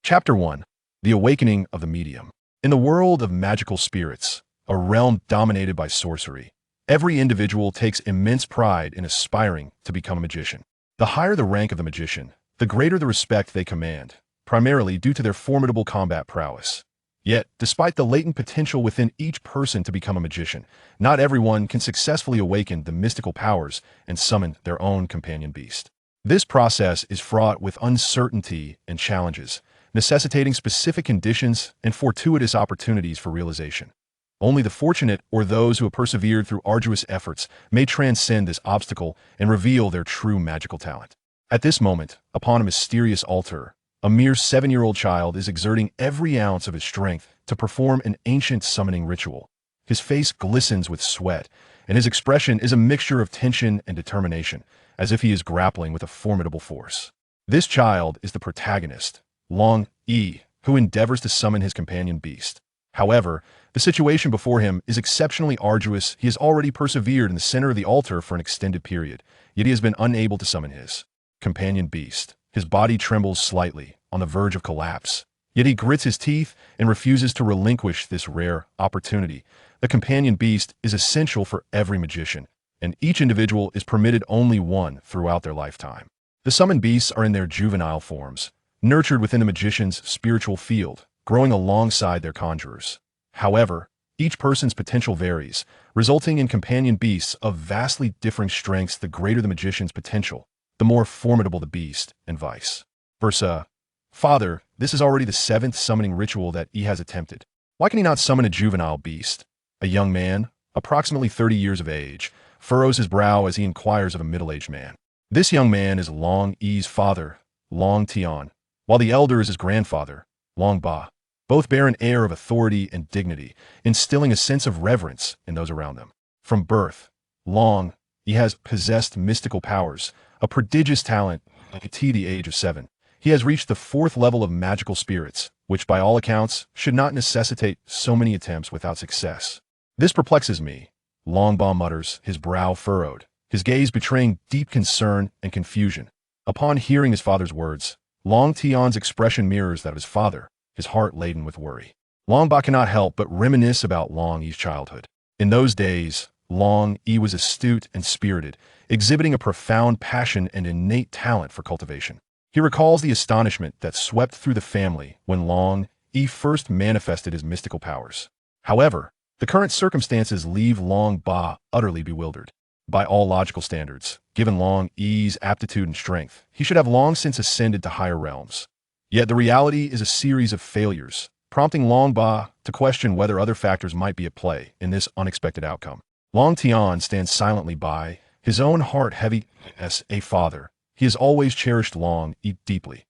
Chapter 1. The Awakening of the Medium. In the world of magical spirits, a realm dominated by sorcery, every individual takes immense pride in aspiring to become a magician. The higher the rank of the magician, the greater the respect they command, primarily due to their formidable combat prowess. Yet, despite the latent potential within each person to become a magician, not everyone can successfully awaken the mystical powers and summon their own companion beast. This process is fraught with uncertainty and challenges, necessitating specific conditions and fortuitous opportunities for realization. Only the fortunate or those who have persevered through arduous efforts may transcend this obstacle and reveal their true magical talent. At this moment, upon a mysterious altar, a mere 7-year-old child is exerting every ounce of his strength to perform an ancient summoning ritual. His face glistens with sweat, and his expression is a mixture of tension and determination, as if he is grappling with a formidable force. This child is the protagonist, Longyi, who endeavors to summon his companion beast. However, the situation before him is exceptionally arduous. He has already persevered in the center of the altar for an extended period, yet he has been unable to summon his companion beast. His body trembles slightly, on the verge of collapse. Yet he grits his teeth and refuses to relinquish this rare opportunity. The companion beast is essential for every magician, and each individual is permitted only one throughout their lifetime. The summoned beasts are in their juvenile forms, nurtured within the magician's spiritual field, growing alongside their conjurers. However, each person's potential varies, resulting in companion beasts of vastly differing strengths. The greater the magician's potential, the more formidable the beast, and vice versa. Father, this is already the 7th summoning ritual that he has attempted. Why can he not summon a juvenile beast? A young man, approximately 30 years of age, furrows his brow as he inquires of a middle-aged man. This young man is Longyi's father, Long Tian, while the elder is his grandfather, Long Ba. Both bear an air of authority and dignity, instilling a sense of reverence in those around them. From birth, Longyi has possessed mystical powers, a prodigious talent at the age of 7. He has reached the 4th level of magical spirits, which by all accounts should not necessitate so many attempts without success. This perplexes me, Long Ba mutters, his brow furrowed, his gaze betraying deep concern and confusion. Upon hearing his father's words, Long Tian's expression mirrors that of his father, his heart laden with worry. Long Ba cannot help but reminisce about Longyi's childhood. In those days, Longyi was astute and spirited, exhibiting a profound passion and innate talent for cultivation. He recalls the astonishment that swept through the family when Longyi first manifested his mystical powers. However, the current circumstances leave Long Ba utterly bewildered. By all logical standards, given Longyi's aptitude and strength, he should have long since ascended to higher realms. Yet the reality is a series of failures, prompting Long Ba to question whether other factors might be at play in this unexpected outcome. Long Tian stands silently by, his own heart heavy. As a father, he has always cherished Longyi deeply.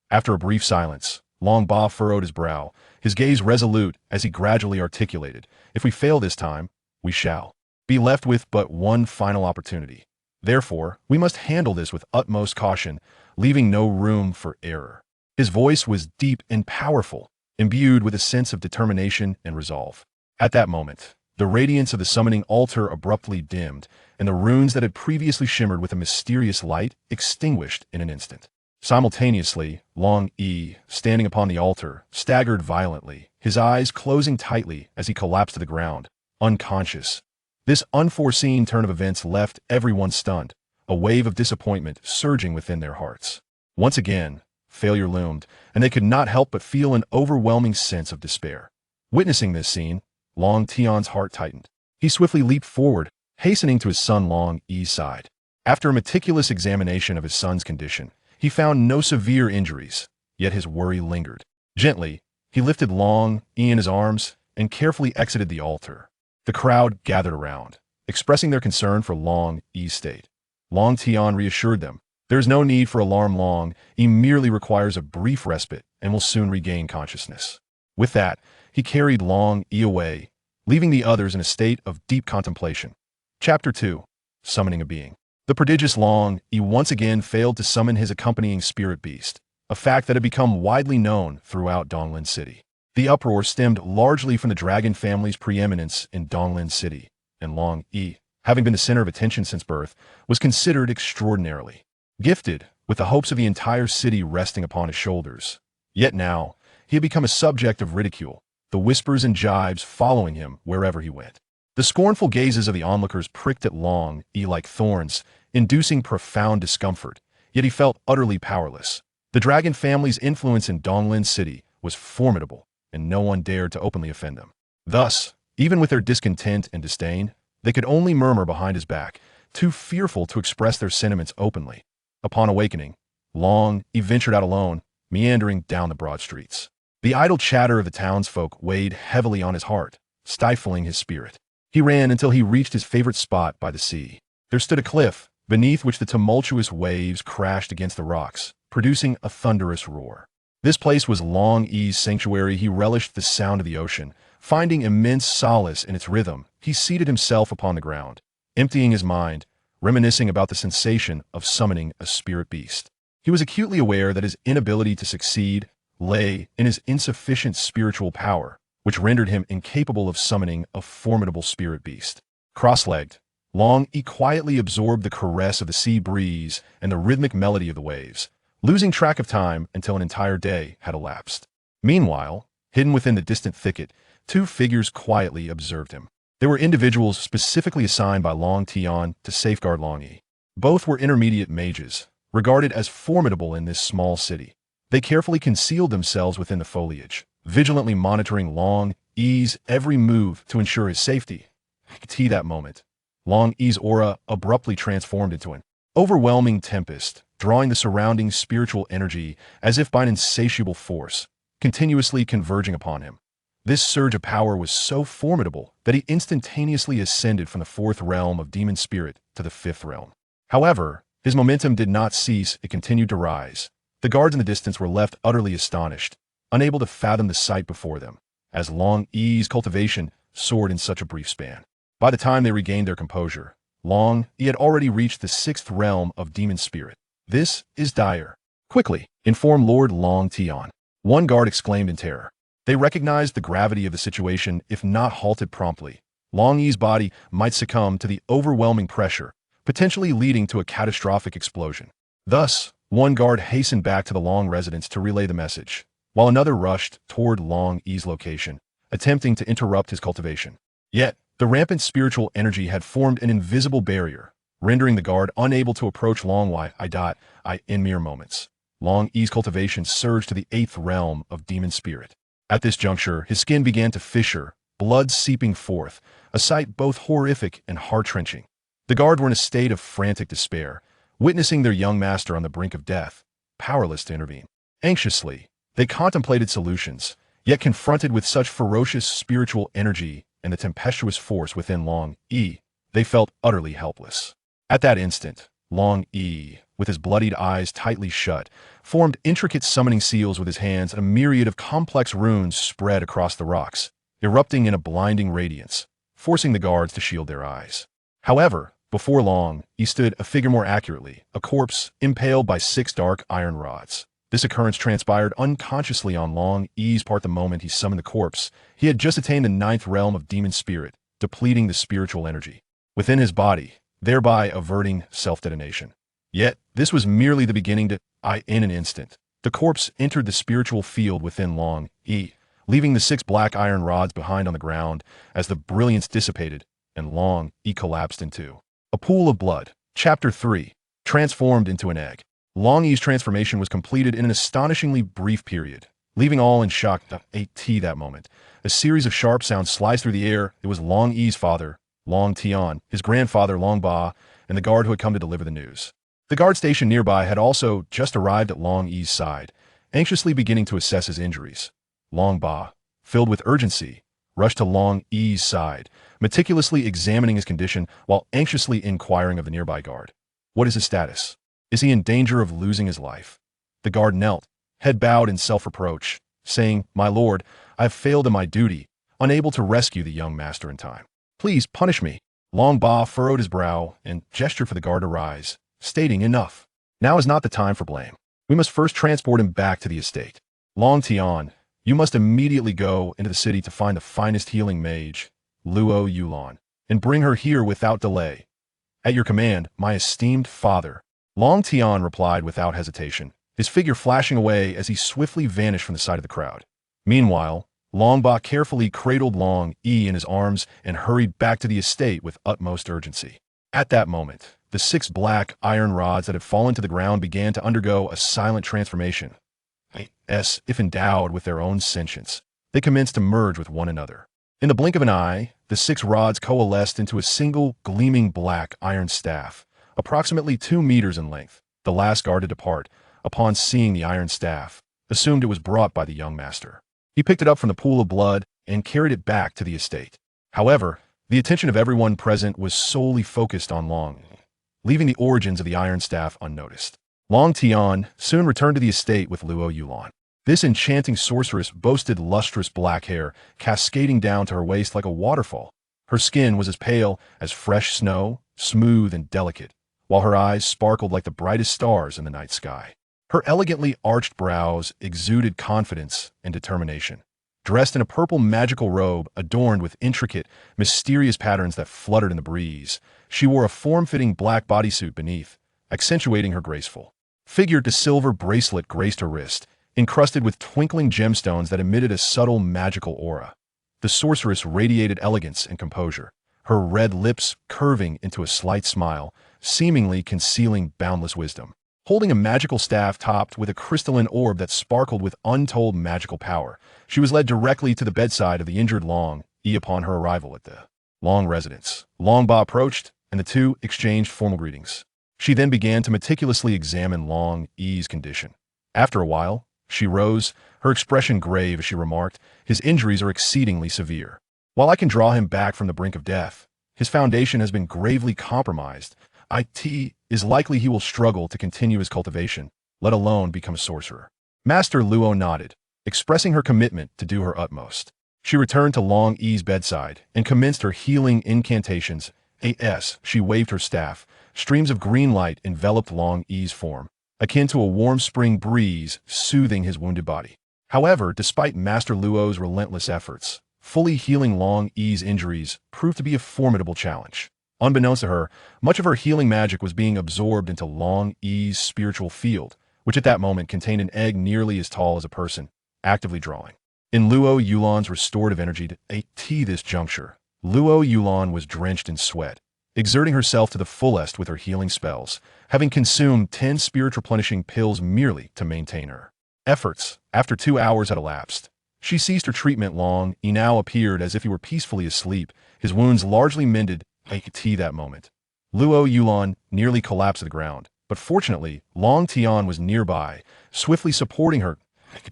After a brief silence, Long Ba furrowed his brow, his gaze resolute as he gradually articulated, "If we fail this time, we shall be left with but one final opportunity. Therefore, we must handle this with utmost caution, leaving no room for error." His voice was deep and powerful, imbued with a sense of determination and resolve. At that moment, the radiance of the summoning altar abruptly dimmed, and the runes that had previously shimmered with a mysterious light extinguished in an instant. Simultaneously, Longyi, standing upon the altar, staggered violently, his eyes closing tightly as he collapsed to the ground, unconscious. This unforeseen turn of events left everyone stunned, a wave of disappointment surging within their hearts. Once again, failure loomed, and they could not help but feel an overwhelming sense of despair. Witnessing this scene, Long Tian's heart tightened. He swiftly leaped forward, hastening to his son Longyi's side. After a meticulous examination of his son's condition, he found no severe injuries, yet his worry lingered. Gently, he lifted Longyi in his arms and carefully exited the altar. The crowd gathered around, expressing their concern for Longyi's state. Long Tian reassured them, "There is no need for alarm. Longyi merely requires a brief respite and will soon regain consciousness." With that, he carried Longyi away, leaving the others in a state of deep contemplation. Chapter 2. Summoning a Being. The prodigious Longyi once again failed to summon his accompanying spirit beast, a fact that had become widely known throughout Donglin City. The uproar stemmed largely from the dragon family's preeminence in Donglin City, and Longyi, having been the center of attention since birth, was considered extraordinarily gifted, with the hopes of the entire city resting upon his shoulders. Yet now, he had become a subject of ridicule, the whispers and jibes following him wherever he went. The scornful gazes of the onlookers pricked at Long-Yi like thorns, inducing profound discomfort, yet he felt utterly powerless. The dragon family's influence in Donglin City was formidable, and no one dared to openly offend them. Thus, even with their discontent and disdain, they could only murmur behind his back, too fearful to express their sentiments openly. Upon awakening, Long-Yi ventured out alone, meandering down the broad streets. The idle chatter of the townsfolk weighed heavily on his heart, stifling his spirit. He ran until he reached his favorite spot by the sea. There stood a cliff, beneath which the tumultuous waves crashed against the rocks, producing a thunderous roar. This place was Long-Yi's sanctuary. He relished the sound of the ocean. Finding immense solace in its rhythm, he seated himself upon the ground, emptying his mind, reminiscing about the sensation of summoning a spirit beast. He was acutely aware that his inability to succeed lay in his insufficient spiritual power, which rendered him incapable of summoning a formidable spirit beast. Cross-legged, Long-Yi quietly absorbed the caress of the sea breeze and the rhythmic melody of the waves, losing track of time until an entire day had elapsed. Meanwhile, hidden within the distant thicket, two figures quietly observed him. They were individuals specifically assigned by Long Tian to safeguard Long-Yi. Both were intermediate mages, regarded as formidable in this small city. They carefully concealed themselves within the foliage, vigilantly monitoring Long-Yi's every move to ensure his safety. At that moment, Long-Yi's aura abruptly transformed into an overwhelming tempest, drawing the surrounding spiritual energy as if by an insatiable force, continuously converging upon him. This surge of power was so formidable that he instantaneously ascended from the fourth realm of demon spirit to the fifth realm. However, his momentum did not cease. It continued to rise. The guards in the distance were left utterly astonished, unable to fathom the sight before them, as Long-Yi's cultivation soared in such a brief span. By the time they regained their composure, Long-Yi had already reached the sixth realm of demon spirit. "This is dire. Quickly, inform Lord Long Tian," one guard exclaimed in terror. They recognized the gravity of the situation. If not halted promptly, Long-Yi's body might succumb to the overwhelming pressure, potentially leading to a catastrophic explosion. Thus, one guard hastened back to the Long residence to relay the message, while another rushed toward Long-Yi's location, attempting to interrupt his cultivation. Yet, the rampant spiritual energy had formed an invisible barrier, rendering the guard unable to approach Long-Yi in mere moments. Long-Yi's cultivation surged to the eighth realm of demon spirit. At this juncture, his skin began to fissure, blood seeping forth, a sight both horrific and heart-wrenching. The guard were in a state of frantic despair, witnessing their young master on the brink of death, powerless to intervene. Anxiously, they contemplated solutions, yet confronted with such ferocious spiritual energy and the tempestuous force within Long-Yi, they felt utterly helpless. At that instant, Long-Yi, with his bloodied eyes tightly shut, formed intricate summoning seals with his hands, and a myriad of complex runes spread across the rocks, erupting in a blinding radiance, forcing the guards to shield their eyes. However, before long, he stood a figure more accurately, a corpse impaled by 6 dark iron rods. This occurrence transpired unconsciously on Long-Yi's part the moment he summoned the corpse. He had just attained the 9th realm of demon spirit, depleting the spiritual energy within his body, thereby averting self-detonation. Yet, this was merely the beginning in an instant. The corpse entered the spiritual field within Long-Yi, leaving the 6 black iron rods behind on the ground as the brilliance dissipated and Long-Yi collapsed into a pool of blood. Chapter 3. Transformed into an egg. Long-Yi's transformation was completed in an astonishingly brief period, leaving all in shock. At that moment, a series of sharp sounds sliced through the air. It was Long-Yi's father, Long Tian, his grandfather Long Ba, and the guard who had come to deliver the news. The guard station nearby had also just arrived at Long-Yi's side, anxiously beginning to assess his injuries. Long Ba, filled with urgency, rushed to Long-Yi's side, meticulously examining his condition while anxiously inquiring of the nearby guard. "What is his status? Is he in danger of losing his life?" The guard knelt, head bowed in self-reproach, saying, "My lord, I have failed in my duty, unable to rescue the young master in time. Please punish me." Long Ba furrowed his brow and gestured for the guard to rise, stating, "Enough. Now is not the time for blame. We must first transport him back to the estate. Long Tian, you must immediately go into the city to find the finest healing mage, Luo Yulan, and bring her here without delay. At your command, my esteemed father." Long Tian replied without hesitation, his figure flashing away as he swiftly vanished from the sight of the crowd. Meanwhile, Longba carefully cradled Longyi in his arms and hurried back to the estate with utmost urgency. At that moment, the 6 black iron rods that had fallen to the ground began to undergo a silent transformation. As if endowed with their own sentience, they commenced to merge with one another. In the blink of an eye, the 6 rods coalesced into a single gleaming black iron staff, approximately 2 meters in length. The last guard to depart, upon seeing the iron staff, assumed it was brought by the young master. He picked it up from the pool of blood and carried it back to the estate. However, the attention of everyone present was solely focused on Long, leaving the origins of the iron staff unnoticed. Long Tian soon returned to the estate with Luo Yulan. This enchanting sorceress boasted lustrous black hair cascading down to her waist like a waterfall. Her skin was as pale as fresh snow, smooth and delicate, while her eyes sparkled like the brightest stars in the night sky. Her elegantly arched brows exuded confidence and determination. Dressed in a purple magical robe adorned with intricate, mysterious patterns that fluttered in the breeze, she wore a form-fitting black bodysuit beneath, accentuating her graceful figure. A silver bracelet graced her wrist, encrusted with twinkling gemstones that emitted a subtle magical aura. The sorceress radiated elegance and composure, her red lips curving into a slight smile, seemingly concealing boundless wisdom. Holding a magical staff topped with a crystalline orb that sparkled with untold magical power, she was led directly to the bedside of the injured Longyi upon her arrival at the Long residence. Longba approached, and the two exchanged formal greetings. She then began to meticulously examine Longyi's condition. After a while, she rose, her expression grave as she remarked, "His injuries are exceedingly severe. While I can draw him back from the brink of death, his foundation has been gravely compromised. It is likely he will struggle to continue his cultivation, let alone become a sorcerer." Master Luo nodded, expressing her commitment to do her utmost. She returned to Longyi's bedside and commenced her healing incantations. As she waved her staff, streams of green light enveloped Longyi's form, akin to a warm spring breeze soothing his wounded body. However, despite Master Luo's relentless efforts, fully healing Longyi's injuries proved to be a formidable challenge. Unbeknownst to her, much of her healing magic was being absorbed into Longyi's spiritual field, which at that moment contained an egg nearly as tall as a person, actively drawing. In Luo Yulan's restorative energy at this juncture, Luo Yulan was drenched in sweat, exerting herself to the fullest with her healing spells, having consumed 10 spirit replenishing pills merely to maintain her efforts. After 2 hours had elapsed, she ceased her treatment. Longyi now appeared as if he were peacefully asleep, his wounds largely mended. That moment, Luo Yulan nearly collapsed to the ground, but fortunately, Long Tian was nearby, swiftly supporting her.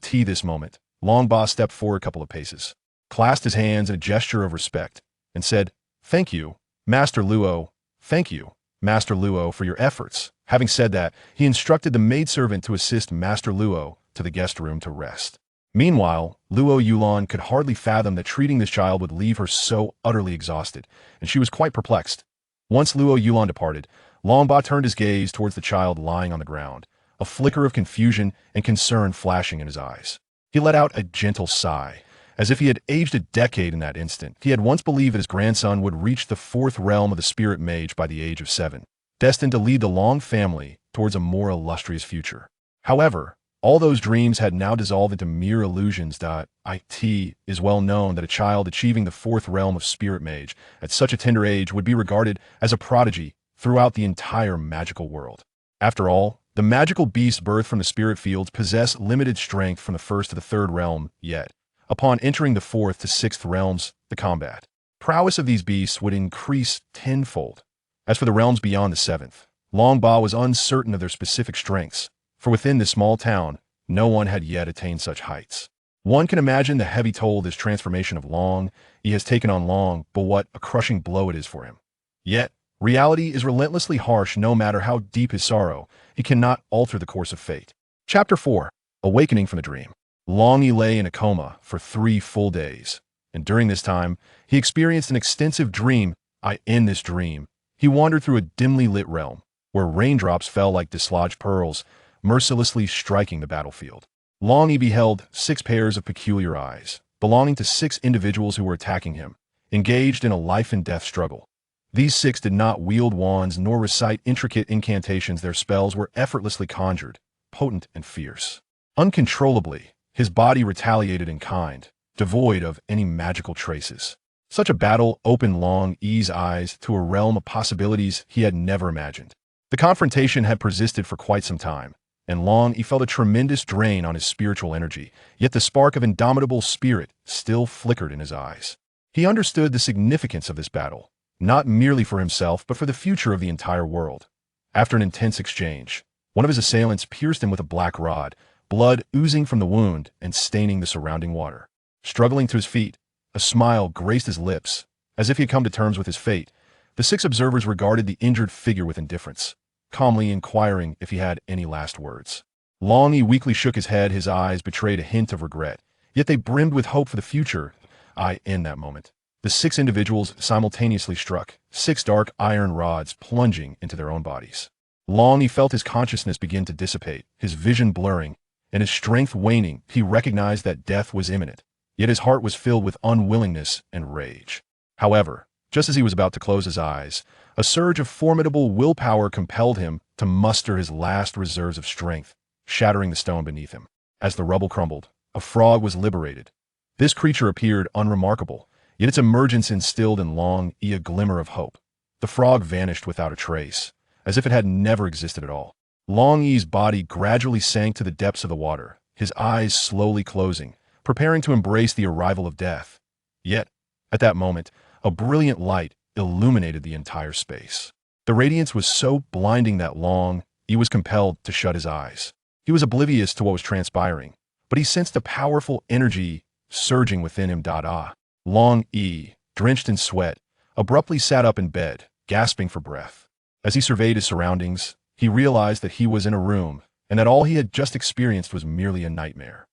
This moment, Longba stepped forward a couple of paces, clasped his hands in a gesture of respect, and said, "Thank you, Master Luo. Thank you, Master Luo, for your efforts." Having said that, he instructed the maidservant to assist Master Luo to the guest room to rest. Meanwhile, Luo Yulan could hardly fathom that treating this child would leave her so utterly exhausted, and she was quite perplexed. Once Luo Yulan departed, Longba turned his gaze towards the child lying on the ground, a flicker of confusion and concern flashing in his eyes. He let out a gentle sigh, as if he had aged a decade in that instant. He had once believed that his grandson would reach the 4th realm of the spirit mage by the age of 7, destined to lead the Long family towards a more illustrious future. However, all those dreams had now dissolved into mere illusions. It is well known that a child achieving the 4th realm of spirit mage at such a tender age would be regarded as a prodigy throughout the entire magical world. After all, the magical beasts birthed from the spirit fields possess limited strength from the 1st to the 3rd realm, yet, upon entering the 4th to 6th realms, the combat prowess of these beasts would increase tenfold. As for the realms beyond the 7th, Longba was uncertain of their specific strengths, for within this small town, no one had yet attained such heights. One can imagine the heavy toll this transformation of Longyi has taken on Long, but what a crushing blow it is for him. Yet, reality is relentlessly harsh. No matter how deep his sorrow, he cannot alter the course of fate. Chapter 4. Awakening from the Dream. Longyi lay in a coma for 3 full days, and during this time, he experienced an extensive dream. In this dream, he wandered through a dimly lit realm, where raindrops fell like dislodged pearls, mercilessly striking the battlefield. Longyi beheld 6 pairs of peculiar eyes, belonging to 6 individuals who were attacking him, engaged in a life-and-death struggle. These 6 did not wield wands nor recite intricate incantations. Their spells were effortlessly conjured, potent and fierce. Uncontrollably, his body retaliated in kind, devoid of any magical traces. Such a battle opened Longyi's eyes to a realm of possibilities he had never imagined. The confrontation had persisted for quite some time, and Longyi felt a tremendous drain on his spiritual energy, yet the spark of indomitable spirit still flickered in his eyes. He understood the significance of this battle, not merely for himself but for the future of the entire world. After an intense exchange, one of his assailants pierced him with a black rod, blood oozing from the wound and staining the surrounding water. Struggling to his feet, a smile graced his lips, as if he had come to terms with his fate. The 6 observers regarded the injured figure with indifference, calmly inquiring if he had any last words. Longyi weakly shook his head, his eyes betrayed a hint of regret, yet they brimmed with hope for the future. In that moment, the 6 individuals simultaneously struck, 6 dark iron rods plunging into their own bodies. Longyi felt his consciousness begin to dissipate, his vision blurring, and his strength waning. He recognized that death was imminent, yet his heart was filled with unwillingness and rage. However, just as he was about to close his eyes, a surge of formidable willpower compelled him to muster his last reserves of strength, shattering the stone beneath him. As the rubble crumbled, a frog was liberated. This creature appeared unremarkable, yet its emergence instilled in Longyi a glimmer of hope. The frog vanished without a trace, as if it had never existed at all. Longyi's body gradually sank to the depths of the water, his eyes slowly closing, preparing to embrace the arrival of death. Yet, at that moment, a brilliant light illuminated the entire space. The radiance was so blinding that Longyi was compelled to shut his eyes. He was oblivious to what was transpiring, but he sensed a powerful energy surging within him. Longyi, drenched in sweat, abruptly sat up in bed, gasping for breath. As he surveyed his surroundings, he realized that he was in a room, and that all he had just experienced was merely a nightmare.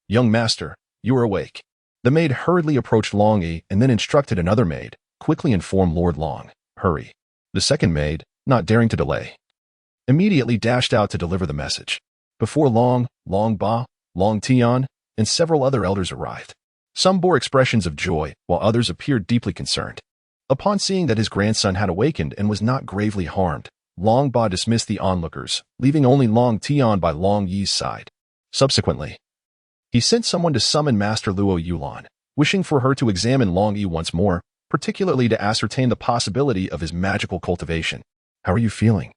"Young master, you are awake." The maid hurriedly approached Longyi and then instructed another maid, "Quickly inform Lord Long. Hurry." The second maid, not daring to delay, immediately dashed out to deliver the message. Before long, Long Ba, Long Tian, and several other elders arrived. Some bore expressions of joy, while others appeared deeply concerned. Upon seeing that his grandson had awakened and was not gravely harmed, Long Ba dismissed the onlookers, leaving only Long Tian by Longyi's side. Subsequently, he sent someone to summon Master Luo Yulan, wishing for her to examine Longyi once more, particularly to ascertain the possibility of his magical cultivation. "How are you feeling,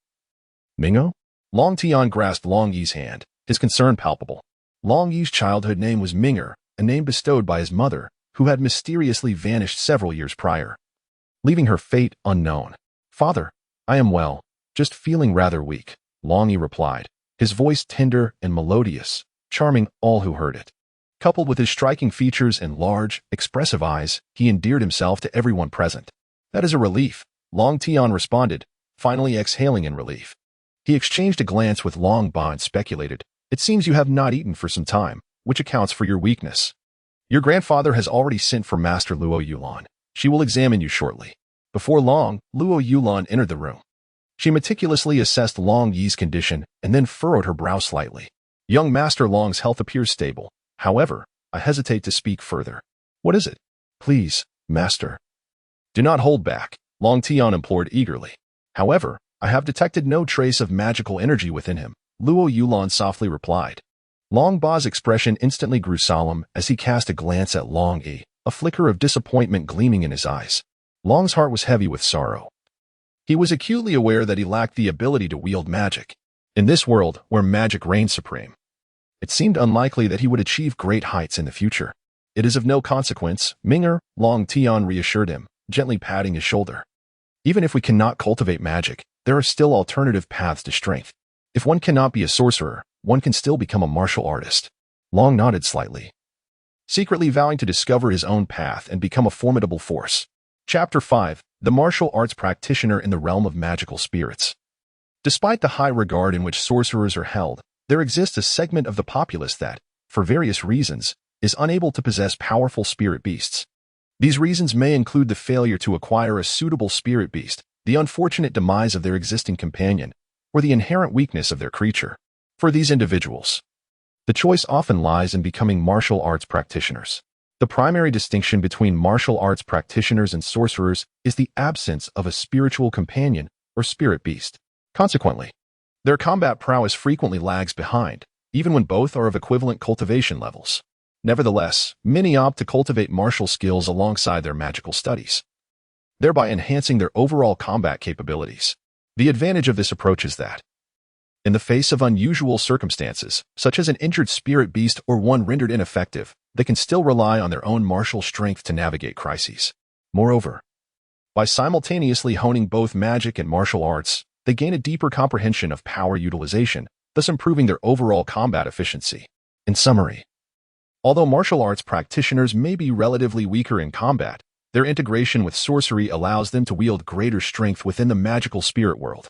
Mingo?" Long Tian grasped Longyi's hand, his concern palpable. Longyi's childhood name was Minger, a name bestowed by his mother, who had mysteriously vanished several years prior, leaving her fate unknown. "Father, I am well, just feeling rather weak," Longyi replied, his voice tender and melodious, charming all who heard it. Coupled with his striking features and large, expressive eyes, he endeared himself to everyone present. "That is a relief," Long Tian responded, finally exhaling in relief. He exchanged a glance with Long Ba and speculated, "It seems you have not eaten for some time, which accounts for your weakness. Your grandfather has already sent for Master Luo Yulan. She will examine you shortly." Before long, Luo Yulan entered the room. She meticulously assessed Longyi's condition and then furrowed her brow slightly. "Young Master Long's health appears stable. However, I hesitate to speak further." "What is it?" "Please, Master, do not hold back," Long Tian implored eagerly. "However, I have detected no trace of magical energy within him," Luo Yulan softly replied. Long Ba's expression instantly grew solemn as he cast a glance at Longyi, a flicker of disappointment gleaming in his eyes. Long's heart was heavy with sorrow. He was acutely aware that he lacked the ability to wield magic. In this world, where magic reigned supreme, it seemed unlikely that he would achieve great heights in the future. "It is of no consequence, Minger," Long Tian reassured him, gently patting his shoulder. "Even if we cannot cultivate magic, there are still alternative paths to strength. If one cannot be a sorcerer, one can still become a martial artist." Long nodded slightly, secretly vowing to discover his own path and become a formidable force. Chapter 5: The Martial Arts Practitioner in the Realm of Magical Spirits. Despite the high regard in which sorcerers are held, there exists a segment of the populace that, for various reasons, is unable to possess powerful spirit beasts. These reasons may include the failure to acquire a suitable spirit beast, the unfortunate demise of their existing companion, or the inherent weakness of their creature. For these individuals, the choice often lies in becoming martial arts practitioners. The primary distinction between martial arts practitioners and sorcerers is the absence of a spiritual companion or spirit beast. Consequently, Their combat prowess frequently lags behind, even when both are of equivalent cultivation levels. Nevertheless, many opt to cultivate martial skills alongside their magical studies, thereby enhancing their overall combat capabilities. The advantage of this approach is that, in the face of unusual circumstances, such as an injured spirit beast or one rendered ineffective, they can still rely on their own martial strength to navigate crises. Moreover, by simultaneously honing both magic and martial arts, they gain a deeper comprehension of power utilization, thus improving their overall combat efficiency. In summary, although martial arts practitioners may be relatively weaker in combat, their integration with sorcery allows them to wield greater strength within the magical spirit world.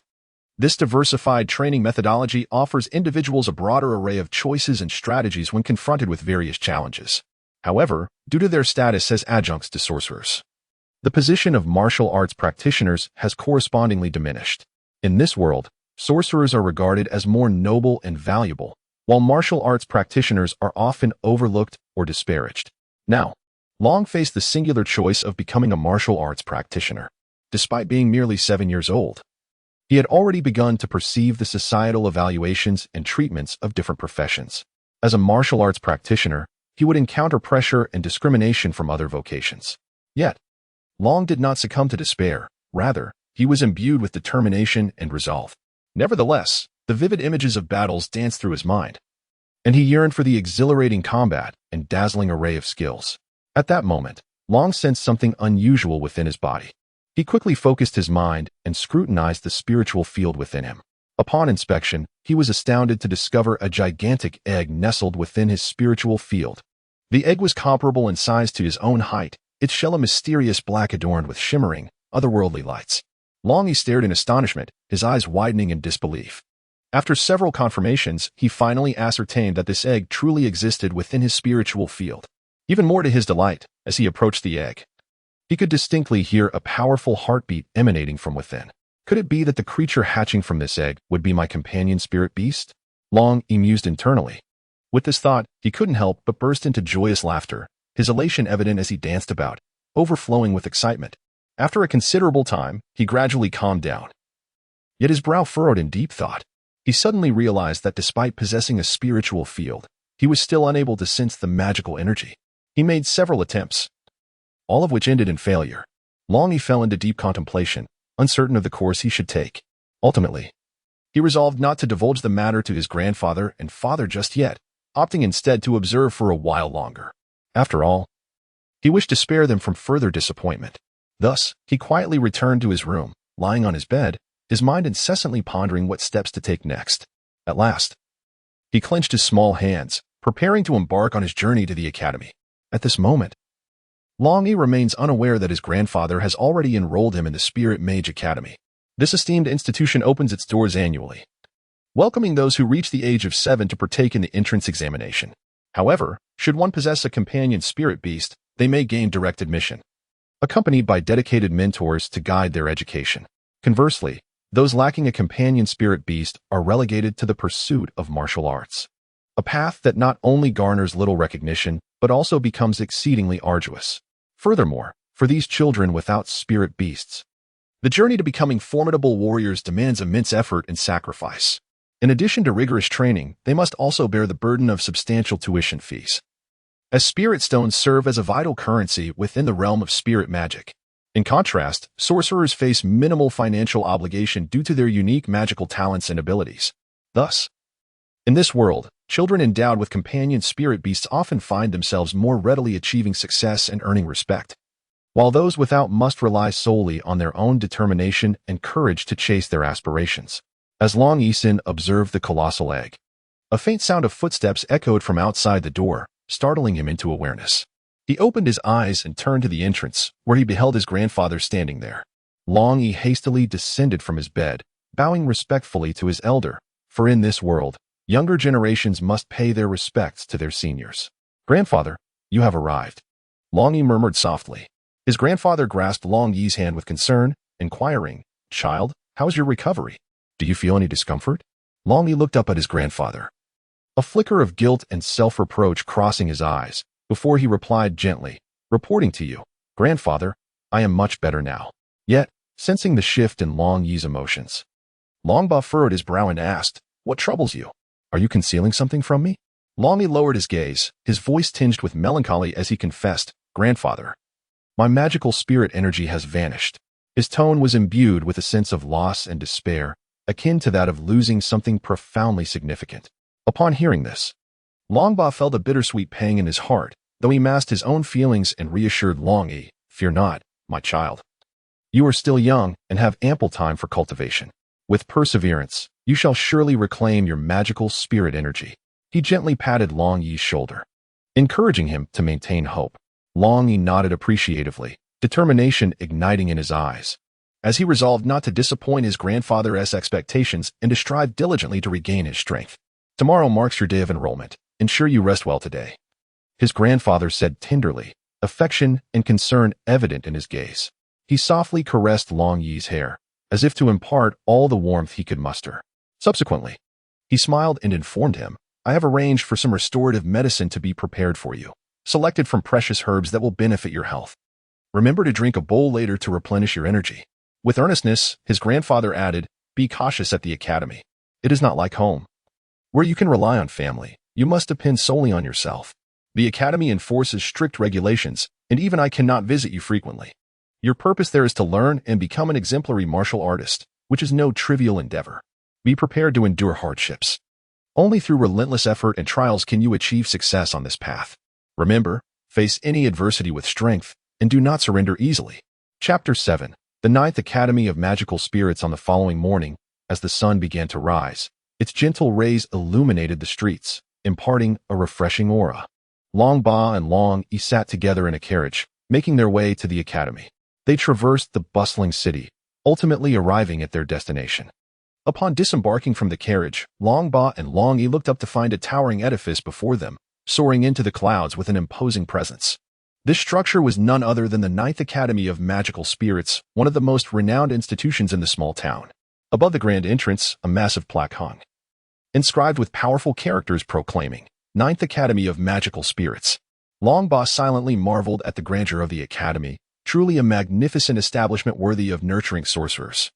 This diversified training methodology offers individuals a broader array of choices and strategies when confronted with various challenges. However, due to their status as adjuncts to sorcerers, the position of martial arts practitioners has correspondingly diminished. In this world, sorcerers are regarded as more noble and valuable, while martial arts practitioners are often overlooked or disparaged. Now, Long faced the singular choice of becoming a martial arts practitioner. Despite being merely 7 years old, he had already begun to perceive the societal evaluations and treatments of different professions. As a martial arts practitioner, he would encounter pressure and discrimination from other vocations. Yet, Long did not succumb to despair. Rather, he was imbued with determination and resolve. Nevertheless, the vivid images of battles danced through his mind, and he yearned for the exhilarating combat and dazzling array of skills. At that moment, Long sensed something unusual within his body. He quickly focused his mind and scrutinized the spiritual field within him. Upon inspection, he was astounded to discover a gigantic egg nestled within his spiritual field. The egg was comparable in size to his own height, its shell a mysterious black adorned with shimmering, otherworldly lights. Longyi stared in astonishment, his eyes widening in disbelief. After several confirmations, he finally ascertained that this egg truly existed within his spiritual field. Even more to his delight, as he approached the egg, he could distinctly hear a powerful heartbeat emanating from within. Could it be that the creature hatching from this egg would be my companion spirit beast? Longyi mused internally. With this thought, he couldn't help but burst into joyous laughter, his elation evident as he danced about, overflowing with excitement. After a considerable time, he gradually calmed down. Yet his brow furrowed in deep thought. He suddenly realized that despite possessing a spiritual field, he was still unable to sense the magical energy. He made several attempts, all of which ended in failure. Longyi fell into deep contemplation, uncertain of the course he should take. Ultimately, he resolved not to divulge the matter to his grandfather and father just yet, opting instead to observe for a while longer. After all, he wished to spare them from further disappointment. Thus, he quietly returned to his room, lying on his bed, his mind incessantly pondering what steps to take next. At last, he clenched his small hands, preparing to embark on his journey to the academy. At this moment, Longyi remains unaware that his grandfather has already enrolled him in the Spirit Mage Academy. This esteemed institution opens its doors annually, welcoming those who reach the age of 7 to partake in the entrance examination. However, should one possess a companion spirit beast, they may gain direct admission, accompanied by dedicated mentors to guide their education. Conversely, those lacking a companion spirit beast are relegated to the pursuit of martial arts, a path that not only garners little recognition, but also becomes exceedingly arduous. Furthermore, for these children without spirit beasts, the journey to becoming formidable warriors demands immense effort and sacrifice. In addition to rigorous training, they must also bear the burden of substantial tuition fees, as spirit stones serve as a vital currency within the realm of spirit magic. In contrast, sorcerers face minimal financial obligation due to their unique magical talents and abilities. Thus, in this world, children endowed with companion spirit beasts often find themselves more readily achieving success and earning respect, while those without must rely solely on their own determination and courage to chase their aspirations. As Longyi observed the colossal egg, a faint sound of footsteps echoed from outside the door, startling him into awareness. He opened his eyes and turned to the entrance, where he beheld his grandfather standing there. Longyi hastily descended from his bed, bowing respectfully to his elder, for in this world, younger generations must pay their respects to their seniors. "Grandfather, you have arrived," Longyi murmured softly. His grandfather grasped Longyi's hand with concern, inquiring, "Child, how is your recovery? Do you feel any discomfort?" Longyi looked up at his grandfather, a flicker of guilt and self-reproach crossing his eyes, before he replied gently, "Reporting to you, grandfather, I am much better now." Yet, sensing the shift in Longyi's emotions, Longba furrowed his brow and asked, "What troubles you? Are you concealing something from me?" Longyi lowered his gaze, his voice tinged with melancholy as he confessed, "Grandfather, my magical spirit energy has vanished." His tone was imbued with a sense of loss and despair, akin to that of losing something profoundly significant. Upon hearing this, Longba felt a bittersweet pang in his heart, though he masked his own feelings and reassured Longyi, "Fear not, my child. You are still young and have ample time for cultivation. With perseverance, you shall surely reclaim your magical spirit energy." He gently patted Longyi's shoulder, encouraging him to maintain hope. Longyi nodded appreciatively, determination igniting in his eyes, as he resolved not to disappoint his grandfather's expectations and to strive diligently to regain his strength. "Tomorrow marks your day of enrollment. Ensure you rest well today," his grandfather said tenderly, affection and concern evident in his gaze. He softly caressed Longyi's hair, as if to impart all the warmth he could muster. Subsequently, he smiled and informed him, "I have arranged for some restorative medicine to be prepared for you, selected from precious herbs that will benefit your health. Remember to drink a bowl later to replenish your energy." With earnestness, his grandfather added, "Be cautious at the academy. It is not like home, where you can rely on family. You must depend solely on yourself. The academy enforces strict regulations, and even I cannot visit you frequently. Your purpose there is to learn and become an exemplary martial artist, which is no trivial endeavor. Be prepared to endure hardships. Only through relentless effort and trials can you achieve success on this path. Remember, face any adversity with strength, and do not surrender easily." Chapter 7. The Ninth Academy of Magical Spirits. On the following morning, as the sun began to rise, its gentle rays illuminated the streets, imparting a refreshing aura. Longba and Longyi sat together in a carriage, making their way to the academy. They traversed the bustling city, ultimately arriving at their destination. Upon disembarking from the carriage, Longba and Longyi looked up to find a towering edifice before them, soaring into the clouds with an imposing presence. This structure was none other than the Ninth Academy of Magical Spirits, one of the most renowned institutions in the small town. Above the grand entrance, a massive plaque hung, inscribed with powerful characters proclaiming, "Ninth Academy of Magical Spirits." Longba silently marveled at the grandeur of the academy, truly a magnificent establishment worthy of nurturing sorcerers.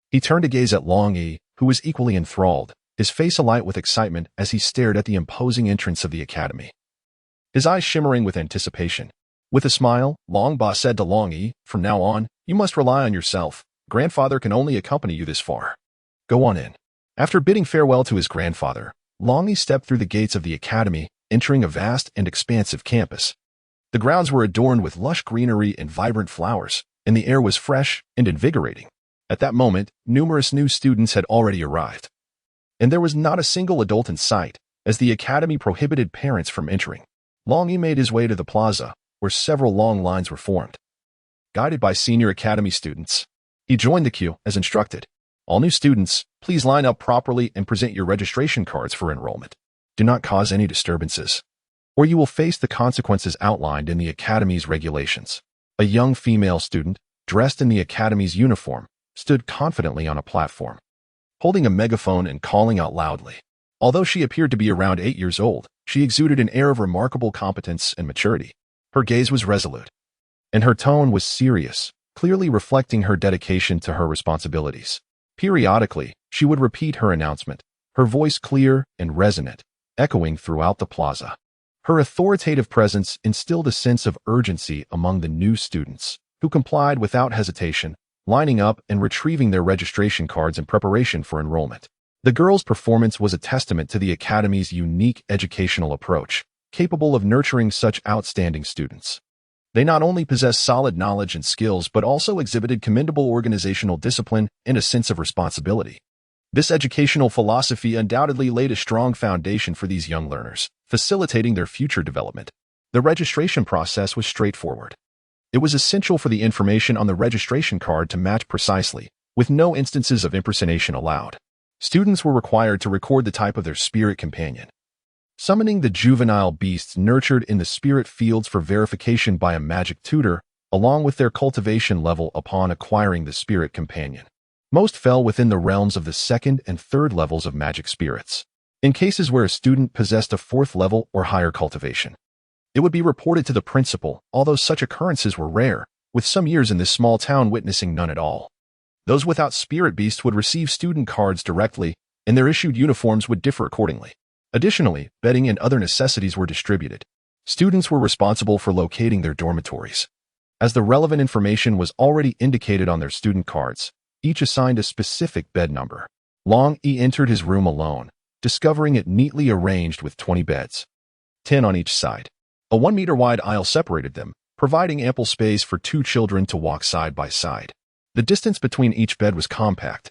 He turned to gaze at Longyi, who was equally enthralled, his face alight with excitement as he stared at the imposing entrance of the academy, his eyes shimmering with anticipation. With a smile, Longba said to Longyi, "From now on, you must rely on yourself. Grandfather can only accompany you this far. Go on in." After bidding farewell to his grandfather, Longyi stepped through the gates of the academy, entering a vast and expansive campus. The grounds were adorned with lush greenery and vibrant flowers, and the air was fresh and invigorating. At that moment, numerous new students had already arrived, and there was not a single adult in sight, as the academy prohibited parents from entering. Longyi made his way to the plaza, where several long lines were formed. Guided by senior academy students, he joined the queue as instructed. "All new students, please line up properly and present your registration cards for enrollment. Do not cause any disturbances, or you will face the consequences outlined in the academy's regulations." A young female student, dressed in the academy's uniform, stood confidently on a platform, holding a megaphone and calling out loudly. Although she appeared to be around 8 years old, she exuded an air of remarkable competence and maturity. Her gaze was resolute, and her tone was serious, clearly reflecting her dedication to her responsibilities. Periodically, she would repeat her announcement, her voice clear and resonant, echoing throughout the plaza. Her authoritative presence instilled a sense of urgency among the new students, who complied without hesitation, lining up and retrieving their registration cards in preparation for enrollment. The girls' performance was a testament to the academy's unique educational approach, capable of nurturing such outstanding students. They not only possessed solid knowledge and skills but also exhibited commendable organizational discipline and a sense of responsibility. This educational philosophy undoubtedly laid a strong foundation for these young learners, facilitating their future development. The registration process was straightforward. It was essential for the information on the registration card to match precisely, with no instances of impersonation allowed. Students were required to record the type of their spirit companion, summoning the juvenile beasts nurtured in the spirit fields for verification by a magic tutor, along with their cultivation level upon acquiring the spirit companion. Most fell within the realms of the second and third levels of magic spirits. In cases where a student possessed a fourth level or higher cultivation, it would be reported to the principal, although such occurrences were rare, with some years in this small town witnessing none at all. Those without spirit beasts would receive student cards directly, and their issued uniforms would differ accordingly. Additionally, bedding and other necessities were distributed. Students were responsible for locating their dormitories. As the relevant information was already indicated on their student cards, each assigned a specific bed number. Longyi entered his room alone, discovering it neatly arranged with 20 beds, 10 on each side. A 1-meter-wide aisle separated them, providing ample space for 2 children to walk side by side. The distance between each bed was compact,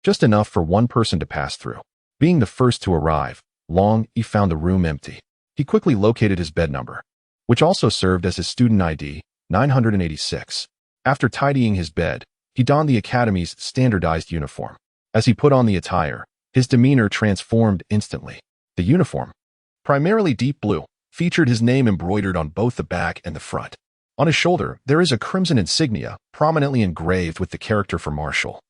just enough for one person to pass through. Being the first to arrive, Longyi found the room empty. He quickly located his bed number, which also served as his student ID, 986. After tidying his bed, he donned the academy's standardized uniform. As he put on the attire, his demeanor transformed instantly. The uniform, primarily deep blue, featured his name embroidered on both the back and the front. On his shoulder, there is a crimson insignia prominently engraved with the character for martial,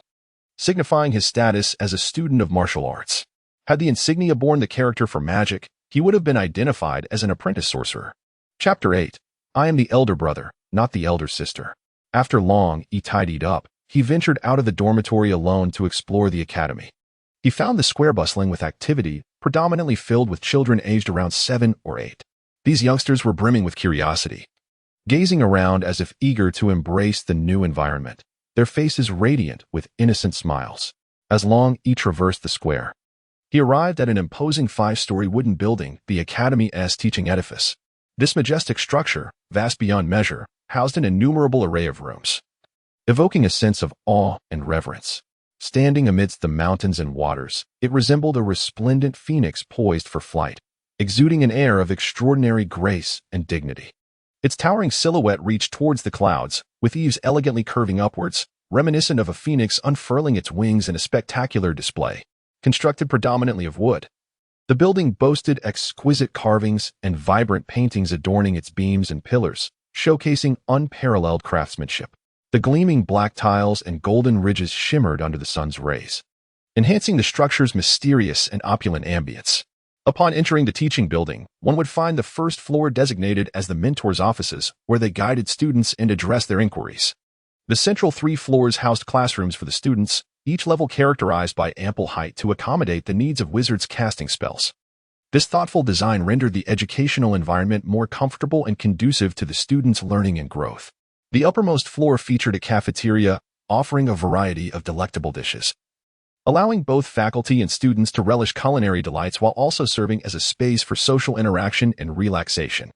signifying his status as a student of martial arts. Had the insignia borne the character for magic, he would have been identified as an apprentice sorcerer. Chapter 8. I am the elder brother, not the elder sister. After Longyi tidied up, he ventured out of the dormitory alone to explore the academy. He found the square bustling with activity, predominantly filled with children aged around 7 or 8. These youngsters were brimming with curiosity, gazing around as if eager to embrace the new environment, their faces radiant with innocent smiles. As Longyi traversed the square, he arrived at an imposing 5-story wooden building, the Academy's teaching edifice. This majestic structure, vast beyond measure, housed an innumerable array of rooms, evoking a sense of awe and reverence. Standing amidst the mountains and waters, it resembled a resplendent phoenix poised for flight, exuding an air of extraordinary grace and dignity. Its towering silhouette reached towards the clouds, with eaves elegantly curving upwards, reminiscent of a phoenix unfurling its wings in a spectacular display. Constructed predominantly of wood, the building boasted exquisite carvings and vibrant paintings adorning its beams and pillars, showcasing unparalleled craftsmanship. The gleaming black tiles and golden ridges shimmered under the sun's rays, enhancing the structure's mysterious and opulent ambience. Upon entering the teaching building, one would find the first floor designated as the mentor's offices, where they guided students and addressed their inquiries. The central 3 floors housed classrooms for the students, each level characterized by ample height to accommodate the needs of wizards casting spells. This thoughtful design rendered the educational environment more comfortable and conducive to the students' learning and growth. The uppermost floor featured a cafeteria, offering a variety of delectable dishes, allowing both faculty and students to relish culinary delights while also serving as a space for social interaction and relaxation.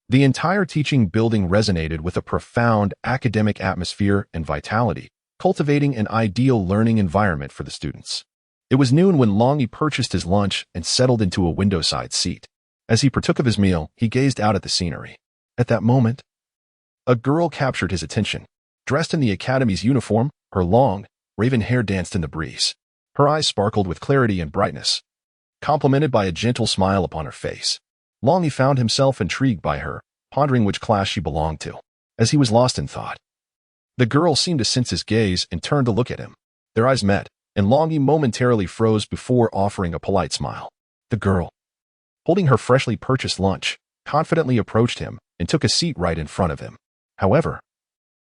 The entire teaching building resonated with a profound academic atmosphere and vitality, cultivating an ideal learning environment for the students. It was noon when Longyi purchased his lunch and settled into a window-side seat. As he partook of his meal, he gazed out at the scenery. At that moment, a girl captured his attention. Dressed in the academy's uniform, her long, raven hair danced in the breeze. Her eyes sparkled with clarity and brightness, complemented by a gentle smile upon her face. Longyi found himself intrigued by her, pondering which class she belonged to. As he was lost in thought, the girl seemed to sense his gaze and turned to look at him. Their eyes met, and Longyi momentarily froze before offering a polite smile. The girl, holding her freshly purchased lunch, confidently approached him and took a seat right in front of him. However,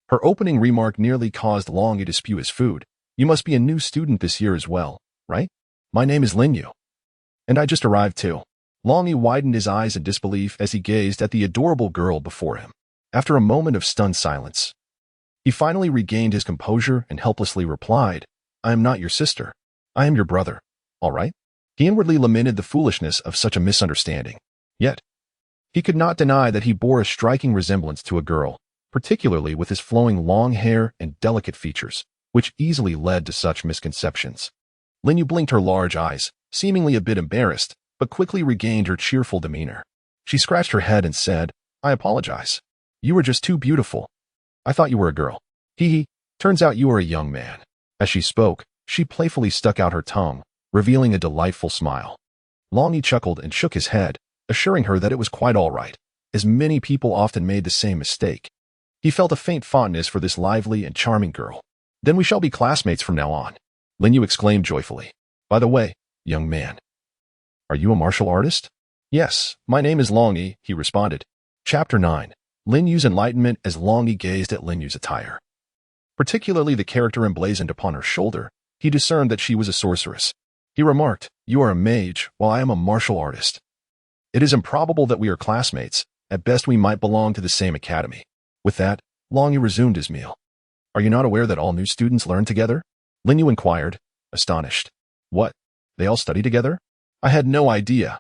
her opening remark nearly caused Longyi to spew his food. You must be a new student this year as well, right? My name is Rinnegan, and I just arrived too. Longyi widened his eyes in disbelief as he gazed at the adorable girl before him. After a moment of stunned silence, he finally regained his composure and helplessly replied, I am not your sister. I am your brother, all right? He inwardly lamented the foolishness of such a misunderstanding. Yet, he could not deny that he bore a striking resemblance to a girl, particularly with his flowing long hair and delicate features, which easily led to such misconceptions. Rinnegan blinked her large eyes, seemingly a bit embarrassed, but quickly regained her cheerful demeanor. She scratched her head and said, I apologize. You were just too beautiful. I thought you were a girl. Hee, turns out you are a young man. As she spoke, she playfully stuck out her tongue, revealing a delightful smile. Longyi chuckled and shook his head, assuring her that it was quite all right, as many people often made the same mistake. He felt a faint fondness for this lively and charming girl. Then we shall be classmates from now on, Rinnegan exclaimed joyfully. By the way, young man, are you a martial artist? Yes, my name is Longyi, he responded. Chapter 9. Rinnegan's enlightenment as Longyi gazed at Rinnegan's attire. particularly the character emblazoned upon her shoulder, he discerned that she was a sorceress. He remarked, "You are a mage, while I am a martial artist. It is improbable that we are classmates. At best we might belong to the same academy." With that, Longyi resumed his meal. "Are you not aware that all new students learn together?" Linyu inquired, astonished. "What? They all study together? I had no idea."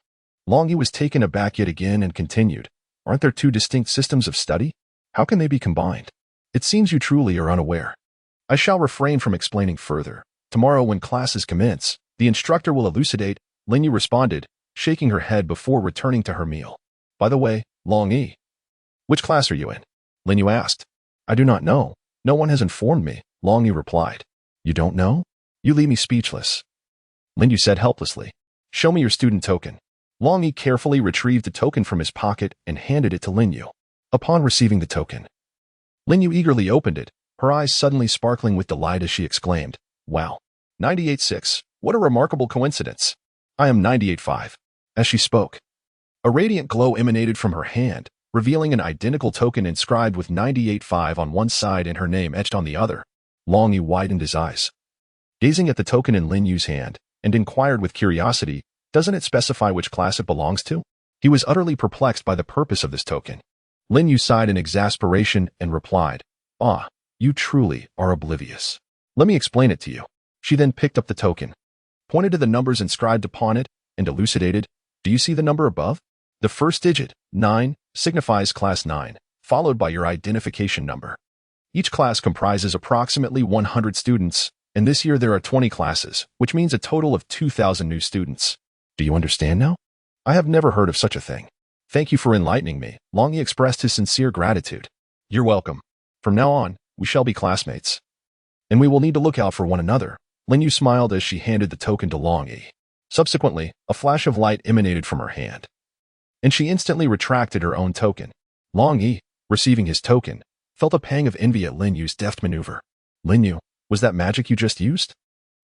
Longyi was taken aback yet again and continued, "Aren't there two distinct systems of study? How can they be combined? It seems you truly are unaware." "I shall refrain from explaining further. Tomorrow when classes commence, the instructor will elucidate," Linyu responded, shaking her head before returning to her meal. "By the way, Longyi, which class are you in?" Linyu asked. "I do not know. No one has informed me," Longyi replied. "You don't know? You leave me speechless," Linyu said helplessly. "Show me your student token." Longyi carefully retrieved the token from his pocket and handed it to Linyu. Upon receiving the token, Linyu eagerly opened it, her eyes suddenly sparkling with delight as she exclaimed, "Wow! 98.6, what a remarkable coincidence. I am 98.5. As she spoke, a radiant glow emanated from her hand, revealing an identical token inscribed with 98.5 on one side and her name etched on the other. Longyi widened his eyes, gazing at the token in Linyu's hand, and inquired with curiosity, "Doesn't it specify which class it belongs to?" He was utterly perplexed by the purpose of this token. Linyu sighed in exasperation and replied, "Ah, you truly are oblivious. Let me explain it to you." She then picked up the token, pointed to the numbers inscribed upon it, and elucidated, "Do you see the number above? The first digit, 9, signifies class 9, followed by your identification number. Each class comprises approximately 100 students, and this year there are 20 classes, which means a total of 2,000 new students. Do you understand now? I have never heard of such a thing. Thank you for enlightening me." Longyi expressed his sincere gratitude. "You're welcome. From now on, we shall be classmates. And we will need to look out for one another." Linyu smiled as she handed the token to Longyi. Subsequently, a flash of light emanated from her hand, and she instantly retracted her own token. Longyi, receiving his token, felt a pang of envy at Linyu's deft maneuver. "Linyu, was that magic you just used?"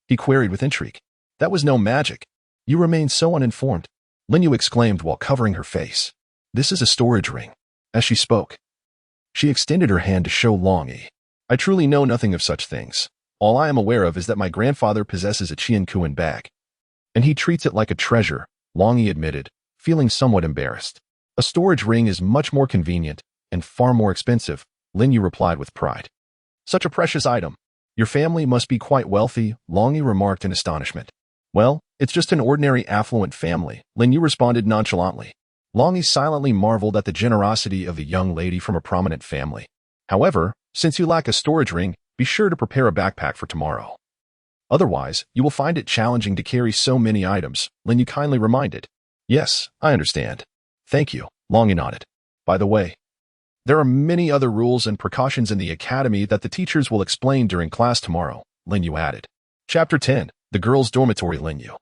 he queried with intrigue. "That was no magic. You remain so uninformed," Linyu exclaimed while covering her face. "This is a storage ring." As she spoke, she extended her hand to show Longyi. "I truly know nothing of such things. All I am aware of is that my grandfather possesses a Chienkuin bag, and he treats it like a treasure," Longyi admitted, feeling somewhat embarrassed. "A storage ring is much more convenient and far more expensive," Linyu replied with pride. "Such a precious item. Your family must be quite wealthy," Longyi remarked in astonishment. "Well, it's just an ordinary affluent family," Linyu responded nonchalantly. Longyi silently marveled at the generosity of the young lady from a prominent family. "However, since you lack a storage ring, be sure to prepare a backpack for tomorrow. Otherwise, you will find it challenging to carry so many items," Linyu kindly reminded. "Yes, I understand. Thank you," Longyi nodded. "By the way, there are many other rules and precautions in the academy that the teachers will explain during class tomorrow," Linyu added. Chapter 10, The Girls' Dormitory. Linyu.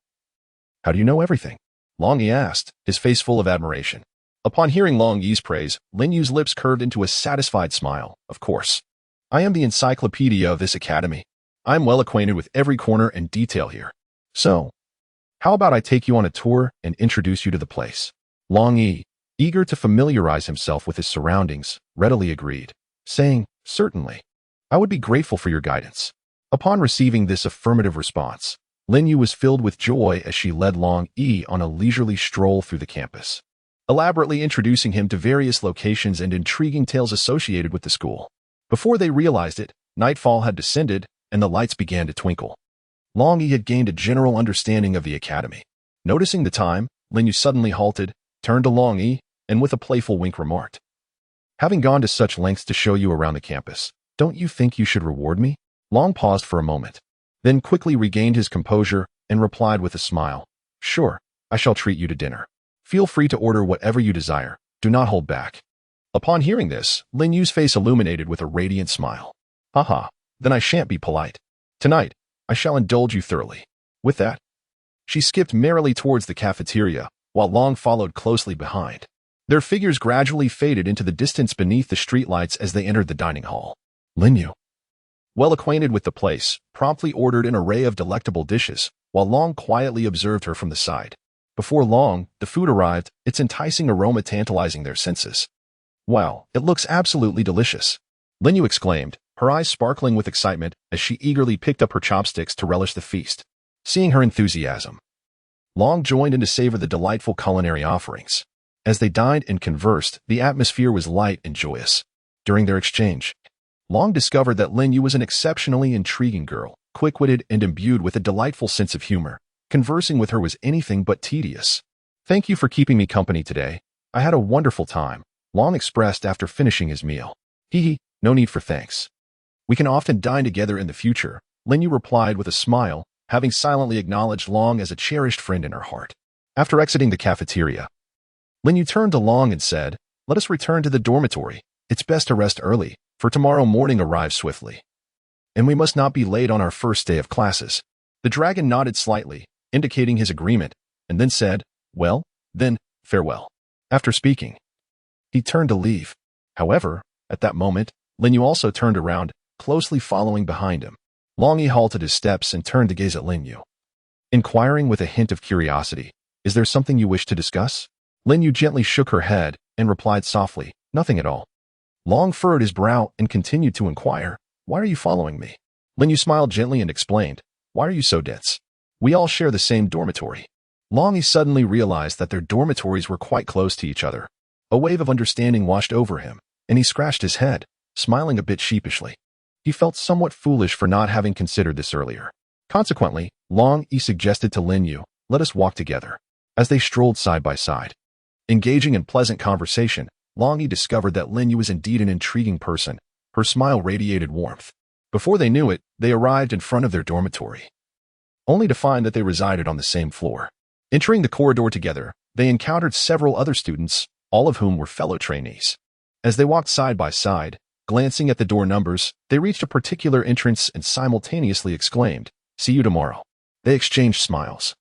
"How do you know everything?" Longyi asked, his face full of admiration. Upon hearing Longyi's praise, Linyu's lips curved into a satisfied smile. "Of course. I am the encyclopedia of this academy. I am well acquainted with every corner and detail here. So, how about I take you on a tour and introduce you to the place?" Longyi, eager to familiarize himself with his surroundings, readily agreed, saying, "Certainly. I would be grateful for your guidance." Upon receiving this affirmative response, Linyu was filled with joy as she led Longyi on a leisurely stroll through the campus, elaborately introducing him to various locations and intriguing tales associated with the school. Before they realized it, nightfall had descended and the lights began to twinkle. Longyi had gained a general understanding of the academy. Noticing the time, Linyu suddenly halted, turned to Longyi, and with a playful wink remarked, "Having gone to such lengths to show you around the campus, don't you think you should reward me?" Long paused for a moment, then quickly regained his composure and replied with a smile, "Sure, I shall treat you to dinner. Feel free to order whatever you desire. Do not hold back." Upon hearing this, Linyu's face illuminated with a radiant smile. "Haha, then I shan't be polite. Tonight, I shall indulge you thoroughly." With that, she skipped merrily towards the cafeteria, while Long followed closely behind. Their figures gradually faded into the distance beneath the streetlights as they entered the dining hall. Linyu, well acquainted with the place, promptly ordered an array of delectable dishes, while Long quietly observed her from the side. Before long, the food arrived, its enticing aroma tantalizing their senses. "Wow, it looks absolutely delicious," Linyu exclaimed, her eyes sparkling with excitement as she eagerly picked up her chopsticks to relish the feast. Seeing her enthusiasm, Long joined in to savor the delightful culinary offerings. As they dined and conversed, the atmosphere was light and joyous. During their exchange, Long discovered that Lin Yu was an exceptionally intriguing girl, quick-witted and imbued with a delightful sense of humor. Conversing with her was anything but tedious. "Thank you for keeping me company today. I had a wonderful time," Long expressed after finishing his meal. "Hee, no need for thanks. We can often dine together in the future," Lin Yu replied with a smile, having silently acknowledged Long as a cherished friend in her heart. After exiting the cafeteria, Lin Yu turned to Long and said, "Let us return to the dormitory. It's best to rest early, for tomorrow morning arrives swiftly. And we must not be late on our first day of classes." The dragon nodded slightly, indicating his agreement, and then said, "Well, then, farewell." After speaking, he turned to leave. However, at that moment, Lin Yu also turned around, closely following behind him. Longyi halted his steps and turned to gaze at Lin Yu, inquiring with a hint of curiosity, "Is there something you wish to discuss?" Lin Yu gently shook her head and replied softly, "Nothing at all." Long furrowed his brow and continued to inquire, "Why are you following me?" Lin Yu smiled gently and explained, "Why are you so dense? We all share the same dormitory." Longyi suddenly realized that their dormitories were quite close to each other. A wave of understanding washed over him, and he scratched his head, smiling a bit sheepishly. He felt somewhat foolish for not having considered this earlier. Consequently, Longyi suggested to Lin Yu, "Let us walk together." As they strolled side by side, engaging in pleasant conversation, Longyi discovered that Lin Yu was indeed an intriguing person. Her smile radiated warmth. Before they knew it, they arrived in front of their dormitory, only to find that they resided on the same floor. Entering the corridor together, they encountered several other students, all of whom were fellow trainees. As they walked side by side, glancing at the door numbers, they reached a particular entrance and simultaneously exclaimed, "See you tomorrow." They exchanged smiles,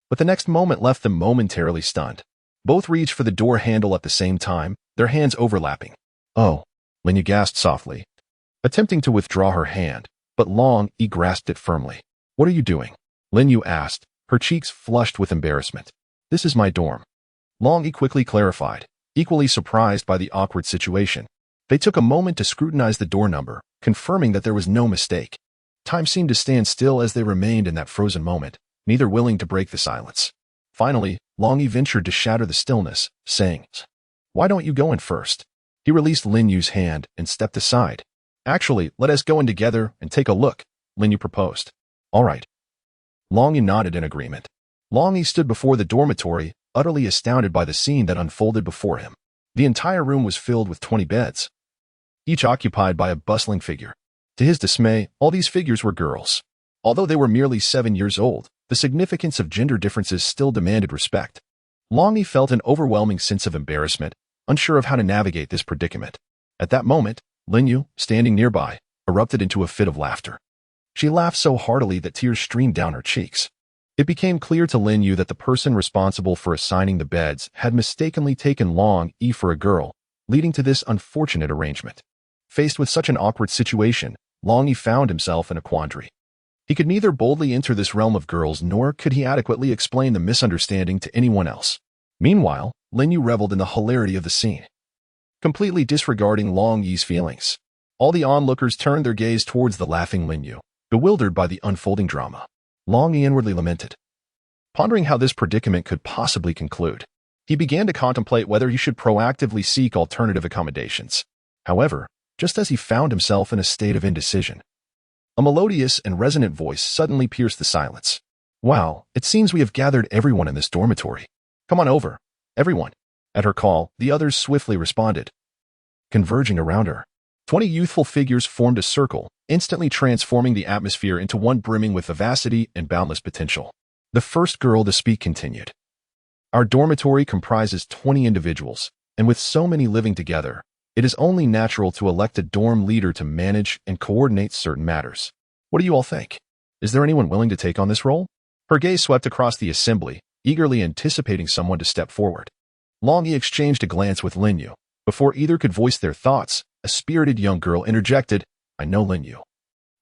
but the next moment left them momentarily stunned. Both reached for the door handle at the same time, their hands overlapping. "Oh," Lin Yu gasped softly, attempting to withdraw her hand, but Longyi grasped it firmly. "What are you doing?" Lin Yu asked, her cheeks flushed with embarrassment. "This is my dorm," Longyi quickly clarified, equally surprised by the awkward situation. They took a moment to scrutinize the door number, confirming that there was no mistake. Time seemed to stand still as they remained in that frozen moment, neither willing to break the silence. Finally, Longyi ventured to shatter the stillness, saying, "Why don't you go in first?" He released Lin Yu's hand and stepped aside. "Actually, let us go in together and take a look," Lin Yu proposed. "All right." Longyi nodded in agreement. Longyi stood before the dormitory, utterly astounded by the scene that unfolded before him. The entire room was filled with 20 beds, each occupied by a bustling figure. To his dismay, all these figures were girls. Although they were merely 7 years old, the significance of gender differences still demanded respect. Longyi felt an overwhelming sense of embarrassment, unsure of how to navigate this predicament. At that moment, Lin Yu, standing nearby, erupted into a fit of laughter. She laughed so heartily that tears streamed down her cheeks. It became clear to Lin Yu that the person responsible for assigning the beds had mistakenly taken Longyi for a girl, leading to this unfortunate arrangement. Faced with such an awkward situation, Longyi found himself in a quandary. He could neither boldly enter this realm of girls nor could he adequately explain the misunderstanding to anyone else. Meanwhile, Lin Yu reveled in the hilarity of the scene, completely disregarding Longyi's feelings. All the onlookers turned their gaze towards the laughing Lin Yu, bewildered by the unfolding drama. Longyi inwardly lamented, pondering how this predicament could possibly conclude. He began to contemplate whether he should proactively seek alternative accommodations. However, just as he found himself in a state of indecision, a melodious and resonant voice suddenly pierced the silence. "Wow, it seems we have gathered everyone in this dormitory. Come on over, everyone." At her call, the others swiftly responded, converging around her. 20 youthful figures formed a circle, instantly transforming the atmosphere into one brimming with vivacity and boundless potential. The first girl to speak continued, "Our dormitory comprises 20 individuals, and with so many living together, it is only natural to elect a dorm leader to manage and coordinate certain matters. What do you all think? Is there anyone willing to take on this role?" Her gaze swept across the assembly, eagerly anticipating someone to step forward. Longyi exchanged a glance with Lin Yu. Before either could voice their thoughts, a spirited young girl interjected, "I know Lin Yu,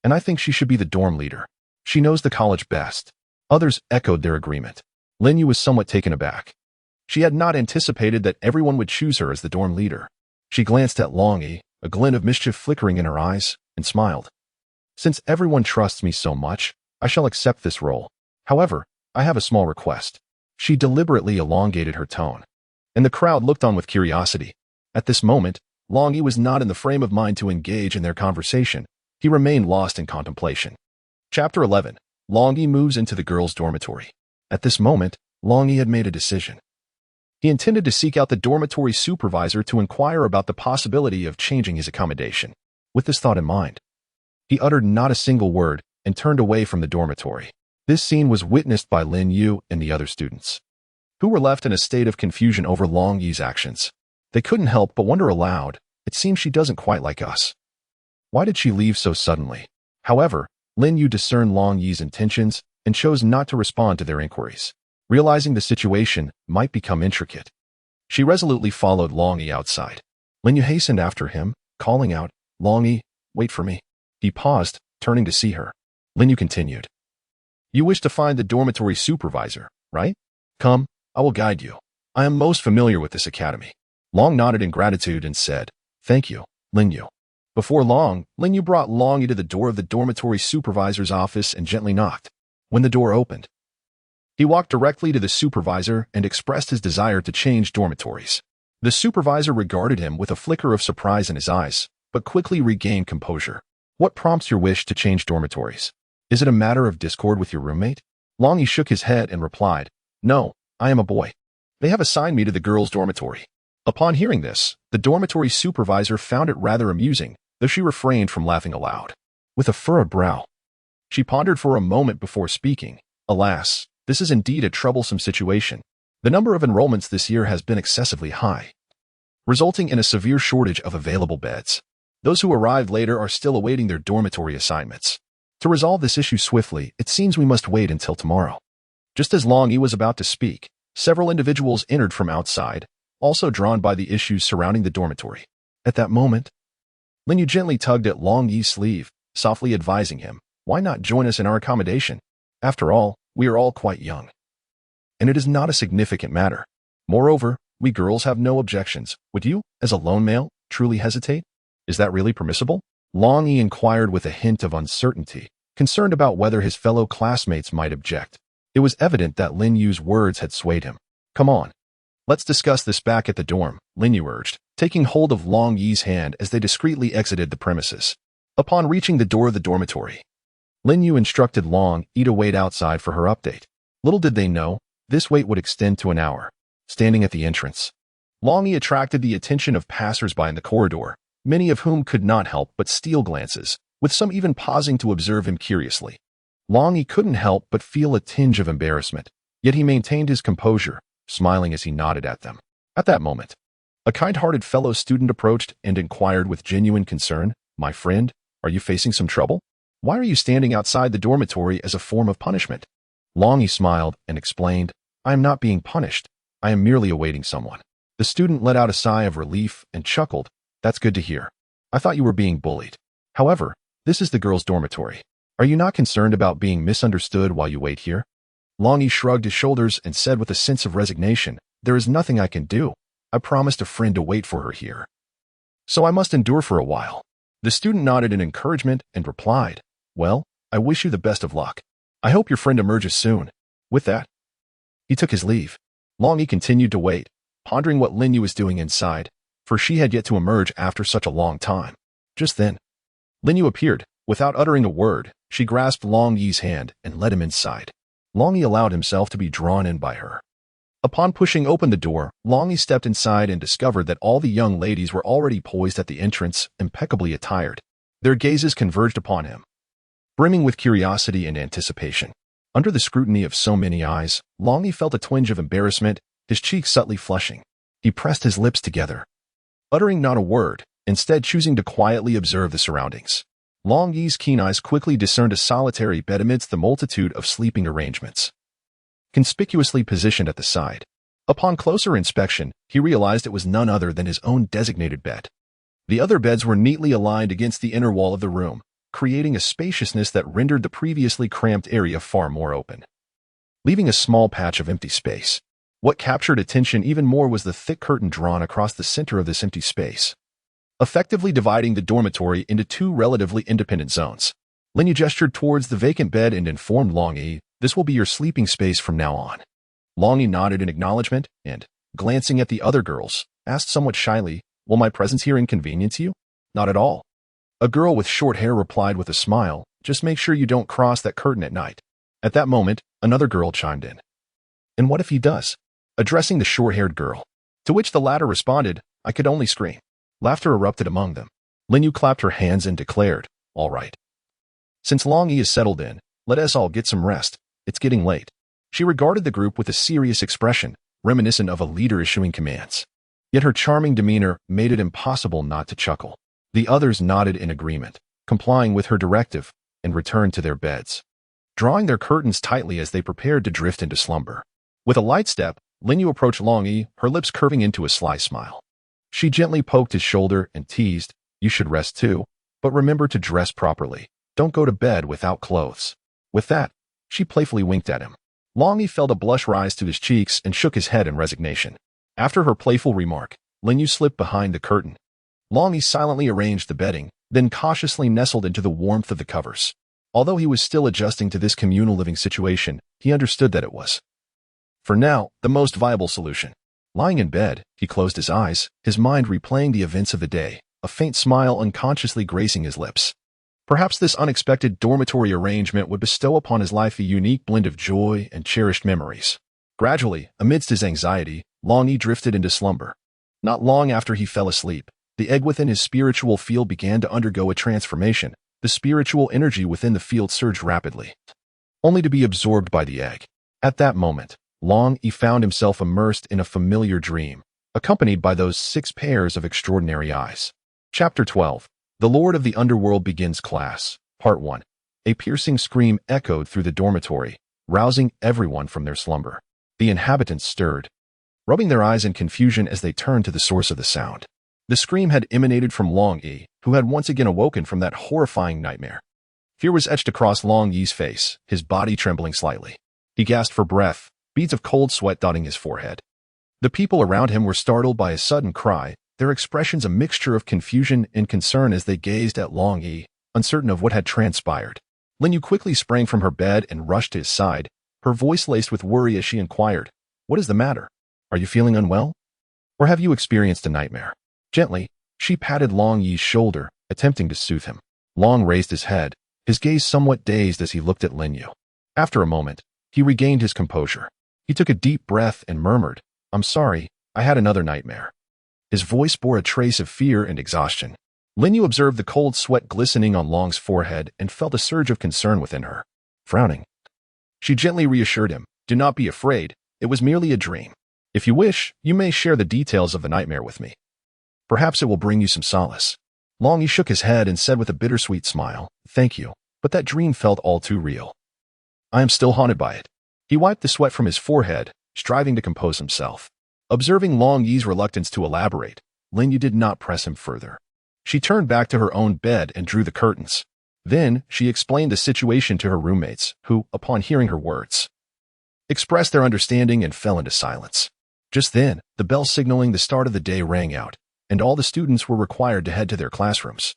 and I think she should be the dorm leader. She knows the college best." Others echoed their agreement. Lin Yu was somewhat taken aback. She had not anticipated that everyone would choose her as the dorm leader. She glanced at Longyi, a glint of mischief flickering in her eyes, and smiled. Since everyone trusts me so much, I shall accept this role. However, I have a small request. She deliberately elongated her tone, and the crowd looked on with curiosity. At this moment, Longyi was not in the frame of mind to engage in their conversation. He remained lost in contemplation. Chapter 11. Longyi moves into the girls' dormitory. At this moment, Longyi had made a decision. He intended to seek out the dormitory supervisor to inquire about the possibility of changing his accommodation. With this thought in mind, he uttered not a single word and turned away from the dormitory. This scene was witnessed by Lin Yu and the other students, who were left in a state of confusion over Longyi's actions. They couldn't help but wonder aloud, it seems she doesn't quite like us. Why did she leave so suddenly? However, Lin Yu discerned Longyi's intentions and chose not to respond to their inquiries. Realizing the situation might become intricate, she resolutely followed Longyi outside. Lin Yu hastened after him, calling out, "Longyi, wait for me." He paused, turning to see her. Lin Yu continued, "You wish to find the dormitory supervisor, right? Come, I will guide you. I am most familiar with this academy." Long nodded in gratitude and said, "Thank you, Lin Yu." Before long, Lin Yu brought Longyi to the door of the dormitory supervisor's office and gently knocked. When the door opened, he walked directly to the supervisor and expressed his desire to change dormitories. The supervisor regarded him with a flicker of surprise in his eyes, but quickly regained composure. "What prompts your wish to change dormitories? Is it a matter of discord with your roommate?" Longyi shook his head and replied, "No, I am a boy. They have assigned me to the girls' dormitory." Upon hearing this, the dormitory supervisor found it rather amusing, though she refrained from laughing aloud. With a furrowed brow, she pondered for a moment before speaking. "Alas, this is indeed a troublesome situation. The number of enrollments this year has been excessively high, resulting in a severe shortage of available beds. Those who arrived later are still awaiting their dormitory assignments. To resolve this issue swiftly, it seems we must wait until tomorrow." Just as Longyi was about to speak, several individuals entered from outside, also drawn by the issues surrounding the dormitory. At that moment, Lin Yu gently tugged at Longyi's sleeve, softly advising him, "Why not join us in our accommodation? After all, we are all quite young, and it is not a significant matter. Moreover, we girls have no objections. Would you, as a lone male, truly hesitate? Is that really permissible?" Longyi inquired with a hint of uncertainty, concerned about whether his fellow classmates might object. It was evident that Lin Yu's words had swayed him. "Come on, let's discuss this back at the dorm," Lin Yu urged, taking hold of Longyi's hand as they discreetly exited the premises. Upon reaching the door of the dormitory, Lin Yu instructed Longyi to wait outside for her update. Little did they know, this wait would extend to an hour. Standing at the entrance, Longyi attracted the attention of passers-by in the corridor, many of whom could not help but steal glances, with some even pausing to observe him curiously. Longyi couldn't help but feel a tinge of embarrassment, yet he maintained his composure, smiling as he nodded at them. At that moment, a kind-hearted fellow student approached and inquired with genuine concern, "My friend, are you facing some trouble? Why are you standing outside the dormitory as a form of punishment?" Longyi smiled and explained, "I am not being punished. I am merely awaiting someone." The student let out a sigh of relief and chuckled, "That's good to hear. I thought you were being bullied. However, this is the girls' dormitory. Are you not concerned about being misunderstood while you wait here?" Longyi shrugged his shoulders and said with a sense of resignation, "There is nothing I can do. I promised a friend to wait for her here, so I must endure for a while." The student nodded in encouragement and replied, "Well, I wish you the best of luck. I hope your friend emerges soon." With that, he took his leave. Longyi continued to wait, pondering what Lin Yu was doing inside, for she had yet to emerge after such a long time. Just then, Lin Yu appeared. Without uttering a word, she grasped Longyi's hand and led him inside. Longyi allowed himself to be drawn in by her. Upon pushing open the door, Longyi stepped inside and discovered that all the young ladies were already poised at the entrance, impeccably attired. Their gazes converged upon him, brimming with curiosity and anticipation. Under the scrutiny of so many eyes, Longyi felt a twinge of embarrassment, his cheeks subtly flushing. He pressed his lips together, uttering not a word, instead choosing to quietly observe the surroundings. Longyi's keen eyes quickly discerned a solitary bed amidst the multitude of sleeping arrangements, conspicuously positioned at the side. Upon closer inspection, he realized it was none other than his own designated bed. The other beds were neatly aligned against the inner wall of the room, creating a spaciousness that rendered the previously cramped area far more open, leaving a small patch of empty space. What captured attention even more was the thick curtain drawn across the center of this empty space. effectively dividing the dormitory into two relatively independent zones. Linyu gestured towards the vacant bed and informed Longyi, "This will be your sleeping space from now on." Longyi nodded in acknowledgement and, glancing at the other girls, asked somewhat shyly, "Will my presence here inconvenience you?" "Not at all." A girl with short hair replied with a smile, "Just make sure you don't cross that curtain at night." At that moment, another girl chimed in. "And what if he does?" addressing the short-haired girl. To which the latter responded, "I could only scream." Laughter erupted among them. Linyu clapped her hands and declared, "All right. Since Longyi is settled in, let us all get some rest. It's getting late." She regarded the group with a serious expression, reminiscent of a leader issuing commands. Yet her charming demeanor made it impossible not to chuckle. The others nodded in agreement, complying with her directive, and returned to their beds, drawing their curtains tightly as they prepared to drift into slumber. With a light step, Linyu approached Longyi, her lips curving into a sly smile. She gently poked his shoulder and teased, "You should rest too, but remember to dress properly. Don't go to bed without clothes." With that, she playfully winked at him. Longyi felt a blush rise to his cheeks and shook his head in resignation. After her playful remark, Linyu slipped behind the curtain. Longyi silently arranged the bedding, then cautiously nestled into the warmth of the covers. Although he was still adjusting to this communal living situation, he understood that it was, for now, the most viable solution. Lying in bed, he closed his eyes, his mind replaying the events of the day, a faint smile unconsciously gracing his lips. Perhaps this unexpected dormitory arrangement would bestow upon his life a unique blend of joy and cherished memories. Gradually, amidst his anxiety, Longyi drifted into slumber. Not long after he fell asleep, the egg within his spiritual field began to undergo a transformation. The spiritual energy within the field surged rapidly, only to be absorbed by the egg. At that moment, Longyi found himself immersed in a familiar dream, accompanied by those 6 pairs of extraordinary eyes. Chapter 12. The Lord of the Underworld Begins Class, Part 1. A piercing scream echoed through the dormitory, rousing everyone from their slumber. The inhabitants stirred, rubbing their eyes in confusion as they turned to the source of the sound. The scream had emanated from Longyi, who had once again awoken from that horrifying nightmare. Fear was etched across Longyi's face, his body trembling slightly. He gasped for breath, beads of cold sweat dotting his forehead. The people around him were startled by his sudden cry, their expressions a mixture of confusion and concern as they gazed at Longyi, uncertain of what had transpired. Linyu quickly sprang from her bed and rushed to his side, her voice laced with worry as she inquired, "What is the matter? Are you feeling unwell? Or have you experienced a nightmare?" Gently, she patted Longyi's shoulder, attempting to soothe him. Long raised his head, his gaze somewhat dazed as he looked at Linyu. After a moment, he regained his composure. He took a deep breath and murmured, "I'm sorry, I had another nightmare." His voice bore a trace of fear and exhaustion. Linyu observed the cold sweat glistening on Long's forehead and felt a surge of concern within her. Frowning, she gently reassured him, "Do not be afraid, it was merely a dream. If you wish, you may share the details of the nightmare with me. Perhaps it will bring you some solace." Longyi shook his head and said with a bittersweet smile, "Thank you, but that dream felt all too real. I am still haunted by it." He wiped the sweat from his forehead, striving to compose himself. Observing Longyi's reluctance to elaborate, Linyu did not press him further. She turned back to her own bed and drew the curtains. Then, she explained the situation to her roommates, who, upon hearing her words, expressed their understanding and fell into silence. Just then, the bell signaling the start of the day rang out, and all the students were required to head to their classrooms,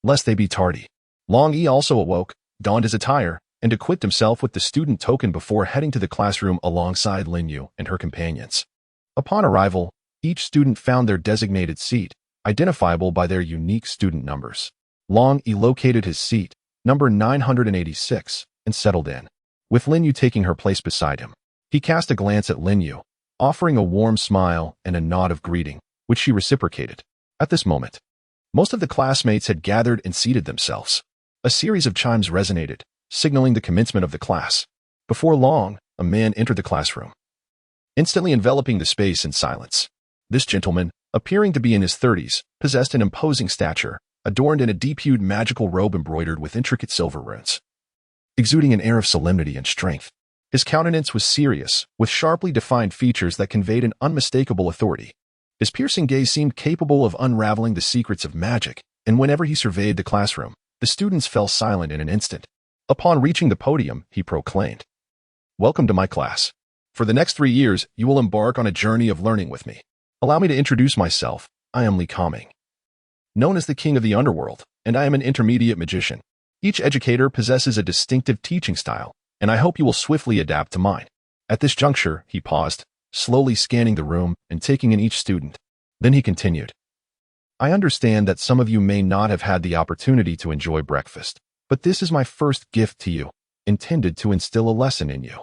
lest they be tardy. Longyi also awoke, donned his attire, and equipped himself with the student token before heading to the classroom alongside Linyu and her companions. Upon arrival, each student found their designated seat, identifiable by their unique student numbers. Longyi located his seat, number 986, and settled in, with Linyu taking her place beside him. He cast a glance at Linyu, offering a warm smile and a nod of greeting, which she reciprocated. At this moment, most of the classmates had gathered and seated themselves. A series of chimes resonated, signaling the commencement of the class. Before long, a man entered the classroom, instantly enveloping the space in silence. This gentleman, appearing to be in his 30s, possessed an imposing stature, adorned in a deep-hued magical robe embroidered with intricate silver runes, exuding an air of solemnity and strength. His countenance was serious, with sharply defined features that conveyed an unmistakable authority. His piercing gaze seemed capable of unraveling the secrets of magic, and whenever he surveyed the classroom, the students fell silent in an instant. Upon reaching the podium, he proclaimed, "Welcome to my class. For the next 3 years, you will embark on a journey of learning with me. Allow me to introduce myself. I am Li Kaming." known as the king of the underworld, and I am an intermediate magician. Each educator possesses a distinctive teaching style, and I hope you will swiftly adapt to mine." At this juncture, he paused, slowly scanning the room and taking in each student. Then he continued, "I understand that some of you may not have had the opportunity to enjoy breakfast, but this is my first gift to you, intended to instill a lesson in you."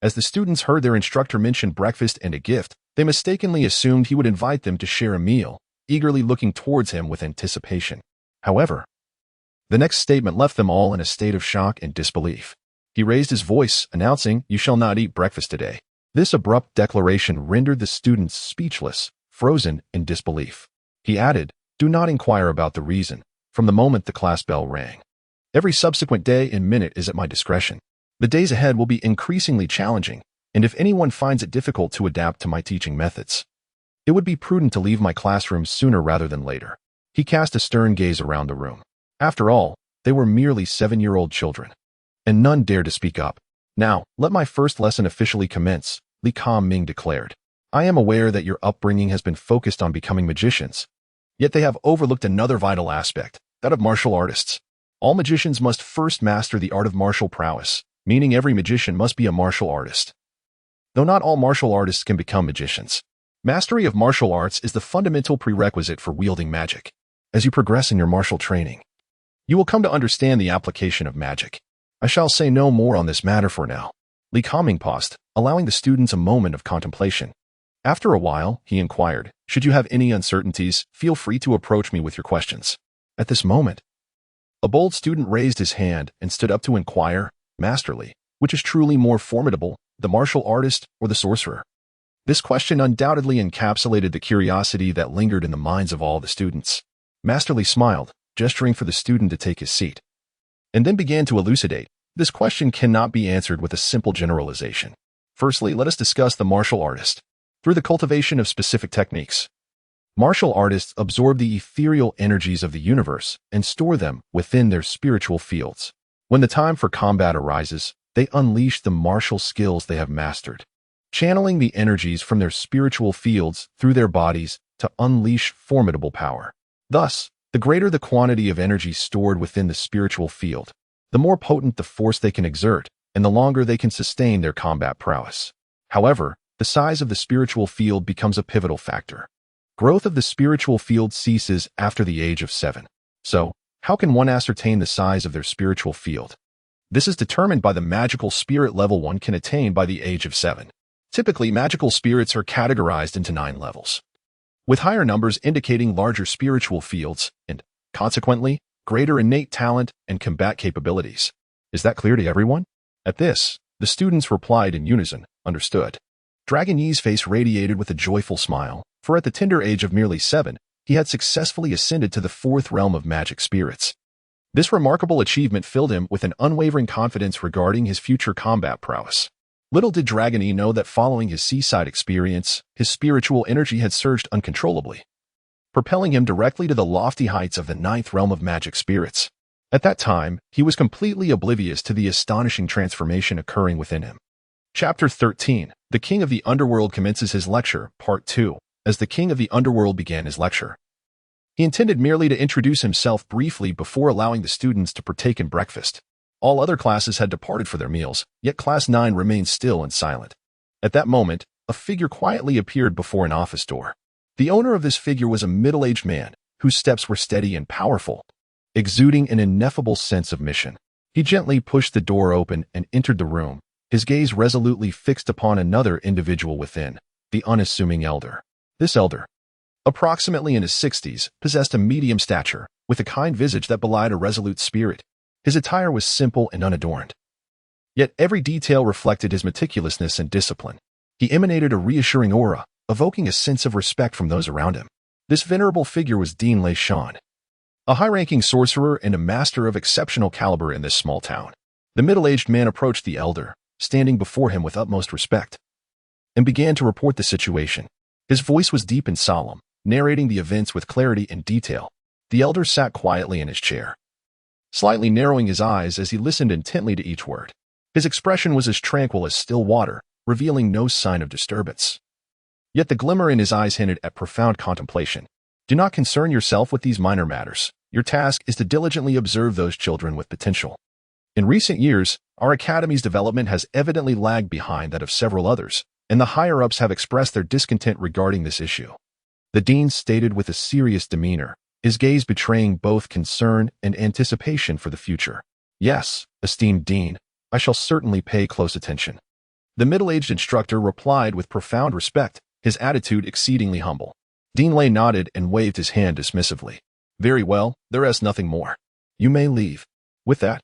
As the students heard their instructor mention breakfast and a gift, they mistakenly assumed he would invite them to share a meal, eagerly looking towards him with anticipation. However, the next statement left them all in a state of shock and disbelief. He raised his voice, announcing, "You shall not eat breakfast today." This abrupt declaration rendered the students speechless, frozen in disbelief. He added, "Do not inquire about the reason, from the moment the class bell rang. Every subsequent day and minute is at my discretion. The days ahead will be increasingly challenging, and if anyone finds it difficult to adapt to my teaching methods, it would be prudent to leave my classroom sooner rather than later." He cast a stern gaze around the room. After all, they were merely 7-year-old children, and none dared to speak up. "Now, let my first lesson officially commence," Li Ming declared. "I am aware that your upbringing has been focused on becoming magicians, yet they have overlooked another vital aspect, that of martial artists. All magicians must first master the art of martial prowess, meaning every magician must be a martial artist. Though not all martial artists can become magicians. Mastery of martial arts is the fundamental prerequisite for wielding magic. As you progress in your martial training, you will come to understand the application of magic. I shall say no more on this matter for now." Li Ming paused, allowing the students a moment of contemplation. After a while, he inquired, "Should you have any uncertainties, feel free to approach me with your questions." At this moment, a bold student raised his hand and stood up to inquire, "Masterly, which is truly more formidable, the martial artist or the sorcerer?" This question undoubtedly encapsulated the curiosity that lingered in the minds of all the students. Masterly smiled, gesturing for the student to take his seat, and then began to elucidate. "This question cannot be answered with a simple generalization. Firstly, let us discuss the martial artist. Through the cultivation of specific techniques, martial artists absorb the ethereal energies of the universe and store them within their spiritual fields. When the time for combat arises, they unleash the martial skills they have mastered, channeling the energies from their spiritual fields through their bodies to unleash formidable power. Thus, the greater the quantity of energy stored within the spiritual field, the more potent the force they can exert, and the longer they can sustain their combat prowess. However, the size of the spiritual field becomes a pivotal factor. Growth of the spiritual field ceases after the age of 7. So, how can one ascertain the size of their spiritual field? This is determined by the magical spirit level one can attain by the age of 7. Typically, magical spirits are categorized into 9 levels, with higher numbers indicating larger spiritual fields and, consequently, greater innate talent and combat capabilities. Is that clear to everyone? At this, the students replied in unison, "Understood." Dragon Yi's face radiated with a joyful smile, for at the tender age of merely 7, he had successfully ascended to the 4th realm of magic spirits. This remarkable achievement filled him with an unwavering confidence regarding his future combat prowess. Little did Dragon Yi know that following his seaside experience, his spiritual energy had surged uncontrollably, propelling him directly to the lofty heights of the 9th realm of magic spirits. At that time, he was completely oblivious to the astonishing transformation occurring within him. Chapter 13. The King of the Underworld commences his lecture, Part 2. As the King of the Underworld began his lecture, he intended merely to introduce himself briefly before allowing the students to partake in breakfast. All other classes had departed for their meals, yet Class 9 remained still and silent. At that moment, a figure quietly appeared before an office door. The owner of this figure was a middle-aged man, whose steps were steady and powerful, exuding an ineffable sense of mission. He gently pushed the door open and entered the room, his gaze resolutely fixed upon another individual within, the unassuming elder. This elder, approximately in his 60s, possessed a medium stature, with a kind visage that belied a resolute spirit. His attire was simple and unadorned, yet every detail reflected his meticulousness and discipline. He emanated a reassuring aura, evoking a sense of respect from those around him. This venerable figure was Dean Lei Shan, a high-ranking sorcerer and a master of exceptional caliber in this small town. The middle-aged man approached the elder, standing before him with utmost respect, and began to report the situation. His voice was deep and solemn, narrating the events with clarity and detail. The elder sat quietly in his chair, slightly narrowing his eyes as he listened intently to each word. His expression was as tranquil as still water, revealing no sign of disturbance. Yet the glimmer in his eyes hinted at profound contemplation. Do not concern yourself with these minor matters. Your task is to diligently observe those children with potential. In recent years, our academy's development has evidently lagged behind that of several others, and the higher-ups have expressed their discontent regarding this issue. The dean stated with a serious demeanor, his gaze betraying both concern and anticipation for the future. Yes, esteemed dean, I shall certainly pay close attention. The middle-aged instructor replied with profound respect, his attitude exceedingly humble. Dean Lei nodded and waved his hand dismissively. Very well, there is nothing more. You may leave. With that,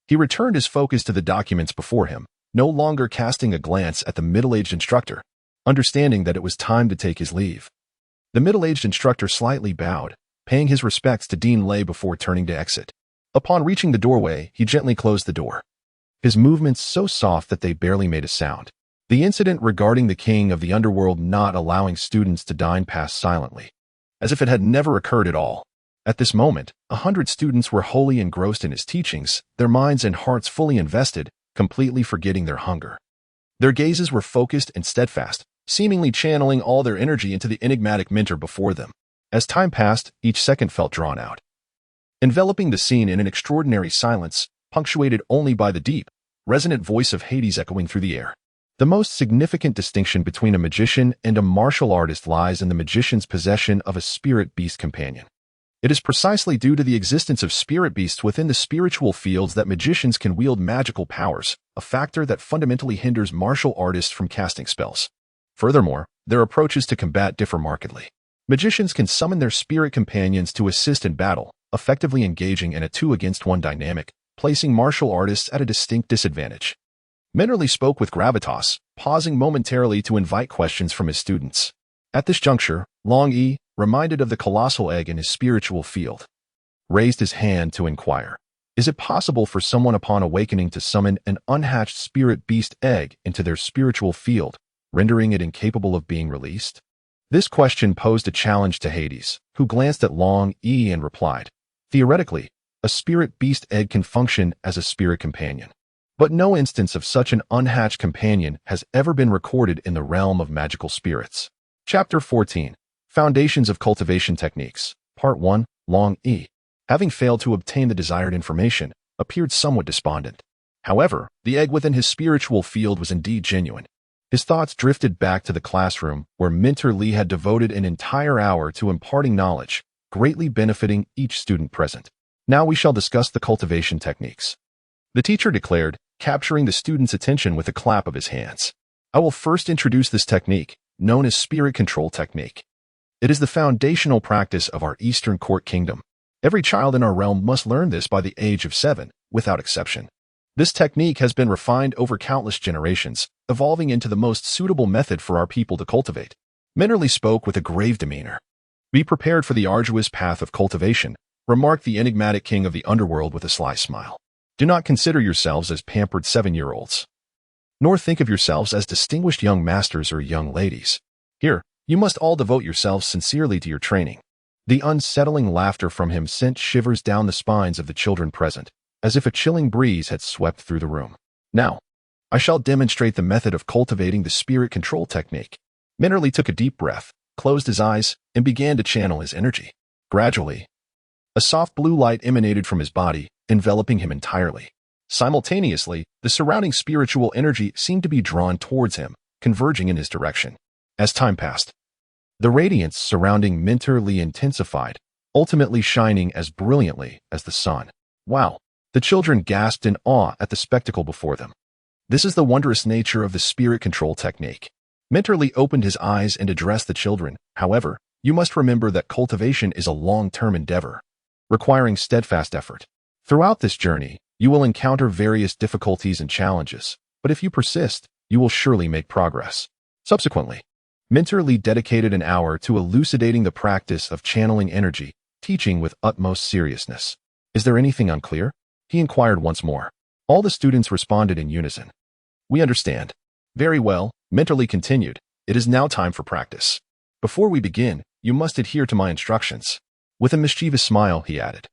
he returned his focus to the documents before him, no longer casting a glance at the middle-aged instructor, understanding that it was time to take his leave. The middle-aged instructor slightly bowed, paying his respects to Dean Lei before turning to exit. Upon reaching the doorway, he gently closed the door. His movements so soft that they barely made a sound. The incident regarding the king of the underworld not allowing students to dine passed silently, as if it had never occurred at all. At this moment, 100 students were wholly engrossed in his teachings, their minds and hearts fully invested, completely forgetting their hunger. Their gazes were focused and steadfast, seemingly channeling all their energy into the enigmatic mentor before them. As time passed, each second felt drawn out, enveloping the scene in an extraordinary silence, punctuated only by the deep, resonant voice of Hades echoing through the air. The most significant distinction between a magician and a martial artist lies in the magician's possession of a spirit beast companion. It is precisely due to the existence of spirit beasts within the spiritual fields that magicians can wield magical powers, a factor that fundamentally hinders martial artists from casting spells. Furthermore, their approaches to combat differ markedly. Magicians can summon their spirit companions to assist in battle, effectively engaging in a 2-against-1 dynamic, placing martial artists at a distinct disadvantage. Mentorly spoke with gravitas, pausing momentarily to invite questions from his students. At this juncture, Longyi, reminded of the colossal egg in his spiritual field, raised his hand to inquire, is it possible for someone upon awakening to summon an unhatched spirit beast egg into their spiritual field, rendering it incapable of being released? This question posed a challenge to Hades, who glanced at Longyi and replied, theoretically, a spirit beast egg can function as a spirit companion. But no instance of such an unhatched companion has ever been recorded in the realm of magical spirits. Chapter 14. Foundations of Cultivation Techniques. Part 1. Longyi, having failed to obtain the desired information, appeared somewhat despondent. However, the egg within his spiritual field was indeed genuine. His thoughts drifted back to the classroom where Mentor Li had devoted an entire hour to imparting knowledge, greatly benefiting each student present. Now we shall discuss the cultivation techniques. The teacher declared, capturing the student's attention with a clap of his hands. I will first introduce this technique, known as spirit control technique. It is the foundational practice of our Eastern Court Kingdom. Every child in our realm must learn this by the age of 7, without exception. This technique has been refined over countless generations, evolving into the most suitable method for our people to cultivate. Mentor spoke with a grave demeanor. Be prepared for the arduous path of cultivation, remarked the enigmatic king of the underworld with a sly smile. Do not consider yourselves as pampered 7-year-olds, nor think of yourselves as distinguished young masters or young ladies. Here, you must all devote yourselves sincerely to your training. The unsettling laughter from him sent shivers down the spines of the children present, as if a chilling breeze had swept through the room. Now, I shall demonstrate the method of cultivating the spirit control technique. Mentor took a deep breath, closed his eyes, and began to channel his energy. Gradually, a soft blue light emanated from his body, enveloping him entirely. Simultaneously, the surrounding spiritual energy seemed to be drawn towards him, converging in his direction. As time passed, the radiance surrounding Mentor Li intensified, ultimately shining as brilliantly as the sun. Wow! The children gasped in awe at the spectacle before them. This is the wondrous nature of the spirit control technique. Mentor Li opened his eyes and addressed the children. However, you must remember that cultivation is a long-term endeavor, requiring steadfast effort. Throughout this journey, you will encounter various difficulties and challenges, but if you persist, you will surely make progress. Subsequently, Mentor Li dedicated an hour to elucidating the practice of channeling energy, teaching with utmost seriousness. Is there anything unclear? He inquired once more. All the students responded in unison. We understand. Very well, Mentor Li continued. It is now time for practice. Before we begin, you must adhere to my instructions. With a mischievous smile, he added,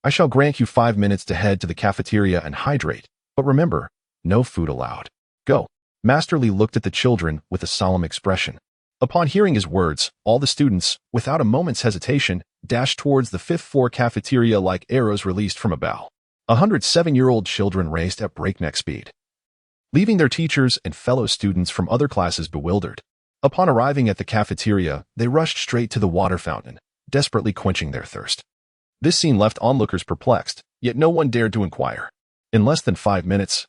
I shall grant you 5 minutes to head to the cafeteria and hydrate, but remember, no food allowed. Go. Master Li looked at the children with a solemn expression. Upon hearing his words, all the students, without a moment's hesitation, dashed towards the fifth floor cafeteria like arrows released from a bow. 107-year-old children raced at breakneck speed, leaving their teachers and fellow students from other classes bewildered. Upon arriving at the cafeteria, they rushed straight to the water fountain, desperately quenching their thirst. This scene left onlookers perplexed, yet no one dared to inquire. In less than 5 minutes,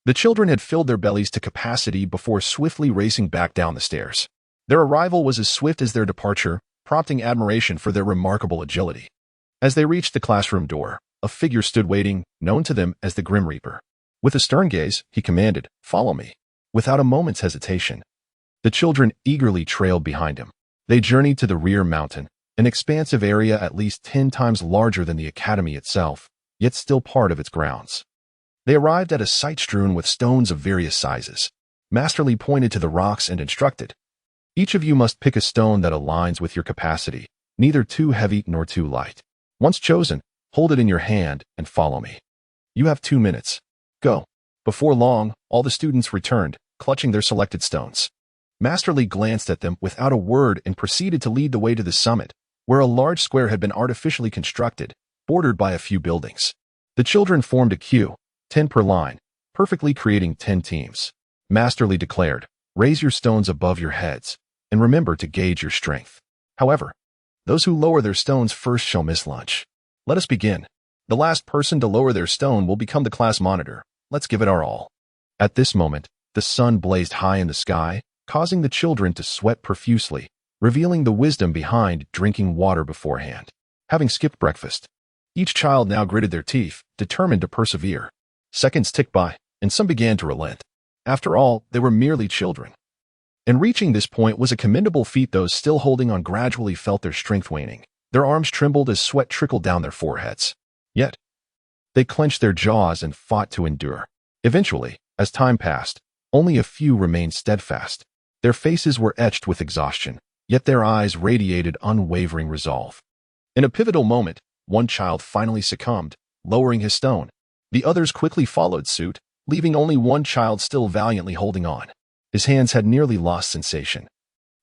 the children had filled their bellies to capacity before swiftly racing back down the stairs. Their arrival was as swift as their departure, prompting admiration for their remarkable agility. As they reached the classroom door, a figure stood waiting, known to them as the Grim Reaper. With a stern gaze, he commanded, "Follow me." Without a moment's hesitation, the children eagerly trailed behind him. They journeyed to the rear mountain, an expansive area at least 10 times larger than the academy itself, yet still part of its grounds. They arrived at a site strewn with stones of various sizes. Masterly pointed to the rocks and instructed, "Each of you must pick a stone that aligns with your capacity, neither too heavy nor too light. Once chosen, hold it in your hand and follow me. You have 2 minutes. Go." Before long, all the students returned, clutching their selected stones. Masterly glanced at them without a word and proceeded to lead the way to the summit, where a large square had been artificially constructed, bordered by a few buildings. The children formed a queue, 10 per line, perfectly creating 10 teams. Masterly declared, "Raise your stones above your heads, and remember to gauge your strength. However, those who lower their stones first shall miss lunch. Let us begin. The last person to lower their stone will become the class monitor. Let's give it our all." At this moment, the sun blazed high in the sky, causing the children to sweat profusely, revealing the wisdom behind drinking water beforehand. Having skipped breakfast, each child now gritted their teeth, determined to persevere. Seconds ticked by, and some began to relent. After all, they were merely children. And reaching this point was a commendable feat. Those still holding on gradually felt their strength waning. Their arms trembled as sweat trickled down their foreheads. Yet, they clenched their jaws and fought to endure. Eventually, as time passed, only a few remained steadfast. Their faces were etched with exhaustion, yet their eyes radiated unwavering resolve. In a pivotal moment, one child finally succumbed, lowering his stone. The others quickly followed suit, leaving only one child still valiantly holding on. His hands had nearly lost sensation,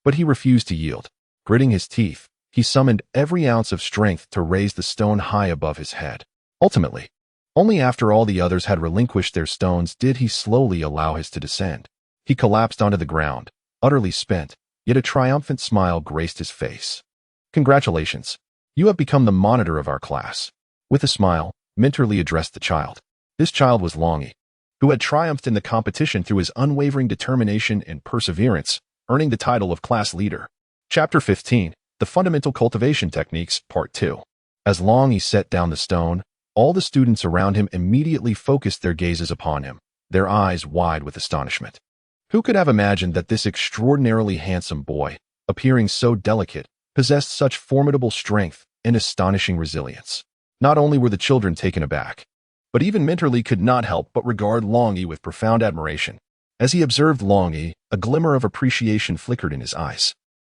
but he refused to yield. Gritting his teeth, he summoned every ounce of strength to raise the stone high above his head. Ultimately, only after all the others had relinquished their stones did he slowly allow his to descend. He collapsed onto the ground, utterly spent, yet a triumphant smile graced his face. "Congratulations. You have become the monitor of our class." With a smile, Mentorly addressed the child. This child was Longyi, who had triumphed in the competition through his unwavering determination and perseverance, earning the title of class leader. Chapter 15, The Fundamental Cultivation Techniques, Part 2. As Longyi set down the stone, all the students around him immediately focused their gazes upon him, their eyes wide with astonishment. Who could have imagined that this extraordinarily handsome boy, appearing so delicate, possessed such formidable strength and astonishing resilience? Not only were the children taken aback, but even Mentorly could not help but regard Longyi with profound admiration. As he observed Longyi, a glimmer of appreciation flickered in his eyes.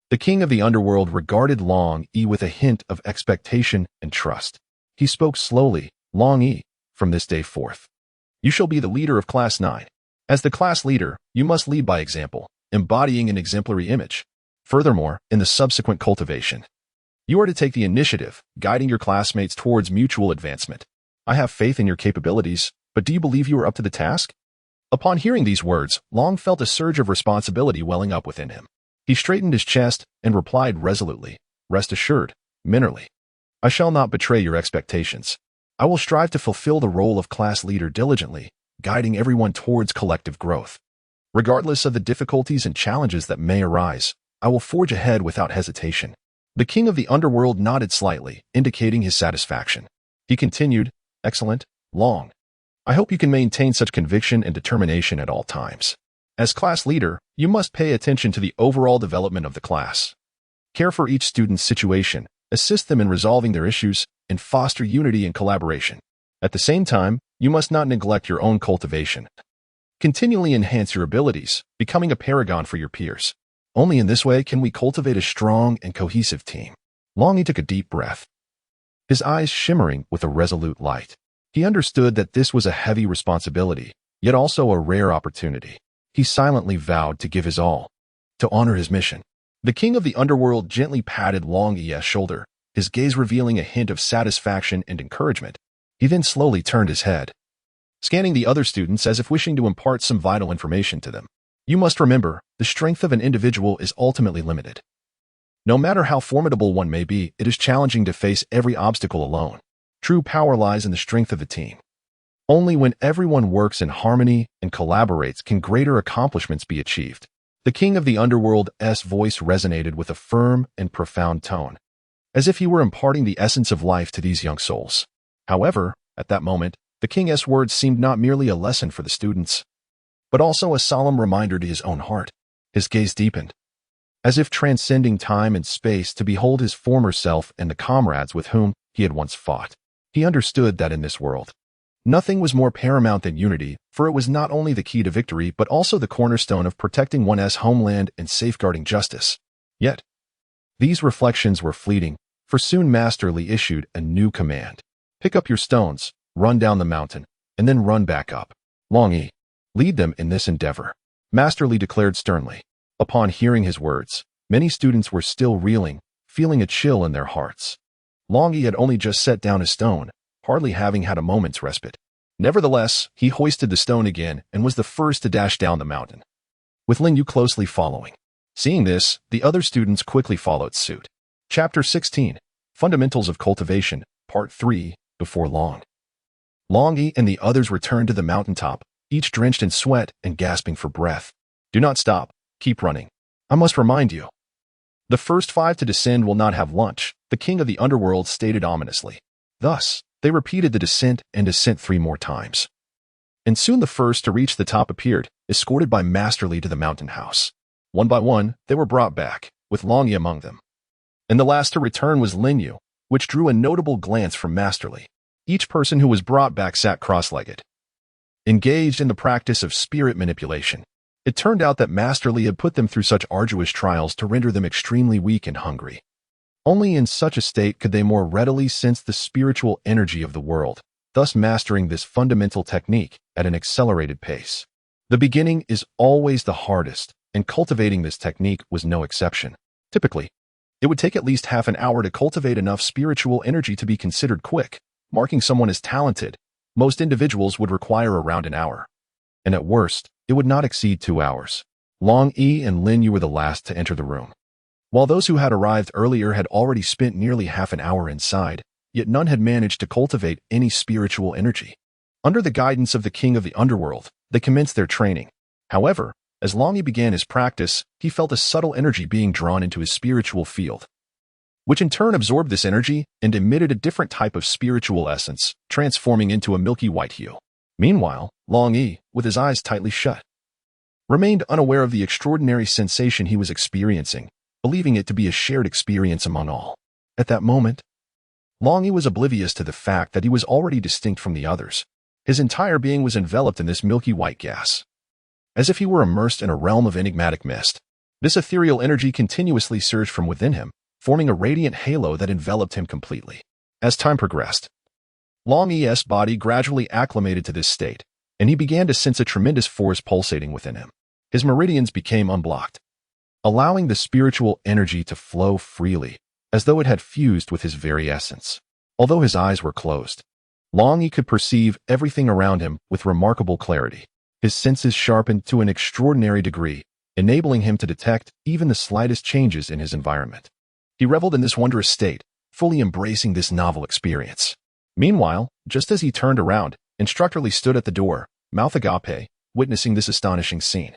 The king of the underworld regarded Longyi with a hint of expectation and trust. He spoke slowly, "Longyi, from this day forth, you shall be the leader of Class 9. As the class leader, you must lead by example, embodying an exemplary image. Furthermore, in the subsequent cultivation, you are to take the initiative, guiding your classmates towards mutual advancement. I have faith in your capabilities, but do you believe you are up to the task?" Upon hearing these words, Long felt a surge of responsibility welling up within him. He straightened his chest and replied resolutely, "Rest assured, Mentorly, I shall not betray your expectations. I will strive to fulfill the role of class leader diligently, guiding everyone towards collective growth. Regardless of the difficulties and challenges that may arise, I will forge ahead without hesitation." The king of the underworld nodded slightly, indicating his satisfaction. He continued, "Excellent, Long. I hope you can maintain such conviction and determination at all times. As class leader, you must pay attention to the overall development of the class. Care for each student's situation, assist them in resolving their issues, and foster unity and collaboration. At the same time, you must not neglect your own cultivation. Continually enhance your abilities, becoming a paragon for your peers. Only in this way can we cultivate a strong and cohesive team." Longyi took a deep breath, his eyes shimmering with a resolute light. He understood that this was a heavy responsibility, yet also a rare opportunity. He silently vowed to give his all, to honor his mission. The king of the underworld gently patted Longyi's shoulder, his gaze revealing a hint of satisfaction and encouragement. He then slowly turned his head, scanning the other students as if wishing to impart some vital information to them. You must remember, the strength of an individual is ultimately limited. No matter how formidable one may be, it is challenging to face every obstacle alone. True power lies in the strength of the team. Only when everyone works in harmony and collaborates can greater accomplishments be achieved. The king of the underworld's voice resonated with a firm and profound tone, as if he were imparting the essence of life to these young souls. However, at that moment, the king's words seemed not merely a lesson for the students, but also a solemn reminder to his own heart. His gaze deepened, as if transcending time and space to behold his former self and the comrades with whom he had once fought. He understood that in this world, nothing was more paramount than unity, for it was not only the key to victory but also the cornerstone of protecting one's homeland and safeguarding justice. Yet, these reflections were fleeting, for soon Master Li issued a new command. Pick up your stones, run down the mountain, and then run back up. Longyi, lead them in this endeavor, Master Li declared sternly. Upon hearing his words, many students were still reeling, feeling a chill in their hearts. Longyi had only just set down his stone, hardly having had a moment's respite. Nevertheless, he hoisted the stone again and was the first to dash down the mountain, with Linyu closely following. Seeing this, the other students quickly followed suit. Chapter 16, Fundamentals of Cultivation, Part 3, Before Long. Longyi and the others returned to the mountaintop, each drenched in sweat and gasping for breath. Do not stop, keep running. I must remind you. The first 5 to descend will not have lunch, the king of the underworld stated ominously. Thus, they repeated the descent and descent 3 more times. And soon the first to reach the top appeared, escorted by Master Li to the mountain house. One by one, they were brought back, with Longyi among them. And the last to return was Linyu, which drew a notable glance from Master Li. Each person who was brought back sat cross-legged, engaged in the practice of spirit manipulation. It turned out that Master Li had put them through such arduous trials to render them extremely weak and hungry. Only in such a state could they more readily sense the spiritual energy of the world, thus mastering this fundamental technique at an accelerated pace. The beginning is always the hardest, and cultivating this technique was no exception. Typically, it would take at least half an hour to cultivate enough spiritual energy to be considered quick, marking someone as talented. Most individuals would require around an hour, and at worst, it would not exceed 2 hours. Longyi and Linyu were the last to enter the room. While those who had arrived earlier had already spent nearly half an hour inside, yet none had managed to cultivate any spiritual energy. Under the guidance of the king of the underworld, they commenced their training. However, as Longyi began his practice, he felt a subtle energy being drawn into his spiritual field, which in turn absorbed this energy and emitted a different type of spiritual essence, transforming into a milky white hue. Meanwhile, Longyi, with his eyes tightly shut, remained unaware of the extraordinary sensation he was experiencing, believing it to be a shared experience among all. At that moment, Longyi was oblivious to the fact that he was already distinct from the others. His entire being was enveloped in this milky white gas, as if he were immersed in a realm of enigmatic mist. This ethereal energy continuously surged from within him, forming a radiant halo that enveloped him completely. As time progressed, Longyi's body gradually acclimated to this state, and he began to sense a tremendous force pulsating within him. His meridians became unblocked, allowing the spiritual energy to flow freely, as though it had fused with his very essence. Although his eyes were closed, Longyi could perceive everything around him with remarkable clarity. His senses sharpened to an extraordinary degree, enabling him to detect even the slightest changes in his environment. He reveled in this wondrous state, fully embracing this novel experience. Meanwhile, just as he turned around, Instructor Li stood at the door, mouth agape, witnessing this astonishing scene.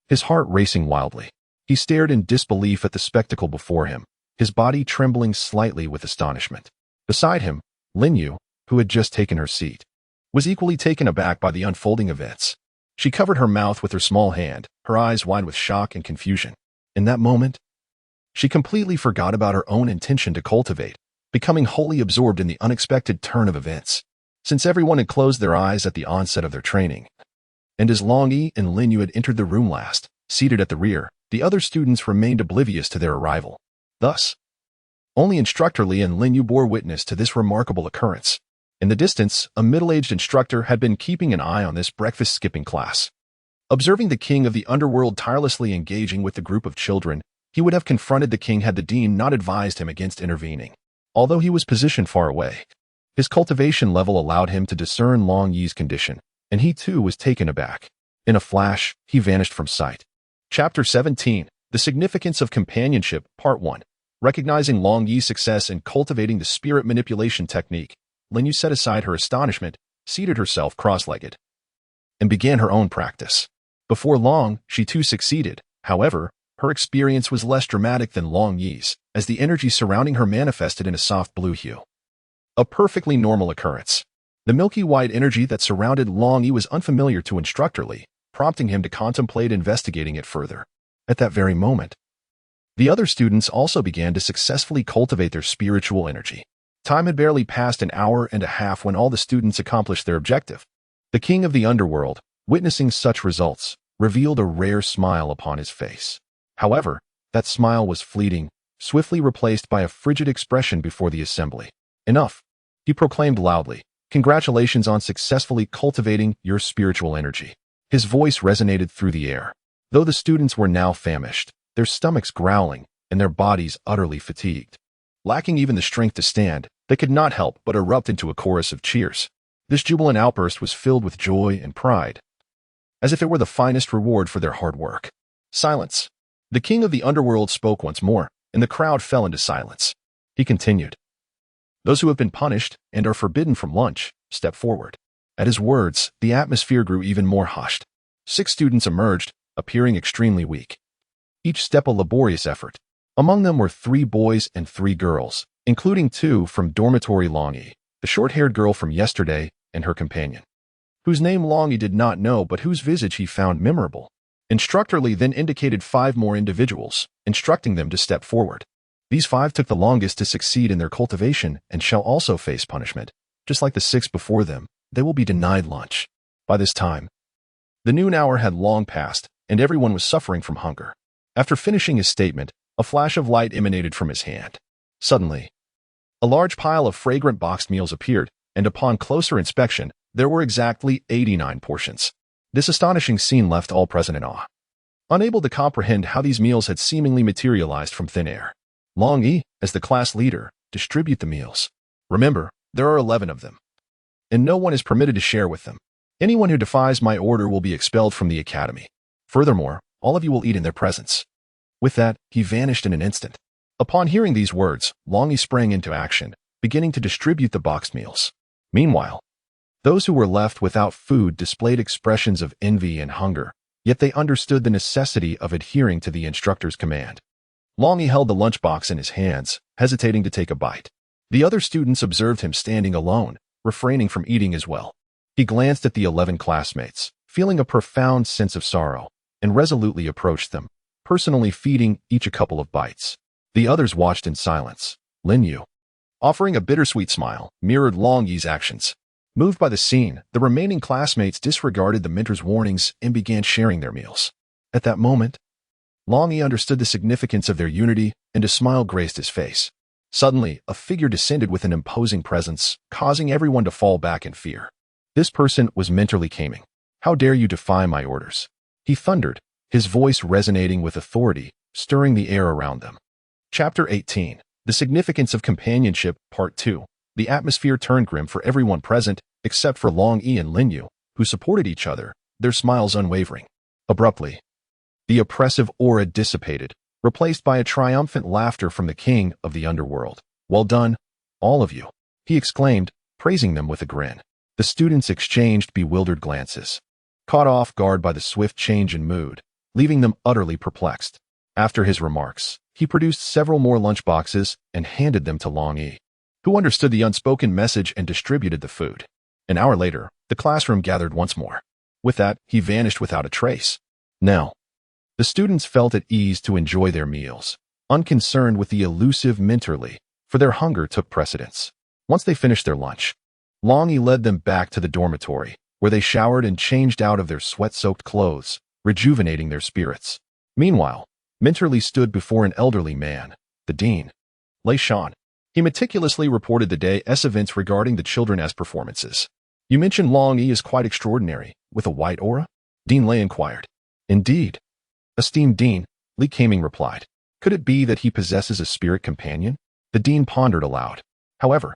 His heart racing wildly, he stared in disbelief at the spectacle before him, his body trembling slightly with astonishment. Beside him, Linyu, who had just taken her seat, was equally taken aback by the unfolding events. She covered her mouth with her small hand, her eyes wide with shock and confusion. In that moment, she completely forgot about her own intention to cultivate, becoming wholly absorbed in the unexpected turn of events. Since everyone had closed their eyes at the onset of their training, and as Longyi and Linyu had entered the room last, seated at the rear, the other students remained oblivious to their arrival. Thus, only Instructor Li and Linyu bore witness to this remarkable occurrence. In the distance, a middle-aged instructor had been keeping an eye on this breakfast-skipping class. Observing the king of the underworld tirelessly engaging with the group of children, He would have confronted the king had the dean not advised him against intervening. Although he was positioned far away, his cultivation level allowed him to discern Longyi's condition, and he too was taken aback. In a flash, he vanished from sight. Chapter 17. The Significance of Companionship, Part 1. Recognizing Longyi's success in cultivating the spirit manipulation technique, Linyu set aside her astonishment, seated herself cross-legged, and began her own practice. Before long, she too succeeded. However, her experience was less dramatic than Longyi's, as the energy surrounding her manifested in a soft blue hue. A perfectly normal occurrence. The milky white energy that surrounded Longyi was unfamiliar to Instructor Li, prompting him to contemplate investigating it further. At that very moment, the other students also began to successfully cultivate their spiritual energy. Time had barely passed an hour and a half when all the students accomplished their objective. The king of the underworld, witnessing such results, revealed a rare smile upon his face. However, that smile was fleeting, swiftly replaced by a frigid expression before the assembly. Enough, he proclaimed loudly. Congratulations on successfully cultivating your spiritual energy. His voice resonated through the air. Though the students were now famished, their stomachs growling, and their bodies utterly fatigued. Lacking even the strength to stand, they could not help but erupt into a chorus of cheers. This jubilant outburst was filled with joy and pride, as if it were the finest reward for their hard work. Silence. The king of the underworld spoke once more, and the crowd fell into silence. He continued. Those who have been punished and are forbidden from lunch, step forward. At his words, the atmosphere grew even more hushed. 6 students emerged, appearing extremely weak. Each step a laborious effort. Among them were 3 boys and 3 girls, including 2 from dormitory Longyi, the short-haired girl from yesterday and her companion, whose name Longyi did not know but whose visage he found memorable. Instructor Li then indicated 5 more individuals, instructing them to step forward. These 5 took the longest to succeed in their cultivation and shall also face punishment. Just like the 6 before them, they will be denied lunch. By this time, the noon hour had long passed, and everyone was suffering from hunger. After finishing his statement, a flash of light emanated from his hand. Suddenly, a large pile of fragrant boxed meals appeared, and upon closer inspection, there were exactly 89 portions. This astonishing scene left all present in awe, unable to comprehend how these meals had seemingly materialized from thin air. Longyi, as the class leader, distribute the meals. Remember, there are 11 of them, and no one is permitted to share with them. Anyone who defies my order will be expelled from the academy. Furthermore, all of you will eat in their presence. With that, he vanished in an instant. Upon hearing these words, Longyi sprang into action, beginning to distribute the boxed meals. Meanwhile, those who were left without food displayed expressions of envy and hunger, yet they understood the necessity of adhering to the instructor's command. Longyi held the lunchbox in his hands, hesitating to take a bite. The other students observed him standing alone, refraining from eating as well. He glanced at the 11 classmates, feeling a profound sense of sorrow, and resolutely approached them, personally feeding each a couple of bites. The others watched in silence. Linyu, offering a bittersweet smile, mirrored Longyi's actions. Moved by the scene, the remaining classmates disregarded the mentor's warnings and began sharing their meals. At that moment, Longyi understood the significance of their unity, and a smile graced his face. Suddenly, a figure descended with an imposing presence, causing everyone to fall back in fear. This person was Mentor Li Kaming. How dare you defy my orders? He thundered, his voice resonating with authority, stirring the air around them. Chapter 18. The Significance of Companionship, Part 2. The atmosphere turned grim for everyone present, except for Longyi and Linyu, who supported each other, their smiles unwavering. Abruptly, the oppressive aura dissipated, replaced by a triumphant laughter from the king of the underworld. Well done, all of you, he exclaimed, praising them with a grin. The students exchanged bewildered glances, caught off guard by the swift change in mood, leaving them utterly perplexed. After his remarks, he produced several more lunchboxes and handed them to Longyi, who understood the unspoken message and distributed the food. An hour later, the classroom gathered once more. With that, he vanished without a trace. Now, the students felt at ease to enjoy their meals, unconcerned with the elusive Mentor Li, for their hunger took precedence. Once they finished their lunch, Longyi led them back to the dormitory, where they showered and changed out of their sweat-soaked clothes, rejuvenating their spirits. Meanwhile, Mentor Li stood before an elderly man, the dean, Lei Shan. He meticulously reported the day's events regarding the children's performances. You mentioned Longyi is quite extraordinary, with a white aura? Dean Lei inquired. Indeed. Esteemed Dean, Li Kaming replied. Could it be that he possesses a spirit companion? The dean pondered aloud. However,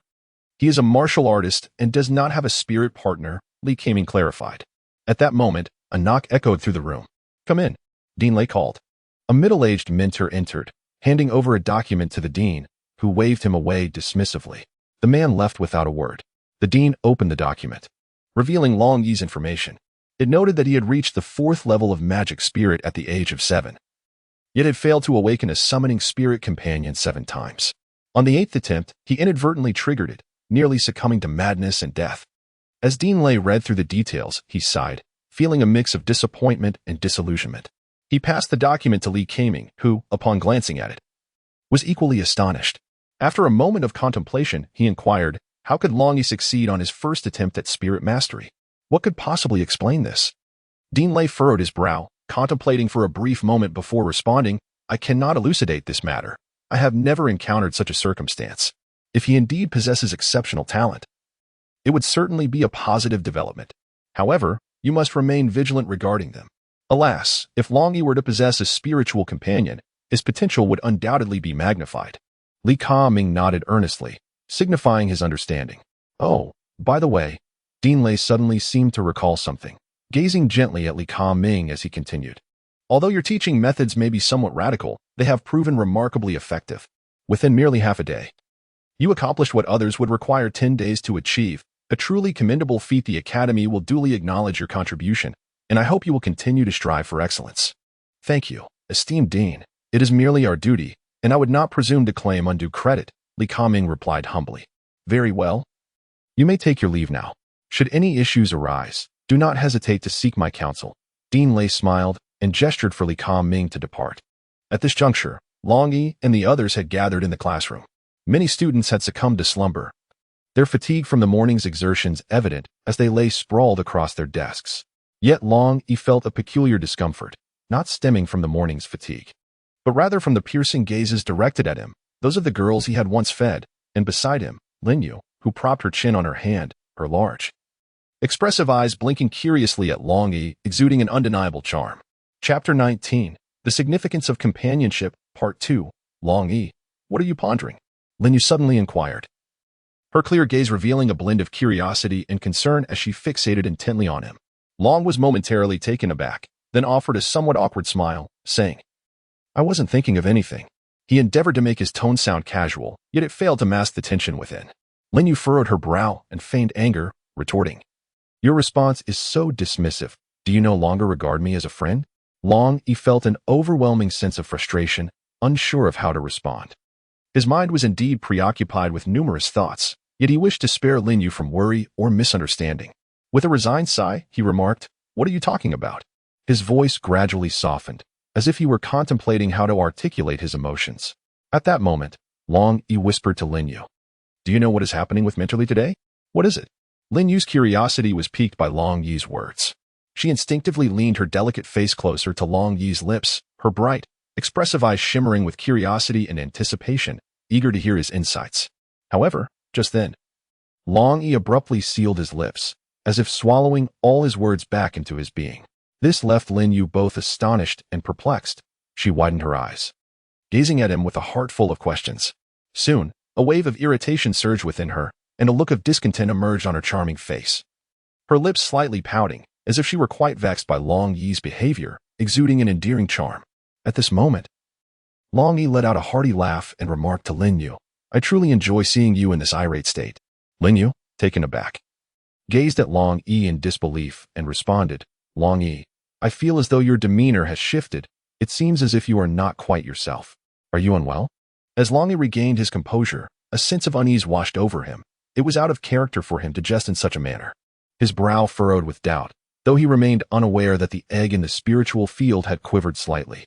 he is a martial artist and does not have a spirit partner, Li Kaming clarified. At that moment, a knock echoed through the room. Come in, Dean Lei called. A middle-aged mentor entered, handing over a document to the dean, who waved him away dismissively. The man left without a word. The dean opened the document, revealing Longyi's information. It noted that he had reached the 4th level of magic spirit at the age of 7, yet had failed to awaken a summoning spirit companion 7 times. On the 8th attempt, he inadvertently triggered it, nearly succumbing to madness and death. As Dean Lei read through the details, he sighed, feeling a mix of disappointment and disillusionment. He passed the document to Li Kaming, who, upon glancing at it, was equally astonished. After a moment of contemplation, he inquired, how could Longyi succeed on his first attempt at spirit mastery? What could possibly explain this? Dean Lei furrowed his brow, contemplating for a brief moment before responding, I cannot elucidate this matter. I have never encountered such a circumstance. If he indeed possesses exceptional talent, it would certainly be a positive development. However, you must remain vigilant regarding them. Alas, if Longyi were to possess a spiritual companion, his potential would undoubtedly be magnified. Li Kaming nodded earnestly, signifying his understanding. Oh, by the way, Dean Lei suddenly seemed to recall something, gazing gently at Li Kaming as he continued. Although your teaching methods may be somewhat radical, they have proven remarkably effective. Within merely half a day, you accomplished what others would require 10 days to achieve, a truly commendable feat. The Academy will duly acknowledge your contribution, and I hope you will continue to strive for excellence. Thank you, esteemed Dean. It is merely our duty, and I would not presume to claim undue credit, Li Kaming replied humbly. Very well. You may take your leave now. Should any issues arise, do not hesitate to seek my counsel. Dean Lei smiled and gestured for Li Kaming to depart. At this juncture, Longyi and the others had gathered in the classroom. Many students had succumbed to slumber, their fatigue from the morning's exertions evident as they lay sprawled across their desks. Yet Longyi felt a peculiar discomfort, not stemming from the morning's fatigue, but rather from the piercing gazes directed at him, those of the girls he had once fed, and beside him, Linyu, who propped her chin on her hand, her large, expressive eyes blinking curiously at Longyi, exuding an undeniable charm. Chapter 19, The Significance of Companionship, Part 2, Longyi, what are you pondering? Linyu suddenly inquired, her clear gaze revealing a blend of curiosity and concern as she fixated intently on him. Long was momentarily taken aback, then offered a somewhat awkward smile, saying, I wasn't thinking of anything. He endeavored to make his tone sound casual, yet it failed to mask the tension within. Linyu furrowed her brow and feigned anger, retorting, Your response is so dismissive. Do you no longer regard me as a friend? Longyi felt an overwhelming sense of frustration, unsure of how to respond. His mind was indeed preoccupied with numerous thoughts, yet he wished to spare Linyu from worry or misunderstanding. With a resigned sigh, he remarked, What are you talking about? His voice gradually softened, as if he were contemplating how to articulate his emotions. At that moment, Longyi whispered to Linyu, Do you know what is happening with Mentorly today? What is it? Linyu's curiosity was piqued by Longyi's words. She instinctively leaned her delicate face closer to Longyi's lips, her bright, expressive eyes shimmering with curiosity and anticipation, eager to hear his insights. However, just then, Longyi abruptly sealed his lips, as if swallowing all his words back into his being. This left Linyu both astonished and perplexed. She widened her eyes, gazing at him with a heart full of questions. Soon, a wave of irritation surged within her, and a look of discontent emerged on her charming face. Her lips slightly pouting, as if she were quite vexed by Longyi's behavior, exuding an endearing charm. At this moment, Longyi let out a hearty laugh and remarked to Linyu, I truly enjoy seeing you in this irate state. Linyu, taken aback, gazed at Longyi in disbelief and responded, Longyi, I feel as though your demeanor has shifted. It seems as if you are not quite yourself. Are you unwell? As Longyi regained his composure, a sense of unease washed over him. It was out of character for him to jest in such a manner. His brow furrowed with doubt, though he remained unaware that the egg in the spiritual field had quivered slightly.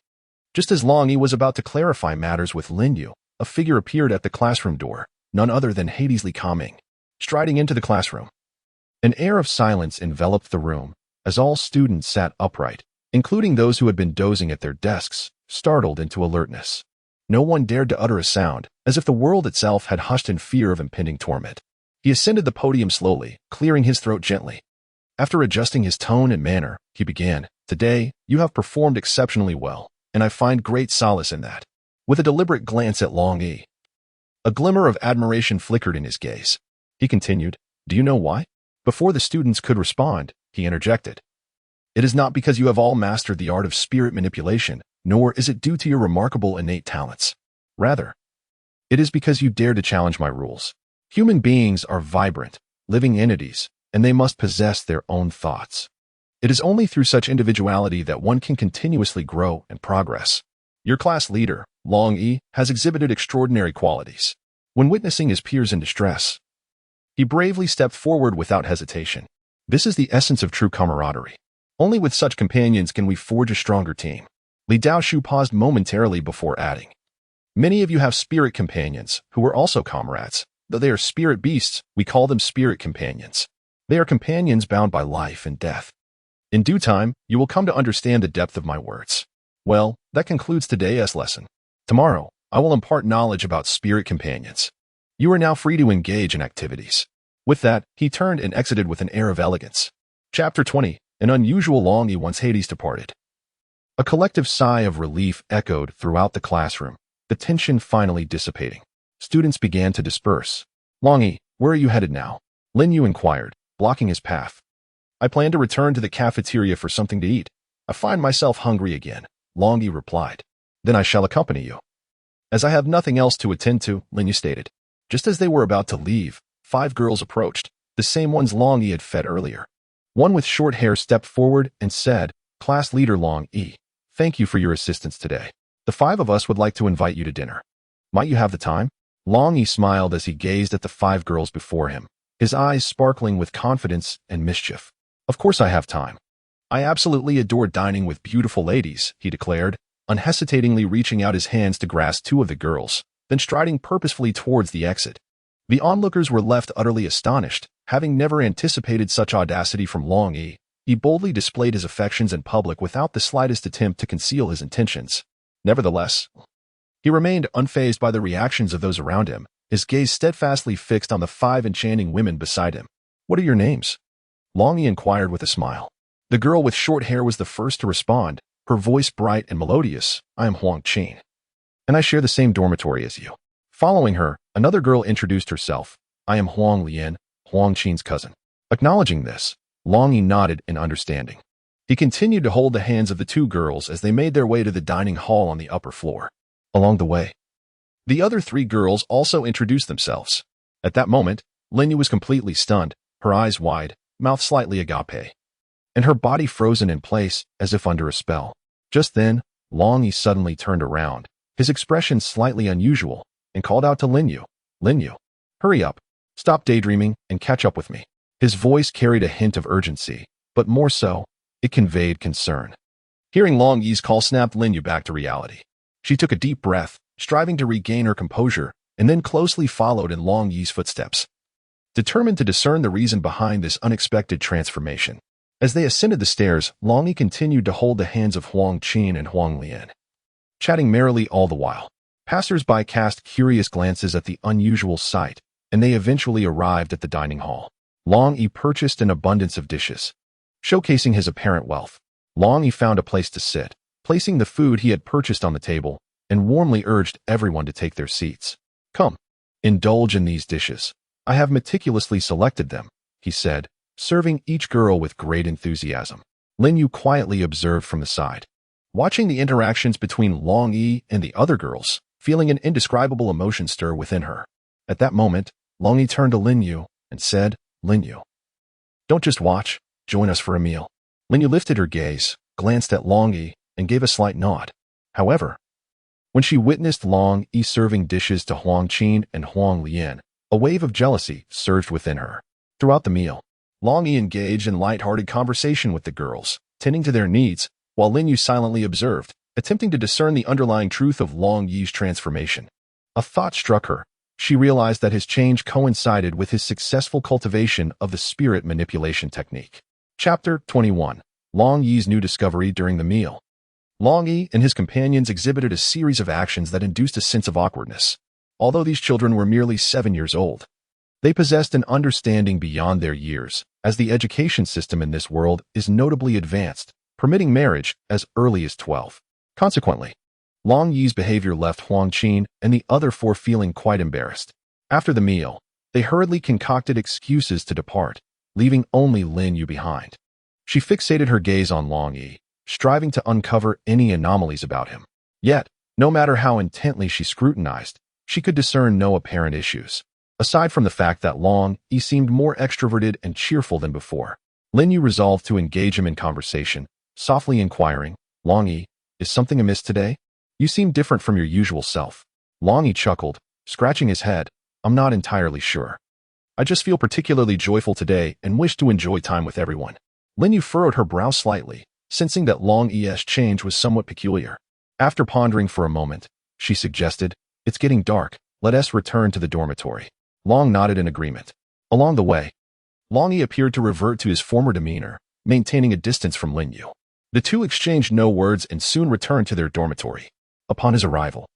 Just as Longyi was about to clarify matters with Linyu, a figure appeared at the classroom door, none other than Hades Li Kaming, striding into the classroom. An air of silence enveloped the room, as all students sat upright, including those who had been dozing at their desks, startled into alertness. No one dared to utter a sound, as if the world itself had hushed in fear of impending torment. He ascended the podium slowly, clearing his throat gently. After adjusting his tone and manner, he began, Today, you have performed exceptionally well, and I find great solace in that. with a deliberate glance at Longyi. A glimmer of admiration flickered in his gaze. He continued, "Do you know why?" Before the students could respond, he interjected. "It is not because you have all mastered the art of spirit manipulation, nor is it due to your remarkable innate talents. Rather, it is because you dare to challenge my rules. Human beings are vibrant, living entities, and they must possess their own thoughts. It is only through such individuality that one can continuously grow and progress. Your class leader, Longyi, has exhibited extraordinary qualities. When witnessing his peers in distress, he bravely stepped forward without hesitation. This is the essence of true camaraderie. Only with such companions can we forge a stronger team." Li Daoshu paused momentarily before adding, "Many of you have spirit companions who are also comrades. Though they are spirit beasts, we call them spirit companions. They are companions bound by life and death. In due time, you will come to understand the depth of my words." Well, that concludes today's lesson. Tomorrow, I will impart knowledge about spirit companions. You are now free to engage in activities. With that, he turned and exited with an air of elegance. Chapter 20. An unusual Longyi once Hades departed. A collective sigh of relief echoed throughout the classroom, the tension finally dissipating. Students began to disperse. "Longyi, where are you headed now?" Linyu inquired, blocking his path. "I plan to return to the cafeteria for something to eat. I find myself hungry again," Longyi replied. "Then I shall accompany you." "As I have nothing else to attend to," Linyu stated. Just as they were about to leave, 5 girls approached, the same ones Longyi had fed earlier. One with short hair stepped forward and said, "Class leader Longyi, thank you for your assistance today. The 5 of us would like to invite you to dinner. Might you have the time?" Longyi smiled as he gazed at the 5 girls before him, his eyes sparkling with confidence and mischief. "Of course I have time. I absolutely adore dining with beautiful ladies," he declared, unhesitatingly reaching out his hands to grasp 2 of the girls, then striding purposefully towards the exit. The onlookers were left utterly astonished, having never anticipated such audacity from Longyi. He boldly displayed his affections in public without the slightest attempt to conceal his intentions. Nevertheless, he remained unfazed by the reactions of those around him, his gaze steadfastly fixed on the 5 enchanting women beside him. "What are your names?" Longyi inquired with a smile. The girl with short hair was the first to respond, her voice bright and melodious. "I am Huang Qin, and I share the same dormitory as you." Following her, another girl introduced herself. "I am Huang Lian, Huang Qin's cousin." Acknowledging this, Longyi nodded in understanding. He continued to hold the hands of the 2 girls as they made their way to the dining hall on the upper floor. Along the way, the other 3 girls also introduced themselves. At that moment, Linyu was completely stunned, her eyes wide, mouth slightly agape, and her body frozen in place as if under a spell. Just then, Longyi suddenly turned around, his expression slightly unusual, and called out to Linyu, "Linyu, hurry up, stop daydreaming, and catch up with me." His voice carried a hint of urgency, but more so, it conveyed concern. Hearing Longyi's call snapped Linyu back to reality. She took a deep breath, striving to regain her composure, and then closely followed in Longyi's footsteps, determined to discern the reason behind this unexpected transformation. As they ascended the stairs, Longyi continued to hold the hands of Huang Qin and Huang Lian, chatting merrily all the while. Passers-by cast curious glances at the unusual sight, and they eventually arrived at the dining hall. Longyi purchased an abundance of dishes, showcasing his apparent wealth. Longyi found a place to sit, placing the food he had purchased on the table, and warmly urged everyone to take their seats. "Come, indulge in these dishes. I have meticulously selected them," he said, serving each girl with great enthusiasm. Linyu quietly observed from the side, watching the interactions between Longyi and the other girls, feeling an indescribable emotion stir within her. At that moment, Longyi turned to Linyu and said, "Linyu, don't just watch, join us for a meal." Linyu lifted her gaze, glanced at Longyi, and gave a slight nod. However, when she witnessed Longyi serving dishes to Huang Qin and Huang Lian, a wave of jealousy surged within her. Throughout the meal, Longyi engaged in light-hearted conversation with the girls, tending to their needs, while Linyu silently observed, attempting to discern the underlying truth of Longyi's transformation. A thought struck her. She realized that his change coincided with his successful cultivation of the spirit manipulation technique. Chapter 21. Longyi's new discovery during the meal. Longyi and his companions exhibited a series of actions that induced a sense of awkwardness. Although these children were merely 7 years old, they possessed an understanding beyond their years, as the education system in this world is notably advanced, permitting marriage as early as 12. Consequently, Longyi's behavior left Huang Qin and the other four feeling quite embarrassed. After the meal, they hurriedly concocted excuses to depart, leaving only Lin Yu behind. She fixated her gaze on Longyi, striving to uncover any anomalies about him. Yet, no matter how intently she scrutinized, she could discern no apparent issues. Aside from the fact that Longyi seemed more extroverted and cheerful than before, Lin Yu resolved to engage him in conversation, softly inquiring, "Longyi, is something amiss today? You seem different from your usual self." Longyi chuckled, scratching his head. "I'm not entirely sure. I just feel particularly joyful today and wish to enjoy time with everyone." Lin Yu furrowed her brow slightly, sensing that Longyi's change was somewhat peculiar. After pondering for a moment, she suggested, "It's getting dark, let us return to the dormitory." Long nodded in agreement. Along the way, Longyi appeared to revert to his former demeanor, maintaining a distance from Lin Yu. The two exchanged no words and soon returned to their dormitory. Upon his arrival,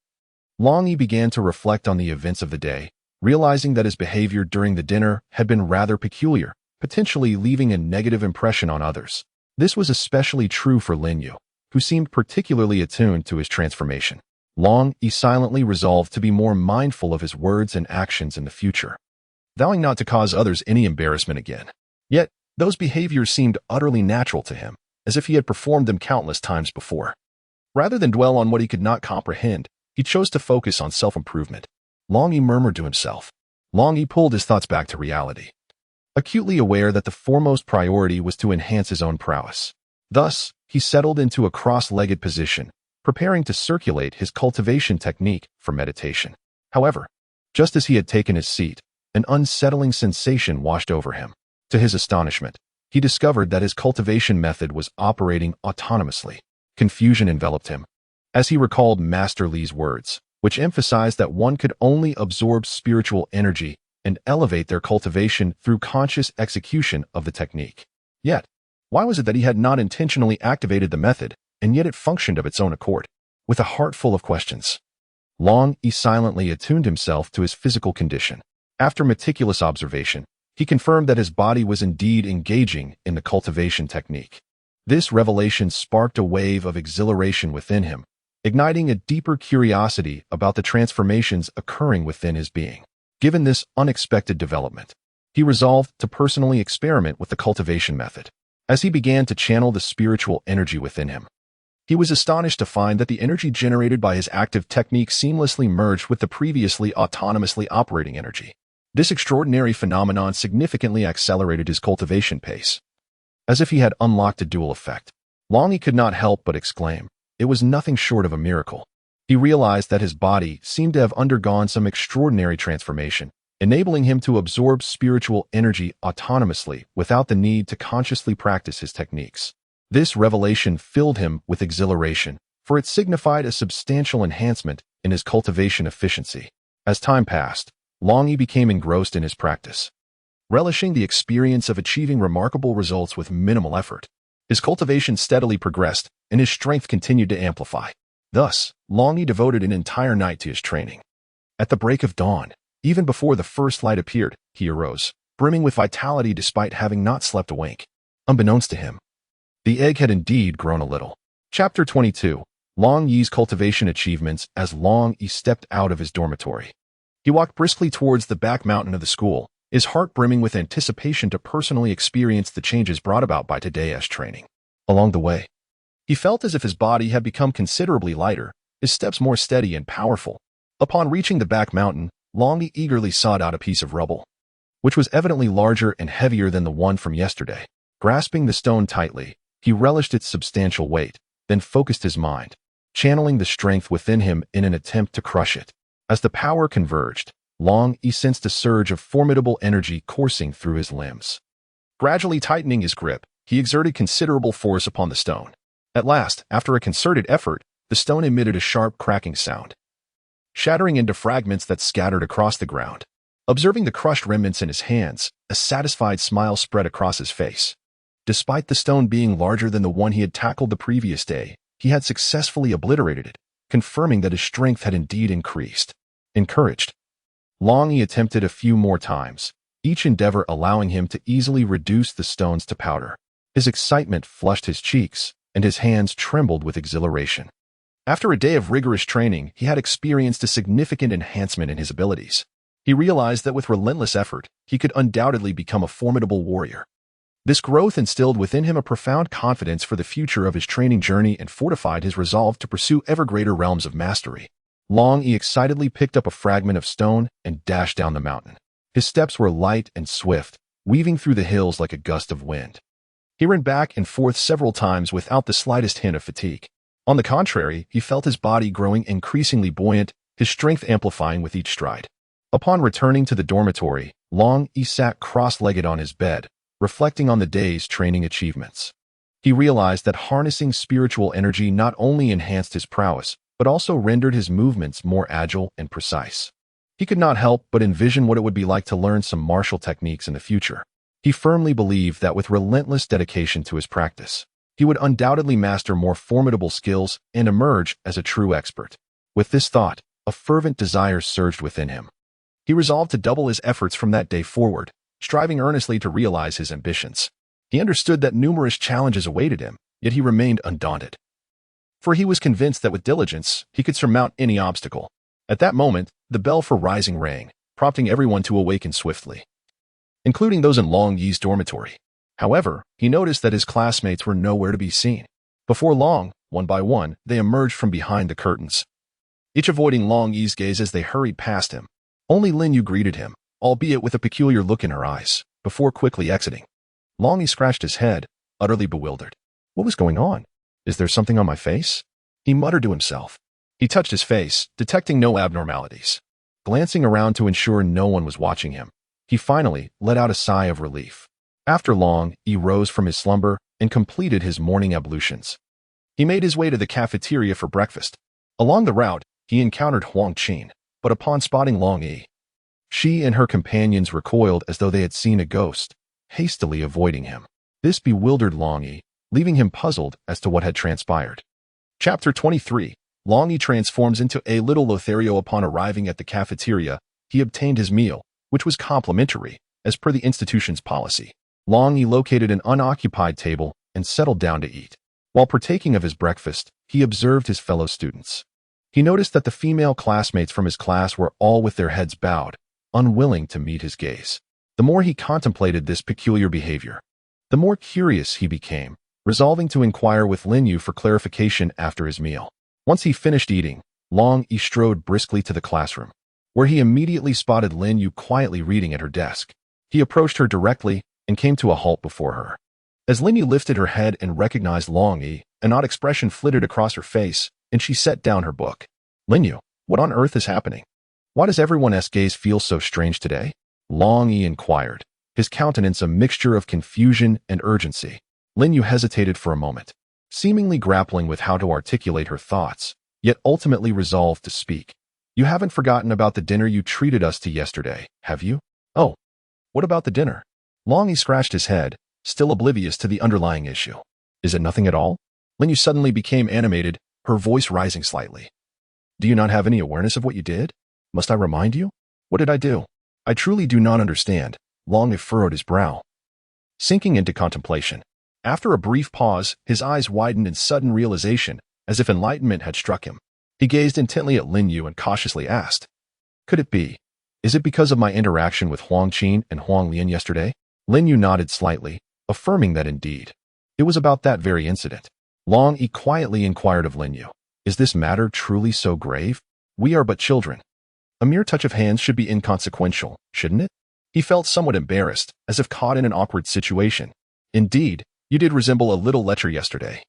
Longyi began to reflect on the events of the day, realizing that his behavior during the dinner had been rather peculiar, potentially leaving a negative impression on others. This was especially true for Lin Yu, who seemed particularly attuned to his transformation. Longyi silently resolved to be more mindful of his words and actions in the future, vowing not to cause others any embarrassment again. Yet, those behaviors seemed utterly natural to him, as if he had performed them countless times before. Rather than dwell on what he could not comprehend, he chose to focus on self-improvement. Longyi murmured to himself. Longyi pulled his thoughts back to reality, acutely aware that the foremost priority was to enhance his own prowess. Thus, he settled into a cross-legged position, preparing to circulate his cultivation technique for meditation. However, just as he had taken his seat, an unsettling sensation washed over him. To his astonishment, he discovered that his cultivation method was operating autonomously. Confusion enveloped him, as he recalled Master Li's words, which emphasized that one could only absorb spiritual energy and elevate their cultivation through conscious execution of the technique. Yet, why was it that he had not intentionally activated the method, and yet it functioned of its own accord? With a heart full of questions, Longyi silently attuned himself to his physical condition. After meticulous observation, he confirmed that his body was indeed engaging in the cultivation technique. This revelation sparked a wave of exhilaration within him, igniting a deeper curiosity about the transformations occurring within his being. Given this unexpected development, he resolved to personally experiment with the cultivation method. As he began to channel the spiritual energy within him, he was astonished to find that the energy generated by his active technique seamlessly merged with the previously autonomously operating energy. This extraordinary phenomenon significantly accelerated his cultivation pace. As if he had unlocked a dual effect, Longyi could not help but exclaim, it was nothing short of a miracle. He realized that his body seemed to have undergone some extraordinary transformation, enabling him to absorb spiritual energy autonomously without the need to consciously practice his techniques. This revelation filled him with exhilaration, for it signified a substantial enhancement in his cultivation efficiency. As time passed, Longyi became engrossed in his practice, relishing the experience of achieving remarkable results with minimal effort. His cultivation steadily progressed, and his strength continued to amplify. Thus, Longyi devoted an entire night to his training. At the break of dawn, even before the first light appeared, he arose, brimming with vitality despite having not slept a wink. Unbeknownst to him, the egg had indeed grown a little. Chapter 22. Longyi's cultivation achievements. As Longyi stepped out of his dormitory, he walked briskly towards the back mountain of the school, his heart brimming with anticipation to personally experience the changes brought about by today's training. Along the way, he felt as if his body had become considerably lighter, his steps more steady and powerful. Upon reaching the back mountain, Longyi eagerly sought out a piece of rubble, which was evidently larger and heavier than the one from yesterday. Grasping the stone tightly, he relished its substantial weight, then focused his mind, channeling the strength within him in an attempt to crush it. As the power converged, Longyi sensed a surge of formidable energy coursing through his limbs. Gradually tightening his grip, he exerted considerable force upon the stone. At last, after a concerted effort, the stone emitted a sharp cracking sound, shattering into fragments that scattered across the ground. Observing the crushed remnants in his hands, a satisfied smile spread across his face. Despite the stone being larger than the one he had tackled the previous day, he had successfully obliterated it, confirming that his strength had indeed increased. Encouraged, Longyi attempted a few more times, each endeavor allowing him to easily reduce the stones to powder. His excitement flushed his cheeks, and his hands trembled with exhilaration. After a day of rigorous training, he had experienced a significant enhancement in his abilities. He realized that with relentless effort, he could undoubtedly become a formidable warrior. This growth instilled within him a profound confidence for the future of his training journey and fortified his resolve to pursue ever greater realms of mastery. Longyi excitedly picked up a fragment of stone and dashed down the mountain. His steps were light and swift, weaving through the hills like a gust of wind. He ran back and forth several times without the slightest hint of fatigue. On the contrary, he felt his body growing increasingly buoyant, his strength amplifying with each stride. Upon returning to the dormitory, Longyi sat cross-legged on his bed, reflecting on the day's training achievements. He realized that harnessing spiritual energy not only enhanced his prowess, but also rendered his movements more agile and precise. He could not help but envision what it would be like to learn some martial techniques in the future. He firmly believed that with relentless dedication to his practice, he would undoubtedly master more formidable skills and emerge as a true expert. With this thought, a fervent desire surged within him. He resolved to double his efforts from that day forward, striving earnestly to realize his ambitions. He understood that numerous challenges awaited him, yet he remained undaunted. For he was convinced that with diligence, he could surmount any obstacle. At that moment, the bell for rising rang, prompting everyone to awaken swiftly, including those in Longyi's dormitory. However, he noticed that his classmates were nowhere to be seen. Before long, one by one, they emerged from behind the curtains, each avoiding Longyi's gaze as they hurried past him. Only Linyu greeted him, albeit with a peculiar look in her eyes, before quickly exiting. Longyi scratched his head, utterly bewildered. What was going on? Is there something on my face? He muttered to himself. He touched his face, detecting no abnormalities. Glancing around to ensure no one was watching him, he finally let out a sigh of relief. After long, he rose from his slumber and completed his morning ablutions. He made his way to the cafeteria for breakfast. Along the route, he encountered Huang Qin, but upon spotting Longyi, she and her companions recoiled as though they had seen a ghost, hastily avoiding him. This bewildered Longyi, leaving him puzzled as to what had transpired. Chapter 23. Longyi transforms into a little Lothario. Upon arriving at the cafeteria, he obtained his meal, which was complimentary, as per the institution's policy. Longyi located an unoccupied table and settled down to eat. While partaking of his breakfast, he observed his fellow students. He noticed that the female classmates from his class were all with their heads bowed, unwilling to meet his gaze. The more he contemplated this peculiar behavior, the more curious he became, resolving to inquire with Linyu for clarification after his meal. Once he finished eating, Longyi strode briskly to the classroom, where he immediately spotted Linyu quietly reading at her desk. He approached her directly and came to a halt before her. As Linyu lifted her head and recognized Longyi, an odd expression flitted across her face, and she set down her book. Linyu, what on earth is happening? Why does everyone's gaze feel so strange today? Longyi inquired, his countenance a mixture of confusion and urgency. Linyu hesitated for a moment, seemingly grappling with how to articulate her thoughts, yet ultimately resolved to speak. You haven't forgotten about the dinner you treated us to yesterday, have you? Oh, what about the dinner? Longyi scratched his head, still oblivious to the underlying issue. Is it nothing at all? Linyu suddenly became animated, her voice rising slightly. Do you not have any awareness of what you did? Must I remind you? What did I do? I truly do not understand. Longyi furrowed his brow, sinking into contemplation. After a brief pause, his eyes widened in sudden realization, as if enlightenment had struck him. He gazed intently at Linyu and cautiously asked, could it be? Is it because of my interaction with Huang Qin and Huang Lian yesterday? Linyu nodded slightly, affirming that indeed, it was about that very incident. Longyi quietly inquired of Linyu, is this matter truly so grave? We are but children. A mere touch of hands should be inconsequential, shouldn't it? He felt somewhat embarrassed, as if caught in an awkward situation. Indeed, you did resemble a little lecher yesterday.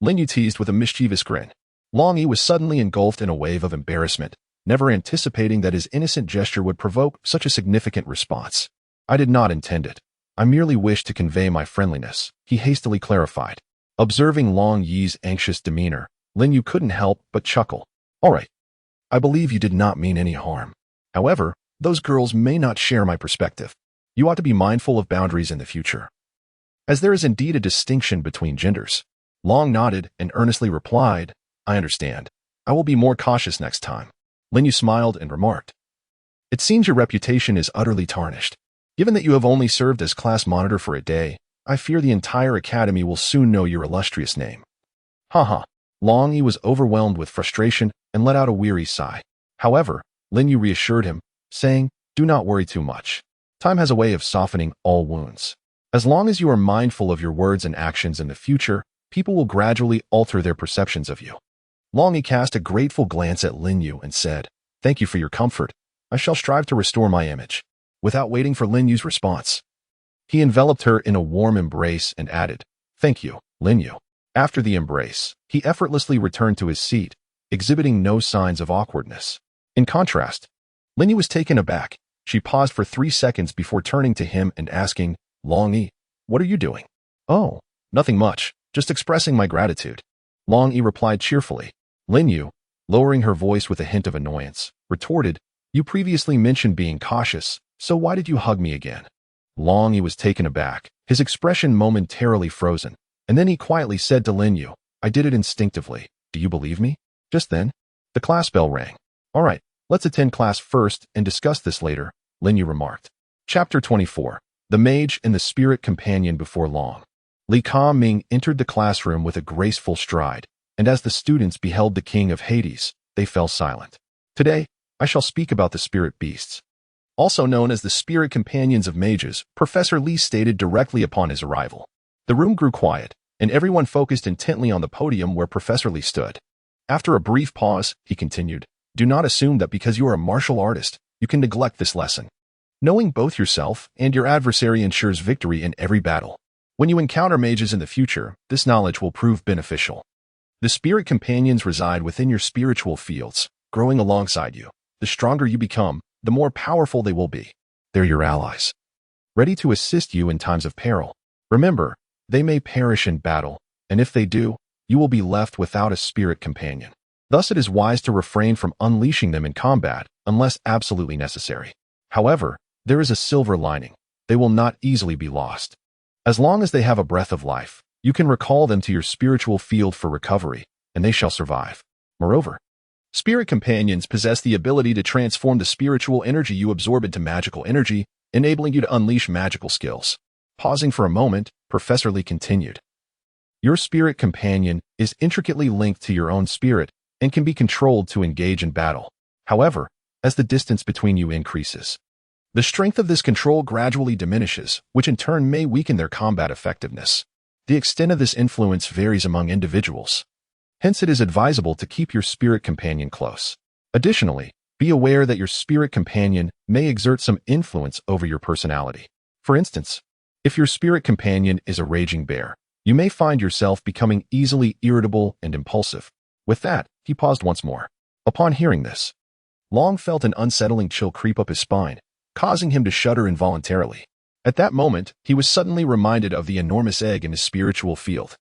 Linyu teased with a mischievous grin. Longyi was suddenly engulfed in a wave of embarrassment, never anticipating that his innocent gesture would provoke such a significant response. I did not intend it. I merely wished to convey my friendliness, he hastily clarified. Observing Longyi's anxious demeanor, Linyu couldn't help but chuckle. All right. I believe you did not mean any harm. However, those girls may not share my perspective. You ought to be mindful of boundaries in the future, as there is indeed a distinction between genders. Long nodded and earnestly replied, I understand. I will be more cautious next time. Linyu smiled and remarked, it seems your reputation is utterly tarnished. Given that you have only served as class monitor for a day, I fear the entire academy will soon know your illustrious name. Haha. Longyi was overwhelmed with frustration and let out a weary sigh. However, Linyu reassured him, saying, "Do not worry too much. Time has a way of softening all wounds. As long as you are mindful of your words and actions in the future, people will gradually alter their perceptions of you." Longyi cast a grateful glance at Linyu and said, "Thank you for your comfort. I shall strive to restore my image." Without waiting for Linyu's response, he enveloped her in a warm embrace and added, "Thank you, Linyu." After the embrace, he effortlessly returned to his seat, exhibiting no signs of awkwardness. In contrast, Linyu was taken aback. She paused for 3 seconds before turning to him and asking, "Longyi, what are you doing?" "Oh, nothing much, just expressing my gratitude," Longyi replied cheerfully. Linyu, lowering her voice with a hint of annoyance, retorted, "You previously mentioned being cautious, so why did you hug me again?" Longyi was taken aback, his expression momentarily frozen, and then he quietly said to Linyu, "I did it instinctively. Do you believe me?" Just then, the class bell rang. "All right, let's attend class first and discuss this later," Linyu remarked. Chapter 24. The Mage and the Spirit Companion. Before long, Li Ka-ming entered the classroom with a graceful stride, and as the students beheld the king of Hades, they fell silent. "Today, I shall speak about the spirit beasts, also known as the spirit companions of mages," Professor Li stated directly upon his arrival. The room grew quiet, and everyone focused intently on the podium where Professor Li stood. After a brief pause, he continued, "Do not assume that because you are a martial artist, you can neglect this lesson. Knowing both yourself and your adversary ensures victory in every battle. When you encounter mages in the future, this knowledge will prove beneficial. The spirit companions reside within your spiritual fields, growing alongside you. The stronger you become, the more powerful they will be. They're your allies, ready to assist you in times of peril. Remember, they may perish in battle, and if they do, you will be left without a spirit companion. Thus it is wise to refrain from unleashing them in combat unless absolutely necessary. However, there is a silver lining. They will not easily be lost. As long as they have a breath of life, you can recall them to your spiritual field for recovery, and they shall survive. Moreover, spirit companions possess the ability to transform the spiritual energy you absorb into magical energy, enabling you to unleash magical skills." Pausing for a moment, Professor Li continued, "Your spirit companion is intricately linked to your own spirit and can be controlled to engage in battle. However, as the distance between you increases, the strength of this control gradually diminishes, which in turn may weaken their combat effectiveness. The extent of this influence varies among individuals. Hence, it is advisable to keep your spirit companion close. Additionally, be aware that your spirit companion may exert some influence over your personality. For instance, if your spirit companion is a raging bear, you may find yourself becoming easily irritable and impulsive." With that, he paused once more. Upon hearing this, Long felt an unsettling chill creep up his spine, causing him to shudder involuntarily. At that moment, he was suddenly reminded of the enormous egg in his spiritual field,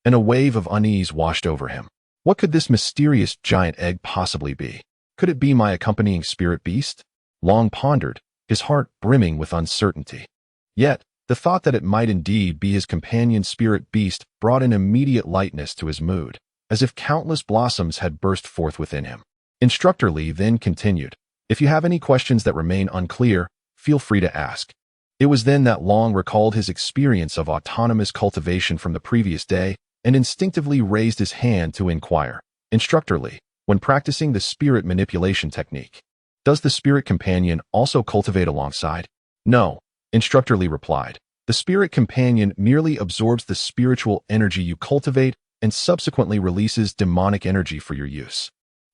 and a wave of unease washed over him. What could this mysterious giant egg possibly be? Could it be my accompanying spirit beast? Long pondered, his heart brimming with uncertainty. Yet, the thought that it might indeed be his companion spirit beast brought an immediate lightness to his mood, as if countless blossoms had burst forth within him. Instructor Li then continued, "If you have any questions that remain unclear, feel free to ask." It was then that Long recalled his experience of autonomous cultivation from the previous day and instinctively raised his hand to inquire. "Instructor Li, when practicing the spirit manipulation technique, does the spirit companion also cultivate alongside?" "No," Instructor Li replied. "The spirit companion merely absorbs the spiritual energy you cultivate and subsequently releases demonic energy for your use.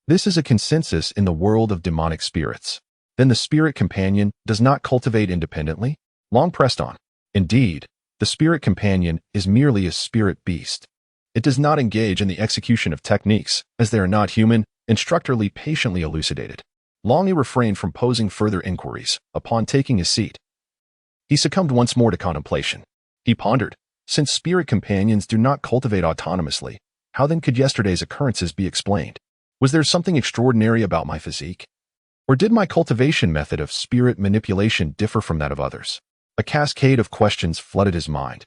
This is a consensus in the world of demonic spirits." "Then the spirit companion does not cultivate independently?" Long pressed on. "Indeed, the spirit companion is merely a spirit beast. It does not engage in the execution of techniques, as they are not human," Instructor Li patiently elucidated. Longyi refrained from posing further inquiries. Upon taking his seat, he succumbed once more to contemplation. He pondered, since spirit companions do not cultivate autonomously, how then could yesterday's occurrences be explained? Was there something extraordinary about my physique? Or did my cultivation method of spirit manipulation differ from that of others? A cascade of questions flooded his mind.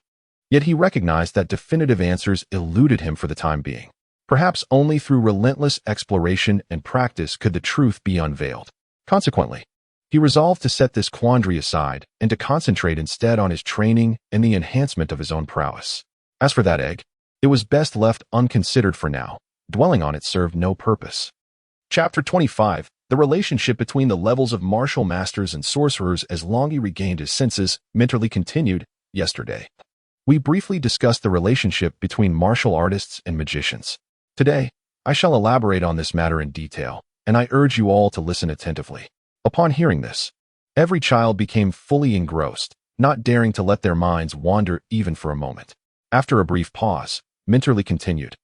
Yet he recognized that definitive answers eluded him for the time being. Perhaps only through relentless exploration and practice could the truth be unveiled. Consequently, he resolved to set this quandary aside and to concentrate instead on his training and the enhancement of his own prowess. As for that egg, it was best left unconsidered for now, Dwelling on it served no purpose. Chapter 25. The relationship between the levels of martial masters and sorcerers. As Longyi regained his senses, mentally continued. Yesterday, we briefly discussed the relationship between martial artists and magicians. Today, I shall elaborate on this matter in detail, and I urge you all to listen attentively. Upon hearing this, every child became fully engrossed, not daring to let their minds wander even for a moment. After a brief pause, mentally continued.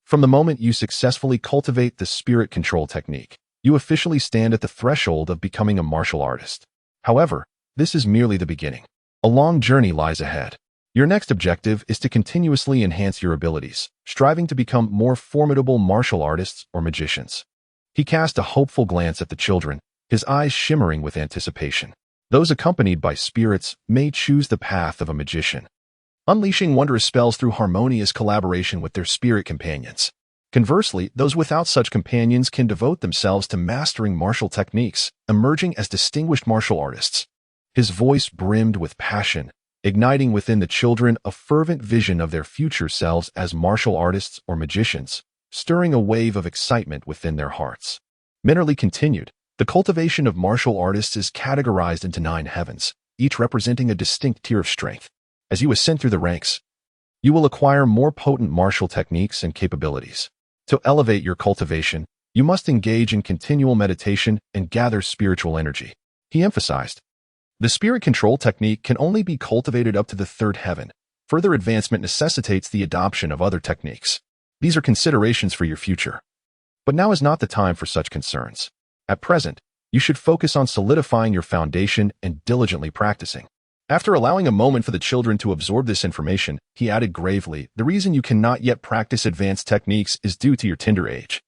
From the moment you successfully cultivate the spirit control technique, you officially stand at the threshold of becoming a martial artist. However, this is merely the beginning. A long journey lies ahead. Your next objective is to continuously enhance your abilities, striving to become more formidable martial artists or magicians. He cast a hopeful glance at the children, his eyes shimmering with anticipation. Those accompanied by spirits may choose the path of a magician, unleashing wondrous spells through harmonious collaboration with their spirit companions. Conversely, those without such companions can devote themselves to mastering martial techniques, emerging as distinguished martial artists. His voice brimmed with passion, igniting within the children a fervent vision of their future selves as martial artists or magicians, stirring a wave of excitement within their hearts. Mentally continued, the cultivation of martial artists is categorized into 9 heavens, each representing a distinct tier of strength. As you ascend through the ranks, you will acquire more potent martial techniques and capabilities. To elevate your cultivation, you must engage in continual meditation and gather spiritual energy. He emphasized, the spirit control technique can only be cultivated up to the 3rd heaven. Further advancement necessitates the adoption of other techniques. These are considerations for your future. But now is not the time for such concerns. At present, you should focus on solidifying your foundation and diligently practicing. After allowing a moment for the children to absorb this information, he added gravely, the reason you cannot yet practice advanced techniques is due to your tender age.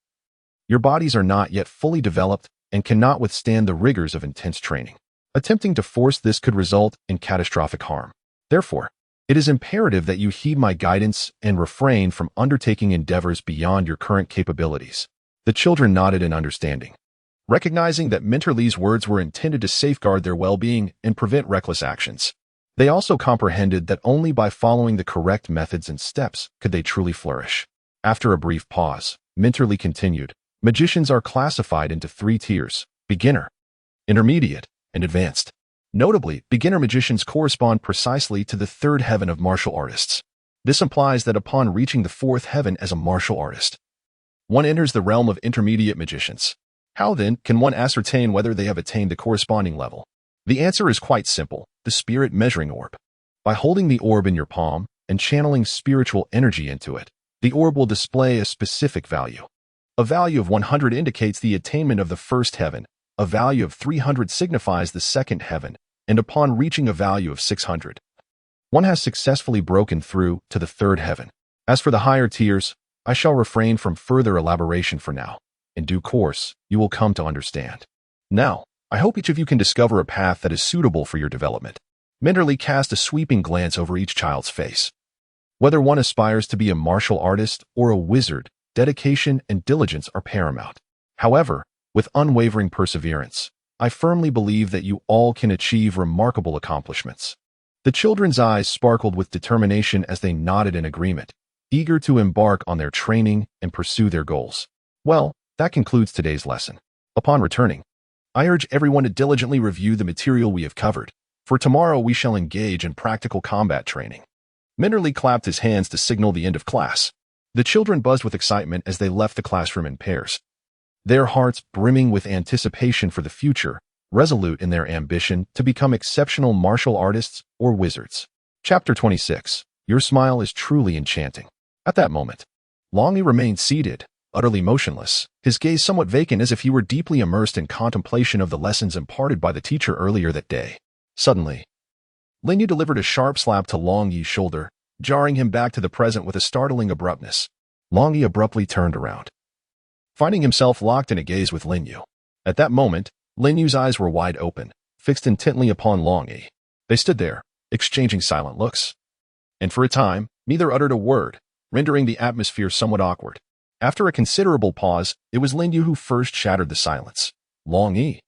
Your bodies are not yet fully developed and cannot withstand the rigors of intense training. Attempting to force this could result in catastrophic harm. Therefore, it is imperative that you heed my guidance and refrain from undertaking endeavors beyond your current capabilities. The children nodded in understanding, recognizing that Mentor Lee's words were intended to safeguard their well-being and prevent reckless actions. They also comprehended that only by following the correct methods and steps could they truly flourish. After a brief pause, Mentor Lee continued, magicians are classified into 3 tiers: beginner, intermediate, and advanced. Notably, beginner magicians correspond precisely to the 3rd heaven of martial artists. This implies that upon reaching the 4th heaven as a martial artist, one enters the realm of intermediate magicians. How then can one ascertain whether they have attained the corresponding level? The answer is quite simple: the spirit measuring orb. By holding the orb in your palm and channeling spiritual energy into it, the orb will display a specific value. A value of 100 indicates the attainment of the 1st heaven, a value of 300 signifies the 2nd heaven, and upon reaching a value of 600, one has successfully broken through to the 3rd heaven. As for the higher tiers, I shall refrain from further elaboration for now. In due course, you will come to understand. Now, I hope each of you can discover a path that is suitable for your development. Mentor Lee cast a sweeping glance over each child's face. Whether one aspires to be a martial artist or a wizard, dedication and diligence are paramount. However, with unwavering perseverance, I firmly believe that you all can achieve remarkable accomplishments. The children's eyes sparkled with determination as they nodded in agreement, eager to embark on their training and pursue their goals. Well, that concludes today's lesson. Upon returning, I urge everyone to diligently review the material we have covered. For tomorrow we shall engage in practical combat training. Mentor Lee clapped his hands to signal the end of class. The children buzzed with excitement as they left the classroom in pairs, their hearts brimming with anticipation for the future, resolute in their ambition to become exceptional martial artists or wizards. Chapter 26. Your smile is truly enchanting. At that moment, Longyi remained seated, utterly motionless, his gaze somewhat vacant as if he were deeply immersed in contemplation of the lessons imparted by the teacher earlier that day. Suddenly, Lingyu delivered a sharp slap to Longyi's shoulder, jarring him back to the present with a startling abruptness. Longyi abruptly turned around, finding himself locked in a gaze with Lingyu. At that moment, Lingyu's eyes were wide open, fixed intently upon Longyi. They stood there, exchanging silent looks. And for a time, neither uttered a word, rendering the atmosphere somewhat awkward. After a considerable pause, it was Lingyu who first shattered the silence. Longyi,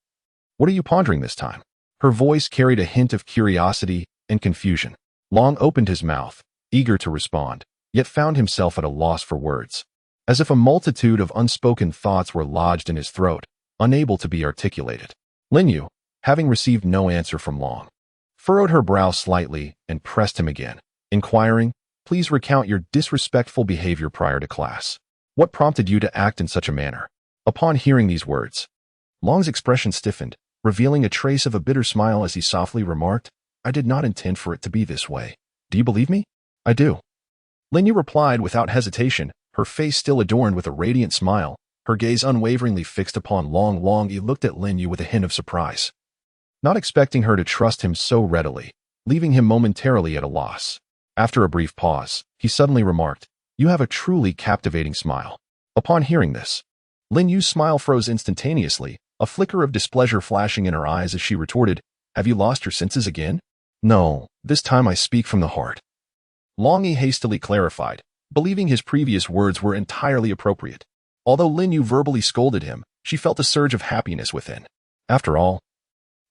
what are you pondering this time? Her voice carried a hint of curiosity and confusion. Long opened his mouth, eager to respond, yet found himself at a loss for words. as if a multitude of unspoken thoughts were lodged in his throat, unable to be articulated. Linyu, having received no answer from Long, furrowed her brow slightly and pressed him again, inquiring, "Please recount your disrespectful behavior prior to class. What prompted you to act in such a manner?" Upon hearing these words, Long's expression stiffened, revealing a trace of a bitter smile as he softly remarked, "I did not intend for it to be this way. Do you believe me?" "I do." Linyu replied without hesitation, her face still adorned with a radiant smile, her gaze unwaveringly fixed upon Longyi looked at Linyu with a hint of surprise, not expecting her to trust him so readily, leaving him momentarily at a loss. After a brief pause, he suddenly remarked, "You have a truly captivating smile." Upon hearing this, Linyu's smile froze instantaneously, a flicker of displeasure flashing in her eyes as she retorted, "Have you lost your senses again?" "No, this time I speak from the heart." Longyi hastily clarified, believing his previous words were entirely appropriate. Although Linyu verbally scolded him, she felt a surge of happiness within. After all,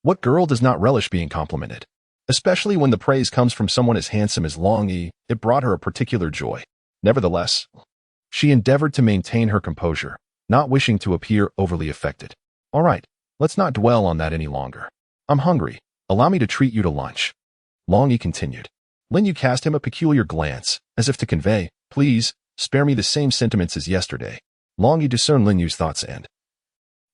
what girl does not relish being complimented? Especially when the praise comes from someone as handsome as Longyi, it brought her a particular joy. Nevertheless, she endeavored to maintain her composure, not wishing to appear overly affected. "All right, let's not dwell on that any longer. I'm hungry. Allow me to treat you to lunch." Longyi continued. Linyu cast him a peculiar glance, as if to convey, "Please, spare me the same sentiments as yesterday." Longyi discerned Linyu's thoughts and,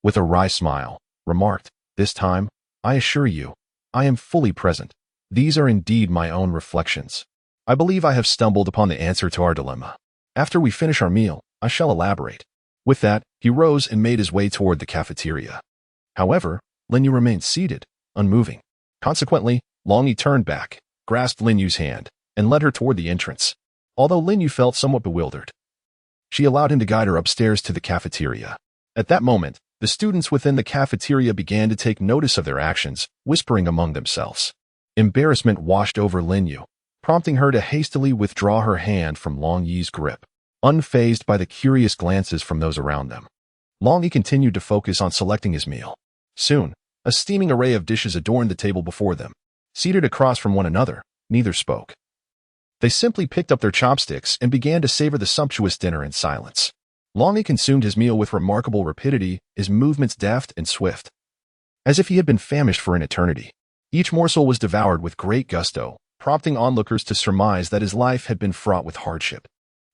with a wry smile, remarked, "This time, I assure you, I am fully present. These are indeed my own reflections. I believe I have stumbled upon the answer to our dilemma. After we finish our meal, I shall elaborate." With that, he rose and made his way toward the cafeteria. However, Linyu remained seated, unmoving. Consequently, Longyi turned back, grasped Linyu's hand, and led her toward the entrance. Although Linyu felt somewhat bewildered, she allowed him to guide her upstairs to the cafeteria. At that moment, the students within the cafeteria began to take notice of their actions, whispering among themselves. Embarrassment washed over Linyu, prompting her to hastily withdraw her hand from Longyi's grip, unfazed by the curious glances from those around them. Longyi continued to focus on selecting his meal. Soon, a steaming array of dishes adorned the table before them. Seated across from one another, neither spoke. They simply picked up their chopsticks and began to savor the sumptuous dinner in silence. Longyi consumed his meal with remarkable rapidity, his movements deft and swift, as if he had been famished for an eternity. Each morsel was devoured with great gusto, prompting onlookers to surmise that his life had been fraught with hardship.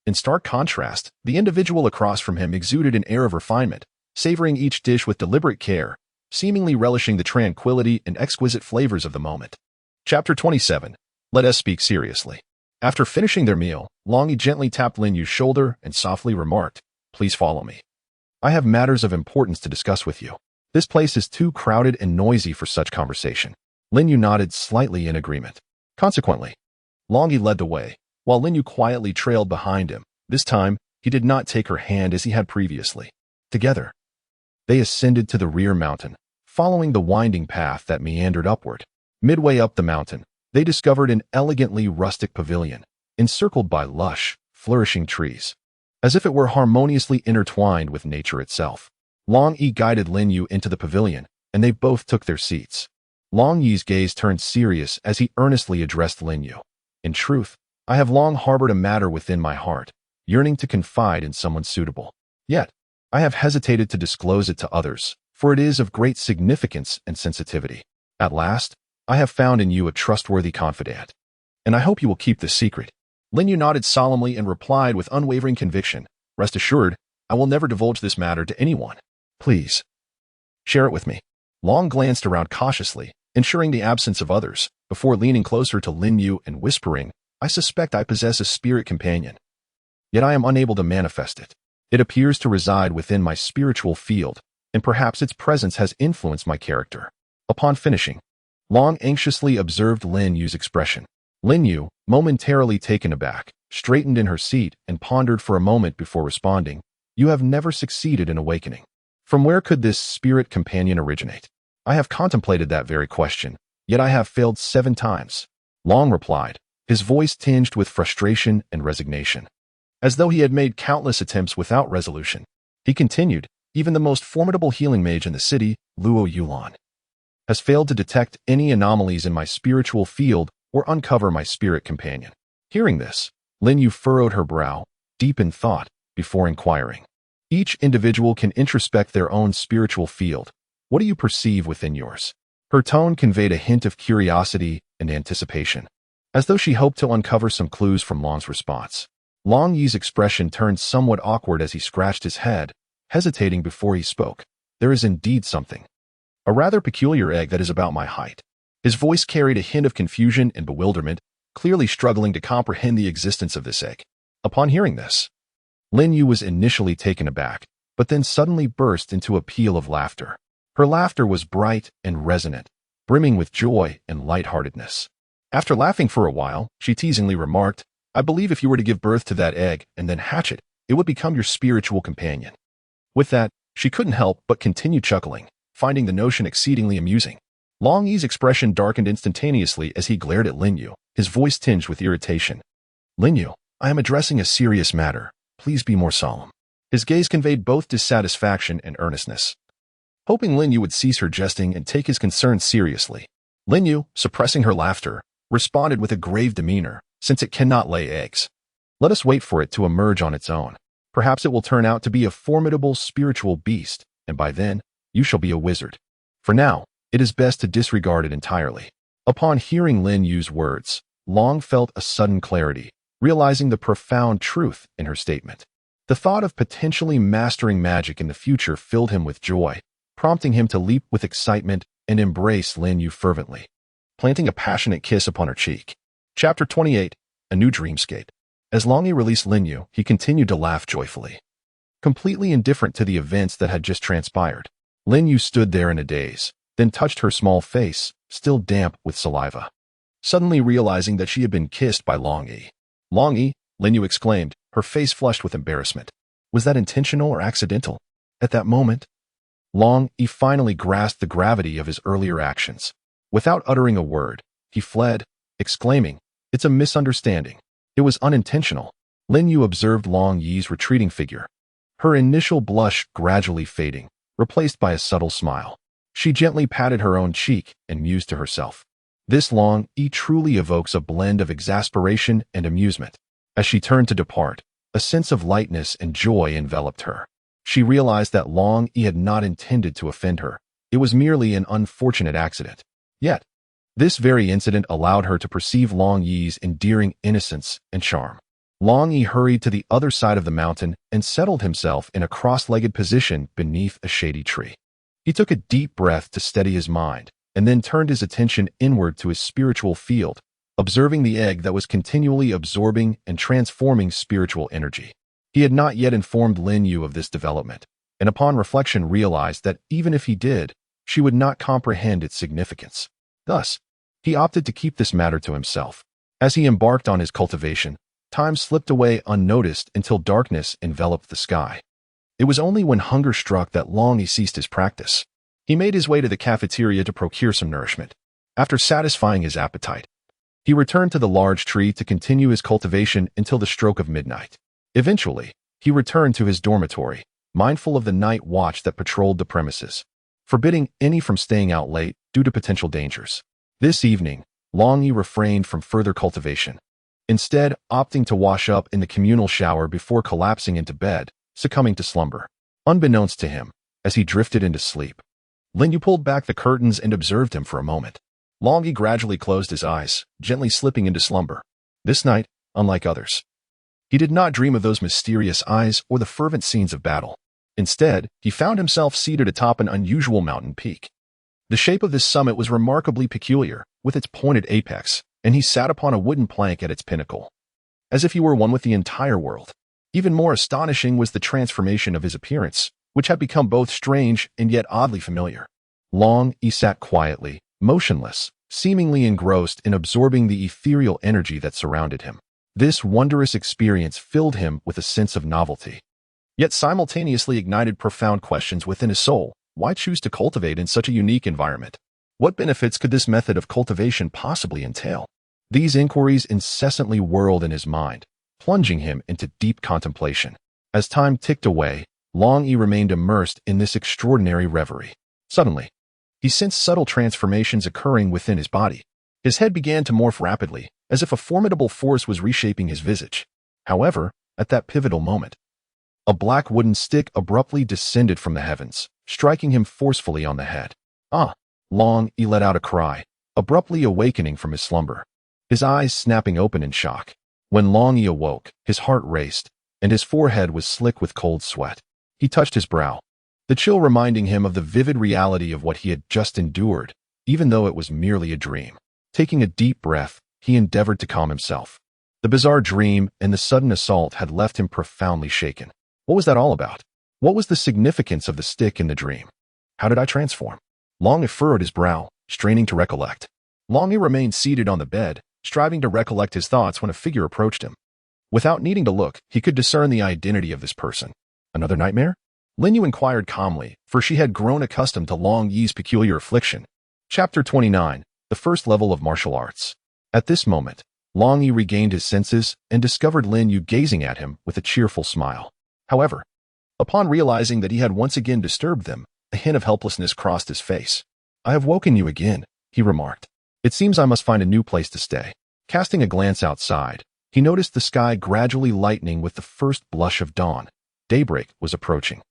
In stark contrast, the individual across from him exuded an air of refinement, savoring each dish with deliberate care, seemingly relishing the tranquility and exquisite flavors of the moment. Chapter 27. Let us speak seriously. After finishing their meal, Longyi gently tapped Linyu's shoulder and softly remarked, "Please follow me. I have matters of importance to discuss with you. This place is too crowded and noisy for such conversation." Linyu nodded slightly in agreement. Consequently, Longyi led the way, while Linyu quietly trailed behind him. This time, he did not take her hand as he had previously. Together, they ascended to the rear mountain, following the winding path that meandered upward. Midway up the mountain, they discovered an elegantly rustic pavilion, encircled by lush, flourishing trees, as if it were harmoniously intertwined with nature itself. Longyi guided Linyu into the pavilion, and they both took their seats. Longyi's gaze turned serious as he earnestly addressed Linyu. "In truth, I have long harbored a matter within my heart, yearning to confide in someone suitable. Yet, I have hesitated to disclose it to others, for it is of great significance and sensitivity. At last, I have found in you a trustworthy confidant, and I hope you will keep this secret." Linyu nodded solemnly and replied with unwavering conviction, "Rest assured, I will never divulge this matter to anyone. Please, share it with me." Long glanced around cautiously, ensuring the absence of others, before leaning closer to Linyu and whispering, "I suspect I possess a spirit companion. Yet I am unable to manifest it. It appears to reside within my spiritual field, and perhaps its presence has influenced my character." Upon finishing, Long anxiously observed Linyu's expression. Linyu, momentarily taken aback, straightened in her seat and pondered for a moment before responding, "You have never succeeded in awakening. From where could this spirit companion originate?" "I have contemplated that very question, yet I have failed 7 times. Long replied, his voice tinged with frustration and resignation, as though he had made countless attempts without resolution. He continued, "Even the most formidable healing mage in the city, Luo Yulan, has failed to detect any anomalies in my spiritual field or uncover my spirit companion." Hearing this, Linyu furrowed her brow, deep in thought, before inquiring. Each individual can introspect their own spiritual field. What do you perceive within yours? Her tone conveyed a hint of curiosity and anticipation, as though she hoped to uncover some clues from Long's response. Longyi's expression turned somewhat awkward as he scratched his head, hesitating before he spoke. There is indeed something. A rather peculiar egg that is about my height. His voice carried a hint of confusion and bewilderment, clearly struggling to comprehend the existence of this egg. Upon hearing this, Lin was initially taken aback, but then suddenly burst into a peal of laughter. Her laughter was bright and resonant, brimming with joy and lightheartedness. After laughing for a while, she teasingly remarked, I believe if you were to give birth to that egg and then hatch it, it would become your spiritual companion. With that, she couldn't help but continue chuckling, finding the notion exceedingly amusing. Longyi's expression darkened instantaneously as he glared at Lin, his voice tinged with irritation. Lin, I am addressing a serious matter. Please be more solemn. His gaze conveyed both dissatisfaction and earnestness. Hoping Lin would cease her jesting and take his concerns seriously, Lin, suppressing her laughter, responded with a grave demeanor, since it cannot lay eggs. Let us wait for it to emerge on its own. Perhaps it will turn out to be a formidable spiritual beast, and by then, you shall be a wizard. For now, it is best to disregard it entirely. Upon hearing Lin's words, Long felt a sudden clarity, realizing the profound truth in her statement. The thought of potentially mastering magic in the future filled him with joy, prompting him to leap with excitement and embrace Lin fervently, planting a passionate kiss upon her cheek. Chapter 28, A New Dreamscape. As Longyi released Lin, he continued to laugh joyfully. Completely indifferent to the events that had just transpired, Lin stood there in a daze, then touched her small face, still damp with saliva. Suddenly realizing that she had been kissed by Longyi. Longyi, Lin exclaimed, her face flushed with embarrassment. Was that intentional or accidental? At that moment, Longyi finally grasped the gravity of his earlier actions. Without uttering a word, he fled, exclaiming, It's a misunderstanding. It was unintentional. Lin observed Longyi's retreating figure, her initial blush gradually fading, replaced by a subtle smile. She gently patted her own cheek and mused to herself. This Longyi truly evokes a blend of exasperation and amusement. As she turned to depart, a sense of lightness and joy enveloped her. She realized that Longyi had not intended to offend her. It was merely an unfortunate accident. Yet, this very incident allowed her to perceive Longyi's endearing innocence and charm. Longyi hurried to the other side of the mountain and settled himself in a cross-legged position beneath a shady tree. He took a deep breath to steady his mind, and then turned his attention inward to his spiritual field, observing the egg that was continually absorbing and transforming spiritual energy. He had not yet informed Lin of this development, and upon reflection realized that even if he did, she would not comprehend its significance. Thus, he opted to keep this matter to himself. As he embarked on his cultivation, time slipped away unnoticed until darkness enveloped the sky. It was only when hunger struck that Longyi ceased his practice. He made his way to the cafeteria to procure some nourishment. After satisfying his appetite, he returned to the large tree to continue his cultivation until the stroke of midnight. Eventually, he returned to his dormitory, mindful of the night watch that patrolled the premises, forbidding any from staying out late due to potential dangers. This evening, Longyi refrained from further cultivation, instead opting to wash up in the communal shower before collapsing into bed, succumbing to slumber. Unbeknownst to him, as he drifted into sleep, Lin pulled back the curtains and observed him for a moment. Longyi gradually closed his eyes, gently slipping into slumber. This night, unlike others, he did not dream of those mysterious eyes or the fervent scenes of battle. Instead, he found himself seated atop an unusual mountain peak. The shape of this summit was remarkably peculiar, with its pointed apex, and he sat upon a wooden plank at its pinnacle, as if he were one with the entire world. Even more astonishing was the transformation of his appearance, which had become both strange and yet oddly familiar. Longyi sat quietly, motionless, seemingly engrossed in absorbing the ethereal energy that surrounded him. This wondrous experience filled him with a sense of novelty, yet simultaneously ignited profound questions within his soul. Why choose to cultivate in such a unique environment? What benefits could this method of cultivation possibly entail? These inquiries incessantly whirled in his mind, plunging him into deep contemplation. As time ticked away, Longyi remained immersed in this extraordinary reverie. Suddenly, he sensed subtle transformations occurring within his body. His head began to morph rapidly, as if a formidable force was reshaping his visage. However, at that pivotal moment, A black wooden stick abruptly descended from the heavens, striking him forcefully on the head. Ah! Longyi let out a cry, abruptly awakening from his slumber, his eyes snapping open in shock. When Longyi awoke, his heart raced, and his forehead was slick with cold sweat. He touched his brow, the chill reminding him of the vivid reality of what he had just endured, even though it was merely a dream. Taking a deep breath, he endeavored to calm himself. The bizarre dream and the sudden assault had left him profoundly shaken. What was that all about? What was the significance of the stick in the dream? How did I transform? Longyi furrowed his brow, straining to recollect. Longyi remained seated on the bed, striving to recollect his thoughts when a figure approached him. Without needing to look, he could discern the identity of this person. Another nightmare? Linyu inquired calmly, for she had grown accustomed to Longyi's peculiar affliction. Chapter 29, the first level of martial arts. At this moment, Longyi regained his senses and discovered Linyu gazing at him with a cheerful smile. However, upon realizing that he had once again disturbed them, a hint of helplessness crossed his face. I have woken you again, he remarked. It seems I must find a new place to stay. Casting a glance outside, he noticed the sky gradually lightening with the first blush of dawn. Daybreak was approaching.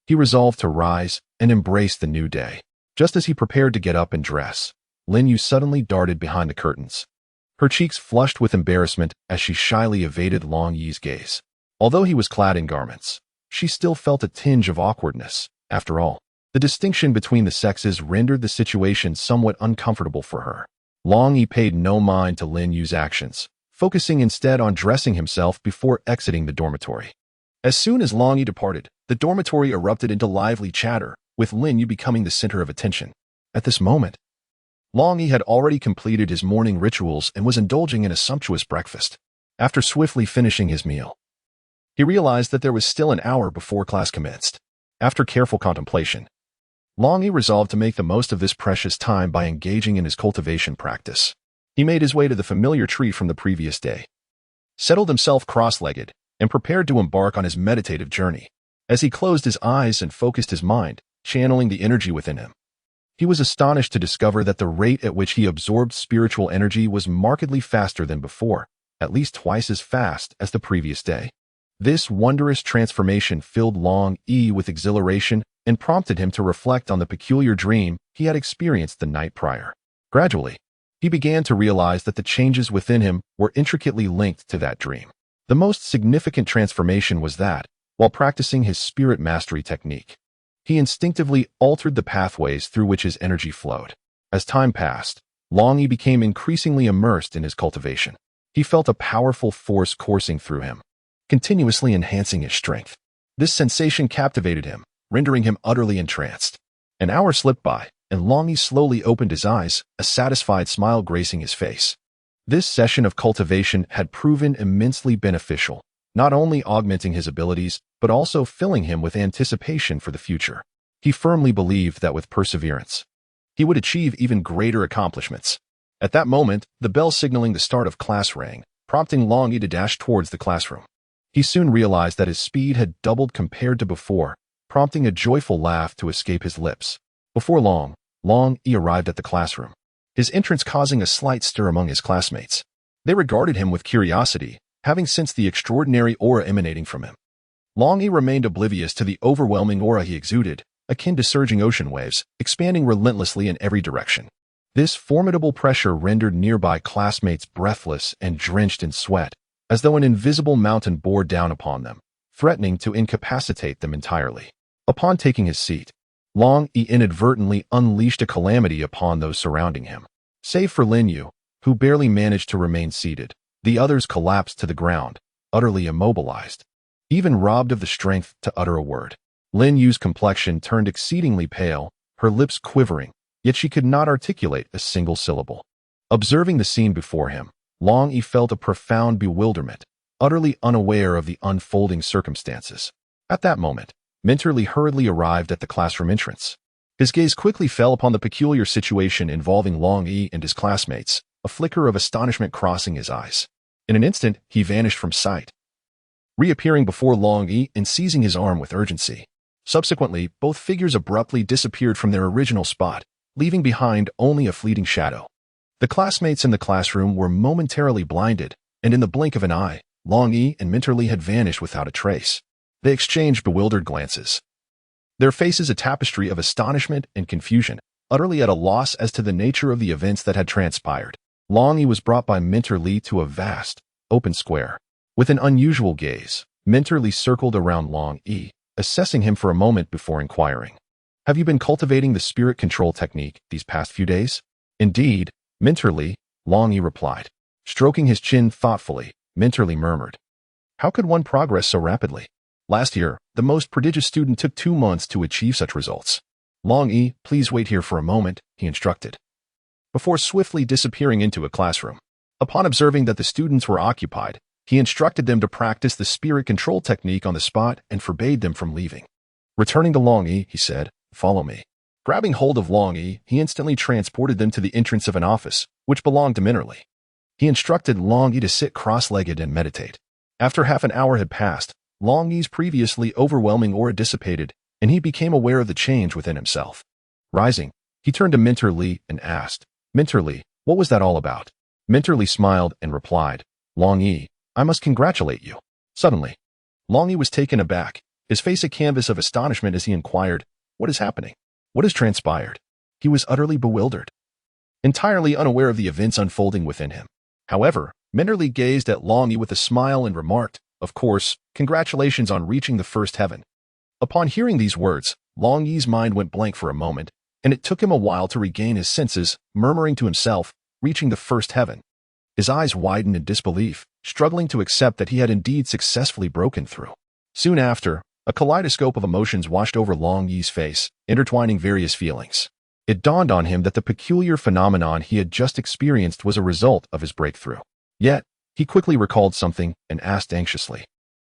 He resolved to rise and embrace the new day. Just as he prepared to get up and dress, Linyu suddenly darted behind the curtains. Her cheeks flushed with embarrassment as she shyly evaded Longyi's gaze. Although he was clad in garments, she still felt a tinge of awkwardness. After all, the distinction between the sexes rendered the situation somewhat uncomfortable for her. Longyi paid no mind to Linyu's actions, focusing instead on dressing himself before exiting the dormitory. As soon as Longyi departed, the dormitory erupted into lively chatter, with Linyu becoming the center of attention. At this moment, Longyi had already completed his morning rituals and was indulging in a sumptuous breakfast. After swiftly finishing his meal, he realized that there was still an hour before class commenced. After careful contemplation, Longyi resolved to make the most of this precious time by engaging in his cultivation practice. He made his way to the familiar tree from the previous day, settled himself cross-legged, and prepared to embark on his meditative journey. As he closed his eyes and focused his mind, channeling the energy within him, he was astonished to discover that the rate at which he absorbed spiritual energy was markedly faster than before, at least twice as fast as the previous day. This wondrous transformation filled Longyi with exhilaration and prompted him to reflect on the peculiar dream he had experienced the night prior. Gradually, he began to realize that the changes within him were intricately linked to that dream. The most significant transformation was that, while practicing his spirit mastery technique, he instinctively altered the pathways through which his energy flowed. As time passed, Longyi became increasingly immersed in his cultivation. He felt a powerful force coursing through him, continuously enhancing his strength. This sensation captivated him, rendering him utterly entranced. An hour slipped by, and Longyi slowly opened his eyes, a satisfied smile gracing his face. This session of cultivation had proven immensely beneficial, not only augmenting his abilities, but also filling him with anticipation for the future. He firmly believed that with perseverance, he would achieve even greater accomplishments. At that moment, the bell signaling the start of class rang, prompting Longyi to dash towards the classroom. He soon realized that his speed had doubled compared to before, prompting a joyful laugh to escape his lips. Before long, Longyi arrived at the classroom, his entrance causing a slight stir among his classmates. They regarded him with curiosity, having sensed the extraordinary aura emanating from him. Longyi remained oblivious to the overwhelming aura he exuded, akin to surging ocean waves, expanding relentlessly in every direction. This formidable pressure rendered nearby classmates breathless and drenched in sweat, as though an invisible mountain bore down upon them, threatening to incapacitate them entirely. Upon taking his seat, Longyi inadvertently unleashed a calamity upon those surrounding him. Save for Linyu, who barely managed to remain seated, the others collapsed to the ground, utterly immobilized, even robbed of the strength to utter a word. Linyu's complexion turned exceedingly pale, her lips quivering, yet she could not articulate a single syllable. Observing the scene before him, Longyi felt a profound bewilderment, utterly unaware of the unfolding circumstances. At that moment, Minterly hurriedly arrived at the classroom entrance. His gaze quickly fell upon the peculiar situation involving Longyi and his classmates, a flicker of astonishment crossing his eyes. In an instant, he vanished from sight, reappearing before Longyi and seizing his arm with urgency. Subsequently, both figures abruptly disappeared from their original spot, leaving behind only a fleeting shadow. The classmates in the classroom were momentarily blinded, and in the blink of an eye, Longyi and Minterly had vanished without a trace. They exchanged bewildered glances. Their faces a tapestry of astonishment and confusion, utterly at a loss as to the nature of the events that had transpired. Longyi was brought by Mentor Li to a vast, open square. With an unusual gaze, Mentor Li circled around Longyi, assessing him for a moment before inquiring, "Have you been cultivating the spirit control technique these past few days?" "Indeed, Mentor Li," Longyi replied. Stroking his chin thoughtfully, Mentor Li murmured, "How could one progress so rapidly? Last year, the most prodigious student took 2 months to achieve such results." "Longyi, please wait here for a moment," he instructed, before swiftly disappearing into a classroom. Upon observing that the students were occupied, he instructed them to practice the spirit control technique on the spot and forbade them from leaving. Returning to Longyi, he said, "Follow me." Grabbing hold of Longyi, he instantly transported them to the entrance of an office, which belonged to Mentor Li. He instructed Longyi to sit cross-legged and meditate. After half an hour had passed, Longyi's previously overwhelming aura dissipated, and he became aware of the change within himself. Rising, he turned to Mentor Li and asked, "Mentor Li, what was that all about?" Mentor Li smiled and replied, "Longyi, I must congratulate you." Suddenly, Longyi was taken aback, his face a canvas of astonishment as he inquired, "What is happening? What has transpired?" He was utterly bewildered, entirely unaware of the events unfolding within him. However, Mentor Li gazed at Longyi with a smile and remarked, "Of course, congratulations on reaching the first heaven." Upon hearing these words, Longyi's mind went blank for a moment, and it took him a while to regain his senses, murmuring to himself, "Reaching the first heaven." His eyes widened in disbelief, struggling to accept that he had indeed successfully broken through. Soon after, a kaleidoscope of emotions washed over Longyi's face, intertwining various feelings. It dawned on him that the peculiar phenomenon he had just experienced was a result of his breakthrough. Yet, he quickly recalled something and asked anxiously,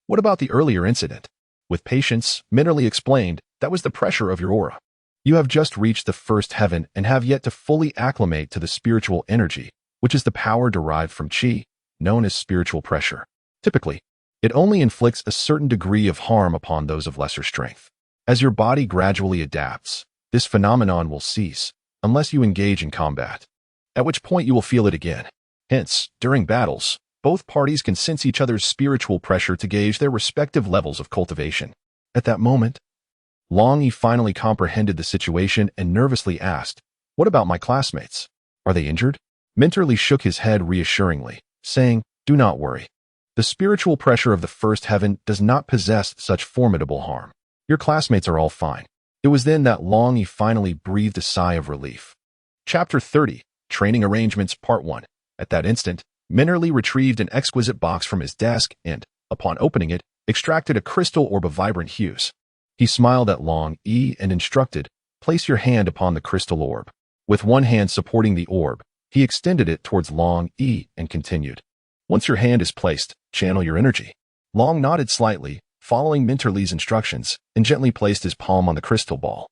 "What about the earlier incident?" With patience, Mentor Li explained, "That was the pressure of your aura. You have just reached the first heaven and have yet to fully acclimate to the spiritual energy, which is the power derived from qi, known as spiritual pressure. Typically, it only inflicts a certain degree of harm upon those of lesser strength. As your body gradually adapts, this phenomenon will cease, unless you engage in combat, at which point you will feel it again. Hence, during battles, both parties can sense each other's spiritual pressure to gauge their respective levels of cultivation." At that moment, Longyi finally comprehended the situation and nervously asked, "What about my classmates? Are they injured?" Mentor Li shook his head reassuringly, saying, "Do not worry. The spiritual pressure of the first heaven does not possess such formidable harm. Your classmates are all fine." It was then that Longyi finally breathed a sigh of relief. Chapter 30, Training Arrangements, Part 1. At that instant, Mentor Li retrieved an exquisite box from his desk and, upon opening it, extracted a crystal orb of vibrant hues. He smiled at Longyi and instructed, "Place your hand upon the crystal orb." With one hand supporting the orb, he extended it towards Longyi and continued, "Once your hand is placed, channel your energy." Long nodded slightly, following Mentor Li's instructions, and gently placed his palm on the crystal ball,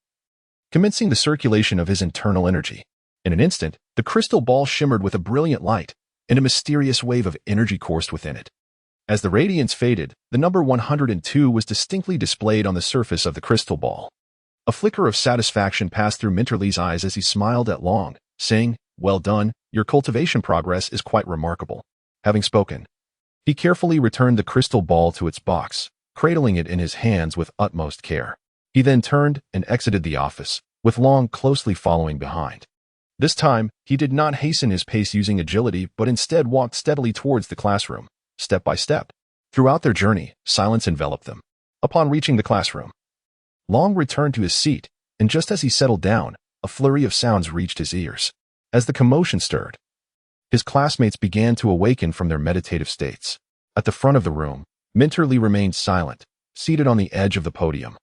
commencing the circulation of his internal energy. In an instant, the crystal ball shimmered with a brilliant light, and a mysterious wave of energy coursed within it. As the radiance faded, the number 102 was distinctly displayed on the surface of the crystal ball. A flicker of satisfaction passed through Mentor Li's eyes as he smiled at Long, saying, "Well done, your cultivation progress is quite remarkable." Having spoken, he carefully returned the crystal ball to its box, cradling it in his hands with utmost care. He then turned and exited the office, with Long closely following behind. This time, he did not hasten his pace using agility, but instead walked steadily towards the classroom, step by step. Throughout their journey, silence enveloped them. Upon reaching the classroom, Long returned to his seat, and just as he settled down, a flurry of sounds reached his ears. As the commotion stirred, his classmates began to awaken from their meditative states. At the front of the room, Mentor Li remained silent, seated on the edge of the podium,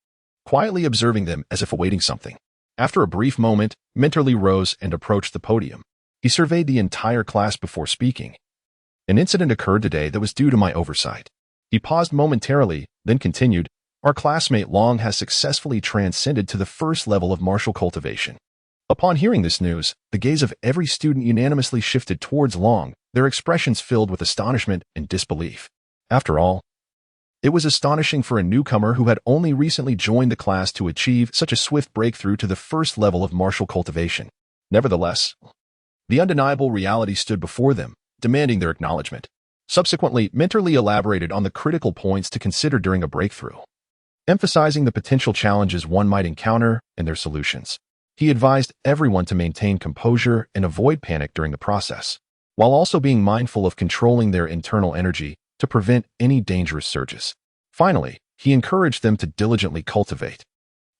quietly observing them as if awaiting something. After a brief moment, Mentor Li rose and approached the podium. He surveyed the entire class before speaking. "An incident occurred today that was due to my oversight." He paused momentarily, then continued, "Our classmate Long has successfully transcended to the first level of martial cultivation." Upon hearing this news, the gaze of every student unanimously shifted towards Long, their expressions filled with astonishment and disbelief. After all, it was astonishing for a newcomer who had only recently joined the class to achieve such a swift breakthrough to the first level of martial cultivation. Nevertheless, the undeniable reality stood before them, demanding their acknowledgement. Subsequently, Mentor Li elaborated on the critical points to consider during a breakthrough. emphasizing the potential challenges one might encounter and their solutions. He advised everyone to maintain composure and avoid panic during the process, while also being mindful of controlling their internal energy to prevent any dangerous surges. Finally, he encouraged them to diligently cultivate,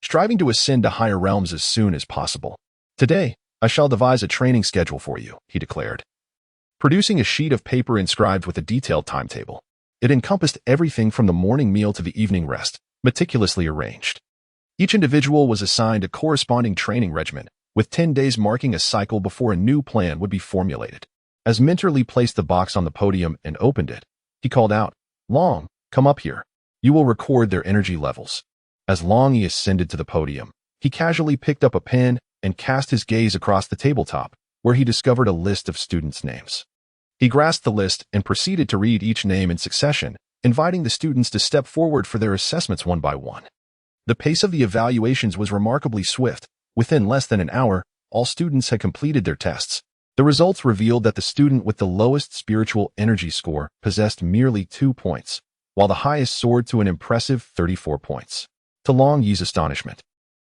striving to ascend to higher realms as soon as possible. "Today, I shall devise a training schedule for you," he declared, producing a sheet of paper inscribed with a detailed timetable. It encompassed everything from the morning meal to the evening rest, meticulously arranged. Each individual was assigned a corresponding training regimen, with 10 days marking a cycle before a new plan would be formulated. As Minter Lee placed the box on the podium and opened it, he called out, "Long, come up here. You will record their energy levels." As Longyi ascended to the podium, he casually picked up a pen and cast his gaze across the tabletop, where he discovered a list of students' names. He grasped the list and proceeded to read each name in succession, inviting the students to step forward for their assessments one by one. The pace of the evaluations was remarkably swift. Within less than an hour, all students had completed their tests. The results revealed that the student with the lowest spiritual energy score possessed merely 2 points, while the highest soared to an impressive 34 points. To Longyi's astonishment,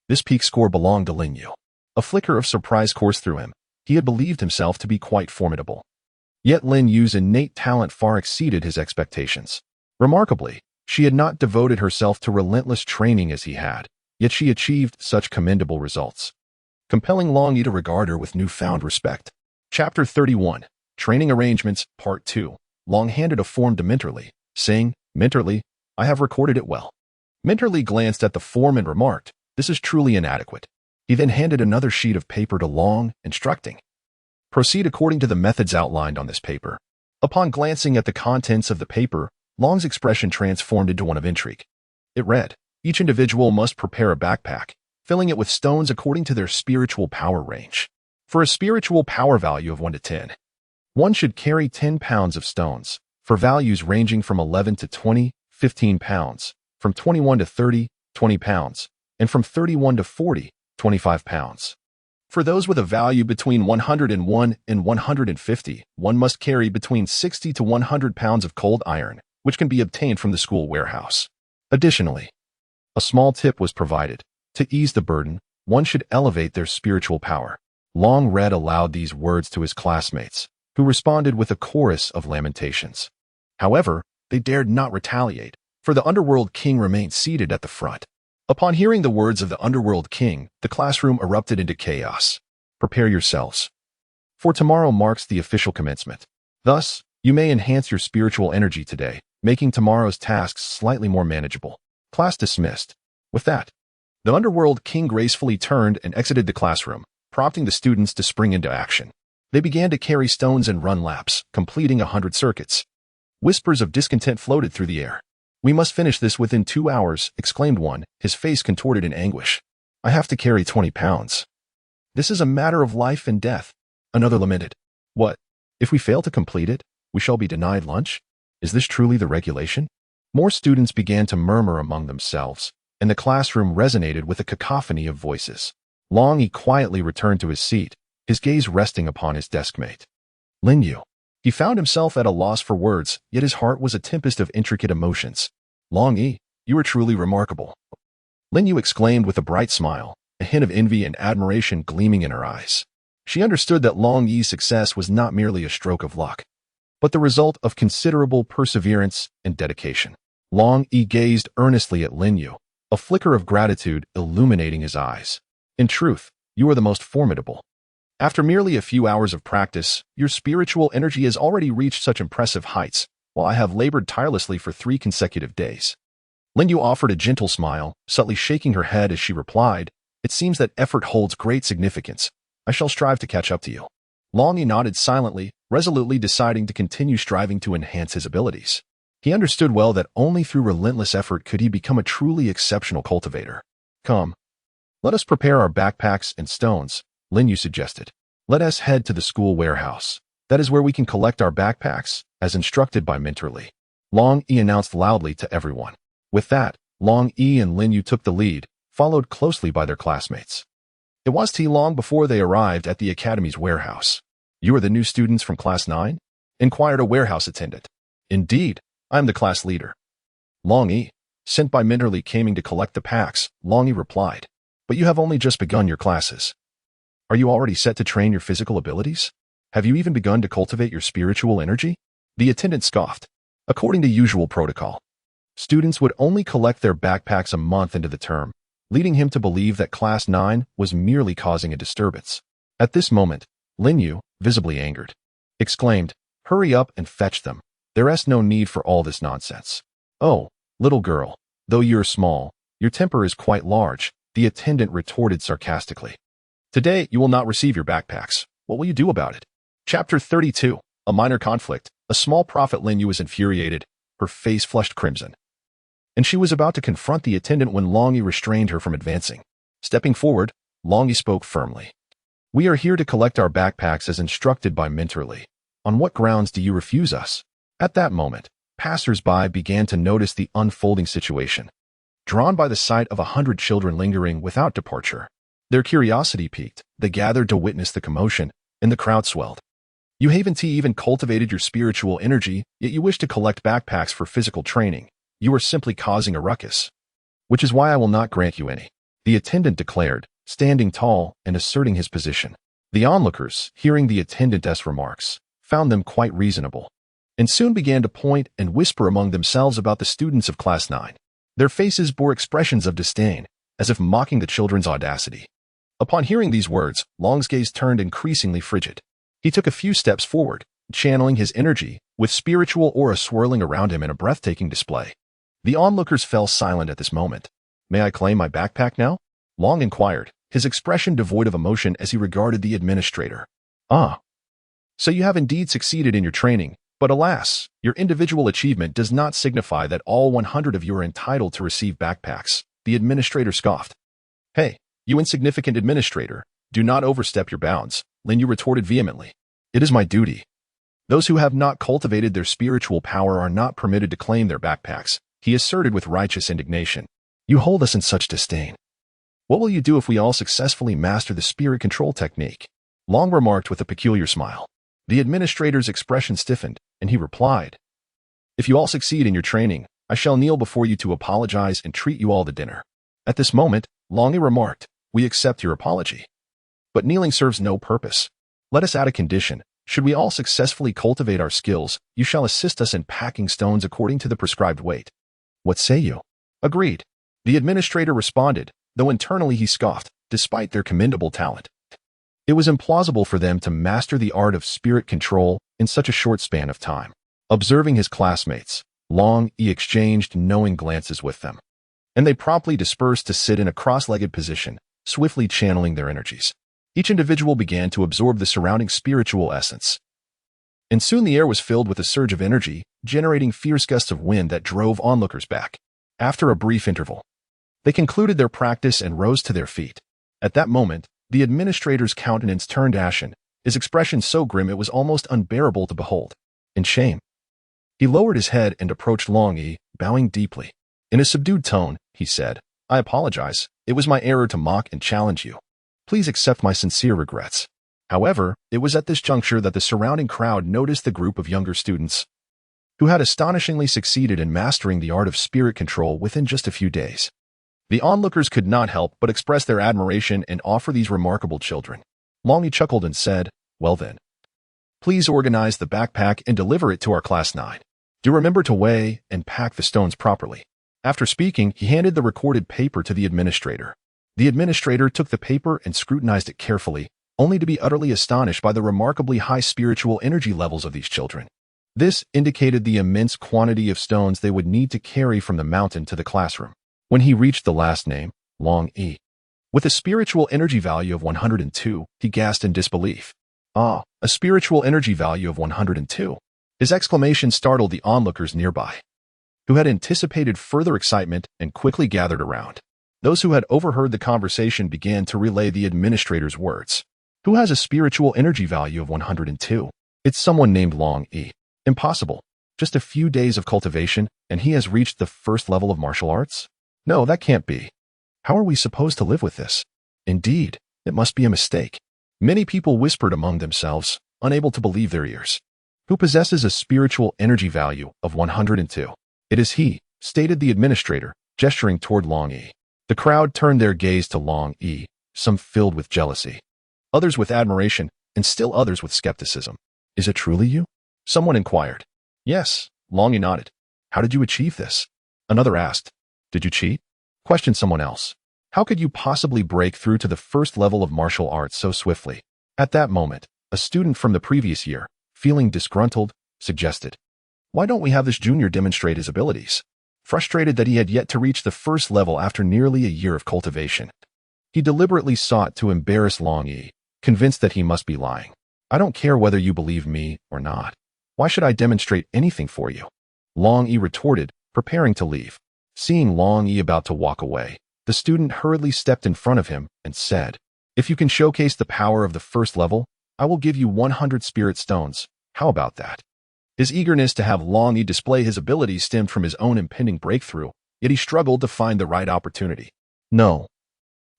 this peak score belonged to Linyu. A flicker of surprise coursed through him. He had believed himself to be quite formidable. Yet Linyu's innate talent far exceeded his expectations. Remarkably, she had not devoted herself to relentless training as he had, yet she achieved such commendable results, compelling Longyi to regard her with newfound respect. Chapter 31, Training Arrangements, Part 2. Long handed a form to Minter Lee, saying, "Minter Lee, I have recorded it well." Minter Lee glanced at the form and remarked, "This is truly inadequate." He then handed another sheet of paper to Long, instructing, "Proceed according to the methods outlined on this paper." Upon glancing at the contents of the paper, Long's expression transformed into one of intrigue. It read, "Each individual must prepare a backpack, filling it with stones according to their spiritual power range. For a spiritual power value of 1 to 10, one should carry 10 pounds of stones. For values ranging from 11 to 20, 15 pounds, from 21 to 30, 20 pounds, and from 31 to 40, 25 pounds. For those with a value between 101 and 150, one must carry between 60 to 100 pounds of cold iron, which can be obtained from the school warehouse. Additionally, a small tip was provided. To ease the burden, one should elevate their spiritual power." Long read aloud these words to his classmates, who responded with a chorus of lamentations. However, they dared not retaliate, for the Underworld King remained seated at the front. Upon hearing the words of the Underworld King, the classroom erupted into chaos. "Prepare yourselves, for tomorrow marks the official commencement. Thus, you may enhance your spiritual energy today, making tomorrow's tasks slightly more manageable." Class dismissed. With that, the Underworld King gracefully turned and exited the classroom, prompting the students to spring into action. They began to carry stones and run laps, completing 100 circuits. Whispers of discontent floated through the air. "We must finish this within 2 hours," exclaimed one, his face contorted in anguish. "I have to carry 20 pounds. This is a matter of life and death." Another lamented, "What? If we fail to complete it, we shall be denied lunch? Is this truly the regulation?" More students began to murmur among themselves, and the classroom resonated with a cacophony of voices. Longyi quietly returned to his seat, his gaze resting upon his deskmate, Linyu. He found himself at a loss for words, yet his heart was a tempest of intricate emotions. "Longyi, you are truly remarkable," Linyu exclaimed with a bright smile, a hint of envy and admiration gleaming in her eyes. She understood that Longyi's success was not merely a stroke of luck, but the result of considerable perseverance and dedication. Longyi gazed earnestly at Linyu, a flicker of gratitude illuminating his eyes. "In truth, you are the most formidable. After merely a few hours of practice, your spiritual energy has already reached such impressive heights, while I have labored tirelessly for 3 consecutive days." Linyu offered a gentle smile, subtly shaking her head as she replied, "It seems that effort holds great significance. I shall strive to catch up to you." Longyi nodded silently, resolutely deciding to continue striving to enhance his abilities. He understood well that only through relentless effort could he become a truly exceptional cultivator. "Come, let us prepare our backpacks and stones," Linyu suggested. "Let us head to the school warehouse. That is where we can collect our backpacks, as instructed by Minter Lee," Longyi announced loudly to everyone. With that, Longyi and Linyu took the lead, followed closely by their classmates. It wasn't long before they arrived at the academy's warehouse. "You are the new students from Class 9? Inquired a warehouse attendant. "Indeed, I am the class leader." "Longyi, Sent by Minterly coming to collect the packs, Longyi replied. But you have only just begun your classes. Are you already set to train your physical abilities? Have you even begun to cultivate your spiritual energy? The attendant scoffed. According to usual protocol, students would only collect their backpacks a month into the term, leading him to believe that Class 9 was merely causing a disturbance. At this moment, Linyu, visibly angered, exclaimed, "Hurry up and fetch them. There's no need for all this nonsense." "Oh, little girl, though you're small, your temper is quite large," the attendant retorted sarcastically. "Today you will not receive your backpacks. What will you do about it?" Chapter 32. A minor conflict. A small prophet. Linyu was infuriated, her face flushed crimson, and she was about to confront the attendant when Longyi restrained her from advancing. Stepping forward, Longyi spoke firmly. "We are here to collect our backpacks as instructed by Minterly. On what grounds do you refuse us?" At that moment, passers-by began to notice the unfolding situation. Drawn by the sight of 100 children lingering without departure, their curiosity piqued. They gathered to witness the commotion, and the crowd swelled. "You haven't even cultivated your spiritual energy, yet you wish to collect backpacks for physical training. You are simply causing a ruckus. Which is why I will not grant you any," the attendant declared, standing tall and asserting his position. The onlookers, hearing the attendant's remarks, found them quite reasonable, and soon began to point and whisper among themselves about the students of Class 9. Their faces bore expressions of disdain, as if mocking the children's audacity. Upon hearing these words, Long's gaze turned increasingly frigid. He took a few steps forward, channeling his energy, with spiritual aura swirling around him in a breathtaking display. The onlookers fell silent at this moment. "May I claim my backpack now?" Long inquired, his expression devoid of emotion as he regarded the administrator. "Ah. So you have indeed succeeded in your training, but alas, your individual achievement does not signify that all 100 of you are entitled to receive backpacks," the administrator scoffed. "Hey, you insignificant administrator, do not overstep your bounds," Linyu retorted vehemently. "It is my duty. Those who have not cultivated their spiritual power are not permitted to claim their backpacks," he asserted with righteous indignation. "You hold us in such disdain. What will you do if we all successfully master the spirit control technique?" Long remarked with a peculiar smile. The administrator's expression stiffened, and he replied, "If you all succeed in your training, I shall kneel before you to apologize and treat you all to dinner." At this moment, Longyi remarked, "We accept your apology. But kneeling serves no purpose. Let us add a condition. Should we all successfully cultivate our skills, you shall assist us in packing stones according to the prescribed weight. What say you?" "Agreed," the administrator responded, though internally he scoffed, despite their commendable talent. It was implausible for them to master the art of spirit control in such a short span of time. Observing his classmates, Longyi exchanged knowing glances with them, and they promptly dispersed to sit in a cross-legged position, swiftly channeling their energies. Each individual began to absorb the surrounding spiritual essence, and soon the air was filled with a surge of energy, generating fierce gusts of wind that drove onlookers back. After a brief interval, they concluded their practice and rose to their feet. At that moment, the administrator's countenance turned ashen, his expression so grim it was almost unbearable to behold. In shame, he lowered his head and approached Longyi, bowing deeply. In a subdued tone, he said, "I apologize. It was my error to mock and challenge you. Please accept my sincere regrets." However, it was at this juncture that the surrounding crowd noticed the group of younger students who had astonishingly succeeded in mastering the art of spirit control within just a few days. The onlookers could not help but express their admiration and offer these remarkable children. Longyi chuckled and said, "Well then, please organize the backpack and deliver it to our Class 9. Do remember to weigh and pack the stones properly." After speaking, he handed the recorded paper to the administrator. The administrator took the paper and scrutinized it carefully, only to be utterly astonished by the remarkably high spiritual energy levels of these children. This indicated the immense quantity of stones they would need to carry from the mountain to the classroom. When he reached the last name, Longyi, with a spiritual energy value of 102, he gasped in disbelief. "Ah, a spiritual energy value of 102. His exclamation startled the onlookers nearby, who had anticipated further excitement and quickly gathered around. Those who had overheard the conversation began to relay the administrator's words. "Who has a spiritual energy value of 102? It's someone named Longyi. Impossible. Just a few days of cultivation, and he has reached the first level of martial arts? No, that can't be. How are we supposed to live with this? Indeed, it must be a mistake." Many people whispered among themselves, unable to believe their ears. "Who possesses a spiritual energy value of 102? It is he," stated the administrator, gesturing toward Longyi. The crowd turned their gaze to Longyi, some filled with jealousy, others with admiration, and still others with skepticism. Is it truly you? Someone inquired. Yes, Longyi nodded. How did you achieve this? Another asked. Did you cheat? Questioned someone else. How could you possibly break through to the first level of martial arts so swiftly? At that moment, a student from the previous year, feeling disgruntled, suggested, why don't we have this junior demonstrate his abilities? Frustrated that he had yet to reach the first level after nearly a year of cultivation, he deliberately sought to embarrass Longyi, convinced that he must be lying. I don't care whether you believe me or not. Why should I demonstrate anything for you? Longyi retorted, preparing to leave. Seeing Longyi about to walk away, the student hurriedly stepped in front of him and said, if you can showcase the power of the first level, I will give you 100 spirit stones. How about that? His eagerness to have Longyi display his abilities stemmed from his own impending breakthrough, yet he struggled to find the right opportunity. No.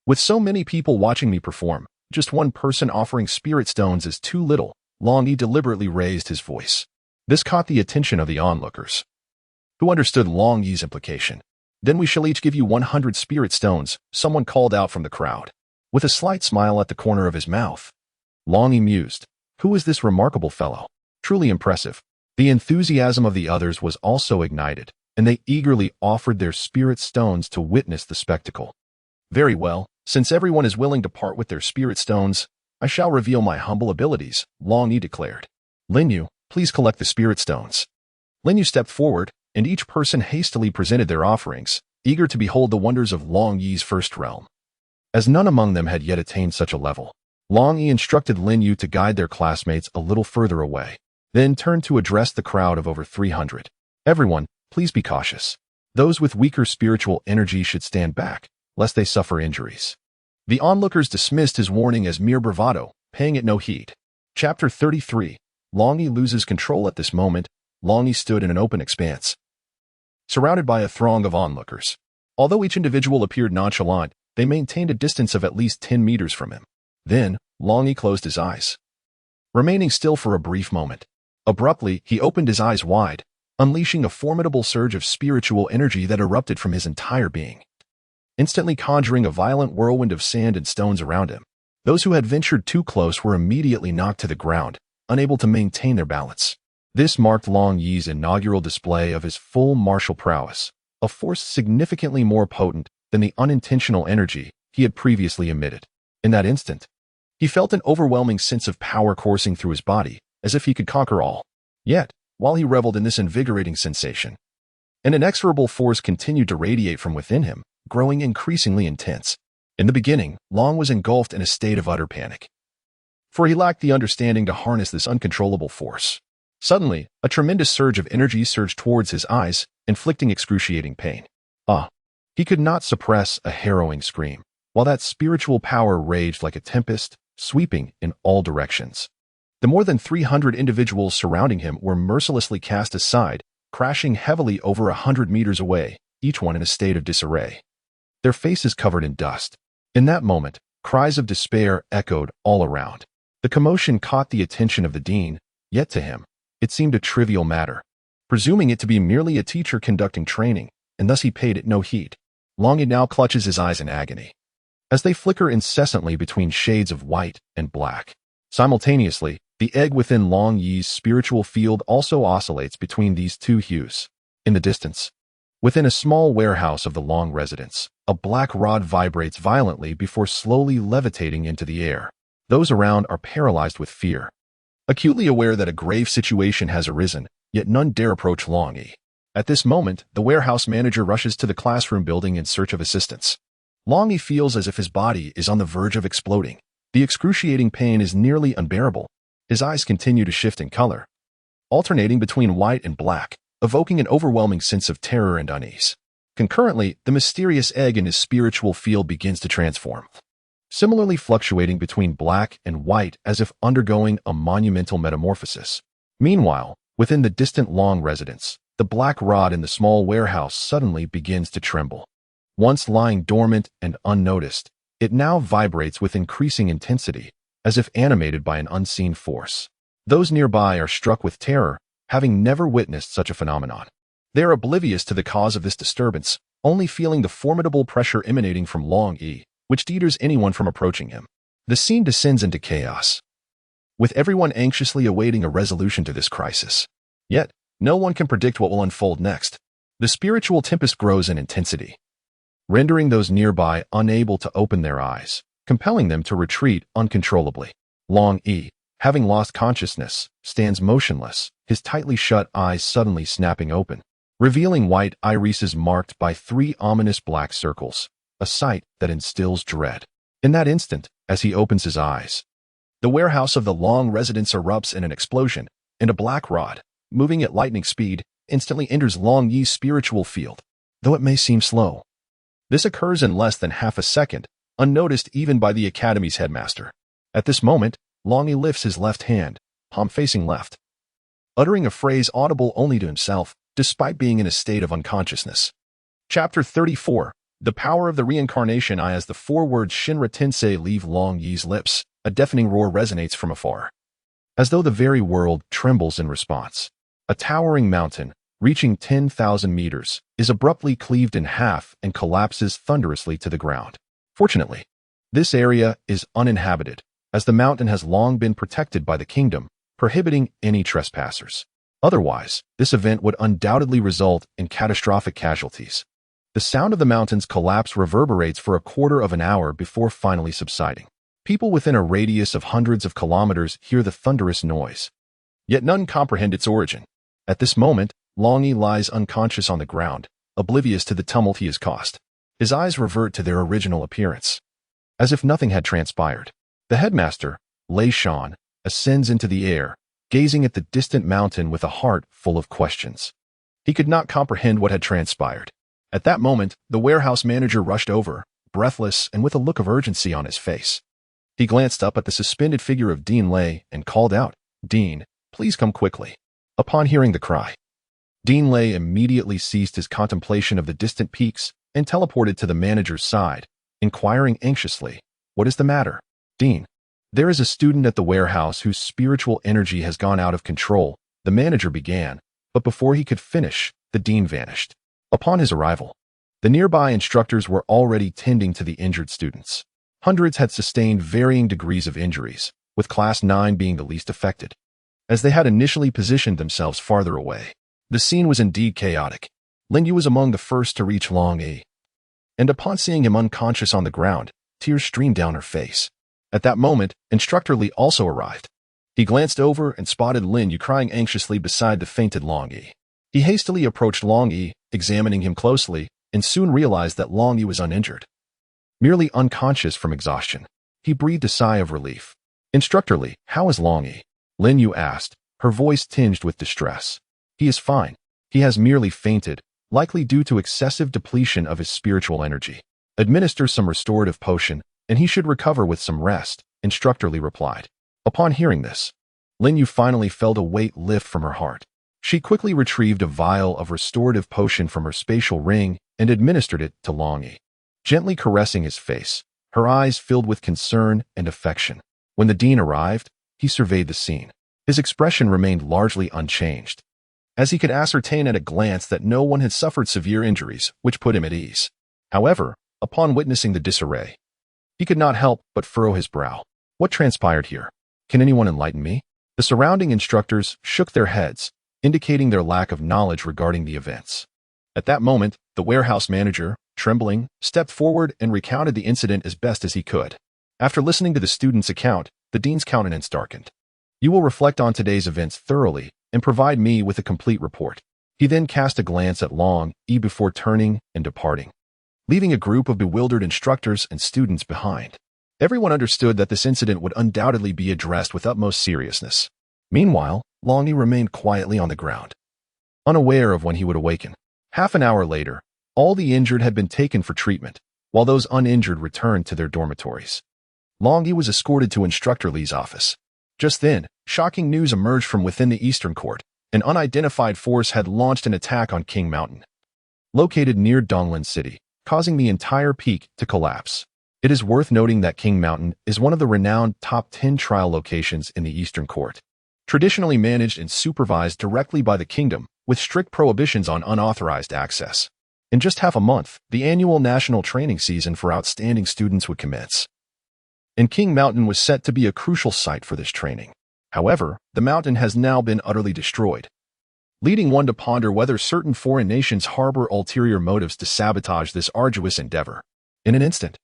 With so many people watching me perform, just one person offering spirit stones is too little. Longyi deliberately raised his voice. This caught the attention of the onlookers, who understood Longyi's implication. Then we shall each give you 100 spirit stones, someone called out from the crowd. With a slight smile at the corner of his mouth, Longyi mused, who is this remarkable fellow? Truly impressive. The enthusiasm of the others was also ignited, and they eagerly offered their spirit stones to witness the spectacle. Very well, since everyone is willing to part with their spirit stones, I shall reveal my humble abilities, Longyi declared. Linyu, please collect the spirit stones. Linyu stepped forward, and each person hastily presented their offerings, eager to behold the wonders of Longyi's first realm. As none among them had yet attained such a level, Longyi instructed Linyu to guide their classmates a little further away, then turned to address the crowd of over 300. Everyone, please be cautious. Those with weaker spiritual energy should stand back, lest they suffer injuries. The onlookers dismissed his warning as mere bravado, paying it no heed. Chapter 33. Longyi loses control. At this moment, Longyi stood in an open expanse, surrounded by a throng of onlookers. Although each individual appeared nonchalant, they maintained a distance of at least 10 meters from him. Then, Longyi closed his eyes, remaining still for a brief moment. Abruptly, he opened his eyes wide, unleashing a formidable surge of spiritual energy that erupted from his entire being, instantly conjuring a violent whirlwind of sand and stones around him. Those who had ventured too close were immediately knocked to the ground, unable to maintain their balance. This marked Longyi's inaugural display of his full martial prowess, a force significantly more potent than the unintentional energy he had previously emitted. In that instant, he felt an overwhelming sense of power coursing through his body, as if he could conquer all. Yet, while he reveled in this invigorating sensation, an inexorable force continued to radiate from within him, growing increasingly intense. In the beginning, Long was engulfed in a state of utter panic, for he lacked the understanding to harness this uncontrollable force. Suddenly, a tremendous surge of energy surged towards his eyes, inflicting excruciating pain. He could not suppress a harrowing scream, while that spiritual power raged like a tempest, sweeping in all directions. The more than 300 individuals surrounding him were mercilessly cast aside, crashing heavily over 100 meters away, each one in a state of disarray, their faces covered in dust. In that moment, cries of despair echoed all around. The commotion caught the attention of the dean, yet to him, it seemed a trivial matter, presuming it to be merely a teacher conducting training, and thus he paid it no heed. Longyi now clutches his eyes in agony, as they flicker incessantly between shades of white and black. Simultaneously, the egg within Longyi's spiritual field also oscillates between these two hues. In the distance, within a small warehouse of the Long residence, a black rod vibrates violently before slowly levitating into the air. Those around are paralyzed with fear, acutely aware that a grave situation has arisen, yet none dare approach Longyi. At this moment, the warehouse manager rushes to the classroom building in search of assistance. Longyi feels as if his body is on the verge of exploding. The excruciating pain is nearly unbearable. His eyes continue to shift in color, alternating between white and black, evoking an overwhelming sense of terror and unease. Concurrently, the mysterious egg in his spiritual field begins to transform, similarly fluctuating between black and white as if undergoing a monumental metamorphosis. Meanwhile, within the distant Long residence, the black rod in the small warehouse suddenly begins to tremble. Once lying dormant and unnoticed, it now vibrates with increasing intensity, as if animated by an unseen force. Those nearby are struck with terror, having never witnessed such a phenomenon. They are oblivious to the cause of this disturbance, only feeling the formidable pressure emanating from Longyi, which deters anyone from approaching him. The scene descends into chaos, with everyone anxiously awaiting a resolution to this crisis. Yet, no one can predict what will unfold next. The spiritual tempest grows in intensity, rendering those nearby unable to open their eyes, compelling them to retreat uncontrollably. Longyi, having lost consciousness, stands motionless, his tightly shut eyes suddenly snapping open, revealing white irises marked by 3 ominous black circles, a sight that instills dread. In that instant, as he opens his eyes, the warehouse of the Long residence erupts in an explosion, and a black rod, moving at lightning speed, instantly enters Longyi's spiritual field. Though it may seem slow, this occurs in less than half a second, unnoticed even by the Academy's headmaster. At this moment, Longyi lifts his left hand, palm facing left, uttering a phrase audible only to himself, despite being in a state of unconsciousness. Chapter 34. The Power of the Reincarnation. As the 4 words Shinra Tensei leave Longyi's lips, a deafening roar resonates from afar, as though the very world trembles in response. A towering mountain, reaching 10,000 meters, is abruptly cleaved in half and collapses thunderously to the ground. Fortunately, this area is uninhabited, as the mountain has long been protected by the kingdom, prohibiting any trespassers. Otherwise, this event would undoubtedly result in catastrophic casualties. The sound of the mountain's collapse reverberates for a quarter of an hour before finally subsiding. People within a radius of hundreds of kilometers hear the thunderous noise, yet none comprehend its origin. At this moment, Longyi lies unconscious on the ground, oblivious to the tumult he has caused. His eyes revert to their original appearance, as if nothing had transpired. The headmaster, Lei Shan, ascends into the air, gazing at the distant mountain with a heart full of questions. He could not comprehend what had transpired. At that moment, the warehouse manager rushed over, breathless and with a look of urgency on his face. He glanced up at the suspended figure of Dean Lei and called out, "Dean, please come quickly." Upon hearing the cry, Dean Lei immediately ceased his contemplation of the distant peaks and teleported to the manager's side, inquiring anxiously, "What is the matter, Dean?" "There is a student at the warehouse whose spiritual energy has gone out of control," the manager began, but before he could finish, the dean vanished. Upon his arrival, the nearby instructors were already tending to the injured students. Hundreds had sustained varying degrees of injuries, with Class 9 being the least affected, as they had initially positioned themselves farther away. The scene was indeed chaotic. Lingyu was among the first to reach Longyi, and upon seeing him unconscious on the ground, tears streamed down her face. At that moment, Instructor Li also arrived. He glanced over and spotted Lingyu crying anxiously beside the fainted Longyi. He hastily approached Longyi, examining him closely, and soon realized that Longyi was uninjured, merely unconscious from exhaustion. He breathed a sigh of relief. "Instructor Li, how is Longyi?" Lingyu asked, her voice tinged with distress. "He is fine. He has merely fainted, likely due to excessive depletion of his spiritual energy. Administer some restorative potion, and he should recover with some rest," Instructor Li replied. Upon hearing this, Lingyu finally felt a weight lift from her heart. She quickly retrieved a vial of restorative potion from her spatial ring and administered it to Longyi, gently caressing his face, her eyes filled with concern and affection. When the dean arrived, he surveyed the scene. His expression remained largely unchanged, as he could ascertain at a glance that no one had suffered severe injuries, which put him at ease. However, upon witnessing the disarray, he could not help but furrow his brow. What transpired here? Can anyone enlighten me? The surrounding instructors shook their heads, indicating their lack of knowledge regarding the events. At that moment, the warehouse manager, trembling, stepped forward and recounted the incident as best as he could. After listening to the student's account, the dean's countenance darkened. "You will reflect on today's events thoroughly and provide me with a complete report." He then cast a glance at Longyi before turning and departing, leaving a group of bewildered instructors and students behind. Everyone understood that this incident would undoubtedly be addressed with utmost seriousness. Meanwhile, Longyi remained quietly on the ground, unaware of when he would awaken. Half an hour later, all the injured had been taken for treatment, while those uninjured returned to their dormitories. Longyi was escorted to Instructor Li's office. Just then, shocking news emerged from within the Eastern Court. An unidentified force had launched an attack on King Mountain, located near Donglin City, causing the entire peak to collapse. It is worth noting that King Mountain is one of the renowned top 10 trial locations in the Eastern Court. traditionally managed and supervised directly by the kingdom, with strict prohibitions on unauthorized access. In just half a month, the annual national training season for outstanding students would commence. And King Mountain was set to be a crucial site for this training. However, the mountain has now been utterly destroyed, leading one to ponder whether certain foreign nations harbor ulterior motives to sabotage this arduous endeavor. In an instant,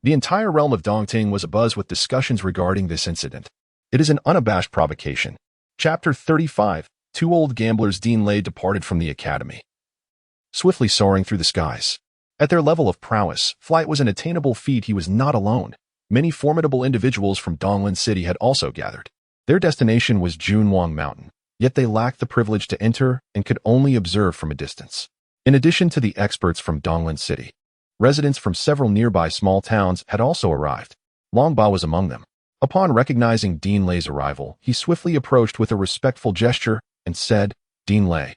the entire realm of Dongting was abuzz with discussions regarding this incident. It is an unabashed provocation. Chapter 35. Two old gamblers. Lei departed from the academy, swiftly soaring through the skies. At their level of prowess, flight was an attainable feat. He was not alone. Many formidable individuals from Donglan City had also gathered. Their destination was Junwang Mountain, yet they lacked the privilege to enter and could only observe from a distance. In addition to the experts from Donglan City, residents from several nearby small towns had also arrived. Longba was among them. Upon recognizing Dean Lei's arrival, he swiftly approached with a respectful gesture and said, "Dean Lei,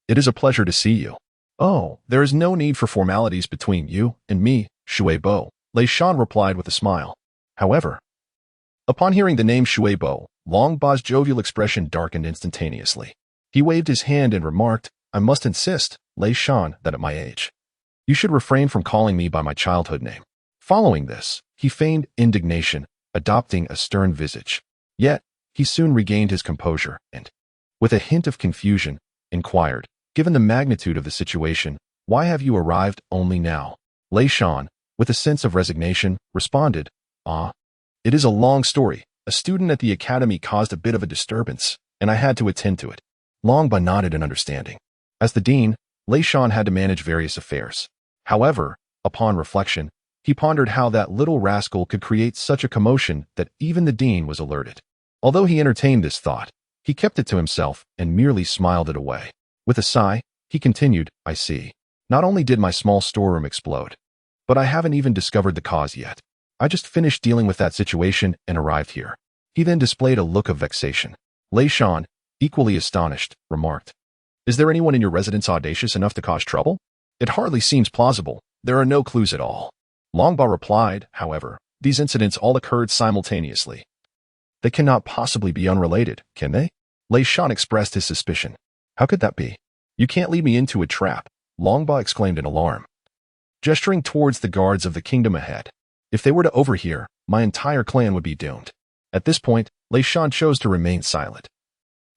it is a pleasure to see you." "Oh, there is no need for formalities between you and me, Shui Bo," Lei Shan replied with a smile. However, upon hearing the name Shui Bo, Longba's jovial expression darkened instantaneously. He waved his hand and remarked, "I must insist, Lei Shan, that at my age, you should refrain from calling me by my childhood name." Following this, he feigned indignation, adopting a stern visage. Yet, he soon regained his composure and, with a hint of confusion, inquired, "Given the magnitude of the situation, why have you arrived only now?" Lei Shan, with a sense of resignation, responded, It is a long story. A student at the academy caused a bit of a disturbance, and I had to attend to it." Longba nodded in understanding. As the dean, Lei Shan had to manage various affairs. However, upon reflection, he pondered how that little rascal could create such a commotion that even the dean was alerted. Although he entertained this thought, he kept it to himself and merely smiled it away. With a sigh, he continued, "I see. Not only did my small storeroom explode, but I haven't even discovered the cause yet. I just finished dealing with that situation and arrived here." He then displayed a look of vexation. Lei Shan, equally astonished, remarked, "Is there anyone in your residence audacious enough to cause trouble? It hardly seems plausible. There are no clues at all." Longba replied, "However, these incidents all occurred simultaneously. They cannot possibly be unrelated, can they?" Lei Shan expressed his suspicion. "How could that be? You can't lead me into a trap," Longba exclaimed in alarm, gesturing towards the guards of the kingdom ahead. "If they were to overhear, my entire clan would be doomed." At this point, Lei Shan chose to remain silent,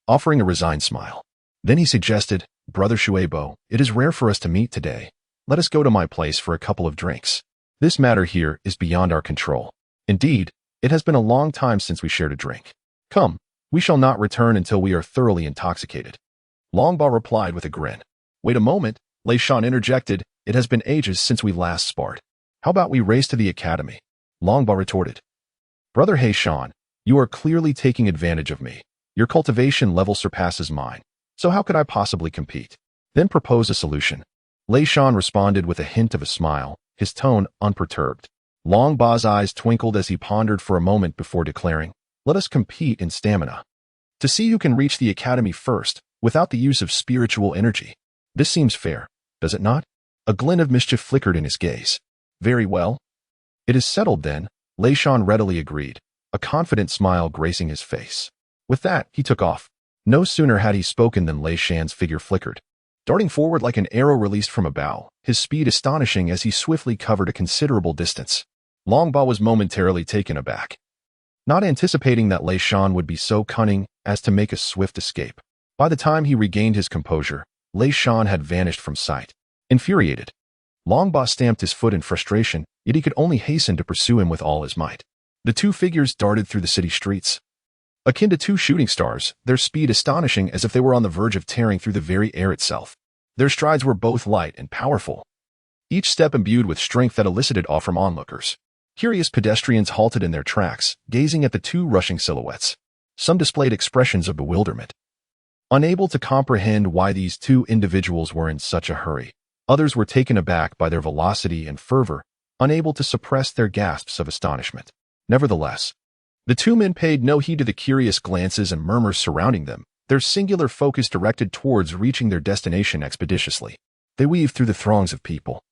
offering a resigned smile. Then he suggested, "Brother Shuebo, it is rare for us to meet today. Let us go to my place for a couple of drinks. This matter here is beyond our control. Indeed, it has been a long time since we shared a drink. Come, we shall not return until we are thoroughly intoxicated." Longba replied with a grin. "Wait a moment," Lei Shan interjected, "it has been ages since we last sparred. How about we race to the academy?" Longba retorted, "Brother He Shan, you are clearly taking advantage of me. Your cultivation level surpasses mine, so how could I possibly compete? Then propose a solution." Lei Shan responded with a hint of a smile, his tone unperturbed. Longba's eyes twinkled as he pondered for a moment before declaring, "Let us compete in stamina, to see who can reach the academy first, without the use of spiritual energy. This seems fair, does it not?" A glint of mischief flickered in his gaze. "Very well. It is settled then," Lei Shan readily agreed, a confident smile gracing his face. With that, he took off. No sooner had he spoken than Lei Shan's figure flickered, darting forward like an arrow released from a bow, his speed astonishing as he swiftly covered a considerable distance. Longba was momentarily taken aback, not anticipating that Lei Shan would be so cunning as to make a swift escape. By the time he regained his composure, Lei Shan had vanished from sight. Infuriated, Longba stamped his foot in frustration, yet he could only hasten to pursue him with all his might. The two figures darted through the city streets, akin to two shooting stars, their speed astonishing as if they were on the verge of tearing through the very air itself. Their strides were both light and powerful, each step imbued with strength that elicited awe from onlookers. Curious pedestrians halted in their tracks, gazing at the two rushing silhouettes. Some displayed expressions of bewilderment, unable to comprehend why these two individuals were in such a hurry. Others were taken aback by their velocity and fervor, unable to suppress their gasps of astonishment. Nevertheless, the two men paid no heed to the curious glances and murmurs surrounding them, their singular focus directed towards reaching their destination expeditiously. They weaved through the throngs of people,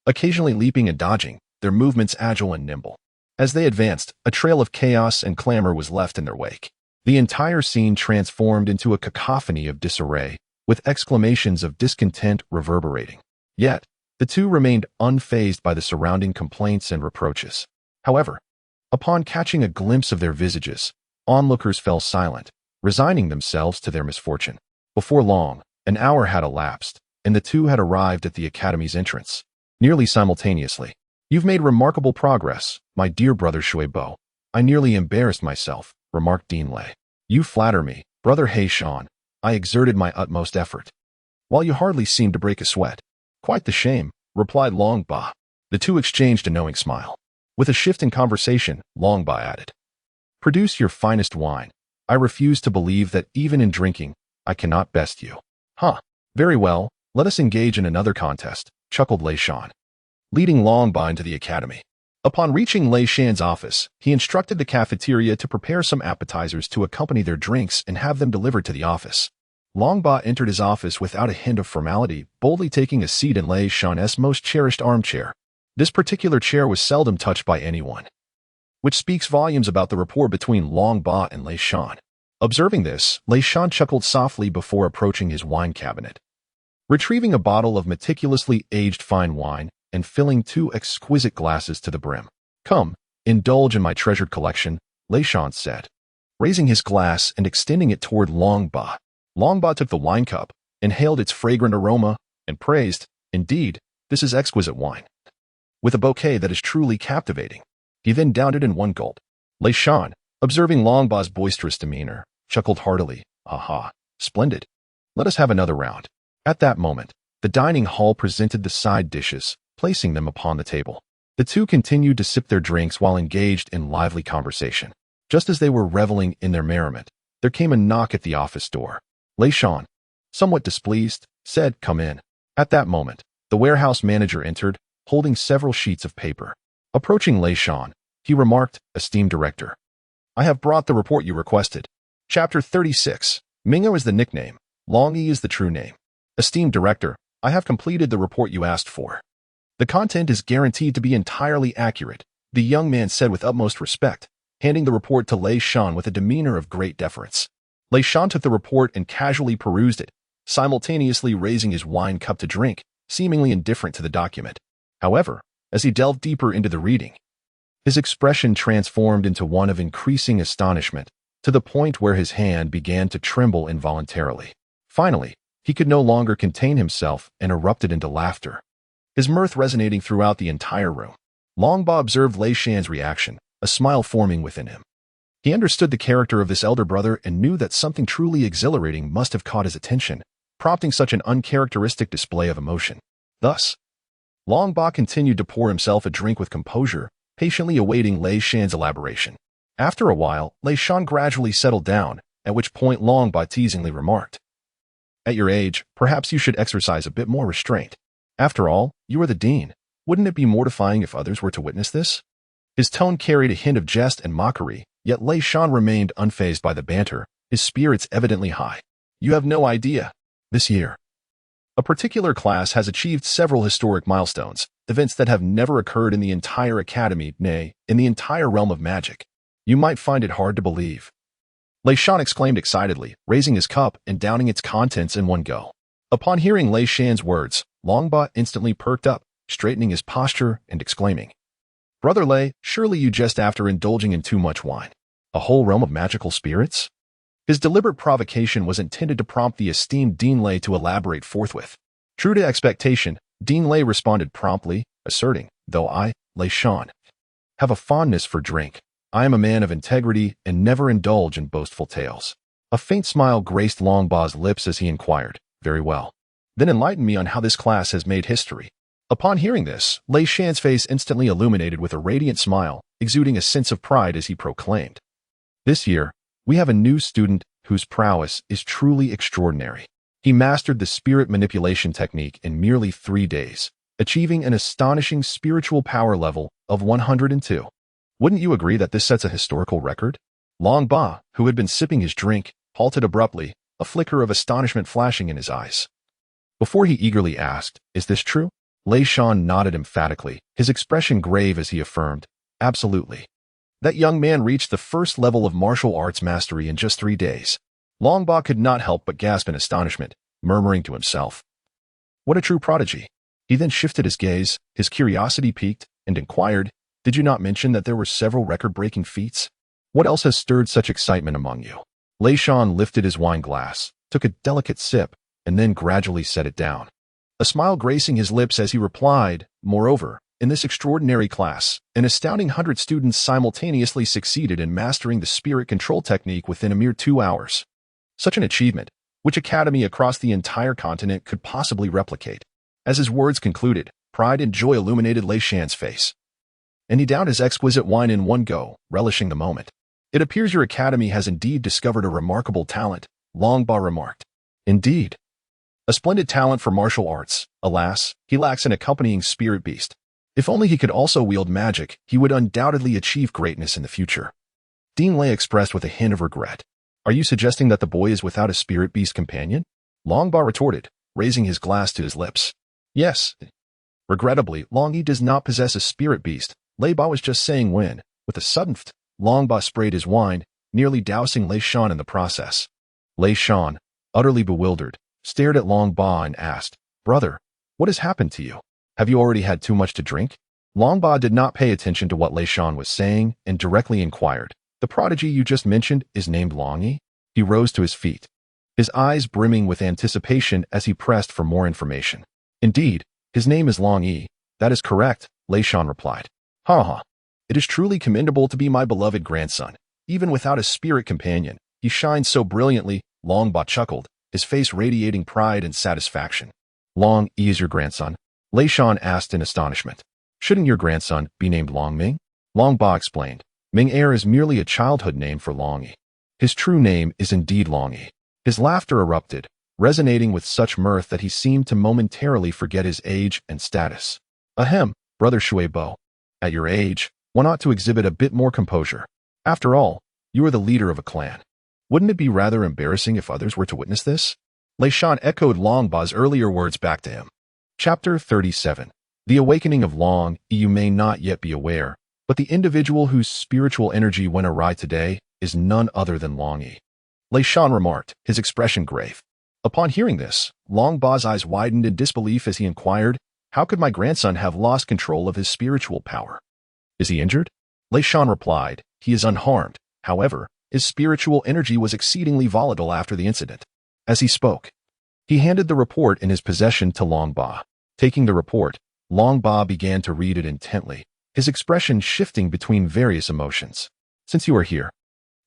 occasionally leaping and dodging, their movements agile and nimble. As they advanced, a trail of chaos and clamor was left in their wake. The entire scene transformed into a cacophony of disarray, with exclamations of discontent reverberating. Yet, the two remained unfazed by the surrounding complaints and reproaches. However, upon catching a glimpse of their visages, onlookers fell silent, resigning themselves to their misfortune. Before long, an hour had elapsed, and the two had arrived at the academy's entrance. Nearly simultaneously. "You've made remarkable progress, my dear brother Shuibo. I nearly embarrassed myself," remarked Dean Lei. "You flatter me, brother Heishan. I exerted my utmost effort, while you hardly seemed to break a sweat." "Quite the shame," replied Longba. The two exchanged a knowing smile. With a shift in conversation, Longba added, "Produce your finest wine. I refuse to believe that even in drinking, I cannot best you." "Huh. Very well, let us engage in another contest," chuckled Lei Shan, leading Longba into the academy. Upon reaching Lei Shan's office, he instructed the cafeteria to prepare some appetizers to accompany their drinks and have them delivered to the office. Longba entered his office without a hint of formality, boldly taking a seat in Lei Shan's most cherished armchair. This particular chair was seldom touched by anyone, which speaks volumes about the rapport between Longba and Lei Shan. Observing this, Lei Shan chuckled softly before approaching his wine cabinet. Retrieving a bottle of meticulously aged fine wine and filling 2 exquisite glasses to the brim. "Come, indulge in my treasured collection," Lei Shan said, raising his glass and extending it toward Longba. Longba took the wine cup, inhaled its fragrant aroma, and praised, "Indeed, this is exquisite wine, with a bouquet that is truly captivating." He then downed it in one gulp. Lei Shan, observing Longba's boisterous demeanor, chuckled heartily. "Aha, splendid. Let us have another round." At that moment, the dining hall presented the side dishes, placing them upon the table. The two continued to sip their drinks while engaged in lively conversation. Just as they were reveling in their merriment, there came a knock at the office door. Lei Shan, somewhat displeased, said, "Come in." At that moment, the warehouse manager entered, holding several sheets of paper. Approaching Lei Shan, he remarked, "Esteemed director, I have brought the report you requested." Chapter 36. Mingo is the nickname. Longyi is the true name. "Esteemed director, I have completed the report you asked for. The content is guaranteed to be entirely accurate," the young man said with utmost respect, handing the report to Lei Shan with a demeanor of great deference. Lei Shan took the report and casually perused it, simultaneously raising his wine cup to drink, seemingly indifferent to the document. However, as he delved deeper into the reading, his expression transformed into one of increasing astonishment, to the point where his hand began to tremble involuntarily. Finally, he could no longer contain himself and erupted into laughter, his mirth resonating throughout the entire room. Longba observed Lei Shan's reaction, a smile forming within him. He understood the character of this elder brother and knew that something truly exhilarating must have caught his attention, prompting such an uncharacteristic display of emotion. Thus, Longba continued to pour himself a drink with composure, patiently awaiting Lei Shan's elaboration. After a while, Lei Shan gradually settled down, at which point Longba teasingly remarked, "At your age, perhaps you should exercise a bit more restraint. After all, you are the dean. Wouldn't it be mortifying if others were to witness this?" His tone carried a hint of jest and mockery, yet Lei Shan remained unfazed by the banter, his spirits evidently high. "You have no idea. This year, a particular class has achieved several historic milestones, events that have never occurred in the entire academy, nay, in the entire realm of magic. You might find it hard to believe." Lei Shan exclaimed excitedly, raising his cup and downing its contents in one go. Upon hearing Lei Shan's words, Longba instantly perked up, straightening his posture and exclaiming, "Brother Lei, surely you jest after indulging in too much wine. A whole realm of magical spirits?" His deliberate provocation was intended to prompt the esteemed Dean Lei to elaborate forthwith. True to expectation, Dean Lei responded promptly, asserting, "Though I, Lei Shan, have a fondness for drink, I am a man of integrity and never indulge in boastful tales." A faint smile graced Longba's lips as he inquired, "Very well. Then enlighten me on how this class has made history." Upon hearing this, Lei Shan's face instantly illuminated with a radiant smile, exuding a sense of pride as he proclaimed, "This year, we have a new student whose prowess is truly extraordinary. He mastered the spirit manipulation technique in merely 3 days, achieving an astonishing spiritual power level of 102. Wouldn't you agree that this sets a historical record?" Longba, who had been sipping his drink, halted abruptly, a flicker of astonishment flashing in his eyes. Before he eagerly asked, "Is this true?" Lei Shan nodded emphatically, his expression grave as he affirmed, "Absolutely. That young man reached the first level of martial arts mastery in just 3 days. Longba could not help but gasp in astonishment, murmuring to himself, "What a true prodigy." He then shifted his gaze, his curiosity piqued, and inquired, "Did you not mention that there were several record-breaking feats? What else has stirred such excitement among you?" Lei Shan lifted his wine glass, took a delicate sip, and then gradually set it down. A smile gracing his lips as he replied, "Moreover, in this extraordinary class, an astounding 100 students simultaneously succeeded in mastering the spirit control technique within a mere 2 hours. Such an achievement, which academy across the entire continent could possibly replicate." As his words concluded, pride and joy illuminated Lei Shan's face, and he downed his exquisite wine in one go, relishing the moment. "It appears your academy has indeed discovered a remarkable talent," Longba remarked. "Indeed. A splendid talent for martial arts. Alas, he lacks an accompanying spirit beast. If only he could also wield magic, he would undoubtedly achieve greatness in the future." Dean Lei expressed with a hint of regret. "Are you suggesting that the boy is without a spirit beast companion?" Longba retorted, raising his glass to his lips. "Yes. Regrettably, Longyi does not possess a spirit beast." Leiba was just saying when, with a sudden Longba sprayed his wine, nearly dousing Lei Shan in the process. Lei Shan, utterly bewildered, stared at Longba and asked, "Brother, what has happened to you? Have you already had too much to drink?" Longba did not pay attention to what Lei Shan was saying and directly inquired, "The prodigy you just mentioned is named Longyi?" He rose to his feet, his eyes brimming with anticipation as he pressed for more information. "Indeed, his name is Longyi. That is correct," Lei Shan replied. "Ha ha. It is truly commendable to be my beloved grandson. Even without a spirit companion, he shines so brilliantly." Longba chuckled, his face radiating pride and satisfaction. "Longyi is your grandson?" Lei Shan asked in astonishment. "Shouldn't your grandson be named Longming?" Longba explained. "Ming-Er is merely a childhood name for Longyi. His true name is indeed Longyi." His laughter erupted, resonating with such mirth that he seemed to momentarily forget his age and status. "Ahem, brother Shueibo. At your age, one ought to exhibit a bit more composure. After all, you are the leader of a clan. Wouldn't it be rather embarrassing if others were to witness this?" Lei Shan echoed Longba's earlier words back to him. Chapter 37. The awakening of Longyi. You may not yet be aware, but the individual whose spiritual energy went awry today is none other than Longyi. Lei Shan remarked, his expression grave. Upon hearing this, Longba's eyes widened in disbelief as he inquired, "How could my grandson have lost control of his spiritual power? Is he injured?" Lei Shan replied, "He is unharmed. However, his spiritual energy was exceedingly volatile after the incident." As he spoke, he handed the report in his possession to Longba. Taking the report, Longba began to read it intently, his expression shifting between various emotions. "Since you are here,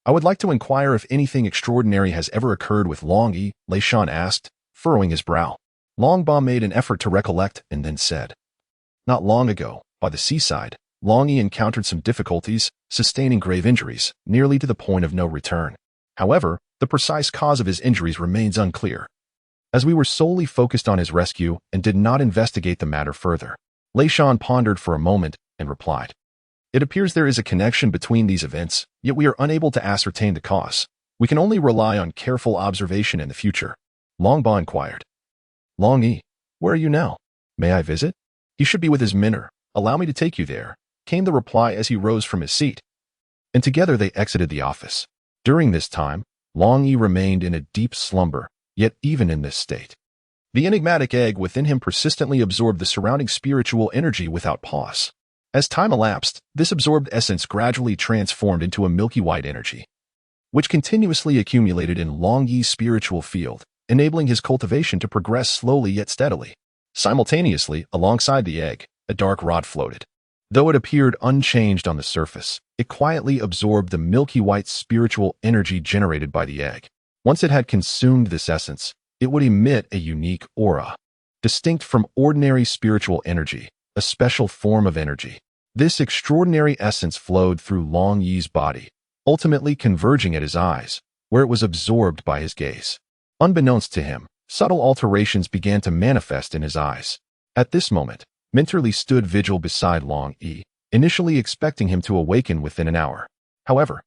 I would like to inquire if anything extraordinary has ever occurred with Longyi," Lei Shan asked, furrowing his brow. Longba made an effort to recollect and then said, "Not long ago, by the seaside, Longyi encountered some difficulties, sustaining grave injuries, nearly to the point of no return. However, the precise cause of his injuries remains unclear, as we were solely focused on his rescue and did not investigate the matter further." Lei Shan pondered for a moment and replied, "It appears there is a connection between these events, yet we are unable to ascertain the cause. We can only rely on careful observation in the future." Longba inquired, "Longyi, where are you now? May I visit?" "He should be with his mentor. Allow me to take you there," came the reply as he rose from his seat. And together they exited the office. During this time, Longyi remained in a deep slumber, yet even in this state, the enigmatic egg within him persistently absorbed the surrounding spiritual energy without pause. As time elapsed, this absorbed essence gradually transformed into a milky white energy, which continuously accumulated in Longyi's spiritual field, enabling his cultivation to progress slowly yet steadily. Simultaneously, alongside the egg, a dark rod floated. Though it appeared unchanged on the surface, it quietly absorbed the milky white spiritual energy generated by the egg. Once it had consumed this essence, it would emit a unique aura, distinct from ordinary spiritual energy, a special form of energy. This extraordinary essence flowed through Longyi's body, ultimately converging at his eyes, where it was absorbed by his gaze. Unbeknownst to him, subtle alterations began to manifest in his eyes. At this moment, Minterly stood vigil beside Longyi, initially expecting him to awaken within an hour. However,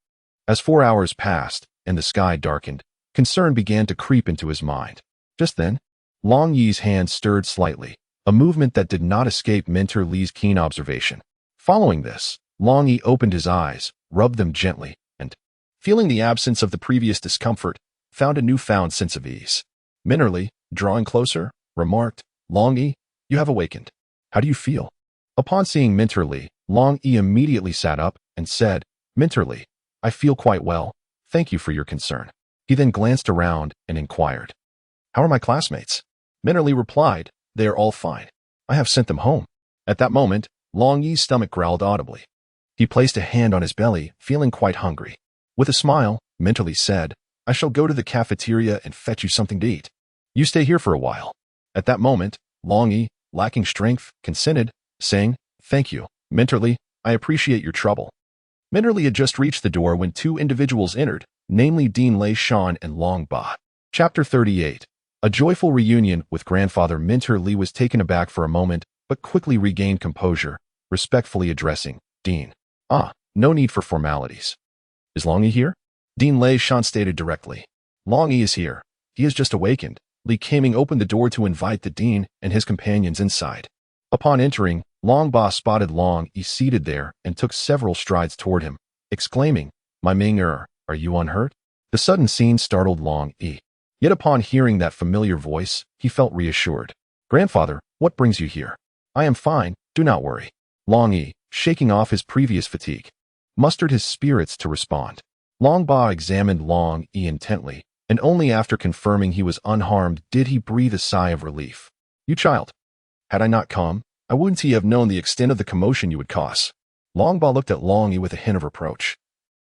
as 4 hours passed and the sky darkened, concern began to creep into his mind. Just then, Longyi's hand stirred slightly, a movement that did not escape Minterly's keen observation. Following this, Longyi opened his eyes, rubbed them gently, and, feeling the absence of the previous discomfort, found a newfound sense of ease. Minterly, drawing closer, remarked, "Longyi, you have awakened. How do you feel?" Upon seeing Minterly, Longyi immediately sat up and said, "Minterly, I feel quite well. Thank you for your concern." He then glanced around and inquired, "How are my classmates?" Minterly replied, "They are all fine. I have sent them home." At that moment, Longyi's stomach growled audibly. He placed a hand on his belly, feeling quite hungry. With a smile, Minterly said, "I shall go to the cafeteria and fetch you something to eat. You stay here for a while." At that moment, Longyi, lacking strength, consented, saying, "Thank you, Minterly, I appreciate your trouble." Minterly had just reached the door when two individuals entered, namely Dean Lei Shan and Long Ba. Chapter 38. A joyful reunion with grandfather. Minterly was taken aback for a moment, but quickly regained composure, respectfully addressing Dean. No need for formalities. "Is Longyi here?" Dean Lei Shan stated directly. "Longyi is here. He has just awakened." Li Kaming opened the door to invite the dean and his companions inside. Upon entering, Long Ba spotted Longyi seated there and took several strides toward him, exclaiming, "My Ming-er, are you unhurt?" The sudden scene startled Longyi. Yet upon hearing that familiar voice, he felt reassured. "Grandfather, what brings you here?" "I am fine, do not worry." Longyi, shaking off his previous fatigue, mustered his spirits to respond. Long Ba examined Longyi intently, and only after confirming he was unharmed did he breathe a sigh of relief. "You child, had I not come, I wouldn't he have known the extent of the commotion you would cause." Long Ba looked at Longyi with a hint of reproach.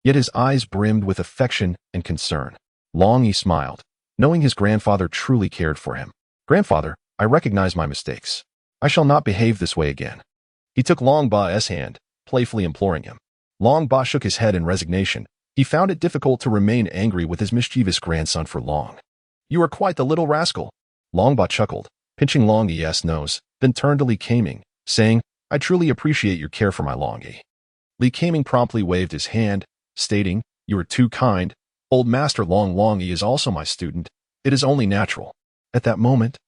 Yet his eyes brimmed with affection and concern. Longyi smiled, knowing his grandfather truly cared for him. "Grandfather, I recognize my mistakes. I shall not behave this way again." He took Long Ba's hand, playfully imploring him. Long Ba shook his head in resignation. He found it difficult to remain angry with his mischievous grandson for long. "You are quite the little rascal." Long Ba chuckled, pinching Longyi's nose, then turned to Li Kaming, saying, "I truly appreciate your care for my Longyi." Li Kaming promptly waved his hand, stating, "You are too kind. Old Master Longyi is also my student. It is only natural." At that moment,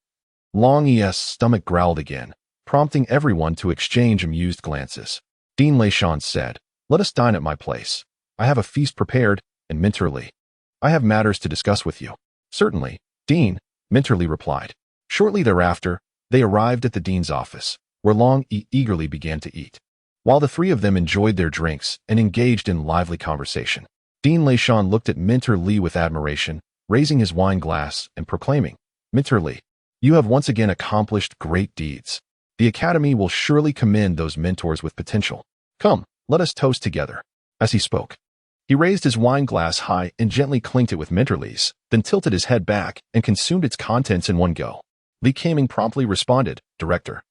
Longyi's stomach growled again, prompting everyone to exchange amused glances. Dean Lei Shan said, "Let us dine at my place. I have a feast prepared," and Minterly, "I have matters to discuss with you." "Certainly, Dean," Minterly replied. Shortly thereafter, they arrived at the dean's office, where Longyi eagerly began to eat. While the three of them enjoyed their drinks and engaged in lively conversation, Dean Lei Shan looked at Minterly with admiration, raising his wine glass and proclaiming, "Minterly, you have once again accomplished great deeds. The Academy will surely commend those mentors with potential. Come, let us toast together." As he spoke, he raised his wine glass high and gently clinked it with Minterly's, then tilted his head back and consumed its contents in one go. Li Kaming promptly responded, "Director,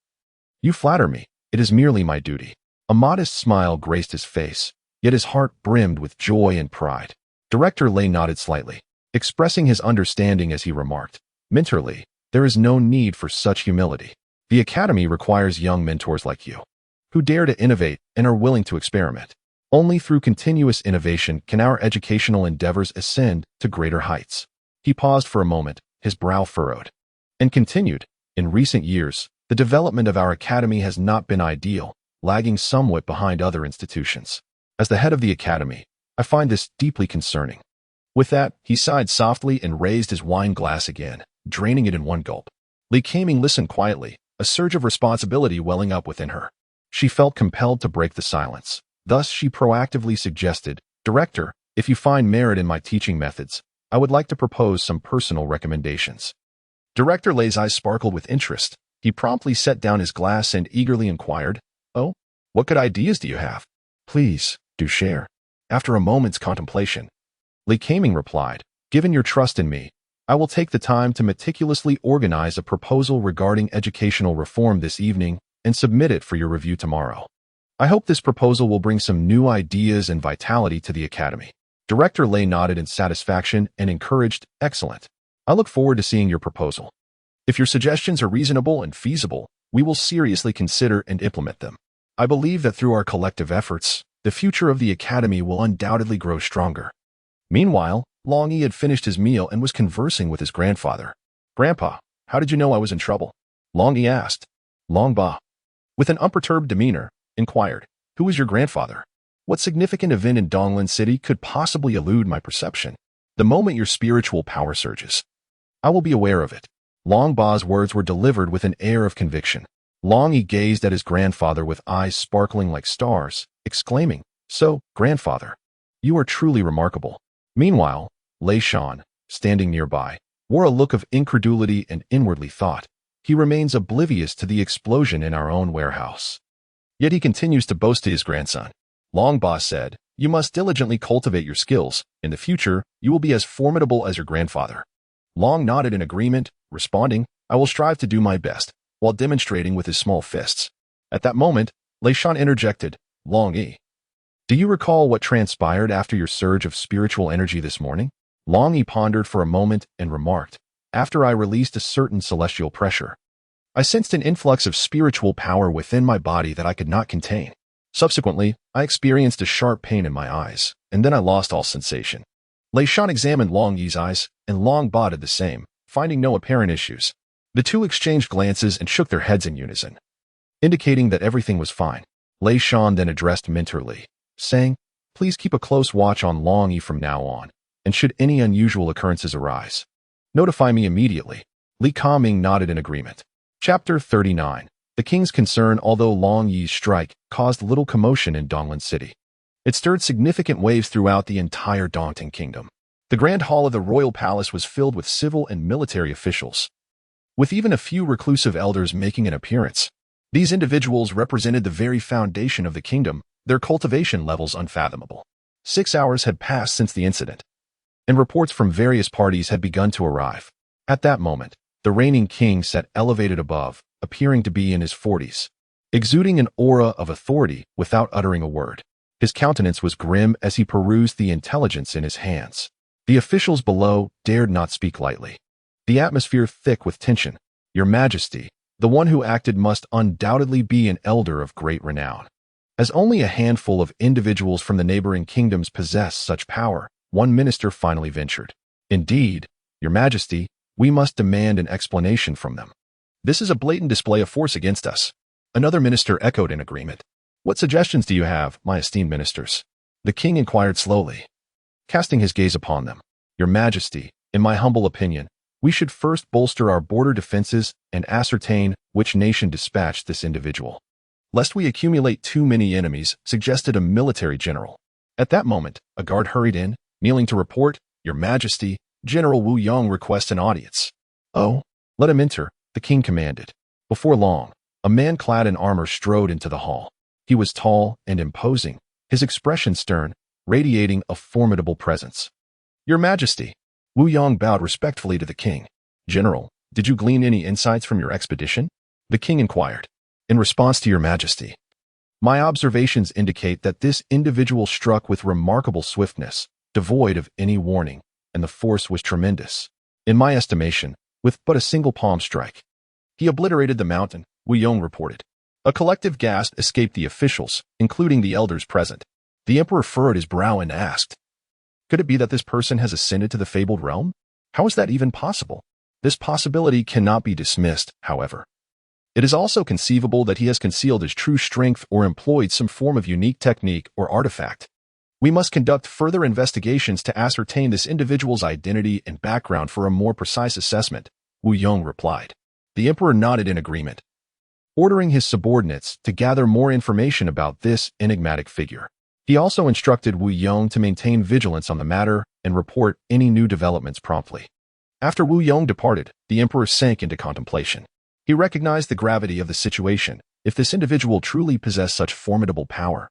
you flatter me. It is merely my duty." A modest smile graced his face, yet his heart brimmed with joy and pride. Director Lei nodded slightly, expressing his understanding as he remarked, "Minterly, there is no need for such humility. The Academy requires young mentors like you, who dare to innovate and are willing to experiment. Only through continuous innovation can our educational endeavors ascend to greater heights." He paused for a moment, his brow furrowed, and continued, "In recent years, the development of our Academy has not been ideal, lagging somewhat behind other institutions. As the head of the Academy, I find this deeply concerning." With that, he sighed softly and raised his wine glass again, draining it in one gulp. Li Kaming listened quietly, a surge of responsibility welling up within her. She felt compelled to break the silence. Thus, she proactively suggested, "Director, if you find merit in my teaching methods, I would like to propose some personal recommendations." Director Lei's eyes sparkled with interest. He promptly set down his glass and eagerly inquired, "Oh, what good ideas do you have? Please, do share." After a moment's contemplation, Li Kaming replied, "Given your trust in me, I will take the time to meticulously organize a proposal regarding educational reform this evening and submit it for your review tomorrow. I hope this proposal will bring some new ideas and vitality to the Academy." Director Lei nodded in satisfaction and encouraged, "Excellent. I look forward to seeing your proposal. If your suggestions are reasonable and feasible, we will seriously consider and implement them. I believe that through our collective efforts, the future of the Academy will undoubtedly grow stronger." Meanwhile, Longyi had finished his meal and was conversing with his grandfather. "Grandpa, how did you know I was in trouble?" Longyi asked. Long Ba, with an unperturbed demeanor, inquired, "Who is your grandfather?" What significant event in Donglan City could possibly elude my perception? The moment your spiritual power surges, I will be aware of it. Long Ba's words were delivered with an air of conviction. Longyi gazed at his grandfather with eyes sparkling like stars, exclaiming, "So, grandfather, you are truly remarkable." Meanwhile, Lei Shan, standing nearby, wore a look of incredulity and inwardly thought, "He remains oblivious to the explosion in our own warehouse. Yet he continues to boast to his grandson." Long Ba said, "You must diligently cultivate your skills. In the future, you will be as formidable as your grandfather." Long nodded in agreement, responding, "I will strive to do my best," while demonstrating with his small fists. At that moment, Lei Shan interjected, "Longyi, do you recall what transpired after your surge of spiritual energy this morning?" Longyi pondered for a moment and remarked, "After I released a certain celestial pressure, I sensed an influx of spiritual power within my body that I could not contain. Subsequently, I experienced a sharp pain in my eyes, and then I lost all sensation." Lei Shan examined Longyi's eyes, and Long Ba did the same, finding no apparent issues. The two exchanged glances and shook their heads in unison, indicating that everything was fine. Lei Shan then addressed Minter Li, saying, "Please keep a close watch on Longyi from now on, and should any unusual occurrences arise, notify me immediately." Li Kaming nodded in agreement. Chapter 39. The king's concern. Although Longyi's strike caused little commotion in Donglan City, it stirred significant waves throughout the entire Dongting kingdom. The grand hall of the royal palace was filled with civil and military officials, with even a few reclusive elders making an appearance. These individuals represented the very foundation of the kingdom, their cultivation levels unfathomable. 6 hours had passed since the incident, and reports from various parties had begun to arrive. At that moment, the reigning king sat elevated above, appearing to be in his 40s, exuding an aura of authority without uttering a word. His countenance was grim as he perused the intelligence in his hands. The officials below dared not speak lightly, the atmosphere thick with tension. "Your Majesty, the one who acted must undoubtedly be an elder of great renown. As only a handful of individuals from the neighboring kingdoms possess such power," one minister finally ventured. "Indeed, Your Majesty, we must demand an explanation from them. This is a blatant display of force against us." Another minister echoed in agreement. "What suggestions do you have, my esteemed ministers?" The king inquired slowly, casting his gaze upon them. "Your Majesty, in my humble opinion, we should first bolster our border defenses and ascertain which nation dispatched this individual, lest we accumulate too many enemies," suggested a military general. At that moment, a guard hurried in, kneeling to report, "Your Majesty, General Wu Yong requests an audience." "Oh, let him enter," the king commanded. Before long, a man clad in armor strode into the hall. He was tall and imposing, his expression stern, radiating a formidable presence. "Your Majesty." Wu Yong bowed respectfully to the king. "General, did you glean any insights from your expedition?" the king inquired. "In response to Your Majesty, my observations indicate that this individual struck with remarkable swiftness, devoid of any warning, and the force was tremendous. In my estimation, with but a single palm strike, he obliterated the mountain," Wu Yong reported. A collective gasp escaped the officials, including the elders present. The emperor furrowed his brow and asked, "Could it be that this person has ascended to the fabled realm? How is that even possible?" This possibility cannot be dismissed, however. It is also conceivable that he has concealed his true strength or employed some form of unique technique or artifact. We must conduct further investigations to ascertain this individual's identity and background for a more precise assessment, Wu Yong replied. The emperor nodded in agreement, ordering his subordinates to gather more information about this enigmatic figure. He also instructed Wu Yong to maintain vigilance on the matter and report any new developments promptly. After Wu Yong departed, the emperor sank into contemplation. He recognized the gravity of the situation. If this individual truly possessed such formidable power,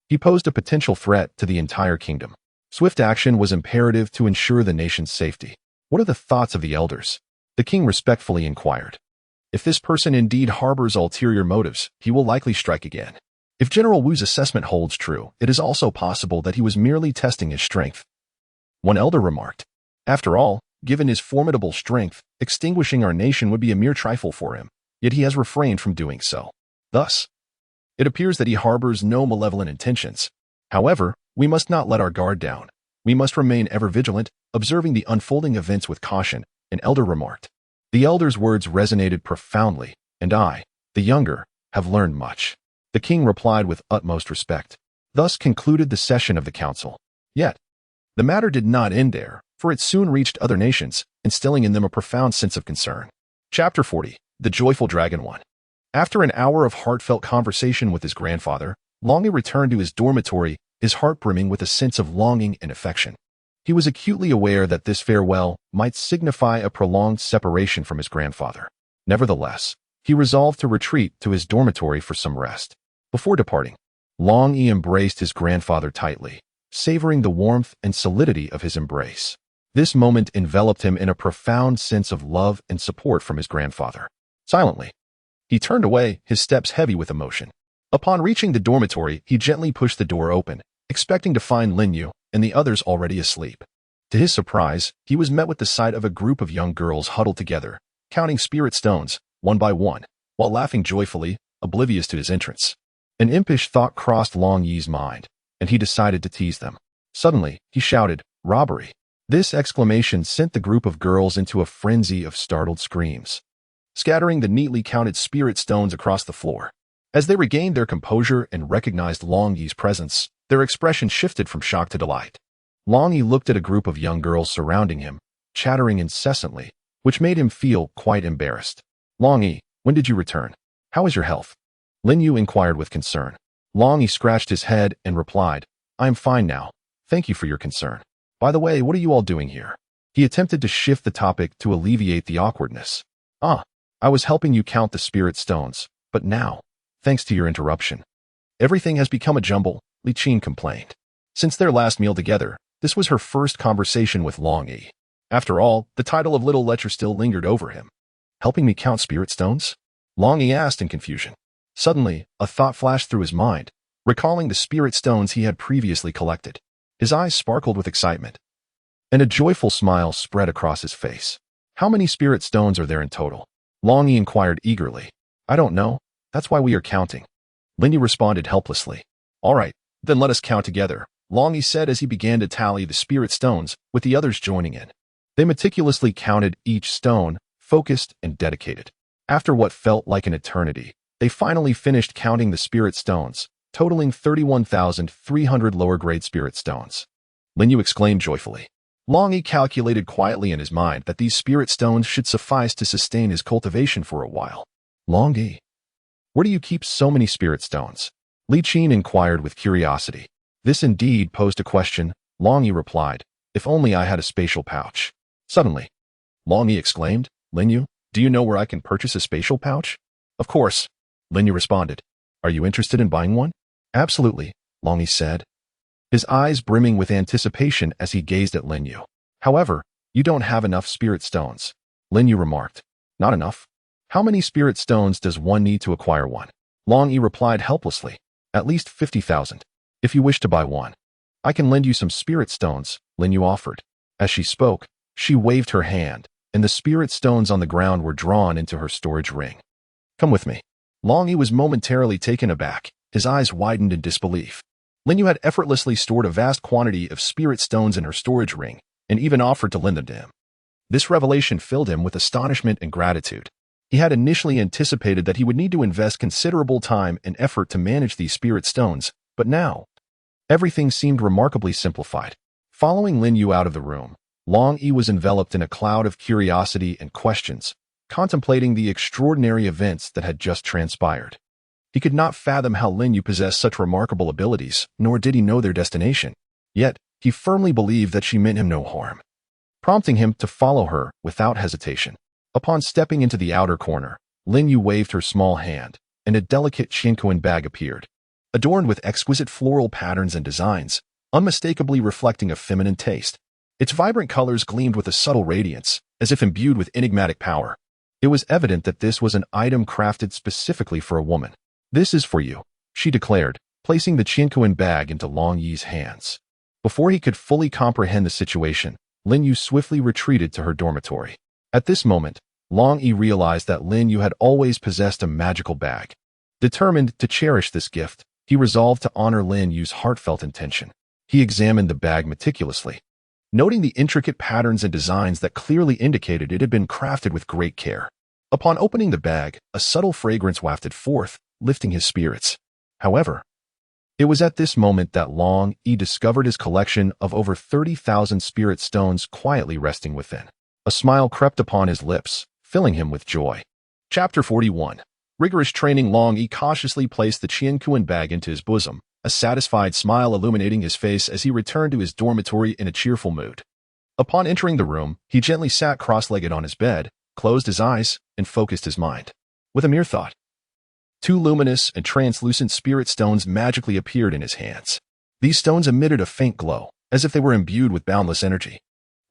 he posed a potential threat to the entire kingdom. Swift action was imperative to ensure the nation's safety. "What are the thoughts of the elders?" the king respectfully inquired. "If this person indeed harbors ulterior motives, he will likely strike again. If General Wu's assessment holds true, it is also possible that he was merely testing his strength," one elder remarked. "After all, given his formidable strength, extinguishing our nation would be a mere trifle for him, yet he has refrained from doing so. Thus, it appears that he harbors no malevolent intentions. However, we must not let our guard down. We must remain ever vigilant, observing the unfolding events with caution," an elder remarked. The elder's words resonated profoundly, and I, the younger, have learned much. The king replied with utmost respect. Thus concluded the session of the council. Yet, the matter did not end there, for it soon reached other nations, instilling in them a profound sense of concern. Chapter 40. The Joyful Dragon One. After an hour of heartfelt conversation with his grandfather, Longyi returned to his dormitory, his heart brimming with a sense of longing and affection. He was acutely aware that this farewell might signify a prolonged separation from his grandfather. Nevertheless, he resolved to retreat to his dormitory for some rest. Before departing, Longyi embraced his grandfather tightly, savoring the warmth and solidity of his embrace. This moment enveloped him in a profound sense of love and support from his grandfather. Silently, he turned away, his steps heavy with emotion. Upon reaching the dormitory, he gently pushed the door open, expecting to find Linyu and the others already asleep. To his surprise, he was met with the sight of a group of young girls huddled together, counting spirit stones, one by one, while laughing joyfully, oblivious to his entrance. An impish thought crossed Longyi's mind, and he decided to tease them. Suddenly, he shouted, "Robbery!" This exclamation sent the group of girls into a frenzy of startled screams, scattering the neatly counted spirit stones across the floor. As they regained their composure and recognized Longyi's presence, their expression shifted from shock to delight. Longyi looked at a group of young girls surrounding him, chattering incessantly, which made him feel quite embarrassed. "Longyi, when did you return? How is your health?" Linyu inquired with concern. Longyi scratched his head and replied, "I am fine now. Thank you for your concern. By the way, what are you all doing here?" He attempted to shift the topic to alleviate the awkwardness. I was helping you count the spirit stones, but now, thanks to your interruption, everything has become a jumble," Li Qin complained. Since their last meal together, this was her first conversation with Longyi. After all, the title of Little Lecher still lingered over him. "Helping me count spirit stones?" Longyi asked in confusion. Suddenly, a thought flashed through his mind, recalling the spirit stones he had previously collected. His eyes sparkled with excitement, and a joyful smile spread across his face. "How many spirit stones are there in total?" Longyi inquired eagerly. "I don't know. That's why we are counting." Linyu responded helplessly. "All right, then let us count together," Longyi said as he began to tally the spirit stones, with the others joining in. They meticulously counted each stone, focused and dedicated. After what felt like an eternity, they finally finished counting the spirit stones, totaling 31,300 lower-grade spirit stones. Linyu exclaimed joyfully. Longyi calculated quietly in his mind that these spirit stones should suffice to sustain his cultivation for a while. "Longyi, where do you keep so many spirit stones?" Li Qin inquired with curiosity. This indeed posed a question. Longyi replied, "If only I had a spatial pouch." Suddenly, Longyi exclaimed, "Linyu, do you know where I can purchase a spatial pouch?" "Of course," Linyu responded. "Are you interested in buying one?" "Absolutely," Longyi said, his eyes brimming with anticipation as he gazed at Linyu. "However, you don't have enough spirit stones," Linyu remarked. "Not enough? How many spirit stones does one need to acquire one?" Longyi replied helplessly. "At least 50,000. If you wish to buy one, I can lend you some spirit stones," Linyu offered. As she spoke, she waved her hand, and the spirit stones on the ground were drawn into her storage ring. "Come with me." Longyi was momentarily taken aback, his eyes widened in disbelief. Linyu had effortlessly stored a vast quantity of spirit stones in her storage ring, and even offered to lend them to him. This revelation filled him with astonishment and gratitude. He had initially anticipated that he would need to invest considerable time and effort to manage these spirit stones, but now, everything seemed remarkably simplified. Following Linyu out of the room, Longyi was enveloped in a cloud of curiosity and questions, contemplating the extraordinary events that had just transpired. He could not fathom how Linyu possessed such remarkable abilities, nor did he know their destination. Yet, he firmly believed that she meant him no harm, prompting him to follow her without hesitation. Upon stepping into the outer corner, Linyu waved her small hand, and a delicate chinkoin bag appeared, adorned with exquisite floral patterns and designs, unmistakably reflecting a feminine taste. Its vibrant colors gleamed with a subtle radiance, as if imbued with enigmatic power. It was evident that this was an item crafted specifically for a woman. "This is for you," she declared, placing the chinkoin bag into Longyi's hands. Before he could fully comprehend the situation, Linyu swiftly retreated to her dormitory. At this moment, Longyi realized that Linyu had always possessed a magical bag. Determined to cherish this gift, he resolved to honor Linyu's heartfelt intention. He examined the bag meticulously, noting the intricate patterns and designs that clearly indicated it had been crafted with great care. Upon opening the bag, a subtle fragrance wafted forth, lifting his spirits. However, It was at this moment that Longyi discovered his collection of over 30,000 spirit stones quietly resting within. A smile crept upon his lips, filling him with joy. Chapter 41. Rigorous training. Longyi cautiously placed the Qianquan bag into his bosom, a satisfied smile illuminating his face as he returned to his dormitory in a cheerful mood. Upon entering the room, he gently sat cross-legged on his bed, closed his eyes, and focused his mind. With a mere thought, 2 luminous and translucent spirit stones magically appeared in his hands. These stones emitted a faint glow, as if they were imbued with boundless energy.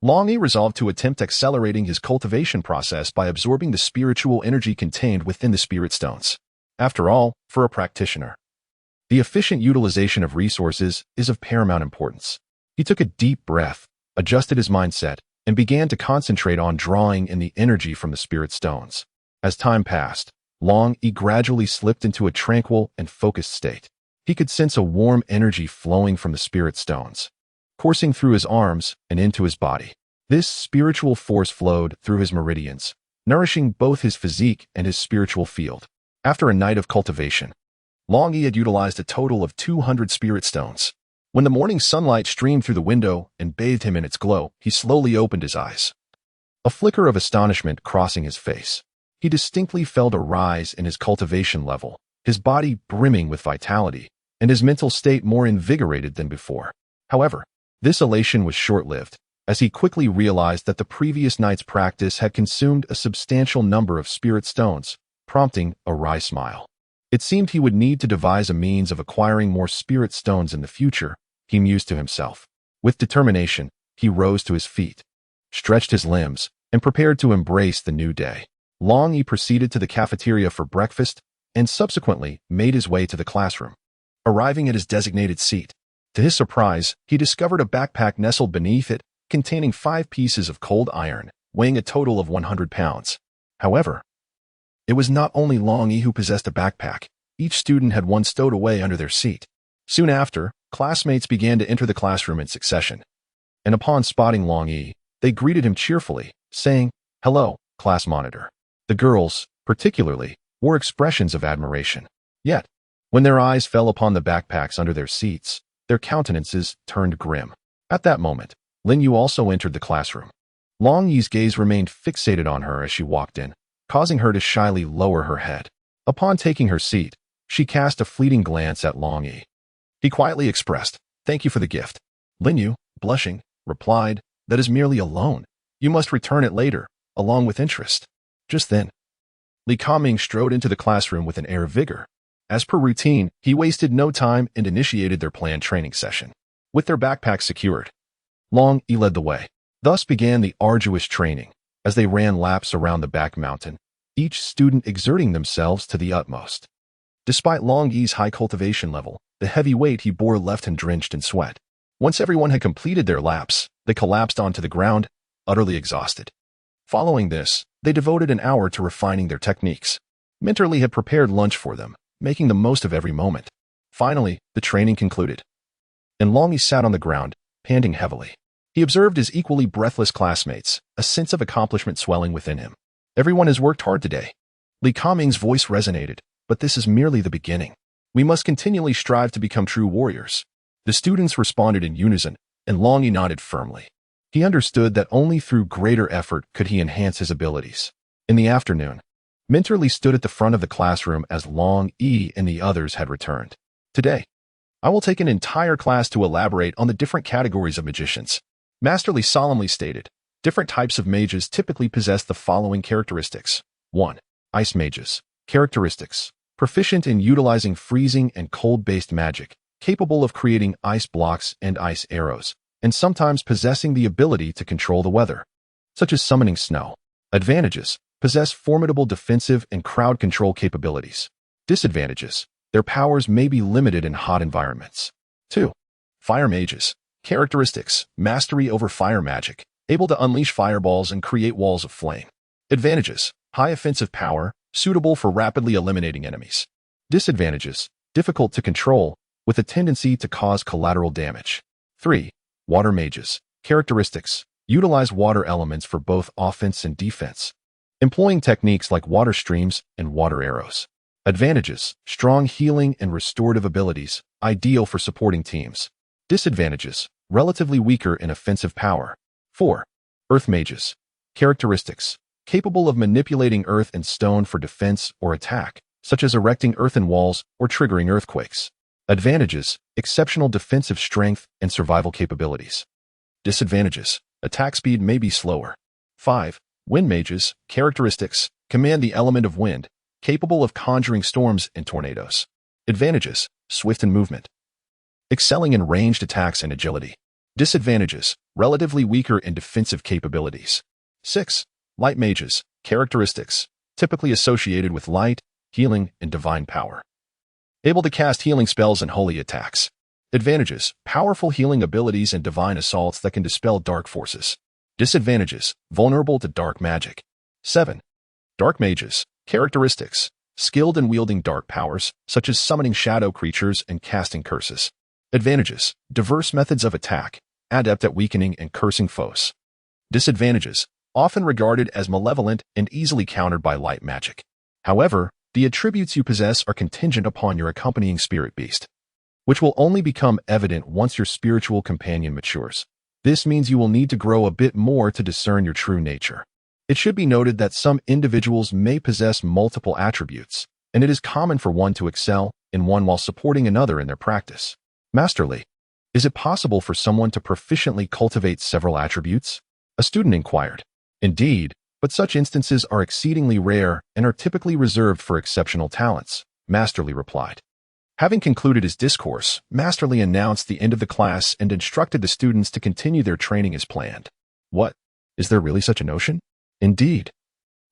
Longyi resolved to attempt accelerating his cultivation process by absorbing the spiritual energy contained within the spirit stones. After all, for a practitioner, the efficient utilization of resources is of paramount importance. He took a deep breath, adjusted his mindset, and began to concentrate on drawing in the energy from the spirit stones. As time passed, Longyi gradually slipped into a tranquil and focused state. He could sense a warm energy flowing from the spirit stones, coursing through his arms and into his body. This spiritual force flowed through his meridians, nourishing both his physique and his spiritual field. After a night of cultivation, Longyi had utilized a total of 200 spirit stones. When the morning sunlight streamed through the window and bathed him in its glow, he slowly opened his eyes, a flicker of astonishment crossing his face. He distinctly felt a rise in his cultivation level, his body brimming with vitality, and his mental state more invigorated than before. However, this elation was short-lived, as he quickly realized that the previous night's practice had consumed a substantial number of spirit stones, prompting a wry smile. It seemed he would need to devise a means of acquiring more spirit stones in the future, he mused to himself. With determination, he rose to his feet, stretched his limbs, and prepared to embrace the new day. Longyi proceeded to the cafeteria for breakfast and subsequently made his way to the classroom. Arriving at his designated seat, to his surprise, he discovered a backpack nestled beneath it, containing 5 pieces of cold iron, weighing a total of 100 pounds. However, it was not only Longyi who possessed a backpack. Each student had one stowed away under their seat. Soon after, classmates began to enter the classroom in succession, and upon spotting Longyi, they greeted him cheerfully, saying, "Hello, class monitor." The girls, particularly, wore expressions of admiration. Yet, when their eyes fell upon the backpacks under their seats, their countenances turned grim. At that moment, Linyu also entered the classroom. Longyi's gaze remained fixated on her as she walked in, causing her to shyly lower her head. Upon taking her seat, she cast a fleeting glance at Longyi. He quietly expressed, "Thank you for the gift." Linyu, blushing, replied, "That is merely a loan. You must return it later, along with interest." Just then, Li Kaming strode into the classroom with an air of vigor. As per routine, he wasted no time and initiated their planned training session. With their backpacks secured, Longyi led the way. Thus began the arduous training, as they ran laps around the back mountain, each student exerting themselves to the utmost. Despite Longyi's high cultivation level, the heavy weight he bore left him drenched in sweat. Once everyone had completed their laps, they collapsed onto the ground, utterly exhausted. Following this, they devoted an hour to refining their techniques. Minterly had prepared lunch for them, making the most of every moment. Finally, the training concluded, and Longyi sat on the ground, panting heavily. He observed his equally breathless classmates, a sense of accomplishment swelling within him. "Everyone has worked hard today." Li Kaming's voice resonated, "But this is merely the beginning. We must continually strive to become true warriors." The students responded in unison, and Longyi nodded firmly. He understood that only through greater effort could he enhance his abilities. In the afternoon, Minterly stood at the front of the classroom as Longyi and the others had returned. "Today, I will take an entire class to elaborate on the different categories of magicians." Master Li solemnly stated, "Different types of mages typically possess the following characteristics. 1. Ice mages. Characteristics: proficient in utilizing freezing and cold-based magic, capable of creating ice blocks and ice arrows, and sometimes possessing the ability to control the weather, such as summoning snow. Advantages: possess formidable defensive and crowd control capabilities. Disadvantages: their powers may be limited in hot environments. 2. Fire mages. Characteristics: mastery over fire magic, able to unleash fireballs and create walls of flame. Advantages: high offensive power, suitable for rapidly eliminating enemies. Disadvantages: difficult to control, with a tendency to cause collateral damage. 3. Water mages. Characteristics: utilize water elements for both offense and defense, employing techniques like water streams and water arrows. Advantages: strong healing and restorative abilities, ideal for supporting teams. Disadvantages: relatively weaker in offensive power. 4. Earth mages. Characteristics: capable of manipulating earth and stone for defense or attack, such as erecting earthen walls or triggering earthquakes. Advantages: exceptional defensive strength and survival capabilities. Disadvantages: attack speed may be slower. 5. Wind mages. Characteristics: command the element of wind, capable of conjuring storms and tornadoes. Advantages: swift in movement, excelling in ranged attacks and agility. Disadvantages: relatively weaker in defensive capabilities. 6. Light mages. Characteristics: typically associated with light, healing, and divine power. Able to cast healing spells and holy attacks. Advantages: powerful healing abilities and divine assaults that can dispel dark forces. Disadvantages: vulnerable to dark magic. 7. Dark mages. Characteristics: skilled in wielding dark powers, such as summoning shadow creatures and casting curses. Advantages: diverse methods of attack, adept at weakening and cursing foes. Disadvantages: often regarded as malevolent and easily countered by light magic. However, the attributes you possess are contingent upon your accompanying spirit beast, which will only become evident once your spiritual companion matures. This means you will need to grow a bit more to discern your true nature. It should be noted that some individuals may possess multiple attributes, and it is common for one to excel in one while supporting another in their practice. Masterly. Is it possible for someone to proficiently cultivate several attributes? A student inquired. Indeed, but such instances are exceedingly rare and are typically reserved for exceptional talents, Masterly replied. Having concluded his discourse, Masterly announced the end of the class and instructed the students to continue their training as planned. What? Is there really such a notion? Indeed.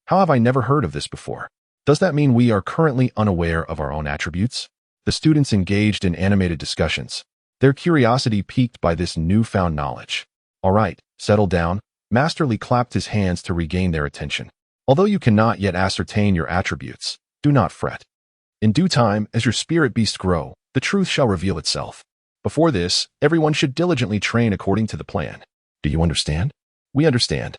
How have I never heard of this before? Does that mean we are currently unaware of our own attributes? The students engaged in animated discussions, their curiosity piqued by this newfound knowledge. All right, settle down. Masterly clapped his hands to regain their attention. Although you cannot yet ascertain your attributes, do not fret. In due time, as your spirit beasts grow, the truth shall reveal itself. Before this, everyone should diligently train according to the plan. Do you understand? We understand.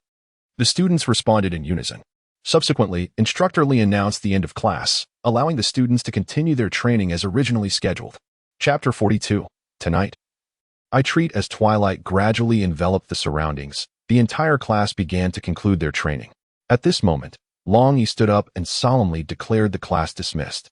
The students responded in unison. Subsequently, Instructor Lee announced the end of class, allowing the students to continue their training as originally scheduled. Chapter 42. Tonight. I treat as twilight gradually enveloped the surroundings, the entire class began to conclude their training. At this moment, Longyi stood up and solemnly declared the class dismissed.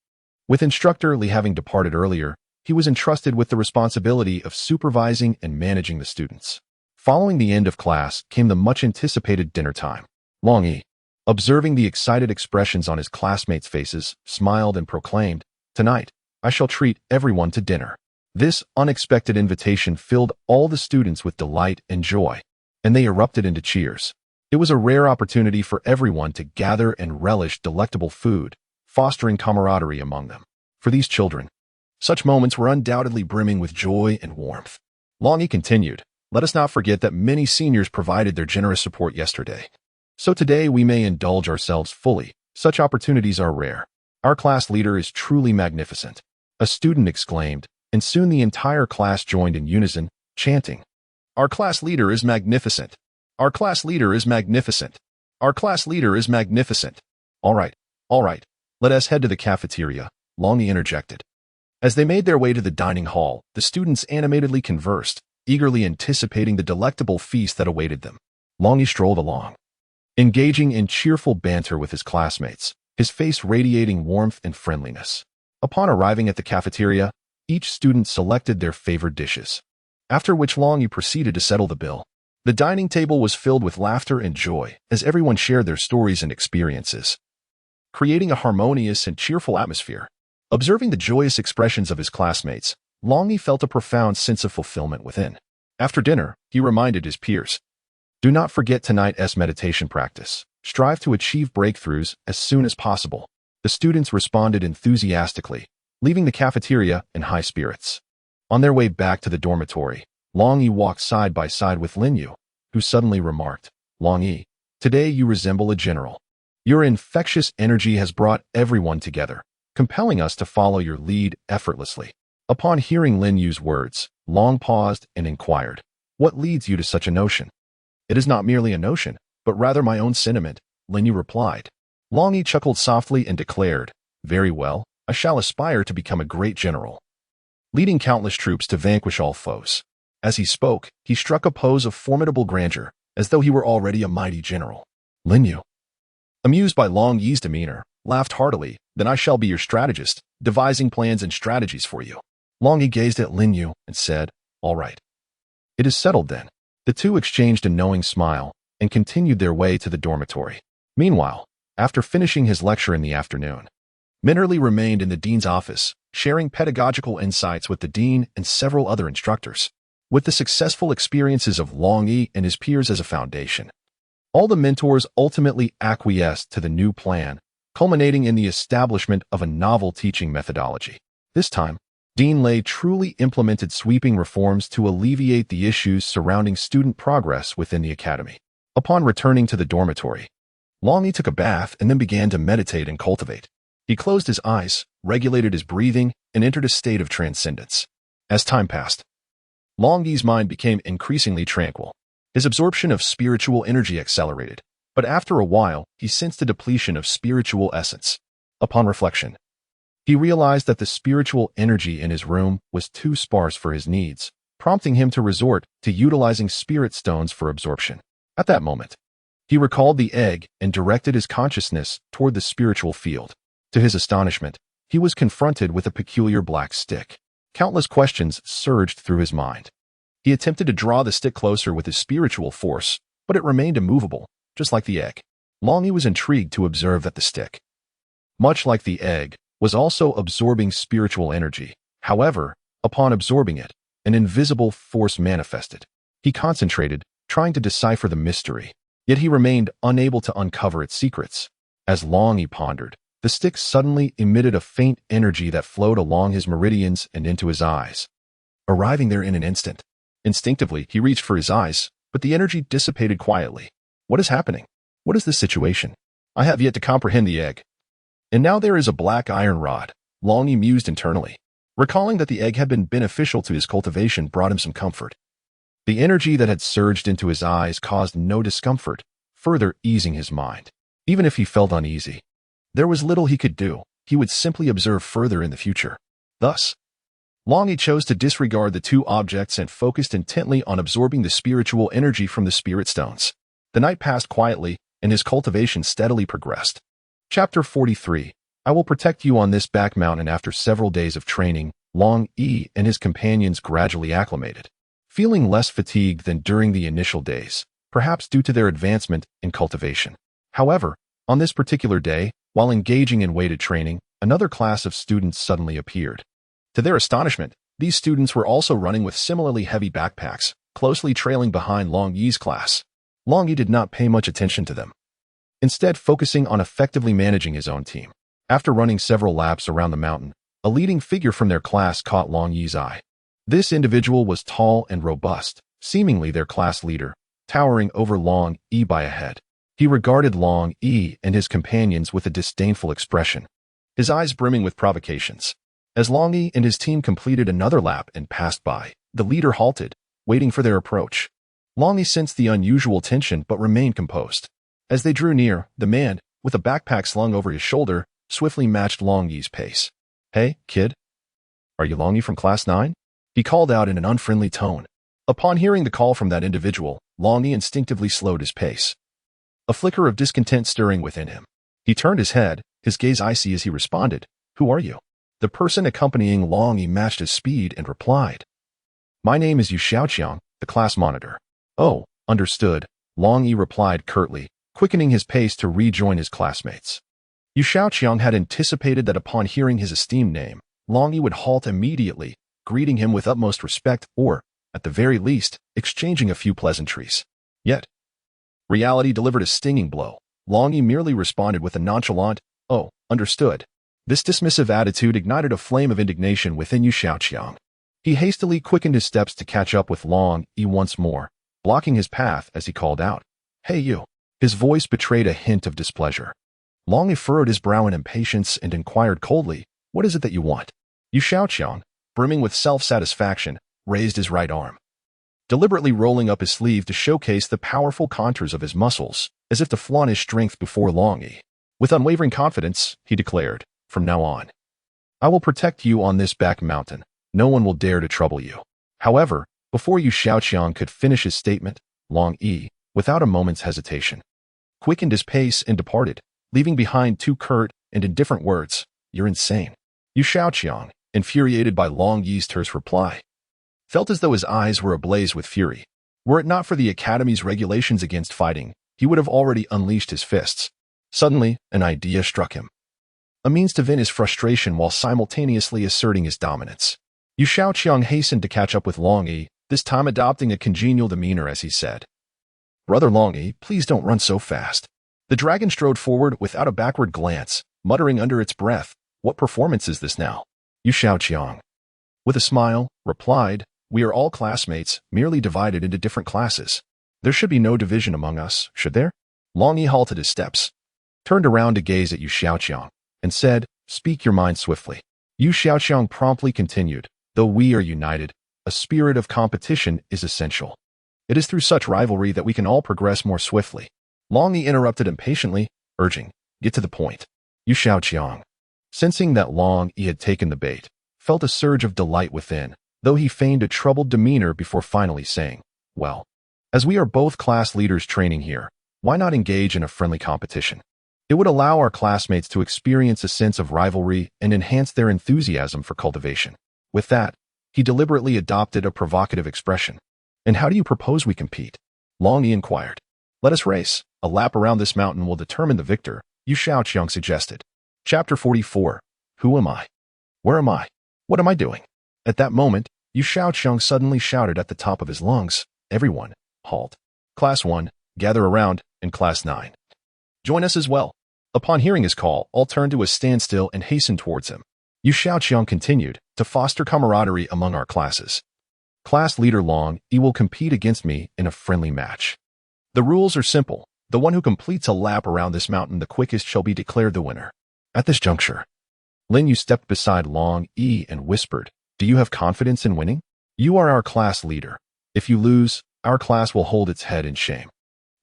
With Instructor Lee having departed earlier, he was entrusted with the responsibility of supervising and managing the students. Following the end of class came the much-anticipated dinner time. Longyi, observing the excited expressions on his classmates' faces, smiled and proclaimed, "Tonight, I shall treat everyone to dinner." This unexpected invitation filled all the students with delight and joy, and they erupted into cheers. It was a rare opportunity for everyone to gather and relish delectable food, fostering camaraderie among them. For these children, such moments were undoubtedly brimming with joy and warmth. Longyi continued, "Let us not forget that many seniors provided their generous support yesterday. So today we may indulge ourselves fully. Such opportunities are rare. Our class leader is truly magnificent." A student exclaimed, and soon the entire class joined in unison, chanting, "Our class leader is magnificent. Our class leader is magnificent. Our class leader is magnificent." All right, let us head to the cafeteria," Longyi interjected. As they made their way to the dining hall, the students animatedly conversed, eagerly anticipating the delectable feast that awaited them. Longyi strolled along, engaging in cheerful banter with his classmates, his face radiating warmth and friendliness. Upon arriving at the cafeteria, each student selected their favorite dishes, after which Longyi proceeded to settle the bill. The dining table was filled with laughter and joy as everyone shared their stories and experiences, creating a harmonious and cheerful atmosphere. Observing the joyous expressions of his classmates, Longyi felt a profound sense of fulfillment within. After dinner, he reminded his peers, "Do not forget tonight's meditation practice. Strive to achieve breakthroughs as soon as possible." The students responded enthusiastically, leaving the cafeteria in high spirits. On their way back to the dormitory, Longyi walked side by side with Linyu, who suddenly remarked, "Longyi, today you resemble a general. Your infectious energy has brought everyone together, compelling us to follow your lead effortlessly." Upon hearing Linyu's words, Long paused and inquired, "What leads you to such a notion?" "It is not merely a notion, but rather my own sentiment," Linyu replied. Longyi chuckled softly and declared, "Very well, I shall aspire to become a great general, leading countless troops to vanquish all foes. As he spoke, he struck a pose of formidable grandeur, as though he were already a mighty general. Linyu, amused by Longyi's demeanor, laughed heartily. Then I shall be your strategist, devising plans and strategies for you. Longyi gazed at Linyu and said, all right. It is settled then. The two exchanged a knowing smile and continued their way to the dormitory. Meanwhile, after finishing his lecture in the afternoon, Minnerly remained in the dean's office, sharing pedagogical insights with the dean and several other instructors. With the successful experiences of Longyi and his peers as a foundation, all the mentors ultimately acquiesced to the new plan, culminating in the establishment of a novel teaching methodology. This time, Dean Lei truly implemented sweeping reforms to alleviate the issues surrounding student progress within the academy. Upon returning to the dormitory, Longyi took a bath and then began to meditate and cultivate. He closed his eyes, regulated his breathing, and entered a state of transcendence. As time passed, Longyi's mind became increasingly tranquil. His absorption of spiritual energy accelerated, but after a while, he sensed a depletion of spiritual essence. Upon reflection, he realized that the spiritual energy in his room was too sparse for his needs, prompting him to resort to utilizing spirit stones for absorption. At that moment, he recalled the egg and directed his consciousness toward the spiritual field. To his astonishment, he was confronted with a peculiar black stick. Countless questions surged through his mind. He attempted to draw the stick closer with his spiritual force, but it remained immovable, just like the egg. Longyi was intrigued to observe that the stick, much like the egg, was also absorbing spiritual energy. However, upon absorbing it, an invisible force manifested. He concentrated, trying to decipher the mystery, yet he remained unable to uncover its secrets. As Longyi pondered, the stick suddenly emitted a faint energy that flowed along his meridians and into his eyes, arriving there in an instant. Instinctively, he reached for his eyes, but the energy dissipated quietly. What is happening? What is this situation? I have yet to comprehend the egg. And now there is a black iron rod. Longyi mused internally. Recalling that the egg had been beneficial to his cultivation brought him some comfort. The energy that had surged into his eyes caused no discomfort, further easing his mind. Even if he felt uneasy, there was little he could do. He would simply observe further in the future. Thus, Longyi chose to disregard the two objects and focused intently on absorbing the spiritual energy from the spirit stones. The night passed quietly, and his cultivation steadily progressed. Chapter 43. I will protect you on this back mountain. After several days of training, Longyi and his companions gradually acclimated, feeling less fatigued than during the initial days, perhaps due to their advancement in cultivation. However, on this particular day, while engaging in weighted training, another class of students suddenly appeared. To their astonishment, these students were also running with similarly heavy backpacks, closely trailing behind Longyi's class. Longyi did not pay much attention to them, instead focusing on effectively managing his own team. After running several laps around the mountain, a leading figure from their class caught Longyi's eye. This individual was tall and robust, seemingly their class leader, towering over Longyi by a head. He regarded Longyi and his companions with a disdainful expression, his eyes brimming with provocations. As Longyi and his team completed another lap and passed by, the leader halted, waiting for their approach. Longyi sensed the unusual tension but remained composed. As they drew near, the man, with a backpack slung over his shoulder, swiftly matched Longyi's pace. Hey, kid. Are you Longyi from Class 9? He called out in an unfriendly tone. Upon hearing the call from that individual, Longyi instinctively slowed his pace, a flicker of discontent stirring within him. He turned his head, his gaze icy as he responded, Who are you? The person accompanying Longyi matched his speed and replied, My name is Yu Xiaoqiang, the class monitor. Oh, understood, Longyi replied curtly, quickening his pace to rejoin his classmates. Yu Xiaoqiang had anticipated that upon hearing his esteemed name, Longyi would halt immediately, greeting him with utmost respect or, at the very least, exchanging a few pleasantries. Yet, reality delivered a stinging blow. Longyi merely responded with a nonchalant, Oh, understood. This dismissive attitude ignited a flame of indignation within Yu Xiaoqiang. He hastily quickened his steps to catch up with Longyi once more, blocking his path as he called out, Hey you. His voice betrayed a hint of displeasure. Longyi furrowed his brow in impatience and inquired coldly, What is it that you want? Yu Xiaoqiang, brimming with self-satisfaction, raised his right arm, deliberately rolling up his sleeve to showcase the powerful contours of his muscles, as if to flaunt his strength before Longyi. With unwavering confidence, he declared, From now on, I will protect you on this back mountain. No one will dare to trouble you. However, before Yu Xiaoqiang could finish his statement, Longyi, without a moment's hesitation, quickened his pace and departed, leaving behind two curt and indifferent words, "You're insane." Yu Xiaoqiang, infuriated by Longyi's terse reply, felt as though his eyes were ablaze with fury. Were it not for the Academy's regulations against fighting, he would have already unleashed his fists. Suddenly, an idea struck him. A means to vent his frustration while simultaneously asserting his dominance. Yu Xiaoqiang hastened to catch up with Longyi, this time adopting a congenial demeanor as he said, "Brother Longyi, please don't run so fast." The dragon strode forward without a backward glance, muttering under its breath, "What performance is this now?" Yu Xiaoqiang, with a smile, replied, "We are all classmates, merely divided into different classes. There should be no division among us, should there?" Longyi halted his steps, turned around to gaze at Yu Xiaoqiang, and said, "Speak your mind swiftly." Yu Xiaoqiang promptly continued, "Though we are united, a spirit of competition is essential. It is through such rivalry that we can all progress more swiftly." Longyi interrupted impatiently, urging, "Get to the point." Yu Xiaoqiang, sensing that Longyi had taken the bait, felt a surge of delight within, though he feigned a troubled demeanor before finally saying, "Well, as we are both class leaders training here, why not engage in a friendly competition? It would allow our classmates to experience a sense of rivalry and enhance their enthusiasm for cultivation." With that, he deliberately adopted a provocative expression. "And how do you propose we compete?" Longyi inquired. "Let us race. A lap around this mountain will determine the victor," Yu Xiaoqiang suggested. Chapter 44. Who am I? Where am I? What am I doing? At that moment, Yu Xiaoqiang suddenly shouted at the top of his lungs, "Everyone, halt. Class 1, gather around, and Class 9. Join us as well." Upon hearing his call, all turned to a standstill and hastened towards him. Yu Xiaoqiang continued, "To foster camaraderie among our classes, Class Leader Longyi will compete against me in a friendly match. The rules are simple. The one who completes a lap around this mountain the quickest shall be declared the winner." At this juncture, Lin Yu stepped beside Longyi and whispered, "Do you have confidence in winning? You are our class leader. If you lose, our class will hold its head in shame."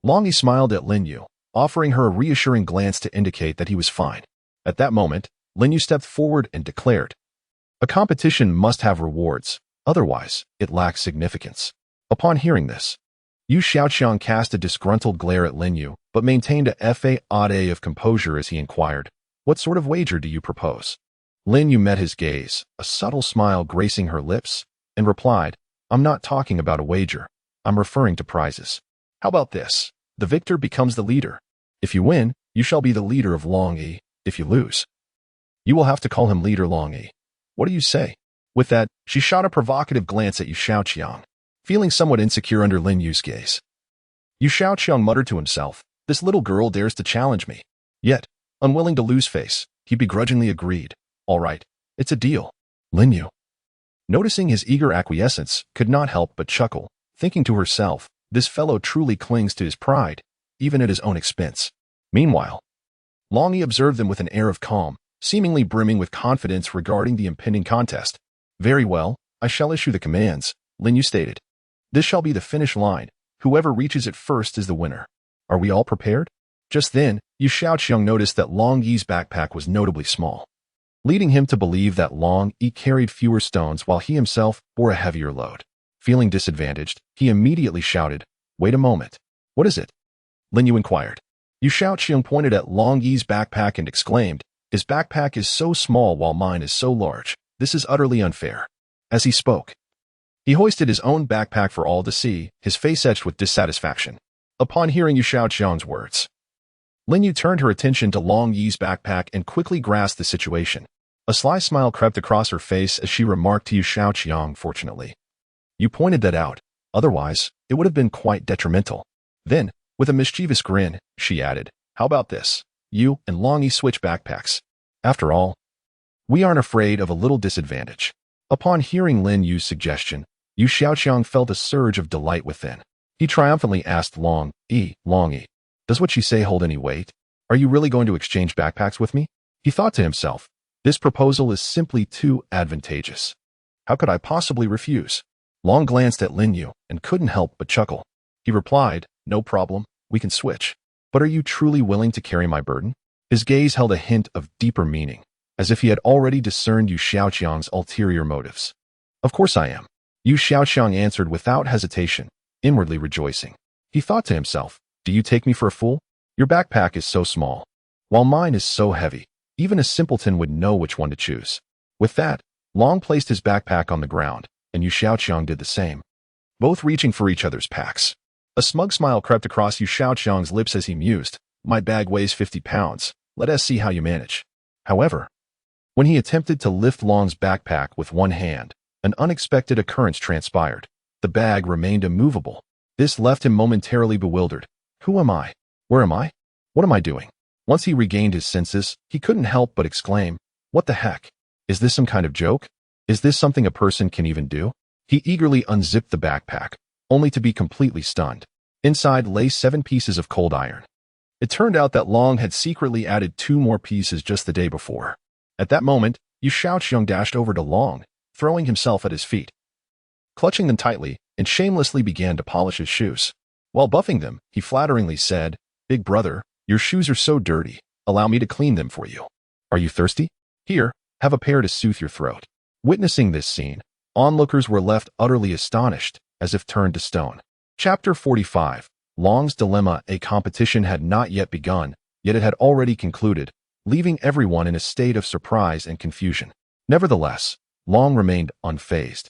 Longyi smiled at Lin Yu, offering her a reassuring glance to indicate that he was fine. At that moment, Lin Yu stepped forward and declared, "A competition must have rewards, otherwise it lacks significance." Upon hearing this, Yu Xiaoqiang cast a disgruntled glare at Lin Yu, but maintained a facade of composure as he inquired, "What sort of wager do you propose?" Lin Yu met his gaze, a subtle smile gracing her lips, and replied, "I'm not talking about a wager. I'm referring to prizes. How about this? The victor becomes the leader. If you win, you shall be the leader of Longyi. If you lose, you will have to call him Leader Longyi. What do you say?" With that, she shot a provocative glance at Yu Xiaoqiang, feeling somewhat insecure under Lin Yu's gaze. Yu Xiaoqiang muttered to himself, "This little girl dares to challenge me." Yet, unwilling to lose face, he begrudgingly agreed, "All right, it's a deal." Lin Yu, noticing his eager acquiescence, could not help but chuckle, thinking to herself, "This fellow truly clings to his pride, even at his own expense." Meanwhile, Longyi observed them with an air of calm, seemingly brimming with confidence regarding the impending contest. "Very well, I shall issue the commands," Lin Yu stated. "This shall be the finish line. Whoever reaches it first is the winner. Are we all prepared?" Just then, Yu Xiaoqiang noticed that Longyi's backpack was notably small, leading him to believe that Longyi carried fewer stones while he himself bore a heavier load. Feeling disadvantaged, he immediately shouted, "Wait a moment. What is it?" Lin Yu inquired. Yu Xiaoqiang pointed at Longyi's backpack and exclaimed, "His backpack is so small while mine is so large. This is utterly unfair." As he spoke, he hoisted his own backpack for all to see, his face etched with dissatisfaction. Upon hearing Yu Xiaoqiang's words, Lin Yu turned her attention to Longyi's backpack and quickly grasped the situation. A sly smile crept across her face as she remarked to Yu Xiaoqiang, "Fortunately, you pointed that out. Otherwise, it would have been quite detrimental." Then, with a mischievous grin, she added, "How about this? You and Longyi switch backpacks. After all, we aren't afraid of a little disadvantage." Upon hearing Lin Yu's suggestion, Yu Xiaoqiang felt a surge of delight within. He triumphantly asked Longyi, "Does what you say hold any weight? Are you really going to exchange backpacks with me?" He thought to himself, "This proposal is simply too advantageous. How could I possibly refuse?" Long glanced at Lin Yu and couldn't help but chuckle. He replied, "No problem, we can switch. But are you truly willing to carry my burden?" His gaze held a hint of deeper meaning, as if he had already discerned Yu Xiaoqiang's ulterior motives. Of course I am. Yu Xiaoqiang answered without hesitation, inwardly rejoicing. He thought to himself, do you take me for a fool? Your backpack is so small, while mine is so heavy. Even a simpleton would know which one to choose. With that, Long placed his backpack on the ground, and Yu Xiaoqiang did the same, both reaching for each other's packs. A smug smile crept across Yu Xiaoqiang's lips as he mused, my bag weighs 50 pounds, let us see how you manage. However, when he attempted to lift Long's backpack with one hand, an unexpected occurrence transpired. The bag remained immovable. This left him momentarily bewildered. Who am I? Where am I? What am I doing? Once he regained his senses, he couldn't help but exclaim, what the heck? Is this some kind of joke? Is this something a person can even do? He eagerly unzipped the backpack, only to be completely stunned. Inside lay 7 pieces of cold iron. It turned out that Long had secretly added 2 more pieces just the day before. At that moment, Yu Xiaoqiang dashed over to Long, throwing himself at his feet. Clutching them tightly, and shamelessly began to polish his shoes. While buffing them, he flatteringly said, Big brother, your shoes are so dirty, allow me to clean them for you. Are you thirsty? Here, have a pair to soothe your throat. Witnessing this scene, onlookers were left utterly astonished, as if turned to stone. Chapter 45. Long's Dilemma. A competition had not yet begun, yet it had already concluded, leaving everyone in a state of surprise and confusion. Nevertheless, Long remained unfazed,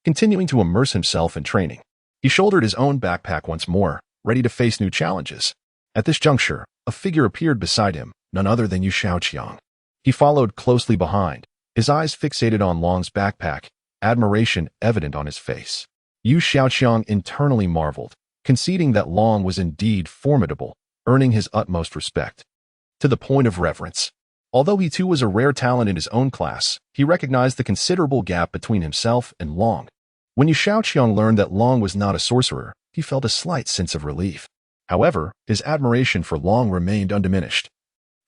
continuing to immerse himself in training. He shouldered his own backpack once more, ready to face new challenges. At this juncture, a figure appeared beside him, none other than Yu Xiaoqiang. He followed closely behind, his eyes fixated on Long's backpack, admiration evident on his face. Yu Xiaoqiang internally marveled, conceding that Long was indeed formidable, earning his utmost respect. To the point of reverence. Although he too was a rare talent in his own class, he recognized the considerable gap between himself and Long. When Yu Xiaoqiang learned that Long was not a sorcerer, he felt a slight sense of relief. However, his admiration for Long remained undiminished,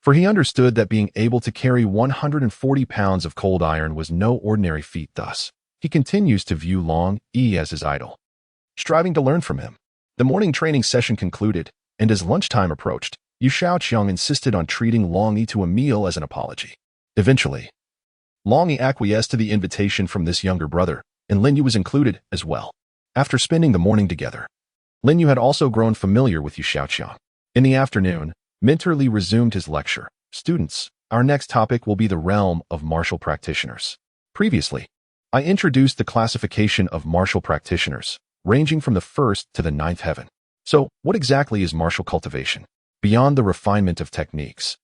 for he understood that being able to carry 140 pounds of cold iron was no ordinary feat. Thus, he continues to view Longyi as his idol, striving to learn from him. The morning training session concluded, and as lunchtime approached, Yu Xiaoqiang insisted on treating Longyi to a meal as an apology. Eventually, Longyi acquiesced to the invitation from this younger brother, and Linyu was included as well. After spending the morning together, Linyu had also grown familiar with Yu Xiaoqiang. In the afternoon, Mentor Li resumed his lecture. Students, our next topic will be the realm of martial practitioners. Previously, I introduced the classification of martial practitioners, ranging from the 1st to the 9th heaven. So, what exactly is martial cultivation? Beyond the refinement of techniques,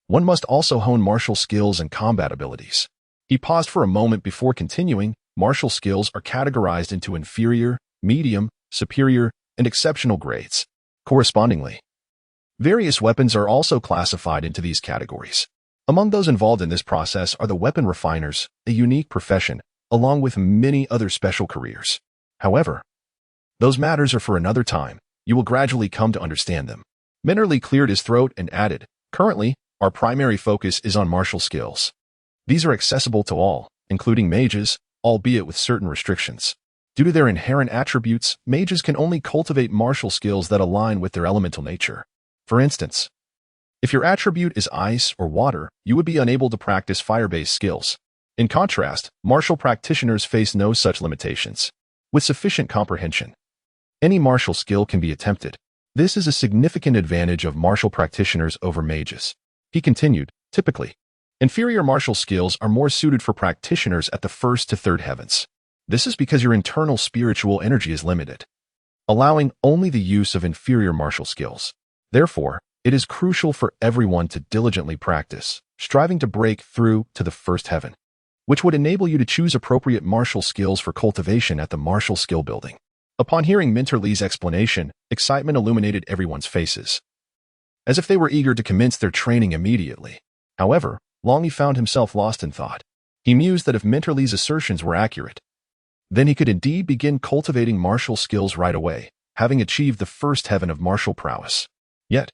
one must also hone martial skills and combat abilities. He paused for a moment before continuing. Martial skills are categorized into inferior, medium, superior, and exceptional grades. Correspondingly, various weapons are also classified into these categories. Among those involved in this process are the weapon refiners, a unique profession, along with many other special careers. However, those matters are for another time. You will gradually come to understand them. Mentor Li cleared his throat and added, currently, our primary focus is on martial skills. These are accessible to all, including mages, albeit with certain restrictions. Due to their inherent attributes, mages can only cultivate martial skills that align with their elemental nature. For instance, if your attribute is ice or water, you would be unable to practice fire-based skills. In contrast, martial practitioners face no such limitations. With sufficient comprehension, any martial skill can be attempted. This is a significant advantage of martial practitioners over mages. He continued, typically, inferior martial skills are more suited for practitioners at the 1st to 3rd heavens. This is because your internal spiritual energy is limited, allowing only the use of inferior martial skills. Therefore, it is crucial for everyone to diligently practice, striving to break through to the 1st heaven, which would enable you to choose appropriate martial skills for cultivation at the martial skill building. Upon hearing Mentor Li's explanation, excitement illuminated everyone's faces, as if they were eager to commence their training immediately. However, Longyi found himself lost in thought. He mused that if Mentor Li's assertions were accurate, then he could indeed begin cultivating martial skills right away, having achieved the 1st heaven of martial prowess. Yet,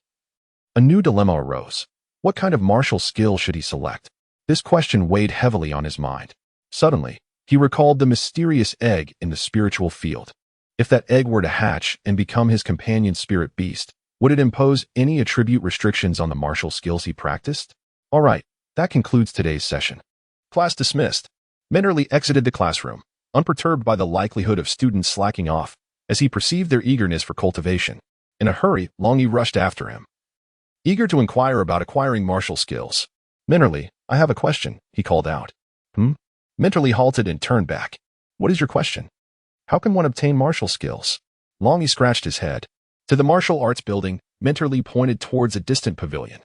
a new dilemma arose. What kind of martial skill should he select? This question weighed heavily on his mind. Suddenly, he recalled the mysterious egg in the spiritual field. If that egg were to hatch and become his companion spirit beast, would it impose any attribute restrictions on the martial skills he practiced? All right, That concludes today's session. Class dismissed. Mentorly exited the classroom, unperturbed by the likelihood of students slacking off, as he perceived their eagerness for cultivation. In a hurry, Longyi rushed after him, eager to inquire about acquiring martial skills. Mentorly, I have a question, he called out. Mentorly halted and turned back. What is your question? How can one obtain martial skills? Longyi scratched his head. To the martial arts building, Mentorly pointed towards a distant pavilion,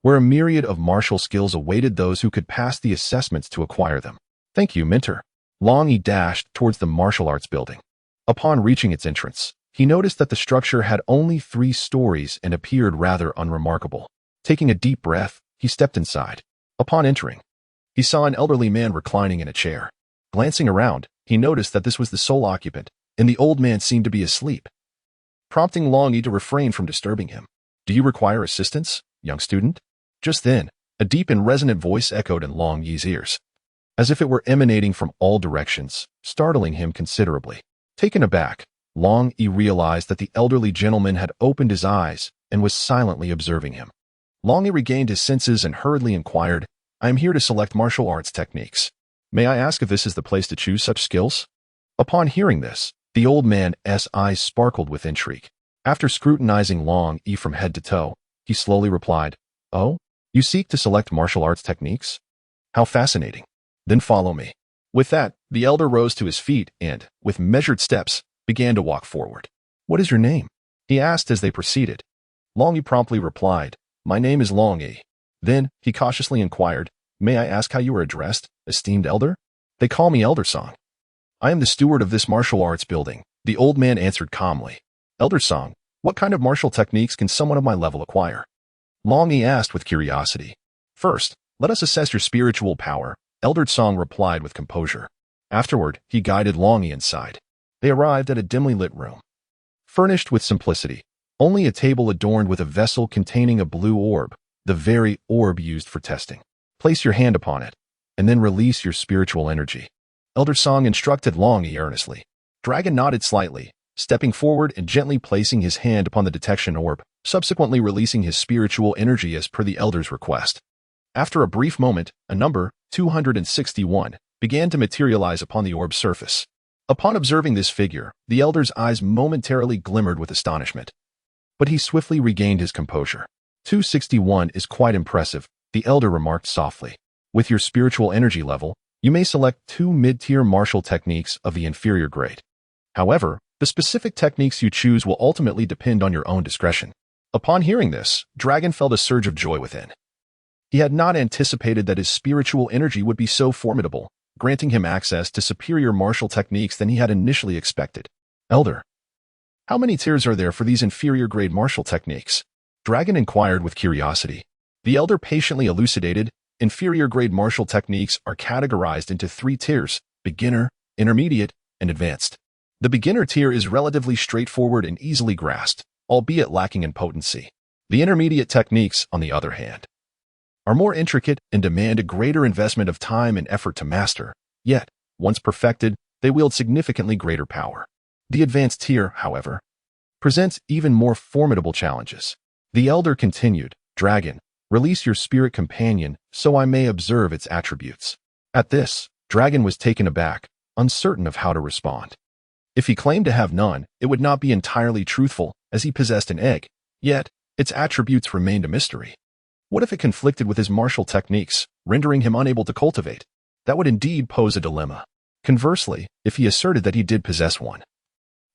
where a myriad of martial skills awaited those who could pass the assessments to acquire them. Thank you, Mentor. Longyi dashed towards the martial arts building. Upon reaching its entrance, he noticed that the structure had only 3 stories and appeared rather unremarkable. Taking a deep breath, he stepped inside. Upon entering, he saw an elderly man reclining in a chair. Glancing around, he noticed that this was the sole occupant, and the old man seemed to be asleep, prompting Longyi to refrain from disturbing him. Do you require assistance, young student? Just then, a deep and resonant voice echoed in Longyi's ears, as if it were emanating from all directions, startling him considerably. Taken aback, Longyi realized that the elderly gentleman had opened his eyes and was silently observing him. Longyi regained his senses and hurriedly inquired, I am here to select martial arts techniques. May I ask if this is the place to choose such skills? Upon hearing this, the old man's eyes sparkled with intrigue. After scrutinizing Longyi from head to toe, he slowly replied, Oh, you seek to select martial arts techniques? How fascinating. Then follow me. With that, the elder rose to his feet and, with measured steps, began to walk forward. What is your name? He asked as they proceeded. Longyi promptly replied, My name is Longyi. Then, he cautiously inquired, May I ask how you are addressed, esteemed elder? They call me Elder Song. I am the steward of this martial arts building, the old man answered calmly. Elder Song, what kind of martial techniques can someone of my level acquire? Longyi asked with curiosity. First, let us assess your spiritual power, Elder Song replied with composure. Afterward, he guided Longyi inside. They arrived at a dimly lit room, furnished with simplicity. Only a table adorned with a vessel containing a blue orb, the very orb used for testing. Place your hand upon it, and then release your spiritual energy. Elder Song instructed Longyi earnestly. Dragon nodded slightly, stepping forward and gently placing his hand upon the detection orb, subsequently releasing his spiritual energy as per the elder's request. After a brief moment, a number, 261, began to materialize upon the orb's surface. Upon observing this figure, the elder's eyes momentarily glimmered with astonishment. But he swiftly regained his composure. 261 is quite impressive, the elder remarked softly. With your spiritual energy level, you may select 2 mid-tier martial techniques of the inferior grade. However, the specific techniques you choose will ultimately depend on your own discretion. Upon hearing this, Dragon felt a surge of joy within. He had not anticipated that his spiritual energy would be so formidable, granting him access to superior martial techniques than he had initially expected. Elder, how many tiers are there for these inferior grade martial techniques? Dragon inquired with curiosity. The elder patiently elucidated, inferior grade martial techniques are categorized into 3 tiers, beginner, intermediate, and advanced. The beginner tier is relatively straightforward and easily grasped, albeit lacking in potency. The intermediate techniques, on the other hand, are more intricate and demand a greater investment of time and effort to master, yet, once perfected, they wield significantly greater power. The advanced tier, however, presents even more formidable challenges. The elder continued, Dragon, release your spirit companion so I may observe its attributes. At this, Dragon was taken aback, uncertain of how to respond. If he claimed to have none, it would not be entirely truthful, as he possessed an egg, yet, its attributes remained a mystery. What if it conflicted with his martial techniques, rendering him unable to cultivate? That would indeed pose a dilemma. Conversely, if he asserted that he did possess one,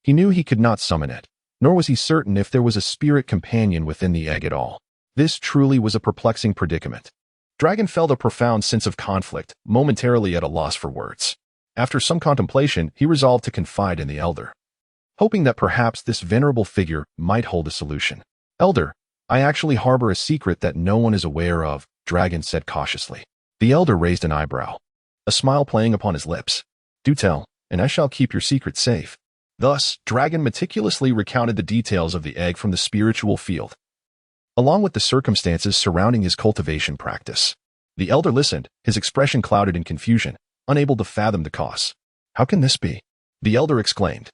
he knew he could not summon it, nor was he certain if there was a spirit companion within the egg at all. This truly was a perplexing predicament. Dragon felt a profound sense of conflict, momentarily at a loss for words. After some contemplation, he resolved to confide in the elder, hoping that perhaps this venerable figure might hold a solution. Elder, I actually harbor a secret that no one is aware of, Dragon said cautiously. The elder raised an eyebrow, a smile playing upon his lips. Do tell, and I shall keep your secret safe. Thus, Dragon meticulously recounted the details of the egg from the spiritual field, along with the circumstances surrounding his cultivation practice. The elder listened, his expression clouded in confusion, unable to fathom the cause. How can this be? The elder exclaimed,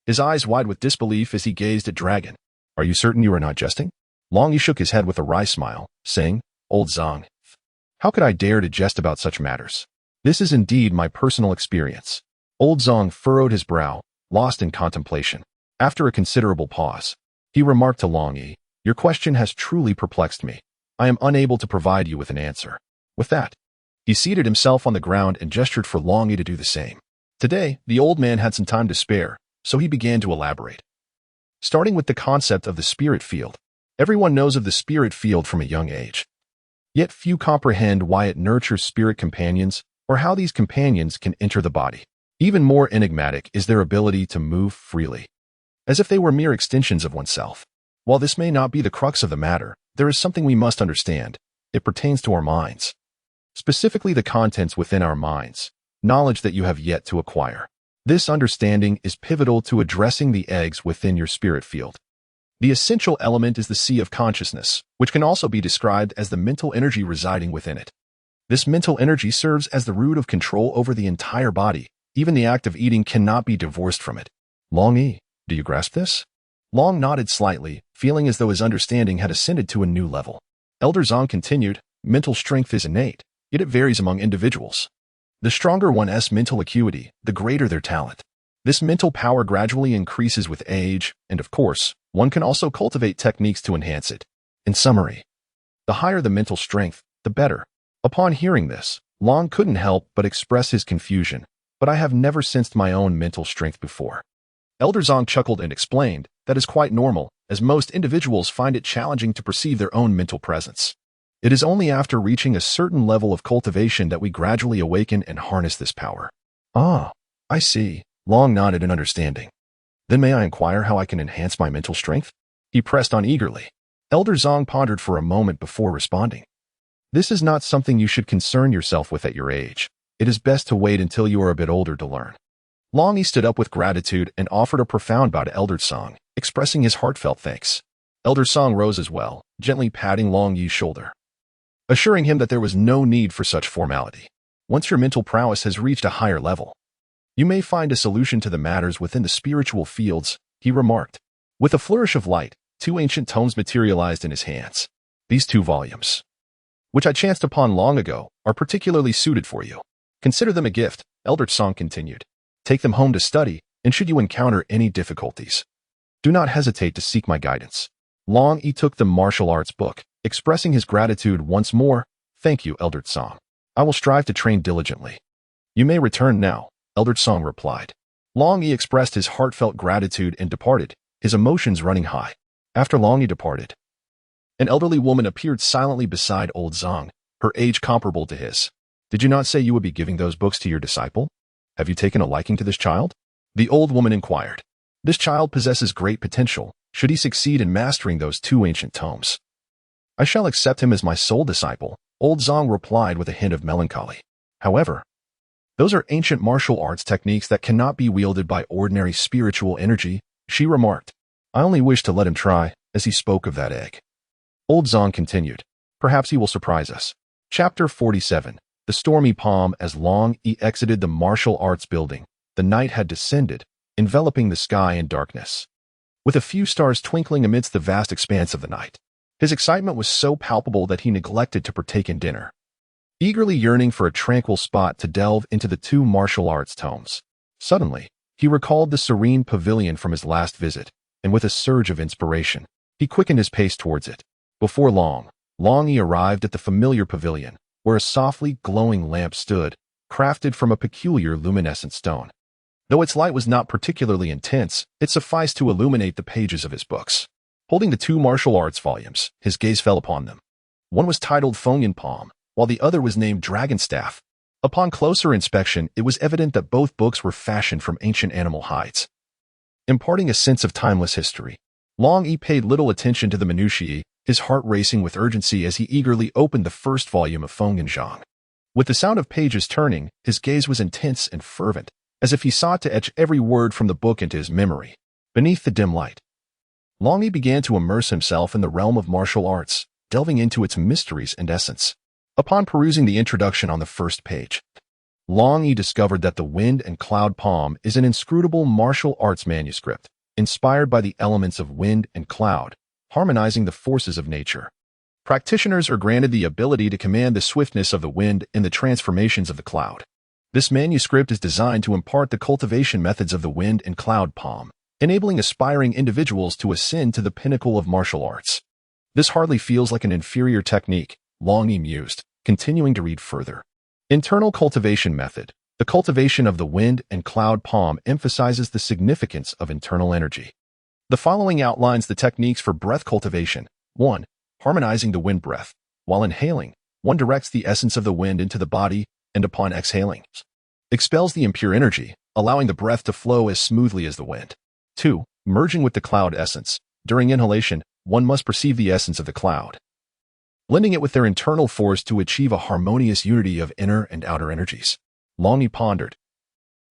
his eyes wide with disbelief as he gazed at Dragon. Are you certain you are not jesting? Longyi shook his head with a wry smile, saying, Old Zong, How could I dare to jest about such matters? This is indeed my personal experience. Old Zong furrowed his brow, lost in contemplation. After a considerable pause, he remarked to Longyi, "Your question has truly perplexed me. I am unable to provide you with an answer." With that, he seated himself on the ground and gestured for Longyi to do the same. Today, the old man had some time to spare, so he began to elaborate. Starting with the concept of the spirit field. Everyone knows of the spirit field from a young age. Yet few comprehend why it nurtures spirit companions or how these companions can enter the body. Even more enigmatic is their ability to move freely, as if they were mere extensions of oneself. While this may not be the crux of the matter, there is something we must understand. It pertains to our minds. Specifically the contents within our minds, knowledge that you have yet to acquire. This understanding is pivotal to addressing the eggs within your spirit field. The essential element is the sea of consciousness, which can also be described as the mental energy residing within it. This mental energy serves as the root of control over the entire body. Even the act of eating cannot be divorced from it. Longyi, do you grasp this? Long nodded slightly, feeling as though his understanding had ascended to a new level. Elder Zong continued, mental strength is innate, yet it varies among individuals. The stronger one's mental acuity, the greater their talent. This mental power gradually increases with age, and of course, one can also cultivate techniques to enhance it. In summary, the higher the mental strength, the better. Upon hearing this, Long couldn't help but express his confusion, but I have never sensed my own mental strength before. Elder Zong chuckled and explained, that is quite normal, as most individuals find it challenging to perceive their own mental presence. It is only after reaching a certain level of cultivation that we gradually awaken and harness this power. Ah, I see. Long nodded in understanding. Then may I inquire how I can enhance my mental strength? He pressed on eagerly. Elder Zong pondered for a moment before responding. This is not something you should concern yourself with at your age. It is best to wait until you are a bit older to learn. Longyi stood up with gratitude and offered a profound bow to Elder Zong, expressing his heartfelt thanks. Elder Zong rose as well, gently patting Longyi's shoulder, assuring him that there was no need for such formality. Once your mental prowess has reached a higher level, you may find a solution to the matters within the spiritual fields, he remarked. With a flourish of light, 2 ancient tomes materialized in his hands. These 2 volumes, which I chanced upon long ago, are particularly suited for you. Consider them a gift, Elder Zong continued. Take them home to study, and should you encounter any difficulties, do not hesitate to seek my guidance. Longyi took the martial arts book, expressing his gratitude once more. Thank you, Elder Zong. I will strive to train diligently. You may return now, Elder Zong replied. Longyi expressed his heartfelt gratitude and departed, his emotions running high. After Longyi departed, an elderly woman appeared silently beside old Zong, her age comparable to his. Did you not say you would be giving those books to your disciple? Have you taken a liking to this child? The old woman inquired. This child possesses great potential, should he succeed in mastering those 2 ancient tomes. I shall accept him as my sole disciple, old Zong replied with a hint of melancholy. However, those are ancient martial arts techniques that cannot be wielded by ordinary spiritual energy, she remarked. I only wish to let him try, as he spoke of that egg. Old Zong continued. Perhaps he will surprise us. Chapter 47. The Stormy Palm. As Longyi exited the martial arts building, the night had descended, enveloping the sky in darkness, with a few stars twinkling amidst the vast expanse of the night. His excitement was so palpable that he neglected to partake in dinner, eagerly yearning for a tranquil spot to delve into the 2 martial arts tomes. Suddenly, he recalled the serene pavilion from his last visit, and with a surge of inspiration, he quickened his pace towards it. Before long, Longyi arrived at the familiar pavilion, where a softly glowing lamp stood, crafted from a peculiar luminescent stone. Though its light was not particularly intense, it sufficed to illuminate the pages of his books. Holding the 2 martial arts volumes, his gaze fell upon them. One was titled Fengyan Palm, while the other was named Dragon Staff. Upon closer inspection, it was evident that both books were fashioned from ancient animal hides, imparting a sense of timeless history. Longyi paid little attention to the minutiae, his heart racing with urgency as he eagerly opened the first volume of Fengyan. With the sound of pages turning, his gaze was intense and fervent, as if he sought to etch every word from the book into his memory. Beneath the dim light, Longyi began to immerse himself in the realm of martial arts, delving into its mysteries and essence. Upon perusing the introduction on the first page, Longyi discovered that the Wind and Cloud Palm is an inscrutable martial arts manuscript, inspired by the elements of wind and cloud, harmonizing the forces of nature. Practitioners are granted the ability to command the swiftness of the wind and the transformations of the cloud. This manuscript is designed to impart the cultivation methods of the wind and cloud palm, enabling aspiring individuals to ascend to the pinnacle of martial arts. This hardly feels like an inferior technique, Longyi mused, continuing to read further. Internal cultivation method. The cultivation of the wind and cloud palm emphasizes the significance of internal energy. The following outlines the techniques for breath cultivation. 1. Harmonizing the wind breath. While inhaling, one directs the essence of the wind into the body, and upon exhaling, expels the impure energy, allowing the breath to flow as smoothly as the wind. 2. Merging with the cloud essence. During inhalation, one must perceive the essence of the cloud, blending it with their internal force to achieve a harmonious unity of inner and outer energies. Longyi pondered.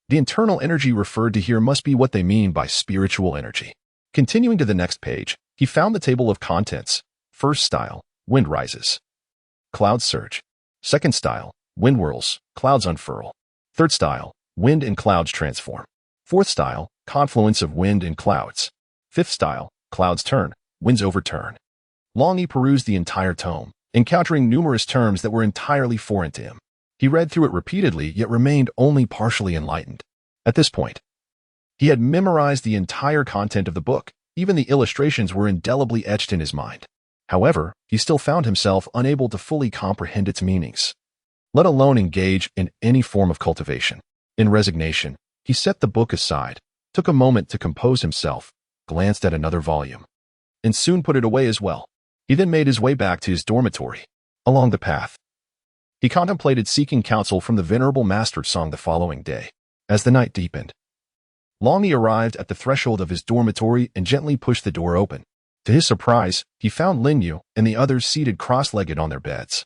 The internal energy referred to here must be what they mean by spiritual energy. Continuing to the next page, he found the table of contents. First style, wind rises. Cloud surge. Second style, wind whirls, clouds unfurl. Third style, wind and clouds transform. Fourth style, confluence of wind and clouds. Fifth style, clouds turn, winds overturn. Longyi perused the entire tome, encountering numerous terms that were entirely foreign to him. He read through it repeatedly, yet remained only partially enlightened. At this point, he had memorized the entire content of the book. Even the illustrations were indelibly etched in his mind. However, he still found himself unable to fully comprehend its meanings, let alone engage in any form of cultivation. In resignation, he set the book aside, took a moment to compose himself, glanced at another volume, and soon put it away as well. He then made his way back to his dormitory. Along the path, he contemplated seeking counsel from the venerable Master Song the following day. As the night deepened, Longyi arrived at the threshold of his dormitory and gently pushed the door open. To his surprise, he found Linyu and the others seated cross-legged on their beds,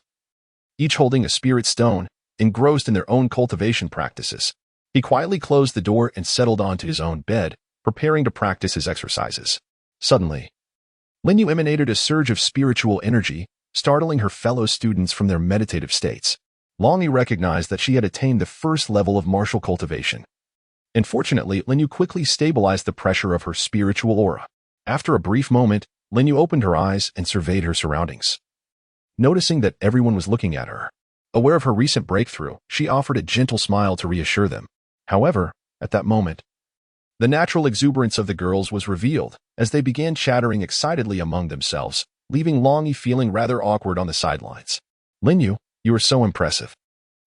each holding a spirit stone, engrossed in their own cultivation practices. He quietly closed the door and settled onto his own bed, preparing to practice his exercises. Suddenly, Linyu emanated a surge of spiritual energy, startling her fellow students from their meditative states. Longyi recognized that she had attained the first level of martial cultivation. Unfortunately, Linyu quickly stabilized the pressure of her spiritual aura. After a brief moment, Linyu opened her eyes and surveyed her surroundings. Noticing that everyone was looking at her, aware of her recent breakthrough, she offered a gentle smile to reassure them. However, at that moment, the natural exuberance of the girls was revealed as they began chattering excitedly among themselves, leaving Longyi feeling rather awkward on the sidelines. "Linyu, you are so impressive,"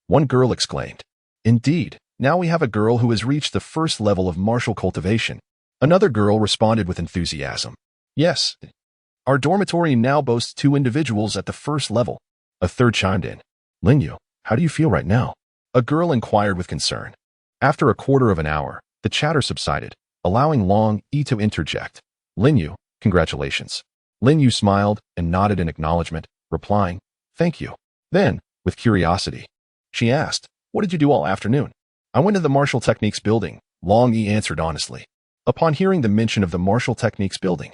one girl exclaimed. "Indeed, now we have a girl who has reached the first level of martial cultivation," another girl responded with enthusiasm. "Yes, our dormitory now boasts 2 individuals at the first level," a third chimed in. "Linyu, how do you feel right now?" a girl inquired with concern. After a quarter of an hour, the chatter subsided, allowing Longyi to interject. "Linyu, congratulations." Linyu smiled and nodded in acknowledgement, replying, "Thank you." Then, with curiosity, she asked, "What did you do all afternoon?" "I went to the martial techniques building," Longyi answered honestly. Upon hearing the mention of the martial techniques building,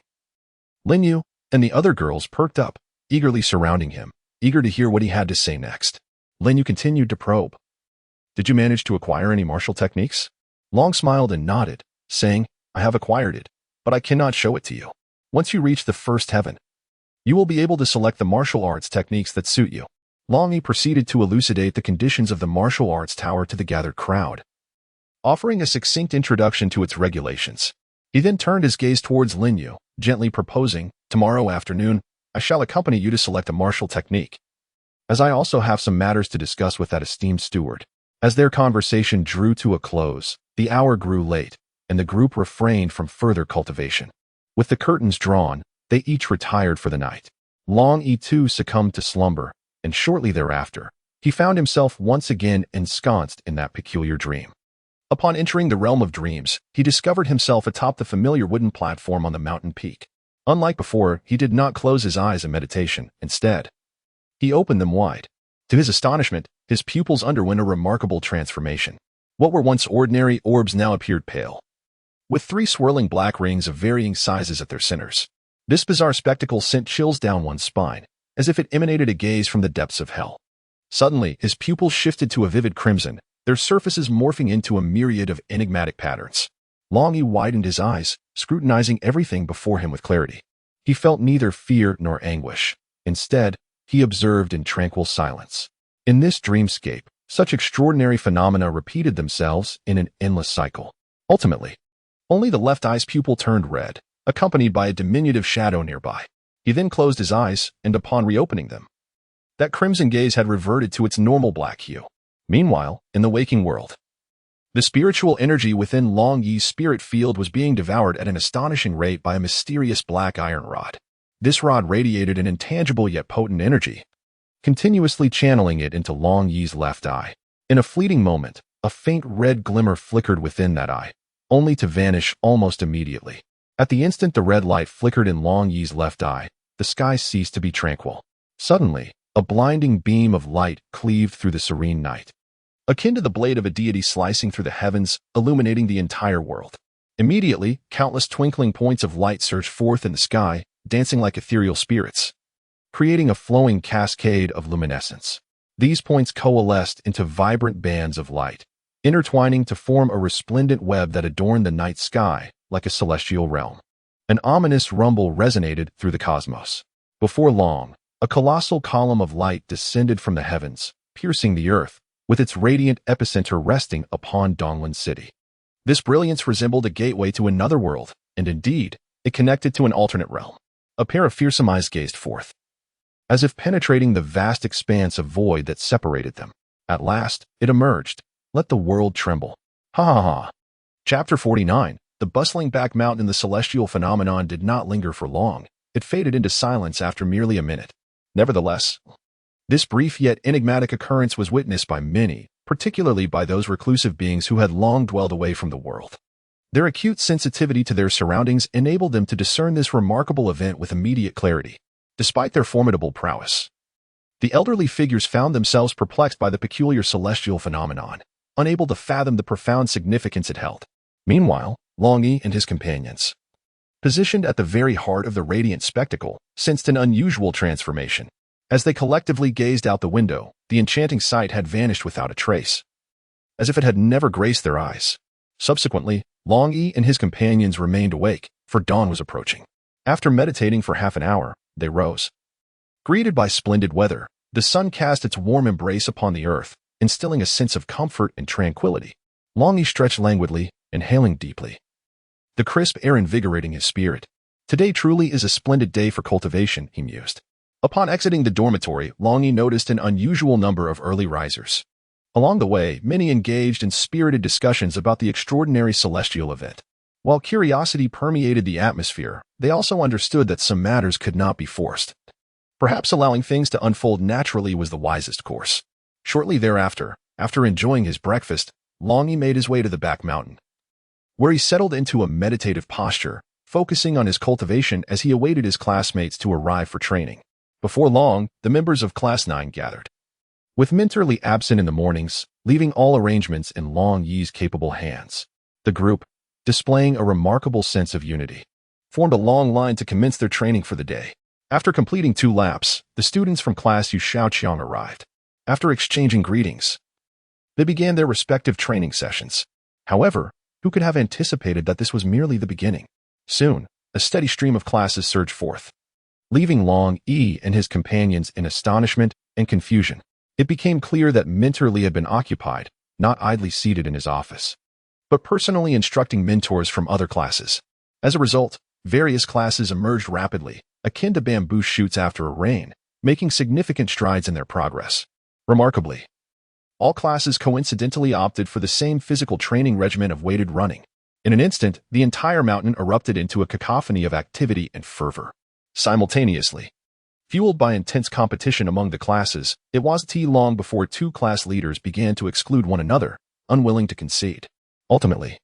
Linyu and the other girls perked up, eagerly surrounding him, eager to hear what he had to say next. Linyu continued to probe. "Did you manage to acquire any martial techniques?" Long smiled and nodded, saying, "I have acquired it, but I cannot show it to you. Once you reach the first heaven, you will be able to select the martial arts techniques that suit you." Longyi proceeded to elucidate the conditions of the martial arts tower to the gathered crowd, offering a succinct introduction to its regulations. He then turned his gaze towards Linyu, gently proposing, "Tomorrow afternoon, I shall accompany you to select a martial technique, as I also have some matters to discuss with that esteemed steward." As their conversation drew to a close, the hour grew late, and the group refrained from further cultivation. With the curtains drawn, they each retired for the night. Longyi too succumbed to slumber, and shortly thereafter, he found himself once again ensconced in that peculiar dream. Upon entering the realm of dreams, he discovered himself atop the familiar wooden platform on the mountain peak. Unlike before, he did not close his eyes in meditation. Instead, he opened them wide. To his astonishment, his pupils underwent a remarkable transformation. What were once ordinary orbs now appeared pale, with 3 swirling black rings of varying sizes at their centers. This bizarre spectacle sent chills down one's spine, as if it emanated a gaze from the depths of hell. Suddenly, his pupils shifted to a vivid crimson, their surfaces morphing into a myriad of enigmatic patterns. Longyi widened his eyes, scrutinizing everything before him with clarity. He felt neither fear nor anguish. Instead, he observed in tranquil silence. In this dreamscape, such extraordinary phenomena repeated themselves in an endless cycle. Ultimately, only the left eye's pupil turned red, accompanied by a diminutive shadow nearby. He then closed his eyes, and upon reopening them, that crimson gaze had reverted to its normal black hue. Meanwhile, in the waking world, the spiritual energy within Longyi's spirit field was being devoured at an astonishing rate by a mysterious black iron rod. This rod radiated an intangible yet potent energy, continuously channeling it into Longyi's left eye. In a fleeting moment, a faint red glimmer flickered within that eye, only to vanish almost immediately. At the instant the red light flickered in Longyi's left eye, the sky ceased to be tranquil. Suddenly, a blinding beam of light cleaved through the serene night, akin to the blade of a deity slicing through the heavens, illuminating the entire world. Immediately, countless twinkling points of light surged forth in the sky, dancing like ethereal spirits, creating a flowing cascade of luminescence. These points coalesced into vibrant bands of light, intertwining to form a resplendent web that adorned the night sky like a celestial realm. An ominous rumble resonated through the cosmos. Before long, a colossal column of light descended from the heavens, piercing the earth, with its radiant epicenter resting upon Donglan City. This brilliance resembled a gateway to another world, and indeed, it connected to an alternate realm. A pair of fearsome eyes gazed forth, as if penetrating the vast expanse of void that separated them. At last, it emerged. Let the world tremble. Ha ha ha. Chapter 49. The bustling back mountain in the celestial phenomenon did not linger for long. It faded into silence after merely a minute. Nevertheless, this brief yet enigmatic occurrence was witnessed by many, particularly by those reclusive beings who had long dwelled away from the world. Their acute sensitivity to their surroundings enabled them to discern this remarkable event with immediate clarity. Despite their formidable prowess, the elderly figures found themselves perplexed by the peculiar celestial phenomenon, unable to fathom the profound significance it held. Meanwhile, Longyi and his companions, positioned at the very heart of the radiant spectacle, sensed an unusual transformation. As they collectively gazed out the window, the enchanting sight had vanished without a trace, as if it had never graced their eyes. Subsequently, Longyi and his companions remained awake, for dawn was approaching. After meditating for half an hour, they rose. Greeted by splendid weather, the sun cast its warm embrace upon the earth, instilling a sense of comfort and tranquility. Longyi stretched languidly, inhaling deeply, the crisp air invigorating his spirit. Today truly is a splendid day for cultivation, he mused. Upon exiting the dormitory, Longyi noticed an unusual number of early risers. Along the way, many engaged in spirited discussions about the extraordinary celestial event. While curiosity permeated the atmosphere, they also understood that some matters could not be forced. Perhaps allowing things to unfold naturally was the wisest course. Shortly thereafter, after enjoying his breakfast, Longyi made his way to the back mountain, where he settled into a meditative posture, focusing on his cultivation as he awaited his classmates to arrive for training. Before long, the members of Class 9 gathered. With Minterly absent in the mornings, leaving all arrangements in Longyi's capable hands, the group, displaying a remarkable sense of unity, formed a long line to commence their training for the day. After completing 2 laps, the students from Class U Xiaoqiang arrived. After exchanging greetings, they began their respective training sessions. However, who could have anticipated that this was merely the beginning? Soon, a steady stream of classes surged forth, leaving Longyi and his companions in astonishment and confusion. It became clear that Minterly had been occupied, not idly seated in his office, but personally instructing mentors from other classes. As a result, various classes emerged rapidly, akin to bamboo shoots after a rain, making significant strides in their progress. Remarkably, all classes coincidentally opted for the same physical training regimen of weighted running. In an instant, the entire mountain erupted into a cacophony of activity and fervor. Simultaneously, fueled by intense competition among the classes, it wasn't long before 2 class leaders began to exclude one another, unwilling to concede. Ultimately,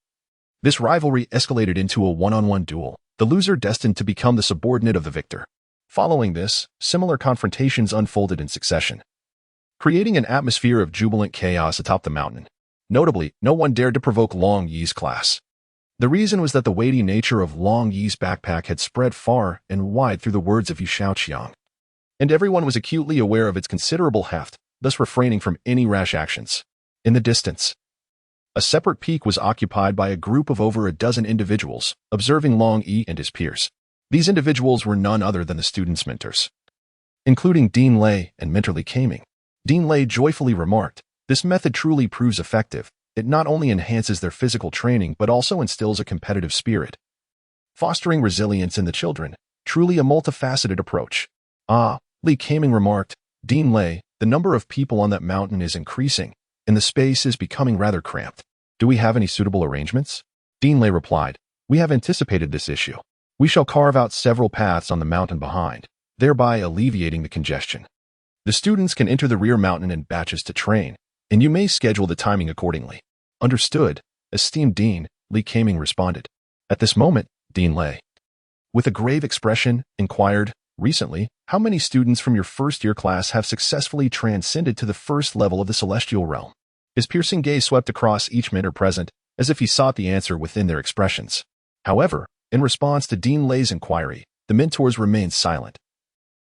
this rivalry escalated into a one-on-one duel, the loser destined to become the subordinate of the victor. Following this, similar confrontations unfolded in succession, creating an atmosphere of jubilant chaos atop the mountain. Notably, no one dared to provoke Longyi's class. The reason was that the weighty nature of Longyi's backpack had spread far and wide through the words of Yu Xiaoqiang, and everyone was acutely aware of its considerable heft, thus refraining from any rash actions. In the distance, a separate peak was occupied by a group of over a dozen individuals, observing Longyi and his peers. These individuals were none other than the students' mentors. including Dean Lei and Mentorly Kaming. Dean Lei joyfully remarked, "This method truly proves effective. It not only enhances their physical training but also instills a competitive spirit, fostering resilience in the children. Truly a multifaceted approach." Ah, Li Kaming remarked, "Dean Lei, the number of people on that mountain is increasing, and the space is becoming rather cramped. Do we have any suitable arrangements?" Dean Lei replied, "We have anticipated this issue. We shall carve out several paths on the mountain behind, thereby alleviating the congestion. The students can enter the rear mountain in batches to train, and you may schedule the timing accordingly." "Understood, esteemed Dean," Li Kaming responded. At this moment, Dean Lei, with a grave expression, inquired, "Recently, how many students from your first-year class have successfully transcended to the first level of the celestial realm?" His piercing gaze swept across each mentor present, as if he sought the answer within their expressions. However, in response to Dean Lei's inquiry, the mentors remained silent,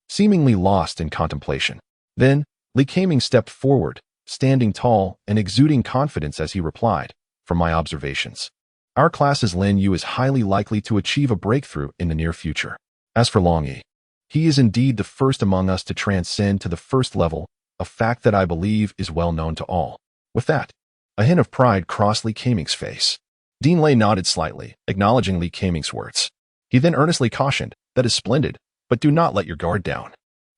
seemingly lost in contemplation. Then, Li Kaming stepped forward, standing tall and exuding confidence as he replied, "From my observations, our class's Lin Yu is highly likely to achieve a breakthrough in the near future. As for Longyi, he is indeed the first among us to transcend to the first level, a fact that I believe is well known to all." With that, a hint of pride crossed Li Kaming's face. Dean Lei nodded slightly, acknowledging Li Kaming's words. He then earnestly cautioned, "That is splendid, but do not let your guard down.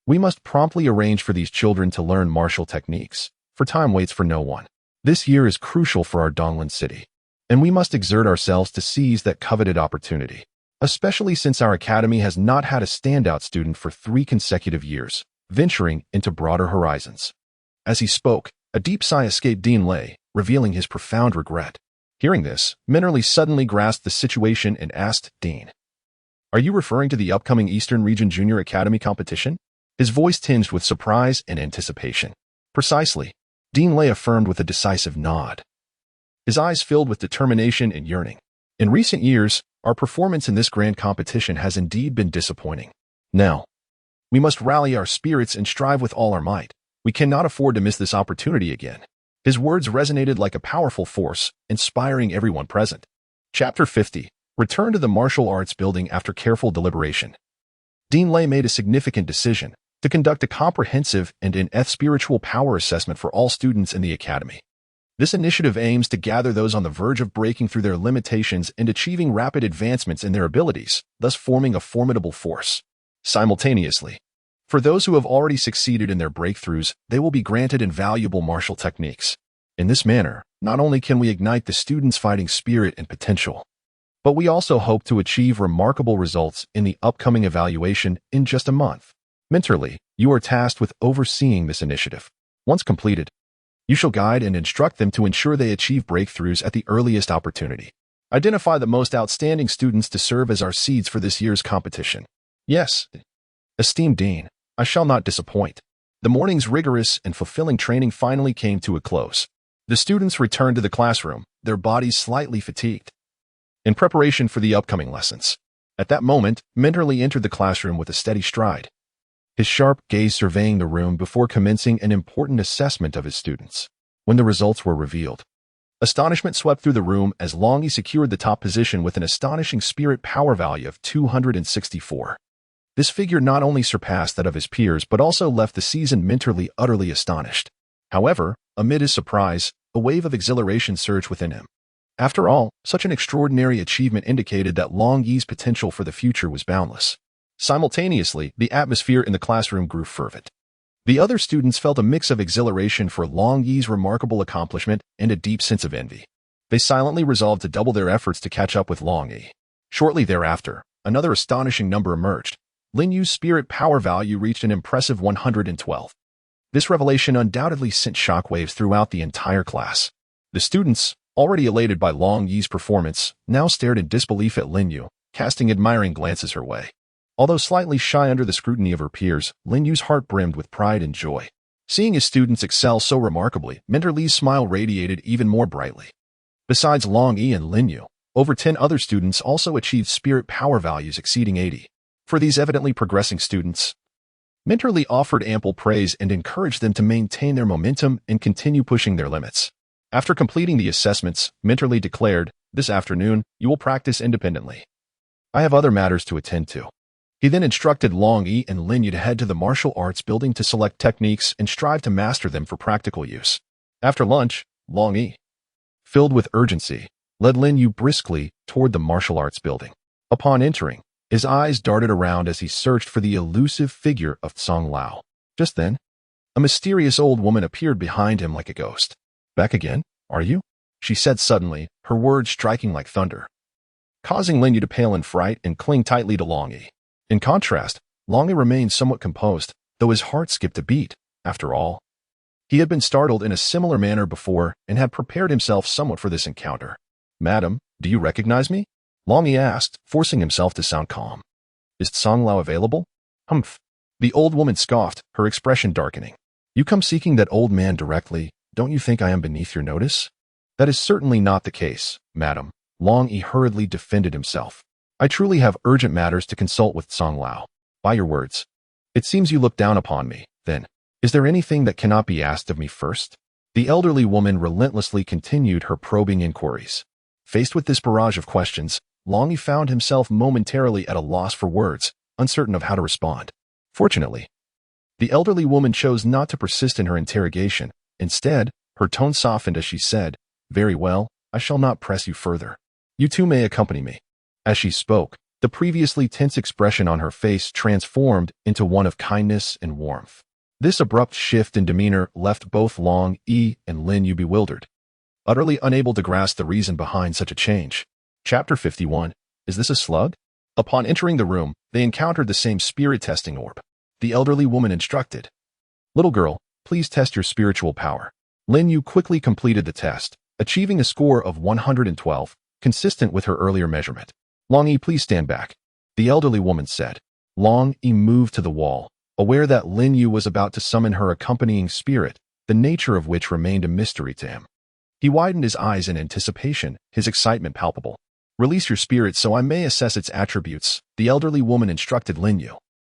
We must promptly arrange for these children to learn martial techniques, for time waits for no one. This year is crucial for our Donglan city, and we must exert ourselves to seize that coveted opportunity, especially since our academy has not had a standout student for 3 consecutive years, venturing into broader horizons." As he spoke, a deep sigh escaped Dean Lei, revealing his profound regret. Hearing this, Mentorly suddenly grasped the situation and asked, "Dean, are you referring to the upcoming Eastern Region Junior Academy competition?" His voice tinged with surprise and anticipation. "Precisely," Dean Lei affirmed with a decisive nod. His eyes filled with determination and yearning. "In recent years, our performance in this grand competition has indeed been disappointing. Now, we must rally our spirits and strive with all our might. We cannot afford to miss this opportunity again." His words resonated like a powerful force, inspiring everyone present. Chapter 50. Return to the martial arts building after careful deliberation. Dean Lei made a significant decision to conduct a comprehensive and in-depth spiritual power assessment for all students in the academy. This initiative aims to gather those on the verge of breaking through their limitations and achieving rapid advancements in their abilities, thus forming a formidable force. Simultaneously, for those who have already succeeded in their breakthroughs, they will be granted invaluable martial techniques. In this manner, not only can we ignite the students' fighting spirit and potential, but we also hope to achieve remarkable results in the upcoming evaluation in just a month. Mentorly, you are tasked with overseeing this initiative. Once completed, you shall guide and instruct them to ensure they achieve breakthroughs at the earliest opportunity. Identify the most outstanding students to serve as our seeds for this year's competition. Yes, esteemed Dean, I shall not disappoint. The morning's rigorous and fulfilling training finally came to a close. The students returned to the classroom, their bodies slightly fatigued, in preparation for the upcoming lessons. At that moment, Mentorly entered the classroom with a steady stride, his sharp gaze surveying the room before commencing an important assessment of his students. When the results were revealed, astonishment swept through the room as Longyi secured the top position with an astonishing spirit power value of 264. This figure not only surpassed that of his peers but also left the seasoned Mentorly utterly astonished. However, amid his surprise, a wave of exhilaration surged within him. After all, such an extraordinary achievement indicated that Longyi's potential for the future was boundless. Simultaneously, the atmosphere in the classroom grew fervent. The other students felt a mix of exhilaration for Longyi's remarkable accomplishment and a deep sense of envy. They silently resolved to double their efforts to catch up with Longyi. Shortly thereafter, another astonishing number emerged. Lin Yu's spirit power value reached an impressive 112. This revelation undoubtedly sent shockwaves throughout the entire class. The students, already elated by Longyi's performance, now stared in disbelief at Lin Yu, casting admiring glances her way. Although slightly shy under the scrutiny of her peers, Lin Yu's heart brimmed with pride and joy. Seeing his students excel so remarkably, Mentorly's smile radiated even more brightly. Besides Longyi and Lin Yu, over 10 other students also achieved spirit power values exceeding 80. For these evidently progressing students, Mentorly offered ample praise and encouraged them to maintain their momentum and continue pushing their limits. After completing the assessments, Mentorly declared, "This afternoon, you will practice independently. I have other matters to attend to." He then instructed Longyi and Lin to head to the martial arts building to select techniques and strive to master them for practical use. After lunch, Longyi, filled with urgency, led Lin briskly toward the martial arts building. Upon entering, his eyes darted around as he searched for the elusive figure of Tsang Lao. Just then, a mysterious old woman appeared behind him like a ghost. "Back again, are you?" she said suddenly, her words striking like thunder, causing Lin to pale in fright and cling tightly to Longyi. In contrast, Longyi remained somewhat composed, though his heart skipped a beat. After all, he had been startled in a similar manner before and had prepared himself somewhat for this encounter. "Madam, do you recognize me?" Longyi asked, forcing himself to sound calm. "Is Tsang Lao available?" "Humph." The old woman scoffed, her expression darkening. "You come seeking that old man directly. Don't you think I am beneath your notice?" "That is certainly not the case, madam," Longyi hurriedly defended himself. "I truly have urgent matters to consult with Tsang Lao. By your words, it seems you look down upon me. Then, is there anything that cannot be asked of me first?" The elderly woman relentlessly continued her probing inquiries. Faced with this barrage of questions, Longyi found himself momentarily at a loss for words, uncertain of how to respond. Fortunately, the elderly woman chose not to persist in her interrogation. Instead, her tone softened as she said, "Very well, I shall not press you further. You two may accompany me." As she spoke, the previously tense expression on her face transformed into one of kindness and warmth. This abrupt shift in demeanor left both Longyi and Lin bewildered, utterly unable to grasp the reason behind such a change. Chapter 51. Is this a slug? Upon entering the room, they encountered the same spirit-testing orb. The elderly woman instructed, "Little girl, please test your spiritual power." Lin quickly completed the test, achieving a score of 112, consistent with her earlier measurement. "Longyi, please stand back," the elderly woman said. Longyi moved to the wall, aware that Lin was about to summon her accompanying spirit, the nature of which remained a mystery to him. He widened his eyes in anticipation, his excitement palpable. "Release your spirit so I may assess its attributes," the elderly woman instructed Lin.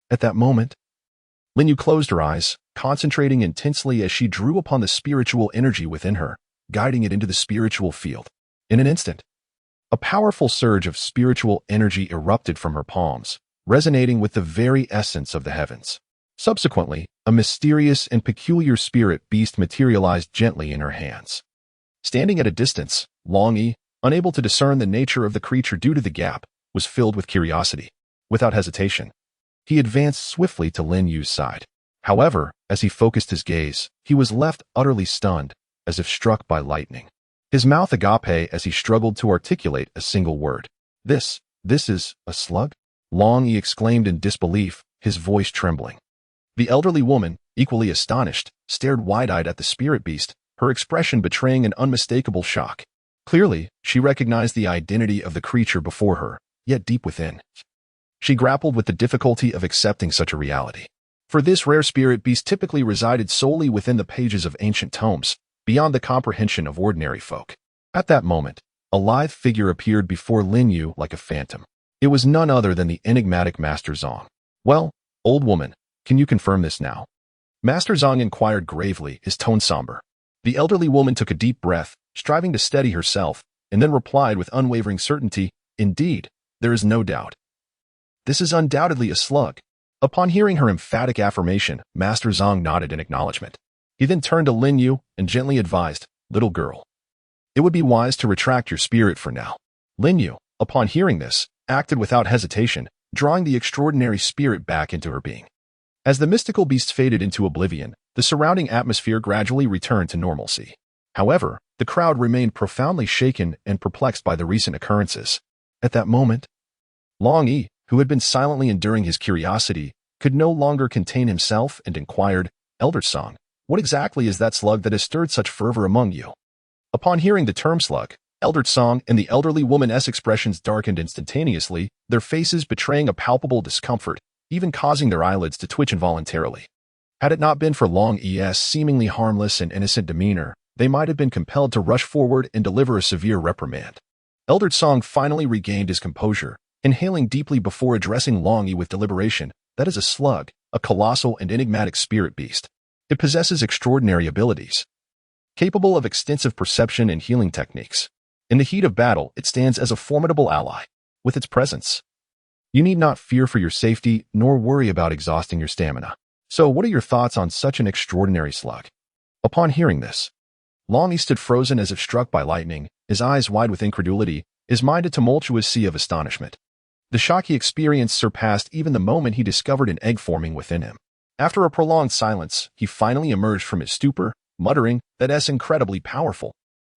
At that moment, Lin closed her eyes, concentrating intensely as she drew upon the spiritual energy within her, guiding it into the spiritual field. In an instant, a powerful surge of spiritual energy erupted from her palms, resonating with the very essence of the heavens. Subsequently, a mysterious and peculiar spirit beast materialized gently in her hands. Standing at a distance, Longyi, unable to discern the nature of the creature due to the gap, was filled with curiosity. Without hesitation, he advanced swiftly to Lin side. However, as he focused his gaze, he was left utterly stunned, as if struck by lightning. His mouth agape as he struggled to articulate a single word. This is a slug?" Longyi exclaimed in disbelief, his voice trembling. The elderly woman, equally astonished, stared wide-eyed at the spirit beast, her expression betraying an unmistakable shock. Clearly, she recognized the identity of the creature before her, yet deep within, she grappled with the difficulty of accepting such a reality. For this rare spirit beast typically resided solely within the pages of ancient tomes, beyond the comprehension of ordinary folk. At that moment, a lithe figure appeared before Lin like a phantom. It was none other than the enigmatic Master Zong. "Well, old woman, can you confirm this now?" Master Zong inquired gravely, his tone somber. The elderly woman took a deep breath, striving to steady herself, and then replied with unwavering certainty, "Indeed, there is no doubt. This is undoubtedly a slug." Upon hearing her emphatic affirmation, Master Zong nodded in acknowledgement. He then turned to Lin and gently advised, "Little girl, it would be wise to retract your spirit for now." Lin, upon hearing this, acted without hesitation, drawing the extraordinary spirit back into her being. As the mystical beast faded into oblivion, the surrounding atmosphere gradually returned to normalcy. However, the crowd remained profoundly shaken and perplexed by the recent occurrences. At that moment, Longyi, who had been silently enduring his curiosity, could no longer contain himself and inquired, "Elder Song, what exactly is that slug that has stirred such fervor among you?" Upon hearing the term slug, Elder Song and the elderly woman's expressions darkened instantaneously, their faces betraying a palpable discomfort, even causing their eyelids to twitch involuntarily. Had it not been for Longyi's seemingly harmless and innocent demeanor, they might have been compelled to rush forward and deliver a severe reprimand. Elder Song finally regained his composure, inhaling deeply before addressing Longyi with deliberation. "That is a slug, a colossal and enigmatic spirit beast. It possesses extraordinary abilities, capable of extensive perception and healing techniques. In the heat of battle, it stands as a formidable ally. With its presence, You need not fear for your safety, nor worry about exhausting your stamina. So what are your thoughts on such an extraordinary slug? Upon hearing this, Longyi stood frozen as if struck by lightning, his eyes wide with incredulity, his mind a tumultuous sea of astonishment. The shock he experienced surpassed even the moment he discovered an egg forming within him. After a prolonged silence, he finally emerged from his stupor, muttering, "That's incredibly powerful."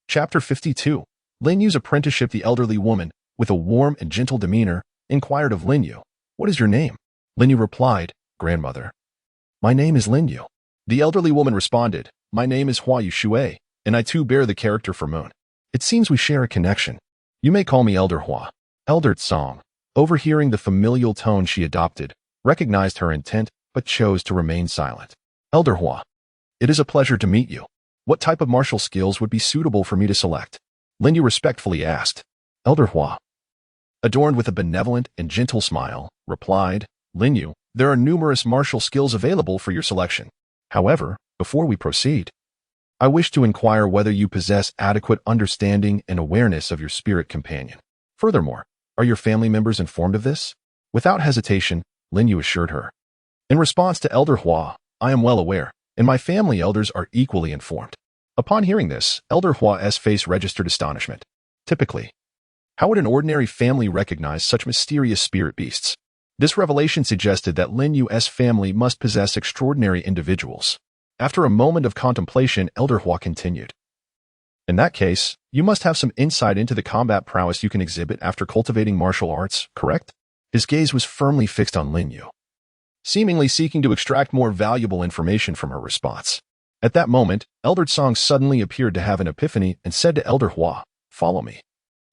Chapter 52. Linyu's apprenticeship. The elderly woman, with a warm and gentle demeanor, inquired of Linyu, "What is your name?" Linyu replied, "Grandmother." "My name is Linyu." The elderly woman responded, "My name is Hua Yushui, and I too bear the character for Moon. It seems we share a connection. You may call me Elder Hua." Elder Tsong, overhearing the familial tone she adopted, recognized her intent but chose to remain silent. "Elder Hua, it is a pleasure to meet you. What type of martial skills would be suitable for me to select?" Linyu respectfully asked. Elder Hua, adorned with a benevolent and gentle smile, replied, "Linyu, there are numerous martial skills available for your selection. However, before we proceed, I wish to inquire whether you possess adequate understanding and awareness of your spirit companion. Furthermore, are your family members informed of this?" Without hesitation, Linyu assured her. In response to Elder Hua, "I am well aware, and my family elders are equally informed." Upon hearing this, Elder Hua's face registered astonishment. Typically, how would an ordinary family recognize such mysterious spirit beasts? This revelation suggested that Linyu's family must possess extraordinary individuals. After a moment of contemplation, Elder Hua continued, "In that case, you must have some insight into the combat prowess you can exhibit after cultivating martial arts, correct?" His gaze was firmly fixed on Linyu, seemingly seeking to extract more valuable information from her response. At that moment, Elder Tsong suddenly appeared to have an epiphany and said to Elder Hua, "Follow me.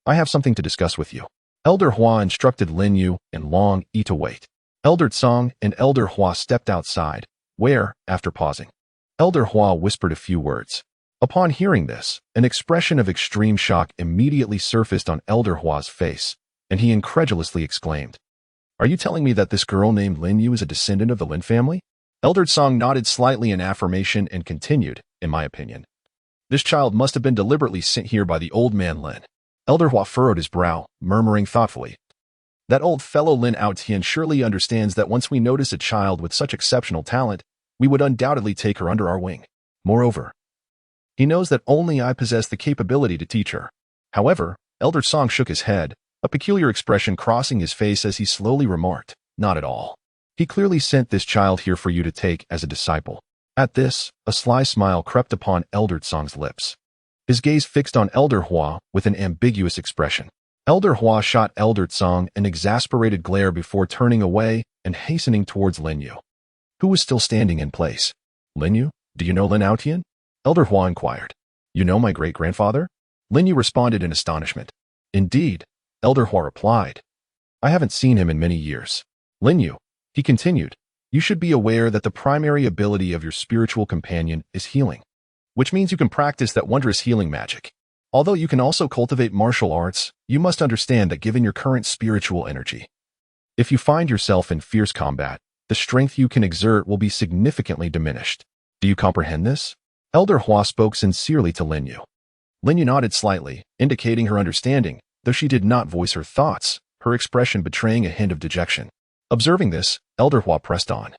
I have something to discuss with you." Elder Hua instructed Linyu and Longyi to wait. Elder Tsong and Elder Hua stepped outside, where, after pausing, Elder Hua whispered a few words. Upon hearing this, an expression of extreme shock immediately surfaced on Elder Hua's face, and he incredulously exclaimed, "Are you telling me that this girl named Linyu is a descendant of the Lin family?" Elder Tsong nodded slightly in affirmation and continued, "In my opinion, this child must have been deliberately sent here by the old man Lin." Elder Hua furrowed his brow, murmuring thoughtfully, "That old fellow Lin Aotian surely understands that once we notice a child with such exceptional talent, we would undoubtedly take her under our wing. Moreover, he knows that only I possess the capability to teach her." However, Elder Tsong shook his head, a peculiar expression crossing his face as he slowly remarked, "Not at all. He clearly sent this child here for you to take as a disciple." At this, a sly smile crept upon Elder Tsong's lips. His gaze fixed on Elder Hua with an ambiguous expression. Elder Hua shot Elder Tsong an exasperated glare before turning away and hastening towards Linyu, who was still standing in place. "Linyu, do you know Lin Aotian?" Elder Hua inquired. "You know my great-grandfather?" Linyu responded in astonishment. "Indeed," Elder Hua replied. "I haven't seen him in many years." "Linyu," he continued, "you should be aware that the primary ability of your spiritual companion is healing, which means you can practice that wondrous healing magic. Although you can also cultivate martial arts, you must understand that given your current spiritual energy, if you find yourself in fierce combat, the strength you can exert will be significantly diminished. Do you comprehend this?" Elder Hua spoke sincerely to Linyu. Linyu nodded slightly, indicating her understanding, though she did not voice her thoughts, her expression betraying a hint of dejection. Observing this, Elder Hua pressed on.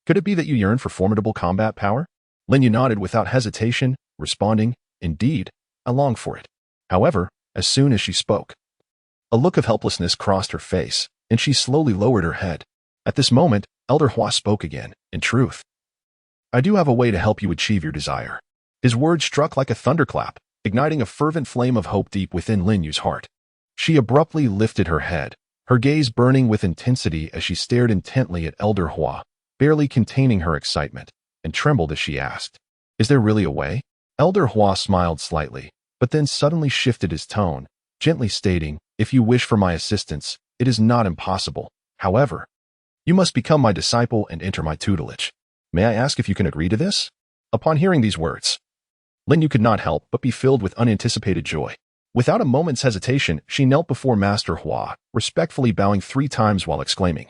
"Could it be that you yearn for formidable combat power?" Linyu nodded without hesitation, responding, "Indeed, I long for it." However, as soon as she spoke, a look of helplessness crossed her face, and she slowly lowered her head. At this moment, Elder Hua spoke again, "In truth, I do have a way to help you achieve your desire." His words struck like a thunderclap, igniting a fervent flame of hope deep within Linyu's heart. She abruptly lifted her head, her gaze burning with intensity as she stared intently at Elder Hua, barely containing her excitement, and trembled as she asked, "Is there really a way?" Elder Hua smiled slightly, but then suddenly shifted his tone, gently stating, "If you wish for my assistance, it is not impossible. However, you must become my disciple and enter my tutelage. May I ask if you can agree to this?" Upon hearing these words, Linyu could not help but be filled with unanticipated joy. Without a moment's hesitation, she knelt before Master Hua, respectfully bowing 3 times while exclaiming,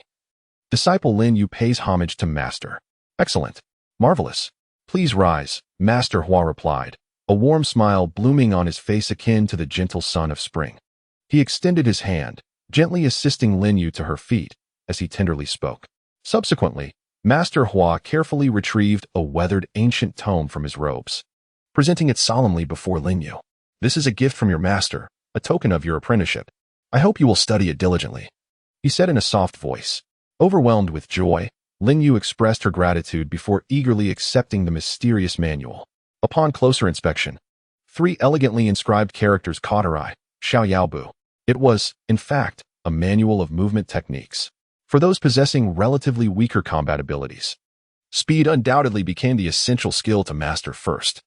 "Disciple Linyu pays homage to Master. Excellent. Marvelous. Please rise," Master Hua replied, a warm smile blooming on his face akin to the gentle sun of spring. He extended his hand, gently assisting Linyu to her feet as he tenderly spoke. Subsequently, Master Hua carefully retrieved a weathered ancient tome from his robes, presenting it solemnly before Linyu. "This is a gift from your master, a token of your apprenticeship. I hope you will study it diligently," he said in a soft voice. Overwhelmed with joy, Linyu expressed her gratitude before eagerly accepting the mysterious manual. Upon closer inspection, 3 elegantly inscribed characters caught her eye. Xiaoyaobu. It was, in fact, a manual of movement techniques for those possessing relatively weaker combat abilities. Speed undoubtedly became the essential skill to master first.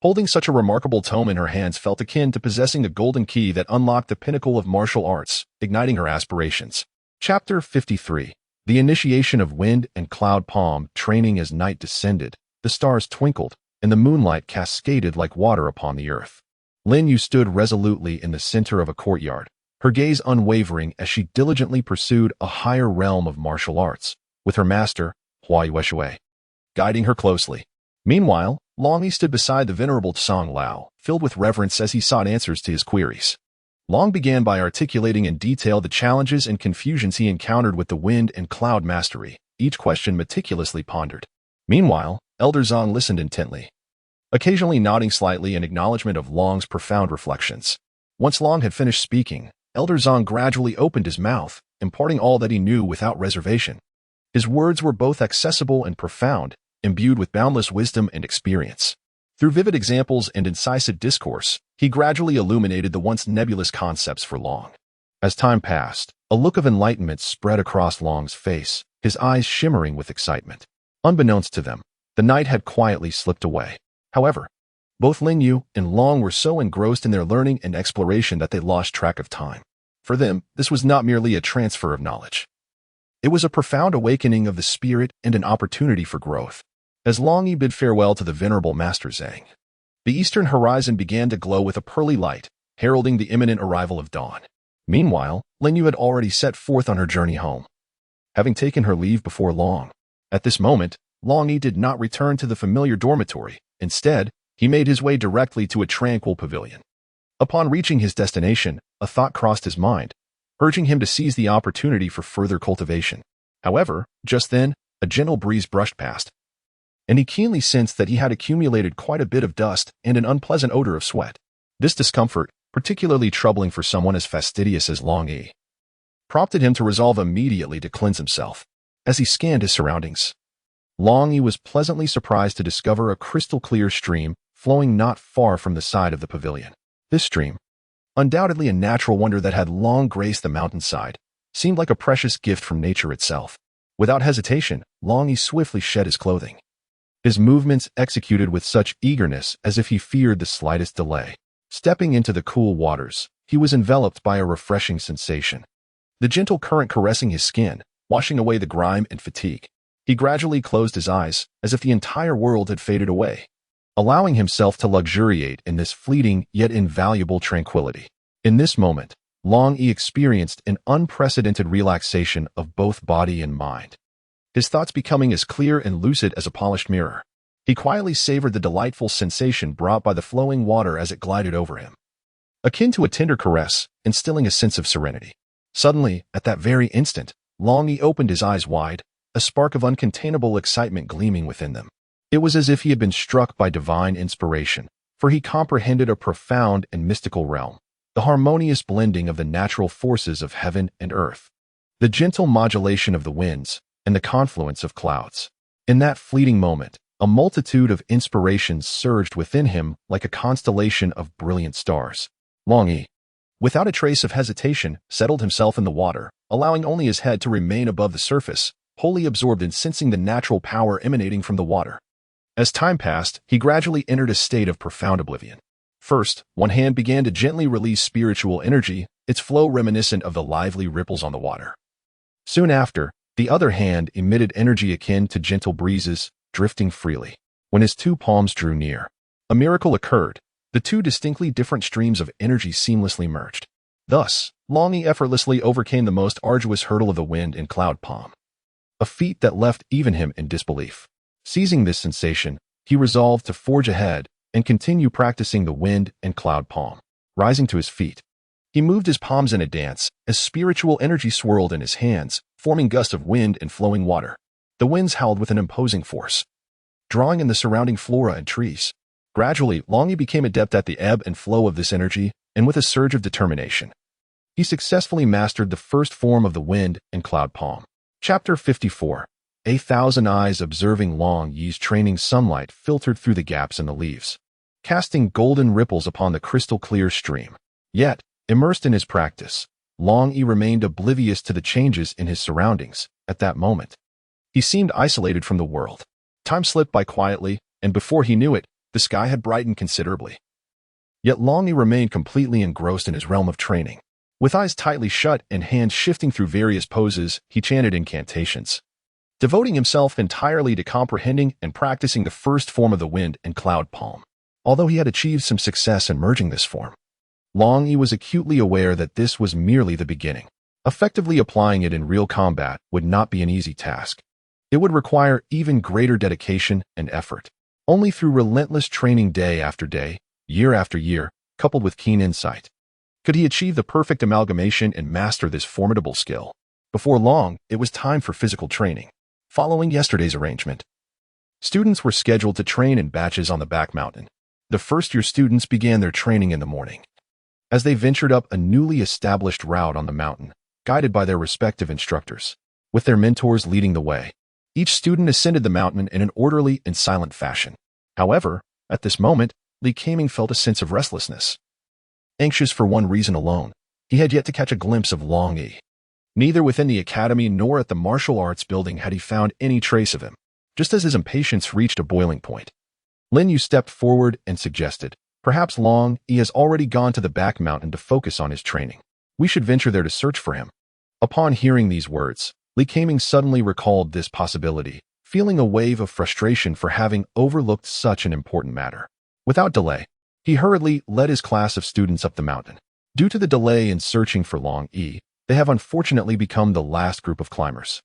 Holding such a remarkable tome in her hands felt akin to possessing a golden key that unlocked the pinnacle of martial arts, igniting her aspirations. Chapter 53. The initiation of wind and cloud palm training. As night descended, the stars twinkled, and the moonlight cascaded like water upon the earth. Linyu stood resolutely in the center of a courtyard, her gaze unwavering as she diligently pursued a higher realm of martial arts, with her master, Hua Yueshui, guiding her closely. Meanwhile, Longyi stood beside the venerable Tsang Lao, filled with reverence as he sought answers to his queries. Long began by articulating in detail the challenges and confusions he encountered with the wind and cloud mastery, each question meticulously pondered. Meanwhile, Elder Zong listened intently, occasionally nodding slightly in acknowledgement of Long's profound reflections. Once Long had finished speaking, Elder Zong gradually opened his mouth, imparting all that he knew without reservation. His words were both accessible and profound, imbued with boundless wisdom and experience. Through vivid examples and incisive discourse, he gradually illuminated the once nebulous concepts for Long. As time passed, a look of enlightenment spread across Long's face, his eyes shimmering with excitement. Unbeknownst to them, the night had quietly slipped away. However, both Linyu and Long were so engrossed in their learning and exploration that they lost track of time. For them, this was not merely a transfer of knowledge. It was a profound awakening of the spirit and an opportunity for growth. As Longyi bid farewell to the venerable Master Zhang, the eastern horizon began to glow with a pearly light, heralding the imminent arrival of dawn. Meanwhile, Linyu had already set forth on her journey home, having taken her leave before long. At this moment, Longyi did not return to the familiar dormitory. Instead, he made his way directly to a tranquil pavilion. Upon reaching his destination, a thought crossed his mind, urging him to seize the opportunity for further cultivation. However, just then, a gentle breeze brushed past, and he keenly sensed that he had accumulated quite a bit of dust and an unpleasant odor of sweat. This discomfort, particularly troubling for someone as fastidious as Longyi, prompted him to resolve immediately to cleanse himself. As he scanned his surroundings, Longyi was pleasantly surprised to discover a crystal-clear stream flowing not far from the side of the pavilion. This stream, undoubtedly a natural wonder that had long graced the mountainside, seemed like a precious gift from nature itself. Without hesitation, Longyi swiftly shed his clothing, his movements executed with such eagerness as if he feared the slightest delay. Stepping into the cool waters, he was enveloped by a refreshing sensation, the gentle current caressing his skin, washing away the grime and fatigue. He gradually closed his eyes, as if the entire world had faded away, allowing himself to luxuriate in this fleeting yet invaluable tranquility. In this moment, Longyi experienced an unprecedented relaxation of both body and mind, his thoughts becoming as clear and lucid as a polished mirror. He quietly savored the delightful sensation brought by the flowing water as it glided over him, akin to a tender caress, instilling a sense of serenity. Suddenly, at that very instant, Longyi opened his eyes wide, a spark of uncontainable excitement gleaming within them. It was as if he had been struck by divine inspiration, for he comprehended a profound and mystical realm, the harmonious blending of the natural forces of heaven and earth, the gentle modulation of the winds, and the confluence of clouds. In that fleeting moment, a multitude of inspirations surged within him like a constellation of brilliant stars. Longyi, without a trace of hesitation, settled himself in the water, allowing only his head to remain above the surface, wholly absorbed in sensing the natural power emanating from the water. As time passed, he gradually entered a state of profound oblivion. First, one hand began to gently release spiritual energy, its flow reminiscent of the lively ripples on the water. Soon after, the other hand emitted energy akin to gentle breezes, drifting freely. When his 2 palms drew near, a miracle occurred. The 2 distinctly different streams of energy seamlessly merged. Thus, Longyi effortlessly overcame the most arduous hurdle of the wind and cloud palm, a feat that left even him in disbelief. Seizing this sensation, he resolved to forge ahead and continue practicing the wind and cloud palm. Rising to his feet, He moved his palms in a dance as spiritual energy swirled in his hands, forming gusts of wind and flowing water. The winds howled with an imposing force, drawing in the surrounding flora and trees. Gradually, Longyi became adept at the ebb and flow of this energy, and with a surge of determination, he successfully mastered the first form of the wind and cloud palm. Chapter 54. 1,000 eyes observing Longyi's training. Sunlight filtered through the gaps in the leaves, casting golden ripples upon the crystal-clear stream. Yet, immersed in his practice, Longyi remained oblivious to the changes in his surroundings. At that moment, he seemed isolated from the world. Time slipped by quietly, and before he knew it, the sky had brightened considerably. Yet Longyi remained completely engrossed in his realm of training. With eyes tightly shut and hands shifting through various poses, he chanted incantations, devoting himself entirely to comprehending and practicing the first form of the wind and cloud palm. Although he had achieved some success in merging this form, Longyi was acutely aware that this was merely the beginning. Effectively applying it in real combat would not be an easy task. It would require even greater dedication and effort. Only through relentless training day after day, year after year, coupled with keen insight, could he achieve the perfect amalgamation and master this formidable skill. Before long, it was time for physical training. Following yesterday's arrangement, students were scheduled to train in batches on the back mountain. The first-year students began their training in the morning. As they ventured up a newly established route on the mountain, guided by their respective instructors, with their mentors leading the way, each student ascended the mountain in an orderly and silent fashion. However, at this moment, Li Kaming felt a sense of restlessness. Anxious for one reason alone, he had yet to catch a glimpse of Longyi. Neither within the academy nor at the martial arts building had he found any trace of him. Just as his impatience reached a boiling point, Lin Yu stepped forward and suggested, "Perhaps Longyi has already gone to the back mountain to focus on his training. We should venture there to search for him." Upon hearing these words, Li Kaming suddenly recalled this possibility, feeling a wave of frustration for having overlooked such an important matter. Without delay, he hurriedly led his class of students up the mountain. Due to the delay in searching for Longyi, they have unfortunately become the last group of climbers.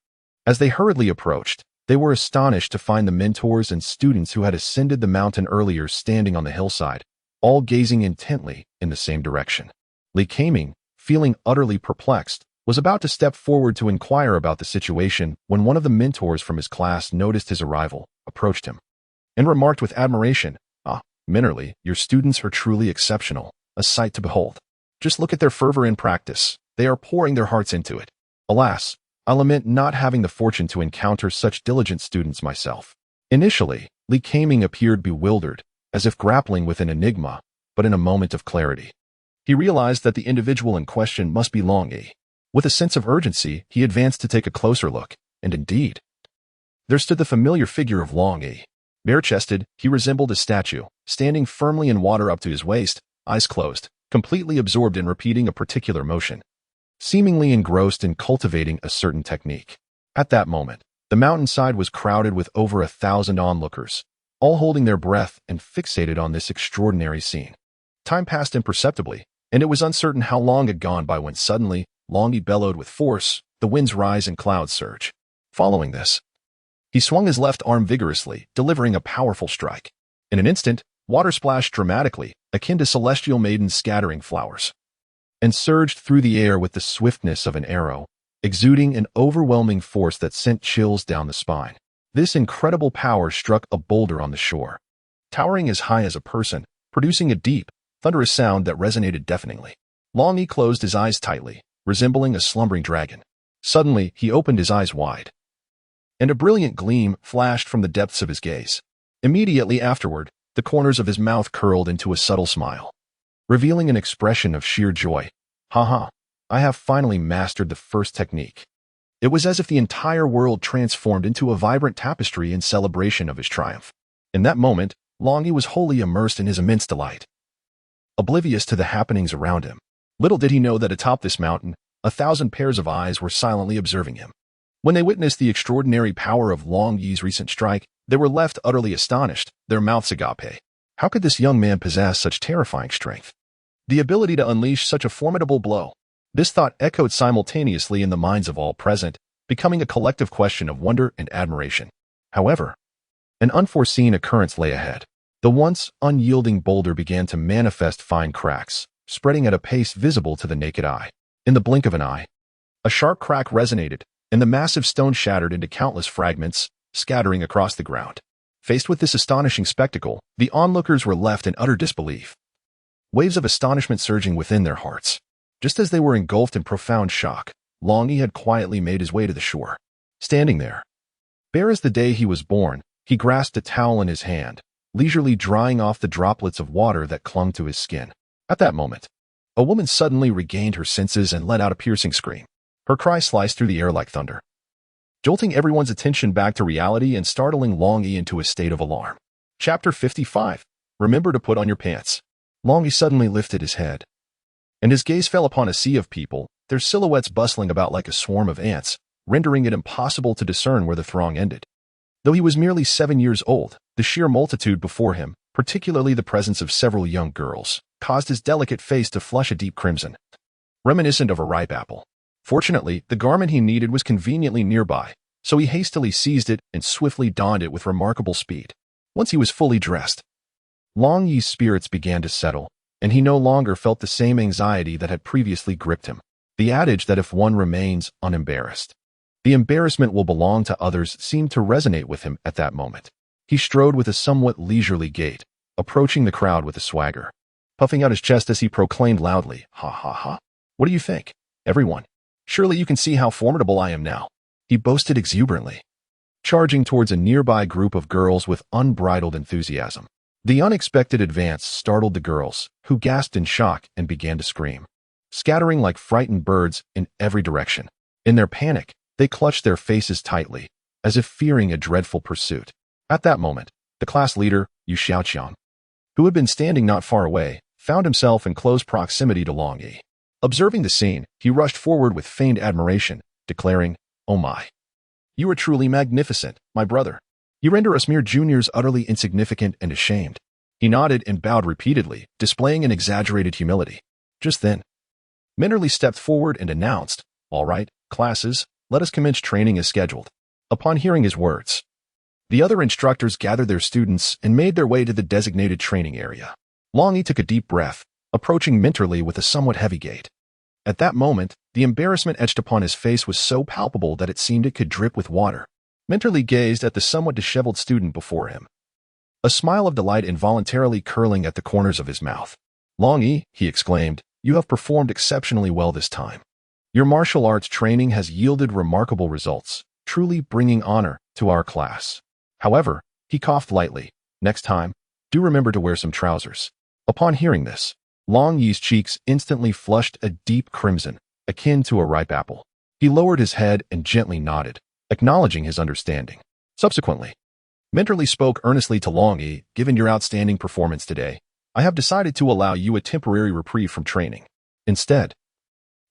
As they hurriedly approached, they were astonished to find the mentors and students who had ascended the mountain earlier standing on the hillside, all gazing intently in the same direction. Li Kaming, feeling utterly perplexed, was about to step forward to inquire about the situation when one of the mentors from his class noticed his arrival, approached him, and remarked with admiration, "Ah, Minnerly, your students are truly exceptional, a sight to behold. Just look at their fervor in practice. They are pouring their hearts into it. Alas, I lament not having the fortune to encounter such diligent students myself." Initially, Li Kaming appeared bewildered, as if grappling with an enigma, but in a moment of clarity, he realized that the individual in question must be Longyi. With a sense of urgency, he advanced to take a closer look, and indeed, there stood the familiar figure of Longyi. Bare-chested, he resembled a statue, standing firmly in water up to his waist, eyes closed, completely absorbed in repeating a particular motion, seemingly engrossed in cultivating a certain technique. At that moment, the mountainside was crowded with over 1,000 onlookers, all holding their breath and fixated on this extraordinary scene. Time passed imperceptibly, and it was uncertain how long had gone by when suddenly, Longyi bellowed with force, the winds rise and clouds surge. Following this, he swung his left arm vigorously, delivering a powerful strike. In an instant, water splashed dramatically, akin to celestial maidens scattering flowers, and surged through the air with the swiftness of an arrow, exuding an overwhelming force that sent chills down the spine. This incredible power struck a boulder on the shore, towering as high as a person, producing a deep, thunderous sound that resonated deafeningly. Longyi closed his eyes tightly, resembling a slumbering dragon. Suddenly, he opened his eyes wide, and a brilliant gleam flashed from the depths of his gaze. Immediately afterward, the corners of his mouth curled into a subtle smile, revealing an expression of sheer joy. "Ha, I have finally mastered the first technique." It was as if the entire world transformed into a vibrant tapestry in celebration of his triumph. In that moment, Longyi was wholly immersed in his immense delight, oblivious to the happenings around him. Little did he know that atop this mountain, 1,000 pairs of eyes were silently observing him. When they witnessed the extraordinary power of Longyi's recent strike, they were left utterly astonished, their mouths agape. How could this young man possess such terrifying strength? The ability to unleash such a formidable blow? This thought echoed simultaneously in the minds of all present, becoming a collective question of wonder and admiration. However, an unforeseen occurrence lay ahead. The once unyielding boulder began to manifest fine cracks, spreading at a pace visible to the naked eye. In the blink of an eye, a sharp crack resonated, and the massive stone shattered into countless fragments, scattering across the ground. Faced with this astonishing spectacle, the onlookers were left in utter disbelief, waves of astonishment surging within their hearts. Just as they were engulfed in profound shock, Longyi had quietly made his way to the shore. Standing there, bare as the day he was born, he grasped a towel in his hand, leisurely drying off the droplets of water that clung to his skin. At that moment, a woman suddenly regained her senses and let out a piercing scream. Her cry sliced through the air like thunder, jolting everyone's attention back to reality and startling Longyi into a state of alarm. Chapter 55. Remember to put on your pants. Longyi suddenly lifted his head, and his gaze fell upon a sea of people, their silhouettes bustling about like a swarm of ants, rendering it impossible to discern where the throng ended. Though he was merely 7 years old, the sheer multitude before him, particularly the presence of several young girls, caused his delicate face to flush a deep crimson, reminiscent of a ripe apple. Fortunately, the garment he needed was conveniently nearby, so he hastily seized it and swiftly donned it with remarkable speed. Once he was fully dressed, Longyi's spirits began to settle, and he no longer felt the same anxiety that had previously gripped him. The adage that if one remains unembarrassed, the embarrassment will belong to others seemed to resonate with him at that moment. He strode with a somewhat leisurely gait, approaching the crowd with a swagger, puffing out his chest as he proclaimed loudly, "Ha ha ha! What do you think, everyone? Surely you can see how formidable I am now," he boasted exuberantly, charging towards a nearby group of girls with unbridled enthusiasm. The unexpected advance startled the girls, who gasped in shock and began to scream, scattering like frightened birds in every direction. In their panic, they clutched their faces tightly, as if fearing a dreadful pursuit. At that moment, the class leader, Yu Xiaoqiang, who had been standing not far away, found himself in close proximity to Longyi. Observing the scene, he rushed forward with feigned admiration, declaring, "Oh my! You are truly magnificent, my brother. You render us mere juniors utterly insignificant and ashamed." He nodded and bowed repeatedly, displaying an exaggerated humility. Just then, Minterly stepped forward and announced, "All right, classes, let us commence training as scheduled." Upon hearing his words, the other instructors gathered their students and made their way to the designated training area. Longyi took a deep breath, approaching Minterly with a somewhat heavy gait. At that moment, the embarrassment etched upon his face was so palpable that it seemed it could drip with water. Minterly gazed at the somewhat disheveled student before him, a smile of delight involuntarily curling at the corners of his mouth. "Longyi," he exclaimed, "you have performed exceptionally well this time. Your martial arts training has yielded remarkable results, truly bringing honor to our class. However," he coughed lightly, "next time, do remember to wear some trousers." Upon hearing this, Longyi's cheeks instantly flushed a deep crimson, akin to a ripe apple. He lowered his head and gently nodded, acknowledging his understanding. Subsequently, Minterly spoke earnestly to Longyi, "Given your outstanding performance today, I have decided to allow you a temporary reprieve from training. Instead,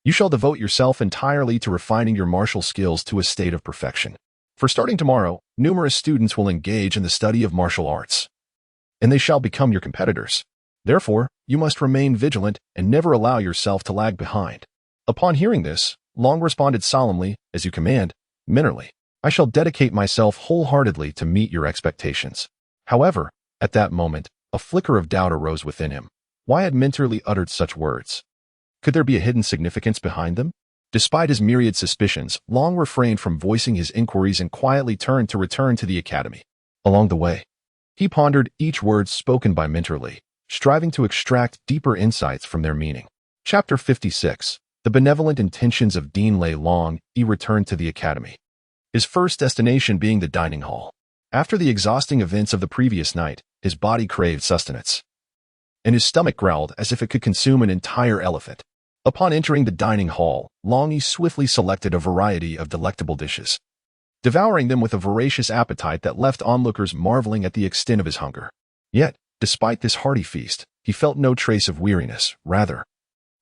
you shall devote yourself entirely to refining your martial skills to a state of perfection. For starting tomorrow, numerous students will engage in the study of martial arts, and they shall become your competitors. Therefore, you must remain vigilant and never allow yourself to lag behind." Upon hearing this, Long responded solemnly, "As you command, Minterly. I shall dedicate myself wholeheartedly to meet your expectations." However, at that moment, a flicker of doubt arose within him. Why had Minterly uttered such words? Could there be a hidden significance behind them? Despite his myriad suspicions, Long refrained from voicing his inquiries and quietly turned to return to the academy. Along the way, he pondered each word spoken by Minterly, striving to extract deeper insights from their meaning. Chapter 56. The benevolent intentions of Dean Lei Long. He returned to the academy, his first destination being the dining hall. After the exhausting events of the previous night, his body craved sustenance, and his stomach growled as if it could consume an entire elephant. Upon entering the dining hall, Longyi swiftly selected a variety of delectable dishes, devouring them with a voracious appetite that left onlookers marveling at the extent of his hunger. Yet, despite this hearty feast, he felt no trace of weariness. Rather,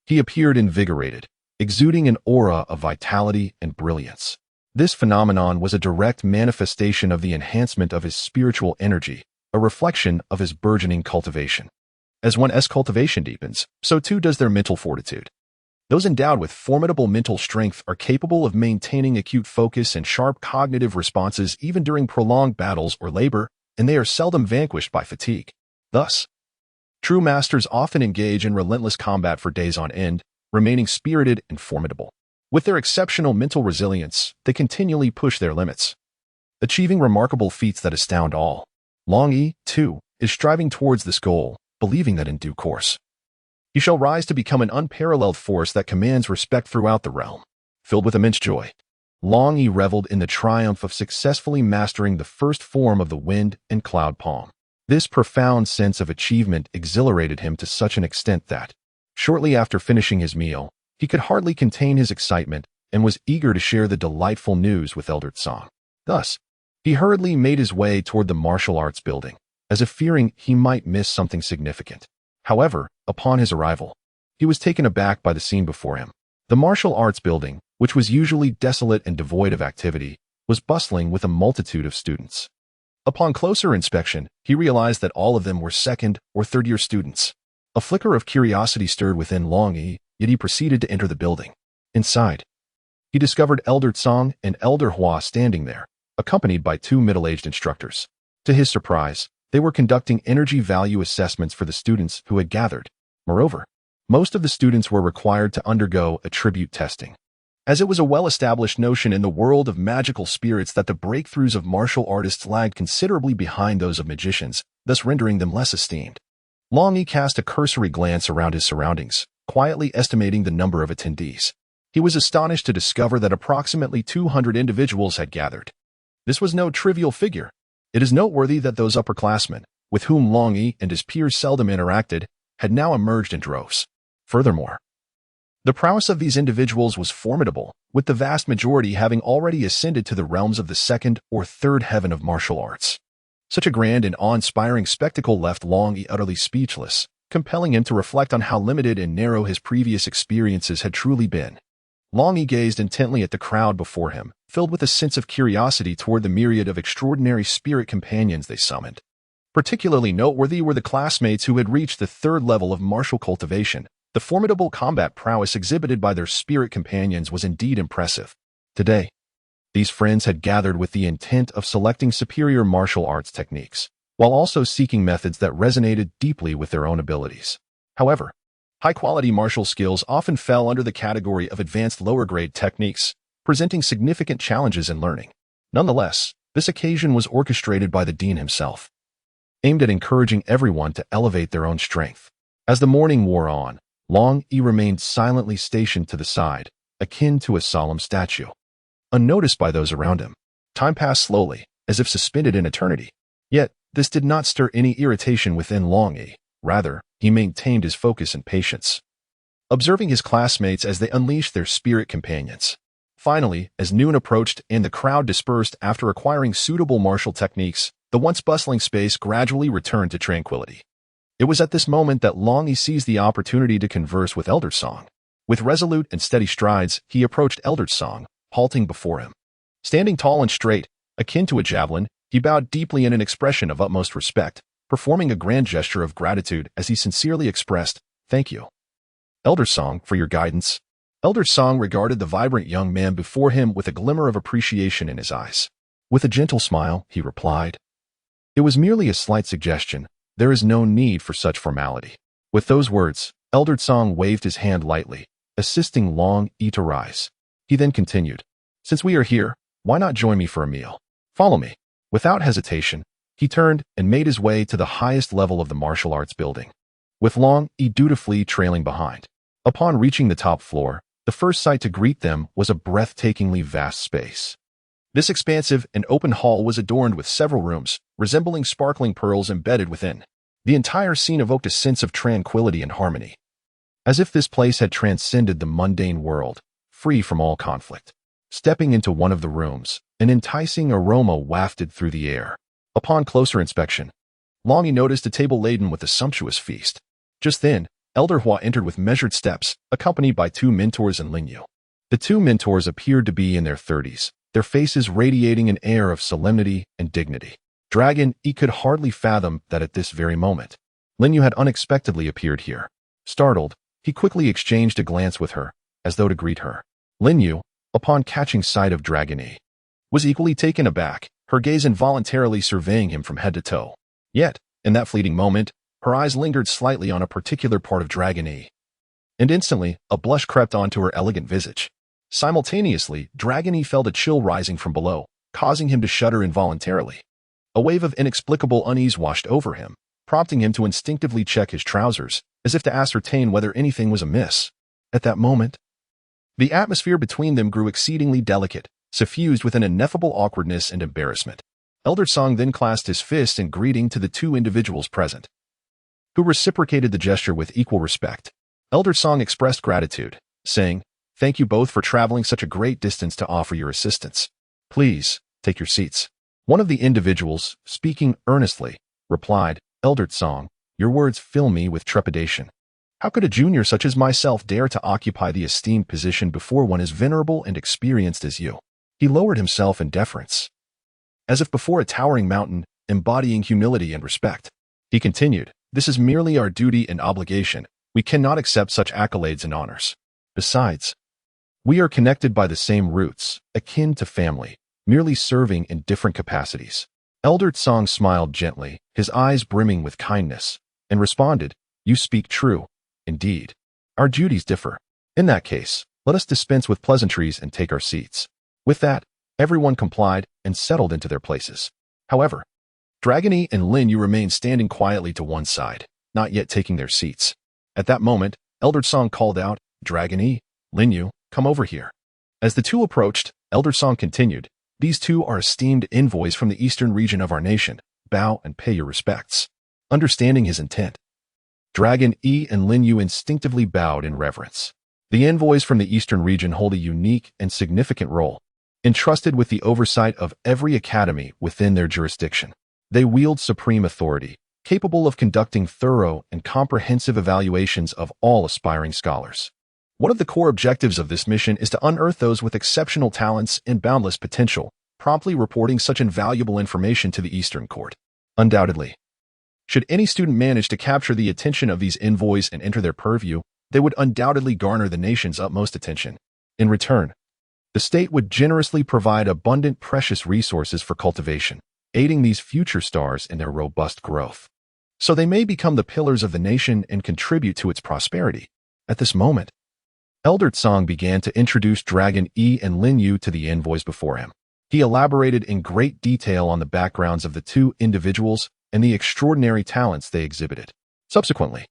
he appeared invigorated, exuding an aura of vitality and brilliance. This phenomenon was a direct manifestation of the enhancement of his spiritual energy, a reflection of his burgeoning cultivation. As one's cultivation deepens, so too does their mental fortitude. Those endowed with formidable mental strength are capable of maintaining acute focus and sharp cognitive responses even during prolonged battles or labor, and they are seldom vanquished by fatigue. Thus, True masters often engage in relentless combat for days on end, remaining spirited and formidable. With their exceptional mental resilience, they continually push their limits, achieving remarkable feats that astound all. Longyi, too, is striving towards this goal, believing that in due course, he shall rise to become an unparalleled force that commands respect throughout the realm. Filled with immense joy, Longyi reveled in the triumph of successfully mastering the first form of the wind and cloud palm. This profound sense of achievement exhilarated him to such an extent that, shortly after finishing his meal, he could hardly contain his excitement and was eager to share the delightful news with Elder Tsang. Thus, he hurriedly made his way toward the martial arts building, as if fearing he might miss something significant. However, upon his arrival, he was taken aback by the scene before him. The martial arts building, which was usually desolate and devoid of activity, was bustling with a multitude of students. Upon closer inspection, he realized that all of them were second or third-year students. A flicker of curiosity stirred within Longyi, yet he proceeded to enter the building. Inside, he discovered Elder Tsang and Elder Hua standing there, accompanied by two middle-aged instructors. To his surprise, they were conducting energy value assessments for the students who had gathered. Moreover, most of the students were required to undergo attribute testing, as it was a well-established notion in the world of magical spirits that the breakthroughs of martial artists lagged considerably behind those of magicians, thus rendering them less esteemed. Longyi cast a cursory glance around his surroundings, quietly estimating the number of attendees. He was astonished to discover that approximately 200 individuals had gathered. This was no trivial figure. It is noteworthy that those upperclassmen, with whom Longyi and his peers seldom interacted, had now emerged in droves. Furthermore, the prowess of these individuals was formidable, with the vast majority having already ascended to the realms of the second or third heaven of martial arts. Such a grand and awe-inspiring spectacle left Longyi utterly speechless, compelling him to reflect on how limited and narrow his previous experiences had truly been. Longyi gazed intently at the crowd before him, filled with a sense of curiosity toward the myriad of extraordinary spirit companions they summoned. Particularly noteworthy were the classmates who had reached the third level of martial cultivation. The formidable combat prowess exhibited by their spirit companions was indeed impressive. Today, these friends had gathered with the intent of selecting superior martial arts techniques, while also seeking methods that resonated deeply with their own abilities. However, high-quality martial skills often fell under the category of advanced lower-grade techniques, presenting significant challenges in learning. Nonetheless, this occasion was orchestrated by the dean himself, aimed at encouraging everyone to elevate their own strength. As the morning wore on, Longyi remained silently stationed to the side, akin to a solemn statue. Unnoticed by those around him, time passed slowly, as if suspended in eternity. Yet, this did not stir any irritation within Longyi. Rather, he maintained his focus and patience, observing his classmates as they unleashed their spirit companions. Finally, as noon approached and the crowd dispersed after acquiring suitable martial techniques, the once bustling space gradually returned to tranquility. It was at this moment that Longyi seized the opportunity to converse with Elder Tsang. With resolute and steady strides, he approached Elder Tsang, halting before him. Standing tall and straight, akin to a javelin, he bowed deeply in an expression of utmost respect, performing a grand gesture of gratitude as he sincerely expressed, "Thank you, Elder Tsang, for your guidance." Elder Tsang regarded the vibrant young man before him with a glimmer of appreciation in his eyes. With a gentle smile, he replied, "It was merely a slight suggestion. There is no need for such formality." With those words, Elder Tsang waved his hand lightly, assisting Longyi to rise. He then continued, "Since we are here, why not join me for a meal? Follow me." Without hesitation, he turned and made his way to the highest level of the martial arts building, with Longyi dutifully trailing behind. Upon reaching the top floor, the first sight to greet them was a breathtakingly vast space. This expansive and open hall was adorned with several rooms, resembling sparkling pearls embedded within. The entire scene evoked a sense of tranquility and harmony, as if this place had transcended the mundane world, free from all conflict. Stepping into one of the rooms, an enticing aroma wafted through the air. Upon closer inspection, Longyi noticed a table laden with a sumptuous feast. Just then, Elder Hua entered with measured steps, accompanied by two mentors and Linyu. The two mentors appeared to be in their 30s, their faces radiating an air of solemnity and dignity. Dragon, he could hardly fathom that at this very moment, Linyu had unexpectedly appeared here. Startled, he quickly exchanged a glance with her, as though to greet her. Linyu, upon catching sight of Dragon E, was equally taken aback, her gaze involuntarily surveying him from head to toe. Yet, in that fleeting moment, Her eyes lingered slightly on a particular part of Dragon E, and instantly, a blush crept onto her elegant visage. Simultaneously, Dragon E felt a chill rising from below, causing him to shudder involuntarily. A wave of inexplicable unease washed over him, prompting him to instinctively check his trousers, as if to ascertain whether anything was amiss. At that moment, the atmosphere between them grew exceedingly delicate, suffused with an ineffable awkwardness and embarrassment. Elder Song then clasped his fist in greeting to the two individuals present, who reciprocated the gesture with equal respect. Elder Song expressed gratitude, saying, "Thank you both for traveling such a great distance to offer your assistance. Please, take your seats." One of the individuals, speaking earnestly, replied, "Elder Song, your words fill me with trepidation. How could a junior such as myself dare to occupy the esteemed position before one as venerable and experienced as you?" He lowered himself in deference, as if before a towering mountain, embodying humility and respect. He continued, "This is merely our duty and obligation. We cannot accept such accolades and honors. Besides, we are connected by the same roots, akin to family, merely serving in different capacities." Elder Tsong smiled gently, his eyes brimming with kindness, and responded, "You speak true. Indeed, our duties differ. In that case, let us dispense with pleasantries and take our seats." With that, everyone complied and settled into their places. However, Dragony and Lin Yu remained standing quietly to one side, not yet taking their seats. At that moment, Elder Song called out, "Dragony, Lin Yu, come over here." As the two approached, Elder Song continued, "These two are esteemed envoys from the eastern region of our nation. Bow and pay your respects." Understanding his intent, Dragon E and Lin Yu instinctively bowed in reverence. The envoys from the eastern region hold a unique and significant role, entrusted with the oversight of every academy within their jurisdiction. They wield supreme authority, capable of conducting thorough and comprehensive evaluations of all aspiring scholars. One of the core objectives of this mission is to unearth those with exceptional talents and boundless potential, promptly reporting such invaluable information to the Eastern Court. Undoubtedly, should any student manage to capture the attention of these envoys and enter their purview, they would undoubtedly garner the nation's utmost attention. In return, the state would generously provide abundant precious resources for cultivation, aiding these future stars in their robust growth, so they may become the pillars of the nation and contribute to its prosperity. At this moment, Elder Tsong began to introduce Dragon E and Lin Yu to the envoys before him. He elaborated in great detail on the backgrounds of the two individuals and the extraordinary talents they exhibited. Subsequently,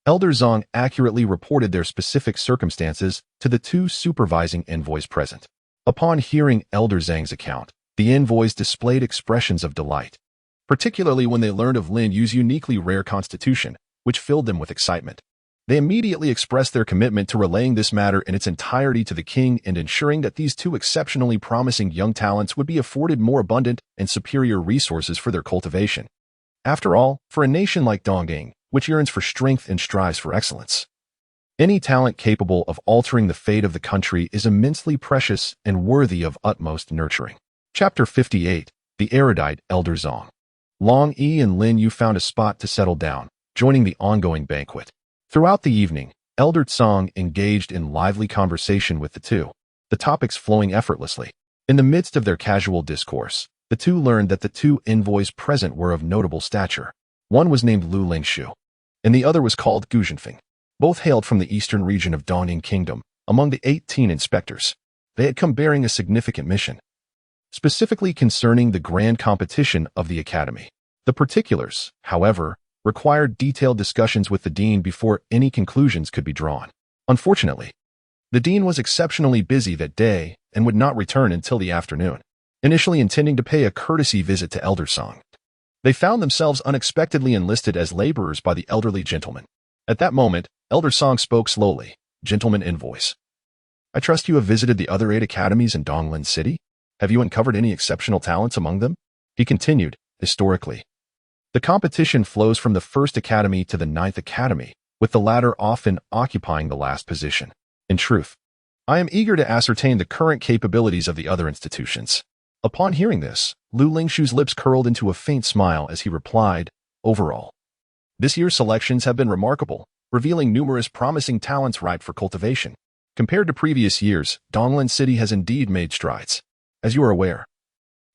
Elder Zong accurately reported their specific circumstances to the two supervising envoys present. Upon hearing Elder Zhang's account, the envoys displayed expressions of delight, particularly when they learned of Lin Yu's uniquely rare constitution, which filled them with excitement. They immediately expressed their commitment to relaying this matter in its entirety to the king and ensuring that these two exceptionally promising young talents would be afforded more abundant and superior resources for their cultivation. After all, for a nation like Dongying, which yearns for strength and strives for excellence, any talent capable of altering the fate of the country is immensely precious and worthy of utmost nurturing. Chapter 58, The Erudite Elder Zong. Long Yi and Lin Yu found a spot to settle down, joining the ongoing banquet. Throughout the evening, Elder Tsong engaged in lively conversation with the two, the topics flowing effortlessly. In the midst of their casual discourse, the two learned that the two envoys present were of notable stature. One was named Lu Lingshu, and the other was called Gu Zhenfeng. Both hailed from the eastern region of Dongning Kingdom. Among the 18 inspectors, they had come bearing a significant mission, specifically concerning the grand competition of the academy. The particulars, however, required detailed discussions with the dean before any conclusions could be drawn. Unfortunately, the dean was exceptionally busy that day and would not return until the afternoon. Initially intending to pay a courtesy visit to Elder Song, they found themselves unexpectedly enlisted as laborers by the elderly gentleman. At that moment, Elder Song spoke slowly, "Gentleman envoys, I trust you have visited the other 8 academies in Donglin City? Have you uncovered any exceptional talents among them?" He continued, "Historically, the competition flows from the 1st Academy to the 9th Academy, with the latter often occupying the last position. In truth, I am eager to ascertain the current capabilities of the other institutions." Upon hearing this, Lu Lingshu's lips curled into a faint smile as he replied, "Overall, this year's selections have been remarkable, revealing numerous promising talents ripe for cultivation. Compared to previous years, Donglin City has indeed made strides. As you are aware,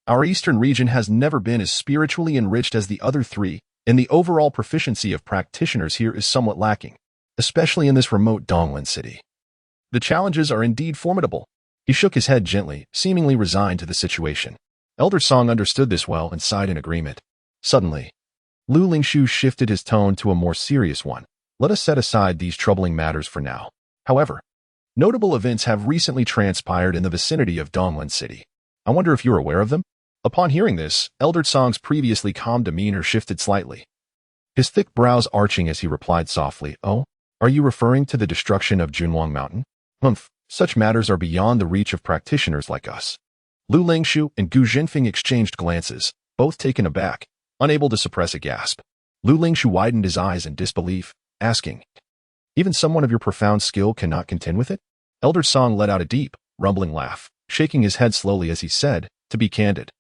our eastern region has never been as spiritually enriched as the other 3, and the overall proficiency of practitioners here is somewhat lacking, especially in this remote Donglan city. The challenges are indeed formidable. He shook his head gently, seemingly resigned to the situation. Elder Song understood this well and sighed in agreement. Suddenly, Lu Lingshu shifted his tone to a more serious one. Let us set aside these troubling matters for now. However, notable events have recently transpired in the vicinity of Donglan City. I wonder if you're aware of them? Upon hearing this, Elder Song's previously calm demeanor shifted slightly. His thick brows arching as he replied softly, "Oh, are you referring to the destruction of Junwang Mountain? Humph, such matters are beyond the reach of practitioners like us." Lu Lingshu and Gu Zhenfeng exchanged glances, both taken aback, unable to suppress a gasp. Lu Lingshu widened his eyes in disbelief, asking, "Even someone of your profound skill cannot contend with it?" Elder Song let out a deep, rumbling laugh, shaking his head slowly as he said, "To be candid,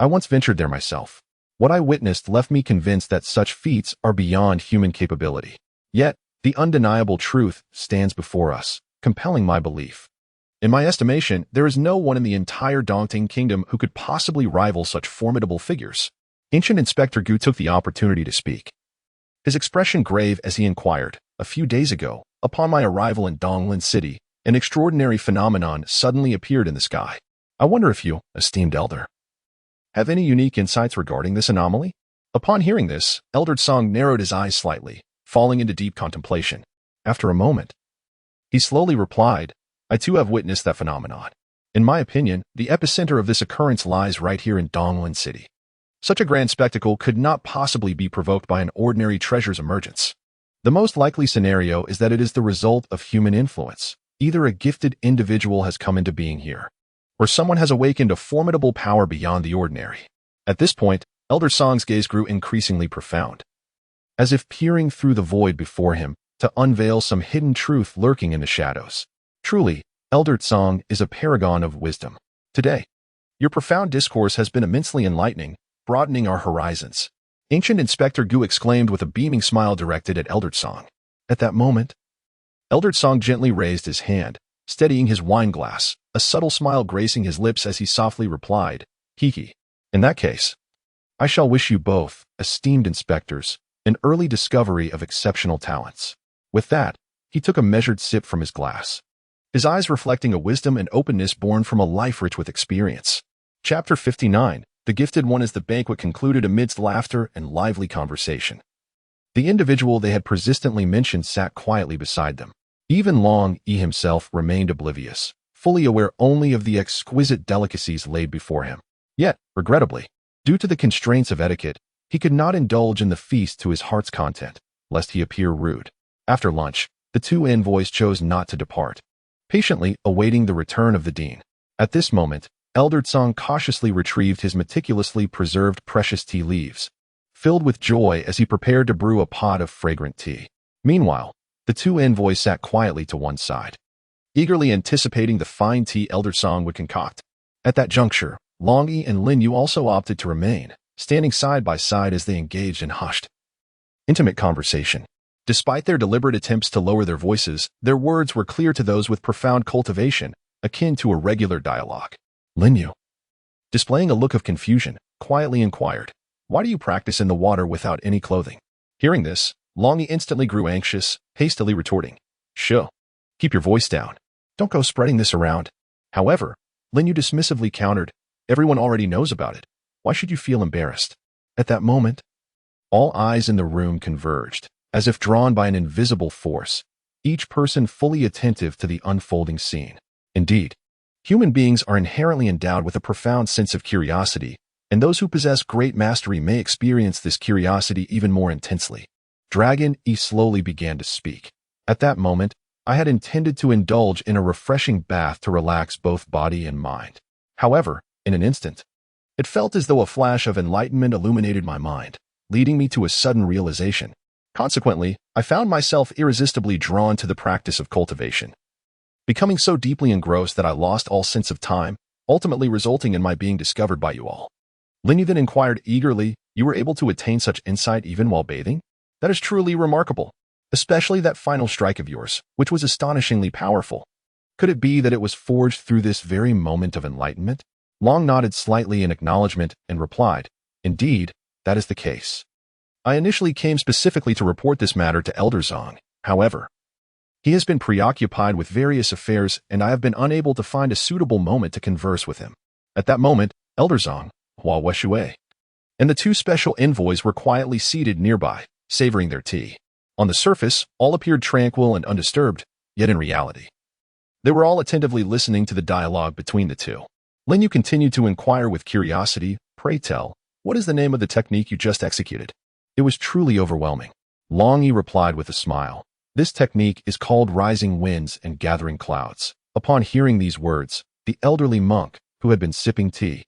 I once ventured there myself. What I witnessed left me convinced that such feats are beyond human capability. Yet, the undeniable truth stands before us, compelling my belief. In my estimation, there is no one in the entire Dongting Kingdom who could possibly rival such formidable figures." Ancient Inspector Gu took the opportunity to speak. His expression grave as he inquired, "A few days ago, upon my arrival in Donglan City, an extraordinary phenomenon suddenly appeared in the sky. I wonder if you, esteemed elder, have any unique insights regarding this anomaly?" Upon hearing this, Elder Song narrowed his eyes slightly, falling into deep contemplation. After a moment, he slowly replied, "I too have witnessed that phenomenon. In my opinion, the epicenter of this occurrence lies right here in Donglan City. Such a grand spectacle could not possibly be provoked by an ordinary treasure's emergence. The most likely scenario is that it is the result of human influence. Either a gifted individual has come into being here, or someone has awakened a formidable power beyond the ordinary." At this point, Elder Song's gaze grew increasingly profound, as if peering through the void before him to unveil some hidden truth lurking in the shadows. Truly, Elder Song is a paragon of wisdom. Today, your profound discourse has been immensely enlightening, broadening our horizons. Ancient Inspector Gu exclaimed with a beaming smile directed at Elder Song. At that moment, Elder Song gently raised his hand, steadying his wine glass, a subtle smile gracing his lips as he softly replied, "Hiki. In that case, I shall wish you both, esteemed inspectors, an early discovery of exceptional talents." With that, he took a measured sip from his glass, his eyes reflecting a wisdom and openness born from a life rich with experience. Chapter 59. The Gifted One. As the banquet concluded amidst laughter and lively conversation, the individual they had persistently mentioned sat quietly beside them. Even Longyi himself remained oblivious, fully aware only of the exquisite delicacies laid before him. Yet, regrettably, due to the constraints of etiquette, he could not indulge in the feast to his heart's content, lest he appear rude. After lunch, the two envoys chose not to depart, patiently awaiting the return of the dean. At this moment, Elder Song cautiously retrieved his meticulously preserved precious tea leaves, filled with joy as he prepared to brew a pot of fragrant tea. Meanwhile, the two envoys sat quietly to one side, eagerly anticipating the fine tea Elder Song would concoct. At that juncture, Longyi and Lin Yu also opted to remain, standing side by side as they engaged in hushed, intimate conversation. Despite their deliberate attempts to lower their voices, their words were clear to those with profound cultivation, akin to a regular dialogue. Lin Yu, displaying a look of confusion, quietly inquired, "Why do you practice in the water without any clothing?" Hearing this, Longyi instantly grew anxious, hastily retorting, "Shoo, keep your voice down. Don't go spreading this around." However, Lin Yu dismissively countered, "Everyone already knows about it. Why should you feel embarrassed?" At that moment, all eyes in the room converged, as if drawn by an invisible force, each person fully attentive to the unfolding scene. Indeed, human beings are inherently endowed with a profound sense of curiosity, and those who possess great mastery may experience this curiosity even more intensely. Dragon E slowly began to speak. At that moment, I had intended to indulge in a refreshing bath to relax both body and mind. However, in an instant, it felt as though a flash of enlightenment illuminated my mind, leading me to a sudden realization. Consequently, I found myself irresistibly drawn to the practice of cultivation, becoming so deeply engrossed that I lost all sense of time, ultimately resulting in my being discovered by you all. Lin Yu then inquired eagerly, "You were able to attain such insight even while bathing? That is truly remarkable, especially that final strike of yours, which was astonishingly powerful. Could it be that it was forged through this very moment of enlightenment?" Long nodded slightly in acknowledgement and replied, "Indeed, that is the case. I initially came specifically to report this matter to Elder Zong. However, he has been preoccupied with various affairs, and I have been unable to find a suitable moment to converse with him. At that moment, Elder Zong, Hua Weshue, and the two special envoys were quietly seated nearby, savoring their tea. On the surface, all appeared tranquil and undisturbed, yet in reality, they were all attentively listening to the dialogue between the two. Linyu continued to inquire with curiosity, "Pray tell, what is the name of the technique you just executed?" It was truly overwhelming. Longyi replied with a smile. "This technique is called rising winds and gathering clouds." Upon hearing these words, the elderly monk, who had been sipping tea,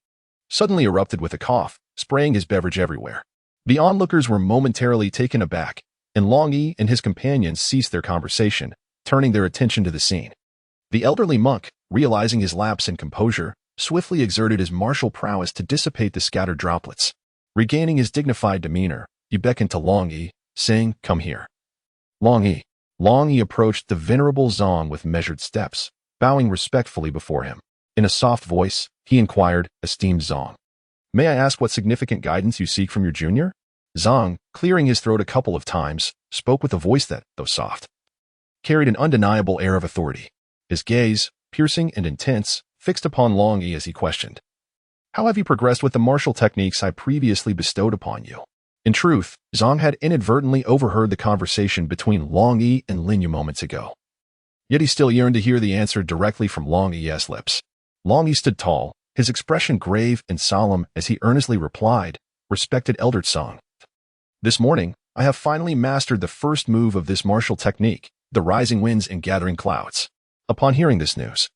suddenly erupted with a cough, spraying his beverage everywhere. The onlookers were momentarily taken aback, and Longyi and his companions ceased their conversation, turning their attention to the scene. The elderly monk, realizing his lapse in composure, swiftly exerted his martial prowess to dissipate the scattered droplets. Regaining his dignified demeanor, he beckoned to Longyi, saying, "Come here." Longyi approached the venerable Zong with measured steps, bowing respectfully before him. In a soft voice, he inquired, "Esteemed Zong, may I ask what significant guidance you seek from your junior?" Zong, clearing his throat a couple of times, spoke with a voice that, though soft, carried an undeniable air of authority. His gaze, piercing and intense, fixed upon Longyi as he questioned, "How have you progressed with the martial techniques I previously bestowed upon you?" In truth, Zong had inadvertently overheard the conversation between Longyi and Linyu moments ago. Yet he still yearned to hear the answer directly from Longyi's lips. Longyi stood tall, his expression grave and solemn as he earnestly replied, "Respected Elder Zong, this morning, I have finally mastered the first move of this martial technique, the rising winds and gathering clouds." Upon hearing this news,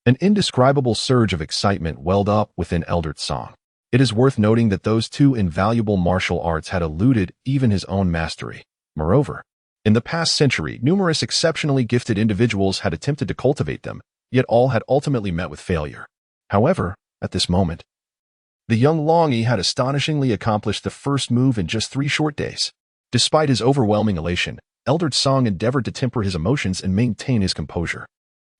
an indescribable surge of excitement welled up within Elder Zong. It is worth noting that those two invaluable martial arts had eluded even his own mastery. Moreover, in the past century, numerous exceptionally gifted individuals had attempted to cultivate them, yet all had ultimately met with failure. However, at this moment, the young Longyi had astonishingly accomplished the first move in just 3 short days. Despite his overwhelming elation, Elder Zong endeavored to temper his emotions and maintain his composure.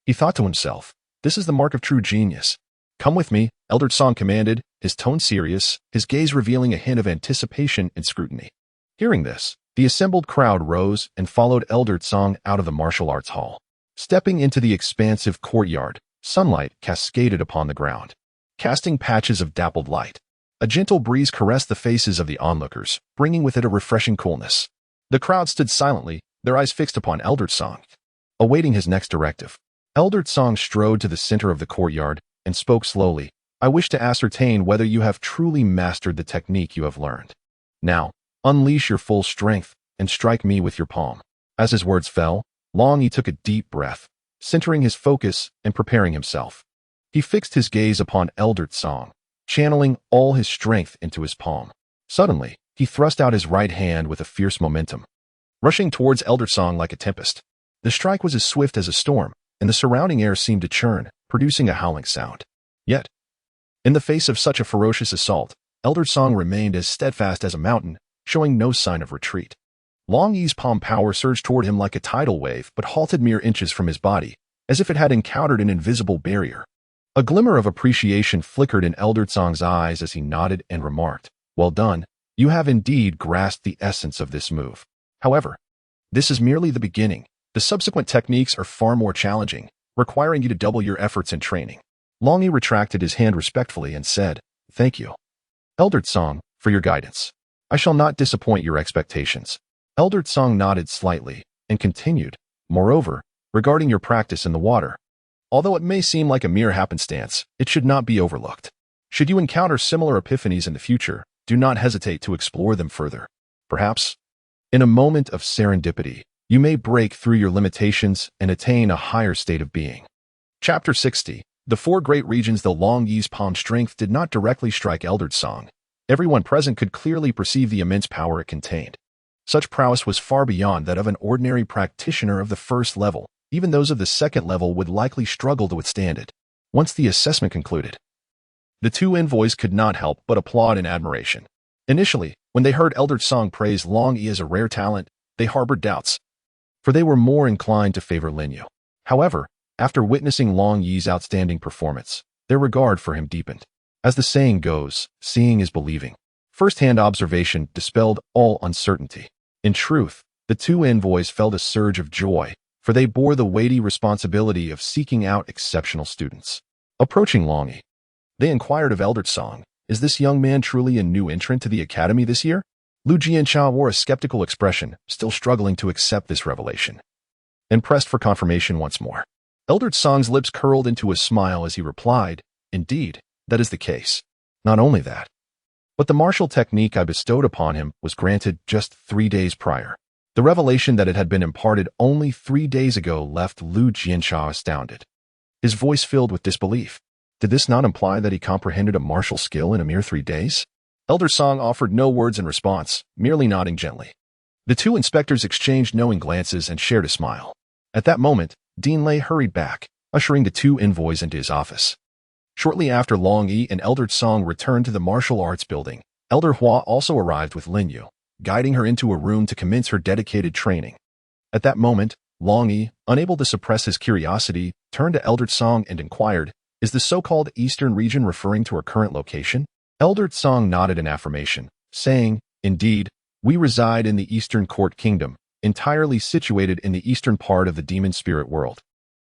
He thought to himself, "This is the mark of true genius." "Come with me," Elder Zong commanded, his tone serious, his gaze revealing a hint of anticipation and scrutiny. Hearing this, the assembled crowd rose and followed Elder Zong out of the martial arts hall. Stepping into the expansive courtyard, sunlight cascaded upon the ground, casting patches of dappled light. A gentle breeze caressed the faces of the onlookers, bringing with it a refreshing coolness. The crowd stood silently, their eyes fixed upon Elder Zong, awaiting his next directive. Elder Zong strode to the center of the courtyard and spoke slowly, "I wish to ascertain whether you have truly mastered the technique you have learned. Now, unleash your full strength and strike me with your palm." As his words fell, Longyi took a deep breath, centering his focus and preparing himself. He fixed his gaze upon Elder Zong, channeling all his strength into his palm. Suddenly, he thrust out his right hand with a fierce momentum, rushing towards Elder Zong like a tempest. The strike was as swift as a storm, and the surrounding air seemed to churn, producing a howling sound. Yet, in the face of such a ferocious assault, Elder Zong remained as steadfast as a mountain, showing no sign of retreat. Longyi's palm power surged toward him like a tidal wave, but halted mere inches from his body, as if it had encountered an invisible barrier. A glimmer of appreciation flickered in Elder Zong's eyes as he nodded and remarked, "Well done, you have indeed grasped the essence of this move. However, this is merely the beginning. The subsequent techniques are far more challenging, requiring you to double your efforts and training." Longyi retracted his hand respectfully and said, "Thank you, Elder Zong, for your guidance. I shall not disappoint your expectations." Elder Zong nodded slightly and continued, "Moreover, regarding your practice in the water, although it may seem like a mere happenstance, it should not be overlooked. Should you encounter similar epiphanies in the future, do not hesitate to explore them further. Perhaps, in a moment of serendipity, you may break through your limitations and attain a higher state of being." Chapter 60. The 4 great regions. Though Longyi's palm strength did not directly strike Elder Zong, everyone present could clearly perceive the immense power it contained. Such prowess was far beyond that of an ordinary practitioner of the first level. Even those of the second level would likely struggle to withstand it. Once the assessment concluded, the 2 envoys could not help but applaud in admiration. Initially, when they heard Elder Zong praise Longyi as a rare talent, they harbored doubts, for they were more inclined to favor Linyu. However, after witnessing Longyi's outstanding performance, their regard for him deepened. As the saying goes, seeing is believing. First-hand observation dispelled all uncertainty. In truth, the two envoys felt a surge of joy, for they bore the weighty responsibility of seeking out exceptional students. Approaching Longyi, they inquired of Elder Song, "Is this young man truly a new entrant to the academy this year?" Lu Jianchao wore a skeptical expression, still struggling to accept this revelation, and pressed for confirmation once more. Elder Song's lips curled into a smile as he replied, "Indeed, that is the case. Not only that, but the martial technique I bestowed upon him was granted just 3 days prior." The revelation that it had been imparted only 3 days ago left Lu Jianchao astounded. His voice filled with disbelief. Did this not imply that he comprehended a martial skill in a mere 3 days? Elder Song offered no words in response, merely nodding gently. The two inspectors exchanged knowing glances and shared a smile. At that moment, Dean Lei hurried back, ushering the two envoys into his office. Shortly after Longyi and Elder Song returned to the martial arts building, Elder Hua also arrived with Lin Yu, guiding her into a room to commence her dedicated training. At that moment, Longyi, unable to suppress his curiosity, turned to Elder Song and inquired, "Is the so-called Eastern region referring to our current location?" Elder Song nodded in affirmation, saying, "Indeed, we reside in the Eastern Court Kingdom, entirely situated in the eastern part of the demon spirit world,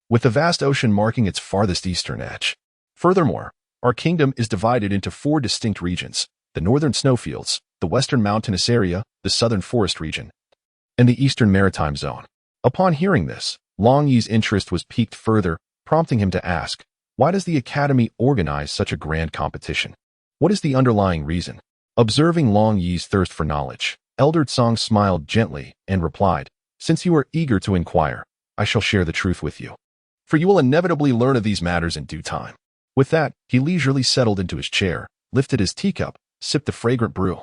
with the vast ocean marking its farthest eastern edge. Furthermore, our kingdom is divided into 4 distinct regions: the northern snowfields, the western mountainous area, the southern forest region, and the eastern maritime zone." Upon hearing this, Longyi's interest was piqued further, prompting him to ask, "Why does the academy organize such a grand competition? What is the underlying reason?" Observing Longyi's thirst for knowledge, Elder Song smiled gently and replied, "Since you are eager to inquire, I shall share the truth with you, for you will inevitably learn of these matters in due time." With that, he leisurely settled into his chair, lifted his teacup, sipped the fragrant brew,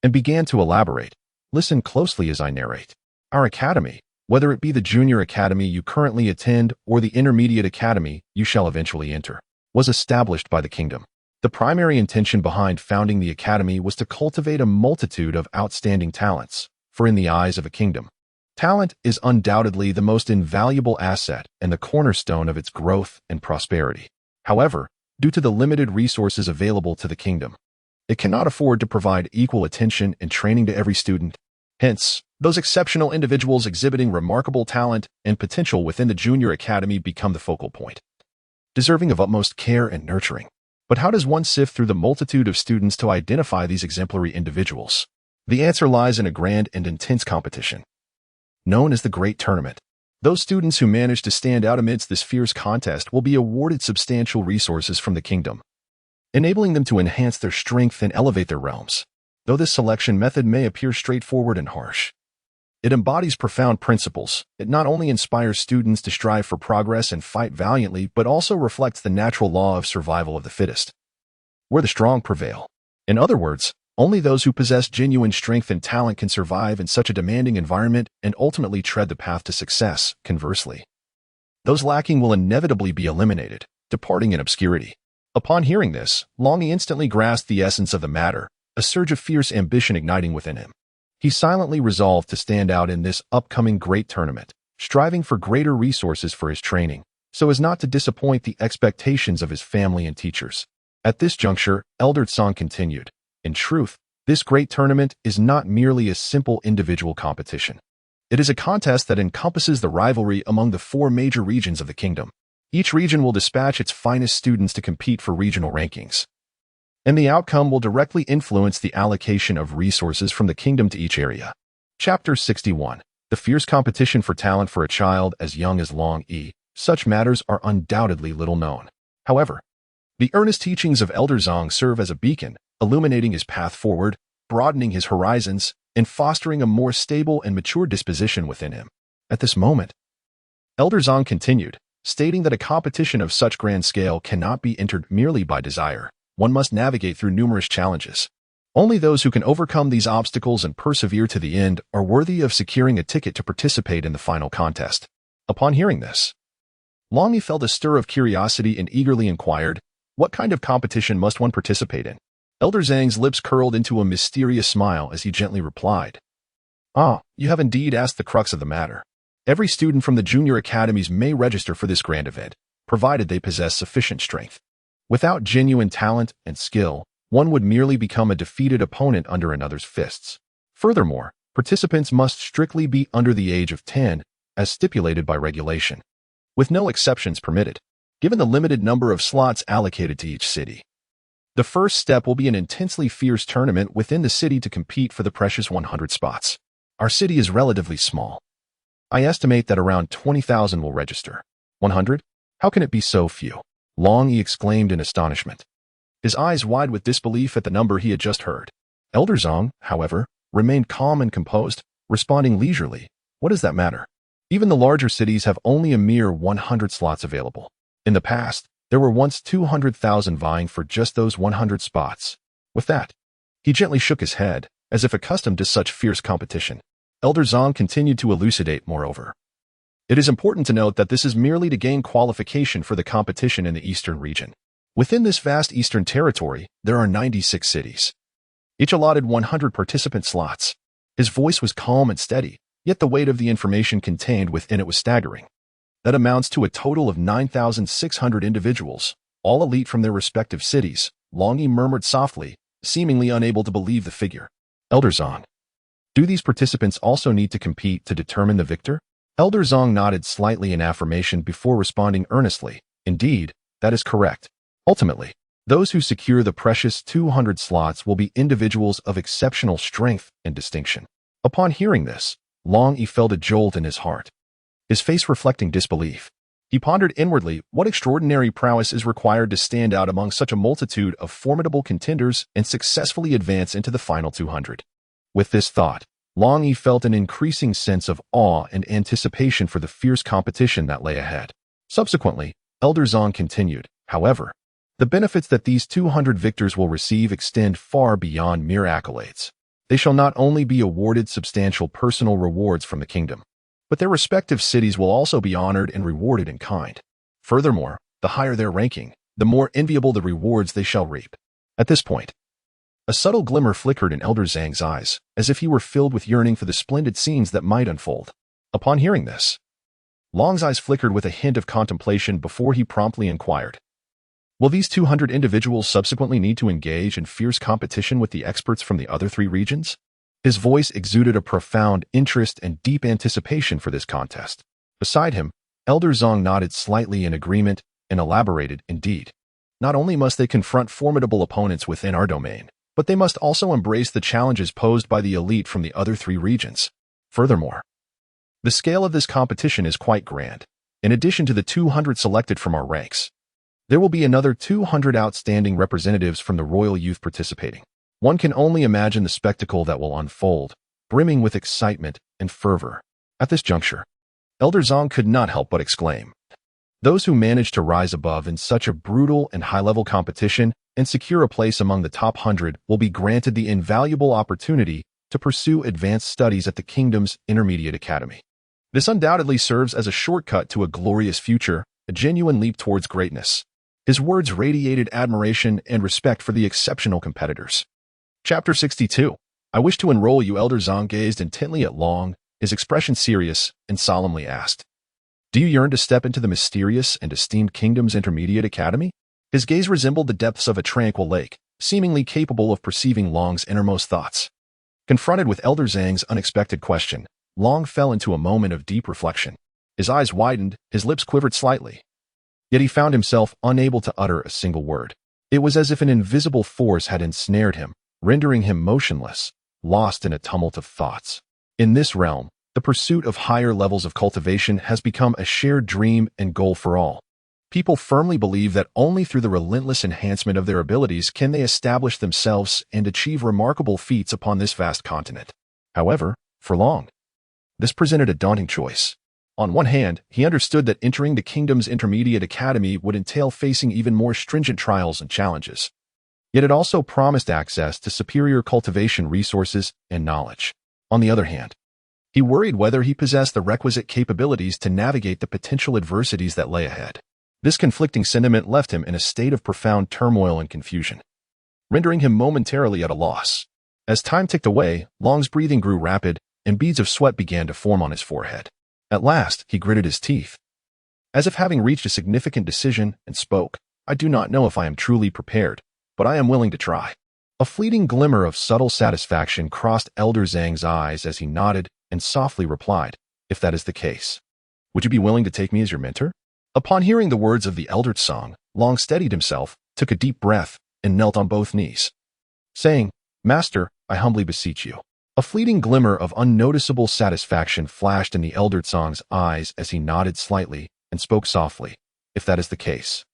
and began to elaborate. "Listen closely as I narrate. Our academy, whether it be the junior academy you currently attend or the intermediate academy you shall eventually enter, was established by the kingdom. The primary intention behind founding the academy was to cultivate a multitude of outstanding talents, for in the eyes of a kingdom, talent is undoubtedly the most invaluable asset and the cornerstone of its growth and prosperity. However, due to the limited resources available to the kingdom, it cannot afford to provide equal attention and training to every student. Hence, those exceptional individuals exhibiting remarkable talent and potential within the junior academy become the focal point, deserving of utmost care and nurturing. But how does one sift through the multitude of students to identify these exemplary individuals? The answer lies in a grand and intense competition, known as the Great Tournament. Those students who manage to stand out amidst this fierce contest will be awarded substantial resources from the kingdom, enabling them to enhance their strength and elevate their realms. Though this selection method may appear straightforward and harsh, it embodies profound principles. It not only inspires students to strive for progress and fight valiantly, but also reflects the natural law of survival of the fittest, where the strong prevail. In other words, only those who possess genuine strength and talent can survive in such a demanding environment and ultimately tread the path to success. Conversely, those lacking will inevitably be eliminated, departing in obscurity. Upon hearing this, Longyi instantly grasped the essence of the matter, a surge of fierce ambition igniting within him. He silently resolved to stand out in this upcoming great tournament, striving for greater resources for his training, so as not to disappoint the expectations of his family and teachers. At this juncture, Elder Song continued, "In truth, this great tournament is not merely a simple individual competition. It is a contest that encompasses the rivalry among the 4 major regions of the kingdom. Each region will dispatch its finest students to compete for regional rankings, and the outcome will directly influence the allocation of resources from the kingdom to each area." Chapter 61. The fierce competition for talent for a child as young as Longyi. Such matters are undoubtedly little known. However, the earnest teachings of Elder Song serve as a beacon, illuminating his path forward, broadening his horizons, and fostering a more stable and mature disposition within him. At this moment, Elder Song continued, stating that a competition of such grand scale cannot be entered merely by desire. One must navigate through numerous challenges. Only those who can overcome these obstacles and persevere to the end are worthy of securing a ticket to participate in the final contest. Upon hearing this, Longyi felt a stir of curiosity and eagerly inquired, "What kind of competition must one participate in?" Elder Zhang's lips curled into a mysterious smile as he gently replied, "Ah, you have indeed asked the crux of the matter. Every student from the junior academies may register for this grand event, provided they possess sufficient strength. Without genuine talent and skill, one would merely become a defeated opponent under another's fists. Furthermore, participants must strictly be under the age of 10, as stipulated by regulation, with no exceptions permitted, given the limited number of slots allocated to each city. The first step will be an intensely fierce tournament within the city to compete for the precious 100 spots. Our city is relatively small. I estimate that around 20,000 will register. 100? How can it be so few? Longyi exclaimed in astonishment, his eyes wide with disbelief at the number he had just heard. Elder Zong, however, remained calm and composed, responding leisurely. What does that matter? Even the larger cities have only a mere 100 slots available. In the past, there were once 200,000 vying for just those 100 spots. With that, he gently shook his head, as if accustomed to such fierce competition. Elder Zong continued to elucidate, moreover. It is important to note that this is merely to gain qualification for the competition in the eastern region. Within this vast eastern territory, there are 96 cities, each allotted 100 participant slots. His voice was calm and steady, yet the weight of the information contained within it was staggering. That amounts to a total of 9,600 individuals, all elite from their respective cities. Longyi murmured softly, seemingly unable to believe the figure. Elder Zong, do these participants also need to compete to determine the victor? Elder Zong nodded slightly in affirmation before responding earnestly. Indeed, that is correct. Ultimately, those who secure the precious 200 slots will be individuals of exceptional strength and distinction. Upon hearing this, Longyi felt a jolt in his heart, his face reflecting disbelief. He pondered inwardly what extraordinary prowess is required to stand out among such a multitude of formidable contenders and successfully advance into the final 200. With this thought, Longyi felt an increasing sense of awe and anticipation for the fierce competition that lay ahead. Subsequently, Elder Zong continued, however, the benefits that these 200 victors will receive extend far beyond mere accolades. They shall not only be awarded substantial personal rewards from the kingdom, but their respective cities will also be honored and rewarded in kind. Furthermore, the higher their ranking, the more enviable the rewards they shall reap. At this point, a subtle glimmer flickered in Elder Zhang's eyes, as if he were filled with yearning for the splendid scenes that might unfold. Upon hearing this, Long's eyes flickered with a hint of contemplation before he promptly inquired, will these 200 individuals subsequently need to engage in fierce competition with the experts from the other 3 regions? His voice exuded a profound interest and deep anticipation for this contest. Beside him, Elder Zong nodded slightly in agreement and elaborated, indeed. Not only must they confront formidable opponents within our domain, but they must also embrace the challenges posed by the elite from the other 3 regions. Furthermore, the scale of this competition is quite grand. In addition to the 200 selected from our ranks, there will be another 200 outstanding representatives from the royal youth participating. One can only imagine the spectacle that will unfold, brimming with excitement and fervor. At this juncture, Elder Zong could not help but exclaim, those who manage to rise above in such a brutal and high-level competition and secure a place among the top 100 will be granted the invaluable opportunity to pursue advanced studies at the kingdom's intermediate academy. This undoubtedly serves as a shortcut to a glorious future, a genuine leap towards greatness. His words radiated admiration and respect for the exceptional competitors. Chapter 62. I wish to enroll you. Elder Zong gazed intently at Long, his expression serious, and solemnly asked, do you yearn to step into the mysterious and esteemed kingdom's intermediate academy? His gaze resembled the depths of a tranquil lake, seemingly capable of perceiving Long's innermost thoughts. Confronted with Elder Zhang's unexpected question, Long fell into a moment of deep reflection. His eyes widened, his lips quivered slightly. Yet he found himself unable to utter a single word. It was as if an invisible force had ensnared him, rendering him motionless, lost in a tumult of thoughts. In this realm, the pursuit of higher levels of cultivation has become a shared dream and goal for all. People firmly believe that only through the relentless enhancement of their abilities can they establish themselves and achieve remarkable feats upon this vast continent. However, for Long, this presented a daunting choice. On one hand, he understood that entering the kingdom's intermediate academy would entail facing even more stringent trials and challenges. Yet it also promised access to superior cultivation resources and knowledge. On the other hand, he worried whether he possessed the requisite capabilities to navigate the potential adversities that lay ahead. This conflicting sentiment left him in a state of profound turmoil and confusion, rendering him momentarily at a loss. As time ticked away, Long's breathing grew rapid, and beads of sweat began to form on his forehead. At last, he gritted his teeth, as if having reached a significant decision, and spoke, I do not know if I am truly prepared, but I am willing to try. A fleeting glimmer of subtle satisfaction crossed Elder Zhang's eyes as he nodded and softly replied, "If that is the case, would you be willing to take me as your mentor?" Upon hearing the words of the Elder Tsang, Long steadied himself, took a deep breath, and knelt on both knees, saying, "Master, I humbly beseech you." A fleeting glimmer of unnoticeable satisfaction flashed in the Elder Tsang's eyes as he nodded slightly and spoke softly, "If that is the case,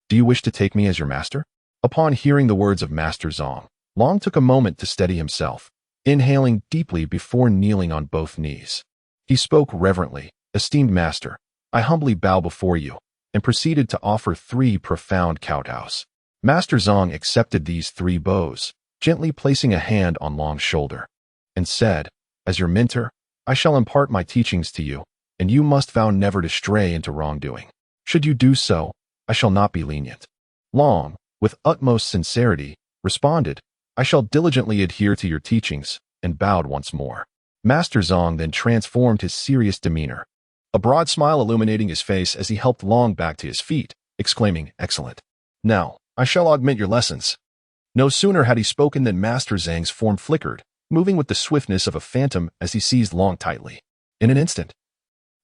do you wish to take me as your master?" Upon hearing the words of Master Zhang, Long took a moment to steady himself, inhaling deeply before kneeling on both knees. He spoke reverently, "Esteemed master, I humbly bow before you," and proceeded to offer 3 profound kowtows. Master Zhang accepted these 3 bows, gently placing a hand on Long's shoulder, and said, "As your mentor, I shall impart my teachings to you, and you must vow never to stray into wrongdoing. Should you do so, I shall not be lenient." Long, with utmost sincerity, responded, "I shall diligently adhere to your teachings," and bowed once more. Master Zhang then transformed his serious demeanor, a broad smile illuminating his face as he helped Long back to his feet, exclaiming, "Excellent. Now, I shall augment your lessons." No sooner had he spoken than Master Zhang's form flickered, moving with the swiftness of a phantom as he seized Long tightly. In an instant,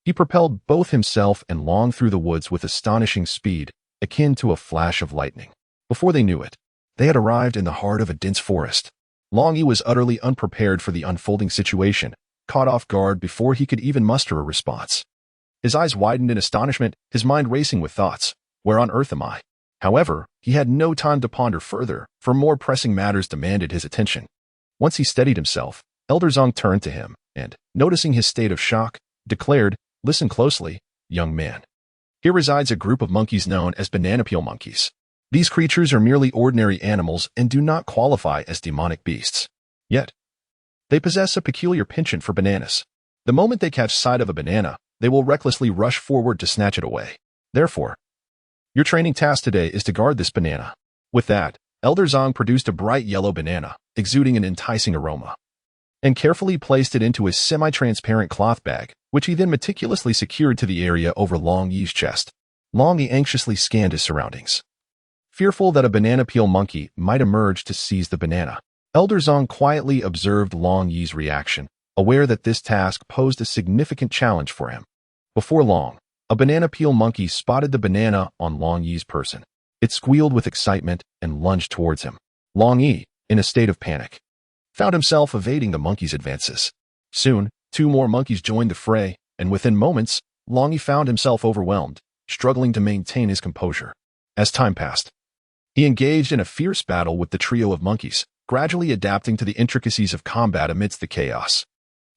he propelled both himself and Long through the woods with astonishing speed, akin to a flash of lightning. Before they knew it, they had arrived in the heart of a dense forest. Longyi was utterly unprepared for the unfolding situation, caught off guard before he could even muster a response. His eyes widened in astonishment, his mind racing with thoughts, "Where on earth am I?" However, he had no time to ponder further, for more pressing matters demanded his attention. Once he steadied himself, Elder Zhang turned to him and, noticing his state of shock, declared, "Listen closely, young man. Here resides a group of monkeys known as banana peel monkeys. These creatures are merely ordinary animals and do not qualify as demonic beasts. Yet, they possess a peculiar penchant for bananas. The moment they catch sight of a banana, they will recklessly rush forward to snatch it away. Therefore, your training task today is to guard this banana." With that, Elder Zhang produced a bright yellow banana, exuding an enticing aroma, and carefully placed it into his semi-transparent cloth bag, which he then meticulously secured to the area over Longyi's chest. Longyi anxiously scanned his surroundings, fearful that a banana peel monkey might emerge to seize the banana. Elder Zhang quietly observed Longyi's reaction, aware that this task posed a significant challenge for him. Before long, a banana peel monkey spotted the banana on Longyi's person. It squealed with excitement and lunged towards him. Longyi, in a state of panic, found himself evading the monkey's advances. Soon, 2 more monkeys joined the fray, and within moments, Longyi found himself overwhelmed, struggling to maintain his composure. As time passed, he engaged in a fierce battle with the trio of monkeys, gradually adapting to the intricacies of combat amidst the chaos.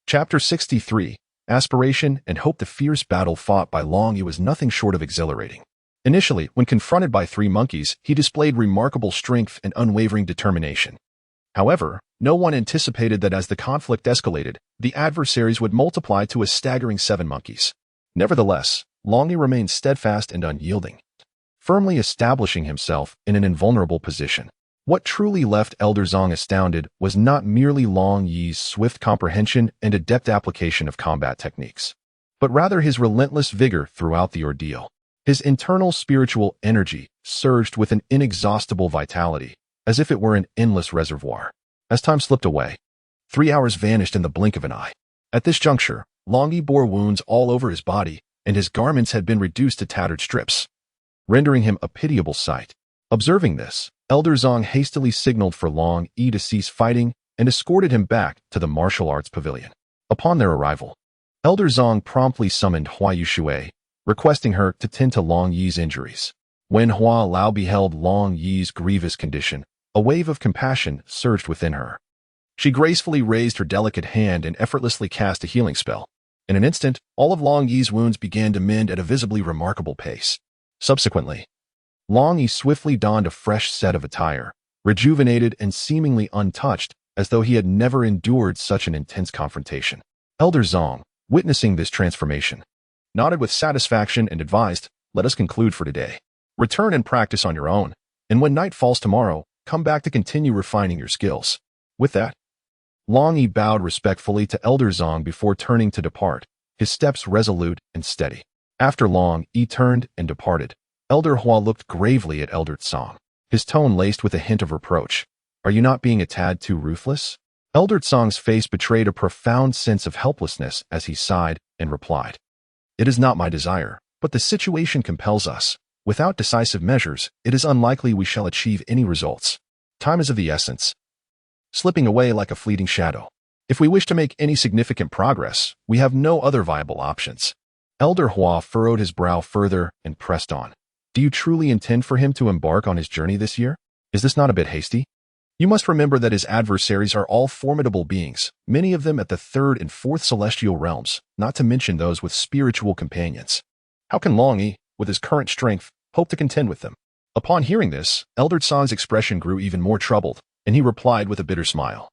Chapter 63, Aspiration and Hope. The fierce battle fought by Longyi was nothing short of exhilarating. Initially, when confronted by 3 monkeys, he displayed remarkable strength and unwavering determination. However, no one anticipated that as the conflict escalated, the adversaries would multiply to a staggering 7 monkeys. Nevertheless, Longyi remained steadfast and unyielding, firmly establishing himself in an invulnerable position. What truly left Elder Zhang astounded was not merely Longyi's swift comprehension and adept application of combat techniques, but rather his relentless vigor throughout the ordeal. His internal spiritual energy surged with an inexhaustible vitality, as if it were an endless reservoir. As time slipped away, 3 hours vanished in the blink of an eye. At this juncture, Longyi bore wounds all over his body, and his garments had been reduced to tattered strips, rendering him a pitiable sight. Observing this, Elder Zhang hastily signaled for Longyi to cease fighting and escorted him back to the martial arts pavilion. Upon their arrival, Elder Zhang promptly summoned Hua Yushui, requesting her to tend to Longyi's injuries. When Hua Lao beheld Longyi's grievous condition, a wave of compassion surged within her. She gracefully raised her delicate hand and effortlessly cast a healing spell. In an instant, all of Longyi's wounds began to mend at a visibly remarkable pace. Subsequently, Longyi swiftly donned a fresh set of attire, rejuvenated and seemingly untouched, as though he had never endured such an intense confrontation. Elder Zhang, witnessing this transformation, nodded with satisfaction and advised, "Let us conclude for today. Return and practice on your own, and when night falls tomorrow, come back to continue refining your skills." With that, Longyi bowed respectfully to Elder Zhang before turning to depart, his steps resolute and steady. After Longyi turned and departed, Elder Hua looked gravely at Elder Zhang, his tone laced with a hint of reproach. Are you not being a tad too ruthless? Elder Tsong's face betrayed a profound sense of helplessness as he sighed and replied, "It is not my desire, but the situation compels us. Without decisive measures, it is unlikely we shall achieve any results. Time is of the essence, slipping away like a fleeting shadow. If we wish to make any significant progress, we have no other viable options." Elder Hua furrowed his brow further and pressed on. "Do you truly intend for him to embark on his journey this year? Is this not a bit hasty? You must remember that his adversaries are all formidable beings, many of them at the third and fourth celestial realms, not to mention those with spiritual companions. How can Longyi, with his current strength, hope to contend with them?" Upon hearing this, Elder Tsong's expression grew even more troubled, and he replied with a bitter smile.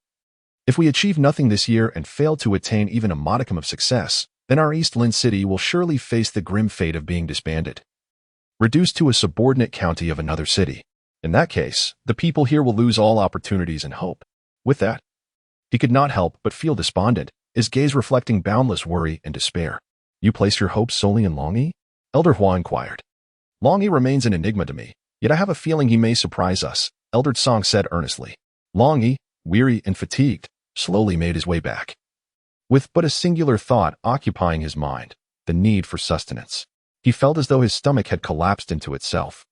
"If we achieve nothing this year and fail to attain even a modicum of success, then our East Lin City will surely face the grim fate of being disbanded, reduced to a subordinate county of another city. In that case, the people here will lose all opportunities and hope." With that, he could not help but feel despondent, his gaze reflecting boundless worry and despair. "You place your hopes solely in Longyi?" Elder Hua inquired. "Longyi remains an enigma to me, yet I have a feeling he may surprise us," Elder Tsong said earnestly. Longyi, weary and fatigued, slowly made his way back, with but a singular thought occupying his mind, the need for sustenance. He felt as though his stomach had collapsed into itself,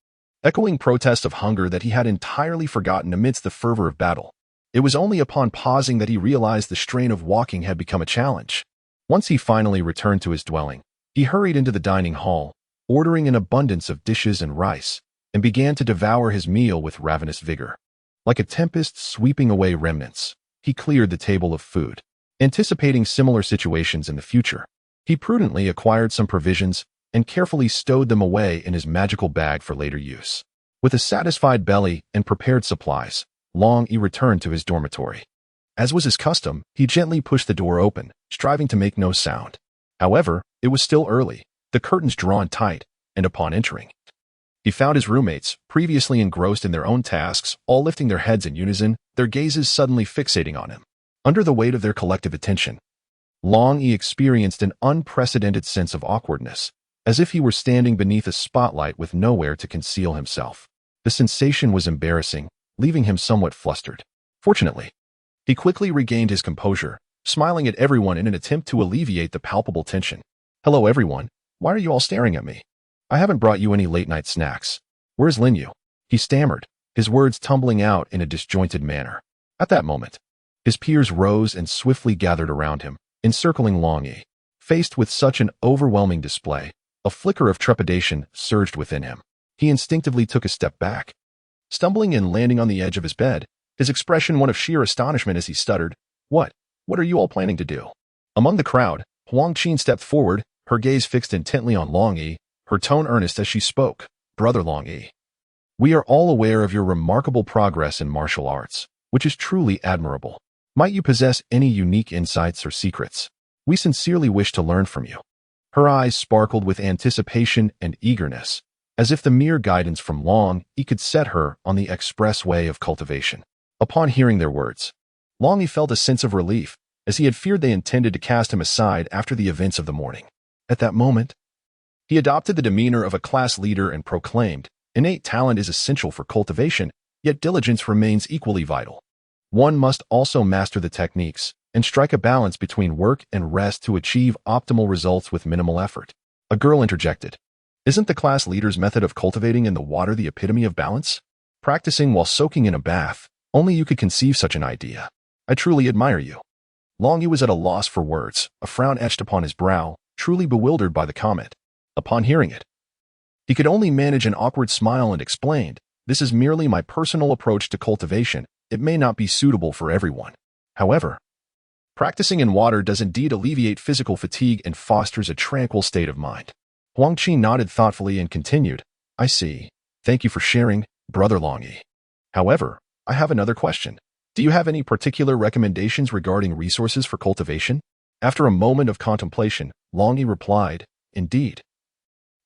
echoing protests of hunger that he had entirely forgotten amidst the fervor of battle. It was only upon pausing that he realized the strain of walking had become a challenge. Once he finally returned to his dwelling, he hurried into the dining hall, ordering an abundance of dishes and rice, and began to devour his meal with ravenous vigor. Like a tempest sweeping away remnants, he cleared the table of food. Anticipating similar situations in the future, he prudently acquired some provisions and carefully stowed them away in his magical bag for later use. With a satisfied belly and prepared supplies, Longyi returned to his dormitory. As was his custom, he gently pushed the door open, striving to make no sound. However, it was still early, the curtains drawn tight, and upon entering, he found his roommates, previously engrossed in their own tasks, all lifting their heads in unison, their gazes suddenly fixating on him. Under the weight of their collective attention, Longyi experienced an unprecedented sense of awkwardness, as if he were standing beneath a spotlight with nowhere to conceal himself. The sensation was embarrassing, leaving him somewhat flustered. Fortunately, he quickly regained his composure, smiling at everyone in an attempt to alleviate the palpable tension. "Hello everyone, why are you all staring at me? I haven't brought you any late-night snacks. Where's Linyu?" he stammered, his words tumbling out in a disjointed manner. At that moment, his peers rose and swiftly gathered around him, encircling Longyi. Faced with such an overwhelming display, a flicker of trepidation surged within him. He instinctively took a step back, stumbling and landing on the edge of his bed, his expression one of sheer astonishment as he stuttered, What are you all planning to do?" Among the crowd, Huang Qin stepped forward, her gaze fixed intently on Longyi, her tone earnest as she spoke. "Brother Longyi, we are all aware of your remarkable progress in martial arts, which is truly admirable. Might you possess any unique insights or secrets? We sincerely wish to learn from you." Her eyes sparkled with anticipation and eagerness, as if the mere guidance from Longyi could set her on the express way of cultivation. Upon hearing their words, Longyi felt a sense of relief, as he had feared they intended to cast him aside after the events of the morning. At that moment, he adopted the demeanor of a class leader and proclaimed, "Innate talent is essential for cultivation, yet diligence remains equally vital. One must also master the techniques and strike a balance between work and rest to achieve optimal results with minimal effort." A girl interjected, "Isn't the class leader's method of cultivating in the water the epitome of balance? Practicing while soaking in a bath, only you could conceive such an idea. I truly admire you." Longyi was at a loss for words, a frown etched upon his brow, truly bewildered by the comment. Upon hearing it, he could only manage an awkward smile and explained, "This is merely my personal approach to cultivation. It may not be suitable for everyone. However, practicing in water does indeed alleviate physical fatigue and fosters a tranquil state of mind." Huang Qi nodded thoughtfully and continued, "I see. Thank you for sharing, Brother Longyi. However, I have another question. Do you have any particular recommendations regarding resources for cultivation?" After a moment of contemplation, Longyi replied, "Indeed.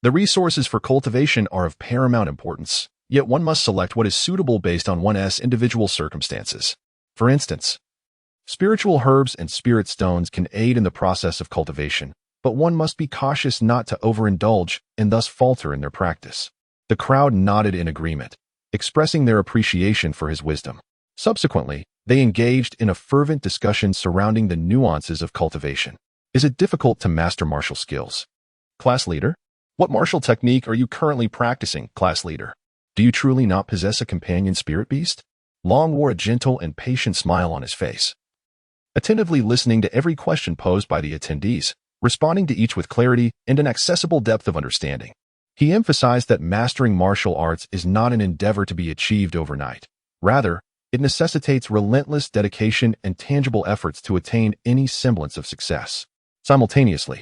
The resources for cultivation are of paramount importance, yet one must select what is suitable based on one's individual circumstances. For instance, spiritual herbs and spirit stones can aid in the process of cultivation, but one must be cautious not to overindulge and thus falter in their practice." The crowd nodded in agreement, expressing their appreciation for his wisdom. Subsequently, they engaged in a fervent discussion surrounding the nuances of cultivation. Is it difficult to master martial skills? Class leader? What martial technique are you currently practicing, class leader? Do you truly not possess a companion spirit beast? Long wore a gentle and patient smile on his face, attentively listening to every question posed by the attendees, responding to each with clarity and an accessible depth of understanding. He emphasized that mastering martial arts is not an endeavor to be achieved overnight. Rather, it necessitates relentless dedication and tangible efforts to attain any semblance of success. Simultaneously,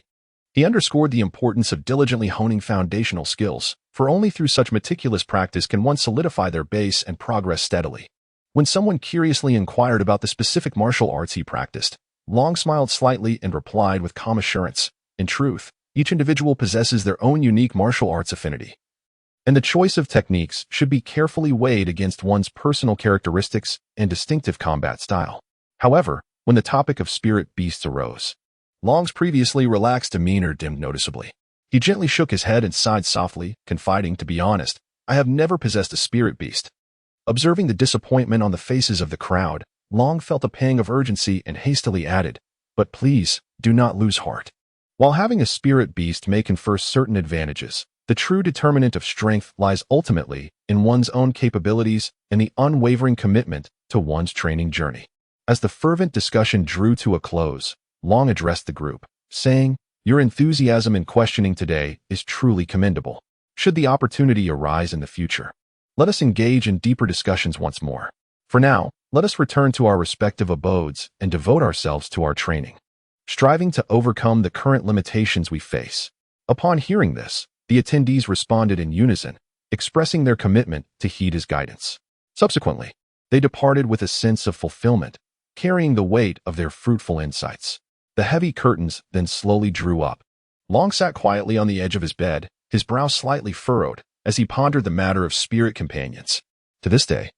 he underscored the importance of diligently honing foundational skills, for only through such meticulous practice can one solidify their base and progress steadily. When someone curiously inquired about the specific martial arts he practiced, Long smiled slightly and replied with calm assurance, "In truth, each individual possesses their own unique martial arts affinity, and the choice of techniques should be carefully weighed against one's personal characteristics and distinctive combat style." However, when the topic of spirit beasts arose, Long's previously relaxed demeanor dimmed noticeably. He gently shook his head and sighed softly, confiding, "To be honest, I have never possessed a spirit beast." Observing the disappointment on the faces of the crowd, Long felt a pang of urgency and hastily added, "But please, do not lose heart. While having a spirit beast may confer certain advantages, the true determinant of strength lies ultimately in one's own capabilities and the unwavering commitment to one's training journey." As the fervent discussion drew to a close, Long addressed the group, saying, "Your enthusiasm in questioning today is truly commendable. Should the opportunity arise in the future, let us engage in deeper discussions once more. For now, let us return to our respective abodes and devote ourselves to our training, striving to overcome the current limitations we face." Upon hearing this, the attendees responded in unison, expressing their commitment to heed his guidance. Subsequently, they departed with a sense of fulfillment, carrying the weight of their fruitful insights. The heavy curtains then slowly drew up. Long sat quietly on the edge of his bed, his brow slightly furrowed, as he pondered the matter of spirit companions. To this day,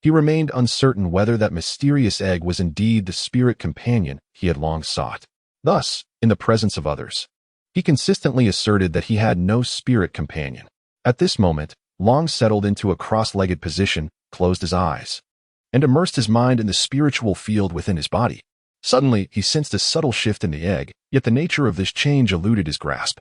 he remained uncertain whether that mysterious egg was indeed the spirit companion he had long sought. Thus, in the presence of others, he consistently asserted that he had no spirit companion. At this moment, Long settled into a cross-legged position, closed his eyes, and immersed his mind in the spiritual field within his body. Suddenly, he sensed a subtle shift in the egg, yet the nature of this change eluded his grasp,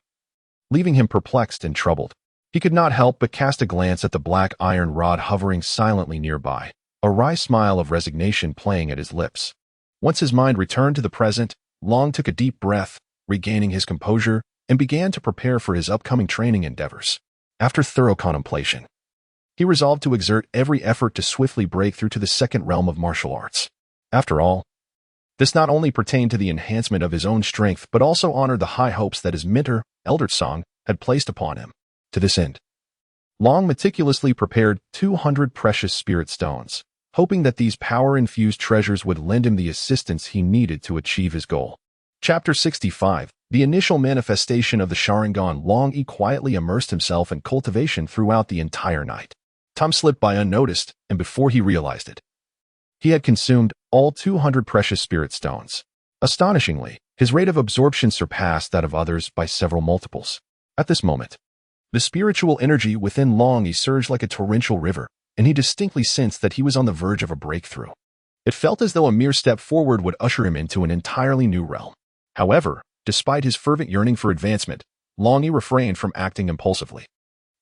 leaving him perplexed and troubled. He could not help but cast a glance at the black iron rod hovering silently nearby, a wry smile of resignation playing at his lips. Once his mind returned to the present, Long took a deep breath, regaining his composure, and began to prepare for his upcoming training endeavors. After thorough contemplation, he resolved to exert every effort to swiftly break through to the second realm of martial arts. After all, this not only pertained to the enhancement of his own strength but also honored the high hopes that his mentor, Elder Song, had placed upon him. To this end, Long meticulously prepared 200 precious spirit stones, hoping that these power-infused treasures would lend him the assistance he needed to achieve his goal. Chapter 65. The initial manifestation of the Sharingan. Longyi quietly immersed himself in cultivation throughout the entire night. Time slipped by unnoticed, and before he realized it, he had consumed all 200 precious spirit stones. Astonishingly, his rate of absorption surpassed that of others by several multiples. At this moment, the spiritual energy within Longyi surged like a torrential river, and he distinctly sensed that he was on the verge of a breakthrough. It felt as though a mere step forward would usher him into an entirely new realm. However, despite his fervent yearning for advancement, Longyi refrained from acting impulsively.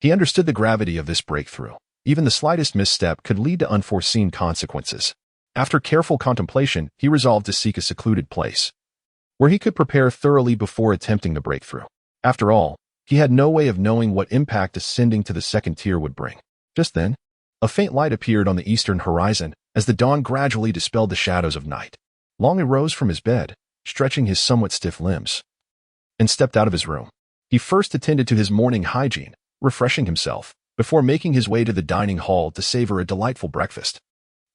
He understood the gravity of this breakthrough. Even the slightest misstep could lead to unforeseen consequences. After careful contemplation, he resolved to seek a secluded place, where he could prepare thoroughly before attempting the breakthrough. After all, he had no way of knowing what impact ascending to the second tier would bring. Just then, a faint light appeared on the eastern horizon as the dawn gradually dispelled the shadows of night. Longyi rose from his bed, stretching his somewhat stiff limbs, and stepped out of his room. He first attended to his morning hygiene, refreshing himself, before making his way to the dining hall to savor a delightful breakfast.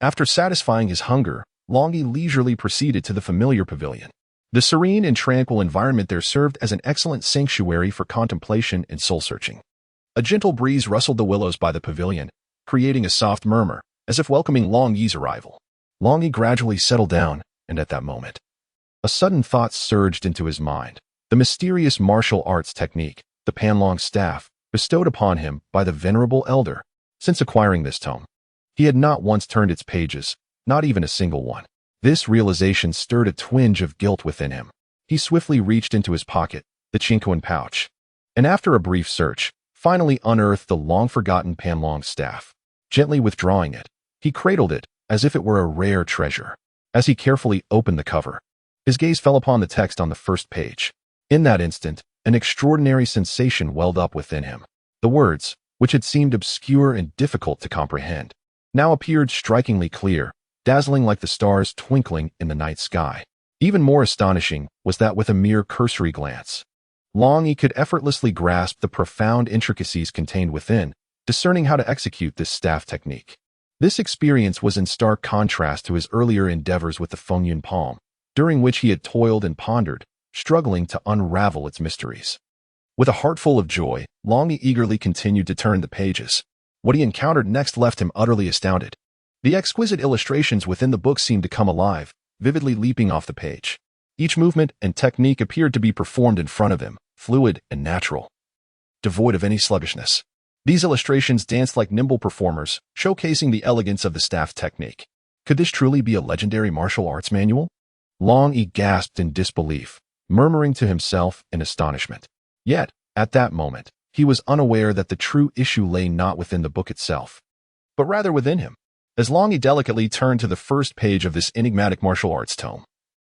After satisfying his hunger, Longyi leisurely proceeded to the familiar pavilion. The serene and tranquil environment there served as an excellent sanctuary for contemplation and soul-searching. A gentle breeze rustled the willows by the pavilion, creating a soft murmur, as if welcoming Longyi's arrival. Longyi gradually settled down, and at that moment, a sudden thought surged into his mind. The mysterious martial arts technique, the Panlong staff, bestowed upon him by the venerable elder. Since acquiring this tome, he had not once turned its pages, not even a single one. This realization stirred a twinge of guilt within him. He swiftly reached into his pocket, the Chinkoan pouch, and after a brief search, finally unearthed the long-forgotten Panlong staff. Gently withdrawing it, he cradled it as if it were a rare treasure. As he carefully opened the cover, his gaze fell upon the text on the first page. In that instant, an extraordinary sensation welled up within him. The words, which had seemed obscure and difficult to comprehend, now appeared strikingly clear, dazzling like the stars twinkling in the night sky. Even more astonishing was that with a mere cursory glance, Longyi could effortlessly grasp the profound intricacies contained within, discerning how to execute this staff technique. This experience was in stark contrast to his earlier endeavors with the Fengyun palm, during which he had toiled and pondered, struggling to unravel its mysteries. With a heart full of joy, Longyi eagerly continued to turn the pages. What he encountered next left him utterly astounded. The exquisite illustrations within the book seemed to come alive, vividly leaping off the page. Each movement and technique appeared to be performed in front of him, fluid and natural, devoid of any sluggishness. These illustrations danced like nimble performers, showcasing the elegance of the staff technique. Could this truly be a legendary martial arts manual? Longyi gasped in disbelief, murmuring to himself in astonishment. Yet, at that moment, he was unaware that the true issue lay not within the book itself, but rather within him. As Longyi delicately turned to the first page of this enigmatic martial arts tome,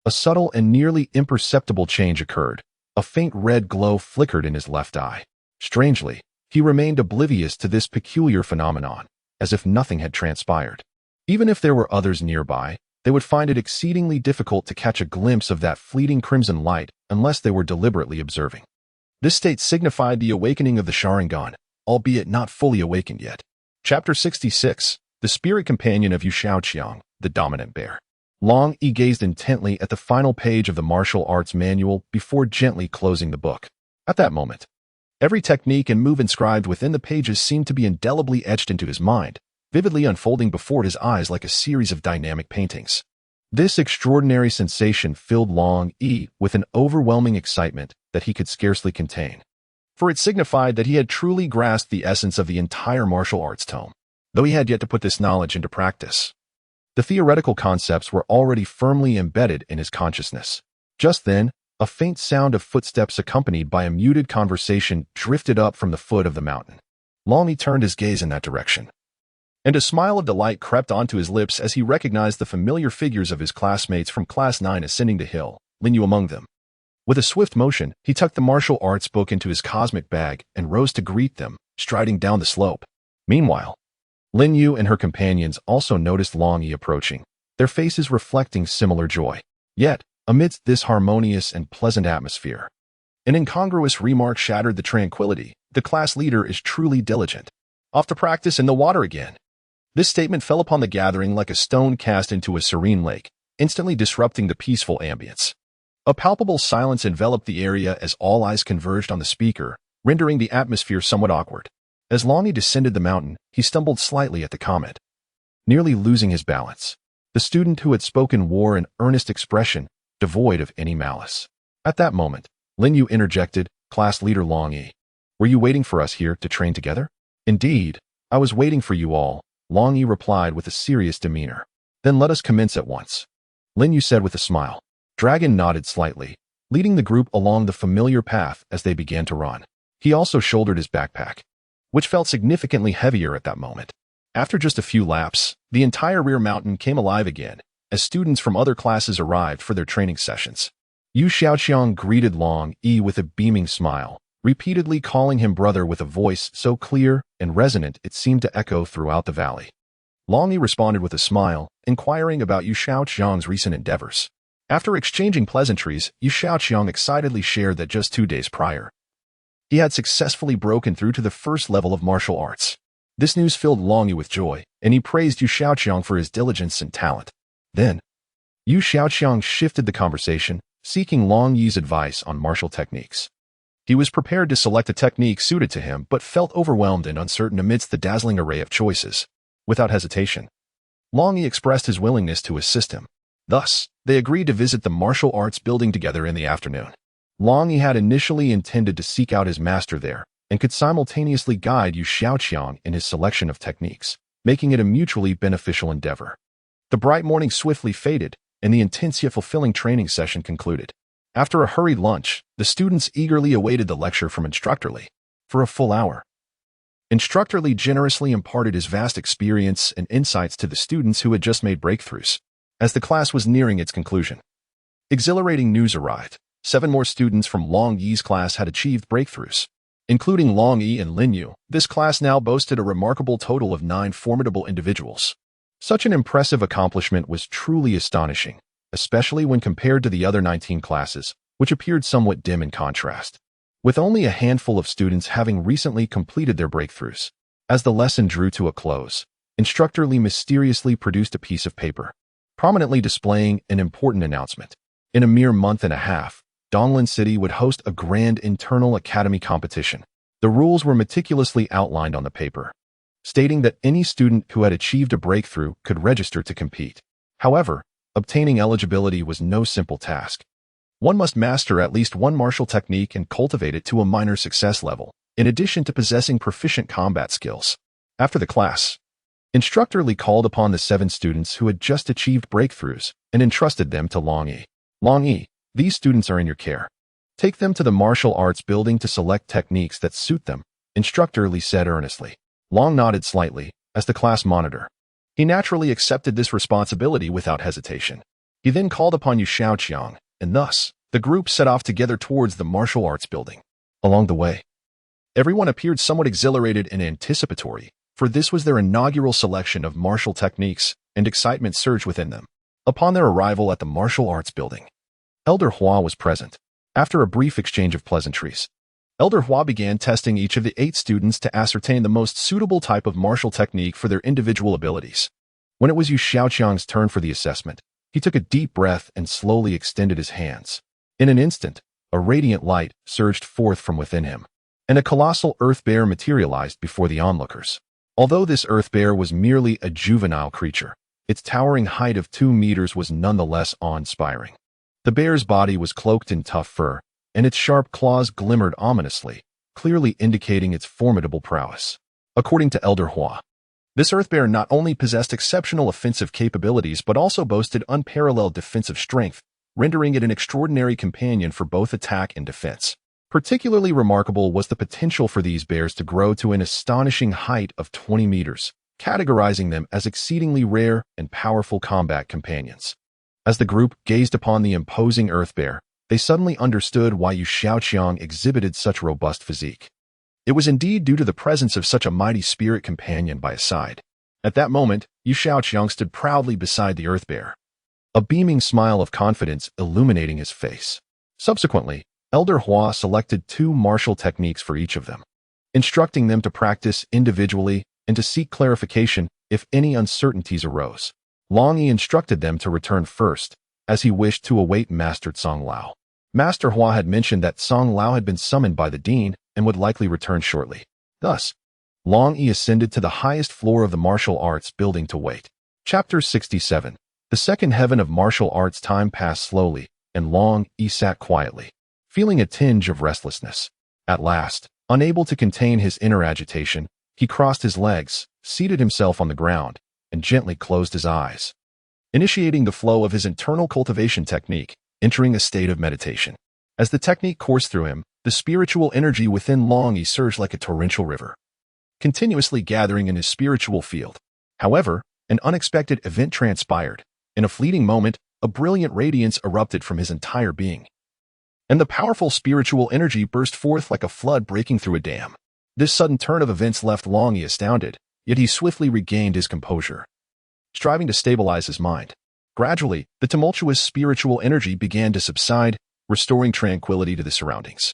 a subtle and nearly imperceptible change occurred. A faint red glow flickered in his left eye. Strangely, he remained oblivious to this peculiar phenomenon, as if nothing had transpired. Even if there were others nearby, they would find it exceedingly difficult to catch a glimpse of that fleeting crimson light unless they were deliberately observing. This state signified the awakening of the Sharingan, albeit not fully awakened yet. Chapter 66, The Spirit Companion of Yu Shaoqiang, the Dominant Bear. Longyi gazed intently at the final page of the martial arts manual before gently closing the book. At that moment, every technique and move inscribed within the pages seemed to be indelibly etched into his mind, vividly unfolding before his eyes like a series of dynamic paintings. This extraordinary sensation filled Longyi with an overwhelming excitement that he could scarcely contain, for it signified that he had truly grasped the essence of the entire martial arts tome, though he had yet to put this knowledge into practice. The theoretical concepts were already firmly embedded in his consciousness. Just then, a faint sound of footsteps accompanied by a muted conversation drifted up from the foot of the mountain. Longyi turned his gaze in that direction, and a smile of delight crept onto his lips as he recognized the familiar figures of his classmates from Class 9 ascending the hill, Rinnegan among them. With a swift motion, he tucked the martial arts book into his cosmic bag and rose to greet them, striding down the slope. Meanwhile, Rinnegan and her companions also noticed Longyi approaching, their faces reflecting similar joy. Yet, amidst this harmonious and pleasant atmosphere, an incongruous remark shattered the tranquility. The class leader is truly diligent. Off to practice in the water again. This statement fell upon the gathering like a stone cast into a serene lake, instantly disrupting the peaceful ambience. A palpable silence enveloped the area as all eyes converged on the speaker, rendering the atmosphere somewhat awkward. As Longyi descended the mountain, he stumbled slightly at the comment, nearly losing his balance. The student who had spoken wore an earnest expression, devoid of any malice. At that moment, Rinnegan interjected, "Class leader Longyi, were you waiting for us here to train together?" "Indeed, I was waiting for you all," Longyi replied with a serious demeanor. "Then let us commence at once," Rinnegan said with a smile. Dragon nodded slightly, leading the group along the familiar path as they began to run. He also shouldered his backpack, which felt significantly heavier at that moment. After just a few laps, the entire rear mountain came alive again, as students from other classes arrived for their training sessions. Yu Shaoqiang greeted Longyi with a beaming smile, repeatedly calling him brother with a voice so clear and resonant it seemed to echo throughout the valley. Longyi responded with a smile, inquiring about Yu Shaoqiang's recent endeavors. After exchanging pleasantries, Yu Shaoqiang excitedly shared that just 2 days prior, he had successfully broken through to the first level of martial arts. This news filled Longyi with joy, and he praised Yu Shaoqiang for his diligence and talent. Then, Yu Shaoqiang shifted the conversation, seeking Longyi's advice on martial techniques. He was prepared to select a technique suited to him, but felt overwhelmed and uncertain amidst the dazzling array of choices. Without hesitation, Longyi expressed his willingness to assist him. Thus, they agreed to visit the martial arts building together in the afternoon. Longyi had initially intended to seek out his master there, and could simultaneously guide Yu Shaoqiang in his selection of techniques, making it a mutually beneficial endeavor. The bright morning swiftly faded, and the intense yet fulfilling training session concluded. After a hurried lunch, the students eagerly awaited the lecture from Instructor.Ly. For a full hour, Instructor.Ly generously imparted his vast experience and insights to the students who had just made breakthroughs. As the class was nearing its conclusion, exhilarating news arrived. 7 more students from Longyi's class had achieved breakthroughs. Including Longyi and Linyu, this class now boasted a remarkable total of 9 formidable individuals. Such an impressive accomplishment was truly astonishing, especially when compared to the other 19 classes, which appeared somewhat dim in contrast. With only a handful of students having recently completed their breakthroughs. As the lesson drew to a close, Instructor.Ly mysteriously produced a piece of paper, prominently displaying an important announcement. In a mere month and a half, Donglan City would host a grand internal academy competition. The rules were meticulously outlined on the paper, stating that any student who had achieved a breakthrough could register to compete. However, obtaining eligibility was no simple task. One must master at least one martial technique and cultivate it to a minor success level, in addition to possessing proficient combat skills. After the class, Instructor.Ly called upon the 7 students who had just achieved breakthroughs and entrusted them to Longyi. Longyi, these students are in your care. Take them to the martial arts building to select techniques that suit them, Instructor.Ly said earnestly. Long nodded slightly as the class monitor. He naturally accepted this responsibility without hesitation. He then called upon Yu Xiaoqiang, and thus, the group set off together towards the martial arts building. Along the way, everyone appeared somewhat exhilarated and anticipatory, for this was their inaugural selection of martial techniques, and excitement surged within them. Upon their arrival at the martial arts building, Elder Hua was present. After a brief exchange of pleasantries, Elder Hua began testing each of the 8 students to ascertain the most suitable type of martial technique for their individual abilities. When it was Yu Xiaoqiang's turn for the assessment, he took a deep breath and slowly extended his hands. In an instant, a radiant light surged forth from within him, and a colossal earth bear materialized before the onlookers. Although this earth bear was merely a juvenile creature, its towering height of 2 meters was nonetheless awe-inspiring. The bear's body was cloaked in tough fur, and its sharp claws glimmered ominously, clearly indicating its formidable prowess. According to Elder Hua, this earth bear not only possessed exceptional offensive capabilities but also boasted unparalleled defensive strength, rendering it an extraordinary companion for both attack and defense. Particularly remarkable was the potential for these bears to grow to an astonishing height of 20 meters, categorizing them as exceedingly rare and powerful combat companions. As the group gazed upon the imposing earth bear, they suddenly understood why Yu Xiaoqiang exhibited such robust physique. It was indeed due to the presence of such a mighty spirit companion by his side. At that moment, Yu Xiaoqiang stood proudly beside the earth bear, a beaming smile of confidence illuminating his face. Subsequently, Elder Hua selected 2 martial techniques for each of them, instructing them to practice individually and to seek clarification if any uncertainties arose. Longyi instructed them to return first, as he wished to await Master Song Lao. Master Hua had mentioned that Song Lao had been summoned by the dean and would likely return shortly. Thus, Longyi ascended to the highest floor of the martial arts building to wait. Chapter 67. The second heaven of martial arts. Time passed slowly, and Longyi sat quietly, feeling a tinge of restlessness. At last, unable to contain his inner agitation, he crossed his legs, seated himself on the ground, and gently closed his eyes, initiating the flow of his internal cultivation technique, entering a state of meditation. As the technique coursed through him, the spiritual energy within Longyi surged like a torrential river, continuously gathering in his spiritual field. However, an unexpected event transpired. In a fleeting moment, a brilliant radiance erupted from his entire being, and the powerful spiritual energy burst forth like a flood breaking through a dam. This sudden turn of events left Longyi astounded, yet he swiftly regained his composure, striving to stabilize his mind. Gradually, the tumultuous spiritual energy began to subside, restoring tranquility to the surroundings.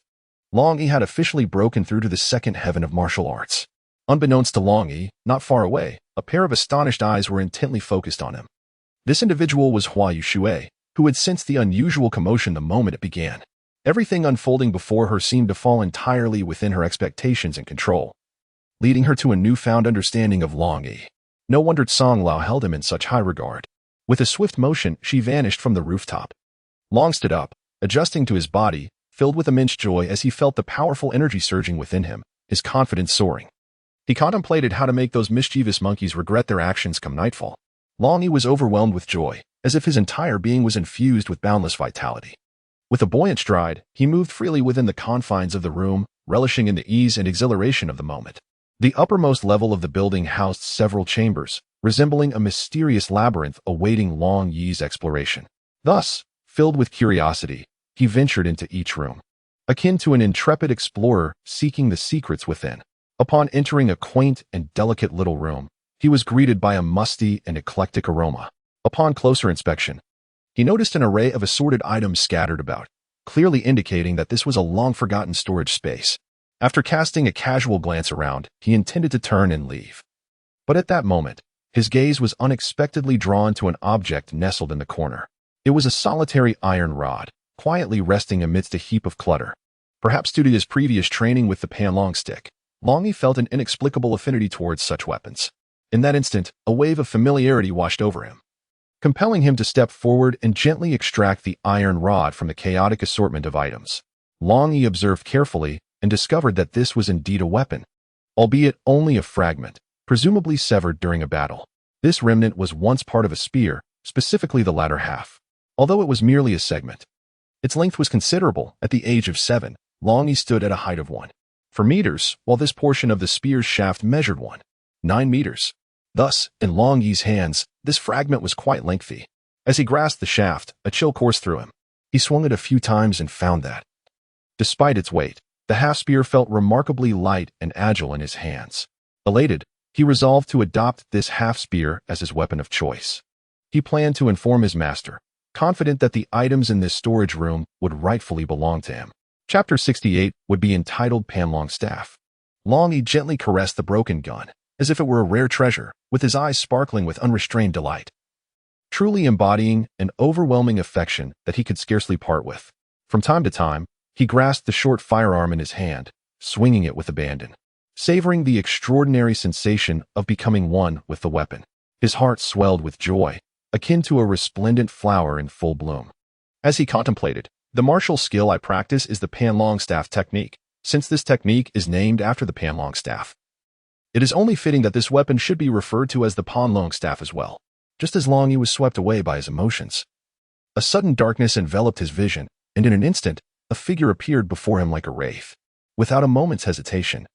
Longyi had officially broken through to the second heaven of martial arts. Unbeknownst to Longyi, not far away, a pair of astonished eyes were intently focused on him. This individual was Hua Yushui, who had sensed the unusual commotion the moment it began. Everything unfolding before her seemed to fall entirely within her expectations and control, leading her to a newfound understanding of Longyi. No wonder Song Lao held him in such high regard. With a swift motion, she vanished from the rooftop. Long stood up, adjusting to his body, filled with immense joy as he felt the powerful energy surging within him, his confidence soaring. He contemplated how to make those mischievous monkeys regret their actions come nightfall. Longyi was overwhelmed with joy, as if his entire being was infused with boundless vitality. With a buoyant stride, he moved freely within the confines of the room, relishing in the ease and exhilaration of the moment. The uppermost level of the building housed several chambers, resembling a mysterious labyrinth awaiting Longyi's exploration. Thus, filled with curiosity, he ventured into each room, akin to an intrepid explorer seeking the secrets within. Upon entering a quaint and delicate little room, he was greeted by a musty and eclectic aroma. Upon closer inspection, he noticed an array of assorted items scattered about, clearly indicating that this was a long-forgotten storage space. After casting a casual glance around, he intended to turn and leave. But at that moment, his gaze was unexpectedly drawn to an object nestled in the corner. It was a solitary iron rod, quietly resting amidst a heap of clutter. Perhaps due to his previous training with the panlong stick, Longyi felt an inexplicable affinity towards such weapons. In that instant, a wave of familiarity washed over him, compelling him to step forward and gently extract the iron rod from the chaotic assortment of items. Longyi observed carefully and discovered that this was indeed a weapon, albeit only a fragment, presumably severed during a battle. This remnant was once part of a spear, specifically the latter half, although it was merely a segment. Its length was considerable. At the age of 7, Longyi stood at a height of 1.4 meters, while this portion of the spear's shaft measured 1.9 meters. Thus, in Longyi's hands, this fragment was quite lengthy. As he grasped the shaft, a chill coursed through him. He swung it a few times and found that, despite its weight, the half-spear felt remarkably light and agile in his hands. Elated, he resolved to adopt this half-spear as his weapon of choice. He planned to inform his master, confident that the items in this storage room would rightfully belong to him. Chapter 68 would be entitled Panlong Staff. Longyi gently caressed the broken gun, as if it were a rare treasure, with his eyes sparkling with unrestrained delight, truly embodying an overwhelming affection that he could scarcely part with. From time to time, he grasped the short firearm in his hand, swinging it with abandon, savoring the extraordinary sensation of becoming one with the weapon. His heart swelled with joy, akin to a resplendent flower in full bloom. As he contemplated, the martial skill I practice is the Panlong Staff technique. Since this technique is named after the Panlong Staff, it is only fitting that this weapon should be referred to as the Panlong Staff as well. Just as Longyi was swept away by his emotions, a sudden darkness enveloped his vision, and in an instant, a figure appeared before him like a wraith. Without a moment's hesitation,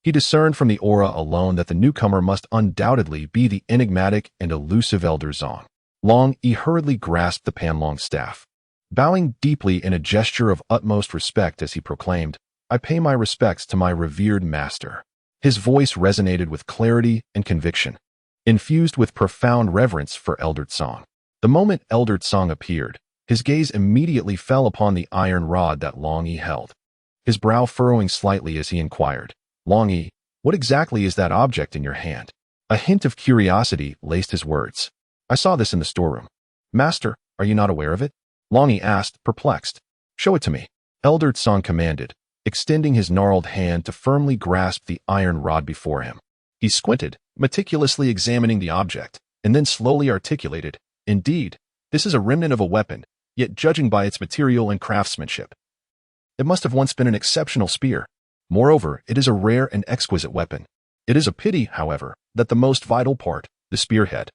he discerned from the aura alone that the newcomer must undoubtedly be the enigmatic and elusive Elder Zong. Longyi hurriedly grasped the Panlong Staff, bowing deeply in a gesture of utmost respect as he proclaimed, "I pay my respects to my revered master." His voice resonated with clarity and conviction, infused with profound reverence for Elder Zong. The moment Elder Zong appeared, his gaze immediately fell upon the iron rod that Longyi held, his brow furrowing slightly as he inquired, "Longyi, what exactly is that object in your hand?" A hint of curiosity laced his words. "I saw this in the storeroom." "Master, are you not aware of it?" Longyi asked, perplexed. "Show it to me," Elder Zong commanded, extending his gnarled hand to firmly grasp the iron rod before him. He squinted, meticulously examining the object, and then slowly articulated, "Indeed, this is a remnant of a weapon, yet judging by its material and craftsmanship, it must have once been an exceptional spear. Moreover, it is a rare and exquisite weapon. It is a pity, however, that the most vital part, the spearhead,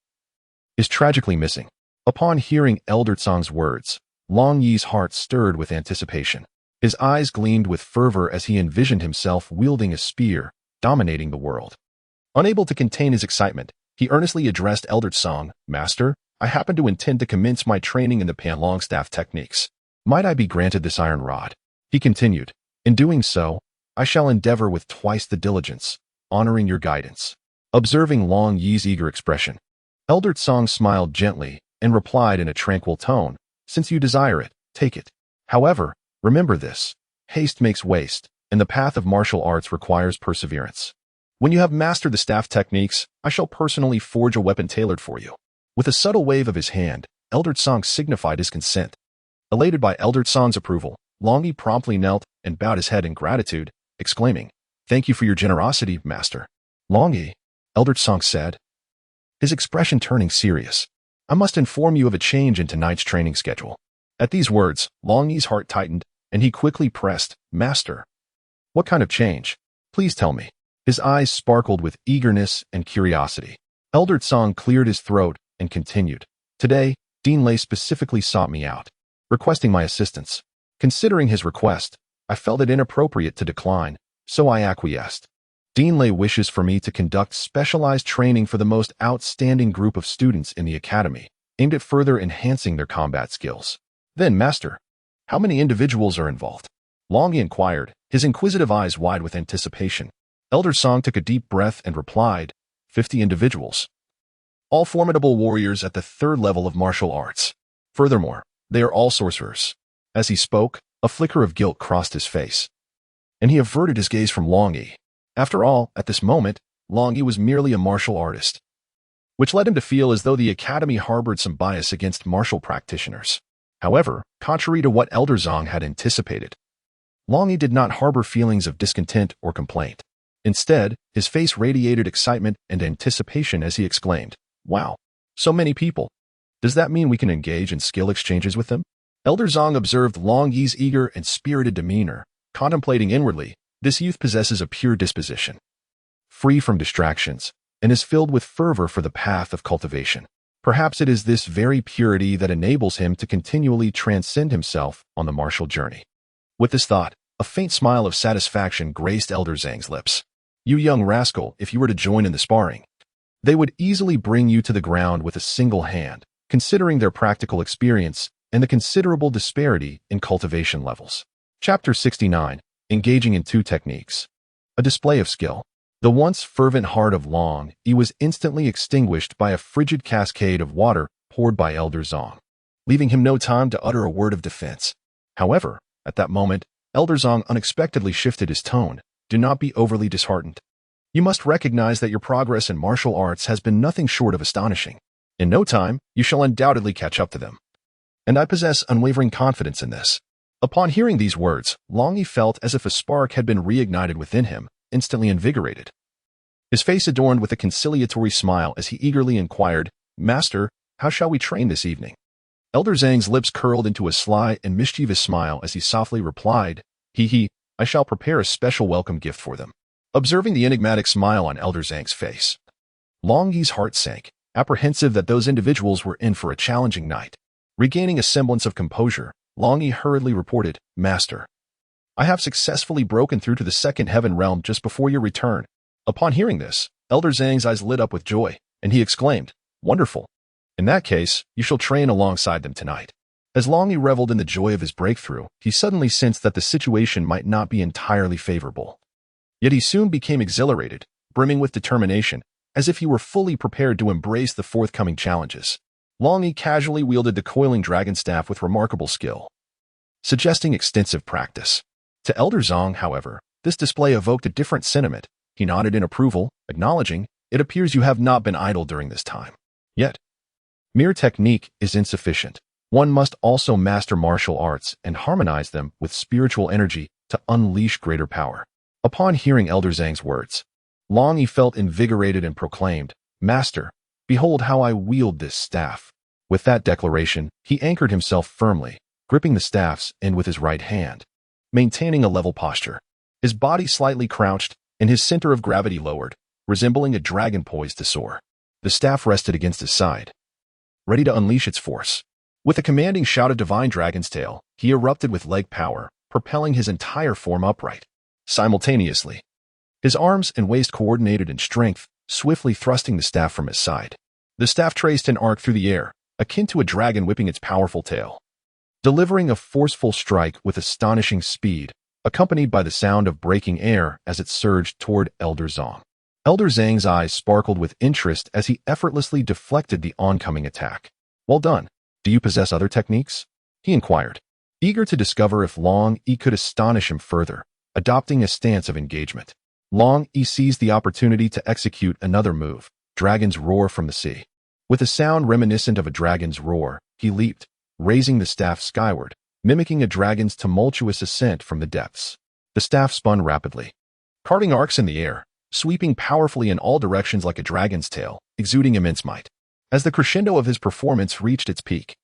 is tragically missing." Upon hearing Elder Zong's words, Longyi's heart stirred with anticipation. His eyes gleamed with fervor as he envisioned himself wielding a spear, dominating the world. Unable to contain his excitement, he earnestly addressed Elder Zong, "Master, I happen to intend to commence my training in the Panlong Staff techniques. Might I be granted this iron rod?" He continued, "In doing so, I shall endeavor with twice the diligence, honoring your guidance." Observing Longyi's eager expression, Elder Zong smiled gently and replied in a tranquil tone, "Since you desire it, take it. However, remember this, haste makes waste, and the path of martial arts requires perseverance. When you have mastered the staff techniques, I shall personally forge a weapon tailored for you." With a subtle wave of his hand, Elder Zong signified his consent. Elated by Elder Zong's approval, Longyi promptly knelt and bowed his head in gratitude, exclaiming, "Thank you for your generosity, master." "Longyi," Elder Zong said, his expression turning serious, "I must inform you of a change in tonight's training schedule." At these words, Longyi's heart tightened, and he quickly pressed, "Master, what kind of change? Please tell me." His eyes sparkled with eagerness and curiosity. Elder Zong cleared his throat and continued. Today, Dean Lay specifically sought me out, requesting my assistance. Considering his request, I felt it inappropriate to decline, so I acquiesced. Dean Lay wishes for me to conduct specialized training for the most outstanding group of students in the academy, aimed at further enhancing their combat skills. Then, Master, how many individuals are involved? Longyi inquired, his inquisitive eyes wide with anticipation. Elder Song took a deep breath and replied, 50 individuals. All formidable warriors at the 3rd level of martial arts. Furthermore, they are all sorcerers. As he spoke, a flicker of guilt crossed his face, and he averted his gaze from Longyi. After all, at this moment, Longyi was merely a martial artist, which led him to feel as though the academy harbored some bias against martial practitioners. However, contrary to what Elder Zong had anticipated, Longyi did not harbor feelings of discontent or complaint. Instead, his face radiated excitement and anticipation as he exclaimed, "Wow, so many people. Does that mean we can engage in skill exchanges with them?" Elder Zong observed Longyi's eager and spirited demeanor, contemplating inwardly, this youth possesses a pure disposition, free from distractions, and is filled with fervor for the path of cultivation. Perhaps it is this very purity that enables him to continually transcend himself on the martial journey. With this thought, a faint smile of satisfaction graced Elder Zhang's lips. "You young rascal, if you were to join in the sparring, they would easily bring you to the ground with a single hand, considering their practical experience and the considerable disparity in cultivation levels." Chapter 69, Engaging in Two Techniques. A display of skill. The once fervent heart of Longyi was instantly extinguished by a frigid cascade of water poured by Elder Zong, leaving him no time to utter a word of defense. However, at that moment, Elder Zong unexpectedly shifted his tone. "Do not be overly disheartened. You must recognize that your progress in martial arts has been nothing short of astonishing. In no time, you shall undoubtedly catch up to them. And I possess unwavering confidence in this." Upon hearing these words, Longyi felt as if a spark had been reignited within him, instantly invigorated. His face adorned with a conciliatory smile as he eagerly inquired, "Master, how shall we train this evening?" Elder Zhang's lips curled into a sly and mischievous smile as he softly replied, I shall prepare a special welcome gift for them." Observing the enigmatic smile on Elder Zhang's face, Longyi's heart sank, apprehensive that those individuals were in for a challenging night. Regaining a semblance of composure, Longyi hurriedly reported, "Master, I have successfully broken through to the 2nd heaven realm just before your return." Upon hearing this, Elder Zhang's eyes lit up with joy, and he exclaimed, "Wonderful. In that case, you shall train alongside them tonight." As Longyi reveled in the joy of his breakthrough, he suddenly sensed that the situation might not be entirely favorable. Yet he soon became exhilarated, brimming with determination, as if he were fully prepared to embrace the forthcoming challenges. Longyi casually wielded the coiling dragon staff with remarkable skill, suggesting extensive practice. To Elder Zong, however, this display evoked a different sentiment. He nodded in approval, acknowledging, "It appears you have not been idle during this time. Yet, mere technique is insufficient. One must also master martial arts and harmonize them with spiritual energy to unleash greater power." Upon hearing Elder Zhang's words, Longyi felt invigorated and proclaimed, "Master, behold how I wield this staff." With that declaration, he anchored himself firmly, gripping the staff's end with his right hand, maintaining a level posture. His body slightly crouched, and his center of gravity lowered, resembling a dragon poised to soar. The staff rested against his side, ready to unleash its force. With a commanding shout of divine dragon's tail, he erupted with leg power, propelling his entire form upright. Simultaneously, his arms and waist coordinated in strength, swiftly thrusting the staff from his side. The staff traced an arc through the air, akin to a dragon whipping its powerful tail, delivering a forceful strike with astonishing speed, accompanied by the sound of breaking air as it surged toward Elder Zong. Elder Zhang's eyes sparkled with interest as he effortlessly deflected the oncoming attack. "Well done. Do you possess other techniques?" he inquired, eager to discover if Longyi could astonish him further, adopting a stance of engagement. Longyi seized the opportunity to execute another move, Dragon's Roar from the Sea. With a sound reminiscent of a dragon's roar, he leaped, raising the staff skyward, mimicking a dragon's tumultuous ascent from the depths. The staff spun rapidly, carving arcs in the air, sweeping powerfully in all directions like a dragon's tail, exuding immense might. As the crescendo of his performance reached its peak,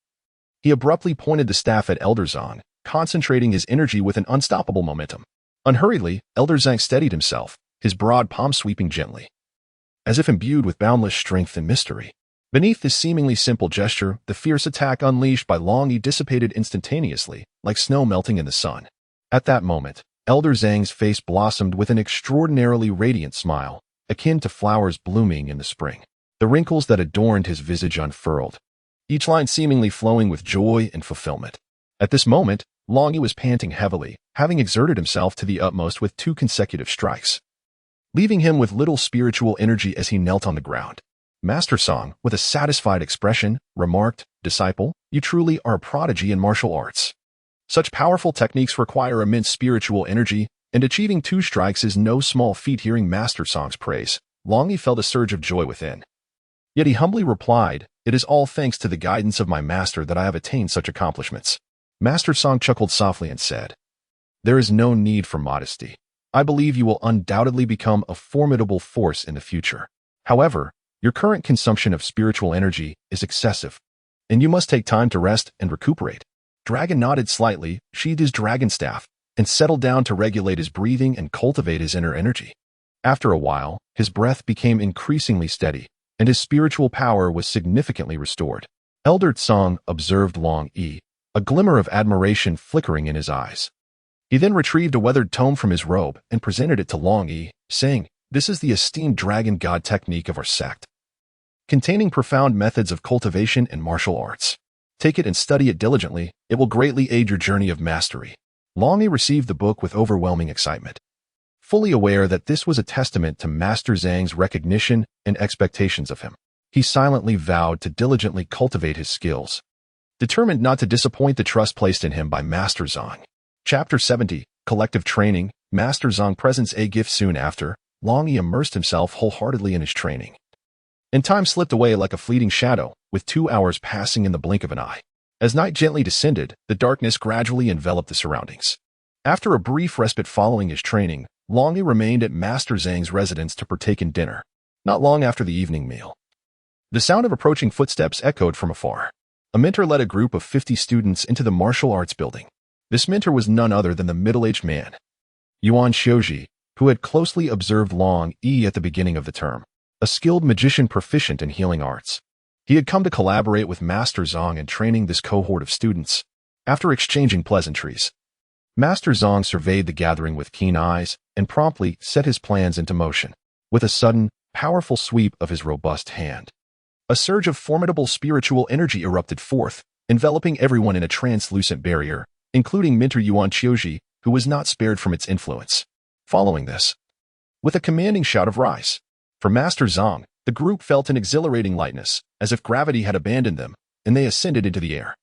he abruptly pointed the staff at Elder Zong, concentrating his energy with an unstoppable momentum. Unhurriedly, Elder Zong steadied himself, his broad palm sweeping gently, as if imbued with boundless strength and mystery. Beneath this seemingly simple gesture, the fierce attack unleashed by Longyi dissipated instantaneously, like snow melting in the sun. At that moment, Elder Zhang's face blossomed with an extraordinarily radiant smile, akin to flowers blooming in the spring. The wrinkles that adorned his visage unfurled, each line seemingly flowing with joy and fulfillment. At this moment, Longyi was panting heavily, having exerted himself to the utmost with 2 consecutive strikes, leaving him with little spiritual energy as he knelt on the ground. Master Song, with a satisfied expression, remarked, "Disciple, you truly are a prodigy in martial arts. Such powerful techniques require immense spiritual energy, and achieving 2 strikes is no small feat." Hearing Master Song's praise, Longyi felt a surge of joy within. Yet he humbly replied, "It is all thanks to the guidance of my master that I have attained such accomplishments." Master Song chuckled softly and said, "There is no need for modesty. I believe you will undoubtedly become a formidable force in the future. However, your current consumption of spiritual energy is excessive, and you must take time to rest and recuperate." Dragon nodded slightly, sheathed his dragon staff, and settled down to regulate his breathing and cultivate his inner energy. After a while, his breath became increasingly steady, and his spiritual power was significantly restored. Elder Song observed Longyi, a glimmer of admiration flickering in his eyes. He then retrieved a weathered tome from his robe and presented it to Longyi, saying, "This is the esteemed dragon god technique of our sect, containing profound methods of cultivation and martial arts. Take it and study it diligently. It will greatly aid your journey of mastery." Longyi received the book with overwhelming excitement, fully aware that this was a testament to Master Zhang's recognition and expectations of him. He silently vowed to diligently cultivate his skills, determined not to disappoint the trust placed in him by Master Zhang. Chapter 70, Collective Training. Master Zhang presents a gift. Soon after, Longyi immersed himself wholeheartedly in his training, and time slipped away like a fleeting shadow, with 2 hours passing in the blink of an eye. As night gently descended, the darkness gradually enveloped the surroundings. After a brief respite following his training, Longyi remained at Master Zhang's residence to partake in dinner. Not long after the evening meal, the sound of approaching footsteps echoed from afar. A mentor led a group of 50 students into the martial arts building. This mentor was none other than the middle-aged man, Yuan Xiuji, who had closely observed Longyi at the beginning of the term, a skilled magician proficient in healing arts. He had come to collaborate with Master Zhang in training this cohort of students. After exchanging pleasantries, Master Zhang surveyed the gathering with keen eyes and promptly set his plans into motion. With a sudden, powerful sweep of his robust hand, a surge of formidable spiritual energy erupted forth, enveloping everyone in a translucent barrier, including mentor Yuan Xiuji, who was not spared from its influence. Following this, with a commanding shout of "Rise!" for Master Zhang, the group felt an exhilarating lightness, as if gravity had abandoned them, and they ascended into the air.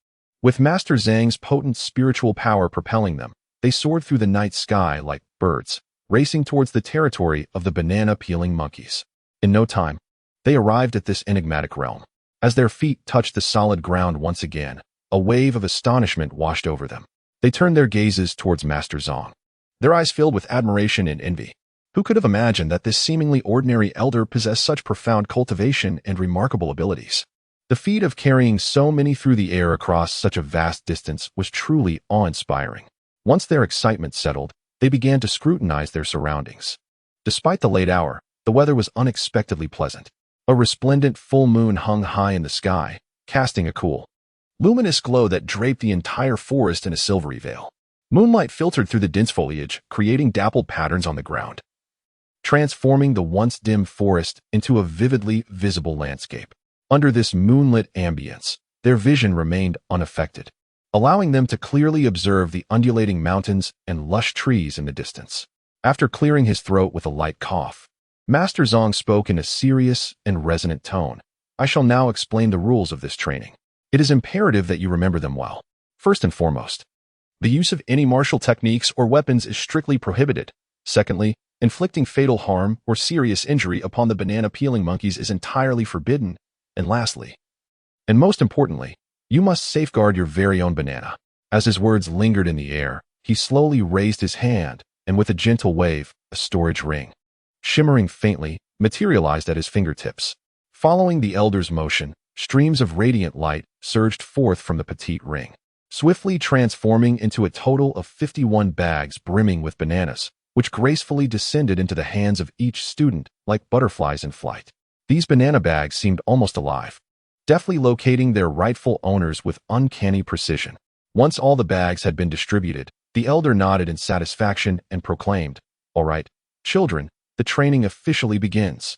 With Master Zhang's potent spiritual power propelling them, they soared through the night sky like birds, racing towards the territory of the banana-peeling monkeys. In no time, they arrived at this enigmatic realm. As their feet touched the solid ground once again, a wave of astonishment washed over them. They turned their gazes towards Master Zhang, their eyes filled with admiration and envy. Who could have imagined that this seemingly ordinary elder possessed such profound cultivation and remarkable abilities? The feat of carrying so many through the air across such a vast distance was truly awe-inspiring. Once their excitement settled, they began to scrutinize their surroundings. Despite the late hour, the weather was unexpectedly pleasant. A resplendent full moon hung high in the sky, casting a cool, luminous glow that draped the entire forest in a silvery veil. Moonlight filtered through the dense foliage, creating dappled patterns on the ground, transforming the once dim forest into a vividly visible landscape. Under this moonlit ambience, their vision remained unaffected, allowing them to clearly observe the undulating mountains and lush trees in the distance. After clearing his throat with a light cough, Master Zhang spoke in a serious and resonant tone. "I shall now explain the rules of this training. It is imperative that you remember them well. First and foremost, the use of any martial techniques or weapons is strictly prohibited. Secondly, inflicting fatal harm or serious injury upon the banana-peeling monkeys is entirely forbidden. And lastly, and most importantly, you must safeguard your very own banana." As his words lingered in the air, he slowly raised his hand, and with a gentle wave, a storage ring, shimmering faintly, materialized at his fingertips. Following the elder's motion, streams of radiant light surged forth from the petite ring, swiftly transforming into a total of 51 bags brimming with bananas, which gracefully descended into the hands of each student like butterflies in flight. These banana bags seemed almost alive, deftly locating their rightful owners with uncanny precision. Once all the bags had been distributed, the elder nodded in satisfaction and proclaimed, "All right, children, the training officially begins."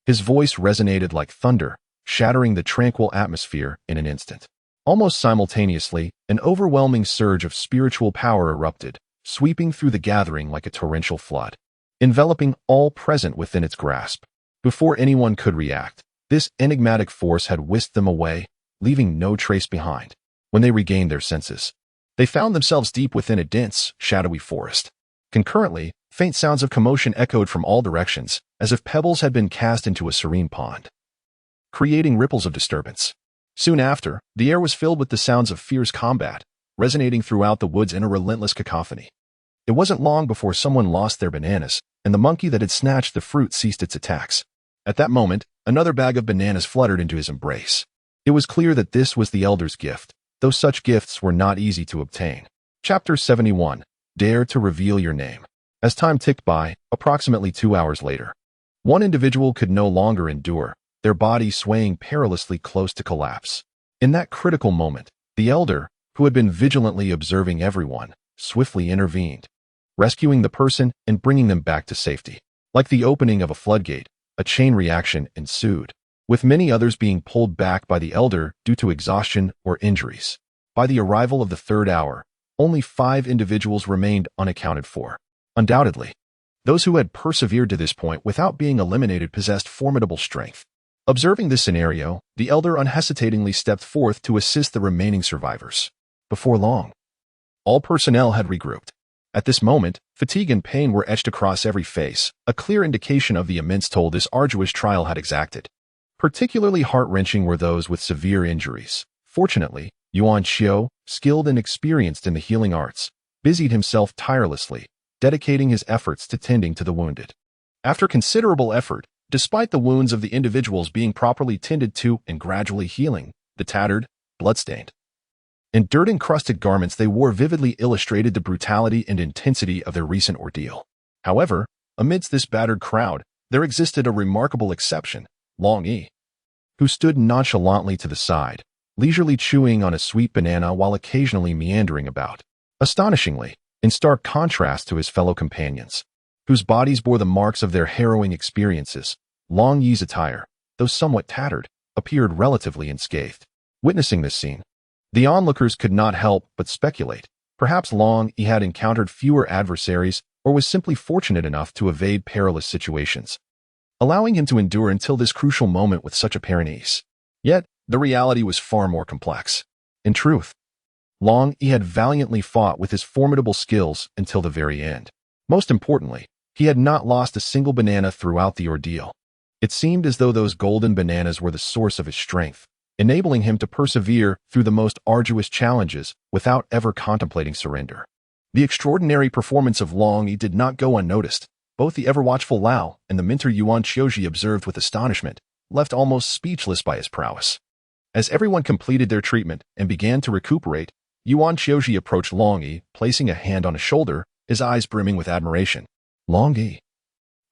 His voice resonated like thunder, shattering the tranquil atmosphere in an instant. Almost simultaneously, an overwhelming surge of spiritual power erupted, sweeping through the gathering like a torrential flood, enveloping all present within its grasp. Before anyone could react, this enigmatic force had whisked them away, leaving no trace behind. When they regained their senses, they found themselves deep within a dense, shadowy forest. Concurrently, faint sounds of commotion echoed from all directions, as if pebbles had been cast into a serene pond, creating ripples of disturbance. Soon after, the air was filled with the sounds of fierce combat, resonating throughout the woods in a relentless cacophony. It wasn't long before someone lost their bananas, and the monkey that had snatched the fruit ceased its attacks. At that moment, another bag of bananas fluttered into his embrace. It was clear that this was the elder's gift, though such gifts were not easy to obtain. Chapter 71. Dare to reveal your name. As time ticked by, approximately 2 hours later, one individual could no longer endure, their body swaying perilously close to collapse. In that critical moment, the elder, who had been vigilantly observing everyone, swiftly intervened, rescuing the person and bringing them back to safety. Like the opening of a floodgate, a chain reaction ensued, with many others being pulled back by the elder due to exhaustion or injuries. By the arrival of the third hour, only 5 individuals remained unaccounted for. Undoubtedly, those who had persevered to this point without being eliminated possessed formidable strength. Observing this scenario, the elder unhesitatingly stepped forth to assist the remaining survivors. Before long, all personnel had regrouped. At this moment, fatigue and pain were etched across every face, a clear indication of the immense toll this arduous trial had exacted. Particularly heart-wrenching were those with severe injuries. Fortunately, Yuan Xiao, skilled and experienced in the healing arts, busied himself tirelessly, dedicating his efforts to tending to the wounded. After considerable effort, despite the wounds of the individuals being properly tended to and gradually healing, the tattered, bloodstained, and dirt-encrusted garments they wore vividly illustrated the brutality and intensity of their recent ordeal. However, amidst this battered crowd, there existed a remarkable exception, Longyi, who stood nonchalantly to the side, leisurely chewing on a sweet banana while occasionally meandering about. Astonishingly, in stark contrast to his fellow companions, whose bodies bore the marks of their harrowing experiences, Longyi's attire, though somewhat tattered, appeared relatively unscathed. Witnessing this scene, the onlookers could not help but speculate. Perhaps Longyi had encountered fewer adversaries or was simply fortunate enough to evade perilous situations, allowing him to endure until this crucial moment with such apparent ease. Yet, the reality was far more complex. In truth, Longyi had valiantly fought with his formidable skills until the very end. Most importantly, he had not lost a single banana throughout the ordeal. It seemed as though those golden bananas were the source of his strength, enabling him to persevere through the most arduous challenges without ever contemplating surrender. The extraordinary performance of Longyi did not go unnoticed. Both the ever-watchful Lao and the mentor Yuan Xiaoji observed with astonishment, left almost speechless by his prowess. As everyone completed their treatment and began to recuperate, Yuan Xiaoji approached Longyi, placing a hand on his shoulder, his eyes brimming with admiration. "Longyi,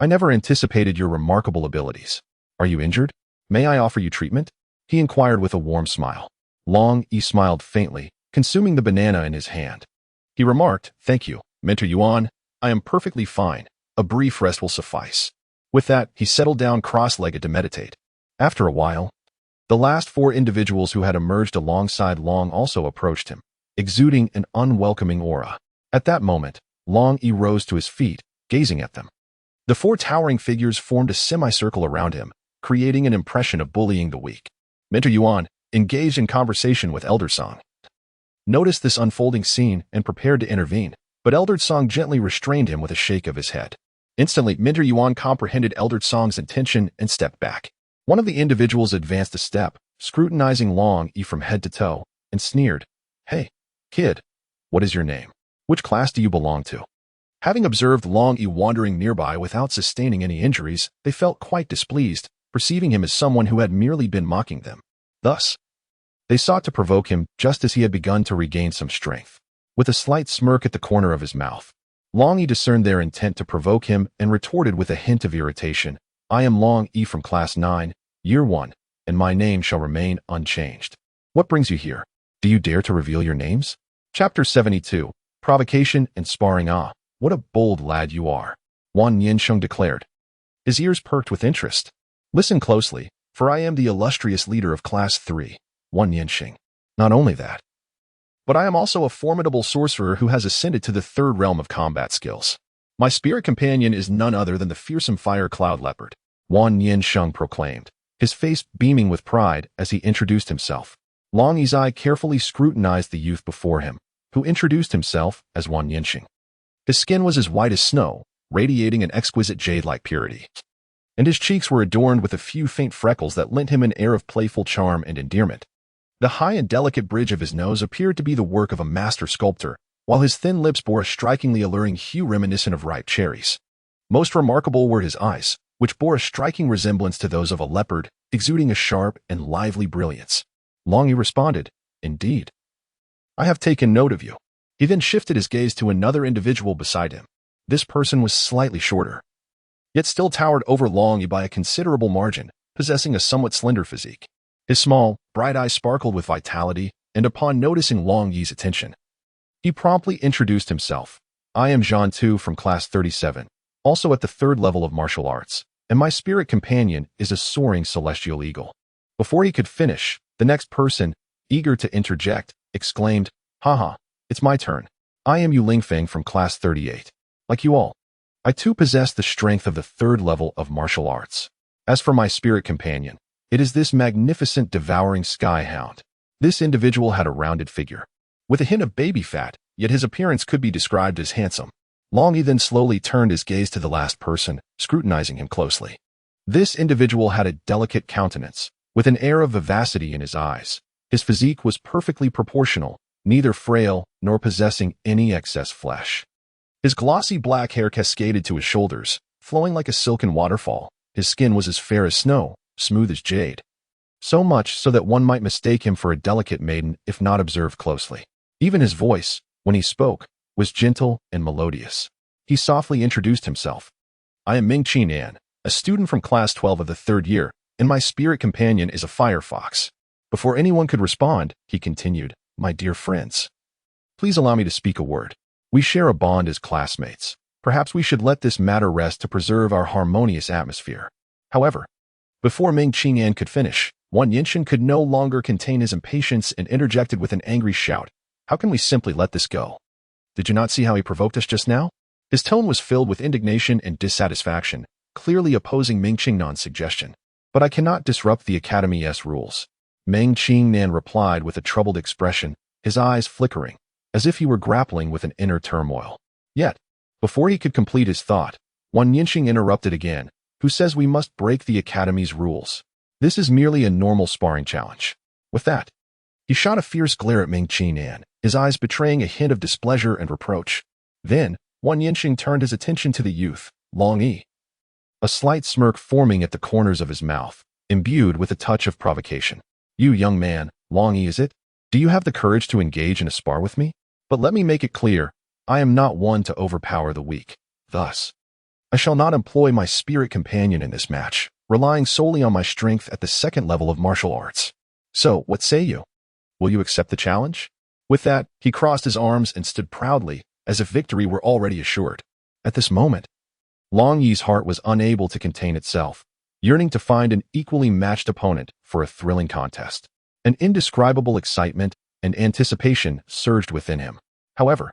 I never anticipated your remarkable abilities. Are you injured? May I offer you treatment?" he inquired with a warm smile. Longyi smiled faintly, consuming the banana in his hand. He remarked, "Thank you, Mentor Yuan. I am perfectly fine. A brief rest will suffice." With that, he settled down cross-legged to meditate. After a while, the last 4 individuals who had emerged alongside Long also approached him, exuding an unwelcoming aura. At that moment, Longyi rose to his feet, gazing at them. The 4 towering figures formed a semicircle around him, creating an impression of bullying the weak. Mentor Yuan, engaged in conversation with Elder Song, noticed this unfolding scene and prepared to intervene, but Elder Song gently restrained him with a shake of his head. Instantly, Mentor Yuan comprehended Elder Song's intention and stepped back. One of the individuals advanced a step, scrutinizing Longyi from head to toe, and sneered, "Hey, kid, what is your name? Which class do you belong to?" Having observed Longyi wandering nearby without sustaining any injuries, they felt quite displeased, perceiving him as someone who had merely been mocking them. Thus, they sought to provoke him just as he had begun to regain some strength. With a slight smirk at the corner of his mouth, Longyi discerned their intent to provoke him and retorted with a hint of irritation, "I am Longyi from Class 9, Year 1. and my name shall remain unchanged. What brings you here? Do you dare to reveal your names? Chapter 72. Provocation and Sparring. Ah, what a bold lad you are, Wan Yinsheng declared. His ears perked with interest. Listen closely, for I am the illustrious leader of Class 3, Wan Yinsheng. Not only that, but I am also a formidable sorcerer who has ascended to the third realm of combat skills. My spirit companion is none other than the fearsome fire cloud leopard, Wan Yinsheng proclaimed, his face beaming with pride as he introduced himself. Longyi's eye carefully scrutinized the youth before him, who introduced himself as Wan Yinsheng. His skin was as white as snow, radiating an exquisite jade-like purity, and his cheeks were adorned with a few faint freckles that lent him an air of playful charm and endearment. The high and delicate bridge of his nose appeared to be the work of a master sculptor, while his thin lips bore a strikingly alluring hue reminiscent of ripe cherries. Most remarkable were his eyes, which bore a striking resemblance to those of a leopard, exuding a sharp and lively brilliance. Longyi responded, "Indeed. I have taken note of you." He then shifted his gaze to another individual beside him. This person was slightly shorter, yet still towered over Longyi by a considerable margin, possessing a somewhat slender physique. His small, bright eyes sparkled with vitality, and upon noticing Longyi's attention, he promptly introduced himself. "I am Zhan Tu from Class 37, also at the third level of martial arts, and my spirit companion is a soaring celestial eagle." Before he could finish, the next person, eager to interject, exclaimed, "Haha, it's my turn. I am Yu Lingfeng from Class 38. Like you all, I too possess the strength of the third level of martial arts. As for my spirit companion, it is this magnificent devouring skyhound." This individual had a rounded figure, with a hint of baby fat, yet his appearance could be described as handsome. Longyi then slowly turned his gaze to the last person, scrutinizing him closely. This individual had a delicate countenance, with an air of vivacity in his eyes. His physique was perfectly proportional, neither frail nor possessing any excess flesh. His glossy black hair cascaded to his shoulders, flowing like a silken waterfall. His skin was as fair as snow, smooth as jade. So much so that one might mistake him for a delicate maiden if not observed closely. Even his voice, when he spoke, was gentle and melodious. He softly introduced himself. "I am Ming-Chi Nan, a student from Class 12 of the third year, and my spirit companion is a firefox." Before anyone could respond, he continued, "My dear friends, please allow me to speak a word. We share a bond as classmates. Perhaps we should let this matter rest to preserve our harmonious atmosphere." However, before Ming-Chi Nan could finish, Wan Yinsheng could no longer contain his impatience and interjected with an angry shout, "How can we simply let this go? Did you not see how he provoked us just now?" His tone was filled with indignation and dissatisfaction, clearly opposing Ming-Chi Nan's suggestion. "But I cannot disrupt the Academy's rules," Ming-Chi Nan replied with a troubled expression, his eyes flickering, as if he were grappling with an inner turmoil. Yet, before he could complete his thought, Wan Yinsheng interrupted again, "Who says we must break the Academy's rules? This is merely a normal sparring challenge." With that, he shot a fierce glare at Ming-Chi Nan, his eyes betraying a hint of displeasure and reproach. Then, Wan Yinsheng turned his attention to the youth, Longyi, a slight smirk forming at the corners of his mouth, imbued with a touch of provocation. "You young man, Longyi, is it? Do you have the courage to engage in a spar with me? But let me make it clear, I am not one to overpower the weak. Thus, I shall not employ my spirit companion in this match, relying solely on my strength at the second level of martial arts. So, what say you? Will you accept the challenge?" With that, he crossed his arms and stood proudly, as if victory were already assured. At this moment, Longyi's heart was unable to contain itself, yearning to find an equally matched opponent for a thrilling contest. An indescribable excitement and anticipation surged within him. However,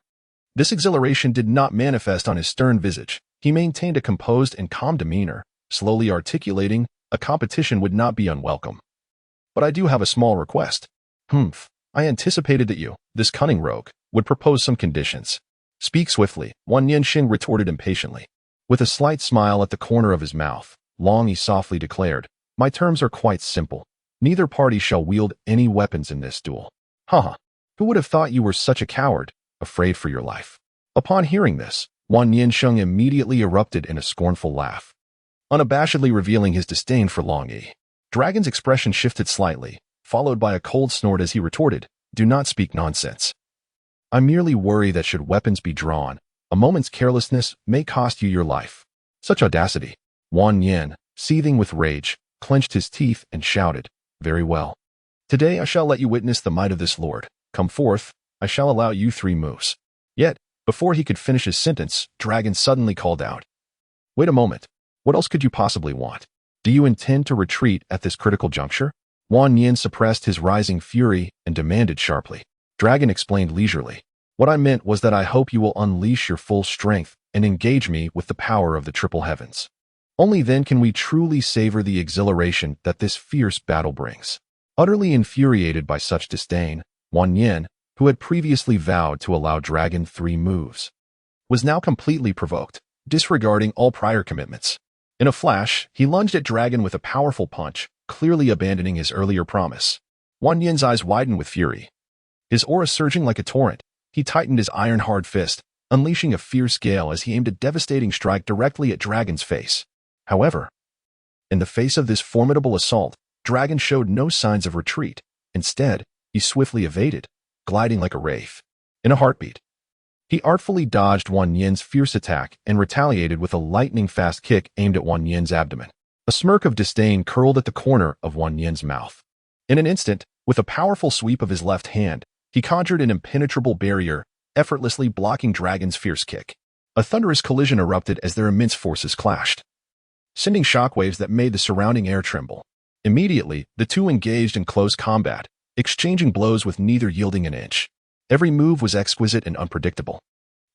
this exhilaration did not manifest on his stern visage. He maintained a composed and calm demeanor, slowly articulating, "A competition would not be unwelcome. But I do have a small request." I anticipated that you, this cunning rogue, would propose some conditions." "Speak swiftly," Wan Yinsheng retorted impatiently. With a slight smile at the corner of his mouth, Longyi softly declared, "My terms are quite simple. Neither party shall wield any weapons in this duel." "Haha, who would have thought you were such a coward, afraid for your life?" Upon hearing this, Wan Yinsheng immediately erupted in a scornful laugh, unabashedly revealing his disdain for Longyi. Dragon's expression shifted slightly, followed by a cold snort as he retorted, "Do not speak nonsense. I merely worry that should weapons be drawn, a moment's carelessness may cost you your life." Such audacity! Wan Yin, seething with rage, clenched his teeth and shouted, Very well. Today I shall let you witness the might of this lord. Come forth, I shall allow you 3 moves. Yet, before he could finish his sentence, Dragon suddenly called out. Wait a moment. What else could you possibly want? Do you intend to retreat at this critical juncture? Wan Yin suppressed his rising fury and demanded sharply. Dragon explained leisurely. What I meant was that I hope you will unleash your full strength and engage me with the power of the triple heavens. Only then can we truly savor the exhilaration that this fierce battle brings. Utterly infuriated by such disdain, Wan Yin, who had previously vowed to allow Dragon 3 moves, was now completely provoked, disregarding all prior commitments. In a flash, he lunged at Dragon with a powerful punch, clearly abandoning his earlier promise. Wan Yin's eyes widened with fury. His aura surging like a torrent, he tightened his iron-hard fist, unleashing a fierce gale as he aimed a devastating strike directly at Dragon's face. However, in the face of this formidable assault, Dragon showed no signs of retreat. Instead, he swiftly evaded, gliding like a wraith. In a heartbeat, he artfully dodged Wan Yin's fierce attack and retaliated with a lightning-fast kick aimed at Wan Yin's abdomen. A smirk of disdain curled at the corner of Wan Yin's mouth. In an instant, with a powerful sweep of his left hand, he conjured an impenetrable barrier, effortlessly blocking Dragon's fierce kick. A thunderous collision erupted as their immense forces clashed, sending shockwaves that made the surrounding air tremble. Immediately, the two engaged in close combat, exchanging blows with neither yielding an inch. Every move was exquisite and unpredictable.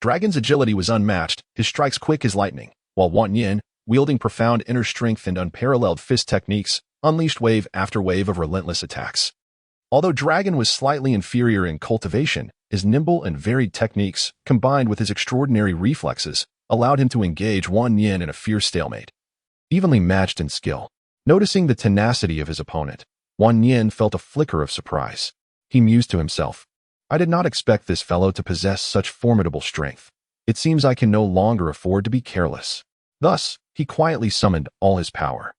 Dragon's agility was unmatched, his strikes quick as lightning, while Wan Yin, wielding profound inner strength and unparalleled fist techniques, unleashed wave after wave of relentless attacks. Although Dragon was slightly inferior in cultivation, his nimble and varied techniques, combined with his extraordinary reflexes, allowed him to engage Wan Yin in a fierce stalemate. Evenly matched in skill. Noticing the tenacity of his opponent, Wan Yin felt a flicker of surprise. He mused to himself, I did not expect this fellow to possess such formidable strength. It seems I can no longer afford to be careless. Thus, he quietly summoned all his power,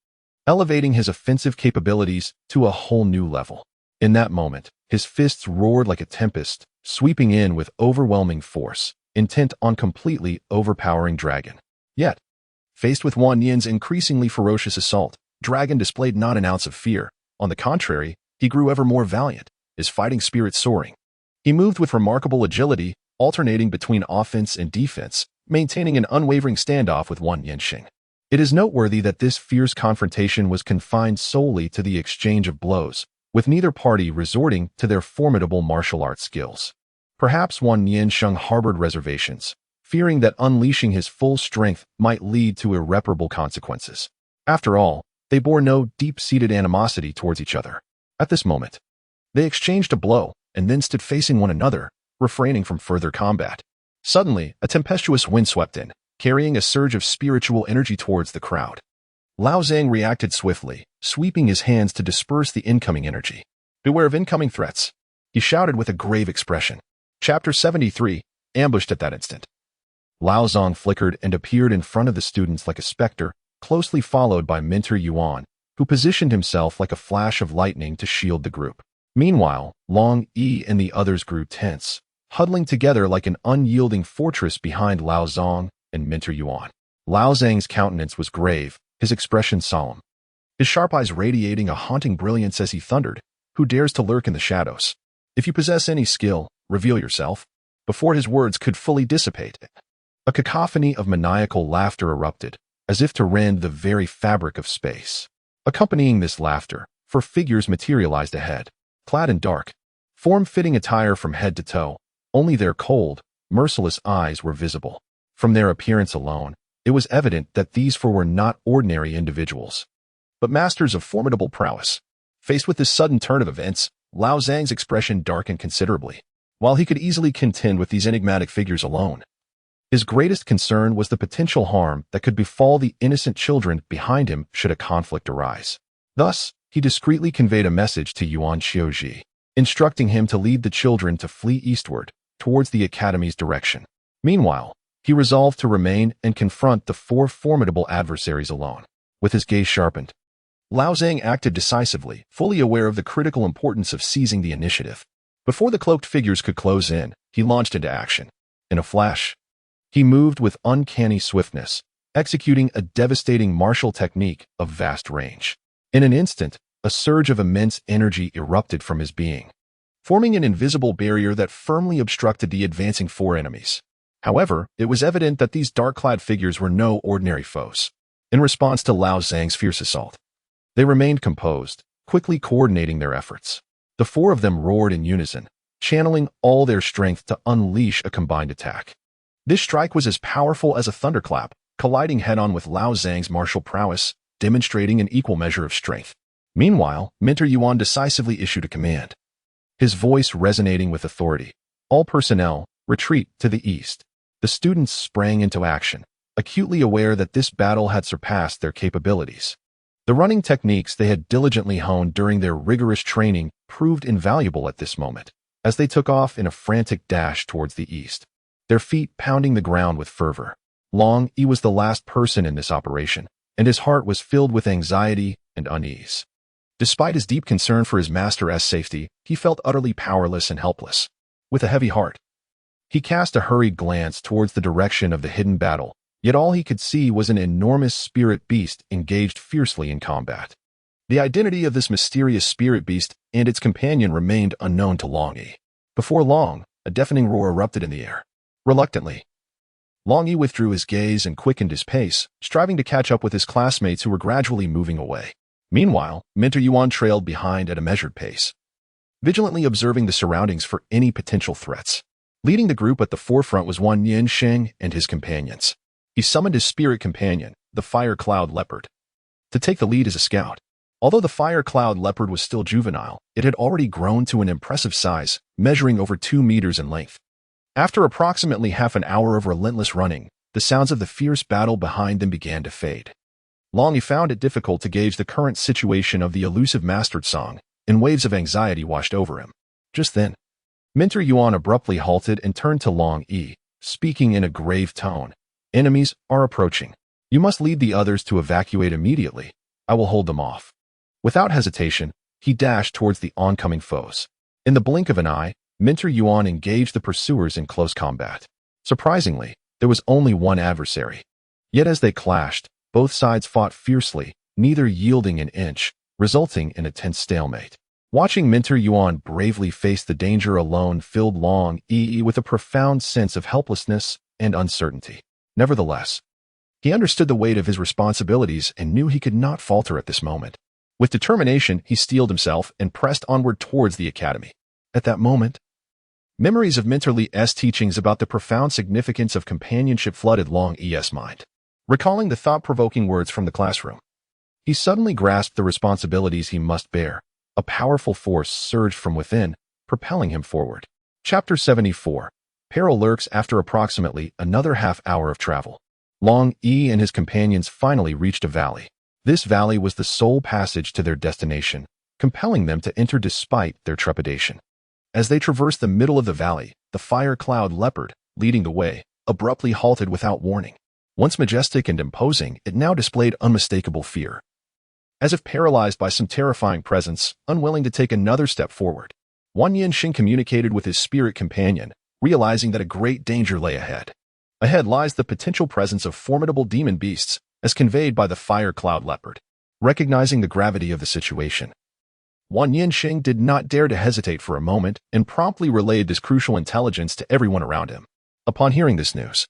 elevating his offensive capabilities to a whole new level. In that moment, his fists roared like a tempest, sweeping in with overwhelming force, intent on completely overpowering Dragon. Yet, faced with Wan Yin's increasingly ferocious assault, Dragon displayed not an ounce of fear. On the contrary, he grew ever more valiant, his fighting spirit soaring. He moved with remarkable agility, alternating between offense and defense, maintaining an unwavering standoff with Wan Yinxing. It is noteworthy that this fierce confrontation was confined solely to the exchange of blows, with neither party resorting to their formidable martial arts skills. Perhaps Wan Yinxing harbored reservations, fearing that unleashing his full strength might lead to irreparable consequences. After all, they bore no deep-seated animosity towards each other. At this moment, they exchanged a blow and then stood facing one another, refraining from further combat. Suddenly, a tempestuous wind swept in, carrying a surge of spiritual energy towards the crowd. Lao Zhang reacted swiftly, sweeping his hands to disperse the incoming energy. Beware of incoming threats, he shouted with a grave expression. Chapter 73, ambushed at that instant. Lao Zhang flickered and appeared in front of the students like a specter, closely followed by Mentor Yuan, who positioned himself like a flash of lightning to shield the group. Meanwhile, Longyi and the others grew tense, huddling together like an unyielding fortress behind Lao Zhang and Mentor Yuan. Lao Zhang's countenance was grave, his expression solemn, his sharp eyes radiating a haunting brilliance as he thundered, Who dares to lurk in the shadows? If you possess any skill, reveal yourself. Before his words could fully dissipate, a cacophony of maniacal laughter erupted, as if to rend the very fabric of space. Accompanying this laughter, 4 figures materialized ahead, clad in dark, form-fitting attire from head to toe. Only their cold, merciless eyes were visible. From their appearance alone, it was evident that these 4 were not ordinary individuals, but masters of formidable prowess. Faced with this sudden turn of events, Lao Zhang's expression darkened considerably. While he could easily contend with these enigmatic figures alone, his greatest concern was the potential harm that could befall the innocent children behind him should a conflict arise. Thus, he discreetly conveyed a message to Yuan Xiaoji, instructing him to lead the children to flee eastward, towards the academy's direction. Meanwhile, he resolved to remain and confront the 4 formidable adversaries alone. With his gaze sharpened, Lao Zhang acted decisively, fully aware of the critical importance of seizing the initiative. Before the cloaked figures could close in, he launched into action. In a flash, he moved with uncanny swiftness, executing a devastating martial technique of vast range. In an instant, A surge of immense energy erupted from his being, forming an invisible barrier that firmly obstructed the advancing four enemies. However, it was evident that these dark-clad figures were no ordinary foes. In response to Lao Zhang's fierce assault, they remained composed, quickly coordinating their efforts. The four of them roared in unison, channeling all their strength to unleash a combined attack. This strike was as powerful as a thunderclap, colliding head-on with Lao Zhang's martial prowess, demonstrating an equal measure of strength. Meanwhile, Mentor Yuan decisively issued a command, his voice resonating with authority. All personnel, retreat to the east. The students sprang into action, acutely aware that this battle had surpassed their capabilities. The running techniques they had diligently honed during their rigorous training proved invaluable at this moment, as they took off in a frantic dash towards the east, their feet pounding the ground with fervor. Longyi was the last person in this operation, and his heart was filled with anxiety and unease. Despite his deep concern for his master's safety, he felt utterly powerless and helpless. With a heavy heart, he cast a hurried glance towards the direction of the hidden battle, yet all he could see was an enormous spirit beast engaged fiercely in combat. The identity of this mysterious spirit beast and its companion remained unknown to Longyi. Before long, a deafening roar erupted in the air. Reluctantly, Longyi withdrew his gaze and quickened his pace, striving to catch up with his classmates who were gradually moving away. Meanwhile, Mentor Yuan trailed behind at a measured pace, vigilantly observing the surroundings for any potential threats. Leading the group at the forefront was Wan Yinsheng and his companions. He summoned his spirit companion, the Fire Cloud Leopard, to take the lead as a scout. Although the Fire Cloud Leopard was still juvenile, it had already grown to an impressive size, measuring over 2 meters in length. After approximately half an hour of relentless running, the sounds of the fierce battle behind them began to fade. Longyi found it difficult to gauge the current situation of the elusive mastered song, and waves of anxiety washed over him. Just then, Mentor Yuan abruptly halted and turned to Longyi, speaking in a grave tone. Enemies are approaching. You must lead the others to evacuate immediately. I will hold them off. Without hesitation, he dashed towards the oncoming foes. In the blink of an eye, Mentor Yuan engaged the pursuers in close combat. Surprisingly, there was only one adversary. Yet as they clashed, both sides fought fiercely, neither yielding an inch, resulting in a tense stalemate. Watching Mentor Yuan bravely face the danger alone filled Longyi with a profound sense of helplessness and uncertainty. Nevertheless, he understood the weight of his responsibilities and knew he could not falter at this moment. With determination, he steeled himself and pressed onward towards the academy. At that moment, memories of Mentor Li's teachings about the profound significance of companionship flooded Longyi's mind. Recalling the thought-provoking words from the classroom, he suddenly grasped the responsibilities he must bear. A powerful force surged from within, propelling him forward. Chapter 74. Peril lurks after approximately another half-hour of travel. Longyi and his companions finally reached a valley. This valley was the sole passage to their destination, compelling them to enter despite their trepidation. As they traversed the middle of the valley, the Fire Cloud Leopard, leading the way, abruptly halted without warning. Once majestic and imposing, it now displayed unmistakable fear. As if paralyzed by some terrifying presence, unwilling to take another step forward, Wan Yinsheng communicated with his spirit companion, realizing that a great danger lay ahead. Ahead lies the potential presence of formidable demon beasts, as conveyed by the Fire Cloud Leopard. Recognizing the gravity of the situation, Wan Yinsheng did not dare to hesitate for a moment and promptly relayed this crucial intelligence to everyone around him. Upon hearing this news,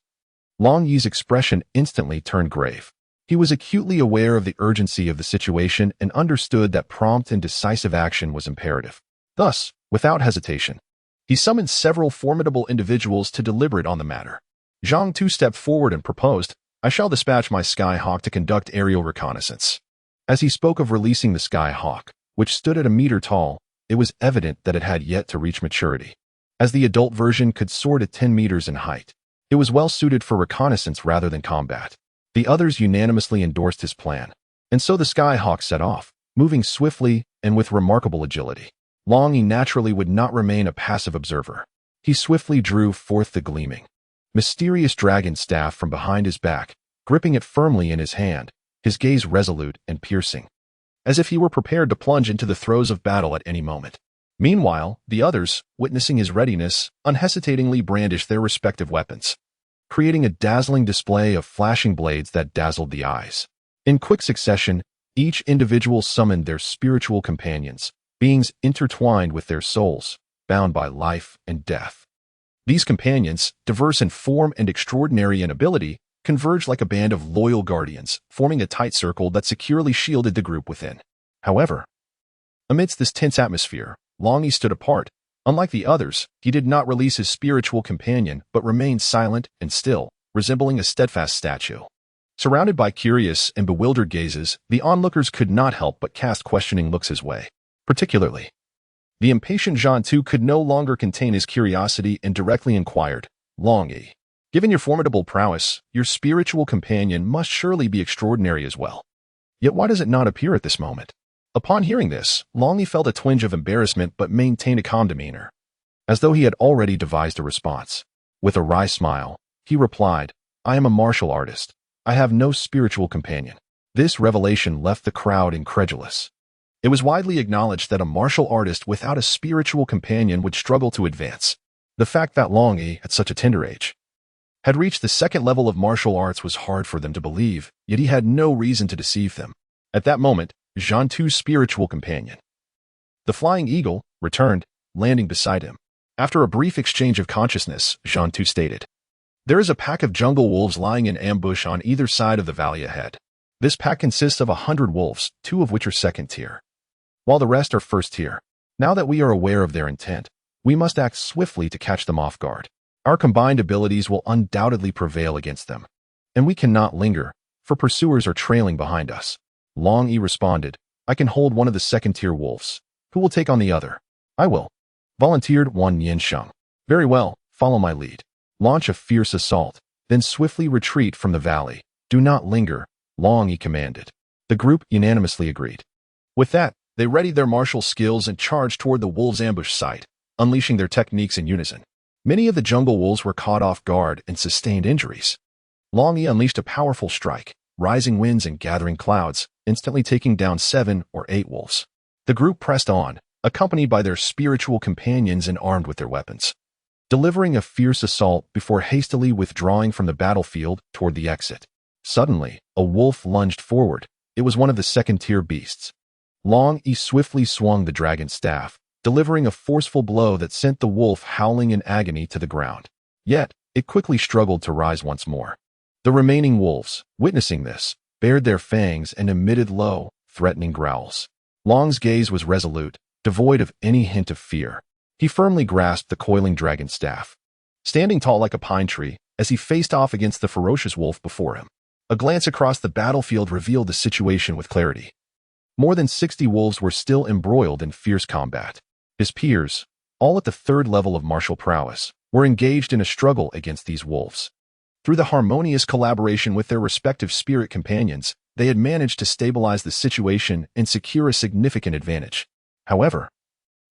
Longyi's expression instantly turned grave. He was acutely aware of the urgency of the situation and understood that prompt and decisive action was imperative. Thus, without hesitation, he summoned several formidable individuals to deliberate on the matter. Zhang Tu stepped forward and proposed, I shall dispatch my Skyhawk to conduct aerial reconnaissance. As he spoke of releasing the Skyhawk, which stood at a meter tall, it was evident that it had yet to reach maturity. As the adult version could soar to 10 meters in height, it was well suited for reconnaissance rather than combat. The others unanimously endorsed his plan, and so the Skyhawk set off, moving swiftly and with remarkable agility. Longyi naturally would not remain a passive observer. He swiftly drew forth the gleaming, mysterious dragon staff from behind his back, gripping it firmly in his hand, his gaze resolute and piercing, as if he were prepared to plunge into the throes of battle at any moment. Meanwhile, the others, witnessing his readiness, unhesitatingly brandished their respective weapons, creating a dazzling display of flashing blades that dazzled the eyes. In quick succession, Each individual summoned their spiritual companions, beings intertwined with their souls, bound by life and death. These companions, diverse in form and extraordinary in ability, converged like a band of loyal guardians, forming a tight circle that securely shielded the group within. However, amidst this tense atmosphere, Longyi stood apart. Unlike the others, he did not release his spiritual companion but remained silent and still, resembling a steadfast statue. Surrounded by curious and bewildered gazes, the onlookers could not help but cast questioning looks his way. Particularly, the impatient Zhan could no longer contain his curiosity and directly inquired, "Longyi, given your formidable prowess, your spiritual companion must surely be extraordinary as well. Yet why does it not appear at this moment?" Upon hearing this, Longyi felt a twinge of embarrassment but maintained a calm demeanor, as though he had already devised a response. With a wry smile, he replied, "I am a martial artist. I have no spiritual companion." This revelation left the crowd incredulous. It was widely acknowledged that a martial artist without a spiritual companion would struggle to advance. The fact that Longyi, at such a tender age, had reached the second level of martial arts was hard for them to believe, yet he had no reason to deceive them. At that moment, Zhan spiritual companion, the flying eagle, returned, landing beside him. After a brief exchange of consciousness, Zhan stated, "There is a pack of jungle wolves lying in ambush on either side of the valley ahead. This pack consists of 100 wolves, 2 of which are second tier, while the rest are first tier. Now that we are aware of their intent, we must act swiftly to catch them off guard. Our combined abilities will undoubtedly prevail against them, and we cannot linger, for pursuers are trailing behind us." Longyi responded, "I can hold one of the second-tier wolves. Who will take on the other?" "I will," volunteered Wan Yinsheng. "Very well, follow my lead. Launch a fierce assault, then swiftly retreat from the valley. Do not linger," Longyi commanded. The group unanimously agreed. With that, they readied their martial skills and charged toward the wolves' ambush site, unleashing their techniques in unison. Many of the jungle wolves were caught off guard and sustained injuries. Longyi unleashed a powerful strike, rising winds and gathering clouds, instantly taking down 7 or 8 wolves. The group pressed on, accompanied by their spiritual companions and armed with their weapons, delivering a fierce assault before hastily withdrawing from the battlefield toward the exit. Suddenly, a wolf lunged forward. It was one of the second-tier beasts. Longyi swiftly swung the dragon staff, delivering a forceful blow that sent the wolf howling in agony to the ground. Yet, it quickly struggled to rise once more. The remaining wolves, witnessing this, bared their fangs and emitted low, threatening growls. Long's gaze was resolute, devoid of any hint of fear. He firmly grasped the coiling dragon staff, standing tall like a pine tree as he faced off against the ferocious wolf before him. A glance across the battlefield revealed the situation with clarity. More than 60 wolves were still embroiled in fierce combat. His peers, all at the 3rd level of martial prowess, were engaged in a struggle against these wolves. Through the harmonious collaboration with their respective spirit companions, they had managed to stabilize the situation and secure a significant advantage. However,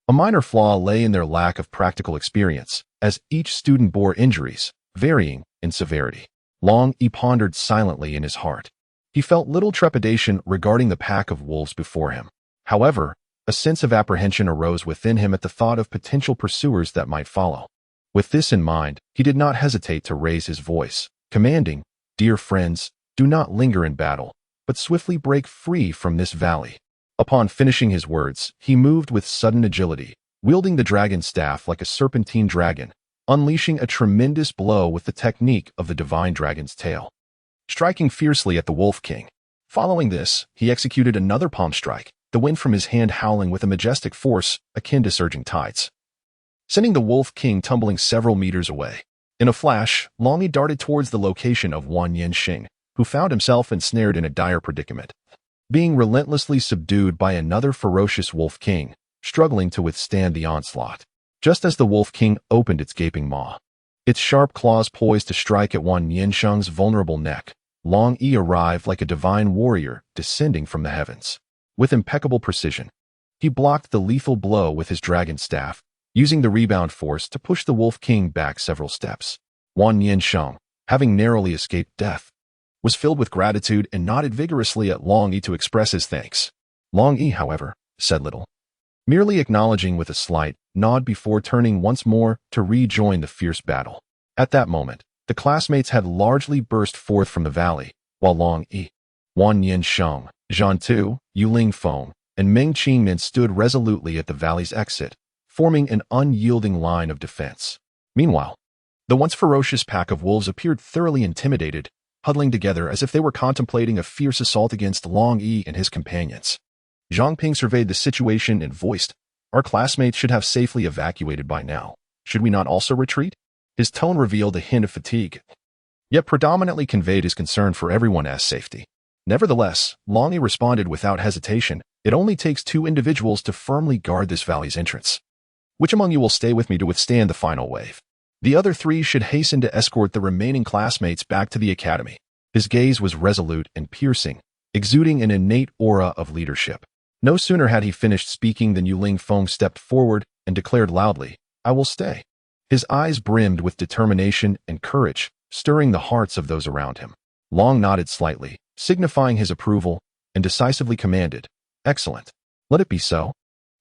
a minor flaw lay in their lack of practical experience, as each student bore injuries, varying in severity. Longyi pondered silently in his heart. He felt little trepidation regarding the pack of wolves before him. However, a sense of apprehension arose within him at the thought of potential pursuers that might follow. With this in mind, he did not hesitate to raise his voice, commanding, "Dear friends, do not linger in battle, but swiftly break free from this valley." Upon finishing his words, he moved with sudden agility, wielding the dragon staff like a serpentine dragon, unleashing a tremendous blow with the technique of the divine dragon's tail, striking fiercely at the Wolf King. Following this, he executed another palm strike, the wind from his hand howling with a majestic force akin to surging tides, sending the Wolf King tumbling several meters away. In a flash, Longyi darted towards the location of Wan Yinsheng, who found himself ensnared in a dire predicament, being relentlessly subdued by another ferocious Wolf King, struggling to withstand the onslaught. Just as the Wolf King opened its gaping maw, its sharp claws poised to strike at Wan Yinsheng's vulnerable neck, Longyi arrived like a divine warrior descending from the heavens. With impeccable precision, he blocked the lethal blow with his dragon staff, using the rebound force to push the Wolf King back several steps. Wan Yinsheng, having narrowly escaped death, was filled with gratitude and nodded vigorously at Longyi to express his thanks. Longyi, however, said little, merely acknowledging with a slight nod before turning once more to rejoin the fierce battle. At that moment, the classmates had largely burst forth from the valley, while Longyi, Wan Yinsheng, Zhan Tu, Yuling Feng, and Meng Qingmin stood resolutely at the valley's exit, forming an unyielding line of defense. Meanwhile, the once ferocious pack of wolves appeared thoroughly intimidated, huddling together as if they were contemplating a fierce assault against Longyi and his companions. Zhang Ping surveyed the situation and voiced, "Our classmates should have safely evacuated by now. Should we not also retreat?" His tone revealed a hint of fatigue, yet predominantly conveyed his concern for everyone's safety. Nevertheless, Longyi responded without hesitation, "It only takes 2 individuals to firmly guard this valley's entrance. Which among you will stay with me to withstand the final wave? The other 3 should hasten to escort the remaining classmates back to the academy." His gaze was resolute and piercing, exuding an innate aura of leadership. No sooner had he finished speaking than Yuling Feng stepped forward and declared loudly, "I will stay." His eyes brimmed with determination and courage, stirring the hearts of those around him. Long nodded slightly, signifying his approval, and decisively commanded, "Excellent. Let it be so.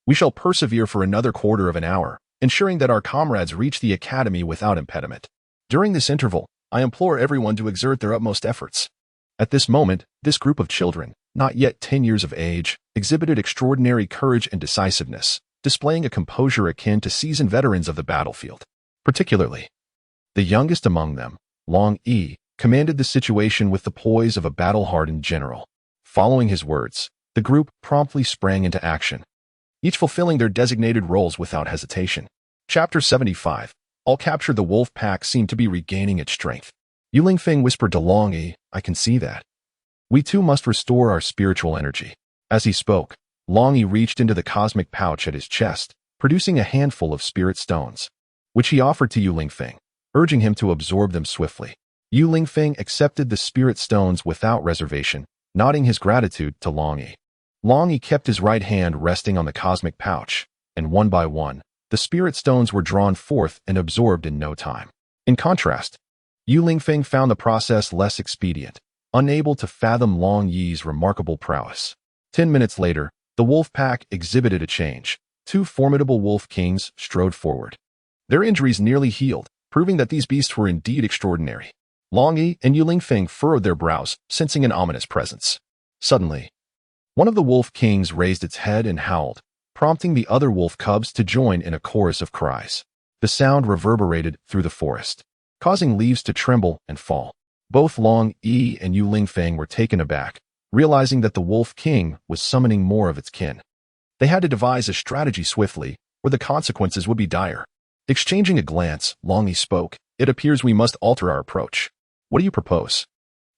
We shall persevere for another quarter of an hour, ensuring that our comrades reach the academy without impediment. During this interval, I implore everyone to exert their utmost efforts." At this moment, this group of children, not yet 10 years of age, exhibited extraordinary courage and decisiveness, displaying a composure akin to seasoned veterans of the battlefield. Particularly, the youngest among them, Longyi, commanded the situation with the poise of a battle-hardened general. Following his words, the group promptly sprang into action, each fulfilling their designated roles without hesitation. Chapter 75. All captured. The wolf pack seemed to be regaining its strength. Yuling Feng whispered to Longyi, "I can see that. We too must restore our spiritual energy." As he spoke, Longyi reached into the cosmic pouch at his chest, producing a handful of spirit stones, which he offered to Yuling Feng, urging him to absorb them swiftly. Yuling Feng accepted the spirit stones without reservation, nodding his gratitude to Longyi. Longyi kept his right hand resting on the cosmic pouch, and one by one, the spirit stones were drawn forth and absorbed in no time. In contrast, Yuling Feng found the process less expedient, unable to fathom Longyi's remarkable prowess. 10 minutes later, the wolf pack exhibited a change. 2 formidable wolf kings strode forward. Their injuries nearly healed, proving that these beasts were indeed extraordinary. Longyi and Yuling Feng furrowed their brows, sensing an ominous presence. Suddenly, one of the wolf kings raised its head and howled, prompting the other wolf cubs to join in a chorus of cries. The sound reverberated through the forest, causing leaves to tremble and fall. Both Longyi and Yuling Feng were taken aback, realizing that the wolf king was summoning more of its kin. They had to devise a strategy swiftly, or the consequences would be dire. Exchanging a glance, Longyi spoke, "It appears we must alter our approach. What do you propose?"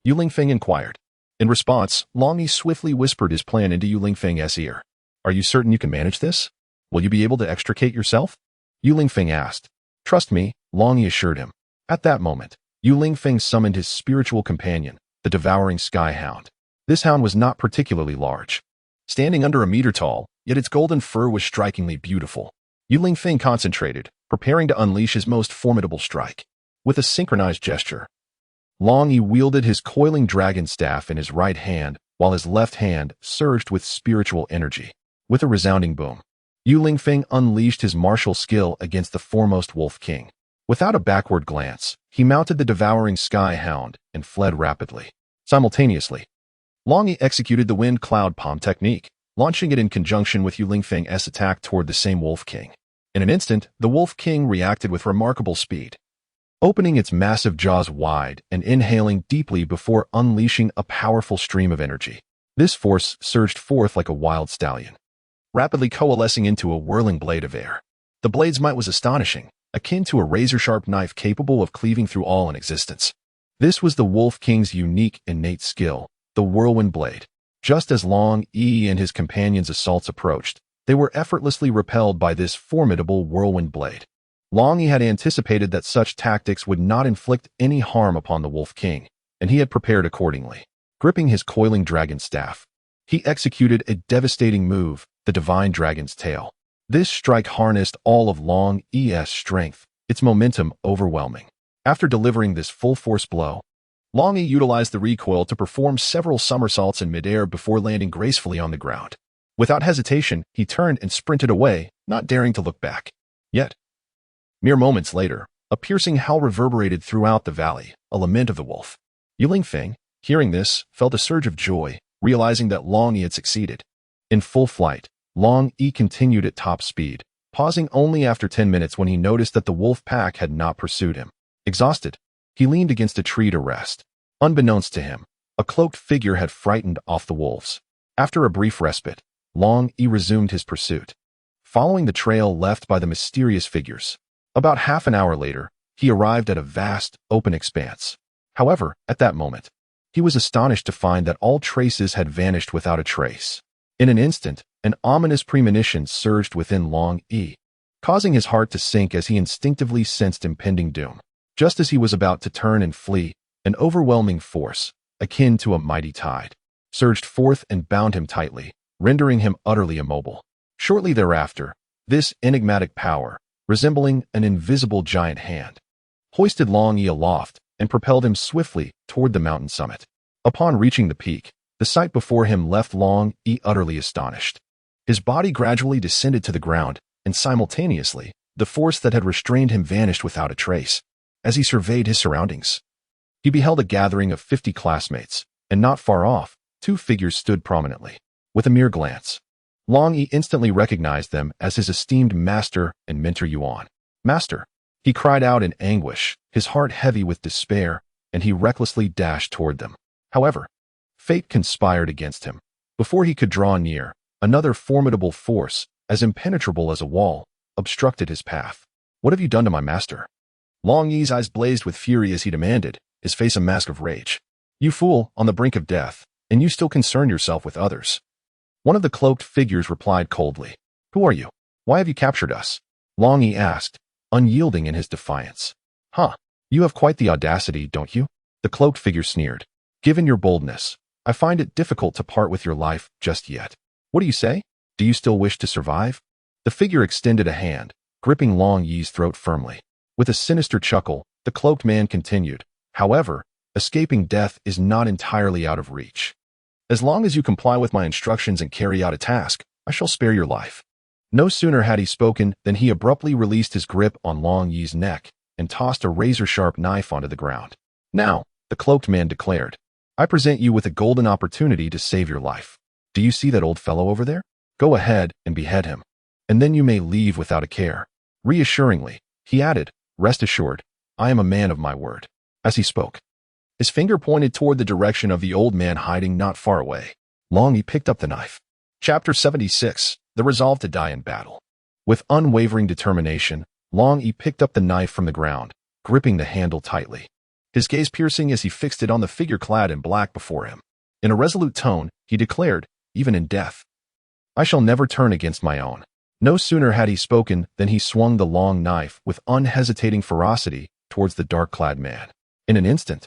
Yuling Feng inquired. In response, Longyi swiftly whispered his plan into Yuling Feng's ear. "Are you certain you can manage this? Will you be able to extricate yourself?" Yuling Feng asked. "Trust me," Longyi assured him. At that moment, Yuling Feng summoned his spiritual companion, the devouring sky hound. This hound was not particularly large, standing under a meter tall, yet its golden fur was strikingly beautiful. Yuling Feng concentrated, preparing to unleash his most formidable strike. With a synchronized gesture, Longyi wielded his coiling dragon staff in his right hand, while his left hand surged with spiritual energy. With a resounding boom, Yuling Feng unleashed his martial skill against the foremost wolf king. Without a backward glance, he mounted the devouring sky hound and fled rapidly. Simultaneously, Longyi executed the wind cloud palm technique, launching it in conjunction with Yuling Feng's attack toward the same wolf king. In an instant, the wolf king reacted with remarkable speed, opening its massive jaws wide and inhaling deeply before unleashing a powerful stream of energy. This force surged forth like a wild stallion, rapidly coalescing into a whirling blade of air. The blade's might was astonishing, akin to a razor-sharp knife capable of cleaving through all in existence. This was the Wolf King's unique innate skill, the whirlwind blade. Just as Longyi and his companions' assaults approached, they were effortlessly repelled by this formidable whirlwind blade. Longyi had anticipated that such tactics would not inflict any harm upon the Wolf King, and he had prepared accordingly. Gripping his coiling dragon staff, he executed a devastating move, the Divine Dragon's Tail. This strike harnessed all of Longyi's strength, its momentum overwhelming. After delivering this full-force blow, Longyi utilized the recoil to perform several somersaults in midair before landing gracefully on the ground. Without hesitation, he turned and sprinted away, not daring to look back. Yet, mere moments later, a piercing howl reverberated throughout the valley, a lament of the wolf. Yuling Feng, hearing this, felt a surge of joy, realizing that Longyi had succeeded. In full flight, Longyi continued at top speed, pausing only after 10 minutes when he noticed that the wolf pack had not pursued him. Exhausted, he leaned against a tree to rest. Unbeknownst to him, a cloaked figure had frightened off the wolves. After a brief respite, Longyi resumed his pursuit, following the trail left by the mysterious figures. About half an hour later, he arrived at a vast, open expanse. However, at that moment, he was astonished to find that all traces had vanished without a trace. In an instant, an ominous premonition surged within Longyi, causing his heart to sink as he instinctively sensed impending doom. Just as he was about to turn and flee, an overwhelming force, akin to a mighty tide, surged forth and bound him tightly, rendering him utterly immobile. Shortly thereafter, this enigmatic power, resembling an invisible giant hand, hoisted Longyi aloft and propelled him swiftly toward the mountain summit. Upon reaching the peak, the sight before him left Longyi utterly astonished. His body gradually descended to the ground, and simultaneously, the force that had restrained him vanished without a trace. As he surveyed his surroundings, he beheld a gathering of 50 classmates, and not far off, 2 figures stood prominently. With a mere glance, Longyi instantly recognized them as his esteemed master and mentor Yuan. "Master!" he cried out in anguish, his heart heavy with despair, and he recklessly dashed toward them. However, fate conspired against him. Before he could draw near, another formidable force, as impenetrable as a wall, obstructed his path. "What have you done to my master?" Longyi's eyes blazed with fury as he demanded, his face a mask of rage. "You fool, on the brink of death, and you still concern yourself with others." One of the cloaked figures replied coldly. "Who are you? Why have you captured us?" Longyi asked, unyielding in his defiance. "Huh, you have quite the audacity, don't you?" The cloaked figure sneered. "Given your boldness, I find it difficult to part with your life just yet. What do you say? Do you still wish to survive?" The figure extended a hand, gripping Longyi's throat firmly. With a sinister chuckle, the cloaked man continued, "However, escaping death is not entirely out of reach. As long as you comply with my instructions and carry out a task, I shall spare your life." No sooner had he spoken than he abruptly released his grip on Longyi's neck and tossed a razor-sharp knife onto the ground. "Now," the cloaked man declared, "I present you with a golden opportunity to save your life. Do you see that old fellow over there? Go ahead and behead him, and then you may leave without a care." Reassuringly, he added, "Rest assured, I am a man of my word." As he spoke, his finger pointed toward the direction of the old man hiding not far away. Longyi picked up the knife. Chapter 76, The Resolve to Die in Battle. With unwavering determination, Longyi picked up the knife from the ground, gripping the handle tightly, his gaze piercing as he fixed it on the figure clad in black before him. In a resolute tone, he declared, "Even in death, I shall never turn against my own." No sooner had he spoken than he swung the long knife with unhesitating ferocity towards the dark-clad man. In an instant,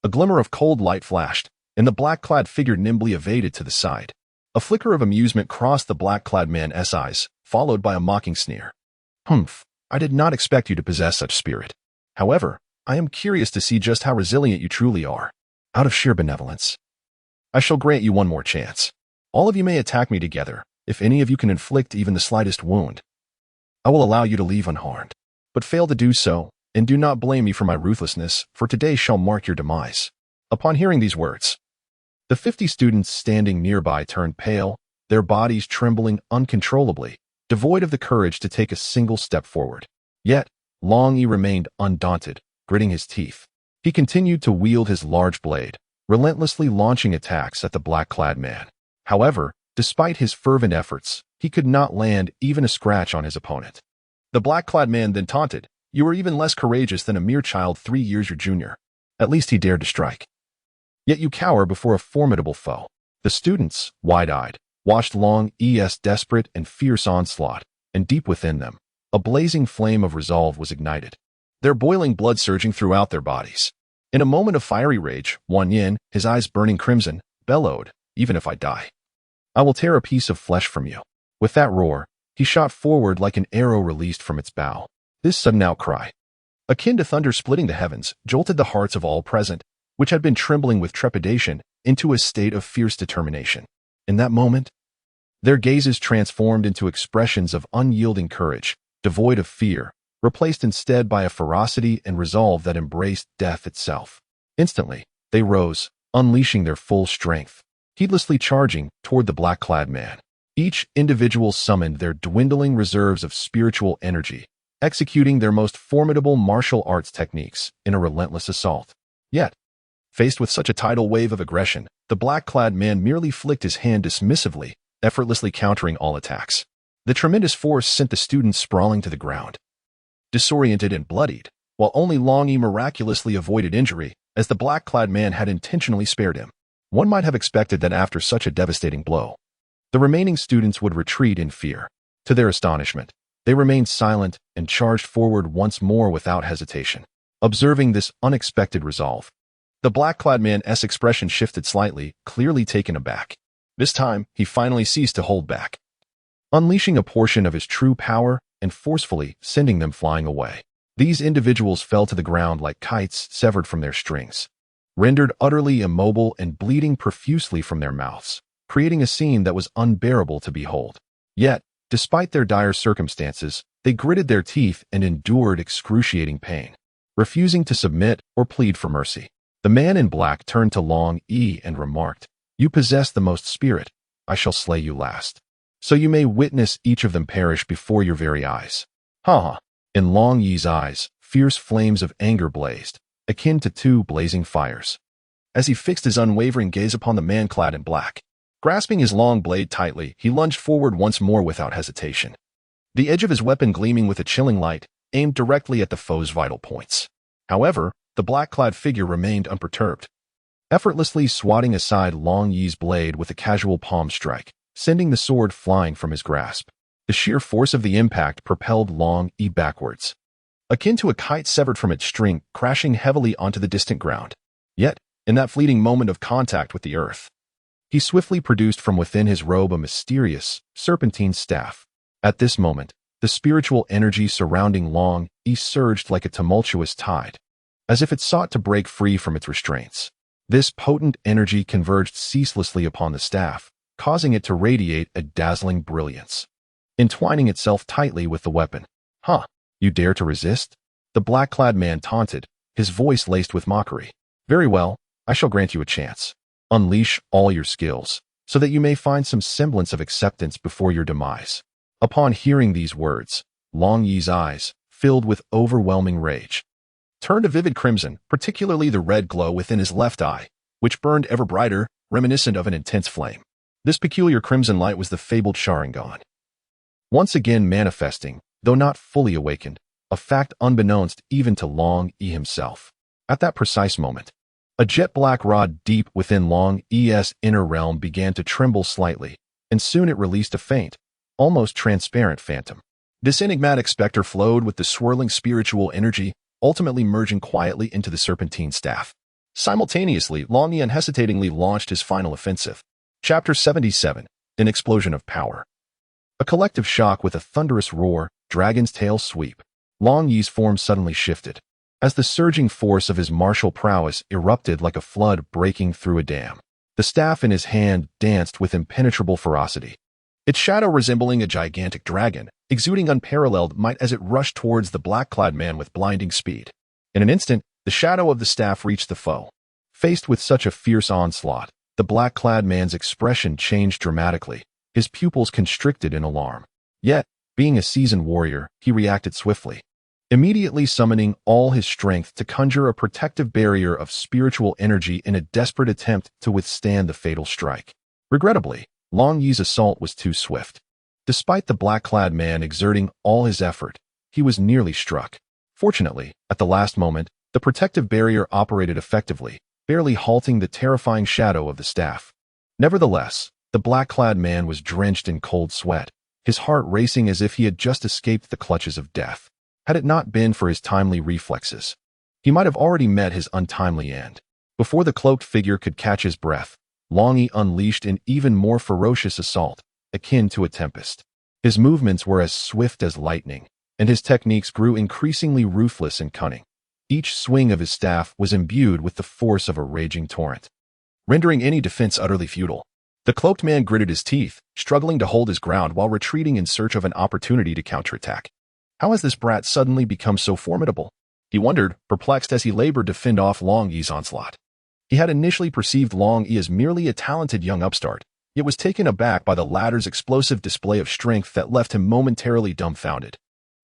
a glimmer of cold light flashed, and the black-clad figure nimbly evaded to the side. A flicker of amusement crossed the black-clad man's eyes, followed by a mocking sneer. "Humph, I did not expect you to possess such spirit. However, I am curious to see just how resilient you truly are. Out of sheer benevolence, I shall grant you one more chance. All of you may attack me together. If any of you can inflict even the slightest wound, I will allow you to leave unharmed. But fail to do so, and do not blame me for my ruthlessness, for today shall mark your demise." Upon hearing these words, the 50 students standing nearby turned pale, their bodies trembling uncontrollably, devoid of the courage to take a single step forward. Yet, Longyi remained undaunted, gritting his teeth. He continued to wield his large blade, relentlessly launching attacks at the black-clad man. However, despite his fervent efforts, he could not land even a scratch on his opponent. The black-clad man then taunted, "You are even less courageous than a mere child 3 years your junior. At least he dared to strike. Yet you cower before a formidable foe." The students, wide-eyed, watched Longyi's desperate and fierce onslaught, and deep within them, a blazing flame of resolve was ignited, their boiling blood surging throughout their bodies. In a moment of fiery rage, Wan Yin, his eyes burning crimson, bellowed, "Even if I die, I will tear a piece of flesh from you." With that roar, he shot forward like an arrow released from its bow. This sudden outcry, akin to thunder splitting the heavens, jolted the hearts of all present, which had been trembling with trepidation, into a state of fierce determination. In that moment, their gazes transformed into expressions of unyielding courage, devoid of fear, replaced instead by a ferocity and resolve that embraced death itself. Instantly, they rose, unleashing their full strength. heedlessly charging toward the black-clad man. Each individual summoned their dwindling reserves of spiritual energy, executing their most formidable martial arts techniques in a relentless assault. Yet, faced with such a tidal wave of aggression, the black-clad man merely flicked his hand dismissively, effortlessly countering all attacks. The tremendous force sent the students sprawling to the ground, disoriented and bloodied, while only Longyi miraculously avoided injury, as the black-clad man had intentionally spared him. One might have expected that after such a devastating blow, the remaining students would retreat in fear. To their astonishment, they remained silent and charged forward once more without hesitation. Observing this unexpected resolve, the black-clad man's expression shifted slightly, clearly taken aback. This time, he finally ceased to hold back, unleashing a portion of his true power and forcefully sending them flying away. These individuals fell to the ground like kites severed from their strings, rendered utterly immobile and bleeding profusely from their mouths, creating a scene that was unbearable to behold. Yet, despite their dire circumstances, they gritted their teeth and endured excruciating pain, refusing to submit or plead for mercy. The man in black turned to Longyi and remarked, "You possess the most spirit. I shall slay you last, so you may witness each of them perish before your very eyes." Ha! In Longyi's eyes, fierce flames of anger blazed, akin to two blazing fires, as he fixed his unwavering gaze upon the man clad in black. Grasping his long blade tightly, he lunged forward once more without hesitation, the edge of his weapon gleaming with a chilling light, aimed directly at the foe's vital points. However, the black-clad figure remained unperturbed, effortlessly swatting aside Longyi's blade with a casual palm strike, sending the sword flying from his grasp. The sheer force of the impact propelled Longyi backwards, akin to a kite severed from its string, crashing heavily onto the distant ground. Yet, in that fleeting moment of contact with the earth, he swiftly produced from within his robe a mysterious, serpentine staff. At this moment, the spiritual energy surrounding Longyi surged like a tumultuous tide, as if it sought to break free from its restraints. This potent energy converged ceaselessly upon the staff, causing it to radiate a dazzling brilliance, entwining itself tightly with the weapon. "Huh, you dare to resist?" the black-clad man taunted, his voice laced with mockery. "Very well, I shall grant you a chance. Unleash all your skills, so that you may find some semblance of acceptance before your demise." Upon hearing these words, Longyi's eyes, filled with overwhelming rage, turned a vivid crimson, particularly the red glow within his left eye, which burned ever brighter, reminiscent of an intense flame. This peculiar crimson light was the fabled Sharingan, once again manifesting, though not fully awakened, a fact unbeknownst even to Longyi himself. At that precise moment, a jet-black rod deep within Longyi's inner realm began to tremble slightly, and soon it released a faint, almost transparent phantom. This enigmatic specter flowed with the swirling spiritual energy, ultimately merging quietly into the serpentine staff. Simultaneously, Longyi unhesitatingly launched his final offensive. Chapter 77, An Explosion of Power. A collective shock with a thunderous roar, dragon's tail sweep. Longyi's form suddenly shifted, as the surging force of his martial prowess erupted like a flood breaking through a dam. The staff in his hand danced with impenetrable ferocity, its shadow resembling a gigantic dragon, exuding unparalleled might as it rushed towards the black-clad man with blinding speed. In an instant, the shadow of the staff reached the foe. Faced with such a fierce onslaught, the black-clad man's expression changed dramatically, his pupils constricted in alarm. Yet, being a seasoned warrior, he reacted swiftly, immediately summoning all his strength to conjure a protective barrier of spiritual energy in a desperate attempt to withstand the fatal strike. Regrettably, Longyi's assault was too swift. Despite the black-clad man exerting all his effort, he was nearly struck. Fortunately, at the last moment, the protective barrier operated effectively, barely halting the terrifying shadow of the staff. Nevertheless, the black-clad man was drenched in cold sweat, his heart racing as if he had just escaped the clutches of death. Had it not been for his timely reflexes, he might have already met his untimely end. Before the cloaked figure could catch his breath, Longyi unleashed an even more ferocious assault, akin to a tempest. His movements were as swift as lightning, and his techniques grew increasingly ruthless and cunning. Each swing of his staff was imbued with the force of a raging torrent, rendering any defense utterly futile. The cloaked man gritted his teeth, struggling to hold his ground while retreating in search of an opportunity to counterattack. How has this brat suddenly become so formidable? He wondered, perplexed as he labored to fend off Longyi's onslaught. He had initially perceived Longyi as merely a talented young upstart, yet was taken aback by the latter's explosive display of strength that left him momentarily dumbfounded.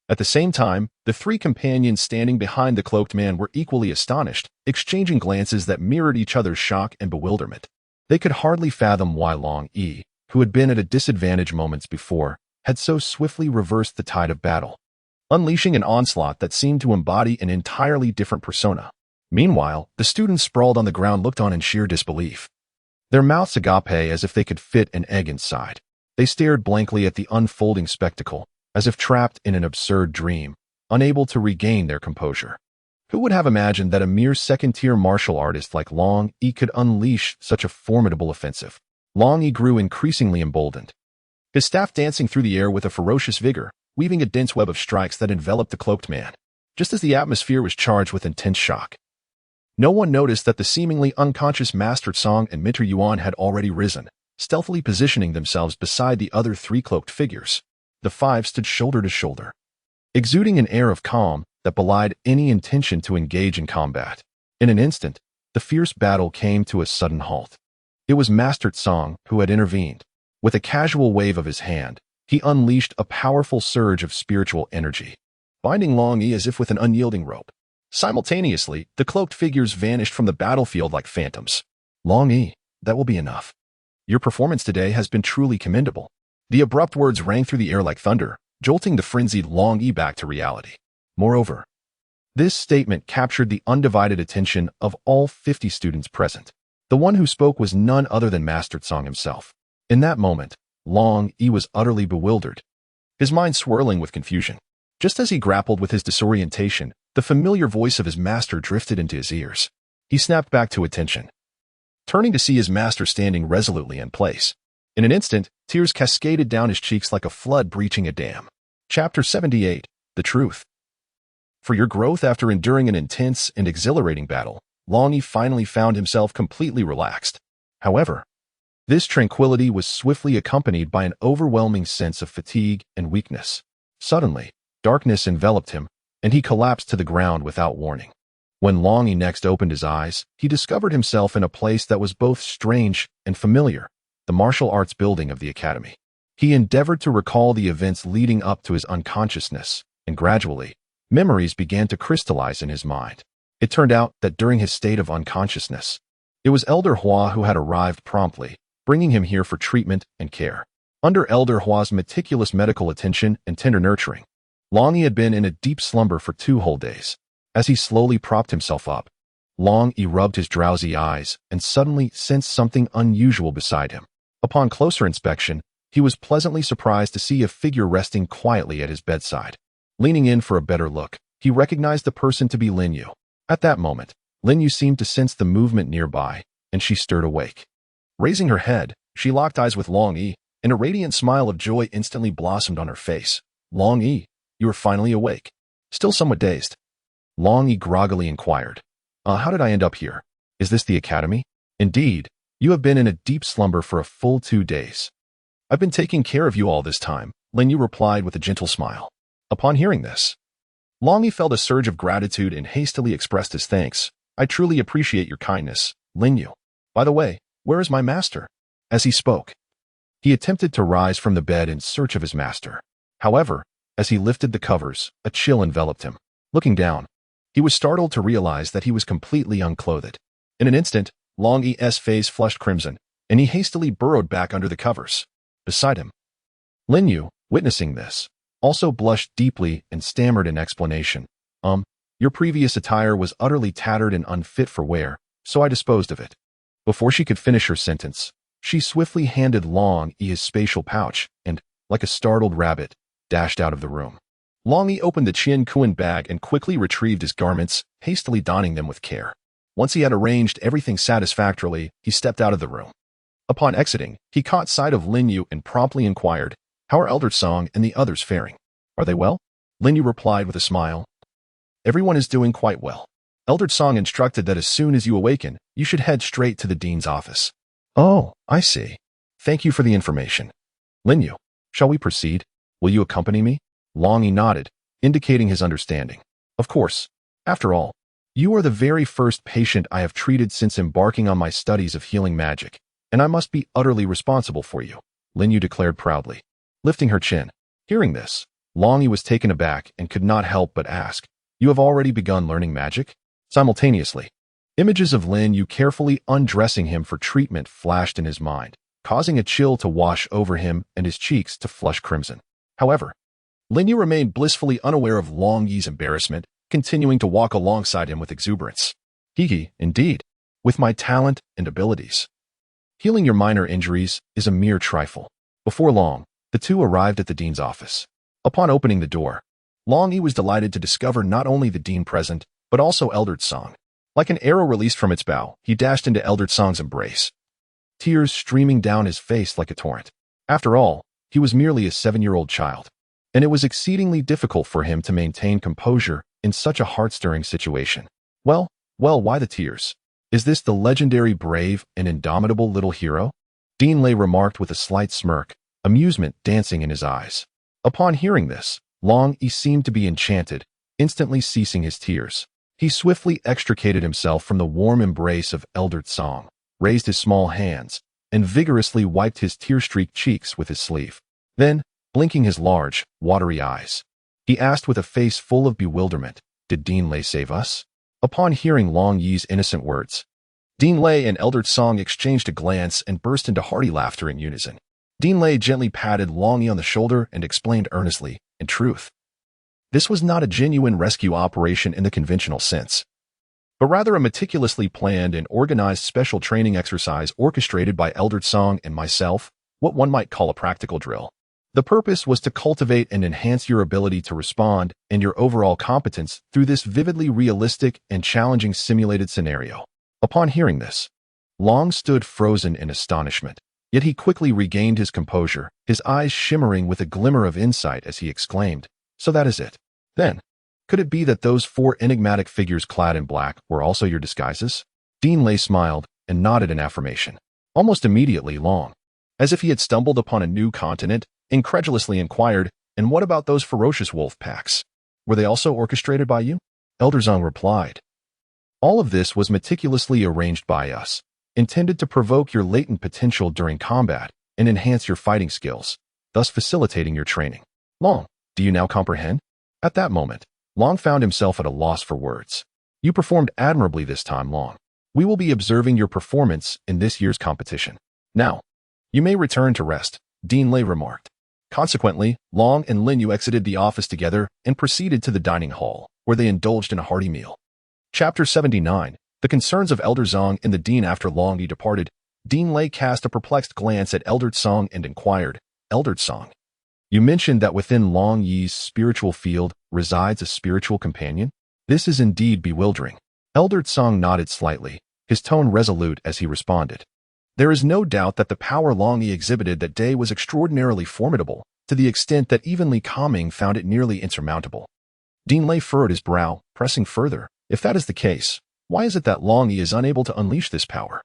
At the same time, the three companions standing behind the cloaked man were equally astonished, exchanging glances that mirrored each other's shock and bewilderment. They could hardly fathom why Longyi, who had been at a disadvantage moments before, had so swiftly reversed the tide of battle, unleashing an onslaught that seemed to embody an entirely different persona. Meanwhile, the students sprawled on the ground looked on in sheer disbelief. Their mouths agape as if they could fit an egg inside. They stared blankly at the unfolding spectacle, as if trapped in an absurd dream, unable to regain their composure. Who would have imagined that a mere second-tier martial artist like Longyi could unleash such a formidable offensive? Longyi grew increasingly emboldened, his staff dancing through the air with a ferocious vigor, weaving a dense web of strikes that enveloped the cloaked man, just as the atmosphere was charged with intense shock. No one noticed that the seemingly unconscious Master Song and Mr. Yuan had already risen, stealthily positioning themselves beside the other three cloaked figures. The five stood shoulder to shoulder, exuding an air of calm that belied any intention to engage in combat. In an instant, the fierce battle came to a sudden halt. It was Master Song who had intervened. With a casual wave of his hand, he unleashed a powerful surge of spiritual energy, binding Longyi as if with an unyielding rope. Simultaneously, the cloaked figures vanished from the battlefield like phantoms. Longyi, that will be enough. Your performance today has been truly commendable. The abrupt words rang through the air like thunder, jolting the frenzied Longyi back to reality. Moreover, this statement captured the undivided attention of all 50 students present. The one who spoke was none other than Master Song himself. In that moment, Longyi was utterly bewildered, his mind swirling with confusion. Just as he grappled with his disorientation, the familiar voice of his master drifted into his ears. He snapped back to attention, turning to see his master standing resolutely in place. In an instant, tears cascaded down his cheeks like a flood breaching a dam. Chapter 78, The Truth. For your growth after enduring an intense and exhilarating battle, Longyi finally found himself completely relaxed. However, this tranquility was swiftly accompanied by an overwhelming sense of fatigue and weakness. Suddenly, darkness enveloped him, and he collapsed to the ground without warning. When Longyi next opened his eyes, he discovered himself in a place that was both strange and familiar, the martial arts building of the academy. He endeavored to recall the events leading up to his unconsciousness, and gradually, memories began to crystallize in his mind. It turned out that during his state of unconsciousness, it was Elder Hua who had arrived promptly, bringing him here for treatment and care. Under Elder Hua's meticulous medical attention and tender nurturing, Longyi had been in a deep slumber for 2 whole days. As he slowly propped himself up, Longyi rubbed his drowsy eyes and suddenly sensed something unusual beside him. Upon closer inspection, he was pleasantly surprised to see a figure resting quietly at his bedside. Leaning in for a better look, he recognized the person to be Linyu. At that moment, Linyu seemed to sense the movement nearby, and she stirred awake. Raising her head, she locked eyes with Longyi, and a radiant smile of joy instantly blossomed on her face. Longyi, you are finally awake. Still somewhat dazed, Longyi groggily inquired. How did I end up here? Is this the academy? Indeed, you have been in a deep slumber for a full 2 days. I've been taking care of you all this time, Linyu replied with a gentle smile. Upon hearing this, Longyi felt a surge of gratitude and hastily expressed his thanks. I truly appreciate your kindness, Linyu. By the way, where is my master? As he spoke, he attempted to rise from the bed in search of his master. However, as he lifted the covers, a chill enveloped him. Looking down, he was startled to realize that he was completely unclothed. In an instant, Longyi's face flushed crimson, and he hastily burrowed back under the covers. Beside him, Linyu, witnessing this, also blushed deeply and stammered in explanation. Your previous attire was utterly tattered and unfit for wear, so I disposed of it. Before she could finish her sentence, she swiftly handed Longyi his spatial pouch and, like a startled rabbit, dashed out of the room. Longyi opened the Chin Kuan bag and quickly retrieved his garments, hastily donning them with care. Once he had arranged everything satisfactorily, he stepped out of the room. Upon exiting, he caught sight of Linyu and promptly inquired, How are Elder Song and the others faring? Are they well? Linyu replied with a smile. Everyone is doing quite well. Elder Song instructed that as soon as you awaken, you should head straight to the dean's office. Oh, I see. Thank you for the information. Linyu, shall we proceed? Will you accompany me? Longyi nodded, indicating his understanding. Of course. After all, You are the very first patient I have treated since embarking on my studies of healing magic, and I must be utterly responsible for you, Lin Yu declared proudly, lifting her chin. Hearing this, Longyi was taken aback and could not help but ask, "You have already begun learning magic?" Simultaneously, images of Lin Yu carefully undressing him for treatment flashed in his mind, causing a chill to wash over him and his cheeks to flush crimson. However, Lin Yu remained blissfully unaware of Longyi's embarrassment, continuing to walk alongside him with exuberance. "Hee, indeed, with my talent and abilities. Healing your minor injuries is a mere trifle." Before long, the two arrived at the dean's office. Upon opening the door, Longyi was delighted to discover not only the dean present, but also Elder Song. Like an arrow released from its bow, he dashed into Elder Song's embrace, tears streaming down his face like a torrent. After all, he was merely a 7-year-old child, and it was exceedingly difficult for him to maintain composure in such a heart-stirring situation. Well, why the tears? Is this the legendary brave and indomitable little hero? Dean Lei remarked with a slight smirk, amusement dancing in his eyes. Upon hearing this, Longyi seemed to be enchanted, instantly ceasing his tears. He swiftly extricated himself from the warm embrace of Elder Song, raised his small hands, and vigorously wiped his tear-streaked cheeks with his sleeve. Then, blinking his large, watery eyes, he asked with a face full of bewilderment, "Did Dean Lei save us?" Upon hearing Longyi's innocent words, Dean Lei and Elder Song exchanged a glance and burst into hearty laughter in unison. Dean Lei gently patted Longyi on the shoulder and explained earnestly, "In truth, this was not a genuine rescue operation in the conventional sense, but rather a meticulously planned and organized special training exercise orchestrated by Elder Song and myself, what one might call a practical drill. The purpose was to cultivate and enhance your ability to respond and your overall competence through this vividly realistic and challenging simulated scenario." Upon hearing this, Long stood frozen in astonishment, yet he quickly regained his composure, his eyes shimmering with a glimmer of insight as he exclaimed, "So that is it. Then, could it be that those 4 enigmatic figures clad in black were also your disguises?" Dean Lei smiled and nodded in affirmation. Almost immediately, Long, as if he had stumbled upon a new continent, incredulously inquired, "And what about those ferocious wolf packs? Were they also orchestrated by you?" Elder Song replied, "All of this was meticulously arranged by us, intended to provoke your latent potential during combat and enhance your fighting skills, thus facilitating your training. Long, do you now comprehend?" At that moment, Long found himself at a loss for words. "You performed admirably this time, Long. We will be observing your performance in this year's competition. Now, you may return to rest," Dean Lei remarked. Consequently, Long and Lin Yu exited the office together and proceeded to the dining hall, where they indulged in a hearty meal. Chapter 79. The Concerns of Elder Song and the Dean. After Longyi departed, Dean Lei cast a perplexed glance at Elder Song and inquired, "Elder Song, you mentioned that within Longyi's spiritual field resides a spiritual companion? This is indeed bewildering." Elder Song nodded slightly, his tone resolute as he responded, "There is no doubt that the power Longyi exhibited that day was extraordinarily formidable, to the extent that even Li Kaming found it nearly insurmountable." Dean Lei furrowed his brow, pressing further, "If that is the case, why is it that Longyi is unable to unleash this power?"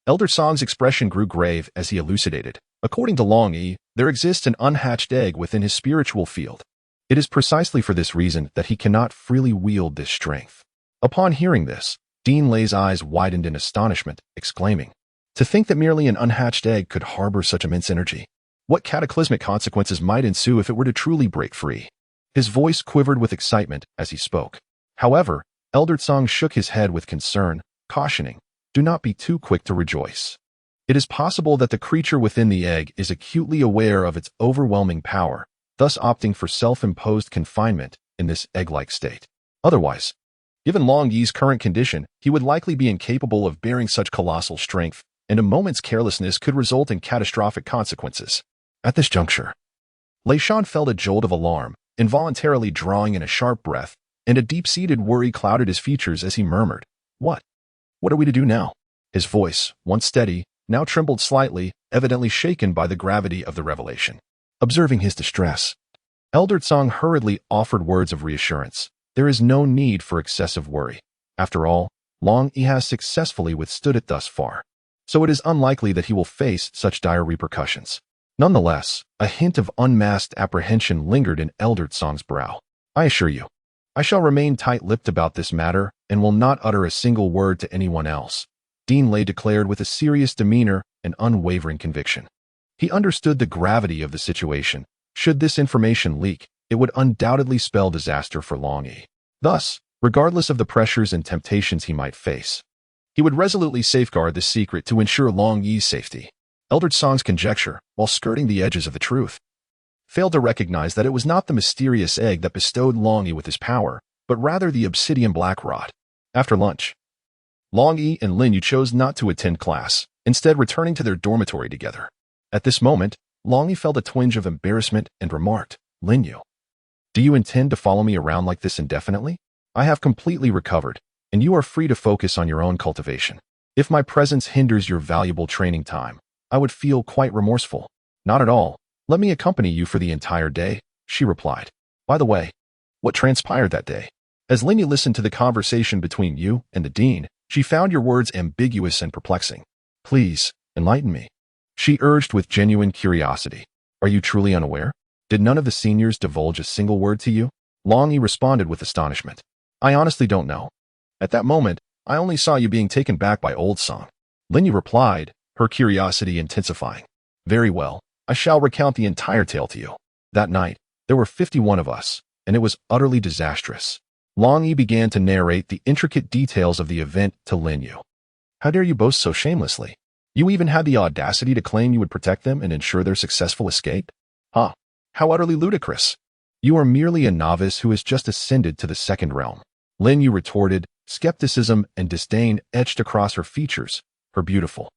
Elder Song's expression grew grave as he elucidated. "According to Longyi, there exists an unhatched egg within his spiritual field. It is precisely for this reason that he cannot freely wield this strength." Upon hearing this, Dean Lei's eyes widened in astonishment, exclaiming, "To think that merely an unhatched egg could harbor such immense energy. What cataclysmic consequences might ensue if it were to truly break free?" His voice quivered with excitement as he spoke. However, Elder Song shook his head with concern, cautioning, "Do not be too quick to rejoice. It is possible that the creature within the egg is acutely aware of its overwhelming power, thus opting for self-imposed confinement in this egg-like state. Otherwise, given Longyi's current condition, he would likely be incapable of bearing such colossal strength, and a moment's carelessness could result in catastrophic consequences." At this juncture, Lei Shan felt a jolt of alarm, involuntarily drawing in a sharp breath, and a deep-seated worry clouded his features as he murmured, What are we to do now?" His voice, once steady, now trembled slightly, evidently shaken by the gravity of the revelation. Observing his distress, Elder Song hurriedly offered words of reassurance. "There is no need for excessive worry. After all, Longyi has successfully withstood it thus far, so it is unlikely that he will face such dire repercussions." Nonetheless, a hint of unmasked apprehension lingered in Elder Song's brow. "I assure you, I shall remain tight-lipped about this matter and will not utter a single word to anyone else, Lei declared with a serious demeanor and unwavering conviction. He understood the gravity of the situation. Should this information leak, it would undoubtedly spell disaster for Longyi. Thus, regardless of the pressures and temptations he might face, he would resolutely safeguard the secret to ensure Longyi's safety. Elder Song's conjecture, while skirting the edges of the truth, failed to recognize that it was not the mysterious egg that bestowed Longyi with his power, but rather the obsidian black rod. After lunch, Longyi and Linyu chose not to attend class, instead returning to their dormitory together. At this moment, Longyi felt a twinge of embarrassment and remarked, "Linyu, do you intend to follow me around like this indefinitely? I have completely recovered, and you are free to focus on your own cultivation. If my presence hinders your valuable training time, I would feel quite remorseful." "Not at all. Let me accompany you for the entire day," she replied. "By the way, what transpired that day?" As Linyu listened to the conversation between you and the dean, she found your words ambiguous and perplexing. "Please, enlighten me," she urged with genuine curiosity. "Are you truly unaware? Did none of the seniors divulge a single word to you?" Longyi responded with astonishment. "I honestly don't know. At that moment, I only saw you being taken back by Old Song." Linyu replied, her curiosity intensifying. "Very well, I shall recount the entire tale to you. That night, there were 51 of us, and it was utterly disastrous." Longyi began to narrate the intricate details of the event to Linyu. "How dare you boast so shamelessly? You even had the audacity to claim you would protect them and ensure their successful escape? Huh, how utterly ludicrous. You are merely a novice who has just ascended to the second realm." Linyu retorted, skepticism and disdain etched across her features, her beautiful,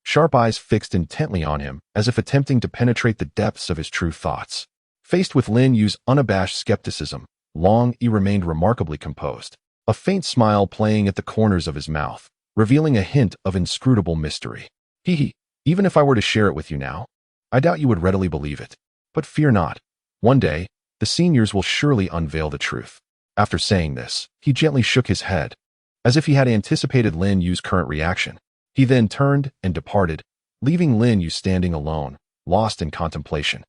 sharp eyes fixed intently on him as if attempting to penetrate the depths of his true thoughts. Faced with Linyu's unabashed skepticism, Longyi remained remarkably composed, a faint smile playing at the corners of his mouth, revealing a hint of inscrutable mystery. Even if I were to share it with you now, I doubt you would readily believe it. But fear not. One day, the seniors will surely unveil the truth." After saying this, he gently shook his head, as if he had anticipated Linyu's current reaction. He then turned and departed, leaving Linyu standing alone, lost in contemplation.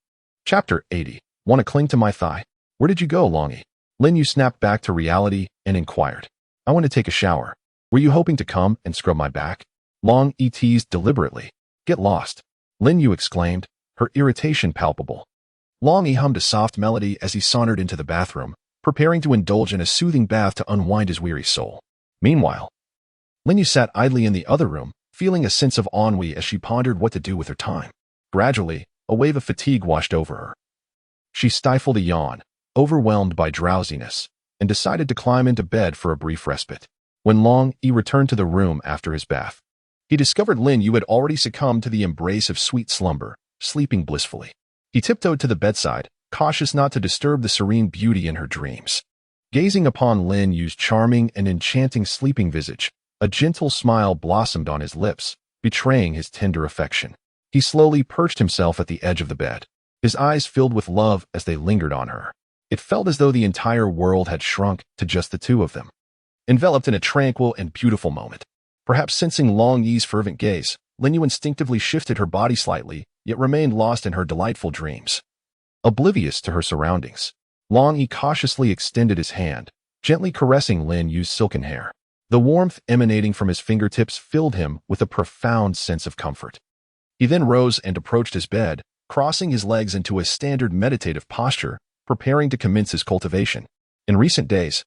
Chapter 80. "Want to cling to my thigh? Where did you go, Longyi?" Linyu snapped back to reality and inquired. "I want to take a shower. Were you hoping to come and scrub my back?" Longyi teased deliberately. "Get lost," Linyu exclaimed, her irritation palpable. Longyi hummed a soft melody as he sauntered into the bathroom, preparing to indulge in a soothing bath to unwind his weary soul. Meanwhile, Linyu sat idly in the other room, feeling a sense of ennui as she pondered what to do with her time. Gradually, a wave of fatigue washed over her. She stifled a yawn, overwhelmed by drowsiness, and decided to climb into bed for a brief respite. When Longyi returned to the room after his bath, he discovered Linyu had already succumbed to the embrace of sweet slumber, sleeping blissfully. He tiptoed to the bedside, cautious not to disturb the serene beauty in her dreams. Gazing upon Linyu's charming and enchanting sleeping visage, a gentle smile blossomed on his lips, betraying his tender affection. He slowly perched himself at the edge of the bed, his eyes filled with love as they lingered on her. It felt as though the entire world had shrunk to just the two of them, enveloped in a tranquil and beautiful moment. Perhaps sensing Longyi's fervent gaze, Linyu instinctively shifted her body slightly, yet remained lost in her delightful dreams. Oblivious to her surroundings, Longyi cautiously extended his hand, gently caressing Linyu's silken hair. The warmth emanating from his fingertips filled him with a profound sense of comfort. He then rose and approached his bed, crossing his legs into a standard meditative posture, preparing to commence his cultivation. In recent days,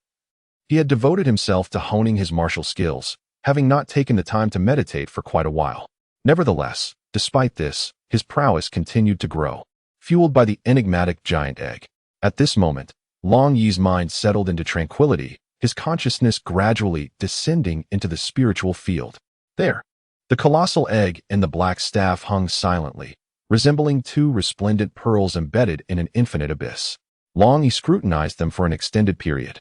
he had devoted himself to honing his martial skills, having not taken the time to meditate for quite a while. Nevertheless, despite this, his prowess continued to grow, fueled by the enigmatic giant egg. At this moment, Longyi's mind settled into tranquility, his consciousness gradually descending into the spiritual field. There, the colossal egg and the black staff hung silently, resembling two resplendent pearls embedded in an infinite abyss. Longyi scrutinized them for an extended period,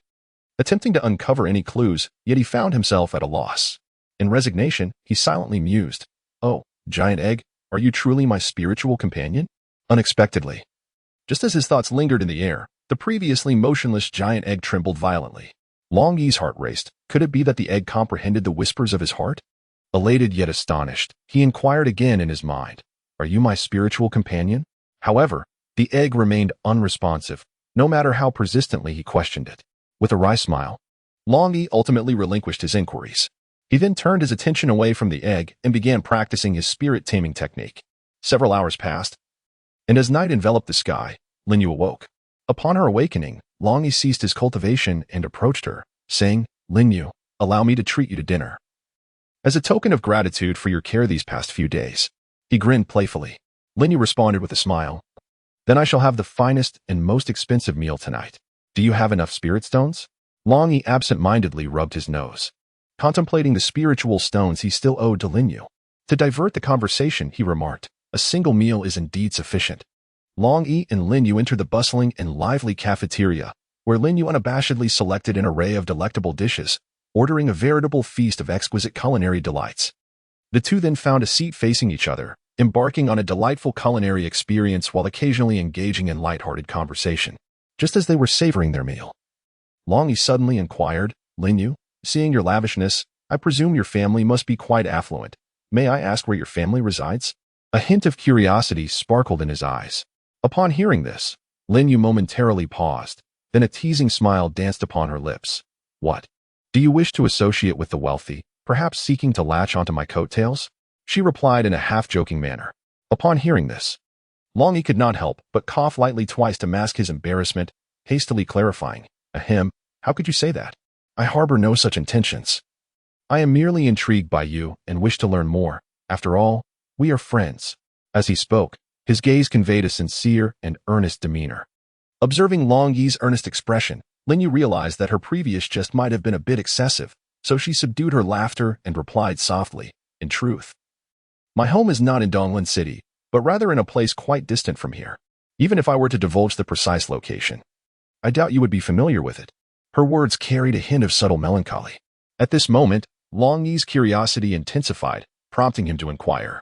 attempting to uncover any clues, yet he found himself at a loss. In resignation, he silently mused, "Oh, giant egg, are you truly my spiritual companion?" Unexpectedly, just as his thoughts lingered in the air, the previously motionless giant egg trembled violently. Longyi's heart raced. Could it be that the egg comprehended the whispers of his heart? Elated yet astonished, he inquired again in his mind, "Are you my spiritual companion?" However, the egg remained unresponsive, no matter how persistently he questioned it. With a wry smile, Longyi ultimately relinquished his inquiries. He then turned his attention away from the egg and began practicing his spirit-taming technique. Several hours passed, and as night enveloped the sky, Linyu awoke. Upon her awakening, Longyi ceased his cultivation and approached her, saying, "Linyu, allow me to treat you to dinner. As a token of gratitude for your care these past few days." He grinned playfully. Linyu responded with a smile. "Then I shall have the finest and most expensive meal tonight. Do you have enough spirit stones?" Longyi absent-mindedly rubbed his nose, contemplating the spiritual stones he still owed to Linyu. To divert the conversation, he remarked, "A single meal is indeed sufficient." Longyi and Linyu entered the bustling and lively cafeteria, where Linyu unabashedly selected an array of delectable dishes, ordering a veritable feast of exquisite culinary delights. The two then found a seat facing each other, embarking on a delightful culinary experience while occasionally engaging in light-hearted conversation. Just as they were savoring their meal, Longyi suddenly inquired, "Linyu, seeing your lavishness, I presume your family must be quite affluent. May I ask where your family resides?" A hint of curiosity sparkled in his eyes. Upon hearing this, Linyu momentarily paused, then a teasing smile danced upon her lips. "What? Do you wish to associate with the wealthy, perhaps seeking to latch onto my coattails?" she replied in a half-joking manner. Upon hearing this, Longyi could not help but cough lightly twice to mask his embarrassment, hastily clarifying, "Ahem, how could you say that? I harbor no such intentions. I am merely intrigued by you and wish to learn more. After all, we are friends." As he spoke, his gaze conveyed a sincere and earnest demeanor. Observing Longyi's earnest expression, Linyu realized that her previous jest might have been a bit excessive, so she subdued her laughter and replied softly, "In truth, my home is not in Donglan City, but rather in a place quite distant from here. Even if I were to divulge the precise location, I doubt you would be familiar with it." Her words carried a hint of subtle melancholy. At this moment, Longyi's curiosity intensified, prompting him to inquire,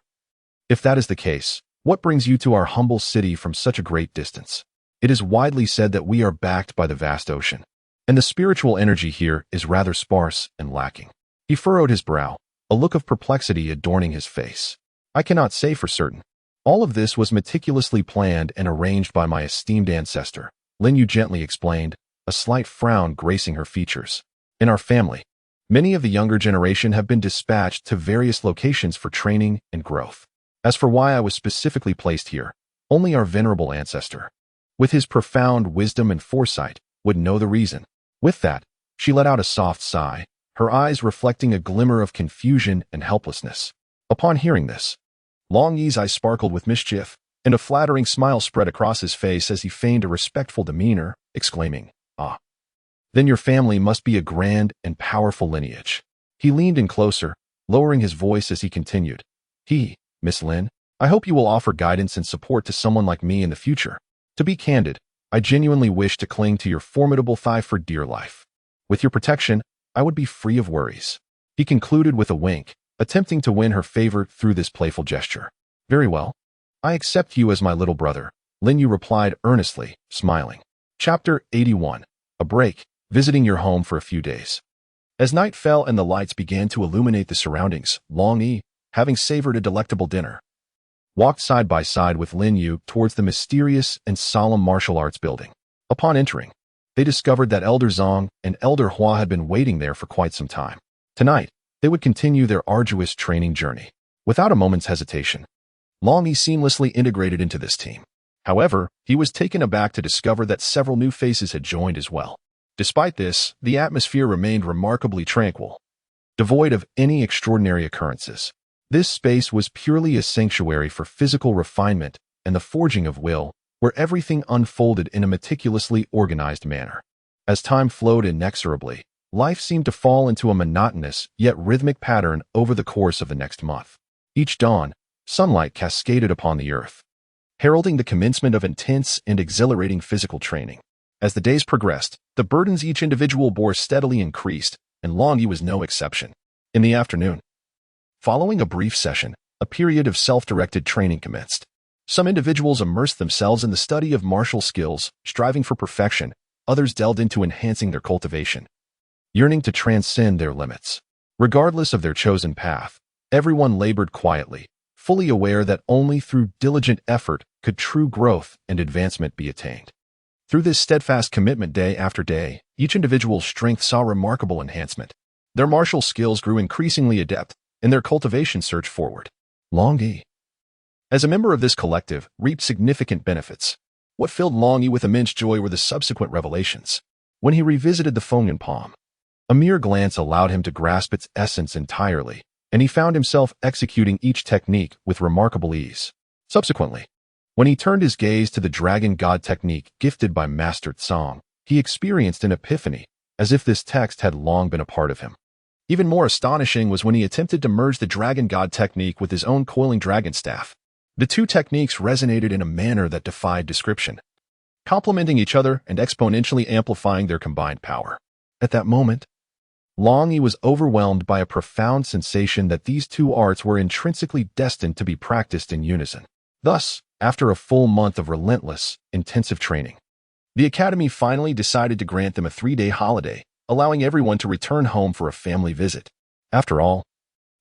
"If that is the case, what brings you to our humble city from such a great distance? It is widely said that we are backed by the vast ocean, and the spiritual energy here is rather sparse and lacking." He furrowed his brow, a look of perplexity adorning his face. "I cannot say for certain. All of this was meticulously planned and arranged by my esteemed ancestor," Linyu gently explained, a slight frown gracing her features. "In our family, many of the younger generation have been dispatched to various locations for training and growth. As for why I was specifically placed here, only our venerable ancestor, with his profound wisdom and foresight, would know the reason." With that, she let out a soft sigh, her eyes reflecting a glimmer of confusion and helplessness. Upon hearing this, Longyi's eyes sparkled with mischief, and a flattering smile spread across his face as he feigned a respectful demeanor, exclaiming, "Ah, then your family must be a grand and powerful lineage." He leaned in closer, lowering his voice as he continued, "Miss Lin, I hope you will offer guidance and support to someone like me in the future. To be candid, I genuinely wish to cling to your formidable thigh for dear life. With your protection, I would be free of worries." He concluded with a wink, attempting to win her favor through this playful gesture. "Very well. I accept you as my little brother," Linyu replied earnestly, smiling. Chapter 81. A Break, Visiting Your Home for a Few Days. As night fell and the lights began to illuminate the surroundings, Longyi, having savored a delectable dinner, walked side by side with Linyu towards the mysterious and solemn martial arts building. Upon entering, they discovered that Elder Zong and Elder Hua had been waiting there for quite some time. Tonight, they would continue their arduous training journey. Without a moment's hesitation, Longyi seamlessly integrated into this team. However, he was taken aback to discover that several new faces had joined as well. Despite this, the atmosphere remained remarkably tranquil, devoid of any extraordinary occurrences. This space was purely a sanctuary for physical refinement and the forging of will, where everything unfolded in a meticulously organized manner. As time flowed inexorably, life seemed to fall into a monotonous yet rhythmic pattern over the course of the next month. Each dawn, sunlight cascaded upon the earth, heralding the commencement of intense and exhilarating physical training. As the days progressed, the burdens each individual bore steadily increased, and Longyi was no exception. In the afternoon, following a brief session, a period of self-directed training commenced. Some individuals immersed themselves in the study of martial skills, striving for perfection. Others delved into enhancing their cultivation, yearning to transcend their limits. Regardless of their chosen path, everyone labored quietly, fully aware that only through diligent effort could true growth and advancement be attained. Through this steadfast commitment day after day, each individual's strength saw remarkable enhancement. Their martial skills grew increasingly adept, and their cultivation surged forward. Longyi, as a member of this collective, reaped significant benefits. What filled Longyi with immense joy were the subsequent revelations. When he revisited the Fengyan palm, a mere glance allowed him to grasp its essence entirely, and he found himself executing each technique with remarkable ease. Subsequently, when he turned his gaze to the Dragon God technique gifted by Master Tsong, he experienced an epiphany, as if this text had long been a part of him. Even more astonishing was when he attempted to merge the Dragon God technique with his own coiling dragon staff. The two techniques resonated in a manner that defied description, complementing each other and exponentially amplifying their combined power. At that moment, Longyi was overwhelmed by a profound sensation that these two arts were intrinsically destined to be practiced in unison. Thus, after a full month of relentless, intensive training, the Academy finally decided to grant them a 3-day holiday, allowing everyone to return home for a family visit. After all,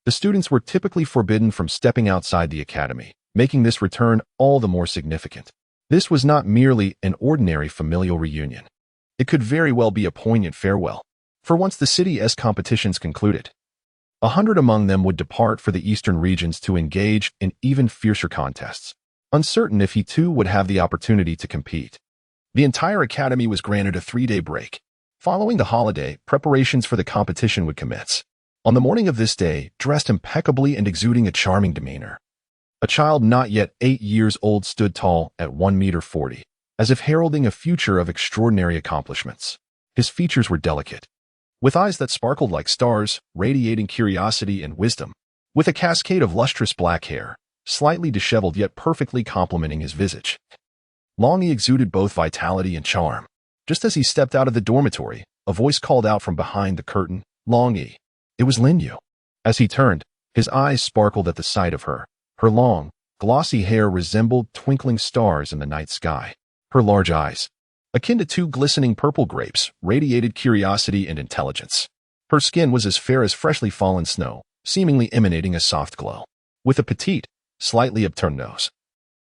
the students were typically forbidden from stepping outside the Academy, making this return all the more significant. This was not merely an ordinary familial reunion. It could very well be a poignant farewell. For once the city's competitions concluded, 100 among them would depart for the eastern regions to engage in even fiercer contests, uncertain if he too would have the opportunity to compete. The entire academy was granted a 3-day break. Following the holiday, preparations for the competition would commence. On the morning of this day, dressed impeccably and exuding a charming demeanor, a child not yet 8 years old stood tall at 1.40 meters, as if heralding a future of extraordinary accomplishments. His features were delicate, with eyes that sparkled like stars, radiating curiosity and wisdom, with a cascade of lustrous black hair, slightly disheveled yet perfectly complementing his visage. Longyi exuded both vitality and charm. Just as he stepped out of the dormitory, a voice called out from behind the curtain, "Longyi." It was Linyu. As he turned, his eyes sparkled at the sight of her. Her long, glossy hair resembled twinkling stars in the night sky. Her large eyes, akin to two glistening purple grapes, radiated curiosity and intelligence. Her skin was as fair as freshly fallen snow, seemingly emanating a soft glow. With a petite, slightly upturned nose,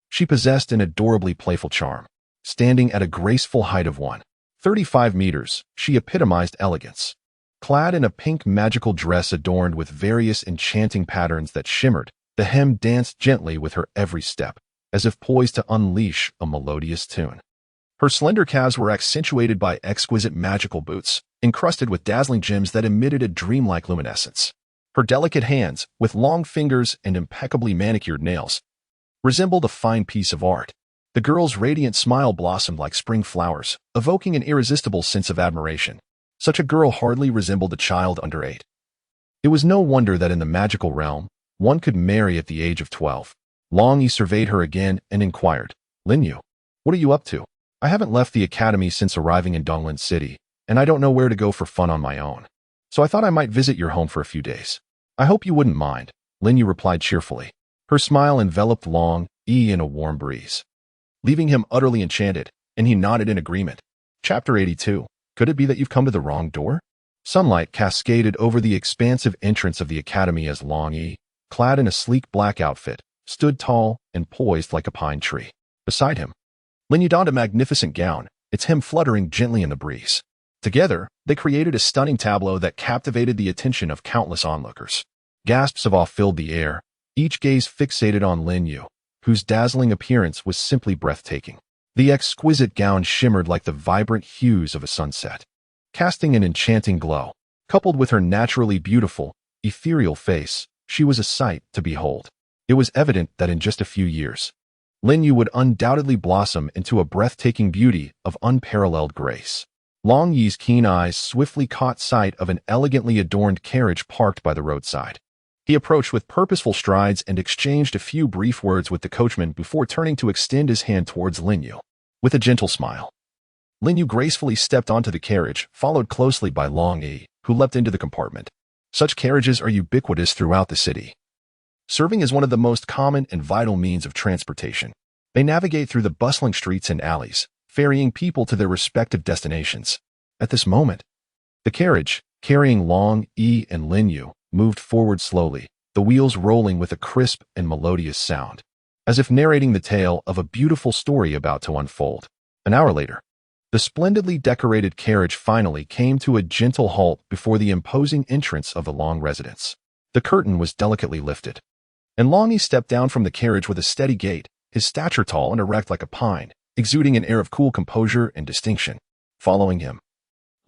she possessed an adorably playful charm. Standing at a graceful height of 1.35 meters, she epitomized elegance. Clad in a pink magical dress adorned with various enchanting patterns that shimmered, the hem danced gently with her every step, as if poised to unleash a melodious tune. Her slender calves were accentuated by exquisite magical boots, encrusted with dazzling gems that emitted a dreamlike luminescence. Her delicate hands, with long fingers and impeccably manicured nails, resembled a fine piece of art. The girl's radiant smile blossomed like spring flowers, evoking an irresistible sense of admiration. Such a girl hardly resembled a child under 8. It was no wonder that in the magical realm, one could marry at the age of 12. Longyi surveyed her again and inquired, "Linyu, what are you up to? I haven't left the academy since arriving in Donglan City, and I don't know where to go for fun on my own. So I thought I might visit your home for a few days." "I hope you wouldn't mind," Linyu replied cheerfully. Her smile enveloped Longyi in a warm breeze, leaving him utterly enchanted, and he nodded in agreement. Chapter 82. Could it be that you've come to the wrong door? Sunlight cascaded over the expansive entrance of the academy as Longyi, clad in a sleek black outfit, stood tall and poised like a pine tree. Beside him, Linyu donned a magnificent gown, its hem fluttering gently in the breeze. Together, they created a stunning tableau that captivated the attention of countless onlookers. Gasps of awe filled the air, each gaze fixated on Linyu, whose dazzling appearance was simply breathtaking. The exquisite gown shimmered like the vibrant hues of a sunset, casting an enchanting glow. Coupled with her naturally beautiful, ethereal face, she was a sight to behold. It was evident that in just a few years, Linyu would undoubtedly blossom into a breathtaking beauty of unparalleled grace. Longyi's keen eyes swiftly caught sight of an elegantly adorned carriage parked by the roadside. He approached with purposeful strides and exchanged a few brief words with the coachman before turning to extend his hand towards Linyu. With a gentle smile, Linyu gracefully stepped onto the carriage, followed closely by Longyi, who leapt into the compartment. Such carriages are ubiquitous throughout the city, serving as one of the most common and vital means of transportation. They navigate through the bustling streets and alleys, ferrying people to their respective destinations. At this moment, the carriage, carrying Longyi and Linyu, moved forward slowly, the wheels rolling with a crisp and melodious sound, as if narrating the tale of a beautiful story about to unfold. An hour later, The splendidly decorated carriage finally came to a gentle halt before the imposing entrance of the Long residence. The curtain was delicately lifted, and Longyi stepped down from the carriage with a steady gait, his stature tall and erect like a pine, exuding an air of cool composure and distinction. Following him,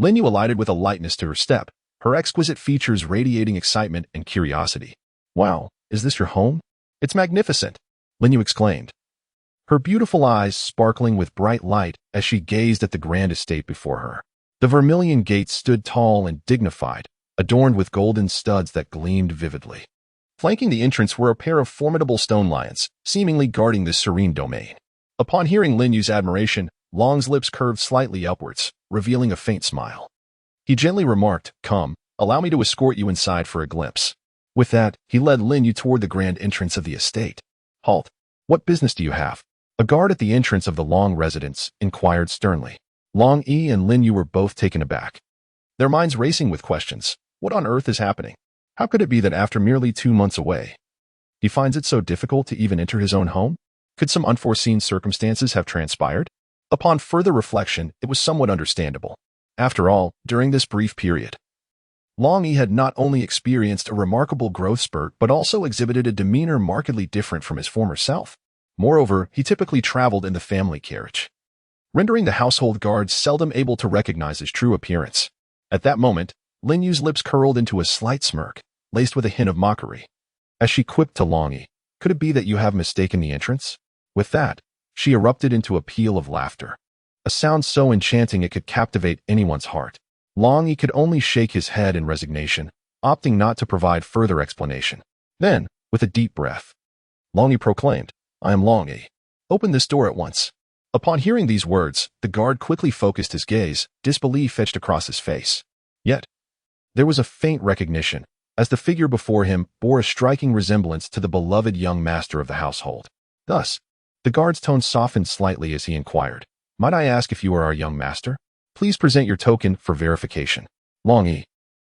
Linyu alighted with a lightness to her step, her exquisite features radiating excitement and curiosity. "Wow, is this your home? It's magnificent," Linyu exclaimed, her beautiful eyes sparkling with bright light as she gazed at the grand estate before her. The vermilion gate stood tall and dignified, adorned with golden studs that gleamed vividly. Flanking the entrance were a pair of formidable stone lions, seemingly guarding this serene domain. Upon hearing Linyu's admiration, Long's lips curved slightly upwards, revealing a faint smile. He gently remarked, "Come, allow me to escort you inside for a glimpse." With that, he led Linyu toward the grand entrance of the estate. "Halt! What business do you have?" A guard at the entrance of the Long residence inquired sternly. Longyi and Linyu were both taken aback, their minds racing with questions. What on earth is happening? How could it be that after merely 2 months away, he finds it so difficult to even enter his own home? Could some unforeseen circumstances have transpired? Upon further reflection, it was somewhat understandable. After all, during this brief period, Longyi had not only experienced a remarkable growth spurt but also exhibited a demeanor markedly different from his former self. Moreover, he typically traveled in the family carriage, rendering the household guards seldom able to recognize his true appearance. At that moment, Linyu's lips curled into a slight smirk, laced with a hint of mockery. As she quipped to Longyi, "Could it be that you have mistaken the entrance?" With that, she erupted into a peal of laughter, a sound so enchanting it could captivate anyone's heart. Longyi could only shake his head in resignation, opting not to provide further explanation. Then, with a deep breath, Longyi proclaimed, "I am Longyi. Open this door at once." Upon hearing these words, the guard quickly focused his gaze, disbelief etched across his face. Yet, there was a faint recognition, as the figure before him bore a striking resemblance to the beloved young master of the household. Thus, the guard's tone softened slightly as he inquired, "Might I ask if you are our young master? Please present your token for verification." Longyi,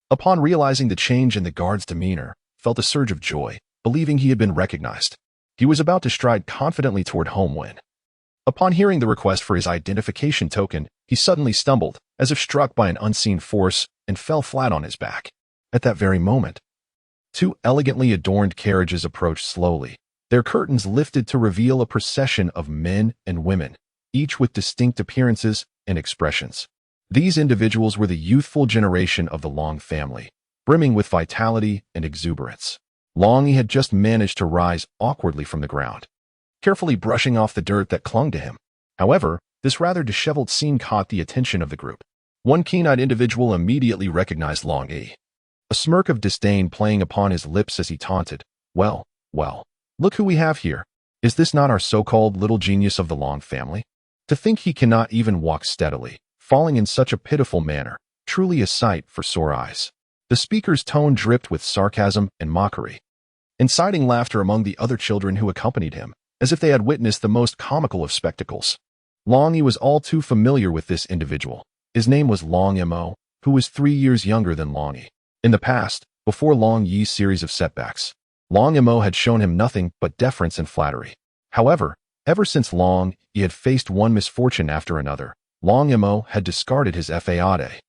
upon realizing the change in the guard's demeanor, felt a surge of joy, believing he had been recognized. He was about to stride confidently toward home when, upon hearing the request for his identification token, he suddenly stumbled, as if struck by an unseen force, and fell flat on his back. At that very moment, 2 elegantly adorned carriages approached slowly, their curtains lifted to reveal a procession of men and women, each with distinct appearances and expressions. These individuals were the youthful generation of the Long family, brimming with vitality and exuberance. Longyi had just managed to rise awkwardly from the ground, carefully brushing off the dirt that clung to him. However, this rather disheveled scene caught the attention of the group. One keen-eyed individual immediately recognized Longyi, a smirk of disdain playing upon his lips as he taunted, well, look who we have here. Is this not our so-called little genius of the Long family? To think he cannot even walk steadily, falling in such a pitiful manner, truly a sight for sore eyes." The speaker's tone dripped with sarcasm and mockery, inciting laughter among the other children who accompanied him, as if they had witnessed the most comical of spectacles. Longyi was all too familiar with this individual. His name was Long Mo, who was 3 years younger than Longyi. In the past, before Longyi's series of setbacks, Long Mo had shown him nothing but deference and flattery. However, ever since Longyi had faced one misfortune after another, Long Mo had discarded his faade,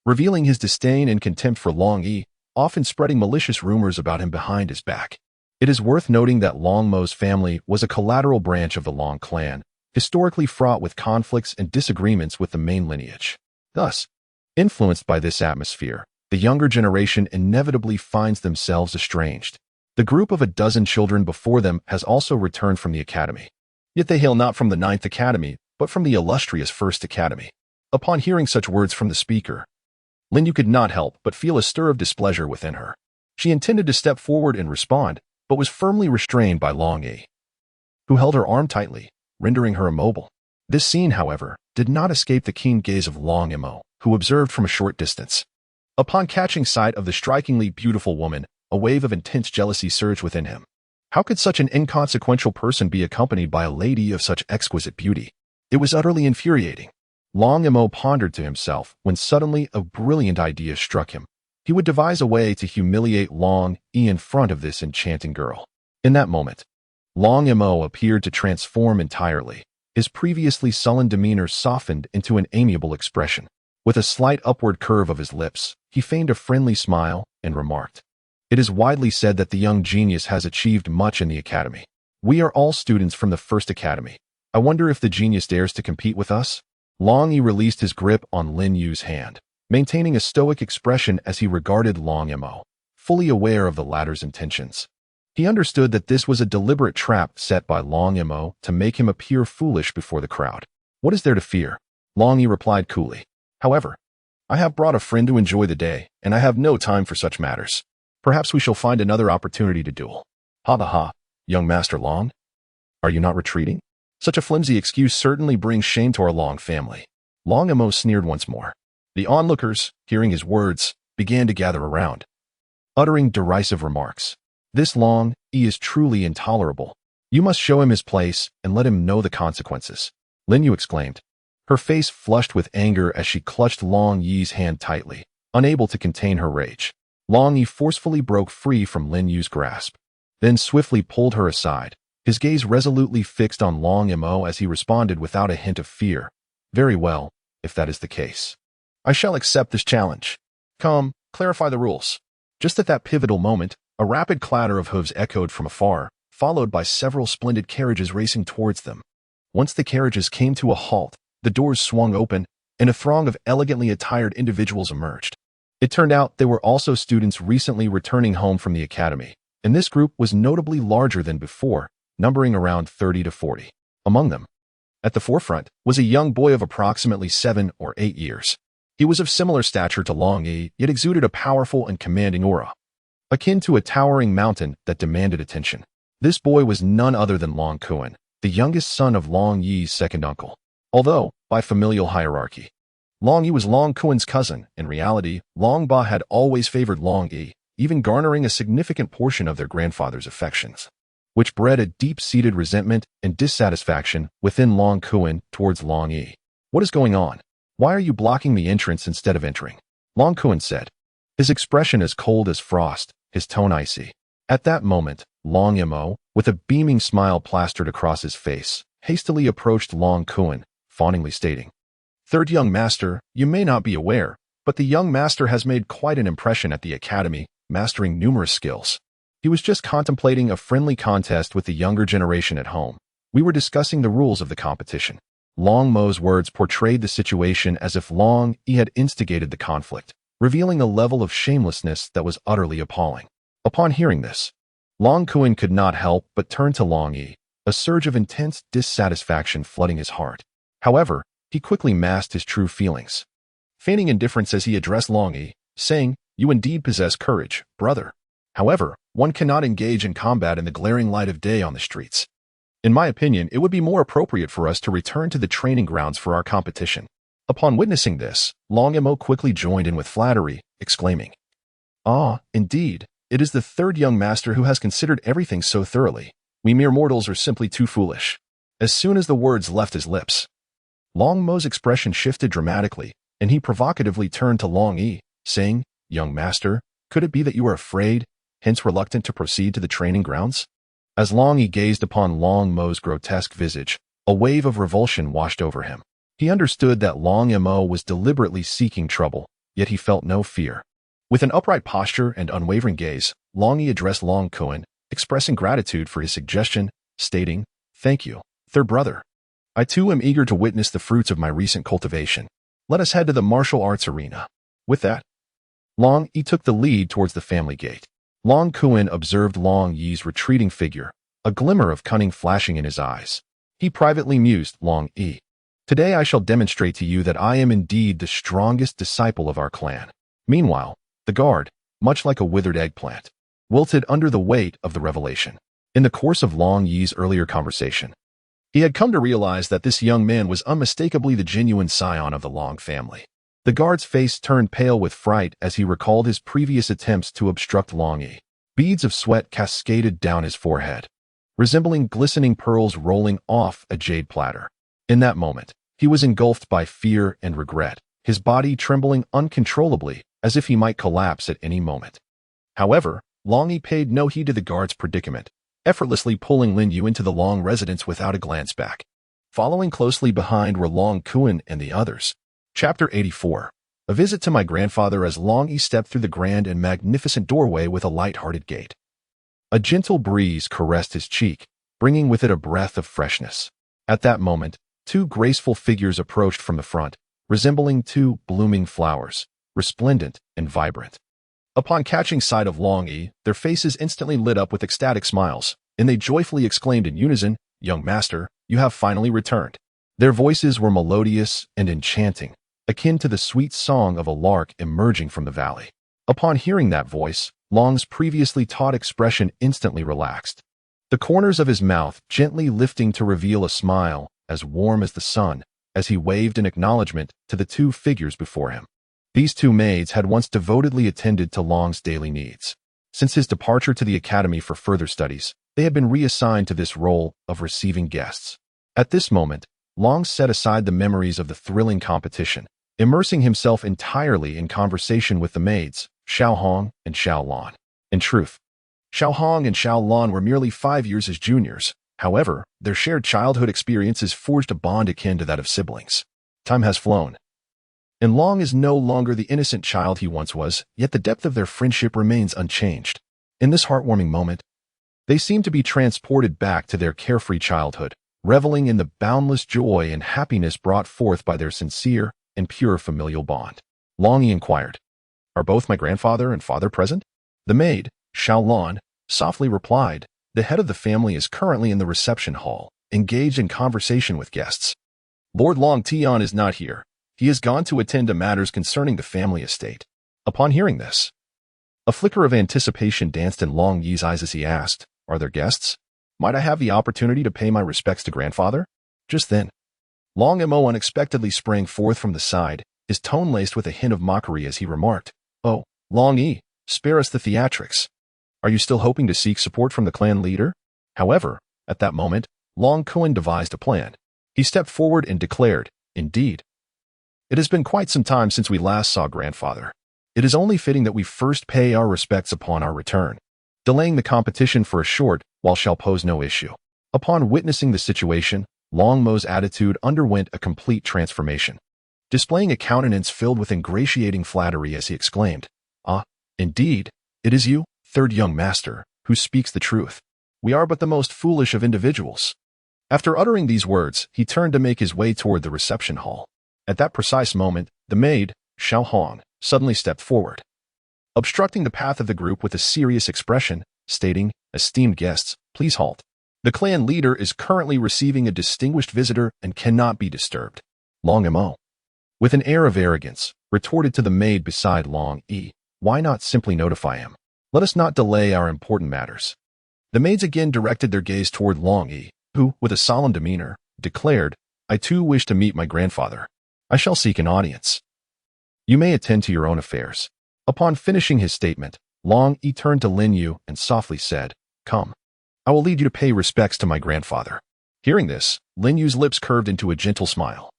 revealing his disdain and contempt for Longyi, often spreading malicious rumors about him behind his back. It is worth noting that Long Mo's family was a collateral branch of the Long clan, historically fraught with conflicts and disagreements with the main lineage. Thus, influenced by this atmosphere, the younger generation inevitably finds themselves estranged. The group of a dozen children before them has also returned from the academy. Yet they hail not from the 9th Academy, but from the illustrious 1st Academy. Upon hearing such words from the speaker, Linyu could not help but feel a stir of displeasure within her. She intended to step forward and respond, but was firmly restrained by Longyi, who held her arm tightly, rendering her immobile. This scene, however, did not escape the keen gaze of Long Mo, who observed from a short distance. Upon catching sight of the strikingly beautiful woman, a wave of intense jealousy surged within him. How could such an inconsequential person be accompanied by a lady of such exquisite beauty? It was utterly infuriating. Long Mo pondered to himself when suddenly a brilliant idea struck him. He would devise a way to humiliate Longyi in front of this enchanting girl. In that moment, Long Mo appeared to transform entirely, His previously sullen demeanor softened into an amiable expression. With a slight upward curve of his lips, he feigned a friendly smile and remarked, "It is widely said that the young genius has achieved much in the academy. We are all students from the first academy. I wonder if the genius dares to compete with us?" Longyi released his grip on Lin Yu's hand, maintaining a stoic expression as he regarded Longyi, fully aware of the latter's intentions. He understood that this was a deliberate trap set by Longyi to make him appear foolish before the crowd. "What is there to fear?" Longyi replied coolly. "However, I have brought a friend to enjoy the day, and I have no time for such matters. Perhaps we shall find another opportunity to duel." "Ha ha ha, young Master Long? Are you not retreating? Such a flimsy excuse certainly brings shame to our Long family." Longyi sneered once more. The onlookers, hearing his words, began to gather around, uttering derisive remarks. "This Longyi is truly intolerable. You must show him his place and let him know the consequences," Lin Yu exclaimed. Her face flushed with anger as she clutched Longyi's hand tightly, unable to contain her rage. Longyi forcefully broke free from Lin Yu's grasp, then swiftly pulled her aside, his gaze resolutely fixed on Longyi as he responded without a hint of fear. "Very well, if that is the case. I shall accept this challenge. Come, clarify the rules." Just at that pivotal moment, a rapid clatter of hooves echoed from afar, followed by several splendid carriages racing towards them. Once the carriages came to a halt, the doors swung open, and a throng of elegantly attired individuals emerged. It turned out they were also students recently returning home from the academy, and this group was notably larger than before, numbering around 30 to 40. Among them, at the forefront, was a young boy of approximately 7 or 8 years. He was of similar stature to Longyi, yet exuded a powerful and commanding aura, akin to a towering mountain that demanded attention. This boy was none other than Long Kuan, the youngest son of Longyi's second uncle. Although, by familial hierarchy, Longyi was Long Kuan's cousin, in reality, Long Ba had always favored Longyi, even garnering a significant portion of their grandfather's affections, which bred a deep-seated resentment and dissatisfaction within Long Kuan towards Longyi. "What is going on? Why are you blocking the entrance instead of entering?" Long Kuan said, his expression as cold as frost, his tone icy. At that moment, Longyi, with a beaming smile plastered across his face, hastily approached Long Kuan, fawningly stating, "Third young master, you may not be aware, but the young master has made quite an impression at the academy, mastering numerous skills. He was just contemplating a friendly contest with the younger generation at home. We were discussing the rules of the competition." Long Mo's words portrayed the situation as if Long Yi had instigated the conflict, revealing a level of shamelessness that was utterly appalling. Upon hearing this, Long Kuan could not help but turn to Long Yi, a surge of intense dissatisfaction flooding his heart. However, he quickly masked his true feelings, feigning indifference as he addressed Long Yi, saying, "You indeed possess courage, brother. However, one cannot engage in combat in the glaring light of day on the streets. In my opinion, it would be more appropriate for us to return to the training grounds for our competition." Upon witnessing this, Longyi quickly joined in with flattery, exclaiming, "Ah, indeed, it is the third young master who has considered everything so thoroughly. We mere mortals are simply too foolish." As soon as the words left his lips, Long Mo's expression shifted dramatically, and he provocatively turned to Long Yi, saying, "Young master, could it be that you are afraid, hence reluctant to proceed to the training grounds?" As Long Yi gazed upon Long Mo's grotesque visage, a wave of revulsion washed over him. He understood that Longyi was deliberately seeking trouble, yet he felt no fear. With an upright posture and unwavering gaze, Long Yi addressed Long Kuan, expressing gratitude for his suggestion, stating, "Thank you, third brother. I too am eager to witness the fruits of my recent cultivation. Let us head to the martial arts arena." With that, Long Yi took the lead towards the family gate. Long Kuan observed Long Yi's retreating figure, a glimmer of cunning flashing in his eyes. He privately mused, "Long Yi, today I shall demonstrate to you that I am indeed the strongest disciple of our clan." Meanwhile, the guard, much like a withered eggplant, wilted under the weight of the revelation. In the course of Long Yi's earlier conversation, he had come to realize that this young man was unmistakably the genuine scion of the Long family. The guard's face turned pale with fright as he recalled his previous attempts to obstruct Long Yi. Beads of sweat cascaded down his forehead, resembling glistening pearls rolling off a jade platter. In that moment, he was engulfed by fear and regret, his body trembling uncontrollably as if he might collapse at any moment. However, Long Yi paid no heed to the guard's predicament, effortlessly pulling Lin Yu into the Long residence without a glance back. Following closely behind were Long Kuan and the others. Chapter 84. A visit to my grandfather as Longyi stepped through the grand and magnificent doorway with a light-hearted gait. A gentle breeze caressed his cheek, bringing with it a breath of freshness. At that moment, two graceful figures approached from the front, resembling two blooming flowers, resplendent and vibrant. Upon catching sight of Longyi, their faces instantly lit up with ecstatic smiles, and they joyfully exclaimed in unison, "Young master, you have finally returned." Their voices were melodious and enchanting, akin to the sweet song of a lark emerging from the valley. Upon hearing that voice, Long's previously taut expression instantly relaxed, the corners of his mouth gently lifting to reveal a smile as warm as the sun as he waved in acknowledgement to the two figures before him. These two maids had once devotedly attended to Long's daily needs. Since his departure to the academy for further studies, they had been reassigned to this role of receiving guests. At this moment, Long set aside the memories of the thrilling competition, immersing himself entirely in conversation with the maids, Xiao Hong and Xiao Lan. In truth, Xiao Hong and Xiao Lan were merely 5 years his juniors. However, their shared childhood experiences forged a bond akin to that of siblings. Time has flown, and Long is no longer the innocent child he once was, yet the depth of their friendship remains unchanged. In this heartwarming moment, they seem to be transported back to their carefree childhood, reveling in the boundless joy and happiness brought forth by their sincere and pure familial bond. Longyi inquired, "Are both my grandfather and father present?" The maid, Xiao Lan, softly replied, "The head of the family is currently in the reception hall, engaged in conversation with guests. Lord Long Tian is not here. He has gone to attend to matters concerning the family estate." Upon hearing this, a flicker of anticipation danced in Longyi's eyes as he asked, "Are there guests? Might I have the opportunity to pay my respects to grandfather?" Just then, Long Mo unexpectedly sprang forth from the side, his tone laced with a hint of mockery as he remarked, "Oh, Longyi, spare us the theatrics. Are you still hoping to seek support from the clan leader?" However, at that moment, Long Kuan devised a plan. He stepped forward and declared, "Indeed. It has been quite some time since we last saw grandfather. It is only fitting that we first pay our respects upon our return." Delaying the competition for a short while shall pose no issue. Upon witnessing the situation, Long Mo's attitude underwent a complete transformation, displaying a countenance filled with ingratiating flattery as he exclaimed, "Ah, indeed, it is you, third young master, who speaks the truth. We are but the most foolish of individuals." After uttering these words, he turned to make his way toward the reception hall. At that precise moment, the maid, Xiao Hong, suddenly stepped forward, obstructing the path of the group with a serious expression, stating, "Esteemed guests, please halt. The clan leader is currently receiving a distinguished visitor and cannot be disturbed." Long Mo, with an air of arrogance, retorted to the maid beside Longyi, "Why not simply notify him? Let us not delay our important matters." The maids again directed their gaze toward Longyi, who, with a solemn demeanor, declared, "I too wish to meet my grandfather. I shall seek an audience. You may attend to your own affairs." Upon finishing his statement, Longyi turned to Linyu and softly said, "Come. I will lead you to pay respects to my grandfather." Hearing this, Linyu's lips curved into a gentle smile,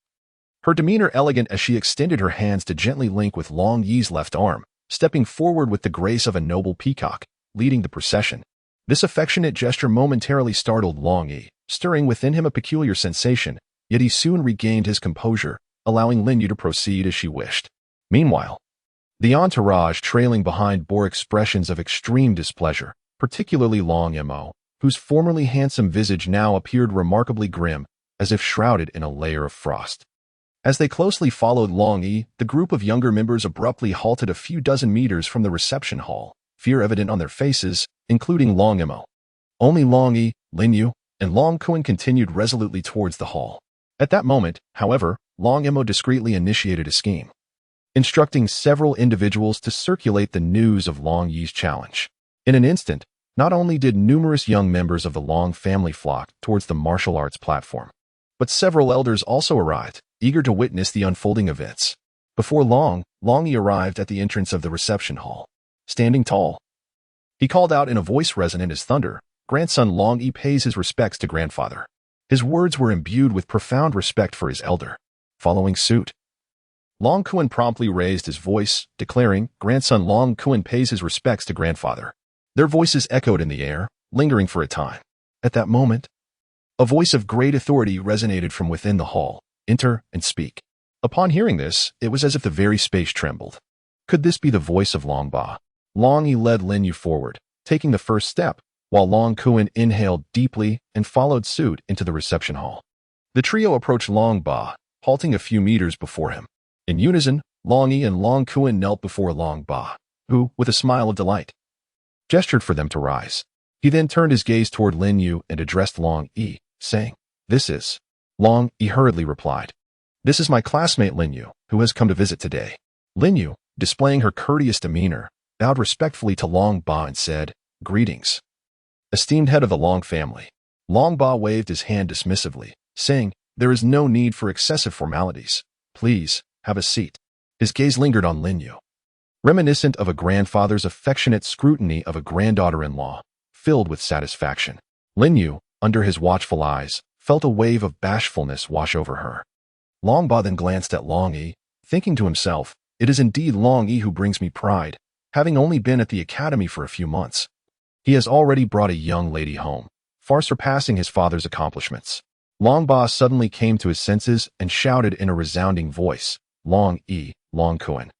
her demeanor elegant as she extended her hands to gently link with Longyi's left arm, stepping forward with the grace of a noble peacock, leading the procession. This affectionate gesture momentarily startled Longyi, stirring within him a peculiar sensation, yet he soon regained his composure, allowing Linyu to proceed as she wished. Meanwhile, the entourage trailing behind bore expressions of extreme displeasure, particularly Long Mo, whose formerly handsome visage now appeared remarkably grim, as if shrouded in a layer of frost. As they closely followed Longyi, the group of younger members abruptly halted a few dozen meters from the reception hall, fear evident on their faces, including Long Mo. Only Longyi, Linyu, and Long Kuan continued resolutely towards the hall. At that moment, however, Long Mo discreetly initiated a scheme, instructing several individuals to circulate the news of Longyi's challenge. In an instant, not only did numerous young members of the Long family flock towards the martial arts platform, but several elders also arrived, eager to witness the unfolding events. Before long, Longyi arrived at the entrance of the reception hall. Standing tall, he called out in a voice resonant as thunder, "Grandson Longyi pays his respects to grandfather." His words were imbued with profound respect for his elder. Following suit, Long Kuan promptly raised his voice, declaring, "Grandson Long Kuan pays his respects to grandfather." Their voices echoed in the air, lingering for a time. At that moment, A voice of great authority resonated from within the hall. Enter and speak. Upon hearing this, it was as if the very space trembled. Could this be the voice of Longba? Longyi led Linyu forward, taking the first step, while Long Kuan inhaled deeply and followed suit into the reception hall. The trio approached Longba, halting a few meters before him. In unison, Longyi and Long Kuan knelt before Longba, who, with a smile of delight, gestured for them to rise. He then turned his gaze toward Linyu and addressed Longyi, saying, "This is..." Longyi hurriedly replied, "This is my classmate Linyu, who has come to visit today." Linyu, displaying her courteous demeanor, bowed respectfully to Longba and said, "Greetings, esteemed head of the Long family." Longba waved his hand dismissively, saying, "There is no need for excessive formalities. Please, have a seat." His gaze lingered on Linyu, reminiscent of a grandfather's affectionate scrutiny of a granddaughter-in-law, filled with satisfaction. Linyu, under his watchful eyes, felt a wave of bashfulness wash over her. Longba then glanced at Longyi, thinking to himself, "It is indeed Longyi who brings me pride, having only been at the academy for a few months. He has already brought a young lady home, far surpassing his father's accomplishments." Longba suddenly came to his senses and shouted in a resounding voice, "Longyi, Long Kuan,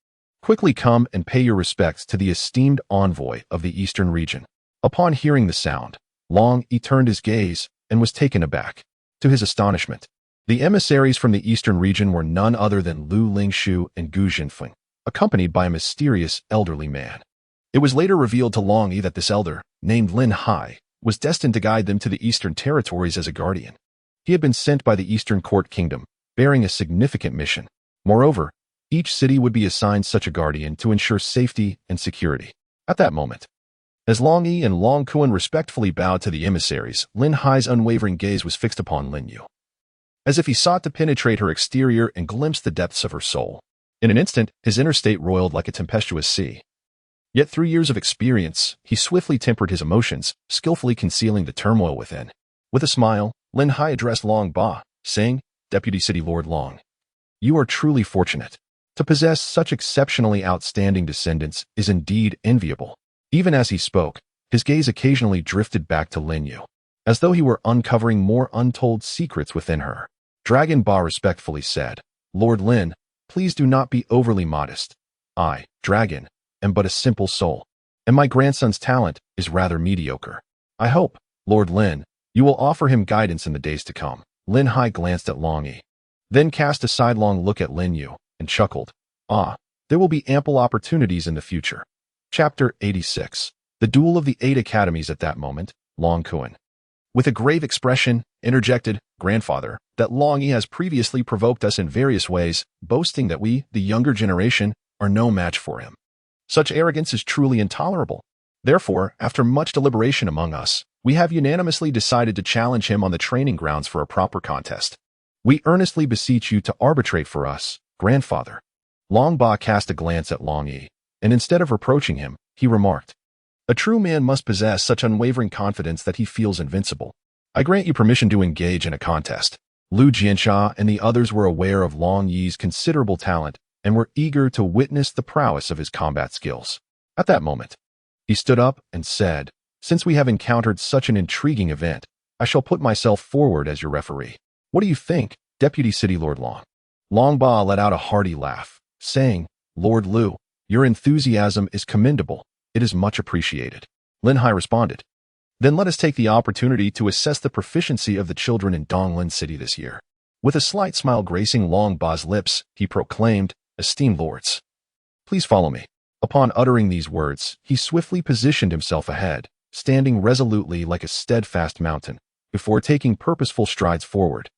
quickly come and pay your respects to the esteemed envoy of the eastern region." Upon hearing the sound, Longyi turned his gaze and was taken aback. To his astonishment, the emissaries from the eastern region were none other than Lu Lingshu and Gu Jinfeng, accompanied by a mysterious elderly man. It was later revealed to Longyi that this elder, named Lin Hai, was destined to guide them to the eastern territories as a guardian. He had been sent by the Eastern Court Kingdom, bearing a significant mission. Moreover, each city would be assigned such a guardian to ensure safety and security. At that moment, as Longyi and Long Kuan respectfully bowed to the emissaries, Lin Hai's unwavering gaze was fixed upon Linyu, as if he sought to penetrate her exterior and glimpse the depths of her soul. In an instant, his inner state roiled like a tempestuous sea. Yet through years of experience, he swiftly tempered his emotions, skillfully concealing the turmoil within. With a smile, Lin Hai addressed Longba, saying, "Deputy City Lord Long, you are truly fortunate. To possess such exceptionally outstanding descendants is indeed enviable." Even as he spoke, his gaze occasionally drifted back to Linyu, as though he were uncovering more untold secrets within her. Dragon Ba respectfully said, "Lord Lin, please do not be overly modest. I, Dragon, am but a simple soul, and my grandson's talent is rather mediocre. I hope, Lord Lin, you will offer him guidance in the days to come." Lin Hai glanced at Longyi, then cast a sidelong look at Linyu, and chuckled, "Ah, there will be ample opportunities in the future." Chapter 86. The Duel of the Eight Academies. At that moment, Long Kuan, with a grave expression, interjected, "Grandfather, that Longyi has previously provoked us in various ways, boasting that we, the younger generation, are no match for him. Such arrogance is truly intolerable. Therefore, after much deliberation among us, we have unanimously decided to challenge him on the training grounds for a proper contest. We earnestly beseech you to arbitrate for us, Grandfather." Longba cast a glance at Longyi, and instead of reproaching him, he remarked, "A true man must possess such unwavering confidence that he feels invincible. I grant you permission to engage in a contest." Lu Jiansha and the others were aware of Longyi's considerable talent and were eager to witness the prowess of his combat skills. At that moment, he stood up and said, "Since we have encountered such an intriguing event, I shall put myself forward as your referee. What do you think, Deputy City Lord Long?" Longba let out a hearty laugh, saying, "Lord Lu, your enthusiasm is commendable. It is much appreciated." Lin Hai responded, "Then let us take the opportunity to assess the proficiency of the children in Donglin City this year." With a slight smile gracing Longba's lips, he proclaimed, "Esteemed lords, please follow me." Upon uttering these words, he swiftly positioned himself ahead, standing resolutely like a steadfast mountain, before taking purposeful strides forward,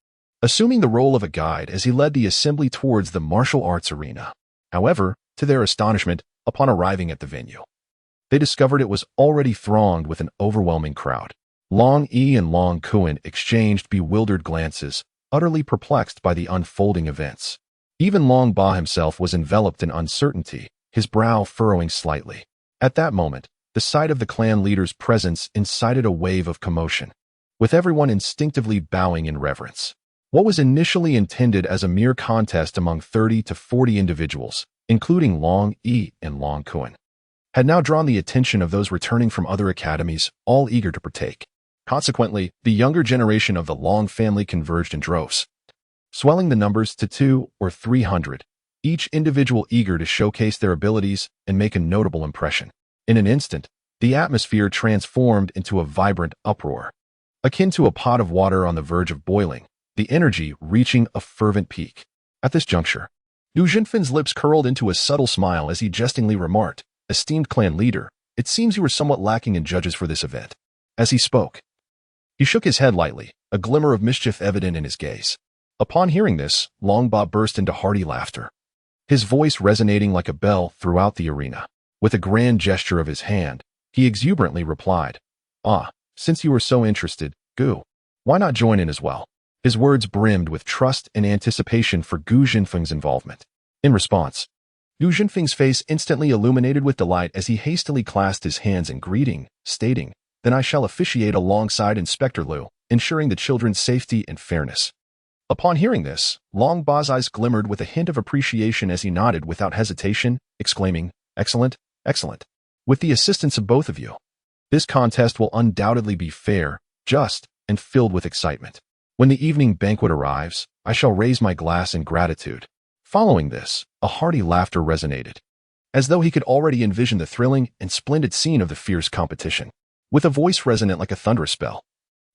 assuming the role of a guide as he led the assembly towards the martial arts arena. However, to their astonishment, upon arriving at the venue, they discovered it was already thronged with an overwhelming crowd. Longyi and Long Kuan exchanged bewildered glances, utterly perplexed by the unfolding events. Even Longba himself was enveloped in uncertainty, his brow furrowing slightly. At that moment, the sight of the clan leader's presence incited a wave of commotion, with everyone instinctively bowing in reverence. What was initially intended as a mere contest among 30 to 40 individuals, including Longyi and Long Kuan, had now drawn the attention of those returning from other academies, all eager to partake. Consequently, the younger generation of the Long family converged in droves, swelling the numbers to 200 or 300, each individual eager to showcase their abilities and make a notable impression. In an instant, the atmosphere transformed into a vibrant uproar. Akin to a pot of water on the verge of boiling, the energy reaching a fervent peak. At this juncture, Du Jinfin's lips curled into a subtle smile as he jestingly remarked, "Esteemed clan leader, it seems you were somewhat lacking in judges for this event." As he spoke, he shook his head lightly, a glimmer of mischief evident in his gaze. Upon hearing this, Longba burst into hearty laughter, his voice resonating like a bell throughout the arena. With a grand gesture of his hand, he exuberantly replied, "Ah, since you are so interested, Gu, why not join in as well?" His words brimmed with trust and anticipation for Gu Jinfeng's involvement. In response, Gu Jinfeng's face instantly illuminated with delight as he hastily clasped his hands in greeting, stating, "Then I shall officiate alongside Inspector Liu, ensuring the children's safety and fairness." Upon hearing this, Long Ba's eyes glimmered with a hint of appreciation as he nodded without hesitation, exclaiming, "Excellent, excellent. With the assistance of both of you, this contest will undoubtedly be fair, just, and filled with excitement. When the evening banquet arrives, I shall raise my glass in gratitude." Following this, a hearty laughter resonated, as though he could already envision the thrilling and splendid scene of the fierce competition. With a voice resonant like a thunderous bell,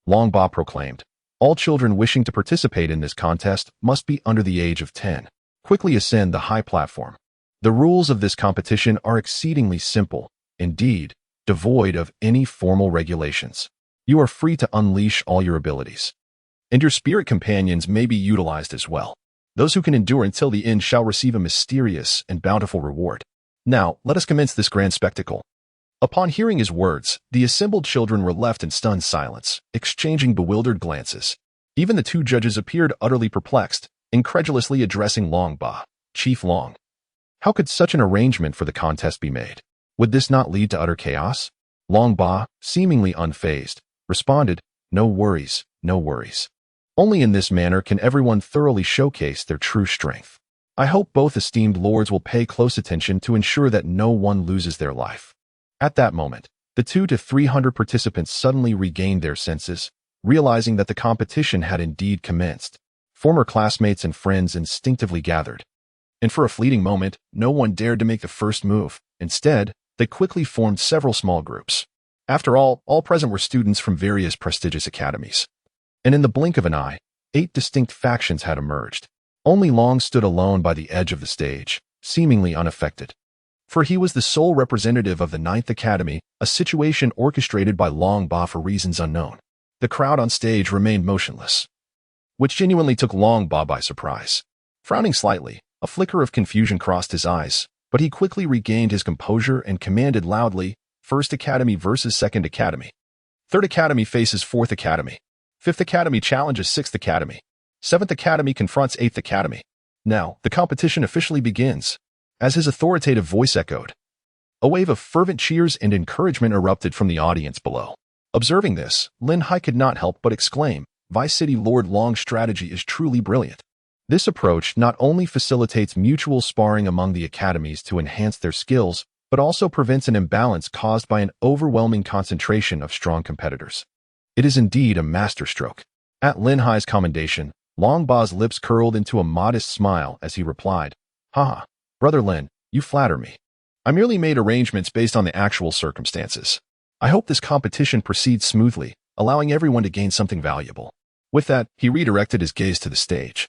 Long Ba proclaimed, "All children wishing to participate in this contest must be under the age of 10. Quickly ascend the high platform. The rules of this competition are exceedingly simple, indeed, devoid of any formal regulations. You are free to unleash all your abilities, and your spirit companions may be utilized as well. Those who can endure until the end shall receive a mysterious and bountiful reward. Now, let us commence this grand spectacle." Upon hearing his words, the assembled children were left in stunned silence, exchanging bewildered glances. Even the two judges appeared utterly perplexed, incredulously addressing Long Ba, "Chief Long, how could such an arrangement for the contest be made? Would this not lead to utter chaos?" Long Ba, seemingly unfazed, responded, "No worries, no worries. Only in this manner can everyone thoroughly showcase their true strength. I hope both esteemed lords will pay close attention to ensure that no one loses their life." At that moment, the 200 to 300 participants suddenly regained their senses, realizing that the competition had indeed commenced. Former classmates and friends instinctively gathered, and for a fleeting moment, no one dared to make the first move. Instead, they quickly formed several small groups. After all present were students from various prestigious academies. And in the blink of an eye, 8 distinct factions had emerged. Only Long stood alone by the edge of the stage, seemingly unaffected. For he was the sole representative of the 9th Academy, a situation orchestrated by Long Ba for reasons unknown. The crowd on stage remained motionless, which genuinely took Long Ba by surprise. Frowning slightly, a flicker of confusion crossed his eyes, but he quickly regained his composure and commanded loudly, "First Academy versus Second Academy. Third Academy faces Fourth Academy. Fifth Academy challenges Sixth Academy. Seventh Academy confronts Eighth Academy. Now, the competition officially begins." As his authoritative voice echoed, a wave of fervent cheers and encouragement erupted from the audience below. Observing this, Lin Hai could not help but exclaim, "Vice City Lord Long's strategy is truly brilliant." This approach not only facilitates mutual sparring among the academies to enhance their skills, but also prevents an imbalance caused by an overwhelming concentration of strong competitors. It is indeed a masterstroke. At Lin Hai's commendation, Long Ba's lips curled into a modest smile as he replied, "Haha, Brother Lin, you flatter me. I merely made arrangements based on the actual circumstances. I hope this competition proceeds smoothly, allowing everyone to gain something valuable." With that, he redirected his gaze to the stage,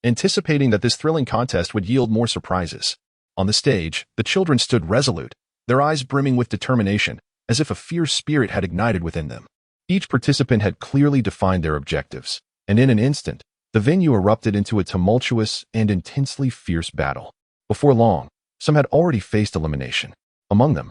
anticipating that this thrilling contest would yield more surprises. On the stage, the children stood resolute, their eyes brimming with determination, as if a fierce spirit had ignited within them. Each participant had clearly defined their objectives, and in an instant, the venue erupted into a tumultuous and intensely fierce battle. Before long, some had already faced elimination. Among them,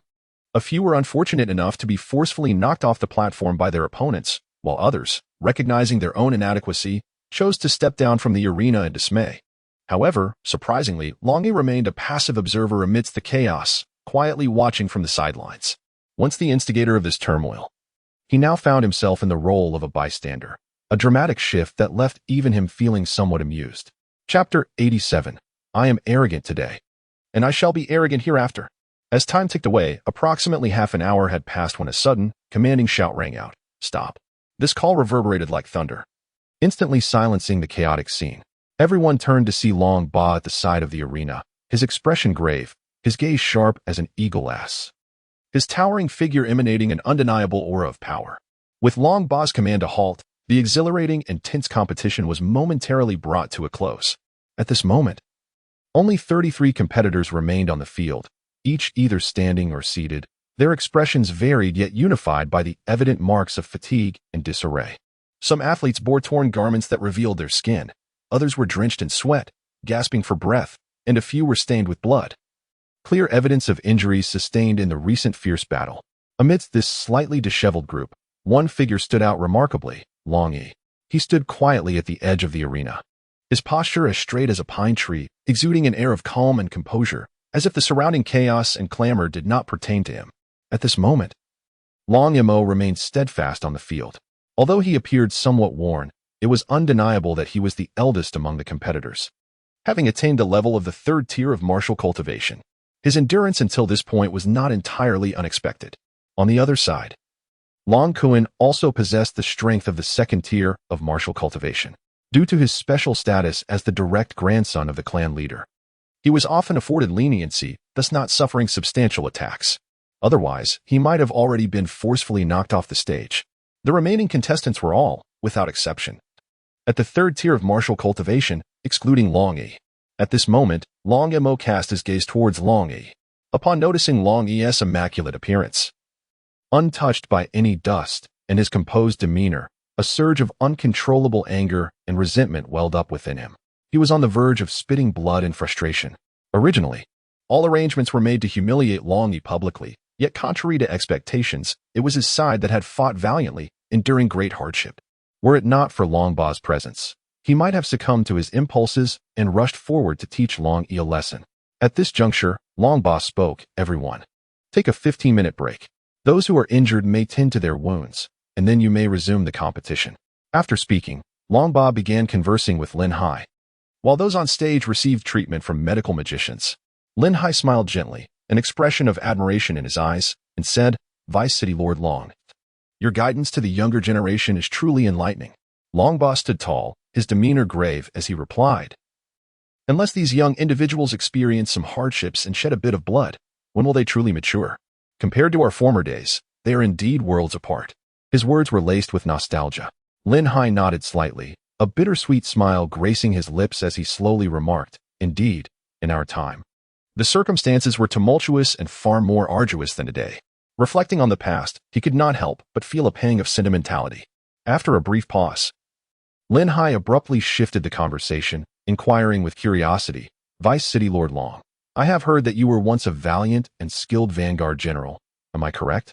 a few were unfortunate enough to be forcefully knocked off the platform by their opponents, while others, recognizing their own inadequacy, chose to step down from the arena in dismay. However, surprisingly, Longyi remained a passive observer amidst the chaos, quietly watching from the sidelines. Once the instigator of this turmoil, he now found himself in the role of a bystander, a dramatic shift that left even him feeling somewhat amused. Chapter 87. I am arrogant today, and I shall be arrogant hereafter. As time ticked away, approximately half an hour had passed when a sudden, commanding shout rang out, "Stop." This call reverberated like thunder, instantly silencing the chaotic scene. Everyone turned to see Long Ba at the side of the arena, his expression grave, his gaze sharp as an eagle-ass, his towering figure emanating an undeniable aura of power. With Long Ba's command to halt, the exhilarating and tense competition was momentarily brought to a close. At this moment, only 33 competitors remained on the field, each either standing or seated. Their expressions varied yet unified by the evident marks of fatigue and disarray. Some athletes bore torn garments that revealed their skin. Others were drenched in sweat, gasping for breath, and a few were stained with blood. Clear evidence of injuries sustained in the recent fierce battle. Amidst this slightly disheveled group, one figure stood out remarkably, Longyi. He stood quietly at the edge of the arena, his posture as straight as a pine tree, exuding an air of calm and composure, as if the surrounding chaos and clamor did not pertain to him. At this moment, Longyi remained steadfast on the field. Although he appeared somewhat worn, it was undeniable that he was the eldest among the competitors, having attained a level of the third tier of martial cultivation. His endurance until this point was not entirely unexpected. On the other side, Long Kuan also possessed the strength of the second tier of martial cultivation. Due to his special status as the direct grandson of the clan leader, he was often afforded leniency, thus not suffering substantial attacks. Otherwise, he might have already been forcefully knocked off the stage. The remaining contestants were all, without exception, at the third tier of martial cultivation, excluding Longyi. At this moment, Longyi cast his gaze towards Longyi. Upon noticing Longyi's immaculate appearance, untouched by any dust, and his composed demeanor, a surge of uncontrollable anger and resentment welled up within him. He was on the verge of spitting blood in frustration. Originally, all arrangements were made to humiliate Longyi publicly, yet contrary to expectations, it was his side that had fought valiantly, enduring great hardship. Were it not for Long Ba's presence, he might have succumbed to his impulses and rushed forward to teach Longyi a lesson. At this juncture, Long Ba spoke, "Everyone, take a 15-minute break. Those who are injured may tend to their wounds, and then you may resume the competition." After speaking, Long Ba began conversing with Lin Hai. While those on stage received treatment from medical magicians, Lin Hai smiled gently, an expression of admiration in his eyes, and said, "Vice City Lord Long, your guidance to the younger generation is truly enlightening." Long Ba stood tall, his demeanor grave as he replied, "Unless these young individuals experience some hardships and shed a bit of blood, when will they truly mature? Compared to our former days, they are indeed worlds apart." His words were laced with nostalgia. Lin Hai nodded slightly, a bittersweet smile gracing his lips as he slowly remarked, "Indeed, in our time, the circumstances were tumultuous and far more arduous than today." Reflecting on the past, he could not help but feel a pang of sentimentality. After a brief pause, Lin Hai abruptly shifted the conversation, inquiring with curiosity, "Vice City Lord Long, I have heard that you were once a valiant and skilled vanguard general. Am I correct?"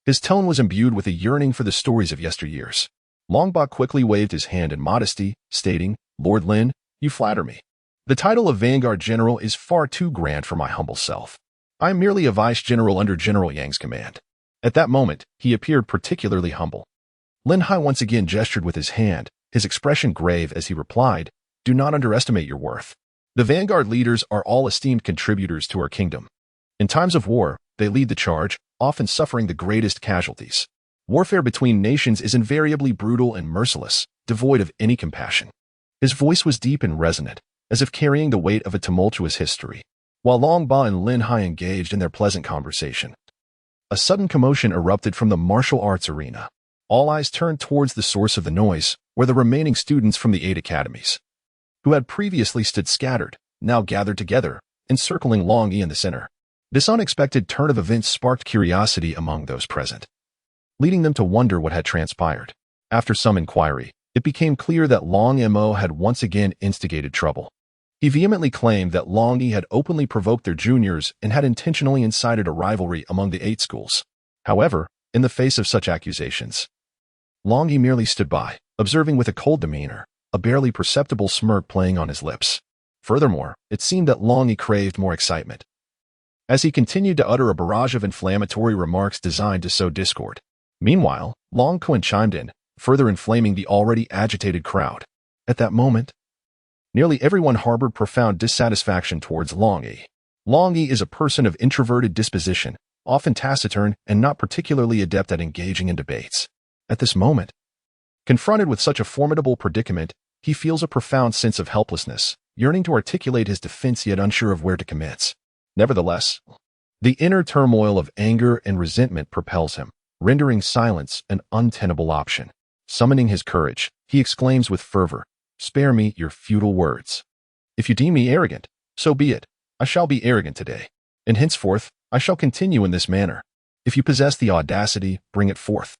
His tone was imbued with a yearning for the stories of yesteryears. Long Ba quickly waved his hand in modesty, stating, "Lord Lin, you flatter me. The title of Vanguard General is far too grand for my humble self. I am merely a vice general under General Yang's command." At that moment, he appeared particularly humble. Lin Hai once again gestured with his hand, his expression grave as he replied, "Do not underestimate your worth. The Vanguard leaders are all esteemed contributors to our kingdom. In times of war, they lead the charge, often suffering the greatest casualties. Warfare between nations is invariably brutal and merciless, devoid of any compassion." His voice was deep and resonant, as if carrying the weight of a tumultuous history. While Long Ba and Lin Hai engaged in their pleasant conversation, a sudden commotion erupted from the martial arts arena. All eyes turned towards the source of the noise, where the remaining students from the 8 academies, who had previously stood scattered, now gathered together, encircling Longyi in the center. This unexpected turn of events sparked curiosity among those present, leading them to wonder what had transpired. After some inquiry, it became clear that Longyi had once again instigated trouble. He vehemently claimed that Longyi had openly provoked their juniors and had intentionally incited a rivalry among the 8 schools. However, in the face of such accusations, Longyi merely stood by, observing with a cold demeanor, a barely perceptible smirk playing on his lips. Furthermore, it seemed that Longyi craved more excitement, as he continued to utter a barrage of inflammatory remarks designed to sow discord. Meanwhile, Long Kuan chimed in, further inflaming the already agitated crowd. At that moment, nearly everyone harbored profound dissatisfaction towards Longyi. Longyi is a person of introverted disposition, often taciturn and not particularly adept at engaging in debates. At this moment, Confronted with such a formidable predicament, he feels a profound sense of helplessness, yearning to articulate his defense yet unsure of where to commence. Nevertheless, the inner turmoil of anger and resentment propels him, rendering silence an untenable option. Summoning his courage, he exclaims with fervor, "Spare me your futile words. If you deem me arrogant, so be it. I shall be arrogant today, and henceforth I shall continue in this manner. If you possess the audacity, bring it forth,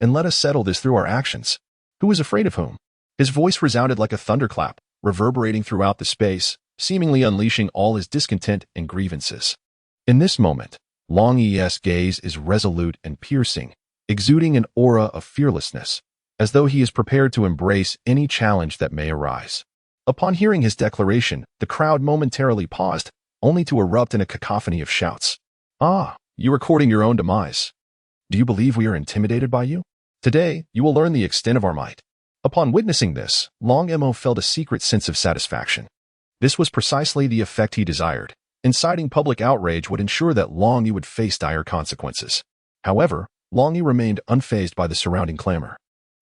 and let us settle this through our actions. Who is afraid of whom?" His voice resounded like a thunderclap, reverberating throughout the space, seemingly unleashing all his discontent and grievances. In this moment, Longyi's gaze is resolute and piercing, exuding an aura of fearlessness, as though he is prepared to embrace any challenge that may arise. Upon hearing his declaration, the crowd momentarily paused, only to erupt in a cacophony of shouts. "Ah, you are courting your own demise. Do you believe we are intimidated by you? Today, you will learn the extent of our might." Upon witnessing this, Longyi felt a secret sense of satisfaction. This was precisely the effect he desired. Inciting public outrage would ensure that Longyi would face dire consequences. However, Longyi remained unfazed by the surrounding clamor.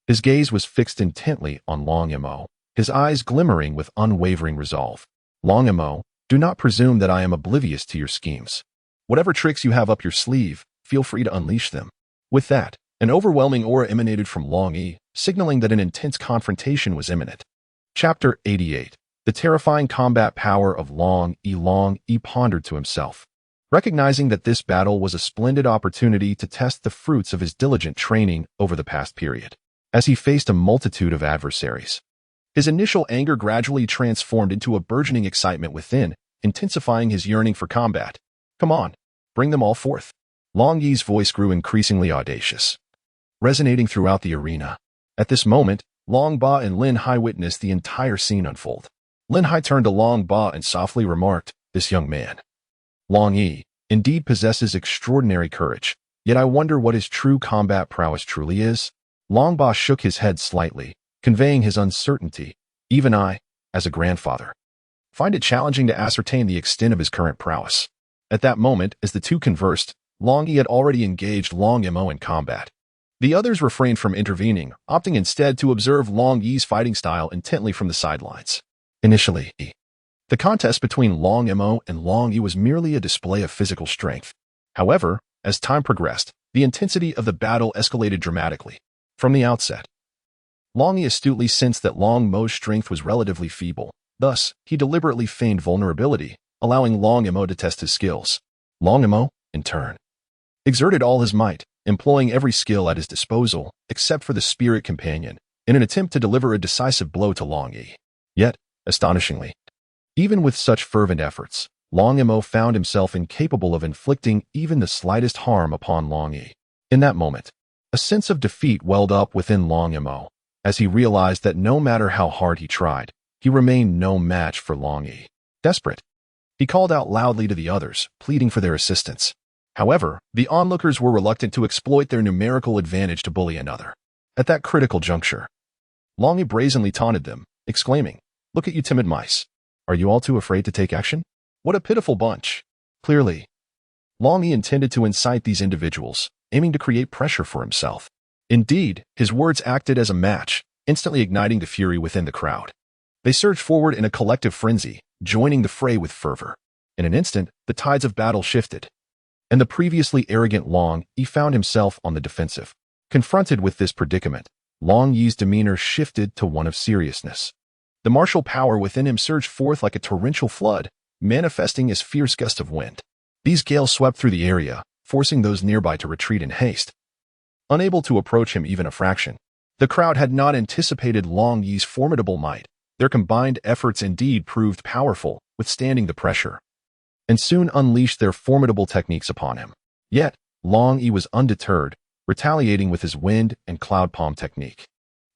His gaze was fixed intently on Longyi, his eyes glimmering with unwavering resolve. "Longyi, do not presume that I am oblivious to your schemes. Whatever tricks you have up your sleeve, feel free to unleash them." With that, an overwhelming aura emanated from Longyi, signaling that an intense confrontation was imminent. Chapter 88. The terrifying combat power of Longyi pondered to himself, recognizing that this battle was a splendid opportunity to test the fruits of his diligent training over the past period. As he faced a multitude of adversaries, his initial anger gradually transformed into a burgeoning excitement within, intensifying his yearning for combat. "Come on, bring them all forth." Longyi's voice grew increasingly audacious, resonating throughout the arena. At this moment, Longba and Lin Hai witnessed the entire scene unfold. Lin Hai turned to Longba and softly remarked, "This young man, Longyi, indeed possesses extraordinary courage, yet I wonder what his true combat prowess truly is." Longba shook his head slightly, conveying his uncertainty. "Even I, as a grandfather, find it challenging to ascertain the extent of his current prowess." At that moment, as the two conversed, Longyi had already engaged Longyi in combat. The others refrained from intervening, opting instead to observe Longyi's fighting style intently from the sidelines. Initially, the contest between Longyi and Longyi was merely a display of physical strength. However, as time progressed, the intensity of the battle escalated dramatically. From the outset, Longyi astutely sensed that Longyi's strength was relatively feeble. Thus, he deliberately feigned vulnerability, allowing Longyi to test his skills. Longyi, in turn, exerted all his might, employing every skill at his disposal, except for the spirit companion, in an attempt to deliver a decisive blow to Longyi. Yet, astonishingly, even with such fervent efforts, Longyi found himself incapable of inflicting even the slightest harm upon Longyi. In that moment, a sense of defeat welled up within Longyi, as he realized that no matter how hard he tried, he remained no match for Longyi. Desperate, he called out loudly to the others, pleading for their assistance. However, the onlookers were reluctant to exploit their numerical advantage to bully another. At that critical juncture, Longyi brazenly taunted them, exclaiming, "Look at you timid mice. Are you all too afraid to take action? What a pitiful bunch." Clearly, Longyi intended to incite these individuals, aiming to create pressure for himself. Indeed, his words acted as a match, instantly igniting the fury within the crowd. They surged forward in a collective frenzy, joining the fray with fervor. In an instant, the tides of battle shifted, and the previously arrogant Longyi found himself on the defensive. Confronted with this predicament, Longyi's demeanor shifted to one of seriousness. The martial power within him surged forth like a torrential flood, manifesting as fierce gusts of wind. These gales swept through the area, forcing those nearby to retreat in haste. Unable to approach him even a fraction, the crowd had not anticipated Longyi's formidable might. Their combined efforts indeed proved powerful, withstanding the pressure, and soon unleashed their formidable techniques upon him. Yet, Longyi was undeterred, retaliating with his wind and cloud palm technique,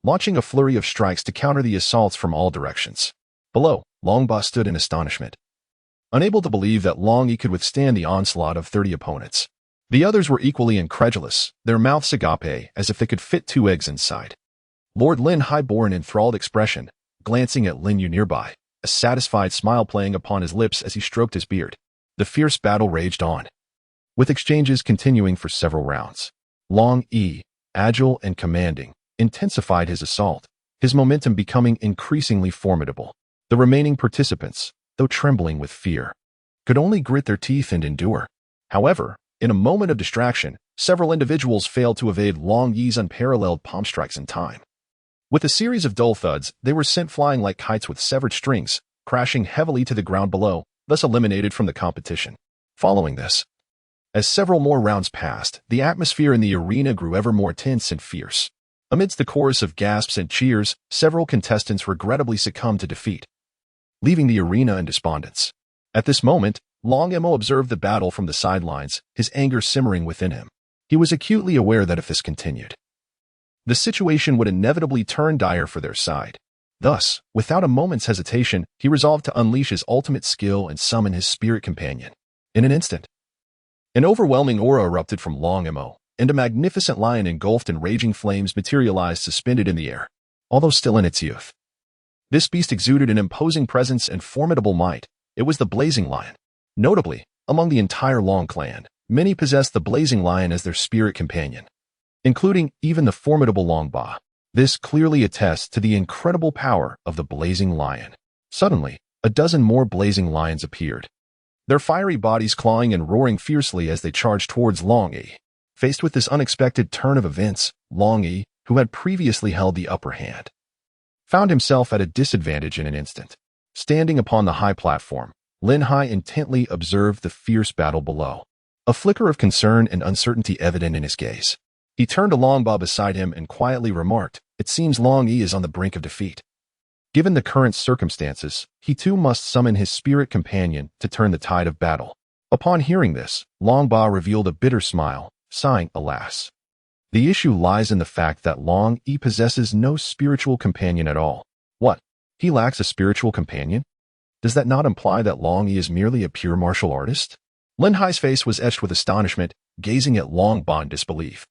launching a flurry of strikes to counter the assaults from all directions. Below, Longba stood in astonishment, unable to believe that Longyi could withstand the onslaught of 30 opponents. The others were equally incredulous, their mouths agape as if they could fit 2 eggs inside. Lord Lin Hai bore an enthralled expression, glancing at Lin Yu nearby, a satisfied smile playing upon his lips as he stroked his beard. The fierce battle raged on, with exchanges continuing for several rounds. Longyi, agile and commanding, intensified his assault, his momentum becoming increasingly formidable. The remaining participants, though trembling with fear, could only grit their teeth and endure. However, in a moment of distraction, several individuals failed to evade Longyi's unparalleled palm strikes in time. With a series of dull thuds, they were sent flying like kites with severed strings, crashing heavily to the ground below, thus eliminated from the competition. Following this, as several more rounds passed, the atmosphere in the arena grew ever more tense and fierce. Amidst the chorus of gasps and cheers, several contestants regrettably succumbed to defeat, leaving the arena in despondence. At this moment, Longyi observed the battle from the sidelines, his anger simmering within him. He was acutely aware that if this continued, the situation would inevitably turn dire for their side. Thus, without a moment's hesitation, he resolved to unleash his ultimate skill and summon his spirit companion. In an instant, an overwhelming aura erupted from Longyi, and a magnificent lion engulfed in raging flames materialized suspended in the air. Although still in its youth, this beast exuded an imposing presence and formidable might. It was the Blazing Lion. Notably, among the entire Long clan, many possessed the Blazing Lion as their spirit companion, including even the formidable Longba. This clearly attests to the incredible power of the Blazing Lion. Suddenly, a dozen more Blazing Lions appeared, their fiery bodies clawing and roaring fiercely as they charged towards Longyi. Faced with this unexpected turn of events, Longyi, who had previously held the upper hand, found himself at a disadvantage in an instant. Standing upon the high platform, Rinnegan intently observed the fierce battle below, a flicker of concern and uncertainty evident in his gaze. He turned to Longba beside him and quietly remarked, "It seems Longyi is on the brink of defeat." Given the current circumstances, he too must summon his spirit companion to turn the tide of battle. Upon hearing this, Longba revealed a bitter smile, sighing, "Alas. The issue lies in the fact that Longyi possesses no spiritual companion at all." What? He lacks a spiritual companion? Does that not imply that Longyi is merely a pure martial artist? Rinnegan's face was etched with astonishment, gazing at Longba in disbelief,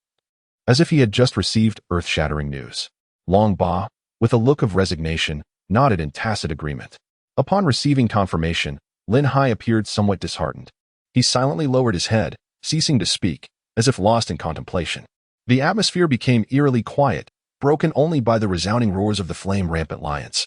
as if he had just received earth-shattering news. Longba, with a look of resignation, nodded in tacit agreement. Upon receiving confirmation, Rinnegan appeared somewhat disheartened. He silently lowered his head, ceasing to speak, as if lost in contemplation. The atmosphere became eerily quiet, broken only by the resounding roars of the flame-rampant lions,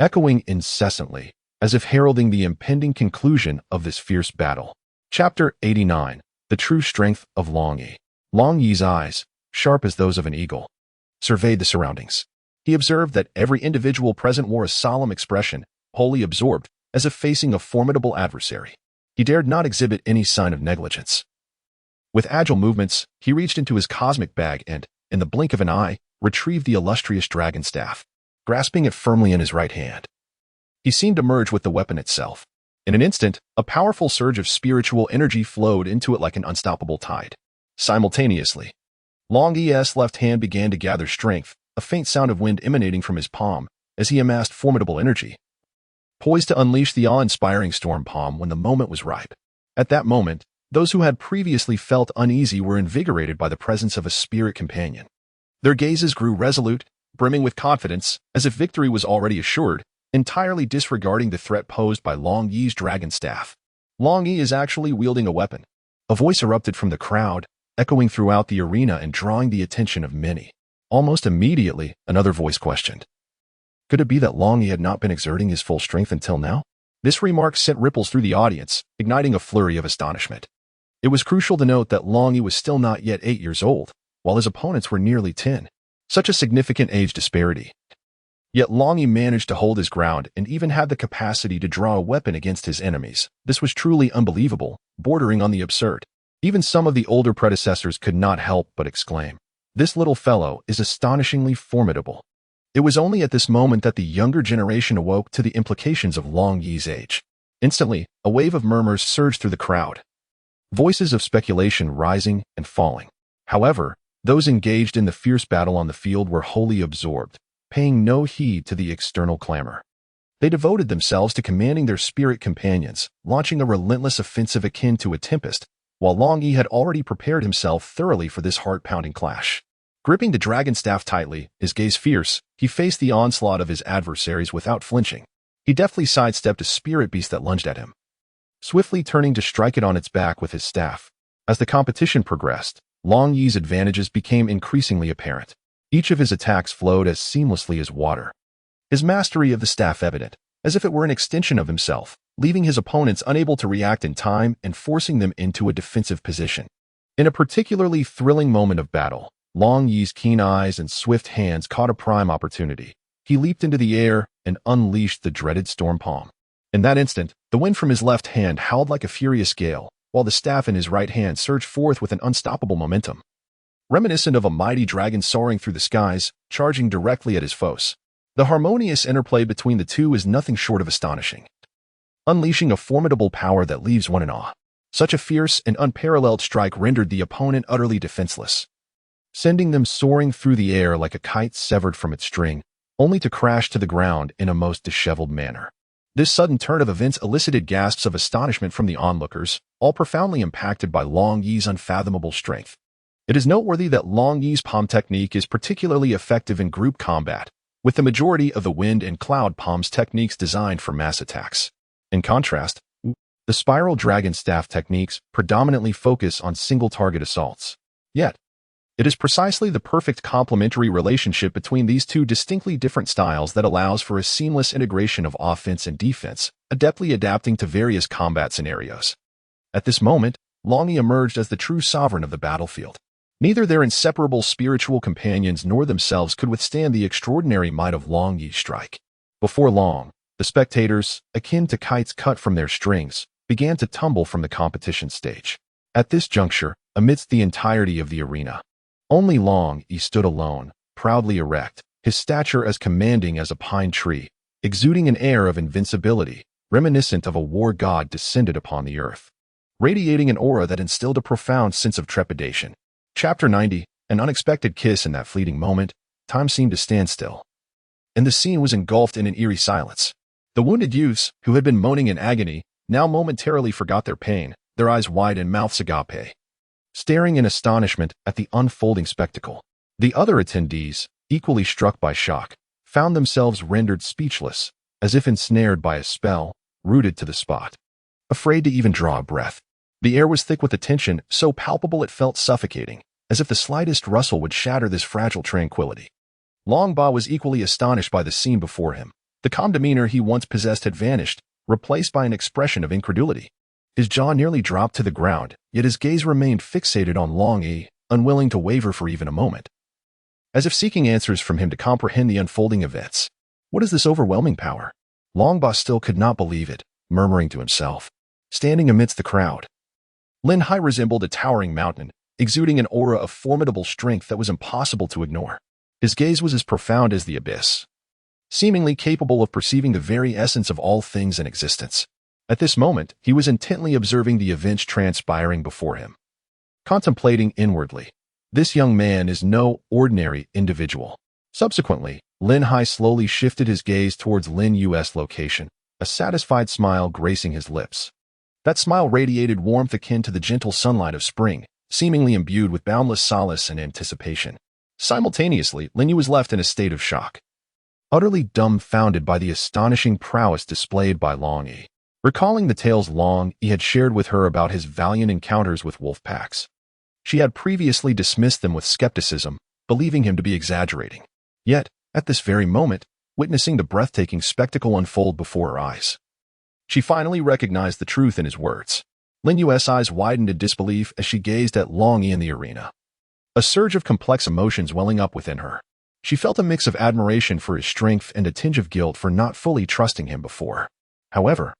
echoing incessantly, as if heralding the impending conclusion of this fierce battle. Chapter 89. The True Strength of Longyi. Longyi's eyes, sharp as those of an eagle, surveyed the surroundings. He observed that every individual present wore a solemn expression, wholly absorbed, as if facing a formidable adversary. He dared not exhibit any sign of negligence. With agile movements, he reached into his cosmic bag and, in the blink of an eye, retrieved the illustrious dragon staff, grasping it firmly in his right hand. He seemed to merge with the weapon itself. In an instant, a powerful surge of spiritual energy flowed into it like an unstoppable tide. Simultaneously, Longyi's left hand began to gather strength, a faint sound of wind emanating from his palm, as he amassed formidable energy, poised to unleash the awe-inspiring storm palm when the moment was ripe. At that moment, those who had previously felt uneasy were invigorated by the presence of a spirit companion. Their gazes grew resolute, brimming with confidence, as if victory was already assured, entirely disregarding the threat posed by Longyi's dragon staff. Longyi is actually wielding a weapon. A voice erupted from the crowd, echoing throughout the arena and drawing the attention of many. Almost immediately, another voice questioned, "Could it be that Longyi had not been exerting his full strength until now?" This remark sent ripples through the audience, igniting a flurry of astonishment. It was crucial to note that Longyi was still not yet 8 years old, while his opponents were nearly 10. Such a significant age disparity. Yet Longyi managed to hold his ground and even had the capacity to draw a weapon against his enemies. This was truly unbelievable, bordering on the absurd. Even some of the older predecessors could not help but exclaim, "This little fellow is astonishingly formidable." It was only at this moment that the younger generation awoke to the implications of Longyi's age. Instantly, a wave of murmurs surged through the crowd, voices of speculation rising and falling. However, those engaged in the fierce battle on the field were wholly absorbed, paying no heed to the external clamor. They devoted themselves to commanding their spirit companions, launching a relentless offensive akin to a tempest, while Longyi had already prepared himself thoroughly for this heart-pounding clash. Gripping the dragon staff tightly, his gaze fierce, he faced the onslaught of his adversaries without flinching. He deftly sidestepped a spirit beast that lunged at him, swiftly turning to strike it on its back with his staff. As the competition progressed, Longyi's advantages became increasingly apparent. Each of his attacks flowed as seamlessly as water. His mastery of the staff evident, as if it were an extension of himself, leaving his opponents unable to react in time and forcing them into a defensive position. In a particularly thrilling moment of battle, Longyi's keen eyes and swift hands caught a prime opportunity. He leaped into the air and unleashed the dreaded storm palm. In that instant, the wind from his left hand howled like a furious gale, while the staff in his right hand surged forth with an unstoppable momentum. Reminiscent of a mighty dragon soaring through the skies, charging directly at his foes. The harmonious interplay between the two is nothing short of astonishing, unleashing a formidable power that leaves one in awe. Such a fierce and unparalleled strike rendered the opponent utterly defenseless, sending them soaring through the air like a kite severed from its string, only to crash to the ground in a most disheveled manner. This sudden turn of events elicited gasps of astonishment from the onlookers, all profoundly impacted by Longyi's unfathomable strength. It is noteworthy that Longyi's palm technique is particularly effective in group combat, with the majority of the wind and cloud palms techniques designed for mass attacks. In contrast, the spiral dragon staff techniques predominantly focus on single-target assaults. Yet, it is precisely the perfect complementary relationship between these two distinctly different styles that allows for a seamless integration of offense and defense, adeptly adapting to various combat scenarios. At this moment, Longyi emerged as the true sovereign of the battlefield. Neither their inseparable spiritual companions nor themselves could withstand the extraordinary might of Longyi's strike. Before long, the spectators, akin to kites cut from their strings, began to tumble from the competition stage. At this juncture, amidst the entirety of the arena, only Longyi stood alone, proudly erect, his stature as commanding as a pine tree, exuding an air of invincibility, reminiscent of a war god descended upon the earth, radiating an aura that instilled a profound sense of trepidation. Chapter 90, an unexpected kiss. In that fleeting moment, time seemed to stand still, and the scene was engulfed in an eerie silence. The wounded youths, who had been moaning in agony, now momentarily forgot their pain, their eyes wide and mouths agape, staring in astonishment at the unfolding spectacle. The other attendees, equally struck by shock, found themselves rendered speechless, as if ensnared by a spell, rooted to the spot, afraid to even draw a breath. The air was thick with a tension so palpable it felt suffocating, as if the slightest rustle would shatter this fragile tranquility. Longba was equally astonished by the scene before him. The calm demeanor he once possessed had vanished, replaced by an expression of incredulity. His jaw nearly dropped to the ground, yet his gaze remained fixated on Longyi, unwilling to waver for even a moment, as if seeking answers from him to comprehend the unfolding events. What is this overwhelming power? Longba still could not believe it, murmuring to himself. Standing amidst the crowd, Lin-Hai resembled a towering mountain, exuding an aura of formidable strength that was impossible to ignore. His gaze was as profound as the abyss, seemingly capable of perceiving the very essence of all things in existence. At this moment, he was intently observing the events transpiring before him, contemplating inwardly. This young man is no ordinary individual. Subsequently, Lin-Hai slowly shifted his gaze towards Lin Yu's location, a satisfied smile gracing his lips. That smile radiated warmth akin to the gentle sunlight of spring, seemingly imbued with boundless solace and anticipation. Simultaneously, Lin Yu was left in a state of shock, utterly dumbfounded by the astonishing prowess displayed by Longyi. Recalling the tales Longyi had shared with her about his valiant encounters with wolf packs, she had previously dismissed them with skepticism, believing him to be exaggerating. Yet, at this very moment, witnessing the breathtaking spectacle unfold before her eyes, she finally recognized the truth in his words. Lin Yu's eyes widened in disbelief as she gazed at Longyi in the arena, a surge of complex emotions welling up within her. She felt a mix of admiration for his strength and a tinge of guilt for not fully trusting him before. However,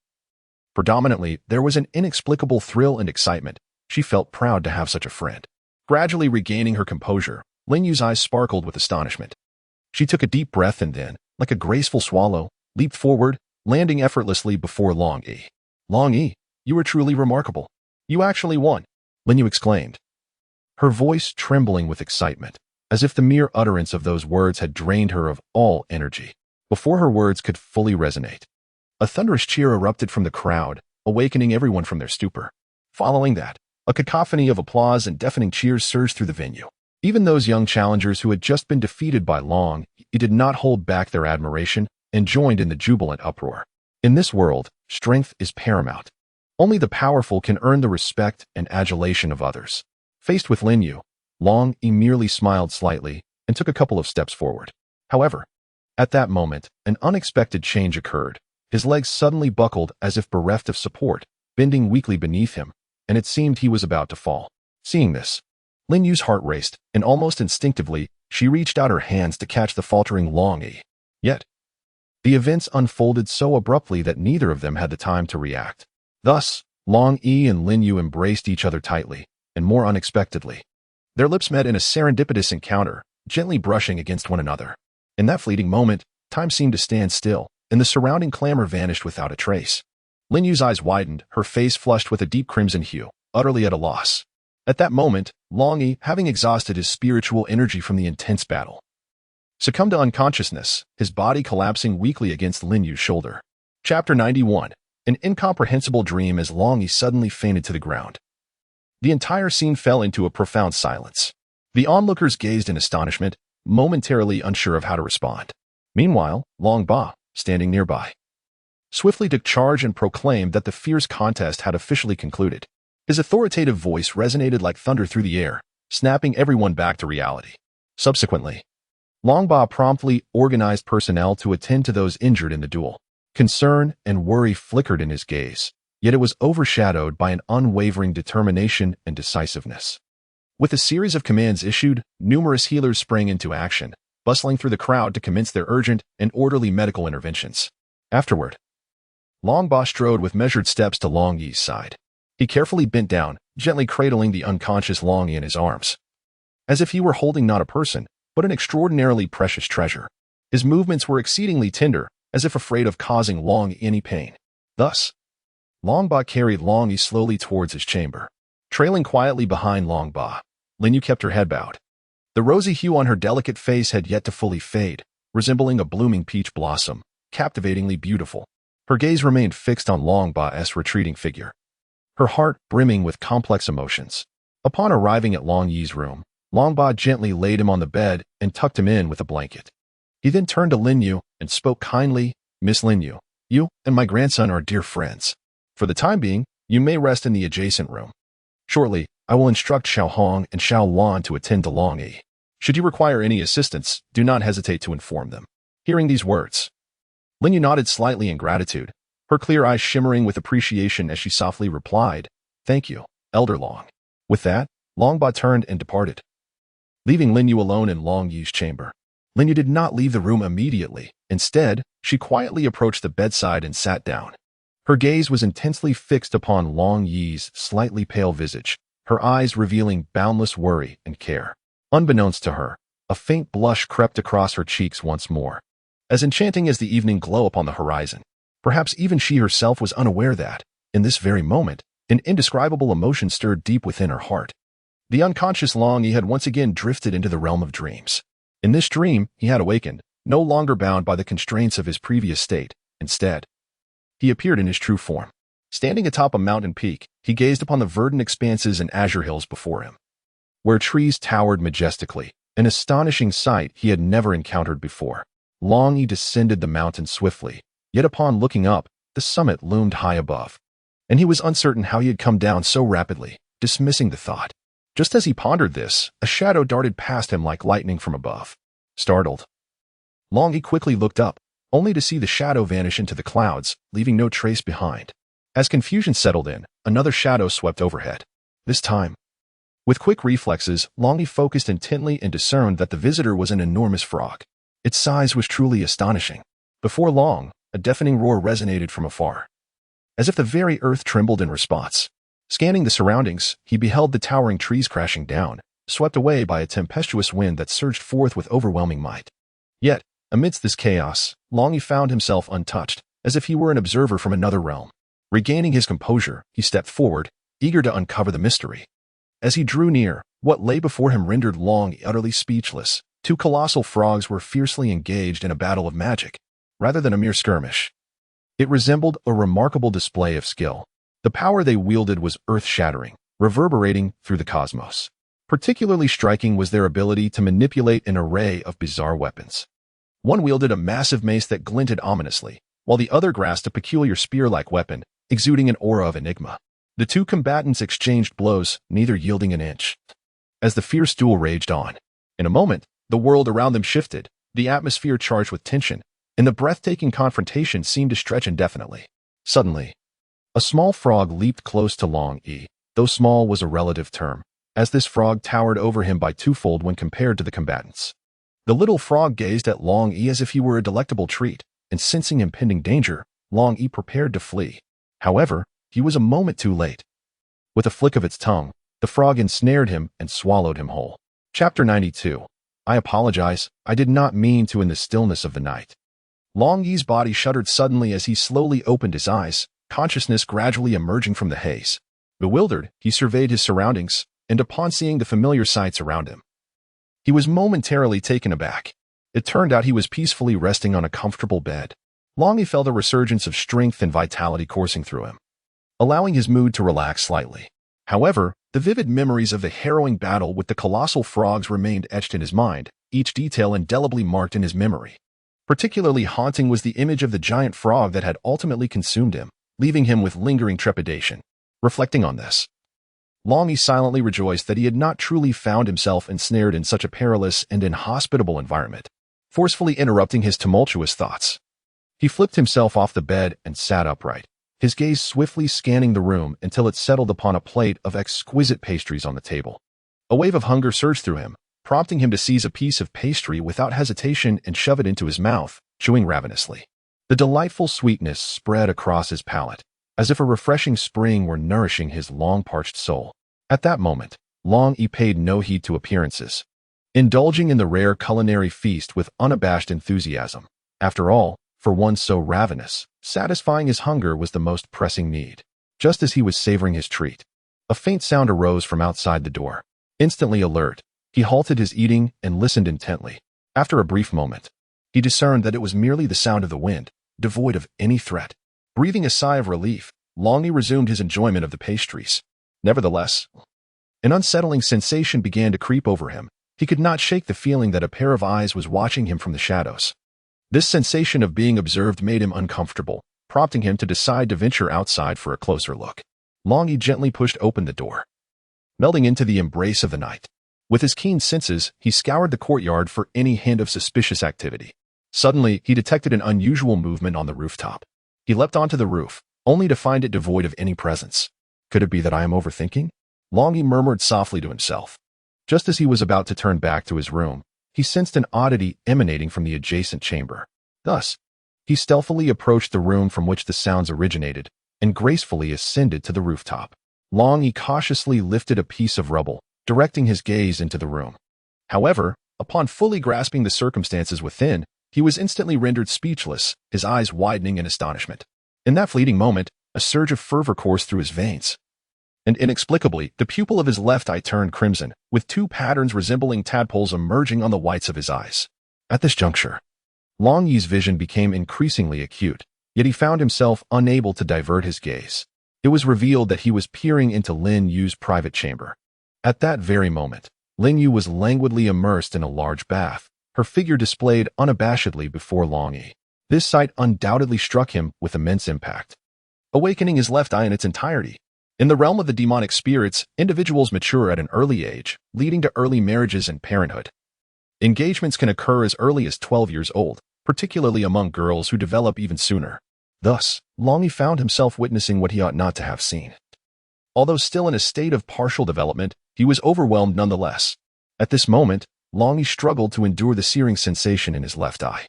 predominantly, there was an inexplicable thrill and excitement. She felt proud to have such a friend. Gradually regaining her composure, Lin Yu's eyes sparkled with astonishment. She took a deep breath and then, like a graceful swallow, leaped forward, landing effortlessly before Longyi. Longyi, you are truly remarkable. You actually won, Lin Yu exclaimed, her voice trembling with excitement, as if the mere utterance of those words had drained her of all energy. Before her words could fully resonate, a thunderous cheer erupted from the crowd, awakening everyone from their stupor. Following that, a cacophony of applause and deafening cheers surged through the venue. Even those young challengers who had just been defeated by Longyi did not hold back their admiration and joined in the jubilant uproar. In this world, strength is paramount. Only the powerful can earn the respect and adulation of others. Faced with Lin Yu, Longyi merely smiled slightly, and took a couple of steps forward. However, at that moment, an unexpected change occurred. His legs suddenly buckled as if bereft of support, bending weakly beneath him, and it seemed he was about to fall. Seeing this, Lin Yu's heart raced, and almost instinctively, she reached out her hands to catch the faltering Longyi. Yet, the events unfolded so abruptly that neither of them had the time to react. Thus, Longyi and Lin Yu embraced each other tightly, and more unexpectedly, their lips met in a serendipitous encounter, gently brushing against one another. In that fleeting moment, time seemed to stand still, and the surrounding clamor vanished without a trace. Lin Yu's eyes widened, her face flushed with a deep crimson hue, utterly at a loss. At that moment, Longyi, having exhausted his spiritual energy from the intense battle, succumbed to unconsciousness, his body collapsing weakly against Lin Yu's shoulder. Chapter 91. An incomprehensible dream as Longyi suddenly fainted to the ground. The entire scene fell into a profound silence. The onlookers gazed in astonishment, momentarily unsure of how to respond. Meanwhile, Long Ba, standing nearby, swiftly took charge and proclaimed that the fierce contest had officially concluded. His authoritative voice resonated like thunder through the air, snapping everyone back to reality. Subsequently, Long Ba promptly organized personnel to attend to those injured in the duel. Concern and worry flickered in his gaze, yet it was overshadowed by an unwavering determination and decisiveness. With a series of commands issued, numerous healers sprang into action, bustling through the crowd to commence their urgent and orderly medical interventions. Afterward, Long Ba strode with measured steps to Longyi's side. He carefully bent down, gently cradling the unconscious Longyi in his arms, as if he were holding not a person, but an extraordinarily precious treasure. His movements were exceedingly tender, as if afraid of causing Longyi any pain. Thus, Long Ba carried Longyi slowly towards his chamber. Trailing quietly behind Long Ba, Lin Yu kept her head bowed. The rosy hue on her delicate face had yet to fully fade, resembling a blooming peach blossom, captivatingly beautiful. Her gaze remained fixed on Long Ba's retreating figure, her heart brimming with complex emotions. Upon arriving at Longyi's room, Long Ba gently laid him on the bed and tucked him in with a blanket. He then turned to Lin Yu and spoke kindly, "Miss Lin Yu, you and my grandson are dear friends. For the time being, you may rest in the adjacent room. Shortly, I will instruct Xiao Hong and Xiao Wan to attend to Longyi. Should you require any assistance, do not hesitate to inform them." Hearing these words, Lin Yu nodded slightly in gratitude, her clear eyes shimmering with appreciation as she softly replied, "Thank you, Elder Long." With that, Long Ba turned and departed, leaving Lin Yu alone in Longyi's chamber. Lin Yu did not leave the room immediately. Instead, she quietly approached the bedside and sat down. Her gaze was intensely fixed upon Longyi's slightly pale visage, her eyes revealing boundless worry and care. Unbeknownst to her, a faint blush crept across her cheeks once more, as enchanting as the evening glow upon the horizon. Perhaps even she herself was unaware that, in this very moment, an indescribable emotion stirred deep within her heart. The unconscious Longyi had once again drifted into the realm of dreams. In this dream, he had awakened, no longer bound by the constraints of his previous state. Instead, he appeared in his true form. Standing atop a mountain peak, he gazed upon the verdant expanses and azure hills before him, where trees towered majestically, an astonishing sight he had never encountered before. Longyi descended the mountain swiftly, yet upon looking up, the summit loomed high above, and he was uncertain how he had come down so rapidly, dismissing the thought. Just as he pondered this, a shadow darted past him like lightning from above. Startled, Longyi quickly looked up, only to see the shadow vanish into the clouds, leaving no trace behind. As confusion settled in, another shadow swept overhead. This time, with quick reflexes, Longyi focused intently and discerned that the visitor was an enormous frog. Its size was truly astonishing. Before long, a deafening roar resonated from afar, as if the very earth trembled in response. Scanning the surroundings, he beheld the towering trees crashing down, swept away by a tempestuous wind that surged forth with overwhelming might. Yet, amidst this chaos, Longyi found himself untouched, as if he were an observer from another realm. Regaining his composure, he stepped forward, eager to uncover the mystery. As he drew near, what lay before him rendered Longyi utterly speechless. Two colossal frogs were fiercely engaged in a battle of magic, rather than a mere skirmish. It resembled a remarkable display of skill. The power they wielded was earth-shattering, reverberating through the cosmos. Particularly striking was their ability to manipulate an array of bizarre weapons. One wielded a massive mace that glinted ominously, while the other grasped a peculiar spear-like weapon, exuding an aura of enigma. The two combatants exchanged blows, neither yielding an inch, as the fierce duel raged on. In a moment, The world around them shifted, the atmosphere charged with tension, and the breathtaking confrontation seemed to stretch indefinitely. Suddenly, a small frog leaped close to Longyi, though small was a relative term, as this frog towered over him by twofold when compared to the combatants. The little frog gazed at Longyi as if he were a delectable treat, and sensing impending danger, Longyi prepared to flee. However, he was a moment too late. With a flick of its tongue, the frog ensnared him and swallowed him whole. Chapter 92. I apologize, I did not mean to in the stillness of the night. Longyi's body shuddered suddenly as he slowly opened his eyes, consciousness gradually emerging from the haze. Bewildered, he surveyed his surroundings, and upon seeing the familiar sights around him, he was momentarily taken aback. It turned out he was peacefully resting on a comfortable bed. Longyi felt a resurgence of strength and vitality coursing through him, allowing his mood to relax slightly. However, the vivid memories of the harrowing battle with the colossal frogs remained etched in his mind, each detail indelibly marked in his memory. Particularly haunting was the image of the giant frog that had ultimately consumed him, leaving him with lingering trepidation. Reflecting on this, Longyi silently rejoiced that he had not truly found himself ensnared in such a perilous and inhospitable environment, forcefully interrupting his tumultuous thoughts. He flipped himself off the bed and sat upright, his gaze swiftly scanning the room until it settled upon a plate of exquisite pastries on the table. A wave of hunger surged through him, prompting him to seize a piece of pastry without hesitation and shove it into his mouth, chewing ravenously. The delightful sweetness spread across his palate, as if a refreshing spring were nourishing his long-parched soul. At that moment, Longyi paid no heed to appearances, indulging in the rare culinary feast with unabashed enthusiasm. After all, for one so ravenous, satisfying his hunger was the most pressing need. Just as he was savoring his treat, a faint sound arose from outside the door. Instantly alert, he halted his eating and listened intently. After a brief moment, he discerned that it was merely the sound of the wind, devoid of any threat. Breathing a sigh of relief, Longyi resumed his enjoyment of the pastries. Nevertheless, an unsettling sensation began to creep over him. He could not shake the feeling that a pair of eyes was watching him from the shadows. This sensation of being observed made him uncomfortable, prompting him to decide to venture outside for a closer look. Longyi gently pushed open the door, melding into the embrace of the night. With his keen senses, he scoured the courtyard for any hint of suspicious activity. Suddenly, he detected an unusual movement on the rooftop. He leapt onto the roof, only to find it devoid of any presence. Could it be that I am overthinking? Longyi murmured softly to himself. Just as he was about to turn back to his room, he sensed an oddity emanating from the adjacent chamber. Thus, he stealthily approached the room from which the sounds originated and gracefully ascended to the rooftop. Longyi cautiously lifted a piece of rubble, directing his gaze into the room. However, upon fully grasping the circumstances within, he was instantly rendered speechless, his eyes widening in astonishment. In that fleeting moment, a surge of fervor coursed through his veins, and inexplicably, the pupil of his left eye turned crimson, with two patterns resembling tadpoles emerging on the whites of his eyes. At this juncture, Longyi's vision became increasingly acute, yet he found himself unable to divert his gaze. It was revealed that he was peering into Lin Yu's private chamber. At that very moment, Lin Yu was languidly immersed in a large bath, her figure displayed unabashedly before Longyi. This sight undoubtedly struck him with immense impact, awakening his left eye in its entirety. In the realm of the demonic spirits, individuals mature at an early age, leading to early marriages and parenthood. Engagements can occur as early as 12 years old, particularly among girls who develop even sooner. Thus, Longyi found himself witnessing what he ought not to have seen. Although still in a state of partial development, he was overwhelmed nonetheless. At this moment, Longyi struggled to endure the searing sensation in his left eye,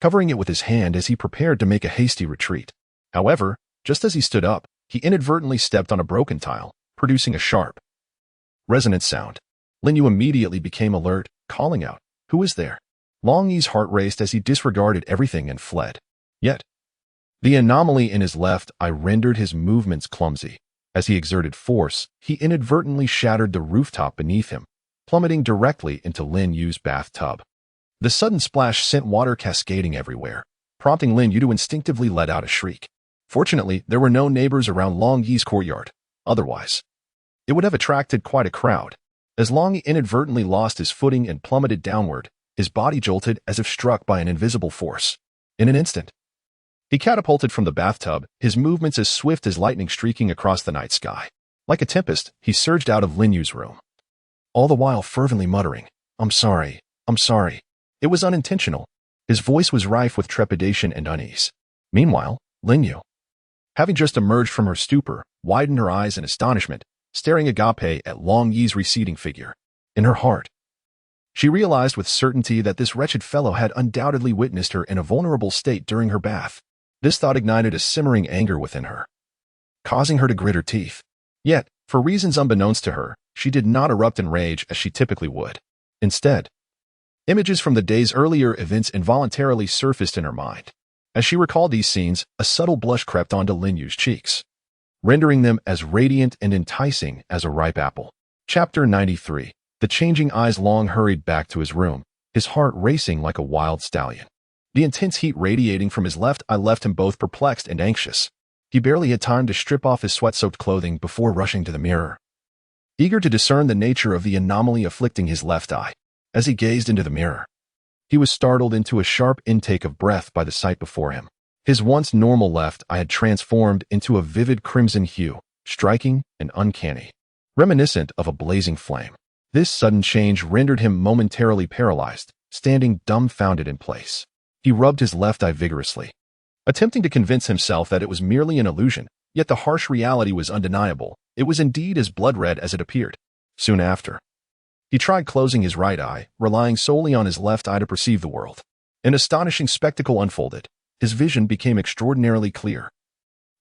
covering it with his hand as he prepared to make a hasty retreat. However, just as he stood up, he inadvertently stepped on a broken tile, producing a sharp, resonant sound. Lin Yu immediately became alert, calling out, "Who is there?" Longyi's heart raced as he disregarded everything and fled. Yet, the anomaly in his left eye rendered his movements clumsy. As he exerted force, he inadvertently shattered the rooftop beneath him, plummeting directly into Lin Yu's bathtub. The sudden splash sent water cascading everywhere, prompting Lin Yu to instinctively let out a shriek. Fortunately, there were no neighbors around Longyi's courtyard. Otherwise, it would have attracted quite a crowd. As Longyi inadvertently lost his footing and plummeted downward, his body jolted as if struck by an invisible force. In an instant, he catapulted from the bathtub, his movements as swift as lightning streaking across the night sky. Like a tempest, he surged out of Lin Yu's room, all the while fervently muttering, I'm sorry, I'm sorry. It was unintentional. His voice was rife with trepidation and unease. Meanwhile, Linyu, having just emerged from her stupor, widened her eyes in astonishment, staring agape at Longyi's receding figure. In her heart, she realized with certainty that this wretched fellow had undoubtedly witnessed her in a vulnerable state during her bath. This thought ignited a simmering anger within her, causing her to grit her teeth. Yet, for reasons unbeknownst to her, she did not erupt in rage as she typically would. Instead, images from the day's earlier events involuntarily surfaced in her mind. As she recalled these scenes, a subtle blush crept onto Linyu's cheeks, rendering them as radiant and enticing as a ripe apple. Chapter 93. The changing eyes. Long hurried back to his room, his heart racing like a wild stallion. The intense heat radiating from his left eye left him both perplexed and anxious. He barely had time to strip off his sweat-soaked clothing before rushing to the mirror, eager to discern the nature of the anomaly afflicting his left eye. As he gazed into the mirror, he was startled into a sharp intake of breath by the sight before him. His once normal left eye had transformed into a vivid crimson hue, striking and uncanny, reminiscent of a blazing flame. This sudden change rendered him momentarily paralyzed, standing dumbfounded in place. He rubbed his left eye vigorously, attempting to convince himself that it was merely an illusion, yet the harsh reality was undeniable. It was indeed as blood-red as it appeared. Soon after, he tried closing his right eye, relying solely on his left eye to perceive the world. An astonishing spectacle unfolded. His vision became extraordinarily clear.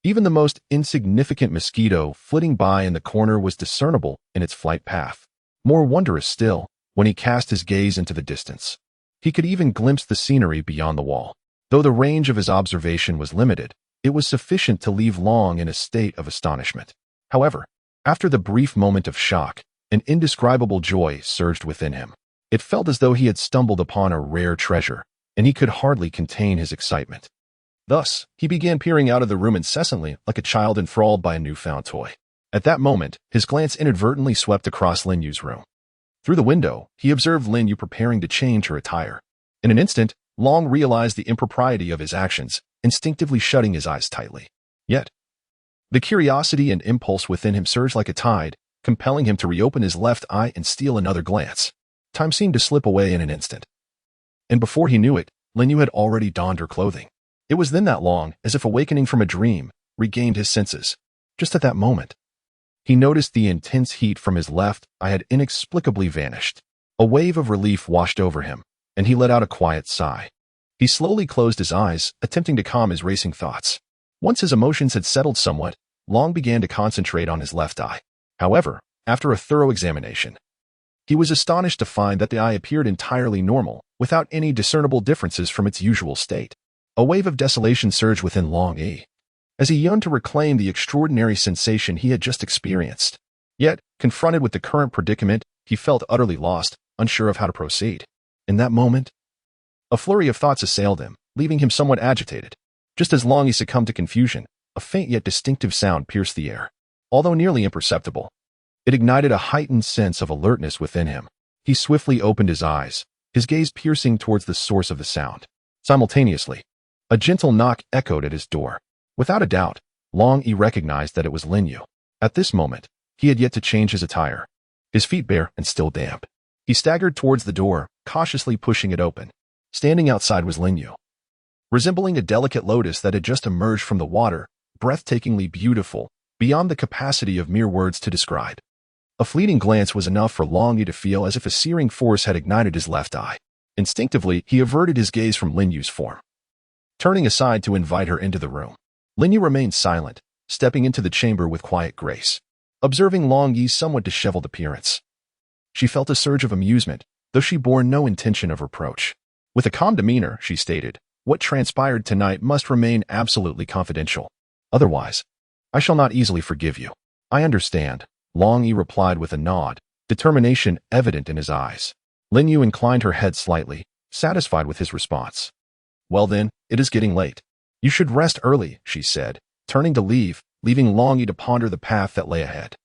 Even the most insignificant mosquito flitting by in the corner was discernible in its flight path. More wondrous still, when he cast his gaze into the distance, he could even glimpse the scenery beyond the wall. Though the range of his observation was limited, it was sufficient to leave Long in a state of astonishment. However, after the brief moment of shock, an indescribable joy surged within him. It felt as though he had stumbled upon a rare treasure, and he could hardly contain his excitement. Thus, he began peering out of the room incessantly like a child enthralled by a newfound toy. At that moment, his glance inadvertently swept across Linyu's room. Through the window, he observed Linyu preparing to change her attire. In an instant, Long realized the impropriety of his actions, instinctively shutting his eyes tightly. Yet, the curiosity and impulse within him surged like a tide, compelling him to reopen his left eye and steal another glance. Time seemed to slip away in an instant. And before he knew it, Linyu had already donned her clothing. It was then that Long, as if awakening from a dream, regained his senses. Just at that moment, he noticed the intense heat from his left eye had inexplicably vanished. A wave of relief washed over him, and he let out a quiet sigh. He slowly closed his eyes, attempting to calm his racing thoughts. Once his emotions had settled somewhat, Long began to concentrate on his left eye. However, after a thorough examination, he was astonished to find that the eye appeared entirely normal, without any discernible differences from its usual state. A wave of desolation surged within Longyi, as he yearned to reclaim the extraordinary sensation he had just experienced. Yet, confronted with the current predicament, he felt utterly lost, unsure of how to proceed. In that moment, a flurry of thoughts assailed him, leaving him somewhat agitated. Just as Longyi succumbed to confusion, a faint yet distinctive sound pierced the air. Although nearly imperceptible, it ignited a heightened sense of alertness within him. He swiftly opened his eyes, his gaze piercing towards the source of the sound. Simultaneously, a gentle knock echoed at his door. Without a doubt, Longyi recognized that it was Linyu. At this moment, he had yet to change his attire, his feet bare and still damp. He staggered towards the door, cautiously pushing it open. Standing outside was Linyu, resembling a delicate lotus that had just emerged from the water, breathtakingly beautiful, beyond the capacity of mere words to describe. A fleeting glance was enough for Longyi to feel as if a searing force had ignited his left eye. Instinctively, he averted his gaze from Linyu's form, turning aside to invite her into the room. Linyu remained silent, stepping into the chamber with quiet grace. Observing Longyi's somewhat disheveled appearance, she felt a surge of amusement, though she bore no intention of reproach. With a calm demeanor, she stated, "What transpired tonight must remain absolutely confidential. Otherwise, I shall not easily forgive you." "I understand," Longyi replied with a nod, determination evident in his eyes. Linyu inclined her head slightly, satisfied with his response. "Well then, it is getting late. You should rest early," she said, turning to leave, leaving Longyi to ponder the path that lay ahead.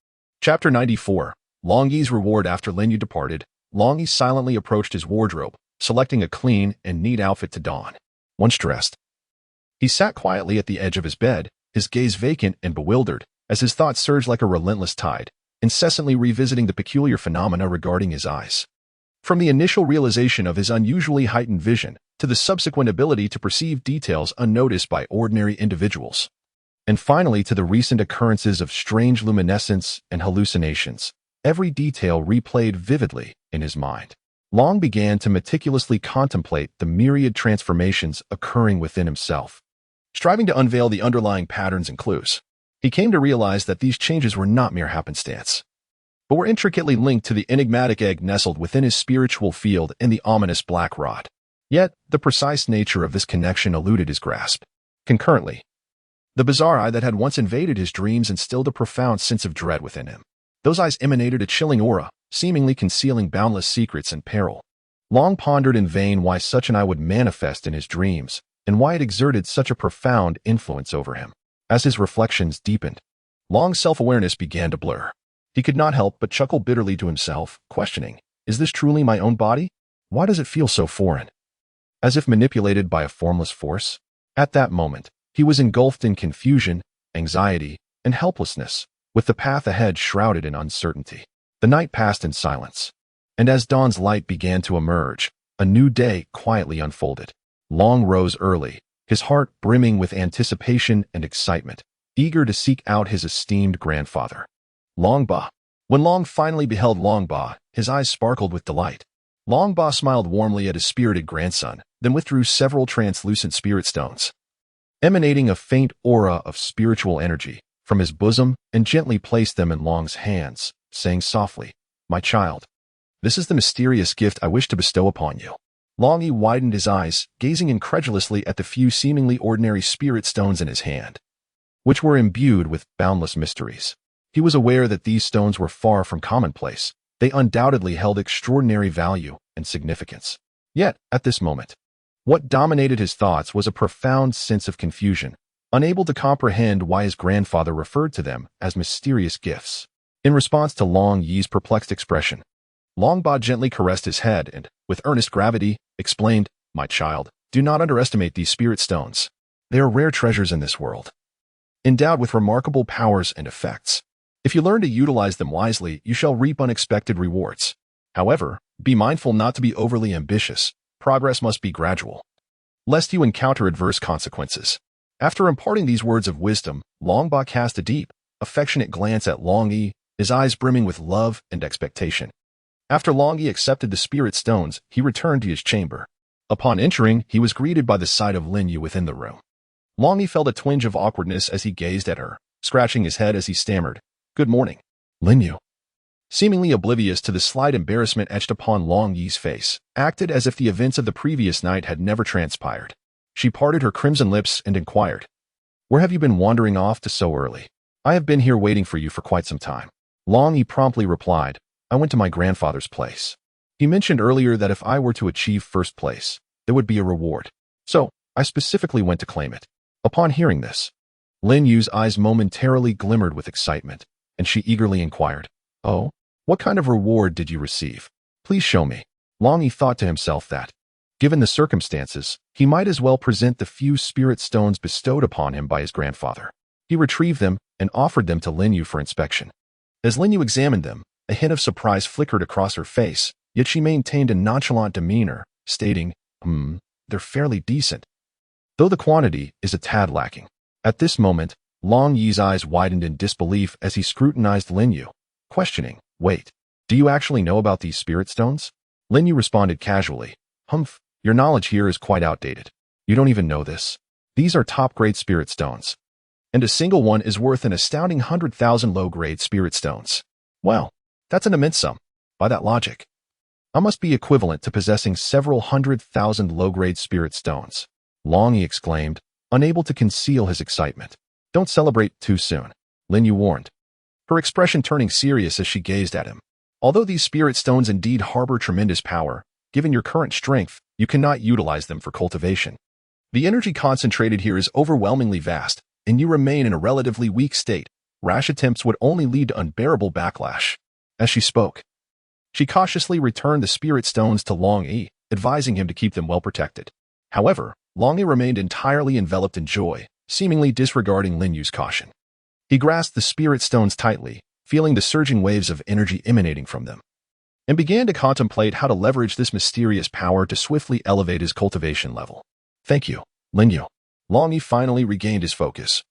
Chapter 94. Longyi's reward. After Linyu departed, Longyi silently approached his wardrobe, selecting a clean and neat outfit to don. Once dressed, he sat quietly at the edge of his bed, his gaze vacant and bewildered, as his thoughts surged like a relentless tide, incessantly revisiting the peculiar phenomena regarding his eyes. From the initial realization of his unusually heightened vision to the subsequent ability to perceive details unnoticed by ordinary individuals, and finally to the recent occurrences of strange luminescence and hallucinations, every detail replayed vividly in his mind. Long began to meticulously contemplate the myriad transformations occurring within himself, striving to unveil the underlying patterns and clues. He came to realize that these changes were not mere happenstance, but were intricately linked to the enigmatic egg nestled within his spiritual field in the ominous black rod. Yet, the precise nature of this connection eluded his grasp. Concurrently, the bizarre eye that had once invaded his dreams instilled a profound sense of dread within him. Those eyes emanated a chilling aura, seemingly concealing boundless secrets and peril. Long pondered in vain why such an eye would manifest in his dreams, and why it exerted such a profound influence over him. As his reflections deepened, Long's self-awareness began to blur. He could not help but chuckle bitterly to himself, questioning, is this truly my own body? Why does it feel so foreign? As if manipulated by a formless force? At that moment, he was engulfed in confusion, anxiety, and helplessness, with the path ahead shrouded in uncertainty. The night passed in silence, and as dawn's light began to emerge, a new day quietly unfolded. Long rose early, his heart brimming with anticipation and excitement, eager to seek out his esteemed grandfather, Long Ba. When Long finally beheld Long Ba, his eyes sparkled with delight. Long Ba smiled warmly at his spirited grandson, then withdrew several translucent spirit stones, emanating a faint aura of spiritual energy from his bosom, and gently placed them in Long's hands, saying softly, "My child, this is the mysterious gift I wish to bestow upon you." Longyi widened his eyes, gazing incredulously at the few seemingly ordinary spirit stones in his hand, which were imbued with boundless mysteries. He was aware that these stones were far from commonplace. They undoubtedly held extraordinary value and significance. Yet, at this moment, what dominated his thoughts was a profound sense of confusion, unable to comprehend why his grandfather referred to them as mysterious gifts. In response to Long Yi's perplexed expression, Long Ba gently caressed his head and, with earnest gravity, explained, "My child, do not underestimate these spirit stones. They are rare treasures in this world, endowed with remarkable powers and effects. If you learn to utilize them wisely, you shall reap unexpected rewards. However, be mindful not to be overly ambitious. Progress must be gradual, lest you encounter adverse consequences." After imparting these words of wisdom, Long Ba cast a deep, affectionate glance at Long Yi, his eyes brimming with love and expectation. After Long Yi accepted the spirit stones, he returned to his chamber. Upon entering, he was greeted by the sight of Lin Yu within the room. Long Yi felt a twinge of awkwardness as he gazed at her, scratching his head as he stammered, "Good morning, Lin Yu." Seemingly oblivious to the slight embarrassment etched upon Long Yi's face, acted as if the events of the previous night had never transpired. She parted her crimson lips and inquired, "Where have you been wandering off to so early? I have been here waiting for you for quite some time." Long Yi promptly replied, "I went to my grandfather's place. He mentioned earlier that if I were to achieve first place, there would be a reward. So, I specifically went to claim it." Upon hearing this, Lin Yu's eyes momentarily glimmered with excitement, and she eagerly inquired, "Oh, what kind of reward did you receive? Please show me." Long Yi thought to himself that, given the circumstances, he might as well present the few spirit stones bestowed upon him by his grandfather. He retrieved them and offered them to Lin Yu for inspection. As Lin Yu examined them, a hint of surprise flickered across her face, yet she maintained a nonchalant demeanor, stating, "They're fairly decent, though the quantity is a tad lacking." At this moment, Long Yi's eyes widened in disbelief as he scrutinized Lin Yu, questioning, "Wait, do you actually know about these spirit stones?" Lin Yu responded casually, "Humph, your knowledge here is quite outdated. You don't even know this. These are top-grade spirit stones, and a single one is worth an astounding 100,000 low-grade spirit stones. Well, that's an immense sum. By that logic, I must be equivalent to possessing several 100,000 low-grade spirit stones." Long Yi exclaimed, unable to conceal his excitement. "Don't celebrate too soon," Lin Yu warned, her expression turning serious as she gazed at him. "Although these spirit stones indeed harbor tremendous power, given your current strength, you cannot utilize them for cultivation. The energy concentrated here is overwhelmingly vast, and you remain in a relatively weak state. Rash attempts would only lead to unbearable backlash." As she spoke, she cautiously returned the spirit stones to Long Yi, advising him to keep them well protected. However, Long Yi remained entirely enveloped in joy, seemingly disregarding Lin Yu's caution. He grasped the spirit stones tightly, feeling the surging waves of energy emanating from them. and began to contemplate how to leverage this mysterious power to swiftly elevate his cultivation level. "Thank you, Lingyu." Longyi finally regained his focus,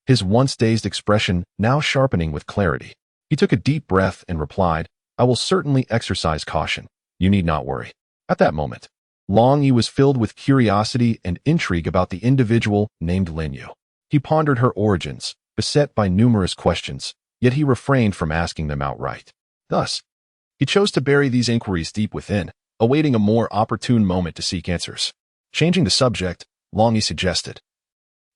his once dazed expression now sharpening with clarity. He took a deep breath and replied, "I will certainly exercise caution. You need not worry." At that moment, Longyi was filled with curiosity and intrigue about the individual named Lingyu. He pondered her origins, beset by numerous questions, yet he refrained from asking them outright. Thus, he chose to bury these inquiries deep within, awaiting a more opportune moment to seek answers. Changing the subject, Longyi suggested,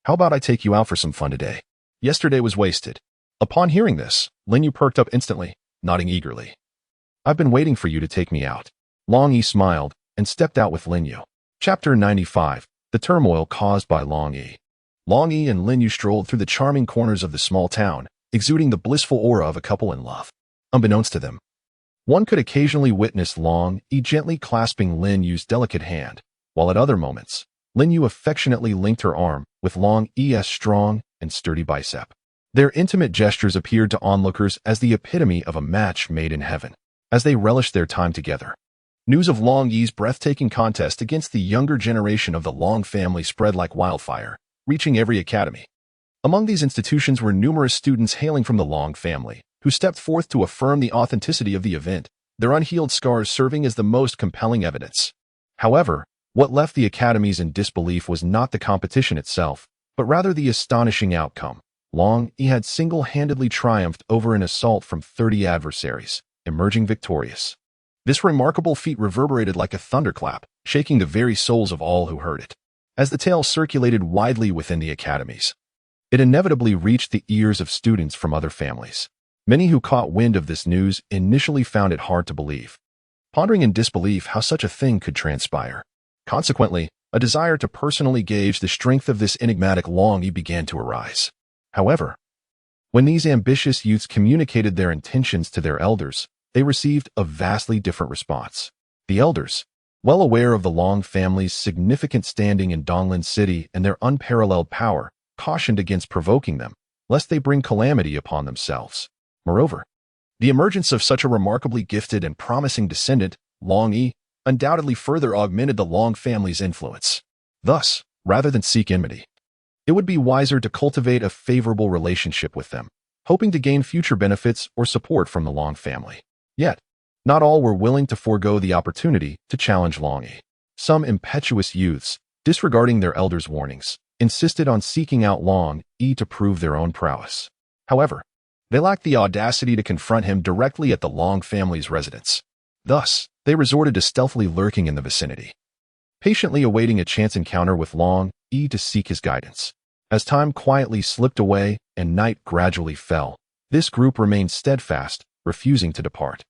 "How about I take you out for some fun today? Yesterday was wasted." Upon hearing this, Lingyu perked up instantly, nodding eagerly. "I've been waiting for you to take me out." Longyi smiled and stepped out with Lingyu. Chapter 95. The turmoil caused by Longyi. Longyi and Lingyu strolled through the charming corners of the small town, exuding the blissful aura of a couple in love. Unbeknownst to them, one could occasionally witness Longyi gently clasping Lingyu's delicate hand, while at other moments, Lingyu affectionately linked her arm with Longyi's strong and sturdy bicep. Their intimate gestures appeared to onlookers as the epitome of a match made in heaven, as they relished their time together. News of Longyi's breathtaking contest against the younger generation of the Long family spread like wildfire, reaching every academy. Among these institutions were numerous students hailing from the Long family, who stepped forth to affirm the authenticity of the event, their unhealed scars serving as the most compelling evidence. However, what left the academies in disbelief was not the competition itself, but rather the astonishing outcome. Longyi had single-handedly triumphed over an assault from 30 adversaries, emerging victorious. This remarkable feat reverberated like a thunderclap, shaking the very souls of all who heard it. As the tale circulated widely within the academies, it inevitably reached the ears of students from other families. Many who caught wind of this news initially found it hard to believe, pondering in disbelief how such a thing could transpire. Consequently, a desire to personally gauge the strength of this enigmatic Longyi began to arise. However, when these ambitious youths communicated their intentions to their elders, they received a vastly different response. The elders, well aware of the Long family's significant standing in Donglan City and their unparalleled power, cautioned against provoking them, lest they bring calamity upon themselves. Moreover, the emergence of such a remarkably gifted and promising descendant, Longyi, undoubtedly further augmented the Long family's influence. Thus, rather than seek enmity, it would be wiser to cultivate a favorable relationship with them, hoping to gain future benefits or support from the Long family. Yet, not all were willing to forego the opportunity to challenge Longyi. Some impetuous youths, disregarding their elders' warnings, insisted on seeking out Longyi to prove their own prowess. However, they lacked the audacity to confront him directly at the Long family's residence. Thus, they resorted to stealthily lurking in the vicinity, patiently awaiting a chance encounter with Longyi to seek his guidance. As time quietly slipped away and night gradually fell, this group remained steadfast, refusing to depart.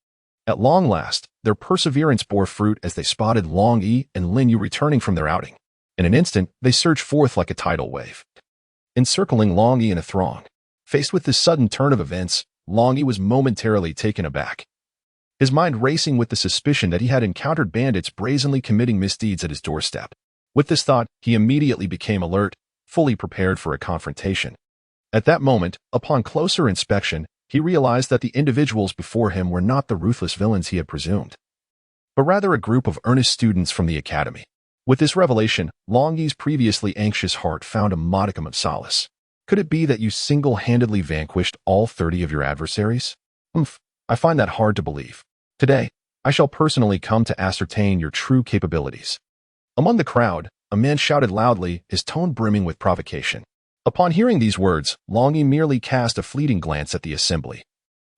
At long last, their perseverance bore fruit as they spotted Longyi and Lingyu returning from their outing. In an instant, they surged forth like a tidal wave, encircling Longyi in a throng. Faced with this sudden turn of events, Longyi was momentarily taken aback, his mind racing with the suspicion that he had encountered bandits brazenly committing misdeeds at his doorstep. With this thought, he immediately became alert, fully prepared for a confrontation. At that moment, upon closer inspection, he realized that the individuals before him were not the ruthless villains he had presumed, but rather a group of earnest students from the academy. With this revelation, Longyi's previously anxious heart found a modicum of solace. Could it be that you single-handedly vanquished all 30 of your adversaries? I find that hard to believe. Today, I shall personally come to ascertain your true capabilities. Among the crowd, a man shouted loudly, his tone brimming with provocation. Upon hearing these words, Longyi merely cast a fleeting glance at the assembly,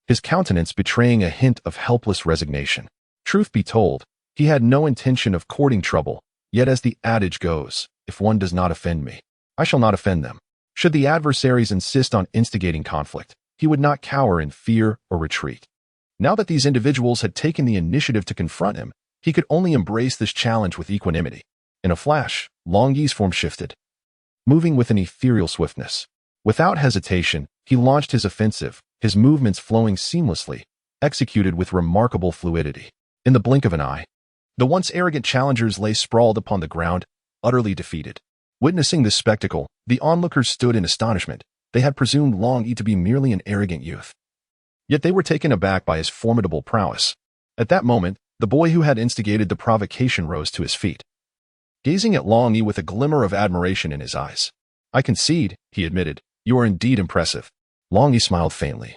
his countenance betraying a hint of helpless resignation. Truth be told, he had no intention of courting trouble, yet as the adage goes, if one does not offend me, I shall not offend them. Should the adversaries insist on instigating conflict, he would not cower in fear or retreat. Now that these individuals had taken the initiative to confront him, he could only embrace this challenge with equanimity. In a flash, Longyi's form shifted, moving with an ethereal swiftness. Without hesitation, he launched his offensive, his movements flowing seamlessly, executed with remarkable fluidity. In the blink of an eye, the once arrogant challengers lay sprawled upon the ground, utterly defeated. Witnessing this spectacle, the onlookers stood in astonishment. They had presumed Longyi to be merely an arrogant youth. Yet they were taken aback by his formidable prowess. At that moment, the boy who had instigated the provocation rose to his feet, gazing at Longyi with a glimmer of admiration in his eyes. "I concede," he admitted. "You are indeed impressive." Longyi smiled faintly,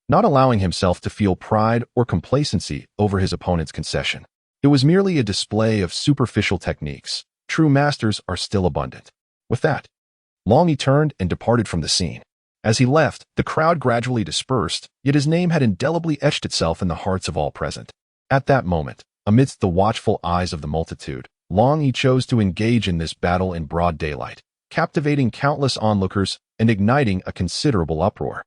not allowing himself to feel pride or complacency over his opponent's concession. It was merely a display of superficial techniques. True masters are still abundant. With that, Longyi turned and departed from the scene. As he left, the crowd gradually dispersed, yet his name had indelibly etched itself in the hearts of all present. At that moment, amidst the watchful eyes of the multitude, Longyi chose to engage in this battle in broad daylight, captivating countless onlookers and igniting a considerable uproar.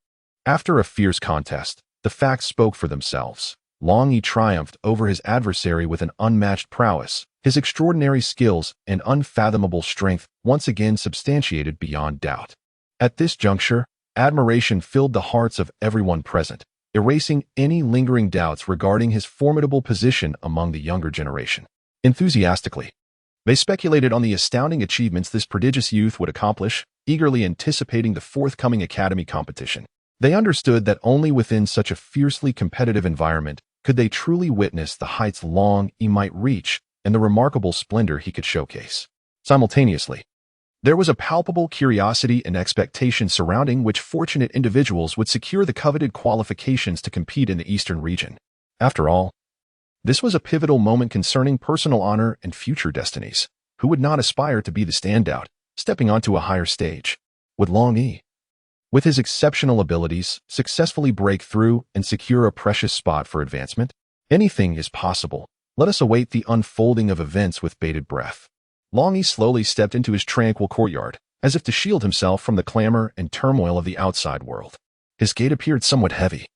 After a fierce contest, the facts spoke for themselves. Longyi triumphed over his adversary with an unmatched prowess, his extraordinary skills and unfathomable strength once again substantiated beyond doubt. At this juncture, admiration filled the hearts of everyone present, erasing any lingering doubts regarding his formidable position among the younger generation. Enthusiastically, they speculated on the astounding achievements this prodigious youth would accomplish, eagerly anticipating the forthcoming academy competition. They understood that only within such a fiercely competitive environment could they truly witness the heights Longyi might reach and the remarkable splendor he could showcase. Simultaneously, there was a palpable curiosity and expectation surrounding which fortunate individuals would secure the coveted qualifications to compete in the Eastern region. After all, this was a pivotal moment concerning personal honor and future destinies. Who would not aspire to be the standout, stepping onto a higher stage? Would Longyi, with his exceptional abilities, successfully break through and secure a precious spot for advancement? Anything is possible. Let us await the unfolding of events with bated breath. Longyi slowly stepped into his tranquil courtyard, as if to shield himself from the clamor and turmoil of the outside world. His gait appeared somewhat heavy,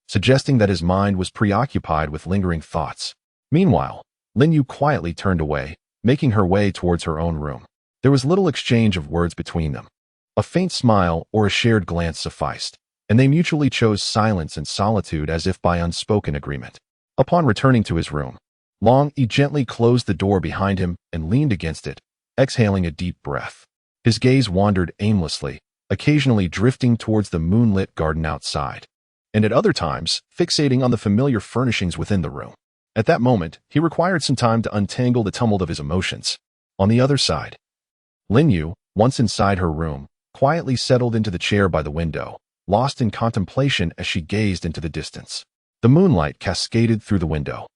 suggesting that his mind was preoccupied with lingering thoughts. Meanwhile, Linyu quietly turned away, making her way towards her own room. There was little exchange of words between them. A faint smile or a shared glance sufficed, and they mutually chose silence and solitude as if by unspoken agreement. Upon returning to his room, Longyi gently closed the door behind him and leaned against it, exhaling a deep breath. His gaze wandered aimlessly, occasionally drifting towards the moonlit garden outside, and at other times fixating on the familiar furnishings within the room. At that moment, he required some time to untangle the tumult of his emotions. On the other side, Linyu, once inside her room, quietly settled into the chair by the window, lost in contemplation as she gazed into the distance. The moonlight cascaded through the window,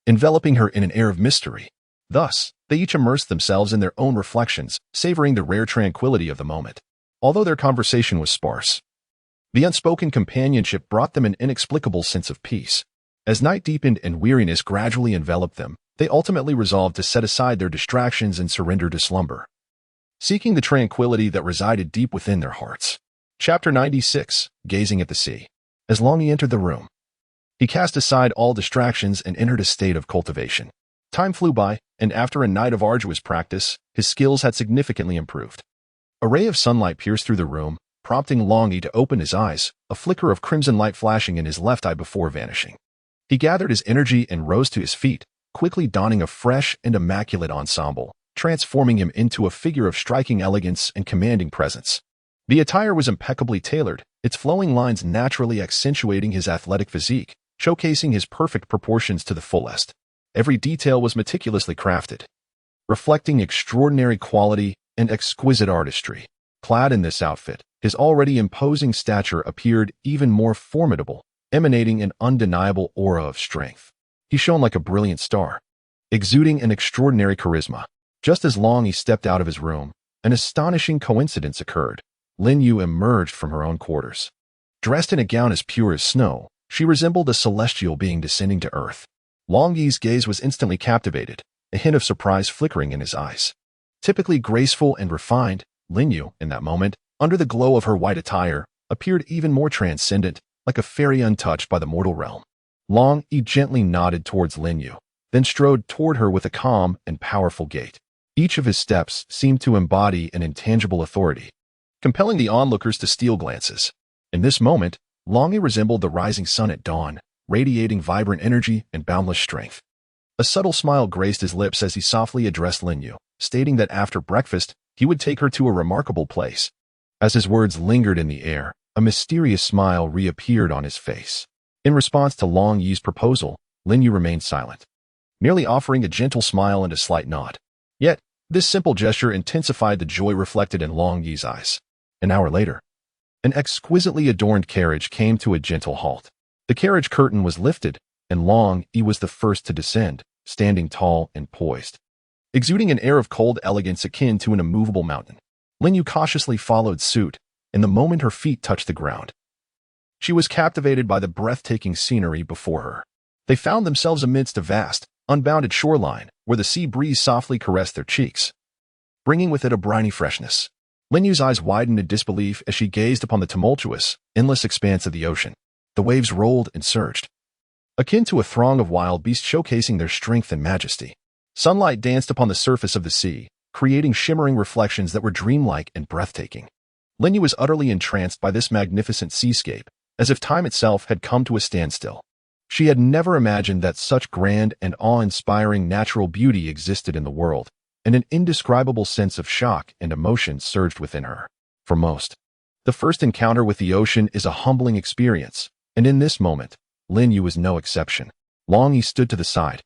enveloping her in an air of mystery. Thus, they each immersed themselves in their own reflections, savoring the rare tranquility of the moment. Although their conversation was sparse, the unspoken companionship brought them an inexplicable sense of peace. As night deepened and weariness gradually enveloped them, they ultimately resolved to set aside their distractions and surrender to slumber, seeking the tranquility that resided deep within their hearts. Chapter 96, Gazing at the Sea. As Longyi entered the room, he cast aside all distractions and entered a state of cultivation. Time flew by, and after a night of arduous practice, his skills had significantly improved. A ray of sunlight pierced through the room, prompting Longyi to open his eyes, a flicker of crimson light flashing in his left eye before vanishing. He gathered his energy and rose to his feet, quickly donning a fresh and immaculate ensemble, transforming him into a figure of striking elegance and commanding presence. The attire was impeccably tailored, its flowing lines naturally accentuating his athletic physique, showcasing his perfect proportions to the fullest. Every detail was meticulously crafted, reflecting extraordinary quality and exquisite artistry. Clad in this outfit, his already imposing stature appeared even more formidable, emanating an undeniable aura of strength. He shone like a brilliant star, exuding an extraordinary charisma. Just as Longyi stepped out of his room, an astonishing coincidence occurred. Linyu emerged from her own quarters. Dressed in a gown as pure as snow, she resembled a celestial being descending to earth. Longyi's gaze was instantly captivated, a hint of surprise flickering in his eyes. Typically graceful and refined, Linyu, in that moment, under the glow of her white attire, appeared even more transcendent, like a fairy untouched by the mortal realm. Longyi gently nodded towards Linyu, then strode toward her with a calm and powerful gait. Each of his steps seemed to embody an intangible authority, compelling the onlookers to steal glances. In this moment, Longyi resembled the rising sun at dawn, radiating vibrant energy and boundless strength. A subtle smile graced his lips as he softly addressed Linyu, stating that after breakfast, he would take her to a remarkable place. As his words lingered in the air, a mysterious smile reappeared on his face. In response to Longyi's proposal, Lin Yu remained silent, merely offering a gentle smile and a slight nod. Yet, this simple gesture intensified the joy reflected in Longyi's eyes. An hour later, an exquisitely adorned carriage came to a gentle halt. The carriage curtain was lifted, and Longyi was the first to descend, standing tall and poised, exuding an air of cold elegance akin to an immovable mountain. Lin Yu cautiously followed suit, and the moment her feet touched the ground, she was captivated by the breathtaking scenery before her. They found themselves amidst a vast, unbounded shoreline where the sea breeze softly caressed their cheeks, bringing with it a briny freshness. Lin Yu's eyes widened in disbelief as she gazed upon the tumultuous, endless expanse of the ocean. The waves rolled and surged, akin to a throng of wild beasts showcasing their strength and majesty. Sunlight danced upon the surface of the sea, creating shimmering reflections that were dreamlike and breathtaking. Lin Yu was utterly entranced by this magnificent seascape, as if time itself had come to a standstill. She had never imagined that such grand and awe-inspiring natural beauty existed in the world, and an indescribable sense of shock and emotion surged within her. For most, the first encounter with the ocean is a humbling experience, and in this moment, Lin Yu was no exception. Longyi stood to the side,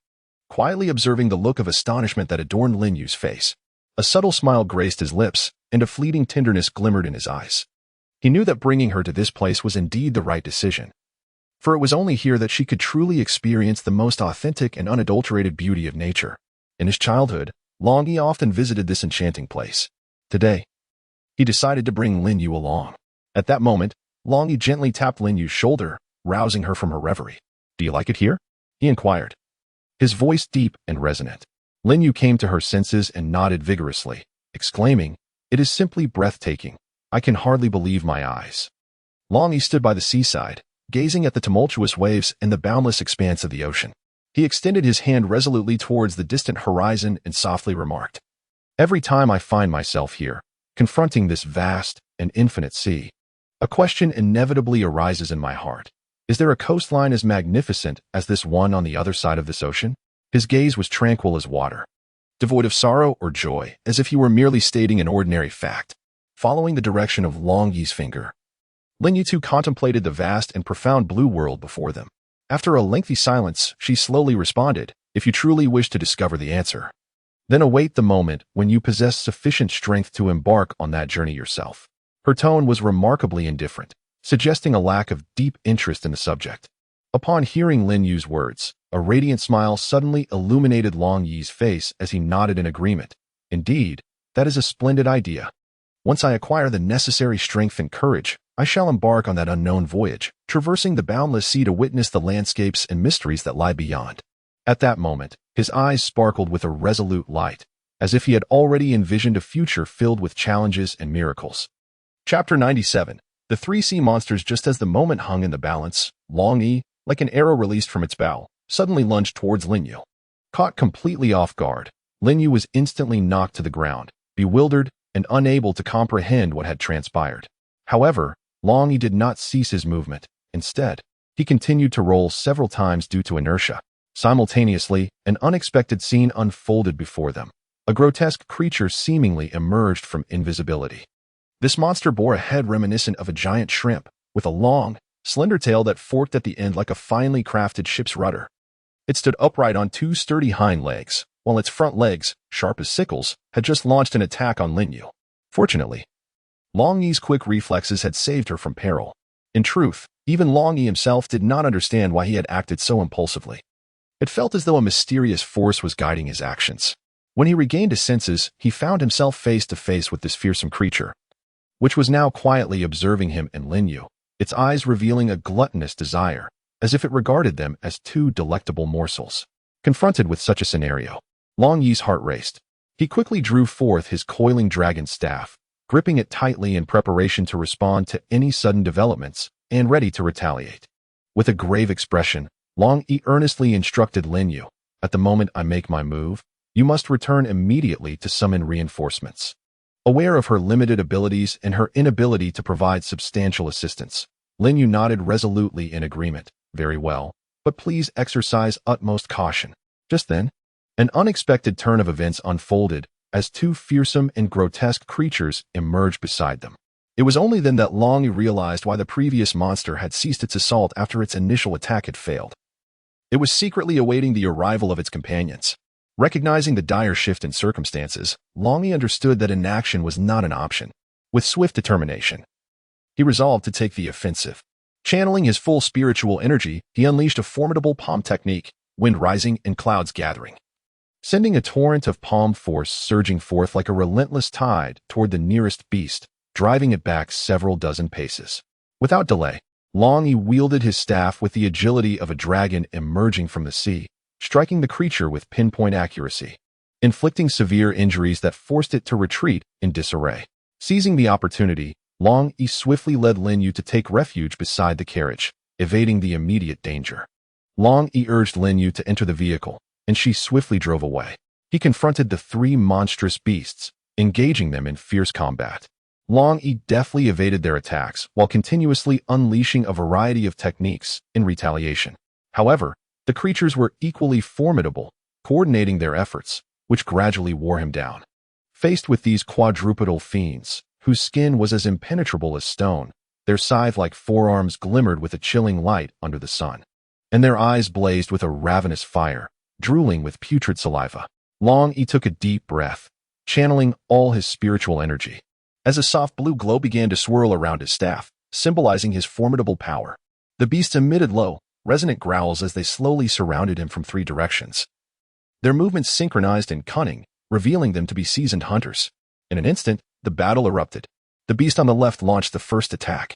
quietly observing the look of astonishment that adorned Lin Yu's face. A subtle smile graced his lips, and a fleeting tenderness glimmered in his eyes. He knew that bringing her to this place was indeed the right decision, for it was only here that she could truly experience the most authentic and unadulterated beauty of nature. In his childhood, Longyi often visited this enchanting place. Today, he decided to bring Lin Yu along. At that moment, Longyi gently tapped Lin Yu's shoulder, rousing her from her reverie. "Do you like it here?" he inquired, his voice deep and resonant. Lin Yu came to her senses and nodded vigorously, exclaiming, "It is simply breathtaking. I can hardly believe my eyes." Longyi stood by the seaside, gazing at the tumultuous waves and the boundless expanse of the ocean. He extended his hand resolutely towards the distant horizon and softly remarked, "Every time I find myself here, confronting this vast and infinite sea, a question inevitably arises in my heart. Is there a coastline as magnificent as this one on the other side of this ocean?" His gaze was tranquil as water, devoid of sorrow or joy, as if he were merely stating an ordinary fact. Following the direction of Longyi's finger, Lin Yu too contemplated the vast and profound blue world before them. After a lengthy silence, she slowly responded, "If you truly wish to discover the answer, then await the moment when you possess sufficient strength to embark on that journey yourself." Her tone was remarkably indifferent, suggesting a lack of deep interest in the subject. Upon hearing Lin Yu's words, a radiant smile suddenly illuminated Longyi's face as he nodded in agreement. "Indeed, that is a splendid idea. Once I acquire the necessary strength and courage, I shall embark on that unknown voyage, traversing the boundless sea to witness the landscapes and mysteries that lie beyond." At that moment, his eyes sparkled with a resolute light, as if he had already envisioned a future filled with challenges and miracles. Chapter 97. The three sea monsters. Just as the moment hung in the balance, Longyi, like an arrow released from its bow, suddenly lunged towards Lin Yu. Caught completely off guard, Lin Yu was instantly knocked to the ground, bewildered and unable to comprehend what had transpired. However, Longyi did not cease his movement. Instead, he continued to roll several times due to inertia. Simultaneously, an unexpected scene unfolded before them. A grotesque creature seemingly emerged from invisibility. This monster bore a head reminiscent of a giant shrimp, with a long, slender tail that forked at the end like a finely crafted ship's rudder. It stood upright on two sturdy hind legs, while its front legs, sharp as sickles, had just launched an attack on Lin Yu. Fortunately, Longyi's quick reflexes had saved her from peril. In truth, even Longyi himself did not understand why he had acted so impulsively. It felt as though a mysterious force was guiding his actions. When he regained his senses, he found himself face to face with this fearsome creature, which was now quietly observing him and Lin Yu, its eyes revealing a gluttonous desire, as if it regarded them as two delectable morsels. Confronted with such a scenario, Longyi's heart raced. He quickly drew forth his coiling dragon staff, gripping it tightly in preparation to respond to any sudden developments and ready to retaliate. With a grave expression, Longyi earnestly instructed Lin Yu, "At the moment I make my move, you must return immediately to summon reinforcements." Aware of her limited abilities and her inability to provide substantial assistance, Lin Yu nodded resolutely in agreement. "Very well, but please exercise utmost caution." Just then, an unexpected turn of events unfolded as two fearsome and grotesque creatures emerged beside them. It was only then that Longyi realized why the previous monster had ceased its assault after its initial attack had failed. It was secretly awaiting the arrival of its companions. Recognizing the dire shift in circumstances, Longyi understood that inaction was not an option. With swift determination, he resolved to take the offensive. Channeling his full spiritual energy, he unleashed a formidable palm technique, wind rising and clouds gathering, sending a torrent of palm force surging forth like a relentless tide toward the nearest beast, driving it back several dozen paces. Without delay, Longyi wielded his staff with the agility of a dragon emerging from the sea, striking the creature with pinpoint accuracy, inflicting severe injuries that forced it to retreat in disarray. Seizing the opportunity, Longyi swiftly led Linyu to take refuge beside the carriage, evading the immediate danger. Longyi urged Linyu to enter the vehicle, and she swiftly drove away. He confronted the three monstrous beasts, engaging them in fierce combat. Longyi deftly evaded their attacks while continuously unleashing a variety of techniques in retaliation. However, the creatures were equally formidable, coordinating their efforts, which gradually wore him down. Faced with these quadrupedal fiends, whose skin was as impenetrable as stone, their scythe-like forearms glimmered with a chilling light under the sun, and their eyes blazed with a ravenous fire, drooling with putrid saliva. Longyi took a deep breath, channeling all his spiritual energy. As a soft blue glow began to swirl around his staff, symbolizing his formidable power, the beasts emitted low, resonant growls as they slowly surrounded him from three directions. Their movements synchronized and cunning, revealing them to be seasoned hunters. In an instant, the battle erupted. The beast on the left launched the first attack,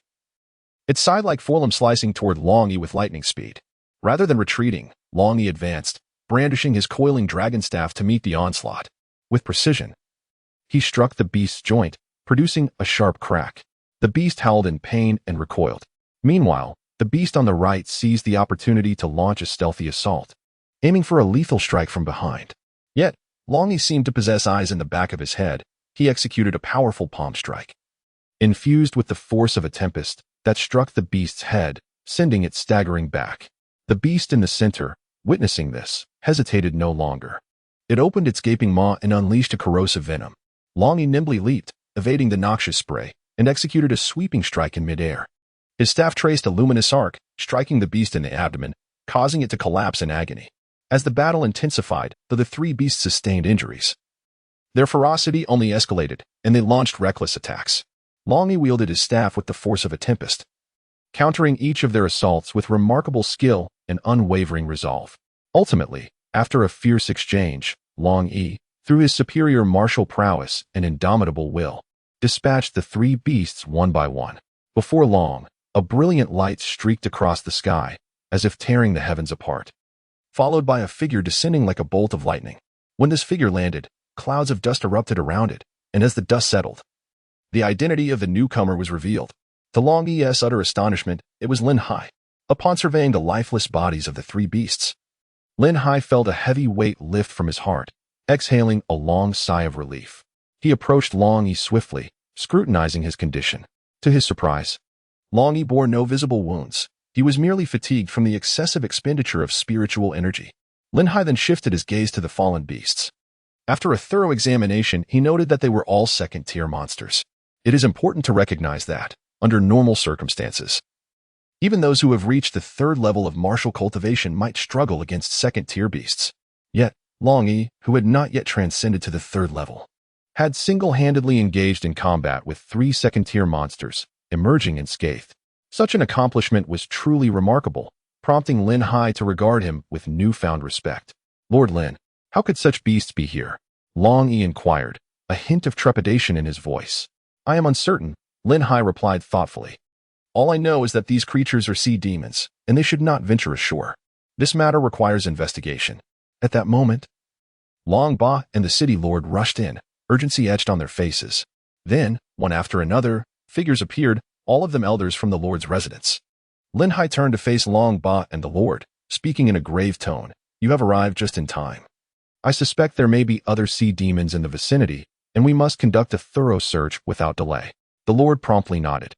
its side-like forelumb slicing toward Longyi with lightning speed. Rather than retreating, Longyi advanced, brandishing his coiling dragon staff to meet the onslaught. With precision, he struck the beast's joint, producing a sharp crack. The beast howled in pain and recoiled. Meanwhile, the beast on the right seized the opportunity to launch a stealthy assault, aiming for a lethal strike from behind. Yet, Longyi seemed to possess eyes in the back of his head. He executed a powerful palm strike, infused with the force of a tempest, that struck the beast's head, sending it staggering back. The beast in the center, witnessing this, hesitated no longer. It opened its gaping maw and unleashed a corrosive venom. Longyi nimbly leaped, evading the noxious spray, and executed a sweeping strike in midair. His staff traced a luminous arc, striking the beast in the abdomen, causing it to collapse in agony. As the battle intensified, though the three beasts sustained injuries, their ferocity only escalated, and they launched reckless attacks. Longyi wielded his staff with the force of a tempest, countering each of their assaults with remarkable skill and unwavering resolve. Ultimately, after a fierce exchange, Longyi, through his superior martial prowess and indomitable will, dispatched the three beasts one by one. Before long, a brilliant light streaked across the sky, as if tearing the heavens apart, followed by a figure descending like a bolt of lightning. When this figure landed, clouds of dust erupted around it, and as the dust settled, the identity of the newcomer was revealed. To Longyi's utter astonishment, it was Lin Hai. Upon surveying the lifeless bodies of the three beasts, Lin Hai felt a heavy weight lift from his heart, exhaling a long sigh of relief. He approached Longyi swiftly, scrutinizing his condition. To his surprise, Longyi bore no visible wounds. He was merely fatigued from the excessive expenditure of spiritual energy. Lin Hai then shifted his gaze to the fallen beasts. After a thorough examination, he noted that they were all second-tier monsters. It is important to recognize that, under normal circumstances, even those who have reached the third level of martial cultivation might struggle against second-tier beasts. Yet, Longyi, who had not yet transcended to the third level, had single-handedly engaged in combat with three second-tier monsters, emerging unscathed. Such an accomplishment was truly remarkable, prompting Lin Hai to regard him with newfound respect. Lord Lin, how could such beasts be here? Longyi inquired, a hint of trepidation in his voice. I am uncertain, Lin Hai replied thoughtfully. All I know is that these creatures are sea demons, and they should not venture ashore. This matter requires investigation. At that moment, Long Ba and the city lord rushed in, urgency etched on their faces. Then, one after another, figures appeared, all of them elders from the lord's residence. Lin Hai turned to face Long Ba and the lord, speaking in a grave tone. You have arrived just in time. I suspect there may be other sea demons in the vicinity, and we must conduct a thorough search without delay. The lord promptly nodded,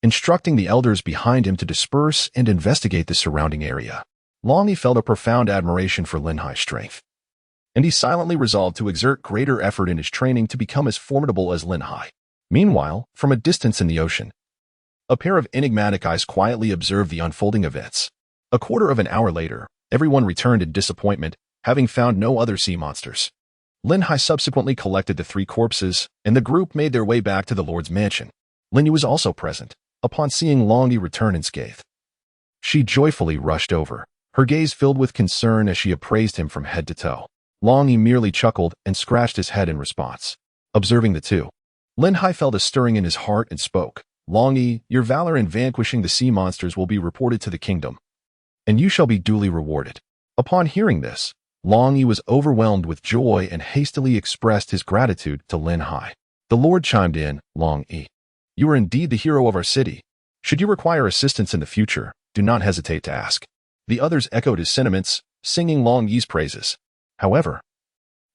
instructing the elders behind him to disperse and investigate the surrounding area. Longyi felt a profound admiration for Lin Hai's strength, and he silently resolved to exert greater effort in his training to become as formidable as Lin Hai. Meanwhile, from a distance in the ocean, a pair of enigmatic eyes quietly observed the unfolding events. A quarter of an hour later, Everyone returned in disappointment, having found no other sea monsters. Lin-Hai subsequently collected the 3 corpses, and the group made their way back to the Lord's mansion. Lin Yu was also present, upon seeing Longyi return unscathed. She joyfully rushed over, her gaze filled with concern as she appraised him from head to toe. Longyi merely chuckled and scratched his head in response. Observing the two, Lin-Hai felt a stirring in his heart and spoke, "Longyi, your valor in vanquishing the sea monsters will be reported to the kingdom, and you shall be duly rewarded." Upon hearing this, Longyi was overwhelmed with joy and hastily expressed his gratitude to Lin-Hai. The Lord chimed in, "Longyi, you are indeed the hero of our city. Should you require assistance in the future, do not hesitate to ask." The others echoed his sentiments, singing Longyi's praises. However,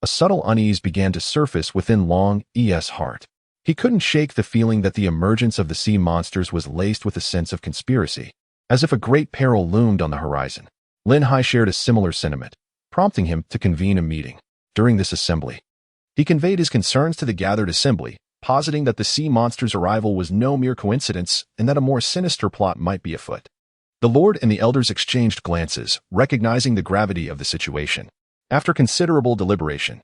a subtle unease began to surface within Longyi's heart. He couldn't shake the feeling that the emergence of the sea monsters was laced with a sense of conspiracy, as if a great peril loomed on the horizon. Lin-Hai shared a similar sentiment, prompting him to convene a meeting. During this assembly, he conveyed his concerns to the gathered assembly, positing that the sea monsters' arrival was no mere coincidence and that a more sinister plot might be afoot. The Lord and the elders exchanged glances, recognizing the gravity of the situation. After considerable deliberation,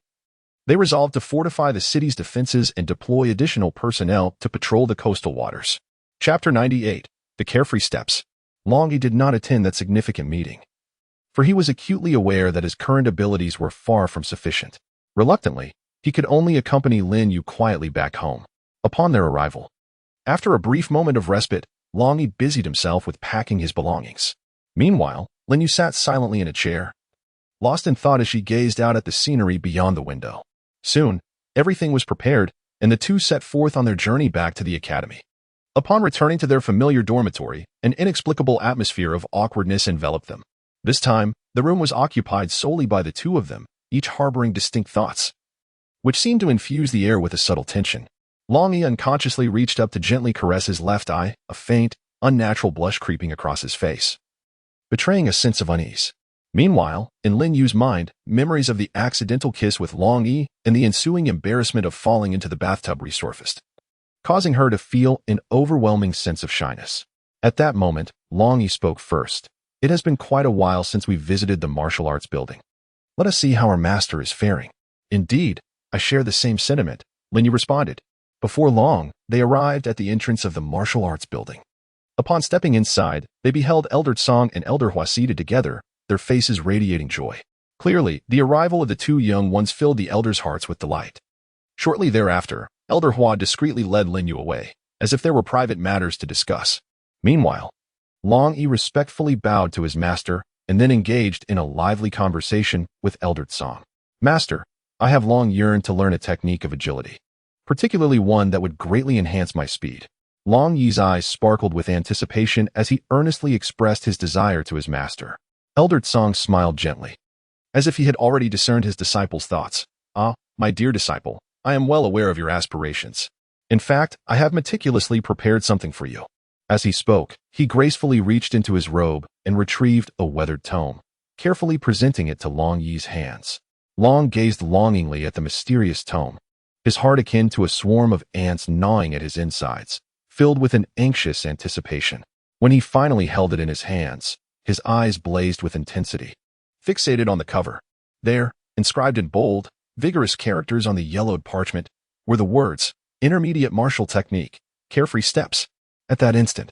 they resolved to fortify the city's defenses and deploy additional personnel to patrol the coastal waters. Chapter 98. The Carefree Steps. Longyi did not attend that significant meeting, for he was acutely aware that his current abilities were far from sufficient. Reluctantly, he could only accompany Lin Yu quietly back home. Upon their arrival, after a brief moment of respite, Longyi busied himself with packing his belongings. Meanwhile, Lin Yu sat silently in a chair, lost in thought as she gazed out at the scenery beyond the window. Soon, everything was prepared, and the two set forth on their journey back to the academy. Upon returning to their familiar dormitory, an inexplicable atmosphere of awkwardness enveloped them. This time, the room was occupied solely by the two of them, each harboring distinct thoughts, which seemed to infuse the air with a subtle tension. Longyi unconsciously reached up to gently caress his left eye, a faint, unnatural blush creeping across his face, betraying a sense of unease. Meanwhile, in Lin Yu's mind, memories of the accidental kiss with Longyi and the ensuing embarrassment of falling into the bathtub resurfaced, causing her to feel an overwhelming sense of shyness. At that moment, Longyi spoke first. "It has been quite a while since we visited the martial arts building. Let us see how our master is faring." "Indeed, I share the same sentiment," Lin Yu responded. Before long, they arrived at the entrance of the martial arts building. Upon stepping inside, they beheld Elder Song and Elder Hua seated together, their faces radiating joy. Clearly, the arrival of the two young ones filled the elders' hearts with delight. Shortly thereafter, Elder Hua discreetly led Lin Yu away, as if there were private matters to discuss. Meanwhile, Longyi respectfully bowed to his master and then engaged in a lively conversation with Elder Song. "Master, I have long yearned to learn a technique of agility, particularly one that would greatly enhance my speed." Longyi's eyes sparkled with anticipation as he earnestly expressed his desire to his master. Elder Song smiled gently, as if he had already discerned his disciple's thoughts. "Ah, my dear disciple, I am well aware of your aspirations. In fact, I have meticulously prepared something for you." As he spoke, he gracefully reached into his robe and retrieved a weathered tome, carefully presenting it to Longyi's hands. Long gazed longingly at the mysterious tome, his heart akin to a swarm of ants gnawing at his insides, filled with an anxious anticipation. When he finally held it in his hands, his eyes blazed with intensity. Fixated on the cover, there, inscribed in bold, vigorous characters on the yellowed parchment, were the words, "Intermediate Martial Technique, Carefree Steps." At that instant,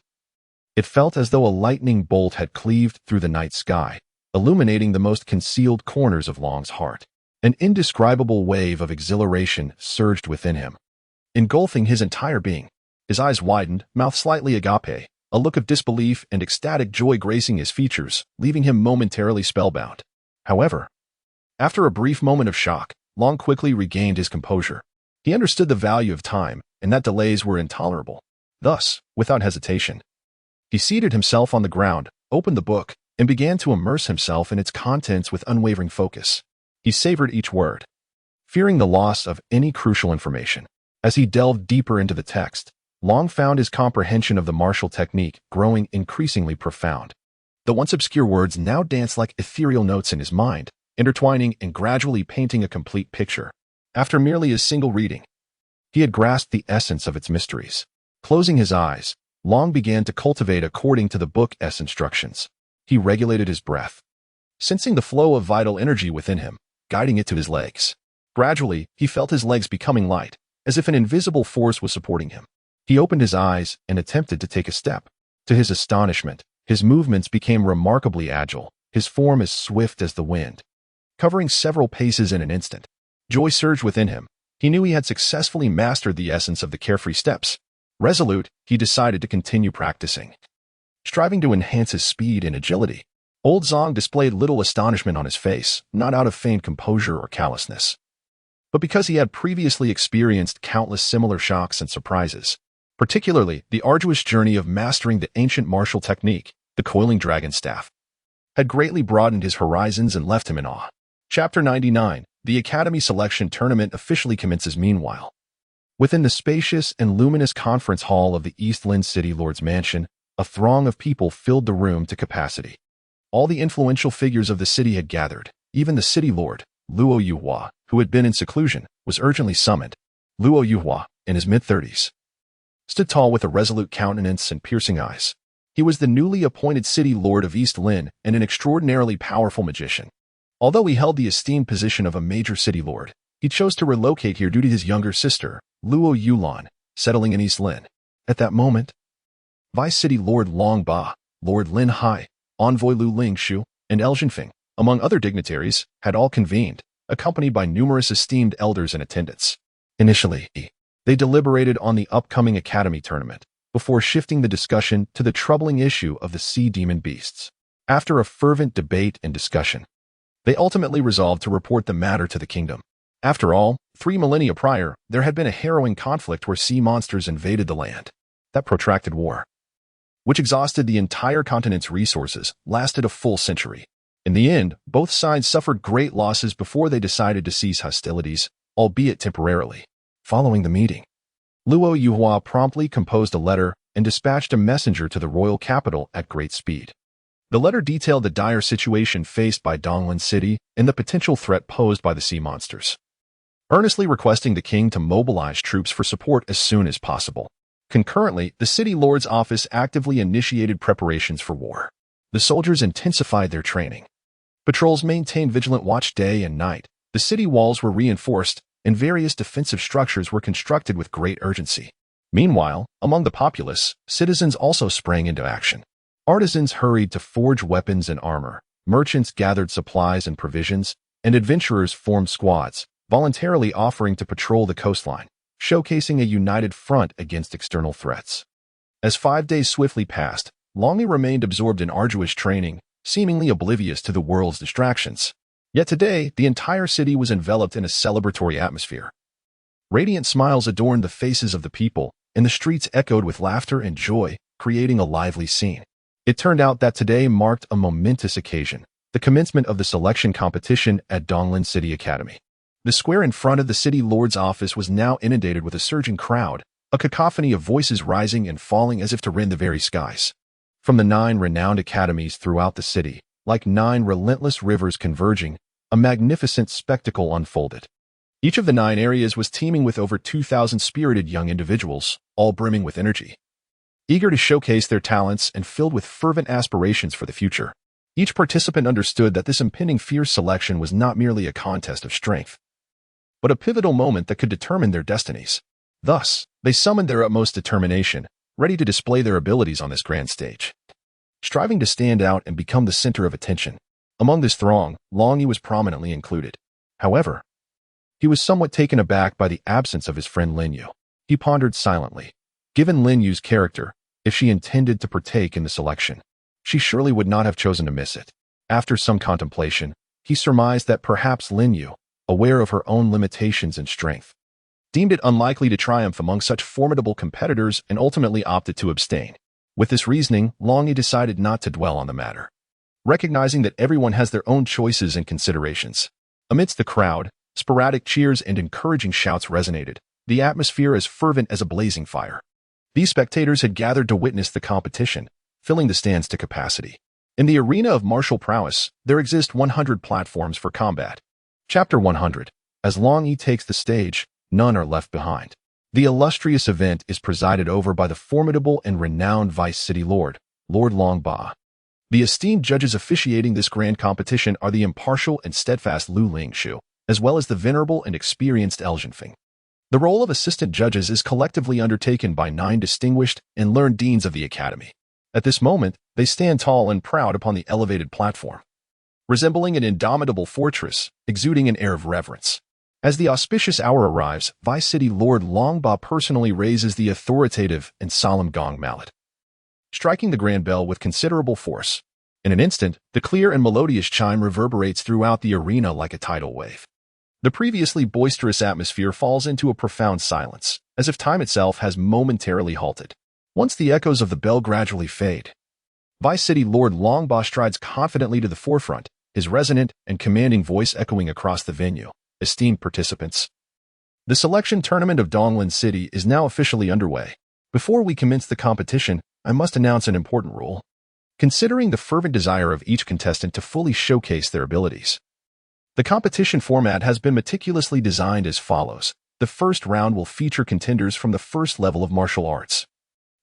it felt as though a lightning bolt had cleaved through the night sky, illuminating the most concealed corners of Long's heart. An indescribable wave of exhilaration surged within him, engulfing his entire being. His eyes widened, mouth slightly agape, a look of disbelief and ecstatic joy gracing his features, leaving him momentarily spellbound. However, after a brief moment of shock, Long quickly regained his composure. He understood the value of time and that delays were intolerable. Thus, without hesitation, he seated himself on the ground, opened the book, and began to immerse himself in its contents with unwavering focus. He savored each word, fearing the loss of any crucial information. As he delved deeper into the text, Long found his comprehension of the martial technique growing increasingly profound. The once obscure words now danced like ethereal notes in his mind, intertwining and gradually painting a complete picture. After merely a single reading, he had grasped the essence of its mysteries. Closing his eyes, Long began to cultivate according to the book's instructions. He regulated his breath, sensing the flow of vital energy within him, guiding it to his legs. Gradually, he felt his legs becoming light, as if an invisible force was supporting him. He opened his eyes and attempted to take a step. To his astonishment, his movements became remarkably agile, his form as swift as the wind, covering several paces in an instant. Joy surged within him. He knew he had successfully mastered the essence of the carefree steps. Resolute, he decided to continue practicing, striving to enhance his speed and agility. Old Zong displayed little astonishment on his face, not out of feigned composure or callousness, but because he had previously experienced countless similar shocks and surprises, particularly the arduous journey of mastering the ancient martial technique, the coiling dragon staff, had greatly broadened his horizons and left him in awe. Chapter 99. The Academy Selection Tournament officially commences. Meanwhile, within the spacious and luminous conference hall of the East Lin City Lord's mansion, a throng of people filled the room to capacity. All the influential figures of the city had gathered. Even the city lord, Luo Yuhua, who had been in seclusion, was urgently summoned. Luo Yuhua, in his mid-30s, stood tall with a resolute countenance and piercing eyes. He was the newly appointed city lord of East Lin and an extraordinarily powerful magician. Although he held the esteemed position of a major city lord, he chose to relocate here due to his younger sister, Luo Yulan, settling in East Lin. At that moment, Vice City Lord Long Ba, Lord Lin Hai, Envoy Lu Lingshu, and El Jinfeng, among other dignitaries, had all convened, accompanied by numerous esteemed elders in attendance. Initially, they deliberated on the upcoming academy tournament, before shifting the discussion to the troubling issue of the sea demon beasts. After a fervent debate and discussion, they ultimately resolved to report the matter to the kingdom. After all, 3 millennia prior, there had been a harrowing conflict where sea monsters invaded the land. That protracted war, which exhausted the entire continent's resources, lasted a full century. In the end, both sides suffered great losses before they decided to cease hostilities, albeit temporarily. Following the meeting, Luo Yuhua promptly composed a letter and dispatched a messenger to the royal capital at great speed. The letter detailed the dire situation faced by Donglin City and the potential threat posed by the sea monsters, earnestly requesting the king to mobilize troops for support as soon as possible. Concurrently, the city lord's office actively initiated preparations for war. The soldiers intensified their training. Patrols maintained vigilant watch day and night. The city walls were reinforced, and various defensive structures were constructed with great urgency. Meanwhile, among the populace, citizens also sprang into action. Artisans hurried to forge weapons and armor, merchants gathered supplies and provisions, and adventurers formed squads, voluntarily offering to patrol the coastline, showcasing a united front against external threats. As 5 days swiftly passed, Longyi remained absorbed in arduous training, seemingly oblivious to the world's distractions. Yet today, the entire city was enveloped in a celebratory atmosphere. Radiant smiles adorned the faces of the people, and the streets echoed with laughter and joy, creating a lively scene. It turned out that today marked a momentous occasion, the commencement of the selection competition at Donglin City Academy. The square in front of the city lord's office was now inundated with a surging crowd, a cacophony of voices rising and falling as if to rend the very skies. From the 9 renowned academies throughout the city, like 9 relentless rivers converging, a magnificent spectacle unfolded. Each of the 9 areas was teeming with over 2,000 spirited young individuals, all brimming with energy, eager to showcase their talents and filled with fervent aspirations for the future. Each participant understood that this impending fierce selection was not merely a contest of strength, but a pivotal moment that could determine their destinies. Thus, they summoned their utmost determination, ready to display their abilities on this grand stage, striving to stand out and become the center of attention. Among this throng, Longyi was prominently included. However, he was somewhat taken aback by the absence of his friend Linyu. He pondered silently. Given Linyu's character, if she intended to partake in the selection, she surely would not have chosen to miss it. After some contemplation, he surmised that perhaps Linyu, aware of her own limitations and strength, deemed it unlikely to triumph among such formidable competitors and ultimately opted to abstain. With this reasoning, Longyi decided not to dwell on the matter, recognizing that everyone has their own choices and considerations. Amidst the crowd, sporadic cheers and encouraging shouts resonated, the atmosphere as fervent as a blazing fire. These spectators had gathered to witness the competition, filling the stands to capacity. In the arena of martial prowess, there exist 100 platforms for combat. Chapter 100. As Longyi takes the stage, none are left behind. The illustrious event is presided over by the formidable and renowned Vice City Lord, Lord Long Ba. The esteemed judges officiating this grand competition are the impartial and steadfast Lu Lingshu, as well as the venerable and experienced Elzhenfeng. The role of assistant judges is collectively undertaken by 9 distinguished and learned deans of the academy. At this moment, they stand tall and proud upon the elevated platform, resembling an indomitable fortress, exuding an air of reverence. As the auspicious hour arrives, Vice City Lord Longba personally raises the authoritative and solemn gong mallet, striking the grand bell with considerable force. In an instant, the clear and melodious chime reverberates throughout the arena like a tidal wave. The previously boisterous atmosphere falls into a profound silence, as if time itself has momentarily halted. Once the echoes of the bell gradually fade, Vice City Lord Longba strides confidently to the forefront, his resonant and commanding voice echoing across the venue. Esteemed participants, the selection tournament of Donglan City is now officially underway. Before we commence the competition, I must announce an important rule. Considering the fervent desire of each contestant to fully showcase their abilities, the competition format has been meticulously designed as follows. The first round will feature contenders from the first level of martial arts,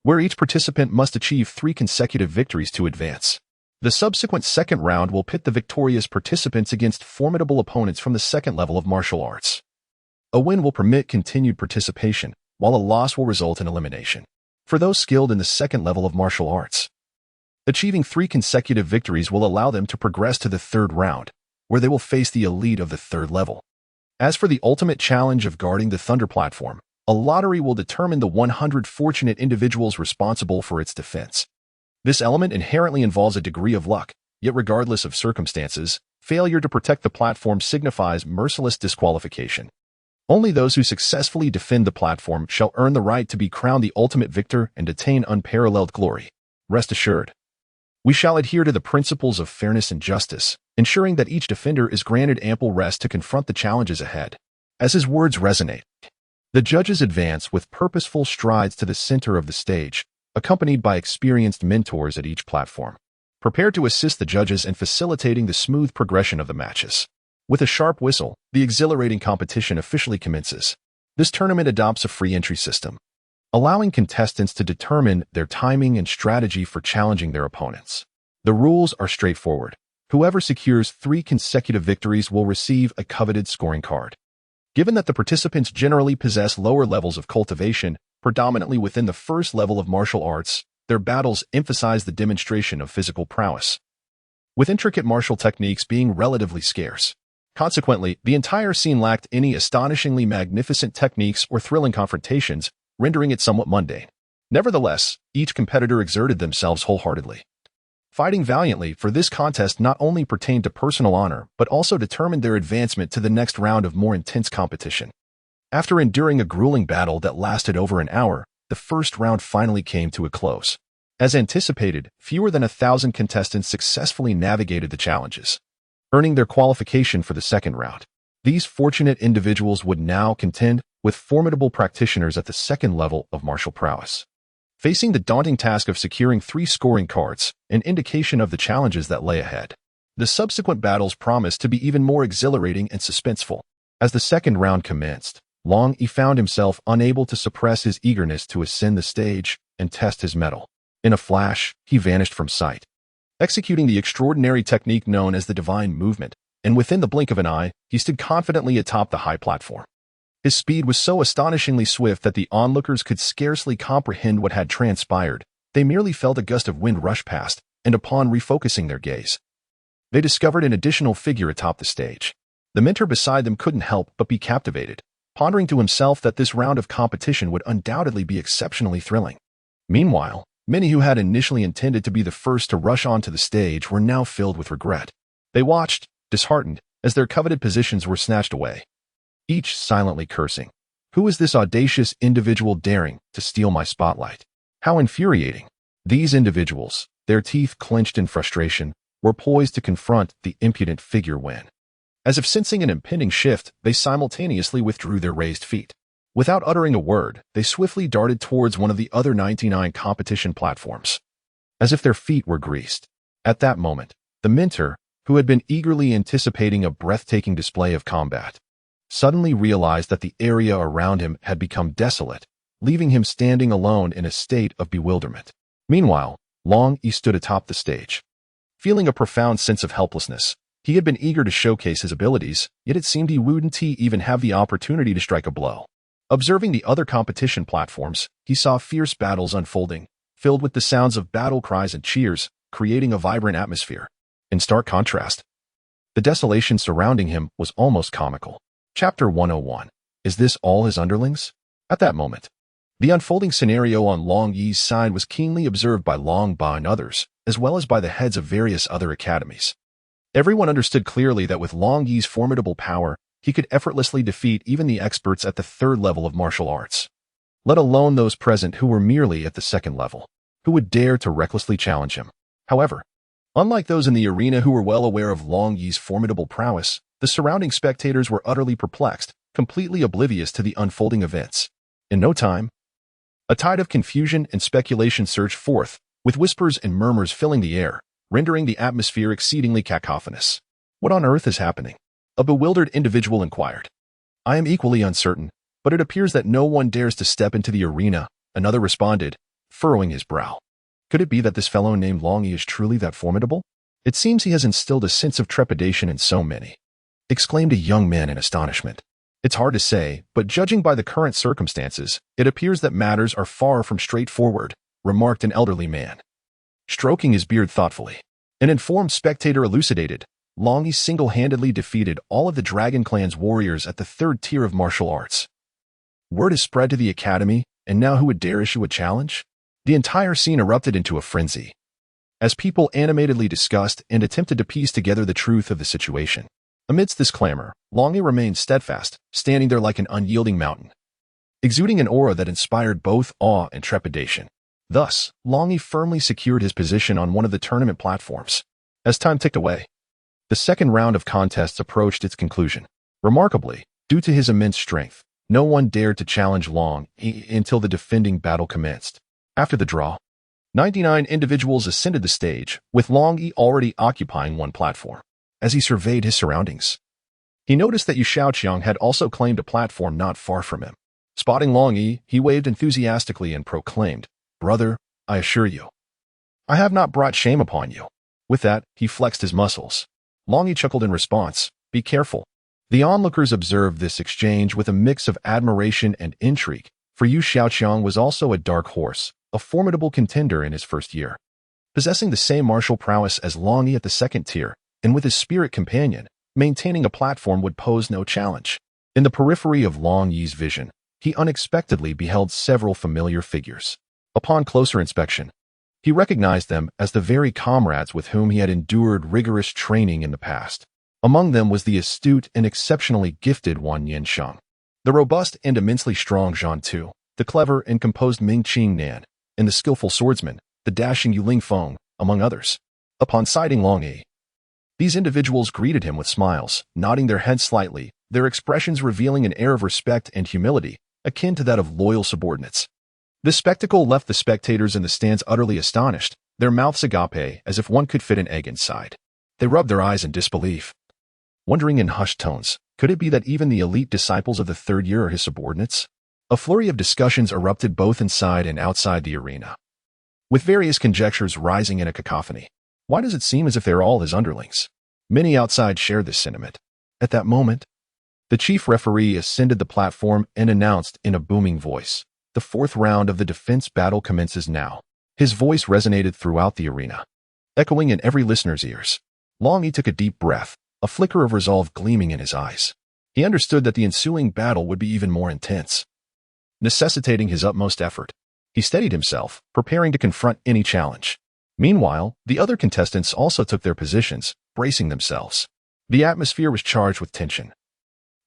where each participant must achieve 3 consecutive victories to advance. The subsequent second round will pit the victorious participants against formidable opponents from the second level of martial arts. A win will permit continued participation, while a loss will result in elimination. For those skilled in the second level of martial arts, achieving 3 consecutive victories will allow them to progress to the third round, where they will face the elite of the third level. As for the ultimate challenge of guarding the Thunder platform, a lottery will determine the 100 fortunate individuals responsible for its defense. This element inherently involves a degree of luck, yet regardless of circumstances, failure to protect the platform signifies merciless disqualification. Only those who successfully defend the platform shall earn the right to be crowned the ultimate victor and attain unparalleled glory. Rest assured, we shall adhere to the principles of fairness and justice, ensuring that each defender is granted ample rest to confront the challenges ahead. As his words resonate, the judges advance with purposeful strides to the center of the stage, accompanied by experienced mentors at each platform, prepared to assist the judges in facilitating the smooth progression of the matches. With a sharp whistle, the exhilarating competition officially commences. This tournament adopts a free entry system, allowing contestants to determine their timing and strategy for challenging their opponents. The rules are straightforward. Whoever secures 3 consecutive victories will receive a coveted scoring card. Given that the participants generally possess lower levels of cultivation, predominantly within the first level of martial arts, their battles emphasize the demonstration of physical prowess, with intricate martial techniques being relatively scarce. Consequently, the entire scene lacked any astonishingly magnificent techniques or thrilling confrontations, rendering it somewhat mundane. Nevertheless, each competitor exerted themselves wholeheartedly, fighting valiantly, for this contest not only pertained to personal honor but also determined their advancement to the next round of more intense competition. After enduring a grueling battle that lasted over an hour, the first round finally came to a close. As anticipated, fewer than 1,000 contestants successfully navigated the challenges, earning their qualification for the second round. These fortunate individuals would now contend with formidable practitioners at the second level of martial prowess, facing the daunting task of securing 3 scoring cards, an indication of the challenges that lay ahead. The subsequent battles promised to be even more exhilarating and suspenseful. As the second round commenced, Longyi found himself unable to suppress his eagerness to ascend the stage and test his mettle. In a flash, he vanished from sight, executing the extraordinary technique known as the divine movement, and within the blink of an eye, he stood confidently atop the high platform. His speed was so astonishingly swift that the onlookers could scarcely comprehend what had transpired. They merely felt a gust of wind rush past, and upon refocusing their gaze, they discovered an additional figure atop the stage. The mentor beside them couldn't help but be captivated, pondering to himself that this round of competition would undoubtedly be exceptionally thrilling. Meanwhile, many who had initially intended to be the first to rush onto the stage were now filled with regret. They watched, disheartened, as their coveted positions were snatched away, each silently cursing. Who is this audacious individual daring to steal my spotlight? How infuriating. These individuals, their teeth clenched in frustration, were poised to confront the impudent figure when, as if sensing an impending shift, they simultaneously withdrew their raised feet. Without uttering a word, they swiftly darted towards one of the other 99 competition platforms, as if their feet were greased. At that moment, the mentor, who had been eagerly anticipating a breathtaking display of combat, suddenly realized that the area around him had become desolate, leaving him standing alone in a state of bewilderment. Meanwhile, Longyi stood atop the stage, Feeling a profound sense of helplessness, he had been eager to showcase his abilities, yet it seemed he wouldn't even have the opportunity to strike a blow. Observing the other competition platforms, he saw fierce battles unfolding, filled with the sounds of battle cries and cheers, creating a vibrant atmosphere. In stark contrast, the desolation surrounding him was almost comical. Chapter 101. Is this all his underlings? At that moment, the unfolding scenario on Longyi's side was keenly observed by Long Ba and others, as well as by the heads of various other academies. Everyone understood clearly that with Longyi's formidable power, he could effortlessly defeat even the experts at the third level of martial arts, let alone those present who were merely at the second level, who would dare to recklessly challenge him. However, unlike those in the arena who were well aware of Longyi's formidable prowess, the surrounding spectators were utterly perplexed, completely oblivious to the unfolding events. In no time, a tide of confusion and speculation surged forth, with whispers and murmurs filling the air, rendering the atmosphere exceedingly cacophonous. What on earth is happening? A bewildered individual inquired. I am equally uncertain, but it appears that no one dares to step into the arena, another responded, furrowing his brow. Could it be that this fellow named Longyi is truly that formidable? It seems he has instilled a sense of trepidation in so many, exclaimed a young man in astonishment. It's hard to say, but judging by the current circumstances, it appears that matters are far from straightforward, remarked an elderly man, stroking his beard thoughtfully. An informed spectator elucidated, Longyi single-handedly defeated all of the Dragon Clan's warriors at the third tier of martial arts. Word is spread to the academy, and now who would dare issue a challenge? The entire scene erupted into a frenzy, as people animatedly discussed and attempted to piece together the truth of the situation. Amidst this clamor, Longyi remained steadfast, standing there like an unyielding mountain, exuding an aura that inspired both awe and trepidation. Thus, Longyi firmly secured his position on one of the tournament platforms. As time ticked away, the second round of contests approached its conclusion. Remarkably, due to his immense strength, no one dared to challenge Longyi until the defending battle commenced. After the draw, 99 individuals ascended the stage, with Longyi already occupying one platform. As he surveyed his surroundings, he noticed that Yu Shaoqiang had also claimed a platform not far from him. Spotting Longyi, he waved enthusiastically and proclaimed, "Brother, I assure you, I have not brought shame upon you." With that, he flexed his muscles. Longyi chuckled in response, "Be careful." The onlookers observed this exchange with a mix of admiration and intrigue, for Yu Shaoqiang was also a dark horse, a formidable contender in his first year, possessing the same martial prowess as Longyi at the second tier, and with his spirit companion, maintaining a platform would pose no challenge. In the periphery of Longyi's vision, he unexpectedly beheld several familiar figures. Upon closer inspection, he recognized them as the very comrades with whom he had endured rigorous training in the past. Among them was the astute and exceptionally gifted Wan Yansheng, the robust and immensely strong Zhan Tu, the clever and composed Ming Qing Nan, and the skillful swordsman, the dashing Yu Lingfeng, among others. Upon sighting Longyi, these individuals greeted him with smiles, nodding their heads slightly, their expressions revealing an air of respect and humility, akin to that of loyal subordinates. This spectacle left the spectators in the stands utterly astonished, their mouths agape as if one could fit an egg inside. They rubbed their eyes in disbelief, wondering in hushed tones, could it be that even the elite disciples of the third year are his subordinates? A flurry of discussions erupted both inside and outside the arena, with various conjectures rising in a cacophony. Why does it seem as if they're all his underlings? Many outside shared this sentiment. At that moment, the chief referee ascended the platform and announced in a booming voice, "The fourth round of the defense battle commences now." His voice resonated throughout the arena, echoing in every listener's ears. Longyi took a deep breath, a flicker of resolve gleaming in his eyes. He understood that the ensuing battle would be even more intense, necessitating his utmost effort. He steadied himself, preparing to confront any challenge. Meanwhile, the other contestants also took their positions, bracing themselves. The atmosphere was charged with tension,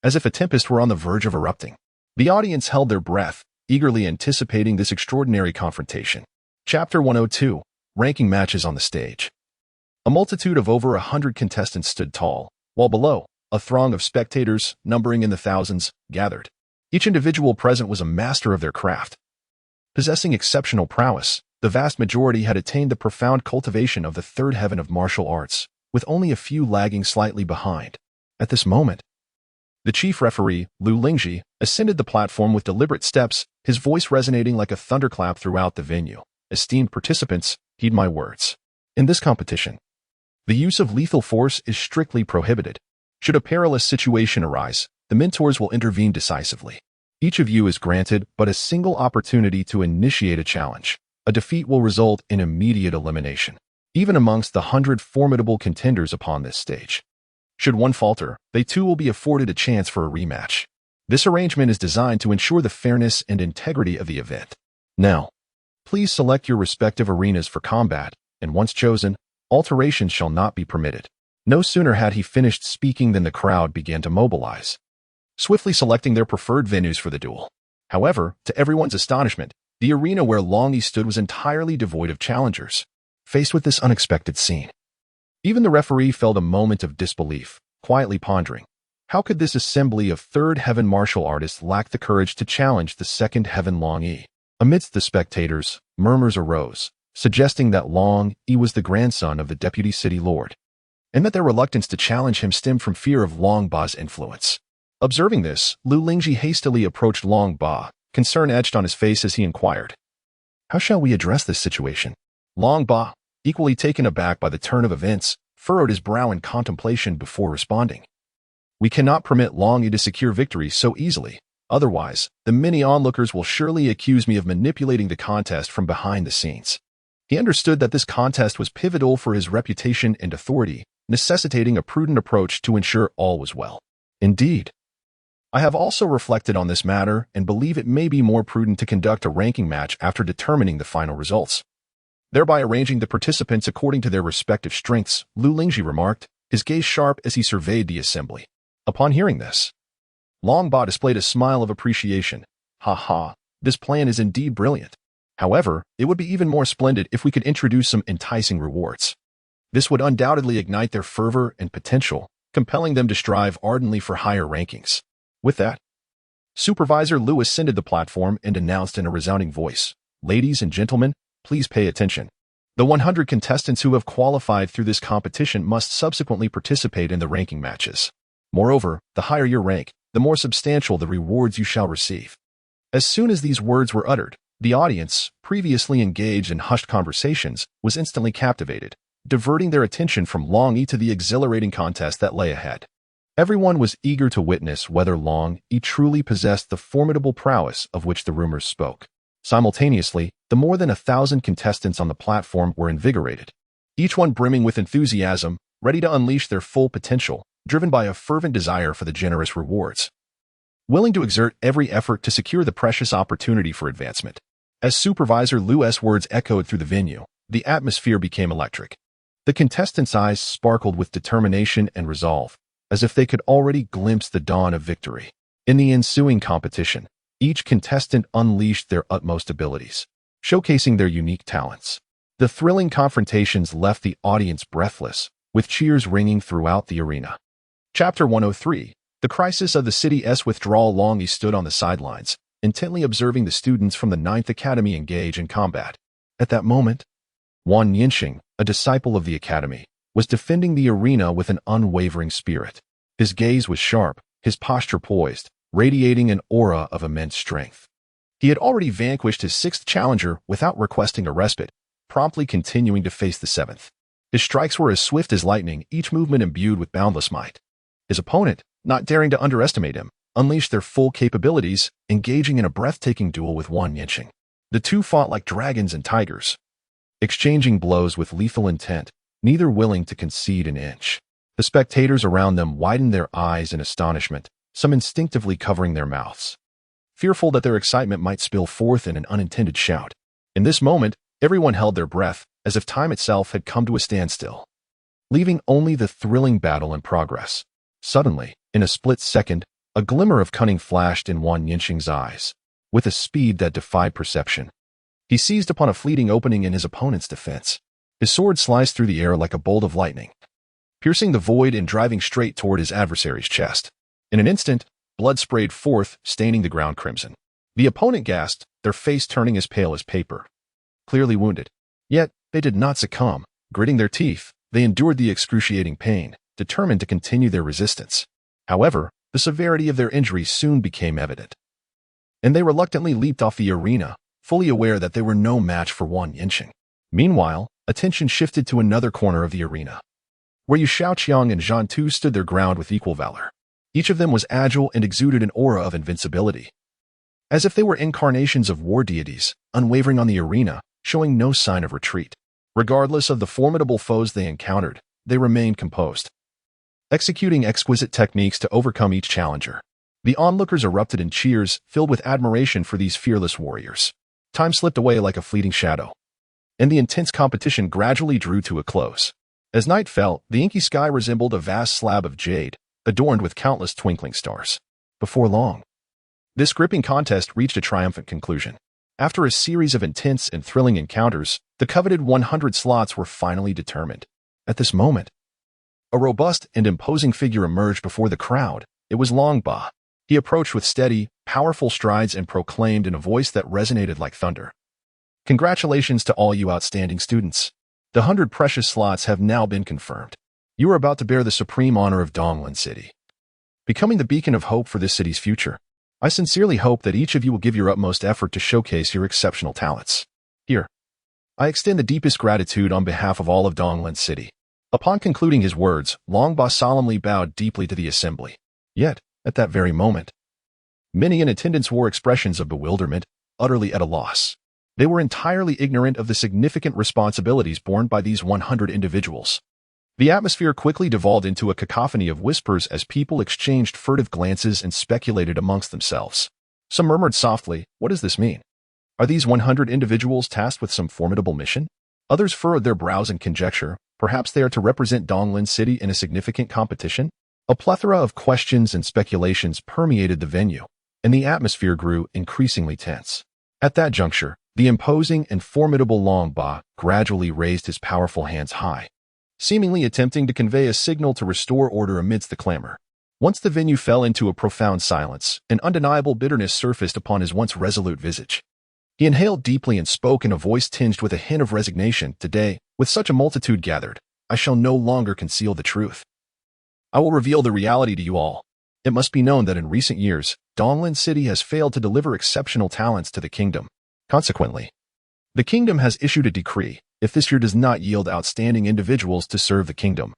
as if a tempest were on the verge of erupting. The audience held their breath, eagerly anticipating this extraordinary confrontation. Chapter 102. Ranking matches on the stage. A multitude of over 100 contestants stood tall, while below, a throng of spectators, numbering in the thousands, gathered. Each individual present was a master of their craft. Possessing exceptional prowess, the vast majority had attained the profound cultivation of the third heaven of martial arts, with only a few lagging slightly behind. At this moment, the chief referee, Lu Lingji, ascended the platform with deliberate steps, his voice resonating like a thunderclap throughout the venue. "Esteemed participants, heed my words. In this competition, The use of lethal force is strictly prohibited. Should a perilous situation arise, the mentors will intervene decisively. Each of you is granted but a single opportunity to initiate a challenge. A defeat will result in immediate elimination, even amongst the 100 formidable contenders upon this stage. Should one falter, they too will be afforded a chance for a rematch. This arrangement is designed to ensure the fairness and integrity of the event. Now, please select your respective arenas for combat, and once chosen, alterations shall not be permitted. No sooner had he finished speaking than the crowd began to mobilize, swiftly selecting their preferred venues for the duel. However, to everyone's astonishment, the arena where Longyi stood was entirely devoid of challengers. Faced with this unexpected scene, even the referee felt a moment of disbelief, quietly pondering, how could this assembly of third heaven martial artists lack the courage to challenge the second heaven Longyi? Amidst the spectators, murmurs arose, suggesting that Longyi was the grandson of the deputy city lord, and that their reluctance to challenge him stemmed from fear of Longba's influence. Observing this, Lingji hastily approached Longba, concern etched on his face as he inquired, "How shall we address this situation?" Longba, equally taken aback by the turn of events, furrowed his brow in contemplation before responding. "We cannot permit Longyi to secure victory so easily. Otherwise, the many onlookers will surely accuse me of manipulating the contest from behind the scenes." He understood that this contest was pivotal for his reputation and authority, necessitating a prudent approach to ensure all was well. "Indeed, I have also reflected on this matter and believe it may be more prudent to conduct a ranking match after determining the final results, thereby arranging the participants according to their respective strengths," Lingji remarked, his gaze sharp as he surveyed the assembly. Upon hearing this, Longba displayed a smile of appreciation. "Ha, this plan is indeed brilliant. However, it would be even more splendid if we could introduce some enticing rewards. This would undoubtedly ignite their fervor and potential, compelling them to strive ardently for higher rankings." With that, Supervisor Liu ascended the platform and announced in a resounding voice, "Ladies and gentlemen, please pay attention. The 100 contestants who have qualified through this competition must subsequently participate in the ranking matches. Moreover, the higher your rank, the more substantial the rewards you shall receive." As soon as these words were uttered, the audience, previously engaged in hushed conversations, was instantly captivated, diverting their attention from Longyi to the exhilarating contest that lay ahead. Everyone was eager to witness whether Longyi truly possessed the formidable prowess of which the rumors spoke. Simultaneously, the more than 1,000 contestants on the platform were invigorated, each one brimming with enthusiasm, ready to unleash their full potential, driven by a fervent desire for the generous rewards, willing to exert every effort to secure the precious opportunity for advancement. As Supervisor Liu's words echoed through the venue, the atmosphere became electric. The contestants' eyes sparkled with determination and resolve, as if they could already glimpse the dawn of victory. In the ensuing competition, each contestant unleashed their utmost abilities, showcasing their unique talents. The thrilling confrontations left the audience breathless, with cheers ringing throughout the arena. Chapter 103. The crisis of the city's withdrawal. Longyi stood on the sidelines, intently observing the students from the 9th Academy engage in combat. At that moment, Wang Yinxing, a disciple of the academy, was defending the arena with an unwavering spirit. His gaze was sharp, his posture poised, radiating an aura of immense strength. He had already vanquished his 6th challenger without requesting a respite, promptly continuing to face the 7th. His strikes were as swift as lightning, each movement imbued with boundless might. His opponent, not daring to underestimate him, unleashed their full capabilities, engaging in a breathtaking duel with Wang Yinxing. The two fought like dragons and tigers, exchanging blows with lethal intent, neither willing to concede an inch. The spectators around them widened their eyes in astonishment, some instinctively covering their mouths, fearful that their excitement might spill forth in an unintended shout. In this moment, everyone held their breath, as if time itself had come to a standstill, leaving only the thrilling battle in progress. Suddenly, in a split second, a glimmer of cunning flashed in Wang Yinxing's eyes, with a speed that defied perception. He seized upon a fleeting opening in his opponent's defense. His sword sliced through the air like a bolt of lightning, piercing the void and driving straight toward his adversary's chest. In an instant, blood sprayed forth, staining the ground crimson. The opponent gasped, their face turning as pale as paper, clearly wounded. Yet, they did not succumb. Gritting their teeth, they endured the excruciating pain, determined to continue their resistance. However, the severity of their injuries soon became evident, and they reluctantly leaped off the arena, fully aware that they were no match for Wang Yinxing. Meanwhile, attention shifted to another corner of the arena. where Yu Shaoqiang and Zhan Tu stood their ground with equal valor. Each of them was agile and exuded an aura of invincibility, as if they were incarnations of war deities, unwavering on the arena, showing no sign of retreat. Regardless of the formidable foes they encountered, they remained composed, executing exquisite techniques to overcome each challenger. The onlookers erupted in cheers, filled with admiration for these fearless warriors. Time slipped away like a fleeting shadow, and the intense competition gradually drew to a close. As night fell, the inky sky resembled a vast slab of jade, adorned with countless twinkling stars. Before long, this gripping contest reached a triumphant conclusion. After a series of intense and thrilling encounters, the coveted 100 slots were finally determined. At this moment, a robust and imposing figure emerged before the crowd. It was Longba. He approached with steady, powerful strides and proclaimed in a voice that resonated like thunder, "Congratulations to all you outstanding students. The 100 precious slots have now been confirmed. You are about to bear the supreme honor of Donglan City, becoming the beacon of hope for this city's future. I sincerely hope that each of you will give your utmost effort to showcase your exceptional talents. Here, I extend the deepest gratitude on behalf of all of Donglan City." Upon concluding his words, Longba solemnly bowed deeply to the assembly. Yet, at that very moment, many in attendance wore expressions of bewilderment, utterly at a loss. They were entirely ignorant of the significant responsibilities borne by these 100 individuals. The atmosphere quickly devolved into a cacophony of whispers as people exchanged furtive glances and speculated amongst themselves. Some murmured softly, "What does this mean? Are these 100 individuals tasked with some formidable mission?" Others furrowed their brows in conjecture. Perhaps they are to represent Donglan City in a significant competition? A plethora of questions and speculations permeated the venue, and the atmosphere grew increasingly tense. At that juncture, the imposing and formidable Longba gradually raised his powerful hands high, seemingly attempting to convey a signal to restore order amidst the clamor. Once the venue fell into a profound silence, an undeniable bitterness surfaced upon his once resolute visage. He inhaled deeply and spoke in a voice tinged with a hint of resignation. "Today, with such a multitude gathered, I shall no longer conceal the truth. I will reveal the reality to you all. It must be known that in recent years, Donglan City has failed to deliver exceptional talents to the kingdom. Consequently, the kingdom has issued a decree. If this year does not yield outstanding individuals to serve the kingdom,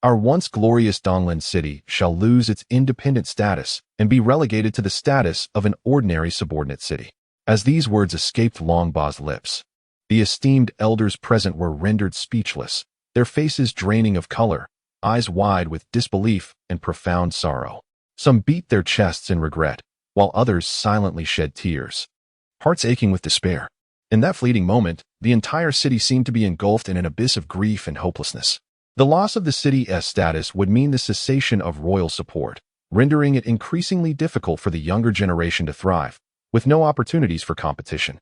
our once glorious Donglan City shall lose its independent status and be relegated to the status of an ordinary subordinate city." As these words escaped Longba's lips, the esteemed elders present were rendered speechless, their faces draining of color, eyes wide with disbelief and profound sorrow. Some beat their chests in regret, while others silently shed tears, hearts aching with despair. In that fleeting moment, the entire city seemed to be engulfed in an abyss of grief and hopelessness. The loss of the city's status would mean the cessation of royal support, rendering it increasingly difficult for the younger generation to thrive, with no opportunities for competition,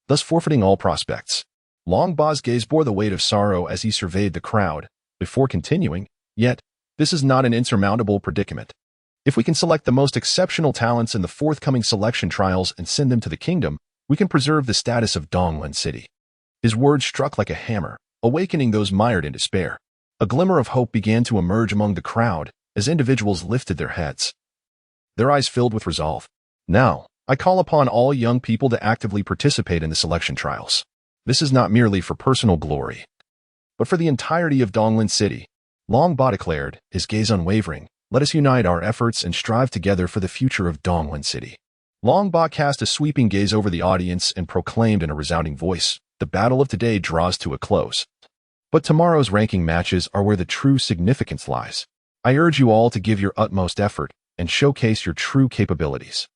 thus forfeiting all prospects. Longba's gaze bore the weight of sorrow as he surveyed the crowd, before continuing, "Yet, this is not an insurmountable predicament. If we can select the most exceptional talents in the forthcoming selection trials and send them to the kingdom, we can preserve the status of Donglan City." His words struck like a hammer, awakening those mired in despair. A glimmer of hope began to emerge among the crowd as individuals lifted their heads, their eyes filled with resolve. "Now, I call upon all young people to actively participate in the selection trials. This is not merely for personal glory, but for the entirety of Donglan City," Longba declared, his gaze unwavering. "Let us unite our efforts and strive together for the future of Donglan City." Longba cast a sweeping gaze over the audience and proclaimed in a resounding voice, "The battle of today draws to a close, but tomorrow's ranking matches are where the true significance lies. I urge you all to give your utmost effort and showcase your true capabilities.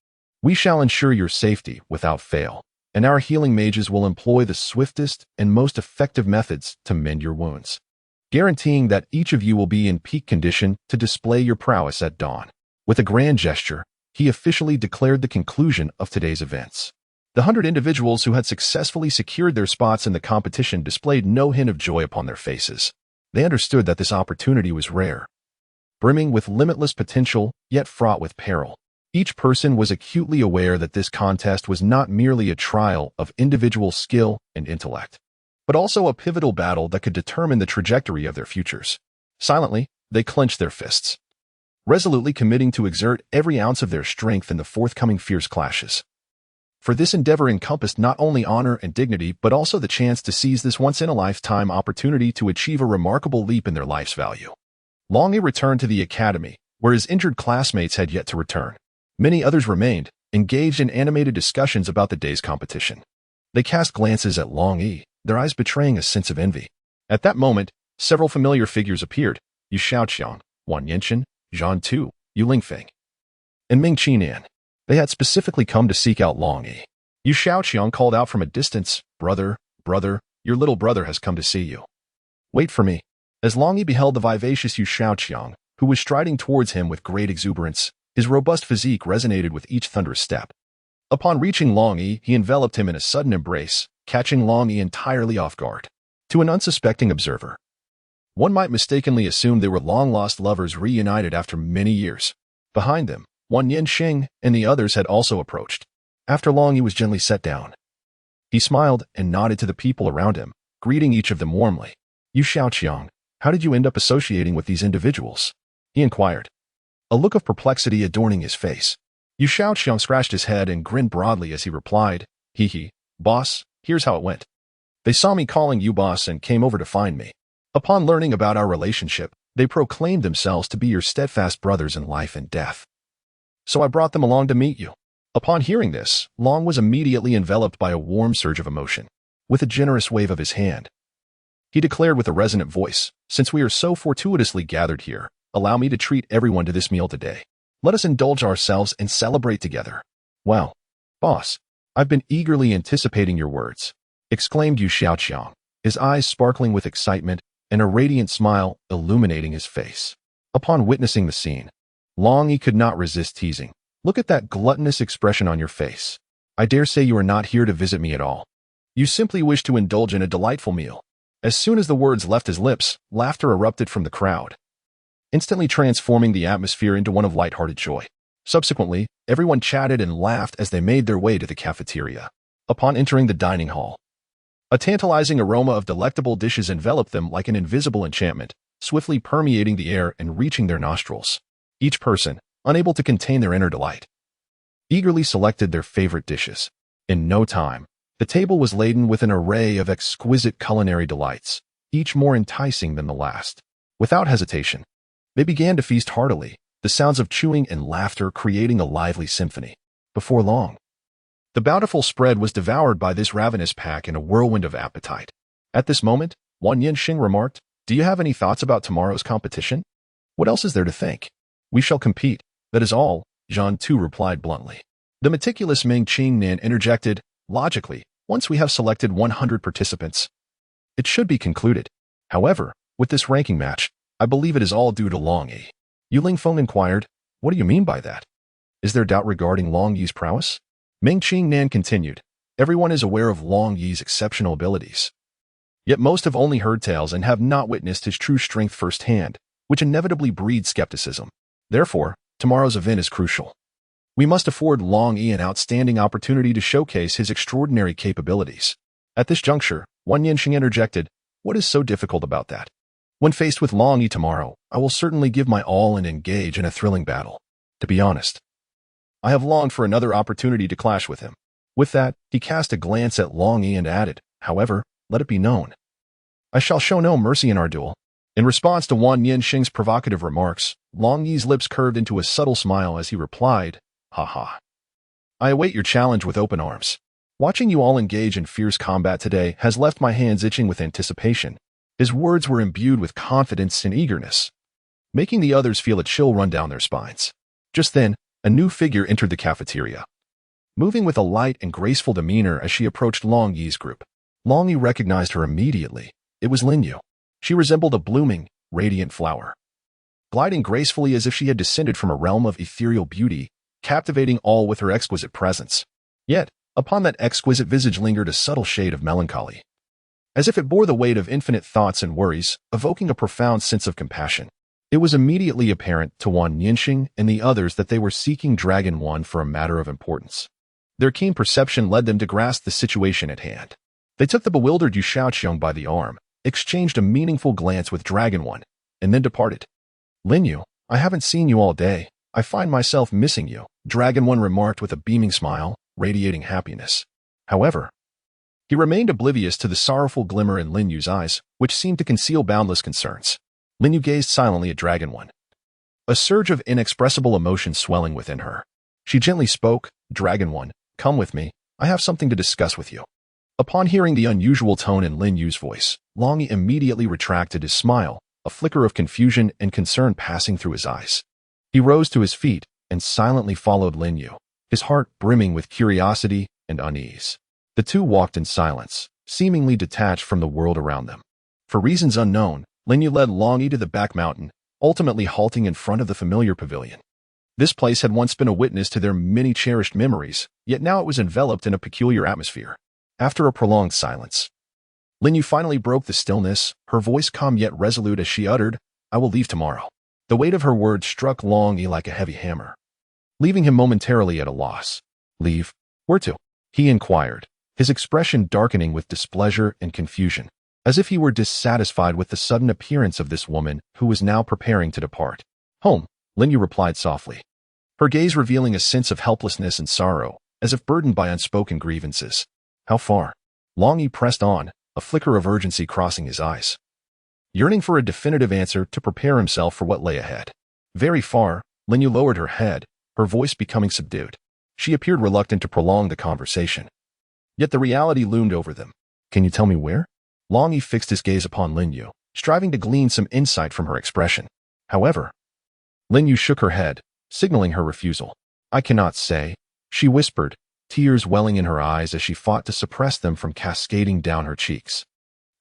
We shall ensure your safety without fail, and our healing mages will employ the swiftest and most effective methods to mend your wounds, guaranteeing that each of you will be in peak condition to display your prowess at dawn." With a grand gesture, he officially declared the conclusion of today's events. The 100 individuals who had successfully secured their spots in the competition displayed no hint of joy upon their faces. They understood that this opportunity was rare, brimming with limitless potential, yet fraught with peril. Each person was acutely aware that this contest was not merely a trial of individual skill and intellect, but also a pivotal battle that could determine the trajectory of their futures. Silently, they clenched their fists, resolutely committing to exert every ounce of their strength in the forthcoming fierce clashes. for this endeavor encompassed not only honor and dignity but also the chance to seize this once-in-a-lifetime opportunity to achieve a remarkable leap in their life's value. Longyi returned to the academy, where his injured classmates had yet to return. Many others remained, engaged in animated discussions about the day's competition. They cast glances at Longyi, their eyes betraying a sense of envy. At that moment, several familiar figures appeared: Yu Xiaoqiang, Wang Yanxing, Zhan Tu, Yu Lingfeng, and Ming Qinan. They had specifically come to seek out Longyi. Yu Xiaoqiang called out from a distance, "Brother, brother, your little brother has come to see you. Wait for me." As Longyi beheld the vivacious Yu Xiaoqiang, who was striding towards him with great exuberance, his robust physique resonated with each thunderous step. Upon reaching Longyi, he enveloped him in a sudden embrace, catching Longyi entirely off guard. To an unsuspecting observer, one might mistakenly assume they were long-lost lovers reunited after many years. Behind them, Wang Yanxing and the others had also approached. After Longyi was gently set down, he smiled and nodded to the people around him, greeting each of them warmly. "Yu Xiaoqiang, how did you end up associating with these individuals?" he inquired, a look of perplexity adorning his face. Yu Xiaoqiang scratched his head and grinned broadly as he replied, "Hee, boss, here's how it went. They saw me calling you boss and came over to find me. Upon learning about our relationship, they proclaimed themselves to be your steadfast brothers in life and death. So I brought them along to meet you." Upon hearing this, Long was immediately enveloped by a warm surge of emotion. With a generous wave of his hand, he declared with a resonant voice, "Since we are so fortuitously gathered here, allow me to treat everyone to this meal today. Let us indulge ourselves and celebrate together." "Well, boss, I've been eagerly anticipating your words," exclaimed Yu Xiaoqiang, his eyes sparkling with excitement and a radiant smile illuminating his face. Upon witnessing the scene, Longyi could not resist teasing, "Look at that gluttonous expression on your face. I dare say you are not here to visit me at all. You simply wish to indulge in a delightful meal." As soon as the words left his lips, laughter erupted from the crowd, instantly transforming the atmosphere into one of lighthearted joy. Subsequently, everyone chatted and laughed as they made their way to the cafeteria. Upon entering the dining hall, a tantalizing aroma of delectable dishes enveloped them like an invisible enchantment, swiftly permeating the air and reaching their nostrils. Each person, unable to contain their inner delight, eagerly selected their favorite dishes. In no time, the table was laden with an array of exquisite culinary delights, each more enticing than the last. Without hesitation, they began to feast heartily, the sounds of chewing and laughter creating a lively symphony. Before long, the bountiful spread was devoured by this ravenous pack in a whirlwind of appetite. At this moment, Wang Yanxing remarked, "Do you have any thoughts about tomorrow's competition? What else is there to think? We shall compete, that is all," Zhan Tu replied bluntly. The meticulous Ming Qinan interjected, "Logically, once we have selected 100 participants, it should be concluded. However, with this ranking match, I believe it is all due to Longyi." Yu Lingfeng inquired, "What do you mean by that? Is there doubt regarding Longyi's prowess?" Ming Qinan continued, "Everyone is aware of Longyi's exceptional abilities. Yet most have only heard tales and have not witnessed his true strength firsthand, which inevitably breeds skepticism. Therefore, tomorrow's event is crucial. We must afford Longyi an outstanding opportunity to showcase his extraordinary capabilities." At this juncture, Wang Yanxing interjected, "What is so difficult about that? When faced with Longyi tomorrow, I will certainly give my all and engage in a thrilling battle. To be honest, I have longed for another opportunity to clash with him." With that, he cast a glance at Longyi and added, "However, let it be known, I shall show no mercy in our duel." In response to Wang Yanxing's provocative remarks, Longyi's lips curved into a subtle smile as he replied, "Ha. I await your challenge with open arms. Watching you all engage in fierce combat today has left my hands itching with anticipation." His words were imbued with confidence and eagerness, making the others feel a chill run down their spines. Just then, a new figure entered the cafeteria, moving with a light and graceful demeanor as she approached Longyi's group. Longyi recognized her immediately. It was Linyu. She resembled a blooming, radiant flower, gliding gracefully as if she had descended from a realm of ethereal beauty, captivating all with her exquisite presence. Yet, upon that exquisite visage lingered a subtle shade of melancholy, as if it bore the weight of infinite thoughts and worries, evoking a profound sense of compassion. It was immediately apparent to Wang Yanxing and the others that they were seeking Dragon One for a matter of importance. Their keen perception led them to grasp the situation at hand. They took the bewildered Yu Xiaoqiang by the arm, exchanged a meaningful glance with Dragon One, and then departed. "Linyu, I haven't seen you all day. I find myself missing you," Dragon One remarked with a beaming smile, radiating happiness. However, he remained oblivious to the sorrowful glimmer in Lin Yu's eyes, which seemed to conceal boundless concerns. Lin Yu gazed silently at Dragon One, a surge of inexpressible emotion swelling within her. She gently spoke, "Dragon One, come with me. I have something to discuss with you." Upon hearing the unusual tone in Lin Yu's voice, Longyi immediately retracted his smile, a flicker of confusion and concern passing through his eyes. He rose to his feet and silently followed Lin Yu, his heart brimming with curiosity and unease. The two walked in silence, seemingly detached from the world around them. For reasons unknown, Lin Yu led Longyi to the back mountain, ultimately halting in front of the familiar pavilion. This place had once been a witness to their many cherished memories, yet now it was enveloped in a peculiar atmosphere. After a prolonged silence, Lin Yu finally broke the stillness, her voice calm yet resolute as she uttered, "I will leave tomorrow." The weight of her words struck Longyi like a heavy hammer, leaving him momentarily at a loss. "Leave? Where to?" he inquired, his expression darkening with displeasure and confusion, as if he were dissatisfied with the sudden appearance of this woman who was now preparing to depart. "Home," Lin Yu replied softly, her gaze revealing a sense of helplessness and sorrow, as if burdened by unspoken grievances. "How far?" Longyi pressed on, a flicker of urgency crossing his eyes, yearning for a definitive answer to prepare himself for what lay ahead. "Very far." Lin Yu lowered her head, her voice becoming subdued. She appeared reluctant to prolong the conversation. Yet the reality loomed over them. "Can you tell me where?" Longyi fixed his gaze upon Lin Yu, striving to glean some insight from her expression. However, Lin Yu shook her head, signaling her refusal. "I cannot say," she whispered, tears welling in her eyes as she fought to suppress them from cascading down her cheeks.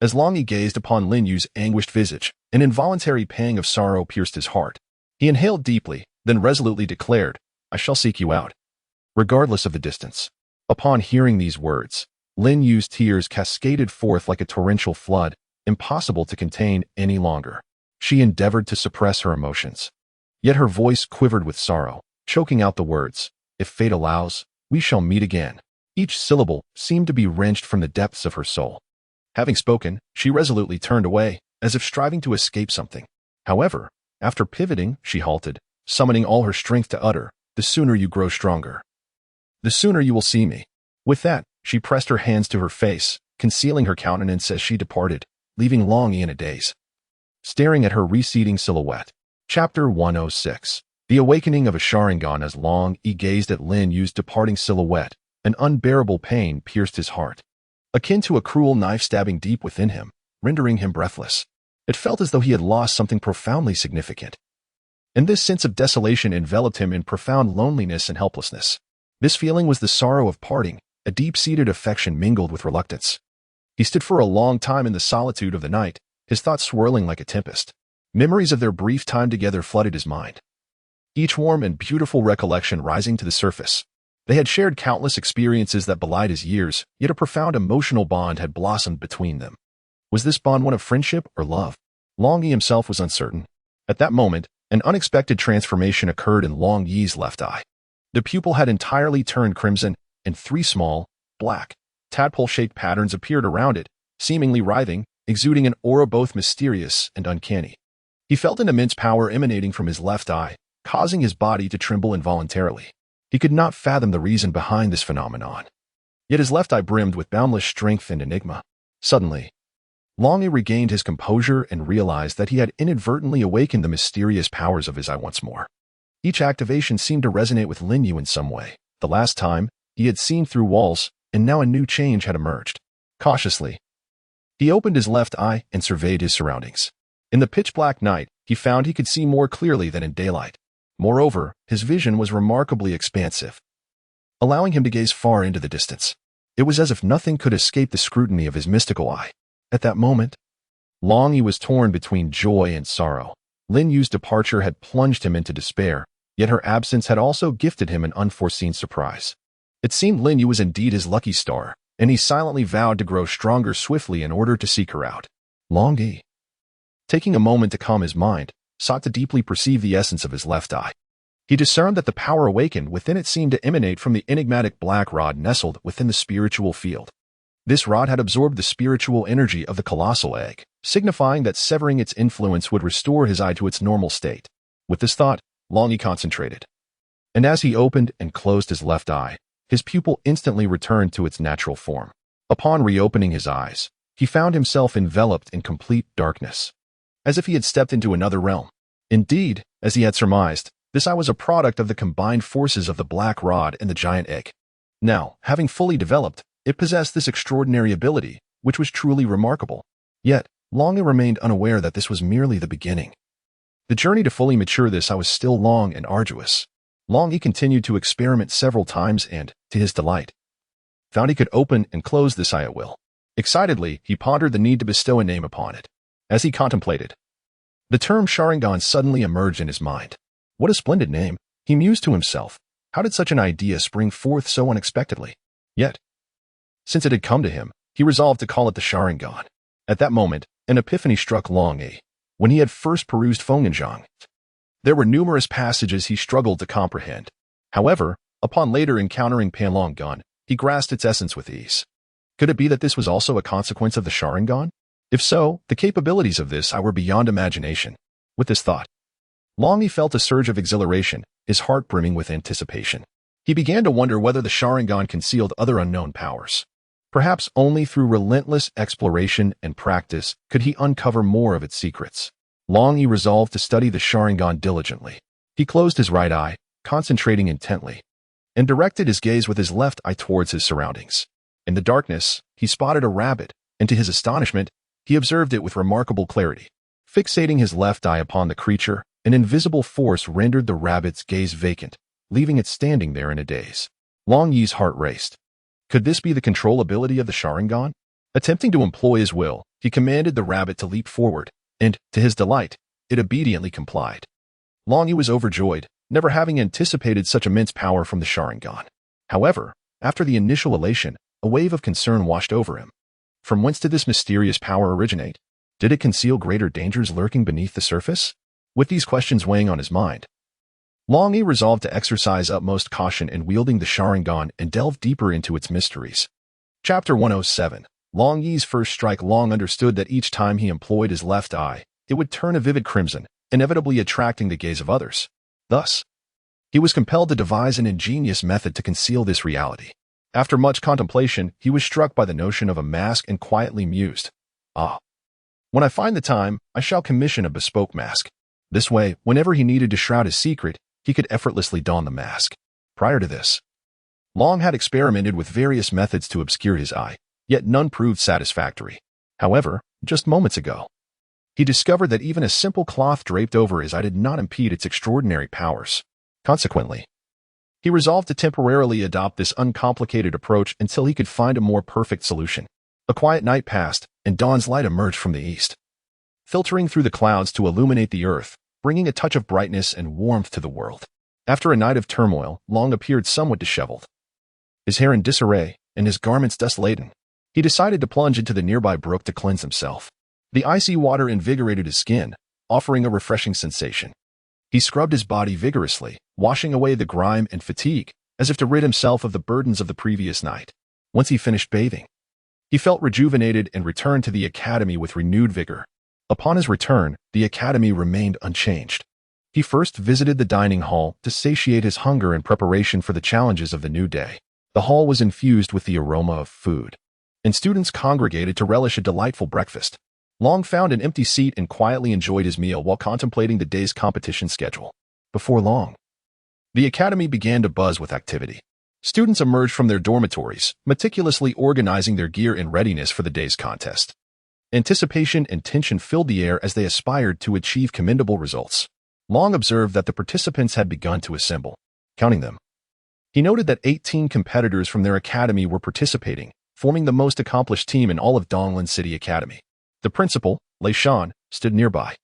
As Longyi gazed upon Lin Yu's anguished visage, an involuntary pang of sorrow pierced his heart. He inhaled deeply, then resolutely declared, "I shall seek you out, regardless of the distance." Upon hearing these words, Lin Yu's tears cascaded forth like a torrential flood, impossible to contain any longer. She endeavored to suppress her emotions, yet her voice quivered with sorrow, choking out the words, "If fate allows, we shall meet again." Each syllable seemed to be wrenched from the depths of her soul. Having spoken, she resolutely turned away, as if striving to escape something. However, after pivoting, she halted, summoning all her strength to utter, "The sooner you grow stronger, the sooner you will see me." With that, she pressed her hands to her face, concealing her countenance as she departed, leaving Longyi in a daze, staring at her receding silhouette. Chapter 106. The awakening of a Sharingan. As Longyi gazed at Lin Yu's departing silhouette, an unbearable pain pierced his heart, akin to a cruel knife stabbing deep within him, rendering him breathless. It felt as though he had lost something profoundly significant, and this sense of desolation enveloped him in profound loneliness and helplessness. This feeling was the sorrow of parting, a deep-seated affection mingled with reluctance. He stood for a long time in the solitude of the night, his thoughts swirling like a tempest. Memories of their brief time together flooded his mind, each warm and beautiful recollection rising to the surface. They had shared countless experiences that belied his years, yet a profound emotional bond had blossomed between them. Was this bond one of friendship or love? Longyi himself was uncertain. At that moment, an unexpected transformation occurred in Longyi's left eye. The pupil had entirely turned crimson, and 3 small, black, tadpole-shaped patterns appeared around it, seemingly writhing, exuding an aura both mysterious and uncanny. He felt an immense power emanating from his left eye, causing his body to tremble involuntarily. He could not fathom the reason behind this phenomenon, yet his left eye brimmed with boundless strength and enigma. Suddenly, Longyi regained his composure and realized that he had inadvertently awakened the mysterious powers of his eye once more. Each activation seemed to resonate with Lin Yu in some way. The last time, he had seen through walls, and now a new change had emerged. Cautiously, he opened his left eye and surveyed his surroundings. In the pitch-black night, he found he could see more clearly than in daylight. Moreover, his vision was remarkably expansive, allowing him to gaze far into the distance. It was as if nothing could escape the scrutiny of his mystical eye. At that moment, Longyi was torn between joy and sorrow. Lin Yu's departure had plunged him into despair, yet her absence had also gifted him an unforeseen surprise. It seemed Lin Yu was indeed his lucky star, and he silently vowed to grow stronger swiftly in order to seek her out. Longyi, taking a moment to calm his mind, sought to deeply perceive the essence of his left eye. He discerned that the power awakened within it seemed to emanate from the enigmatic black rod nestled within the spiritual field. This rod had absorbed the spiritual energy of the colossal egg, signifying that severing its influence would restore his eye to its normal state. With this thought, Longyi concentrated, and as he opened and closed his left eye, his pupil instantly returned to its natural form. Upon reopening his eyes, he found himself enveloped in complete darkness, as if he had stepped into another realm. Indeed, as he had surmised, this eye was a product of the combined forces of the black rod and the giant egg. Now, having fully developed, it possessed this extraordinary ability, which was truly remarkable. Yet, Longyi remained unaware that this was merely the beginning. The journey to fully mature this eye was still long and arduous. Longyi continued to experiment several times and, to his delight, found he could open and close this eye at will. Excitedly, he pondered the need to bestow a name upon it. As he contemplated, the term Sharingan suddenly emerged in his mind. What a splendid name, he mused to himself. How did such an idea spring forth so unexpectedly? Yet, since it had come to him, he resolved to call it the Sharingan. At that moment, an epiphany struck Longyi. When he had first perused Fengjiang, there were numerous passages he struggled to comprehend. However, upon later encountering Panlonggun, he grasped its essence with ease. Could it be that this was also a consequence of the Sharingan? If so, the capabilities of this eye were beyond imagination. With this thought, Longyi felt a surge of exhilaration, his heart brimming with anticipation. He began to wonder whether the Sharingan concealed other unknown powers. Perhaps only through relentless exploration and practice could he uncover more of its secrets. Longyi resolved to study the Sharingan diligently. He closed his right eye, concentrating intently, and directed his gaze with his left eye towards his surroundings. In the darkness, he spotted a rabbit, and to his astonishment, he observed it with remarkable clarity. Fixating his left eye upon the creature, an invisible force rendered the rabbit's gaze vacant, leaving it standing there in a daze. Longyi's heart raced. Could this be the control ability of the Sharingan? Attempting to employ his will, he commanded the rabbit to leap forward, and, to his delight, it obediently complied. Longyi was overjoyed, never having anticipated such immense power from the Sharingan. However, after the initial elation, a wave of concern washed over him. From whence did this mysterious power originate? Did it conceal greater dangers lurking beneath the surface? With these questions weighing on his mind, Longyi resolved to exercise utmost caution in wielding the Sharingan and delve deeper into its mysteries. Chapter 107. Longyi's first strike. Long understood that each time he employed his left eye, it would turn a vivid crimson, inevitably attracting the gaze of others. Thus, he was compelled to devise an ingenious method to conceal this reality. After much contemplation, he was struck by the notion of a mask and quietly mused, when I find the time, I shall commission a bespoke mask. This way, whenever he needed to shroud his secret, he could effortlessly don the mask. Prior to this, Long had experimented with various methods to obscure his eye, yet none proved satisfactory. However, just moments ago, he discovered that even a simple cloth draped over his eye did not impede its extraordinary powers. Consequently, he resolved to temporarily adopt this uncomplicated approach until he could find a more perfect solution. A quiet night passed, and dawn's light emerged from the east, filtering through the clouds to illuminate the earth, bringing a touch of brightness and warmth to the world. After a night of turmoil, Long appeared somewhat disheveled, his hair in disarray and his garments dust-laden. He decided to plunge into the nearby brook to cleanse himself. The icy water invigorated his skin, offering a refreshing sensation. He scrubbed his body vigorously, washing away the grime and fatigue, as if to rid himself of the burdens of the previous night. Once he finished bathing, he felt rejuvenated and returned to the academy with renewed vigor. Upon his return, the academy remained unchanged. He first visited the dining hall to satiate his hunger in preparation for the challenges of the new day. The hall was infused with the aroma of food, and students congregated to relish a delightful breakfast. Long found an empty seat and quietly enjoyed his meal while contemplating the day's competition schedule. Before long, the academy began to buzz with activity. Students emerged from their dormitories, meticulously organizing their gear in readiness for the day's contest. Anticipation and tension filled the air as they aspired to achieve commendable results. Long observed that the participants had begun to assemble. Counting them, he noted that 18 competitors from their academy were participating, forming the most accomplished team in all of Donglan City Academy. The principal, Lei Shan, stood nearby,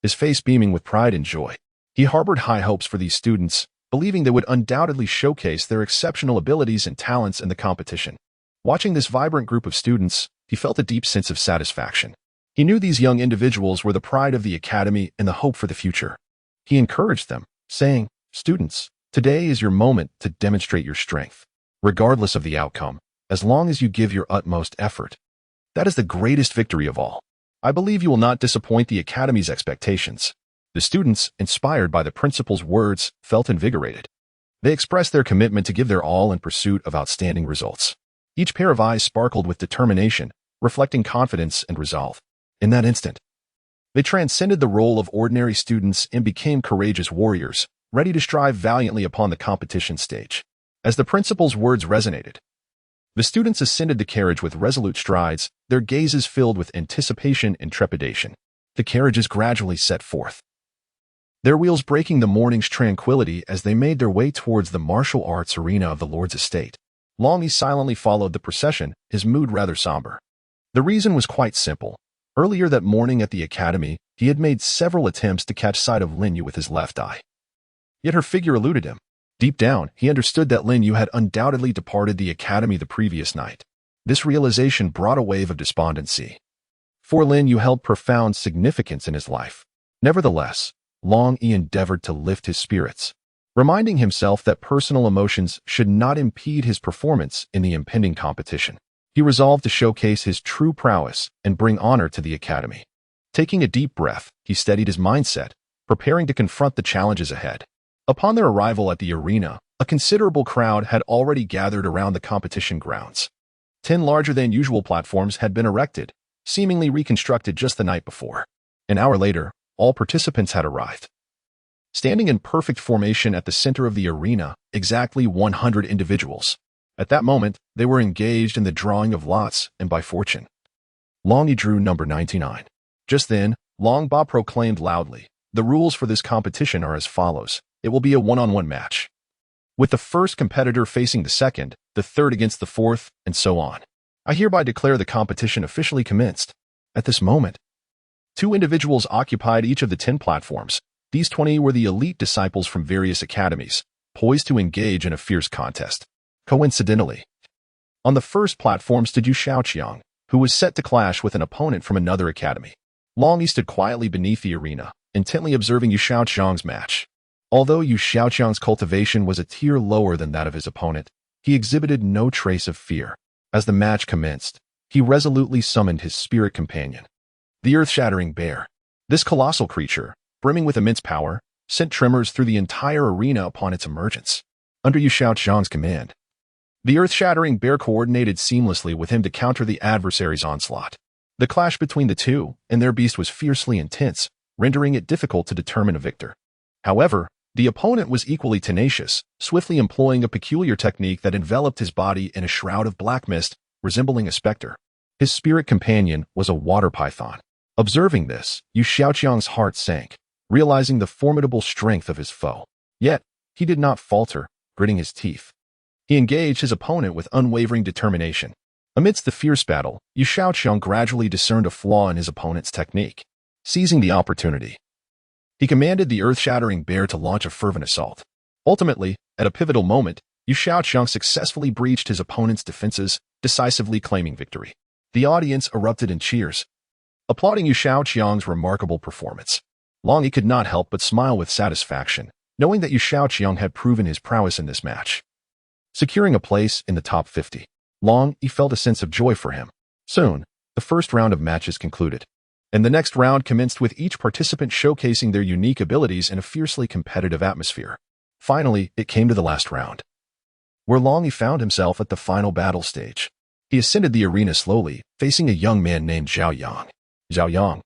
his face beaming with pride and joy. He harbored high hopes for these students, believing they would undoubtedly showcase their exceptional abilities and talents in the competition. Watching this vibrant group of students, he felt a deep sense of satisfaction. He knew these young individuals were the pride of the academy and the hope for the future. He encouraged them, saying, "Students, today is your moment to demonstrate your strength. Regardless of the outcome, as long as you give your utmost effort, that is the greatest victory of all. I believe you will not disappoint the academy's expectations." The students, inspired by the principal's words, felt invigorated. They expressed their commitment to give their all in pursuit of outstanding results. Each pair of eyes sparkled with determination, reflecting confidence and resolve. In that instant, they transcended the role of ordinary students and became courageous warriors, ready to strive valiantly upon the competition stage. As the principal's words resonated, the students ascended the carriage with resolute strides, their gazes filled with anticipation and trepidation. The carriages gradually set forth, their wheels breaking the morning's tranquility as they made their way towards the martial arts arena of the Lord's estate. Longyi silently followed the procession, his mood rather somber. The reason was quite simple. Earlier that morning at the academy, he had made several attempts to catch sight of Rinnegan with his left eye. Yet her figure eluded him. Deep down, he understood that Rinnegan had undoubtedly departed the academy the previous night. This realization brought a wave of despondency. For Rinnegan held profound significance in his life. Nevertheless, Longyi endeavored to lift his spirits, reminding himself that personal emotions should not impede his performance in the impending competition. He resolved to showcase his true prowess and bring honor to the academy. Taking a deep breath, he steadied his mindset, preparing to confront the challenges ahead. Upon their arrival at the arena, a considerable crowd had already gathered around the competition grounds. 10 larger-than-usual platforms had been erected, seemingly reconstructed just the night before. An hour later, all participants had arrived. Standing in perfect formation at the center of the arena, exactly 100 individuals. At that moment, they were engaged in the drawing of lots, and by fortune, Longyi drew number 99. Just then, Longba proclaimed loudly, "The rules for this competition are as follows. It will be a one-on-one match, with the first competitor facing the second, the third against the fourth, and so on. I hereby declare the competition officially commenced." At this moment, 2 individuals occupied each of the 10 platforms. These 20 were the elite disciples from various academies, poised to engage in a fierce contest. Coincidentally, on the first platform stood Yu Xiaoqiang, who was set to clash with an opponent from another academy. Longyi stood quietly beneath the arena, intently observing Yu Xiaoqiang's match. Although Yu Xiaoqiang's cultivation was a tier lower than that of his opponent, he exhibited no trace of fear. As the match commenced, he resolutely summoned his spirit companion, the earth-shattering bear. This colossal creature, brimming with immense power, sent tremors through the entire arena upon its emergence. Under Yu Xiaoqiang's command, the earth-shattering bear coordinated seamlessly with him to counter the adversary's onslaught. The clash between the two and their beast was fiercely intense, rendering it difficult to determine a victor. However, the opponent was equally tenacious, swiftly employing a peculiar technique that enveloped his body in a shroud of black mist, resembling a specter. His spirit companion was a water python. Observing this, Yu Xiaoqiang's heart sank, realizing the formidable strength of his foe. Yet, he did not falter, gritting his teeth. He engaged his opponent with unwavering determination. Amidst the fierce battle, Yu Xiaoqiang gradually discerned a flaw in his opponent's technique. Seizing the opportunity, he commanded the earth-shattering bear to launch a fervent assault. Ultimately, at a pivotal moment, Yu Xiaoqiang successfully breached his opponent's defenses, decisively claiming victory. The audience erupted in cheers, applauding Yu Xiaoqiang's remarkable performance. Longyi could not help but smile with satisfaction, knowing that Yu Xiaoqiang had proven his prowess in this match. Securing a place in the top 50, Longyi felt a sense of joy for him. Soon, the first round of matches concluded, and the next round commenced with each participant showcasing their unique abilities in a fiercely competitive atmosphere. Finally, it came to the last round, where Longyi found himself at the final battle stage. He ascended the arena slowly, facing a young man named Zhao Yang. Zhao Yang,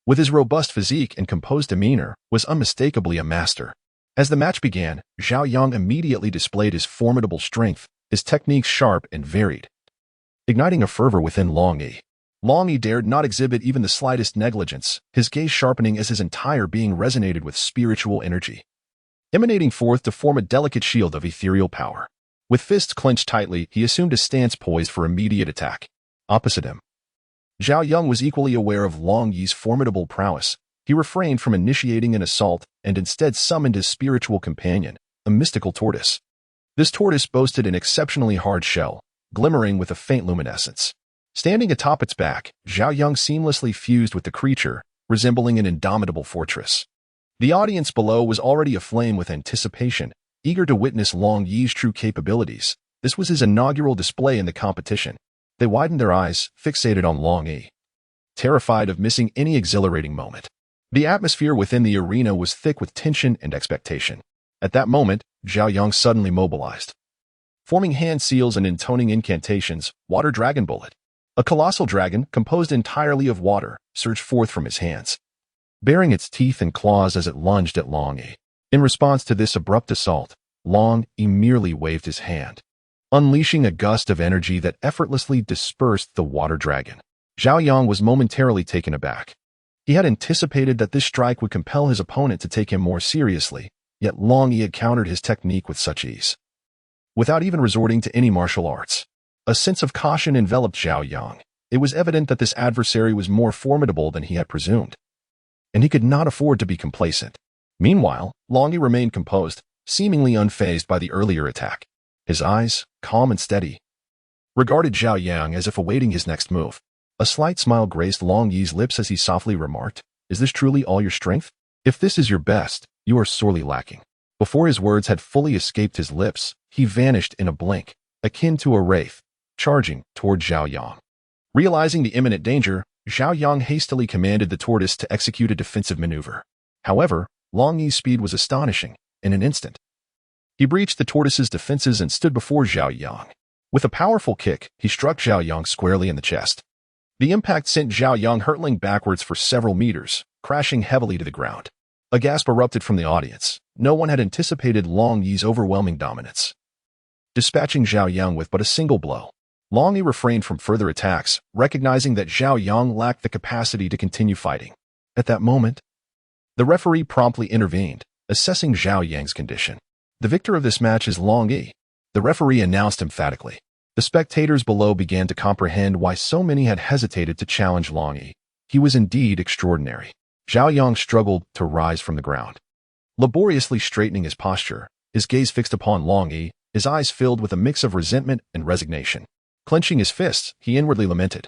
with his robust physique and composed demeanor, was unmistakably a master. As the match began, Zhao Yang immediately displayed his formidable strength, his techniques sharp and varied, igniting a fervor within Longyi. Longyi dared not exhibit even the slightest negligence, his gaze sharpening as his entire being resonated with spiritual energy, emanating forth to form a delicate shield of ethereal power. With fists clenched tightly, he assumed a stance poised for immediate attack. Opposite him, Zhao Yang was equally aware of Longyi's formidable prowess. He refrained from initiating an assault and instead summoned his spiritual companion, a mystical tortoise. This tortoise boasted an exceptionally hard shell, glimmering with a faint luminescence. Standing atop its back, Zhao Yang seamlessly fused with the creature, resembling an indomitable fortress. The audience below was already aflame with anticipation, eager to witness Longyi's true capabilities. This was his inaugural display in the competition. They widened their eyes, fixated on Longyi, terrified of missing any exhilarating moment. The atmosphere within the arena was thick with tension and expectation. At that moment, Zhao Yang suddenly mobilized. Forming hand seals and intoning incantations, Water Dragon Bullet. A colossal dragon, composed entirely of water, surged forth from his hands, baring its teeth and claws as it lunged at Longyi. In response to this abrupt assault, Longyi merely waved his hand, unleashing a gust of energy that effortlessly dispersed the water dragon. Zhao Yang was momentarily taken aback. He had anticipated that this strike would compel his opponent to take him more seriously, yet Longyi had countered his technique with such ease, without even resorting to any martial arts. A sense of caution enveloped Zhao Yang. It was evident that this adversary was more formidable than he had presumed, and he could not afford to be complacent. Meanwhile, Longyi remained composed, seemingly unfazed by the earlier attack. His eyes, calm and steady, regarded Zhao Yang as if awaiting his next move. A slight smile graced Longyi's lips as he softly remarked, "Is this truly all your strength? If this is your best, you are sorely lacking." Before his words had fully escaped his lips, he vanished in a blink, akin to a wraith, charging toward Zhao Yang. Realizing the imminent danger, Zhao Yang hastily commanded the tortoise to execute a defensive maneuver. However, Longyi's speed was astonishing. In an instant, he breached the tortoise's defenses and stood before Zhao Yang. With a powerful kick, he struck Zhao Yang squarely in the chest. The impact sent Zhao Yang hurtling backwards for several meters, crashing heavily to the ground. A gasp erupted from the audience. No one had anticipated Longyi's overwhelming dominance. Dispatching Zhao Yang with but a single blow, Longyi refrained from further attacks, recognizing that Zhao Yang lacked the capacity to continue fighting. At that moment, the referee promptly intervened, assessing Zhao Yang's condition. "The victor of this match is Longyi," the referee announced emphatically. The spectators below began to comprehend why so many had hesitated to challenge Longyi. He was indeed extraordinary. Zhao Yang struggled to rise from the ground, laboriously straightening his posture, his gaze fixed upon Longyi, his eyes filled with a mix of resentment and resignation. Clenching his fists, he inwardly lamented,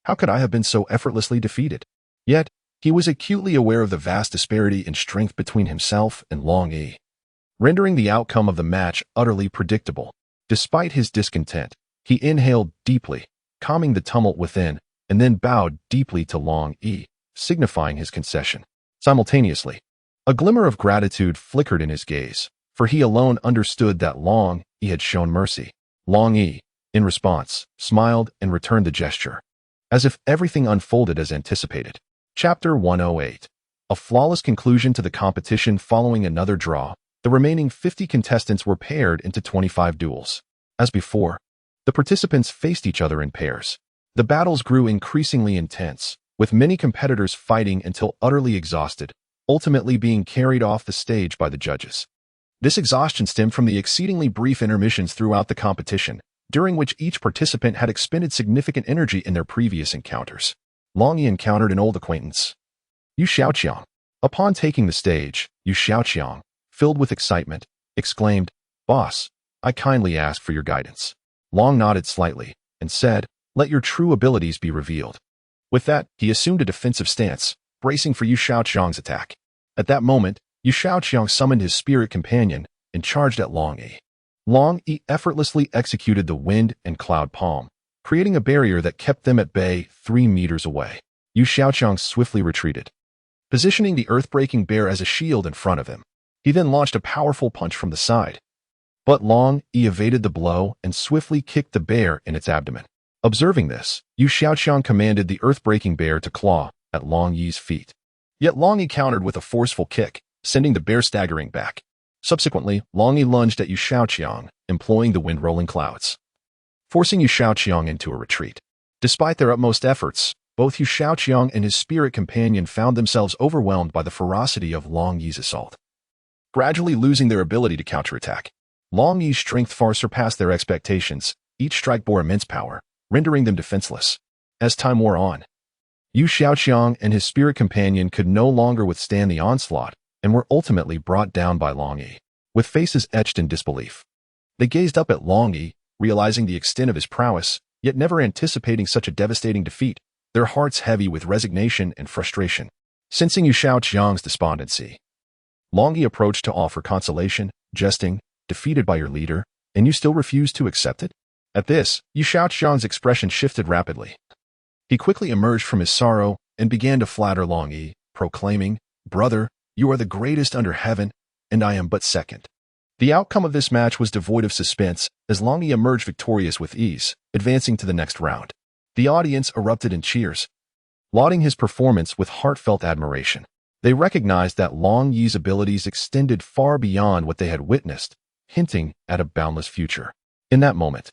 "How could I have been so effortlessly defeated?" Yet, he was acutely aware of the vast disparity in strength between himself and Longyi, rendering the outcome of the match utterly predictable. Despite his discontent, he inhaled deeply, calming the tumult within, and then bowed deeply to Longyi, signifying his concession. Simultaneously, a glimmer of gratitude flickered in his gaze, for he alone understood that Longyi had shown mercy. Longyi, in response, smiled and returned the gesture, as if everything unfolded as anticipated. Chapter 108. A flawless conclusion to the competition following another draw. The remaining 50 contestants were paired into 25 duels. As before, the participants faced each other in pairs. The battles grew increasingly intense, with many competitors fighting until utterly exhausted, ultimately being carried off the stage by the judges. This exhaustion stemmed from the exceedingly brief intermissions throughout the competition, during which each participant had expended significant energy in their previous encounters. Longyi encountered an old acquaintance, Yu Xiaoqiang. Upon taking the stage, Yu Xiaoqiang, filled with excitement, exclaimed, "Boss, I kindly ask for your guidance." Long nodded slightly and said, "Let your true abilities be revealed." With that, he assumed a defensive stance, bracing for Yu Xiaoqiang's attack. At that moment, Yu Xiaoqiang summoned his spirit companion and charged at Longyi. Longyi effortlessly executed the wind and cloud palm, creating a barrier that kept them at bay 3 meters away. Yu Xiaoqiang swiftly retreated, positioning the earth-breaking bear as a shield in front of him. He then launched a powerful punch from the side, but Longyi evaded the blow and swiftly kicked the bear in its abdomen. Observing this, Yu Xiaoqiang commanded the earth-breaking bear to claw at Longyi's feet. Yet Longyi countered with a forceful kick, sending the bear staggering back. Subsequently, Longyi lunged at Yu Xiaoqiang, employing the wind-rolling clouds, forcing Yu Xiaoqiang into a retreat. Despite their utmost efforts, both Yu Xiaoqiang and his spirit companion found themselves overwhelmed by the ferocity of Longyi's assault, gradually losing their ability to counterattack. Longyi's strength far surpassed their expectations. Each strike bore immense power, rendering them defenseless. As time wore on, Yu Xiaoqiang and his spirit companion could no longer withstand the onslaught and were ultimately brought down by Longyi. With faces etched in disbelief, they gazed up at Longyi, realizing the extent of his prowess, yet never anticipating such a devastating defeat, their hearts heavy with resignation and frustration. Sensing Yu Xiaoqiang's despondency, Longyi approached to offer consolation, jesting, "Defeated by your leader, and you still refuse to accept it?" At this, Yu Xiaoqiang's expression shifted rapidly. He quickly emerged from his sorrow and began to flatter Longyi, proclaiming, "Brother, you are the greatest under heaven. and I am but second. The outcome of this match was devoid of suspense, as Longyi emerged victorious with ease, advancing to the next round. The audience erupted in cheers, lauding his performance with heartfelt admiration. They recognized that Longyi's abilities extended far beyond what they had witnessed, hinting at a boundless future. In that moment,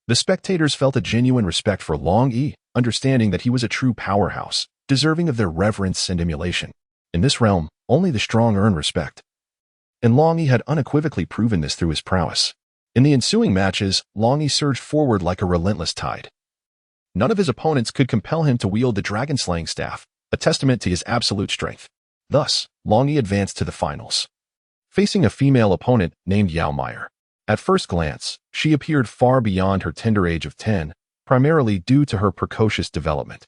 the spectators felt a genuine respect for Longyi, understanding that he was a true powerhouse, deserving of their reverence and emulation. In this realm, only the strong earn respect. And Longyi had unequivocally proven this through his prowess. In the ensuing matches, Longyi surged forward like a relentless tide. None of his opponents could compel him to wield the dragon-slaying staff, a testament to his absolute strength. Thus, Longyi advanced to the finals, facing a female opponent named Yao Meyer. At first glance, she appeared far beyond her tender age of 10, primarily due to her precocious development.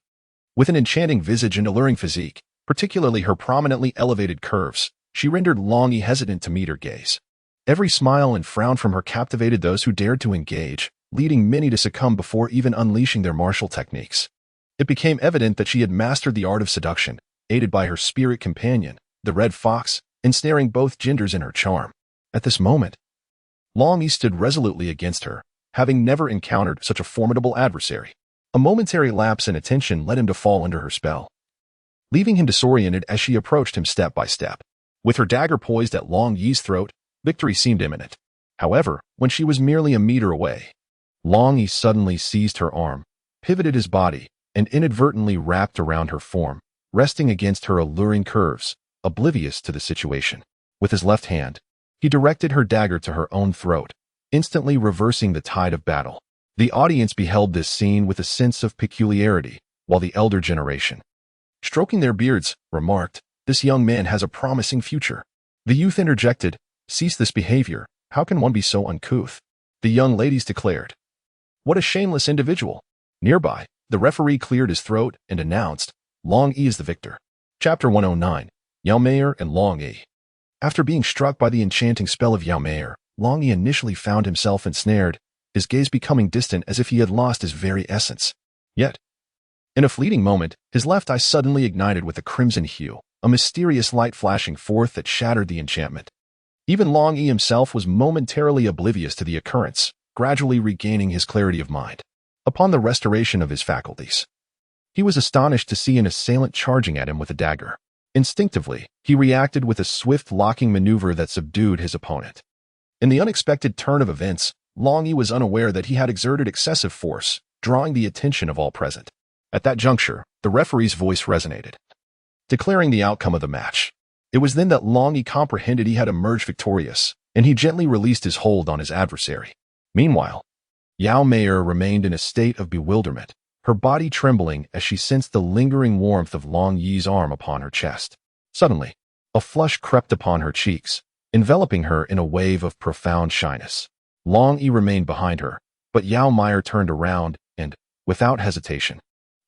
With an enchanting visage and alluring physique, particularly her prominently elevated curves, she rendered Longyi hesitant to meet her gaze. Every smile and frown from her captivated those who dared to engage, leading many to succumb before even unleashing their martial techniques. It became evident that she had mastered the art of seduction, aided by her spirit companion, the Red Fox, ensnaring both genders in her charm. At this moment, Longyi stood resolutely against her, having never encountered such a formidable adversary. A momentary lapse in attention led him to fall under her spell, leaving him disoriented as she approached him step by step. With her dagger poised at Longyi's throat, victory seemed imminent. However, when she was merely a meter away, Longyi suddenly seized her arm, pivoted his body, and inadvertently wrapped around her form, resting against her alluring curves, oblivious to the situation. With his left hand, he directed her dagger to her own throat, instantly reversing the tide of battle. The audience beheld this scene with a sense of peculiarity, while the elder generation, stroking their beards, remarked, "This young man has a promising future." The youth interjected, "Cease this behavior. How can one be so uncouth?" The young ladies declared, "What a shameless individual." Nearby, the referee cleared his throat and announced, "Longyi is the victor." Chapter 109, Yao Meyer and Longyi. After being struck by the enchanting spell of Yao Meyer, Longyi initially found himself ensnared, his gaze becoming distant as if he had lost his very essence. Yet, in a fleeting moment, his left eye suddenly ignited with a crimson hue, a mysterious light flashing forth that shattered the enchantment. Even Longyi himself was momentarily oblivious to the occurrence, gradually regaining his clarity of mind. Upon the restoration of his faculties, he was astonished to see an assailant charging at him with a dagger. Instinctively, he reacted with a swift locking maneuver that subdued his opponent. In the unexpected turn of events, Longyi was unaware that he had exerted excessive force, drawing the attention of all present. At that juncture, the referee's voice resonated, declaring the outcome of the match. It was then that Longyi comprehended he had emerged victorious, and he gently released his hold on his adversary. Meanwhile, Yao Meyer remained in a state of bewilderment, her body trembling as she sensed the lingering warmth of Longyi's arm upon her chest. Suddenly, a flush crept upon her cheeks, enveloping her in a wave of profound shyness. Longyi remained behind her, but Yao Meyer turned around and, without hesitation,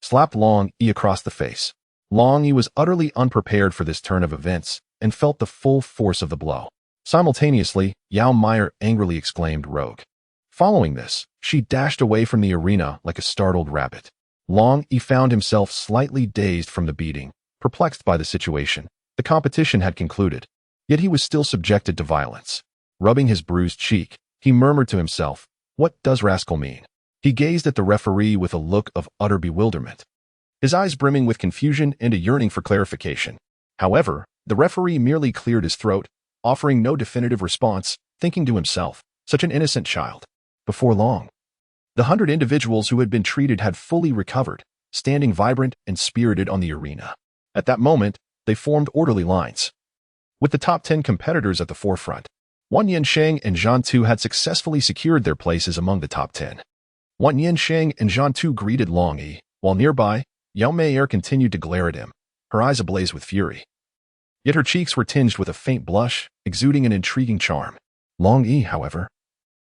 slapped Longyi across the face. Longyi was utterly unprepared for this turn of events and felt the full force of the blow. Simultaneously, Yao Meyer angrily exclaimed, "Rogue." Following this, she dashed away from the arena like a startled rabbit. Longyi found himself slightly dazed from the beating, perplexed by the situation. The competition had concluded, yet he was still subjected to violence. Rubbing his bruised cheek, he murmured to himself, "What does rascal mean?" He gazed at the referee with a look of utter bewilderment, his eyes brimming with confusion and a yearning for clarification. However, the referee merely cleared his throat, offering no definitive response, thinking to himself, "Such an innocent child." Before long, the 100 individuals who had been treated had fully recovered, standing vibrant and spirited on the arena. At that moment, they formed orderly lines, with the top 10 competitors at the forefront. Wang Yansheng and Zhan Tu had successfully secured their places among the top 10. Wang Yansheng and Zhan Tu greeted Longyi, while nearby, Yao Meyer continued to glare at him, her eyes ablaze with fury. Yet her cheeks were tinged with a faint blush, exuding an intriguing charm. Longyi, however,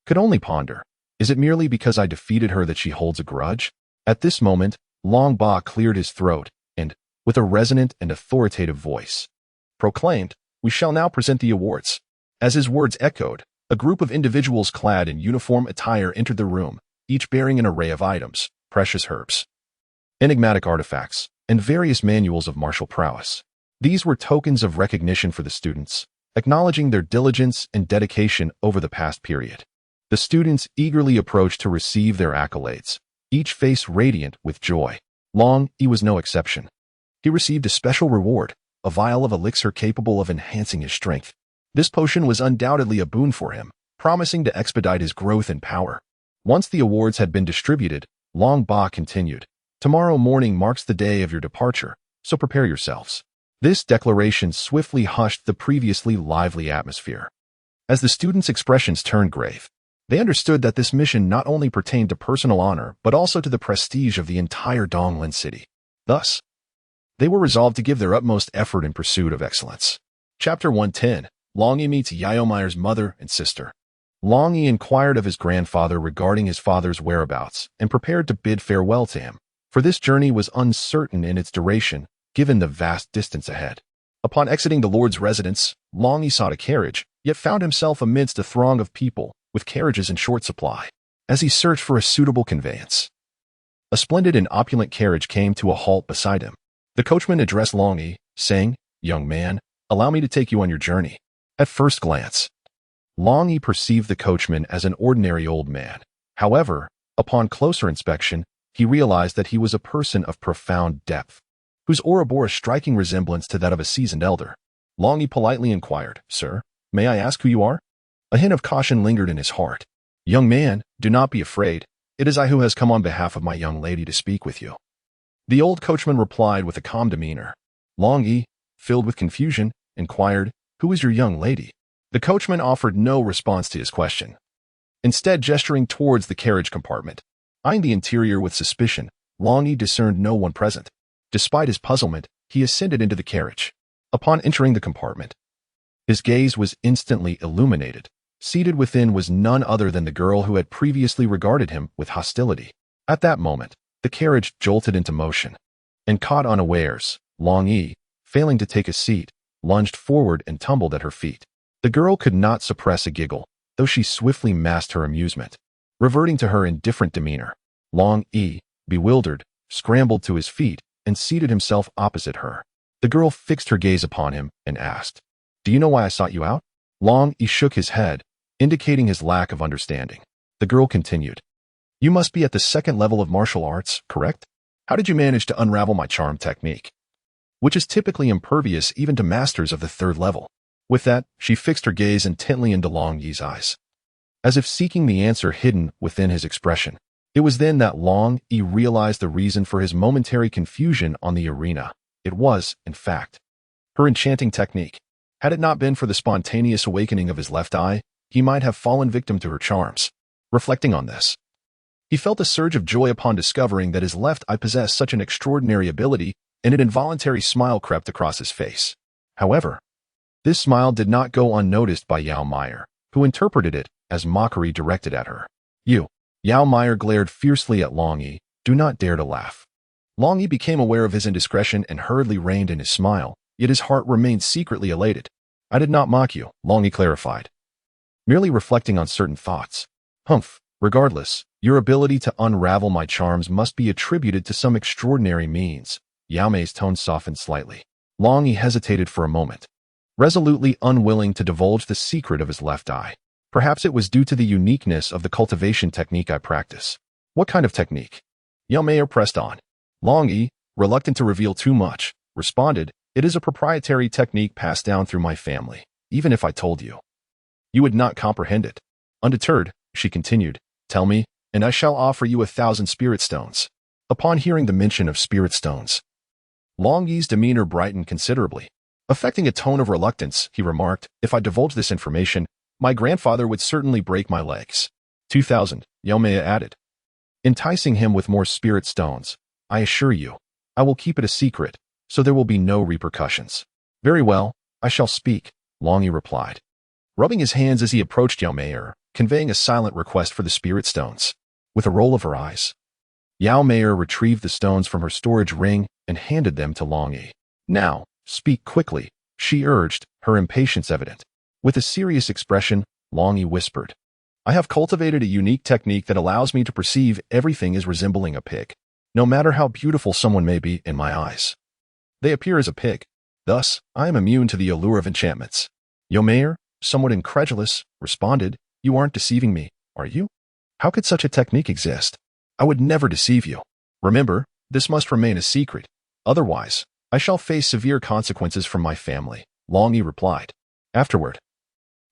could only ponder, is it merely because I defeated her that she holds a grudge? At this moment, Long Ba cleared his throat and, with a resonant and authoritative voice, proclaimed, "We shall now present the awards." As his words echoed, a group of individuals clad in uniform attire entered the room, each bearing an array of items, precious herbs, enigmatic artifacts, and various manuals of martial prowess. These were tokens of recognition for the students, acknowledging their diligence and dedication over the past period. The students eagerly approached to receive their accolades, each face radiant with joy. Longyi was no exception. He received a special reward, a vial of elixir capable of enhancing his strength. This potion was undoubtedly a boon for him, promising to expedite his growth and power. Once the awards had been distributed, Long Ba continued, "Tomorrow morning marks the day of your departure, so prepare yourselves." This declaration swiftly hushed the previously lively atmosphere. As the students' expressions turned grave, they understood that this mission not only pertained to personal honor but also to the prestige of the entire Donglin city. Thus, they were resolved to give their utmost effort in pursuit of excellence. Chapter 110. Longyi meets Yaomeier's mother and sister. Longyi inquired of his grandfather regarding his father's whereabouts and prepared to bid farewell to him, for this journey was uncertain in its duration, given the vast distance ahead. Upon exiting the lord's residence, Longyi sought a carriage, yet found himself amidst a throng of people, with carriages in short supply. As he searched for a suitable conveyance, a splendid and opulent carriage came to a halt beside him. The coachman addressed Longyi, saying, "Young man, allow me to take you on your journey." At first glance, Longyi perceived the coachman as an ordinary old man. However, upon closer inspection, he realized that he was a person of profound depth, whose aura bore a striking resemblance to that of a seasoned elder. Longyi politely inquired, "Sir, may I ask who you are?" A hint of caution lingered in his heart. "Young man, do not be afraid. It is I who has come on behalf of my young lady to speak with you." The old coachman replied with a calm demeanor. Longyi, filled with confusion, inquired, "Who is your young lady?" The coachman offered no response to his question, instead gesturing towards the carriage compartment. Eyeing the interior with suspicion, Longyi discerned no one present. Despite his puzzlement, he ascended into the carriage. Upon entering the compartment, his gaze was instantly illuminated. Seated within was none other than the girl who had previously regarded him with hostility. At that moment, the carriage jolted into motion, and caught unawares, Longyi, failing to take a seat, lunged forward and tumbled at her feet. The girl could not suppress a giggle, though she swiftly masked her amusement. Reverting to her indifferent demeanor, Longyi, bewildered, scrambled to his feet and seated himself opposite her. The girl fixed her gaze upon him and asked, "Do you know why I sought you out?" Longyi shook his head, indicating his lack of understanding. The girl continued, "You must be at the second level of martial arts, correct? How did you manage to unravel my charm technique, which is typically impervious even to masters of the third level?" With that, she fixed her gaze intently into Longyi's eyes, as if seeking the answer hidden within his expression. It was then that Longyi realized the reason for his momentary confusion on the arena. It was, in fact, her enchanting technique. Had it not been for the spontaneous awakening of his left eye, he might have fallen victim to her charms. Reflecting on this, he felt a surge of joy upon discovering that his left eye possessed such an extraordinary ability, and an involuntary smile crept across his face. However, this smile did not go unnoticed by Yaomeier, who interpreted it as mockery directed at her. "You." Yaomeier glared fiercely at Longyi. "Do not dare to laugh." Longyi became aware of his indiscretion and hurriedly reined in his smile, yet his heart remained secretly elated. "I did not mock you," Longyi clarified, merely reflecting on certain thoughts. "Humph. Regardless, your ability to unravel my charms must be attributed to some extraordinary means." Yaomei's tone softened slightly. Longyi hesitated for a moment, resolutely unwilling to divulge the secret of his left eye. "Perhaps it was due to the uniqueness of the cultivation technique I practice." "What kind of technique?" Yaomeier pressed on. Longyi, reluctant to reveal too much, responded, "It is a proprietary technique passed down through my family. Even if I told you, you would not comprehend it." Undeterred, she continued, "Tell me, and I shall offer you 1,000 spirit stones." Upon hearing the mention of spirit stones, Longyi's demeanor brightened considerably. Affecting a tone of reluctance, he remarked, "If I divulge this information, my grandfather would certainly break my legs." 2,000, Yaomeier added, enticing him with more spirit stones. "I assure you, I will keep it a secret, so there will be no repercussions." "Very well, I shall speak," Longyi replied, rubbing his hands as he approached Yaomeier, conveying a silent request for the spirit stones. With a roll of her eyes, Yaomeier retrieved the stones from her storage ring and handed them to Longyi. "Now, speak quickly," she urged, her impatience evident. With a serious expression, Longyi whispered, "I have cultivated a unique technique that allows me to perceive everything as resembling a pig. No matter how beautiful someone may be in my eyes, they appear as a pig. Thus, I am immune to the allure of enchantments." Yao Mei, somewhat incredulous, responded, "You aren't deceiving me, are you? How could such a technique exist? I would never deceive you. Remember, this must remain a secret. Otherwise, I shall face severe consequences from my family," Longyi replied. Afterward,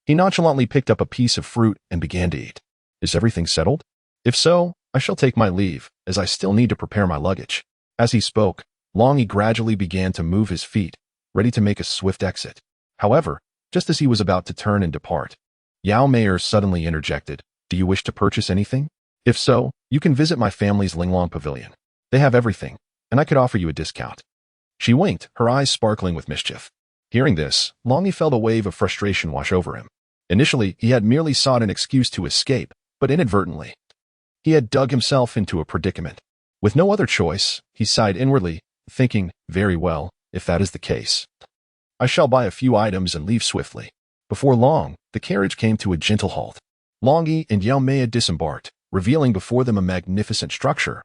he nonchalantly picked up a piece of fruit and began to eat. "Is everything settled? If so, I shall take my leave, as I still need to prepare my luggage." As he spoke, Longyi gradually began to move his feet, ready to make a swift exit. However, just as he was about to turn and depart, Yao Mei suddenly interjected, "Do you wish to purchase anything? If so, you can visit my family's Linglong pavilion. They have everything, and I could offer you a discount." She winked, her eyes sparkling with mischief. Hearing this, Longyi felt a wave of frustration wash over him. Initially, he had merely sought an excuse to escape, but inadvertently, he had dug himself into a predicament. With no other choice, he sighed inwardly, thinking, "Very well, if that is the case, I shall buy a few items and leave swiftly." Before long, the carriage came to a gentle halt. Longyi and Yao Mei disembarked, revealing before them a magnificent structure,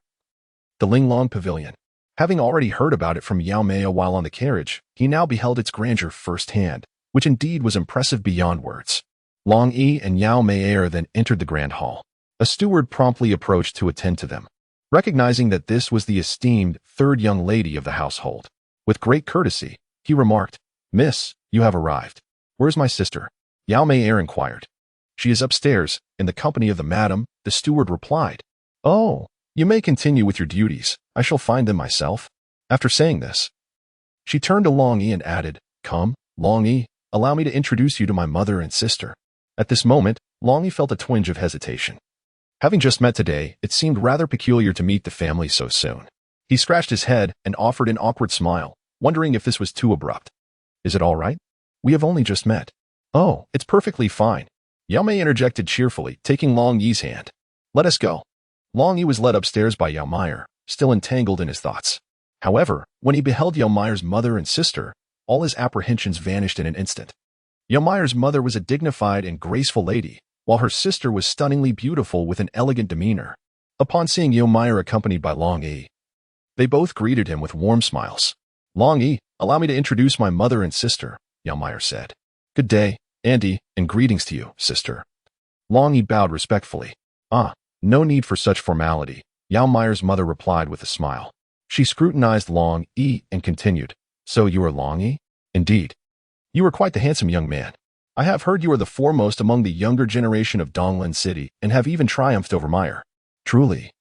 the Linglong Pavilion. Having already heard about it from Yao Mei while on the carriage, he now beheld its grandeur firsthand, which indeed was impressive beyond words. Longyi and Yao Mei then entered the grand hall. A steward promptly approached to attend to them. Recognizing that this was the esteemed third young lady of the household, with great courtesy, he remarked, "Miss, you have arrived. Where's my sister?" Yao Mei inquired. "She is upstairs, in the company of the madam," the steward replied. "Oh, you may continue with your duties. I shall find them myself." After saying this, she turned to Longyi and added, "Come, Longyi, allow me to introduce you to my mother and sister." At this moment, Longyi felt a twinge of hesitation. Having just met today, it seemed rather peculiar to meet the family so soon. He scratched his head and offered an awkward smile, wondering if this was too abrupt. "Is it all right? We have only just met." "Oh, it's perfectly fine," Yao Mei interjected cheerfully, taking Longyi's hand. "Let us go." Longyi was led upstairs by Yao Mei, still entangled in his thoughts. However, when he beheld Yao Mei's mother and sister, all his apprehensions vanished in an instant. Yao Mei's mother was a dignified and graceful lady, while her sister was stunningly beautiful with an elegant demeanor. Upon seeing Yao Mei accompanied by Longyi, they both greeted him with warm smiles. "Longyi, allow me to introduce my mother and sister," Yao Mei said. "Good day, auntie, and greetings to you, sister." Longyi bowed respectfully. "Ah, no need for such formality," Yao Mei's mother replied with a smile. She scrutinized Longyi and continued, "So you are Longyi? Indeed. You are quite the handsome young man. I have heard you are the foremost among the younger generation of Donglan City and have even triumphed over Meyer. Truly,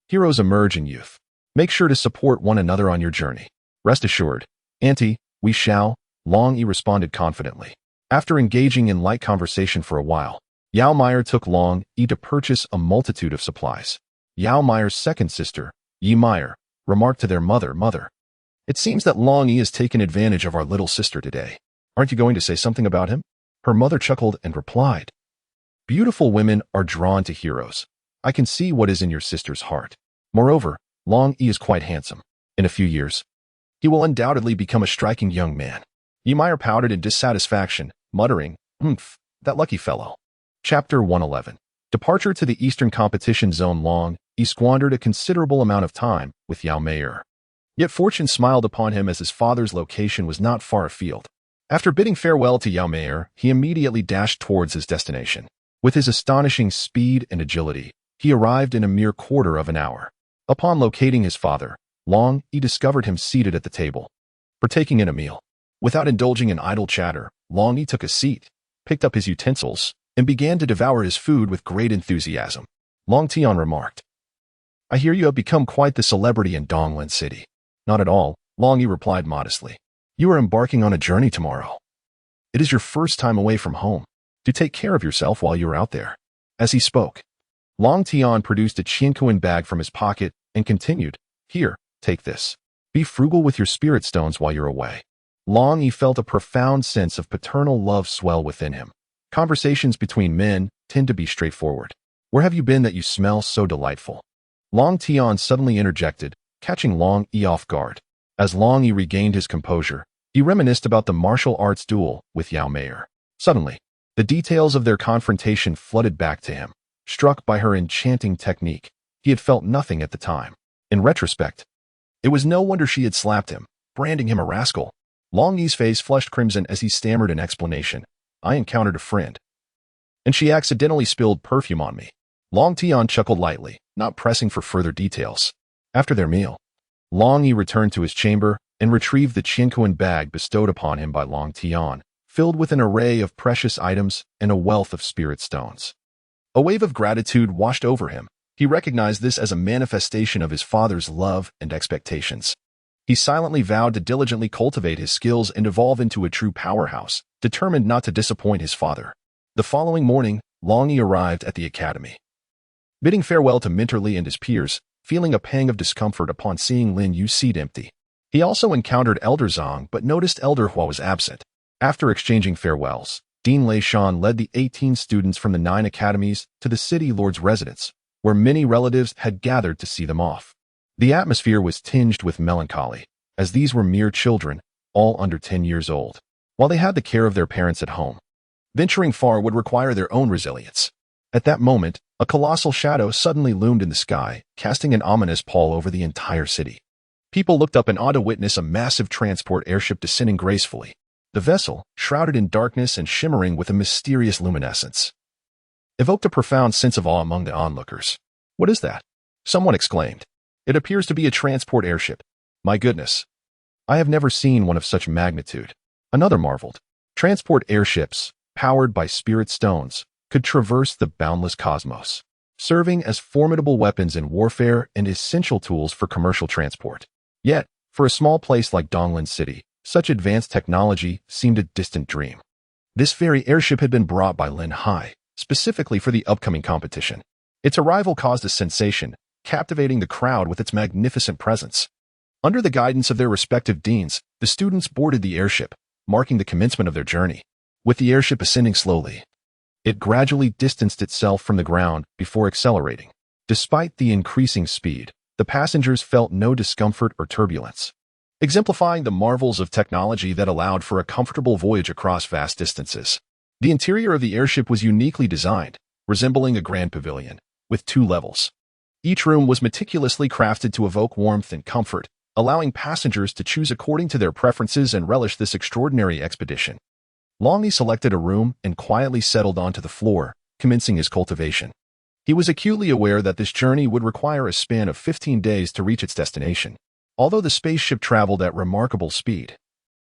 heroes emerge in youth. Make sure to support one another on your journey. Rest assured, auntie, we shall," Longyi responded confidently. After engaging in light conversation for a while, Yao Mei took Longyi to purchase a multitude of supplies. Yao Mei's second sister, Yi Mei, remarked to their mother, "It seems that Longyi has taken advantage of our little sister today. Aren't you going to say something about him?" Her mother chuckled and replied, "Beautiful women are drawn to heroes. I can see what is in your sister's heart. Moreover, Longyi is quite handsome. In a few years, he will undoubtedly become a striking young man." Yi Mei pouted in dissatisfaction, muttering, "Humph, that lucky fellow." Chapter 111. Departure to the Eastern Competition Zone. Longyi squandered a considerable amount of time with Yao Mei. Yet fortune smiled upon him as his father's location was not far afield. After bidding farewell to Yao Mei, he immediately dashed towards his destination. With his astonishing speed and agility, he arrived in a mere quarter of an hour. Upon locating his father, Longyi discovered him seated at the table, partaking in a meal. Without indulging in idle chatter, Longyi took a seat, picked up his utensils, and began to devour his food with great enthusiasm. Long Tian remarked, "I hear you have become quite the celebrity in Donglan City." "Not at all," Longyi replied modestly. "You are embarking on a journey tomorrow. It is your first time away from home. Do take care of yourself while you are out there." As he spoke, Long Tian produced a Qiankuan bag from his pocket and continued, "Here, take this. Be frugal with your spirit stones while you're away." Longyi felt a profound sense of paternal love swell within him. Conversations between men tend to be straightforward. "Where have you been that you smell so delightful?" Long Tian suddenly interjected, catching Longyi off guard. As Longyi regained his composure, he reminisced about the martial arts duel with Yao Mei. Suddenly, the details of their confrontation flooded back to him. Struck by her enchanting technique, he had felt nothing at the time. In retrospect, it was no wonder she had slapped him, branding him a rascal. Longyi's face flushed crimson as he stammered an explanation. I encountered a friend, and she accidentally spilled perfume on me. Long Tian chuckled lightly, not pressing for further details. After their meal, Longyi returned to his chamber and retrieved the Chinquan bag bestowed upon him by Long Tian, filled with an array of precious items and a wealth of spirit stones. A wave of gratitude washed over him. He recognized this as a manifestation of his father's love and expectations. He silently vowed to diligently cultivate his skills and evolve into a true powerhouse, determined not to disappoint his father. The following morning, Longyi arrived at the academy. Bidding farewell to Minterly and his peers, feeling a pang of discomfort upon seeing Lin Yu's seat empty. He also encountered Elder Zhang but noticed Elder Hua was absent. After exchanging farewells, Dean Lei Shan led the 18 students from the 9 academies to the city lord's residence, where many relatives had gathered to see them off. The atmosphere was tinged with melancholy, as these were mere children, all under 10 years old, while they had the care of their parents at home. Venturing far would require their own resilience. At that moment, a colossal shadow suddenly loomed in the sky, casting an ominous pall over the entire city. People looked up in awe to witness a massive transport airship descending gracefully. The vessel, shrouded in darkness and shimmering with a mysterious luminescence, evoked a profound sense of awe among the onlookers. "What is that?" someone exclaimed. "It appears to be a transport airship. My goodness, I have never seen one of such magnitude." Another marveled. Transport airships, powered by spirit stones, could traverse the boundless cosmos, serving as formidable weapons in warfare and essential tools for commercial transport. Yet, for a small place like Donglin City, such advanced technology seemed a distant dream. This very airship had been brought by Lin Hai, specifically for the upcoming competition. Its arrival caused a sensation, captivating the crowd with its magnificent presence. Under the guidance of their respective deans, the students boarded the airship, marking the commencement of their journey. With the airship ascending slowly, it gradually distanced itself from the ground before accelerating. Despite the increasing speed, the passengers felt no discomfort or turbulence, exemplifying the marvels of technology that allowed for a comfortable voyage across vast distances. The interior of the airship was uniquely designed, resembling a grand pavilion, with 2 levels. Each room was meticulously crafted to evoke warmth and comfort, allowing passengers to choose according to their preferences and relish this extraordinary expedition. Longyi selected a room and quietly settled onto the floor, commencing his cultivation. He was acutely aware that this journey would require a span of 15 days to reach its destination. Although the spaceship traveled at remarkable speed,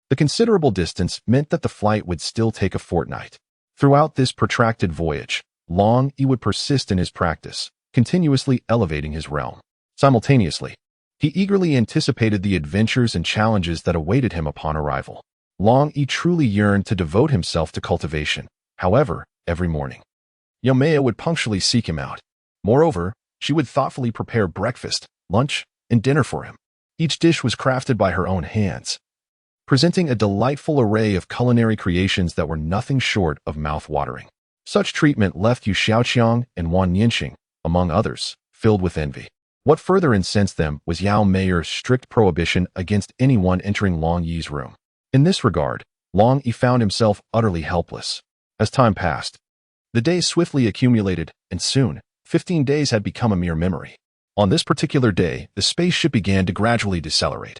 the considerable distance meant that the flight would still take a fortnight. Throughout this protracted voyage, Longyi would persist in his practice, continuously elevating his realm. Simultaneously, he eagerly anticipated the adventures and challenges that awaited him upon arrival. Longyi truly yearned to devote himself to cultivation. However, every morning, Yomea would punctually seek him out. Moreover, she would thoughtfully prepare breakfast, lunch, and dinner for him. Each dish was crafted by her own hands, presenting a delightful array of culinary creations that were nothing short of mouth-watering. Such treatment left Yu Xiaoqiang and Wan Nianxing, among others, filled with envy. What further incensed them was Yao Meier's strict prohibition against anyone entering Longyi's room. In this regard, Longyi found himself utterly helpless. As time passed, the days swiftly accumulated, and soon, 15 days had become a mere memory. On this particular day, the spaceship began to gradually decelerate,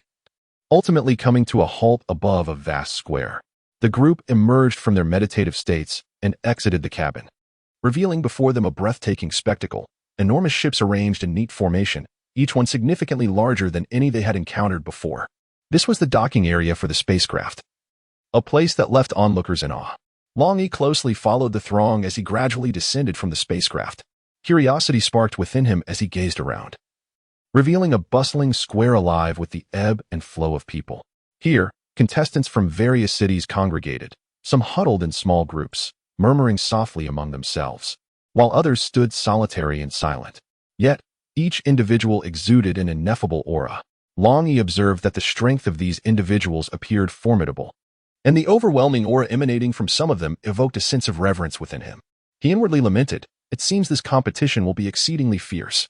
ultimately coming to a halt above a vast square. The group emerged from their meditative states and exited the cabin, revealing before them a breathtaking spectacle. Enormous ships arranged in neat formation, each one significantly larger than any they had encountered before. This was the docking area for the spacecraft, a place that left onlookers in awe. Longyi closely followed the throng as he gradually descended from the spacecraft. Curiosity sparked within him as he gazed around, revealing a bustling square alive with the ebb and flow of people. Here, contestants from various cities congregated, some huddled in small groups, murmuring softly among themselves, while others stood solitary and silent. Yet, each individual exuded an ineffable aura. Longyi observed that the strength of these individuals appeared formidable, and the overwhelming aura emanating from some of them evoked a sense of reverence within him. He inwardly lamented, "It seems this competition will be exceedingly fierce."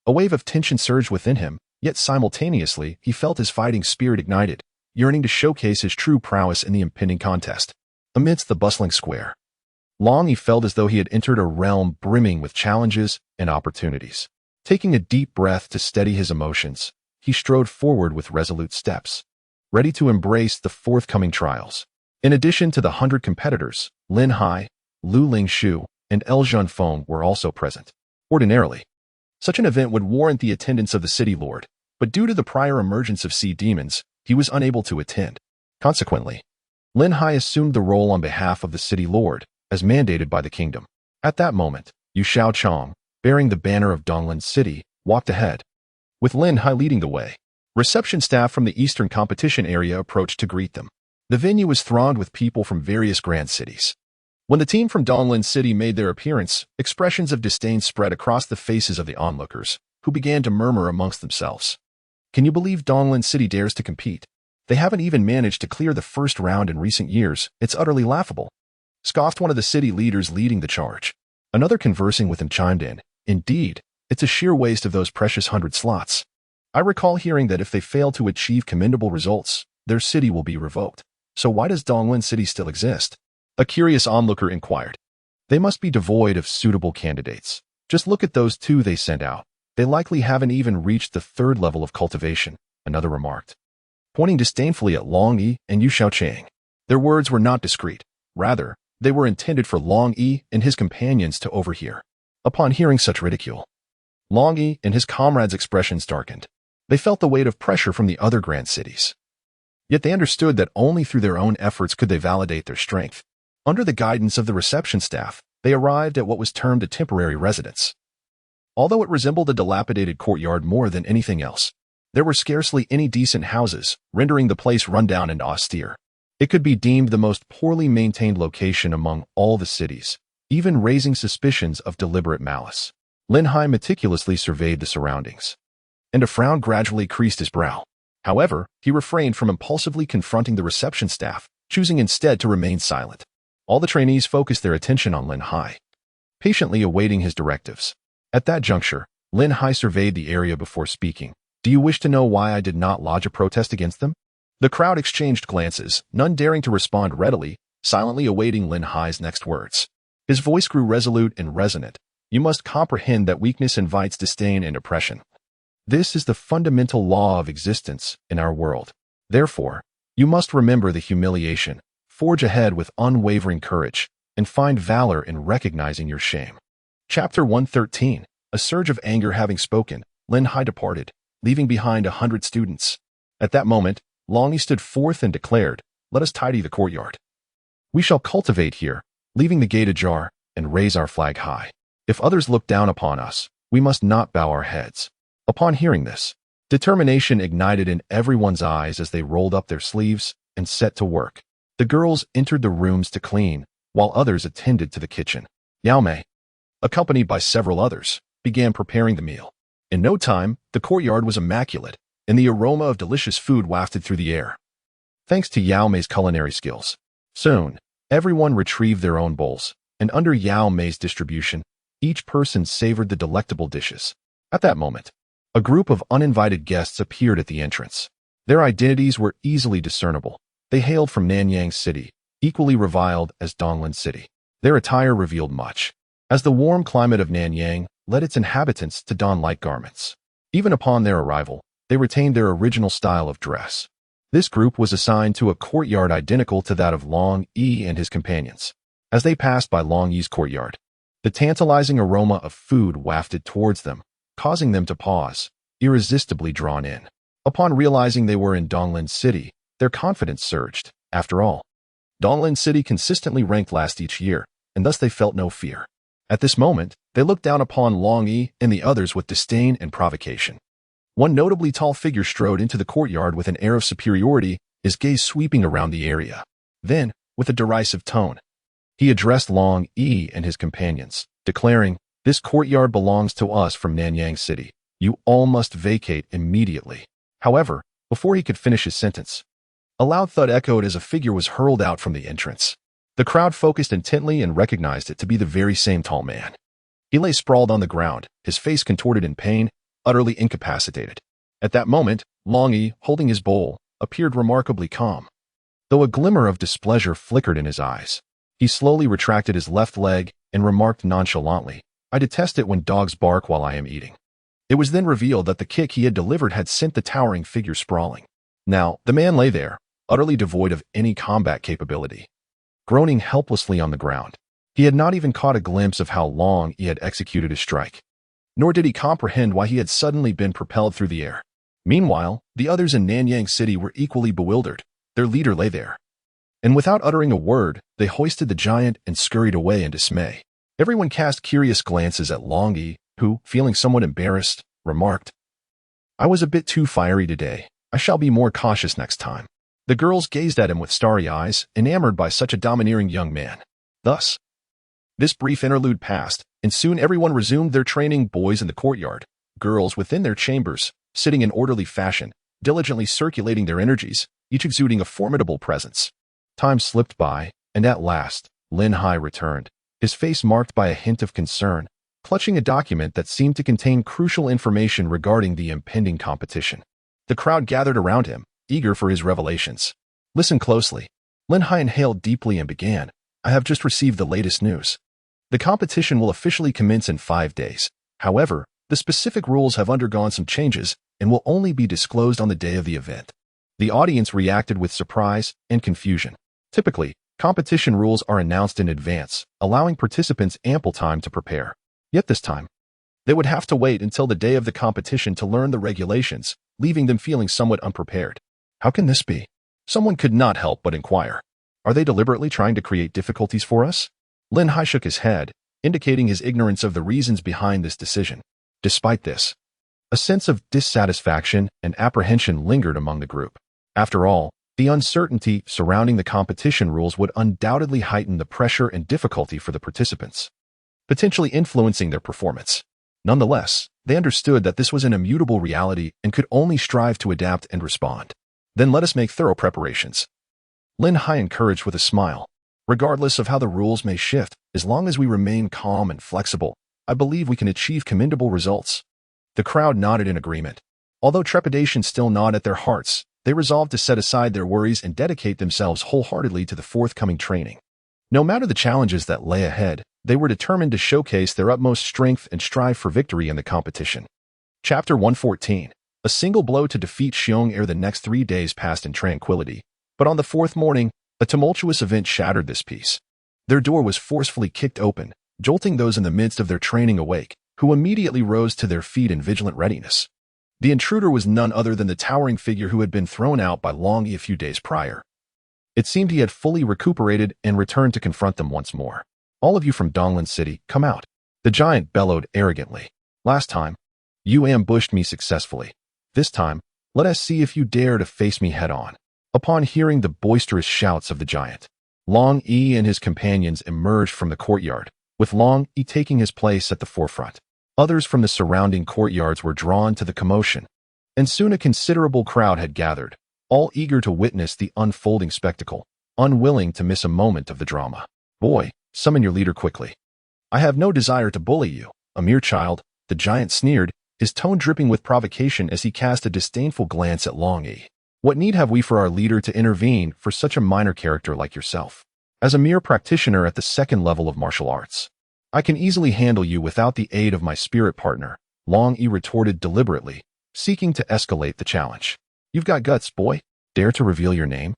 A wave of tension surged within him, yet simultaneously he felt his fighting spirit ignited, yearning to showcase his true prowess in the impending contest. Amidst the bustling square, Longyi felt as though he had entered a realm brimming with challenges and opportunities. Taking a deep breath to steady his emotions, he strode forward with resolute steps, ready to embrace the forthcoming trials. In addition to the 100 competitors, Lin Hai, Lu Lingshu, and El Junfeng were also present. Ordinarily, such an event would warrant the attendance of the city lord, but due to the prior emergence of sea demons, he was unable to attend. Consequently, Lin Hai assumed the role on behalf of the city lord, as mandated by the kingdom. At that moment, Yu Xiaochong, bearing the banner of Donglan City, walked ahead, with Lin Hai leading the way. Reception staff from the eastern competition area approached to greet them. The venue was thronged with people from various grand cities. When the team from Donglan City made their appearance, expressions of disdain spread across the faces of the onlookers, who began to murmur amongst themselves. Can you believe Donglan City dares to compete? They haven't even managed to clear the first round in recent years. It's utterly laughable, scoffed one of the city leaders leading the charge. Another conversing with him chimed in. Indeed, it's a sheer waste of those precious 100 slots. I recall hearing that if they fail to achieve commendable results, their city will be revoked. So why does Donglan City still exist? A curious onlooker inquired. They must be devoid of suitable candidates. Just look at those two they sent out. They likely haven't even reached the 3rd level of cultivation, another remarked, pointing disdainfully at Longyi and Yu Xiaochang. Their words were not discreet. Rather, they were intended for Longyi and his companions to overhear. Upon hearing such ridicule, Longyi and his comrades' expressions darkened. They felt the weight of pressure from the other grand cities. Yet they understood that only through their own efforts could they validate their strength. Under the guidance of the reception staff, they arrived at what was termed a temporary residence. Although it resembled a dilapidated courtyard more than anything else, there were scarcely any decent houses, rendering the place rundown and austere. It could be deemed the most poorly maintained location among all the cities, even raising suspicions of deliberate malice. Lin Hai meticulously surveyed the surroundings, and a frown gradually creased his brow. However, he refrained from impulsively confronting the reception staff, choosing instead to remain silent. All the trainees focused their attention on Lin Hai, patiently awaiting his directives. At that juncture, Lin Hai surveyed the area before speaking. Do you wish to know why I did not lodge a protest against them? The crowd exchanged glances, none daring to respond readily, silently awaiting Lin Hai's next words. His voice grew resolute and resonant. You must comprehend that weakness invites disdain and oppression. This is the fundamental law of existence in our world. Therefore, you must remember the humiliation, forge ahead with unwavering courage, and find valor in recognizing your shame. Chapter 113. A surge of anger having spoken, Lin Hai departed, leaving behind 100 students. At that moment, Longyi stood forth and declared, let us tidy the courtyard. We shall cultivate here, leaving the gate ajar, and raise our flag high. If others look down upon us, we must not bow our heads. Upon hearing this, determination ignited in everyone's eyes as they rolled up their sleeves and set to work. The girls entered the rooms to clean, while others attended to the kitchen. Yao Mei, accompanied by several others, began preparing the meal. In no time, the courtyard was immaculate, and the aroma of delicious food wafted through the air. Thanks to Yao Mei's culinary skills, soon, everyone retrieved their own bowls, and under Yao Mei's distribution, each person savored the delectable dishes. At that moment, a group of uninvited guests appeared at the entrance. Their identities were easily discernible. They hailed from Nanyang City, equally reviled as Donglan City. Their attire revealed much, as the warm climate of Nanyang led its inhabitants to don light garments. Even upon their arrival, they retained their original style of dress. This group was assigned to a courtyard identical to that of Longyi and his companions. As they passed by Longyi's courtyard, the tantalizing aroma of food wafted towards them, causing them to pause, irresistibly drawn in. Upon realizing they were in Donglan City, their confidence surged. After all, Donglan City consistently ranked last each year, and thus they felt no fear. At this moment, they looked down upon Longyi and the others with disdain and provocation. One notably tall figure strode into the courtyard with an air of superiority, his gaze sweeping around the area. Then, with a derisive tone, he addressed Longyi and his companions, declaring, "This courtyard belongs to us from Nanyang City. You all must vacate immediately." However, before he could finish his sentence, a loud thud echoed as a figure was hurled out from the entrance. The crowd focused intently and recognized it to be the very same tall man. He lay sprawled on the ground, his face contorted in pain, utterly incapacitated. At that moment, Longyi, holding his bowl, appeared remarkably calm, though a glimmer of displeasure flickered in his eyes. He slowly retracted his left leg and remarked nonchalantly, "I detest it when dogs bark while I am eating." It was then revealed that the kick he had delivered had sent the towering figure sprawling. Now, the man lay there, utterly devoid of any combat capability. Groaning helplessly on the ground, he had not even caught a glimpse of how long he had executed his strike. Nor did he comprehend why he had suddenly been propelled through the air. Meanwhile, the others in Nanyang City were equally bewildered. Their leader lay there. And without uttering a word, they hoisted the giant and scurried away in dismay. Everyone cast curious glances at Longyi, who, feeling somewhat embarrassed, remarked, "I was a bit too fiery today. I shall be more cautious next time." The girls gazed at him with starry eyes, enamored by such a domineering young man. Thus, this brief interlude passed, and soon everyone resumed their training, boys in the courtyard, girls within their chambers, sitting in orderly fashion, diligently circulating their energies, each exuding a formidable presence. Time slipped by, and at last, Lin Hai returned, his face marked by a hint of concern, clutching a document that seemed to contain crucial information regarding the impending competition. The crowd gathered around him, eager for his revelations. "Listen closely." Lin Hai inhaled deeply and began, "I have just received the latest news. The competition will officially commence in 5 days. However, the specific rules have undergone some changes and will only be disclosed on the day of the event." The audience reacted with surprise and confusion. Typically, competition rules are announced in advance, allowing participants ample time to prepare. Yet this time, they would have to wait until the day of the competition to learn the regulations, leaving them feeling somewhat unprepared. How can this be? Someone could not help but inquire. Are they deliberately trying to create difficulties for us? Lin Hai shook his head, indicating his ignorance of the reasons behind this decision. Despite this, a sense of dissatisfaction and apprehension lingered among the group. After all, the uncertainty surrounding the competition rules would undoubtedly heighten the pressure and difficulty for the participants, potentially influencing their performance. Nonetheless, they understood that this was an immutable reality and could only strive to adapt and respond. "Then let us make thorough preparations," Lin Hai encouraged with a smile. "Regardless of how the rules may shift, as long as we remain calm and flexible, I believe we can achieve commendable results." The crowd nodded in agreement. Although trepidation still gnawed at their hearts, they resolved to set aside their worries and dedicate themselves wholeheartedly to the forthcoming training. No matter the challenges that lay ahead, they were determined to showcase their utmost strength and strive for victory in the competition. Chapter 114. A single blow to defeat Xiong. The next 3 days passed in tranquility, but on the 4th morning, a tumultuous event shattered this peace. Their door was forcefully kicked open, jolting those in the midst of their training awake, who immediately rose to their feet in vigilant readiness. The intruder was none other than the towering figure who had been thrown out by Longyi a few days prior. It seemed he had fully recuperated and returned to confront them once more. "All of you from Donglan City, come out," the giant bellowed arrogantly. "Last time, you ambushed me successfully. This time, let us see if you dare to face me head-on." Upon hearing the boisterous shouts of the giant, Longyi and his companions emerged from the courtyard, with Longyi taking his place at the forefront. Others from the surrounding courtyards were drawn to the commotion, and soon a considerable crowd had gathered, all eager to witness the unfolding spectacle, unwilling to miss a moment of the drama. "Boy, summon your leader quickly. I have no desire to bully you, a mere child," the giant sneered, his tone dripping with provocation as he cast a disdainful glance at Longyi. "What need have we for our leader to intervene for such a minor character like yourself? As a mere practitioner at the 2nd level of martial arts, I can easily handle you without the aid of my spirit partner," Longyi retorted deliberately, seeking to escalate the challenge. "You've got guts, boy. Dare to reveal your name?"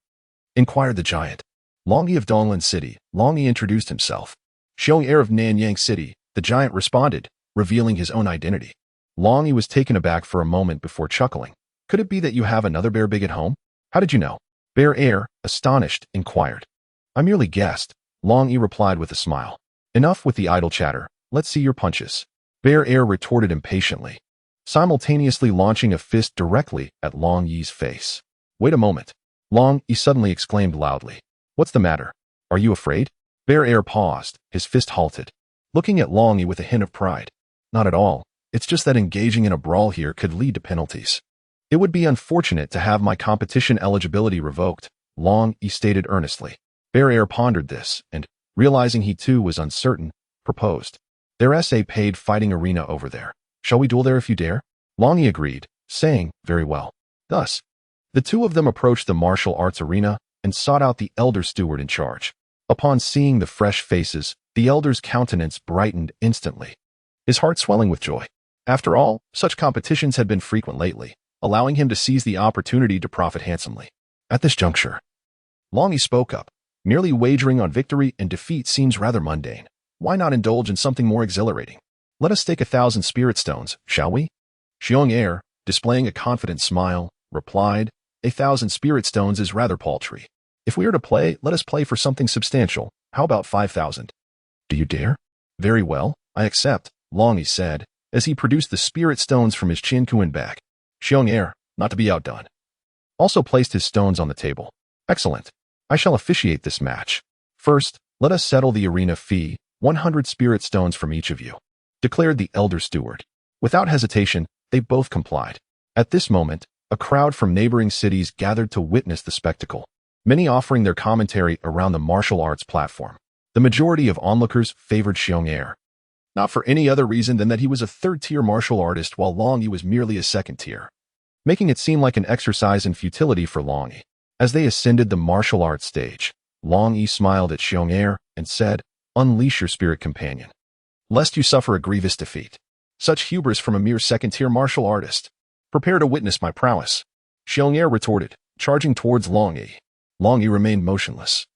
inquired the giant. "Longyi of Donglan City," Longyi introduced himself. "Xiong heir of Nanyang City," the giant responded, revealing his own identity. Longyi was taken aback for a moment before chuckling. "Could it be that you have another bear big at home? How did you know?" Bear Heir, astonished, inquired. "I merely guessed," Longyi replied with a smile. "Enough with the idle chatter. Let's see your punches," Bear Heir retorted impatiently, simultaneously launching a fist directly at Longyi's face. "Wait a moment," Longyi suddenly exclaimed loudly. "What's the matter? Are you afraid?" Bear Heir paused, his fist halted, looking at Longyi with a hint of pride. "Not at all. It's just that engaging in a brawl here could lead to penalties. It would be unfortunate to have my competition eligibility revoked," Longyi stated earnestly. Bear Heir pondered this, and, realizing he too was uncertain, proposed. "There's a paid fighting arena over there. Shall we duel there if you dare?" Longyi agreed, saying, "Very well." Thus, the two of them approached the martial arts arena and sought out the elder steward in charge. Upon seeing the fresh faces, the elder's countenance brightened instantly, his heart swelling with joy. After all, such competitions had been frequent lately, allowing him to seize the opportunity to profit handsomely. At this juncture, Longyi spoke up. Merely wagering on victory and defeat seems rather mundane. Why not indulge in something more exhilarating? Let us stake 1,000 spirit stones, shall we? Xiong, displaying a confident smile, replied, 1,000 spirit stones is rather paltry. If we are to play, let us play for something substantial. How about 5,000? Do you dare? Very well, I accept, Longyi said, as he produced the spirit stones from his chinkuin bag. Xiong, not to be outdone, also placed his stones on the table. Excellent. I shall officiate this match. First, let us settle the arena fee, 100 spirit stones from each of you, declared the elder steward. Without hesitation, they both complied. At this moment, a crowd from neighboring cities gathered to witness the spectacle, many offering their commentary around the martial arts platform. The majority of onlookers favored Xiong, not for any other reason than that he was a third-tier martial artist while Longyi was merely a second-tier, making it seem like an exercise in futility for Longyi. As they ascended the martial arts stage, Longyi smiled at Xiong and said, "Unleash your spirit companion, lest you suffer a grievous defeat." Such hubris from a mere second-tier martial artist. Prepare to witness my prowess, Xiong retorted, charging towards Longyi. Longyi remained motionless.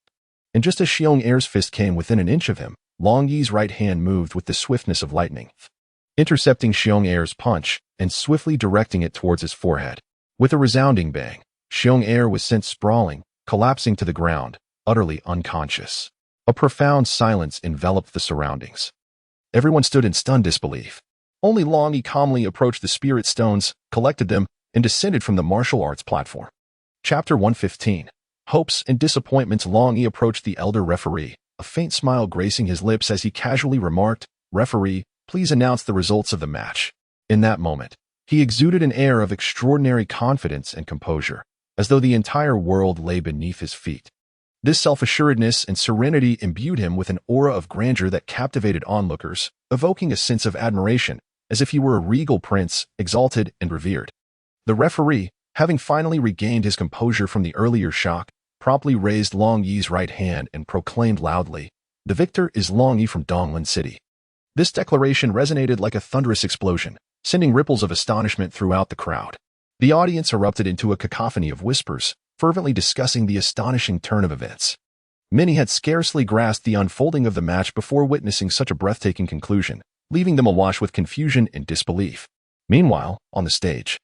And just as Xiong's fist came within an inch of him, Longyi's right hand moved with the swiftness of lightning, intercepting Xiong's punch and swiftly directing it towards his forehead. With a resounding bang, Xiong was sent sprawling, collapsing to the ground, utterly unconscious. A profound silence enveloped the surroundings. Everyone stood in stunned disbelief. Only Longyi calmly approached the spirit stones, collected them, and descended from the martial arts platform. Chapter 115. Hopes and Disappointments. Longyi approached the elder referee, a faint smile gracing his lips as he casually remarked, "Referee, please announce the results of the match." In that moment, he exuded an air of extraordinary confidence and composure, as though the entire world lay beneath his feet. This self-assuredness and serenity imbued him with an aura of grandeur that captivated onlookers, evoking a sense of admiration, as if he were a regal prince, exalted and revered. The referee, having finally regained his composure from the earlier shock, promptly raised Longyi's right hand and proclaimed loudly, "The victor is Longyi from Donglan City." This declaration resonated like a thunderous explosion, sending ripples of astonishment throughout the crowd. The audience erupted into a cacophony of whispers, fervently discussing the astonishing turn of events. Many had scarcely grasped the unfolding of the match before witnessing such a breathtaking conclusion, leaving them awash with confusion and disbelief. Meanwhile, on the stage,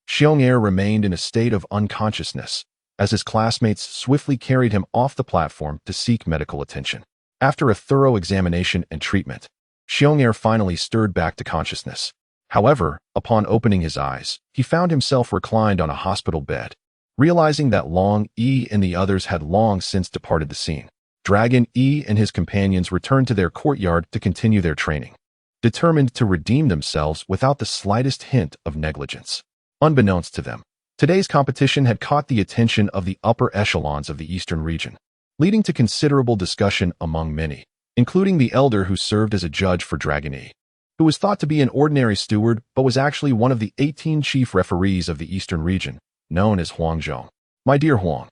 Xiong remained in a state of unconsciousness, as his classmates swiftly carried him off the platform to seek medical attention. After a thorough examination and treatment, Xiong finally stirred back to consciousness. However, upon opening his eyes, he found himself reclined on a hospital bed. Realizing that Longyi and the others had long since departed the scene, Dragon E and his companions returned to their courtyard to continue their training, determined to redeem themselves without the slightest hint of negligence. Unbeknownst to them, today's competition had caught the attention of the upper echelons of the eastern region, leading to considerable discussion among many, including the elder who served as a judge for Dragon E, who was thought to be an ordinary steward but was actually one of the 18 chief referees of the eastern region, known as Huangzhong. "My dear Huang,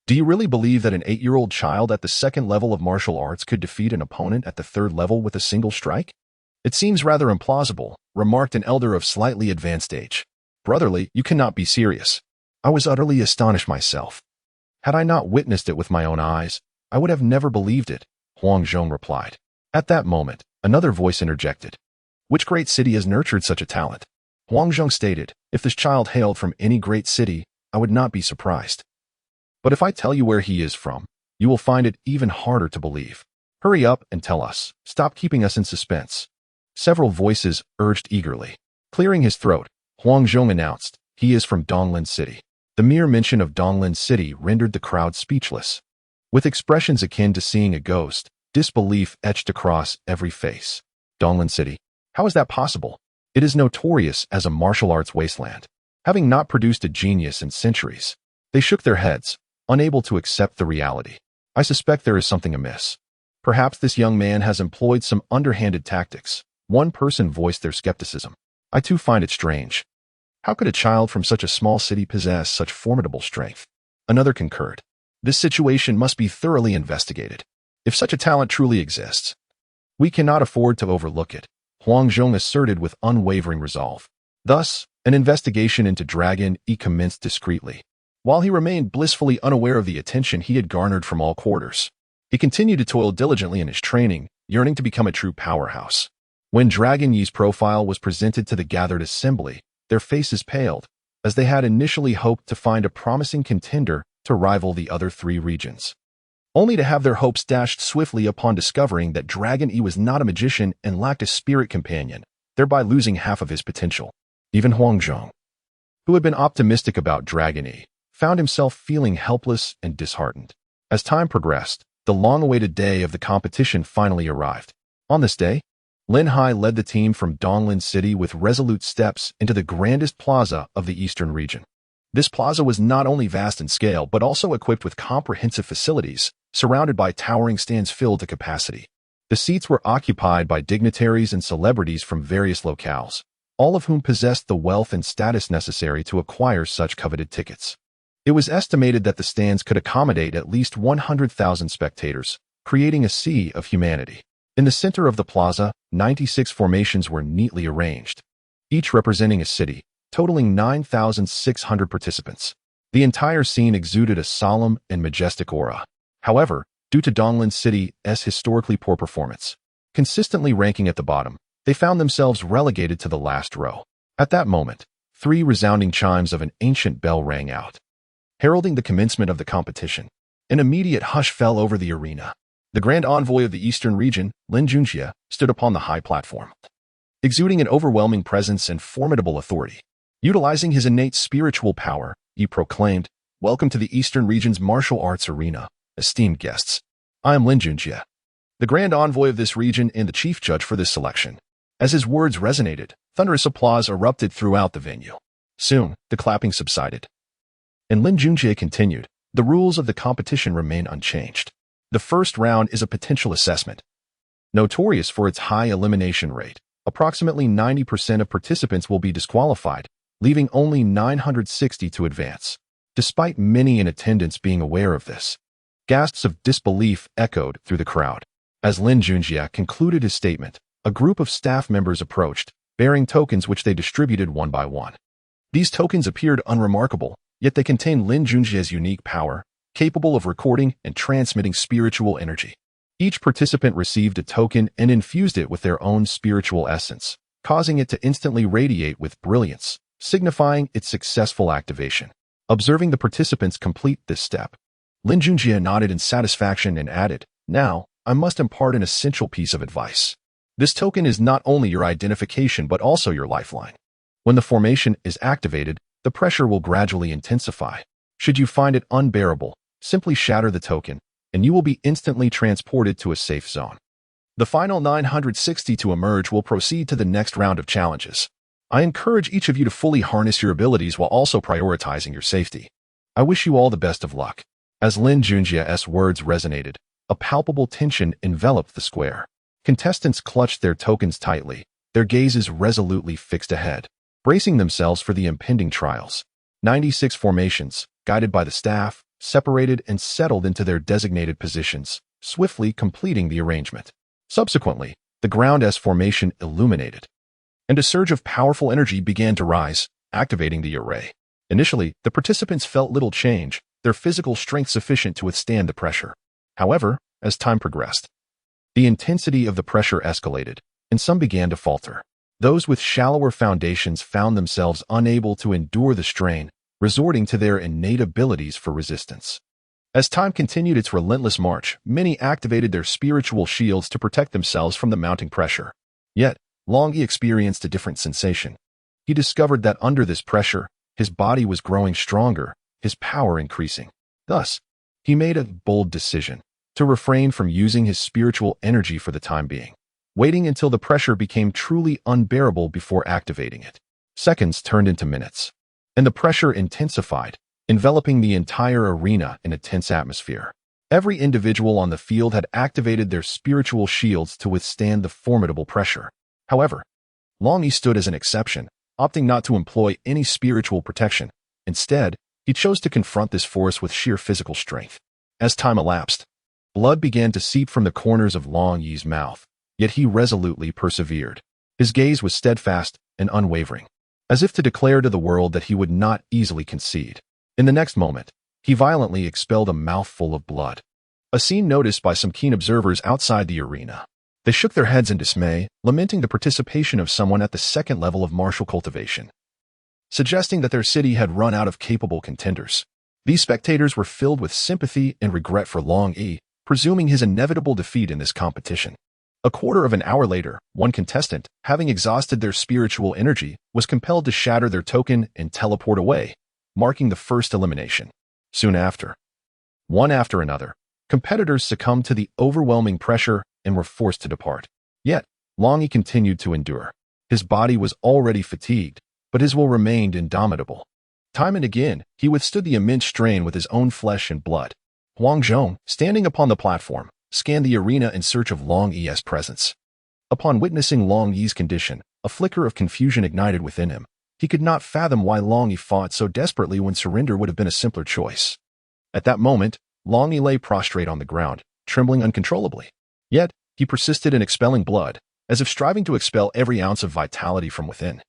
do you really believe that an 8-year-old child at the second level of martial arts could defeat an opponent at the third level with a single strike? It seems rather implausible," remarked an elder of slightly advanced age. "Brotherly, you cannot be serious." I was utterly astonished myself. Had I not witnessed it with my own eyes, I would have never believed it, Huangzhong replied. At that moment, another voice interjected. "Which great city has nurtured such a talent?" Huangzhong stated, "If this child hailed from any great city, I would not be surprised. But if I tell you where he is from, you will find it even harder to believe. Hurry up and tell us. Stop keeping us in suspense." Several voices urged eagerly. Clearing his throat, Huangzhong announced, "He is from Donglan City." The mere mention of Donglan City rendered the crowd speechless. With expressions akin to seeing a ghost, disbelief etched across every face. Donglan City? How is that possible? It is notorious as a martial arts wasteland, having not produced a genius in centuries. They shook their heads, unable to accept the reality. "I suspect there is something amiss. Perhaps this young man has employed some underhanded tactics." One person voiced their skepticism. "I too find it strange. How could a child from such a small city possess such formidable strength?" Another concurred. "This situation must be thoroughly investigated. If such a talent truly exists, we cannot afford to overlook it," Huangzhong asserted with unwavering resolve. Thus, an investigation into Dragon E commenced discreetly. while he remained blissfully unaware of the attention he had garnered from all quarters. He continued to toil diligently in his training, yearning to become a true powerhouse. When Dragon Yi's profile was presented to the gathered assembly, their faces paled, as they had initially hoped to find a promising contender to rival the other three regions, only to have their hopes dashed swiftly upon discovering that Dragon Yi was not a magician and lacked a spirit companion, thereby losing half of his potential. Even Huangzhong, who had been optimistic about Dragon Yi, found himself feeling helpless and disheartened. As time progressed, the long-awaited day of the competition finally arrived. On this day, Lin Hai led the team from Donglin City with resolute steps into the grandest plaza of the eastern region. This plaza was not only vast in scale, but also equipped with comprehensive facilities, surrounded by towering stands filled to capacity. The seats were occupied by dignitaries and celebrities from various locales, all of whom possessed the wealth and status necessary to acquire such coveted tickets. It was estimated that the stands could accommodate at least 100,000 spectators, creating a sea of humanity. In the center of the plaza, 96 formations were neatly arranged, each representing a city, totaling 9,600 participants. The entire scene exuded a solemn and majestic aura. However, due to Donglin City's historically poor performance, consistently ranking at the bottom, they found themselves relegated to the last row. At that moment, 3 resounding chimes of an ancient bell rang out, heralding the commencement of the competition. An immediate hush fell over the arena. The grand envoy of the eastern region, Ninjutsu, stood upon the high platform, exuding an overwhelming presence and formidable authority. Utilizing his innate spiritual power, he proclaimed, "Welcome to the eastern region's martial arts arena, esteemed guests. I am Ninjutsu, the grand envoy of this region and the chief judge for this selection." As his words resonated, thunderous applause erupted throughout the venue. Soon, the clapping subsided, and Ninjutsu continued, "The rules of the competition remain unchanged. The first round is a potential assessment. Notorious for its high elimination rate, approximately 90% of participants will be disqualified, leaving only 960 to advance." Despite many in attendance being aware of this, gasps of disbelief echoed through the crowd. As Ninjutsu concluded his statement, a group of staff members approached, bearing tokens which they distributed one by one. These tokens appeared unremarkable, yet they contained Ninjutsu's unique power, capable of recording and transmitting spiritual energy. Each participant received a token and infused it with their own spiritual essence, causing it to instantly radiate with brilliance, signifying its successful activation. Observing the participants complete this step, Ninjutsu nodded in satisfaction and added, "Now, I must impart an essential piece of advice. This token is not only your identification but also your lifeline. When the formation is activated, the pressure will gradually intensify. Should you find it unbearable, simply shatter the token, and you will be instantly transported to a safe zone. The final 960 to emerge will proceed to the next round of challenges. I encourage each of you to fully harness your abilities while also prioritizing your safety. I wish you all the best of luck." As Ninjutsu's words resonated, a palpable tension enveloped the square. Contestants clutched their tokens tightly, their gazes resolutely fixed ahead, bracing themselves for the impending trials. 96 formations, guided by the staff, separated and settled into their designated positions, swiftly completing the arrangement. Subsequently, the ground-S formation illuminated, and a surge of powerful energy began to rise, activating the array. Initially, the participants felt little change, their physical strength sufficient to withstand the pressure. However, as time progressed, the intensity of the pressure escalated, and some began to falter. Those with shallower foundations found themselves unable to endure the strain, resorting to their innate abilities for resistance. As time continued its relentless march, many activated their spiritual shields to protect themselves from the mounting pressure. Yet, Longyi experienced a different sensation. He discovered that under this pressure, his body was growing stronger, his power increasing. Thus, he made a bold decision to refrain from using his spiritual energy for the time being, waiting until the pressure became truly unbearable before activating it. Seconds turned into minutes, and the pressure intensified, enveloping the entire arena in a tense atmosphere. Every individual on the field had activated their spiritual shields to withstand the formidable pressure. However, Longyi stood as an exception, opting not to employ any spiritual protection. Instead, he chose to confront this force with sheer physical strength. As time elapsed, blood began to seep from the corners of Longyi's mouth, yet he resolutely persevered. His gaze was steadfast and unwavering, as if to declare to the world that he would not easily concede. In the next moment, he violently expelled a mouthful of blood. A scene noticed by some keen observers outside the arena. They shook their heads in dismay, lamenting the participation of someone at the second level of martial cultivation, suggesting that their city had run out of capable contenders. These spectators were filled with sympathy and regret for Longyi, presuming his inevitable defeat in this competition. A quarter of an hour later, one contestant, having exhausted their spiritual energy, was compelled to shatter their token and teleport away, marking the first elimination. Soon after, one after another, competitors succumbed to the overwhelming pressure and were forced to depart. Yet, Longyi continued to endure. His body was already fatigued, but his will remained indomitable. Time and again, he withstood the immense strain with his own flesh and blood. Huang Zhong, standing upon the platform, scanned the arena in search of Longyi's presence. Upon witnessing Longyi's condition, a flicker of confusion ignited within him. He could not fathom why Longyi fought so desperately when surrender would have been a simpler choice. At that moment, Longyi lay prostrate on the ground, trembling uncontrollably. Yet, he persisted in expelling blood, as if striving to expel every ounce of vitality from within.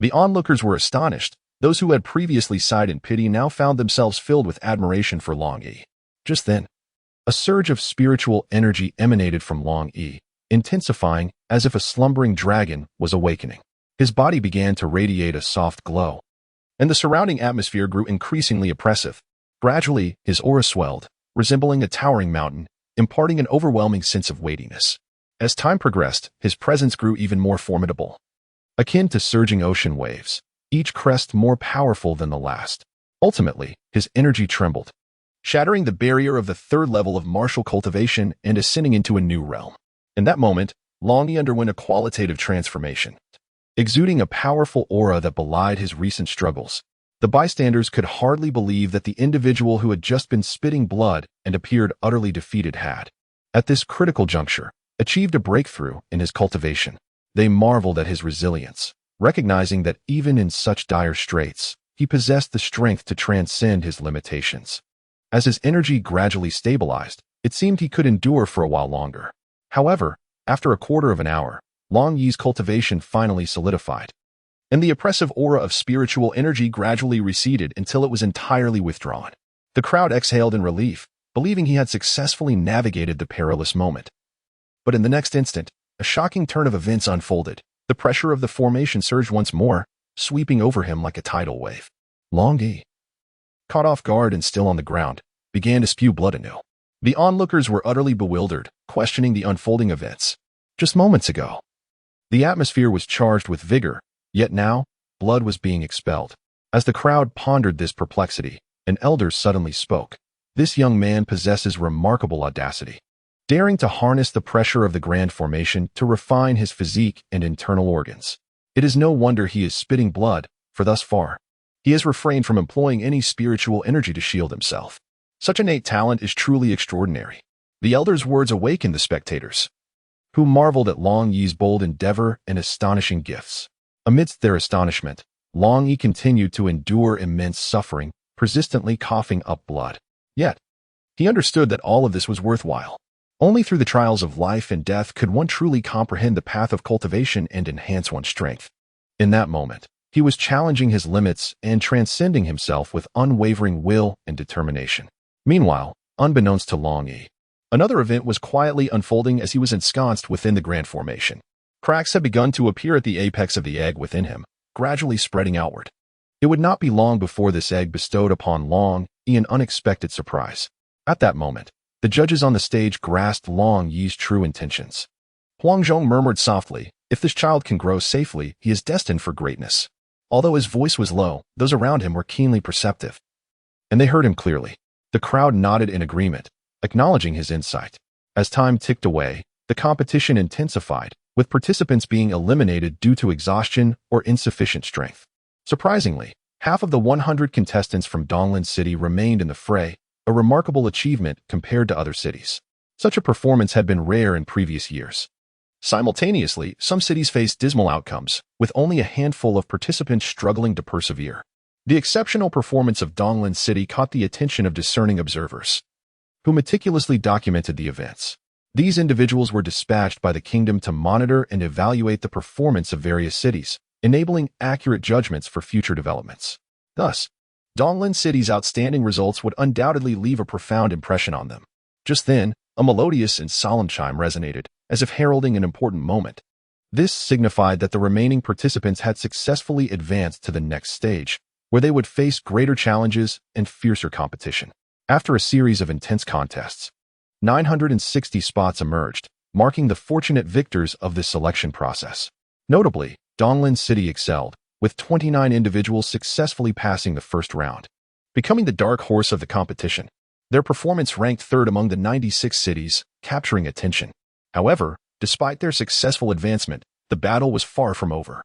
The onlookers were astonished. Those who had previously sighed in pity now found themselves filled with admiration for Longyi. Just then, a surge of spiritual energy emanated from Longyi, intensifying as if a slumbering dragon was awakening. His body began to radiate a soft glow, and the surrounding atmosphere grew increasingly oppressive. Gradually, his aura swelled, resembling a towering mountain, imparting an overwhelming sense of weightiness. As time progressed, his presence grew even more formidable, akin to surging ocean waves, each crest more powerful than the last. Ultimately, his energy trembled, shattering the barrier of the third level of martial cultivation and ascending into a new realm. In that moment, Longyi underwent a qualitative transformation, exuding a powerful aura that belied his recent struggles. The bystanders could hardly believe that the individual who had just been spitting blood and appeared utterly defeated had, at this critical juncture, achieved a breakthrough in his cultivation. They marveled at his resilience, recognizing that even in such dire straits, he possessed the strength to transcend his limitations. As his energy gradually stabilized, it seemed he could endure for a while longer. However, after a quarter of an hour, Longyi's cultivation finally solidified, and the oppressive aura of spiritual energy gradually receded until it was entirely withdrawn. The crowd exhaled in relief, believing he had successfully navigated the perilous moment. But in the next instant, a shocking turn of events unfolded. The pressure of the formation surged once more, sweeping over him like a tidal wave. Longyi, caught off guard and still on the ground, began to spew blood anew. The onlookers were utterly bewildered, questioning the unfolding events. Just moments ago, the atmosphere was charged with vigor, yet now, blood was being expelled. As the crowd pondered this perplexity, an elder suddenly spoke. This young man possesses remarkable audacity, daring to harness the pressure of the grand formation to refine his physique and internal organs. It is no wonder he is spitting blood, for thus far, he has refrained from employing any spiritual energy to shield himself. Such innate talent is truly extraordinary. The elder's words awakened the spectators, who marveled at Longyi's bold endeavor and astonishing gifts. Amidst their astonishment, Longyi continued to endure immense suffering, persistently coughing up blood. Yet, he understood that all of this was worthwhile. Only through the trials of life and death could one truly comprehend the path of cultivation and enhance one's strength. In that moment, he was challenging his limits and transcending himself with unwavering will and determination. Meanwhile, unbeknownst to Longyi, another event was quietly unfolding as he was ensconced within the grand formation. Cracks had begun to appear at the apex of the egg within him, gradually spreading outward. It would not be long before this egg bestowed upon Longyi an unexpected surprise. At that moment, the judges on the stage grasped Longyi's true intentions. Huang Zhong murmured softly, "If this child can grow safely, he is destined for greatness." Although his voice was low, those around him were keenly perceptive, and they heard him clearly. The crowd nodded in agreement, acknowledging his insight. As time ticked away, the competition intensified, with participants being eliminated due to exhaustion or insufficient strength. Surprisingly, half of the 100 contestants from Donglan City remained in the fray, a remarkable achievement compared to other cities. Such a performance had been rare in previous years. Simultaneously, some cities faced dismal outcomes, with only a handful of participants struggling to persevere. The exceptional performance of Donglan City caught the attention of discerning observers, who meticulously documented the events. These individuals were dispatched by the kingdom to monitor and evaluate the performance of various cities, enabling accurate judgments for future developments. Thus, Donglin City's outstanding results would undoubtedly leave a profound impression on them. Just then, a melodious and solemn chime resonated, as if heralding an important moment. This signified that the remaining participants had successfully advanced to the next stage, where they would face greater challenges and fiercer competition. After a series of intense contests, 960 spots emerged, marking the fortunate victors of this selection process. Notably, Donglin City excelled, with 29 individuals successfully passing the first round, becoming the dark horse of the competition. Their performance ranked third among the 96 cities, capturing attention. However, despite their successful advancement, the battle was far from over.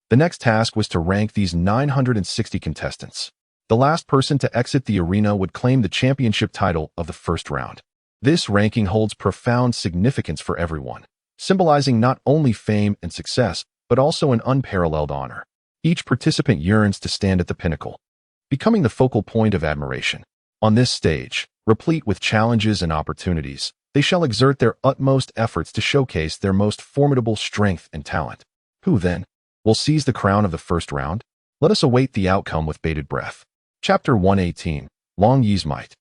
The next task was to rank these 960 contestants. The last person to exit the arena would claim the championship title of the first round. This ranking holds profound significance for everyone, symbolizing not only fame and success, but also an unparalleled honor. Each participant yearns to stand at the pinnacle, becoming the focal point of admiration. On this stage, replete with challenges and opportunities, they shall exert their utmost efforts to showcase their most formidable strength and talent. Who, then, will seize the crown of the first round? Let us await the outcome with bated breath. Chapter 118, Longyi's Might.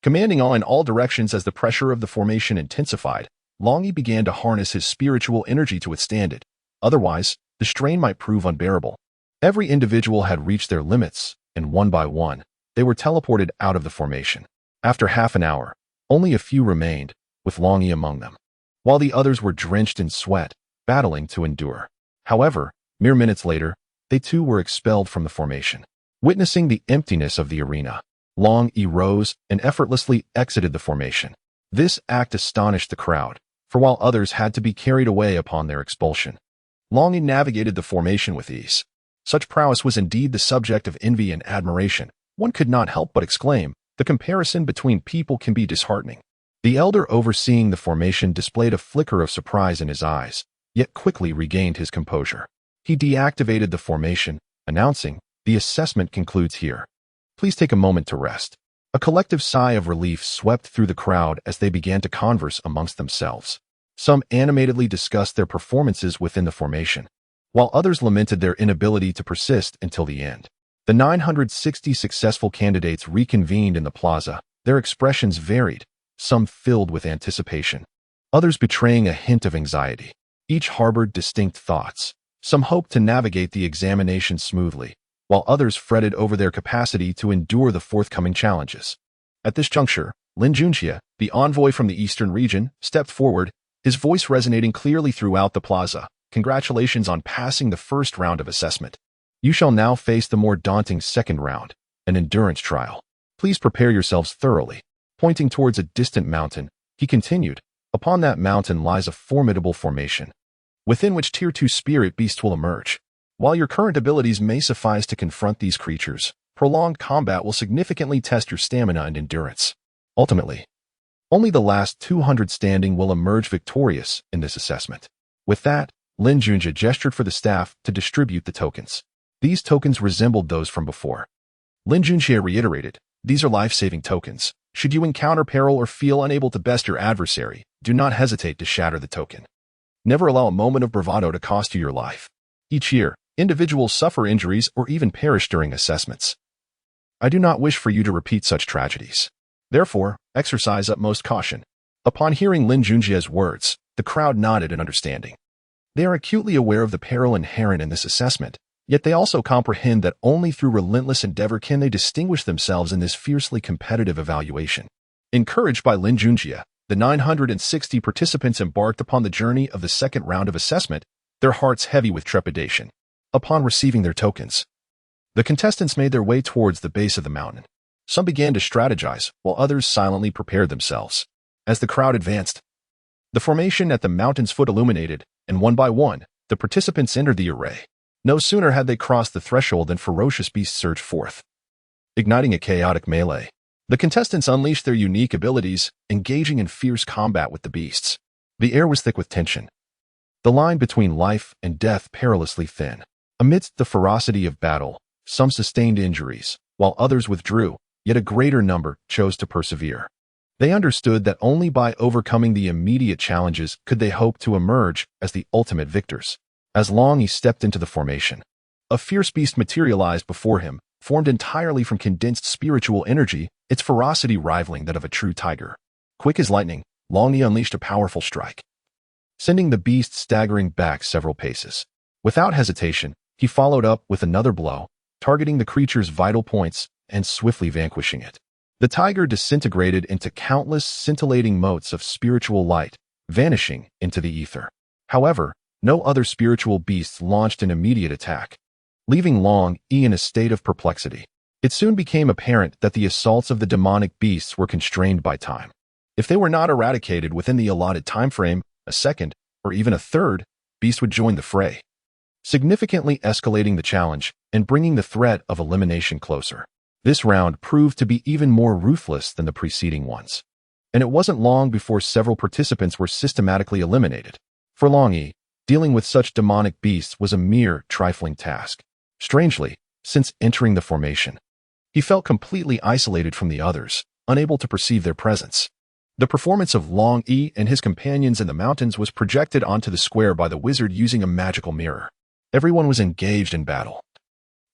Commanding awe in all directions as the pressure of the formation intensified, Longyi began to harness his spiritual energy to withstand it. Otherwise, the strain might prove unbearable. Every individual had reached their limits, and one by one, they were teleported out of the formation. After half an hour, only a few remained, with Longyi among them, while the others were drenched in sweat, battling to endure. However, mere minutes later, they too were expelled from the formation. Witnessing the emptiness of the arena, Longyi rose and effortlessly exited the formation. This act astonished the crowd, for while others had to be carried away upon their expulsion, Longyi navigated the formation with ease. Such prowess was indeed the subject of envy and admiration. One could not help but exclaim, the comparison between people can be disheartening. The elder overseeing the formation displayed a flicker of surprise in his eyes, yet quickly regained his composure. He deactivated the formation, announcing, "The assessment concludes here. Please take a moment to rest." A collective sigh of relief swept through the crowd as they began to converse amongst themselves. Some animatedly discussed their performances within the formation, while others lamented their inability to persist until the end. The 960 successful candidates reconvened in the plaza. Their expressions varied, some filled with anticipation, others betraying a hint of anxiety. Each harbored distinct thoughts. Some hoped to navigate the examination smoothly, while others fretted over their capacity to endure the forthcoming challenges. At this juncture, Ninjutsu, the envoy from the eastern region, stepped forward, his voice resonating clearly throughout the plaza. "Congratulations on passing the first round of assessment. You shall now face the more daunting second round, an endurance trial. Please prepare yourselves thoroughly." Pointing towards a distant mountain, he continued, "Upon that mountain lies a formidable formation, within which Tier 2 spirit beasts will emerge. While your current abilities may suffice to confront these creatures, prolonged combat will significantly test your stamina and endurance. Ultimately, only the last 200 standing will emerge victorious in this assessment." With that, Ninjutsu gestured for the staff to distribute the tokens. These tokens resembled those from before. Ninjutsu reiterated, "These are life-saving tokens. Should you encounter peril or feel unable to best your adversary, do not hesitate to shatter the token. Never allow a moment of bravado to cost you your life. Each year, individuals suffer injuries or even perish during assessments. I do not wish for you to repeat such tragedies. Therefore, exercise utmost caution." Upon hearing Ninjutsu's words, the crowd nodded in understanding. They are acutely aware of the peril inherent in this assessment, yet they also comprehend that only through relentless endeavor can they distinguish themselves in this fiercely competitive evaluation. Encouraged by Ninjutsu, the 960 participants embarked upon the journey of the second round of assessment, their hearts heavy with trepidation. Upon receiving their tokens, the contestants made their way towards the base of the mountain. Some began to strategize, while others silently prepared themselves. As the crowd advanced, the formation at the mountain's foot illuminated, and one by one, the participants entered the array. No sooner had they crossed the threshold than ferocious beasts surged forth, igniting a chaotic melee. The contestants unleashed their unique abilities, engaging in fierce combat with the beasts. The air was thick with tension, the line between life and death perilously thin. Amidst the ferocity of battle, some sustained injuries, while others withdrew, yet a greater number chose to persevere. They understood that only by overcoming the immediate challenges could they hope to emerge as the ultimate victors. As Longyi stepped into the formation, a fierce beast materialized before him, formed entirely from condensed spiritual energy, its ferocity rivaling that of a true tiger. Quick as lightning, Longyi unleashed a powerful strike, sending the beast staggering back several paces. Without hesitation, he followed up with another blow, targeting the creature's vital points and swiftly vanquishing it. The tiger disintegrated into countless scintillating motes of spiritual light, vanishing into the ether. However, no other spiritual beasts launched an immediate attack, leaving Longyi in a state of perplexity. It soon became apparent that the assaults of the demonic beasts were constrained by time. If they were not eradicated within the allotted time frame, a second, or even a third, beast would join the fray, significantly escalating the challenge and bringing the threat of elimination closer. This round proved to be even more ruthless than the preceding ones, and it wasn't long before several participants were systematically eliminated. For Longyi, dealing with such demonic beasts was a mere trifling task. Strangely, since entering the formation, he felt completely isolated from the others, unable to perceive their presence. The performance of Longyi and his companions in the mountains was projected onto the square by the wizard using a magical mirror. Everyone was engaged in battle.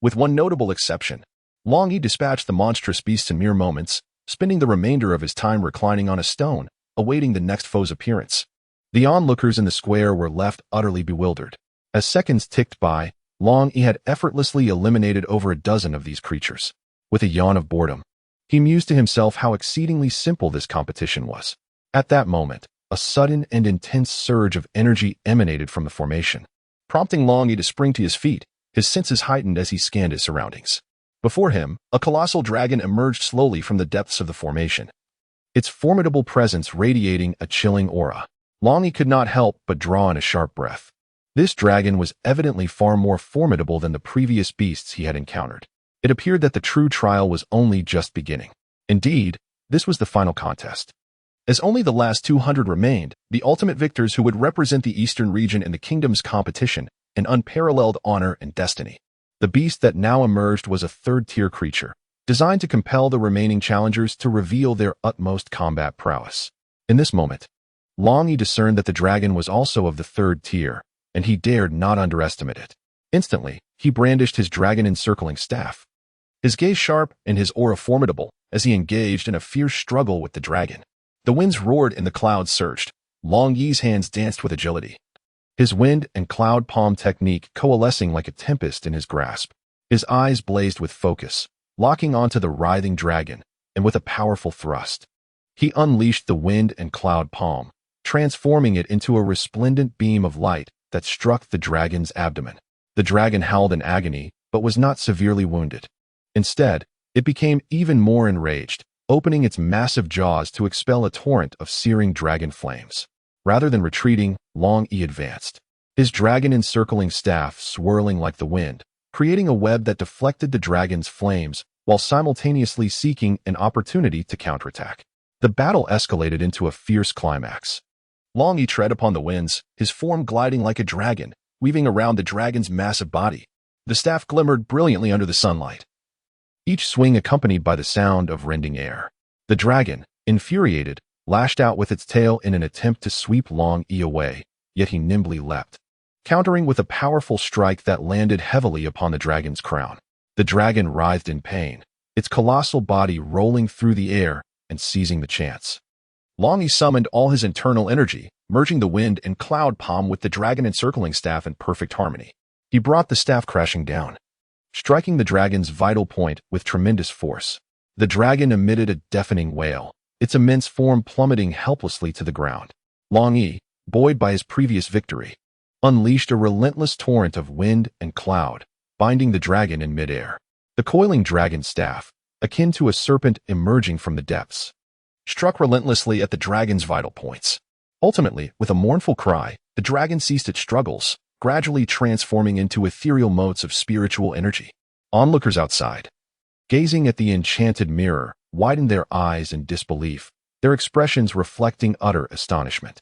With one notable exception, Longyi dispatched the monstrous beasts in mere moments, spending the remainder of his time reclining on a stone, awaiting the next foe's appearance. The onlookers in the square were left utterly bewildered. As seconds ticked by, Longyi had effortlessly eliminated over a dozen of these creatures. With a yawn of boredom, he mused to himself how exceedingly simple this competition was. At that moment, a sudden and intense surge of energy emanated from the formation, prompting Longyi to spring to his feet, his senses heightened as he scanned his surroundings. Before him, a colossal dragon emerged slowly from the depths of the formation, its formidable presence radiating a chilling aura. Longyi could not help but draw in a sharp breath. This dragon was evidently far more formidable than the previous beasts he had encountered. It appeared that the true trial was only just beginning. Indeed, this was the final contest. As only the last 200 remained, the ultimate victors who would represent the eastern region in the kingdom's competition, an unparalleled honor and destiny. The beast that now emerged was a third-tier creature, designed to compel the remaining challengers to reveal their utmost combat prowess. In this moment, Longyi discerned that the dragon was also of the third tier, and he dared not underestimate it. Instantly, he brandished his dragon-encircling staff, his gaze sharp and his aura formidable as he engaged in a fierce struggle with the dragon. The winds roared and the clouds surged. Longyi's hands danced with agility, his wind and cloud palm technique coalescing like a tempest in his grasp. His eyes blazed with focus, locking onto the writhing dragon, and with a powerful thrust, he unleashed the wind and cloud palm, transforming it into a resplendent beam of light that struck the dragon's abdomen. The dragon howled in agony, but was not severely wounded. Instead, it became even more enraged, opening its massive jaws to expel a torrent of searing dragon flames. Rather than retreating, Longyi advanced, his dragon-encircling staff swirling like the wind, creating a web that deflected the dragon's flames while simultaneously seeking an opportunity to counterattack. The battle escalated into a fierce climax. Longyi tread upon the winds, his form gliding like a dragon, weaving around the dragon's massive body. The staff glimmered brilliantly under the sunlight, each swing accompanied by the sound of rending air. The dragon, infuriated, lashed out with its tail in an attempt to sweep Longyi away, yet he nimbly leapt, countering with a powerful strike that landed heavily upon the dragon's crown. The dragon writhed in pain, its colossal body rolling through the air and seizing the chance. Longyi summoned all his internal energy, merging the wind and cloud palm with the dragon-encircling staff in perfect harmony. He brought the staff crashing down, striking the dragon's vital point with tremendous force. The dragon emitted a deafening wail, its immense form plummeting helplessly to the ground. Longyi, buoyed by his previous victory, unleashed a relentless torrent of wind and cloud, binding the dragon in midair. The coiling dragon staff, akin to a serpent emerging from the depths, struck relentlessly at the dragon's vital points. Ultimately, with a mournful cry, the dragon ceased its struggles, gradually transforming into ethereal motes of spiritual energy. Onlookers outside, gazing at the enchanted mirror, widened their eyes in disbelief, their expressions reflecting utter astonishment.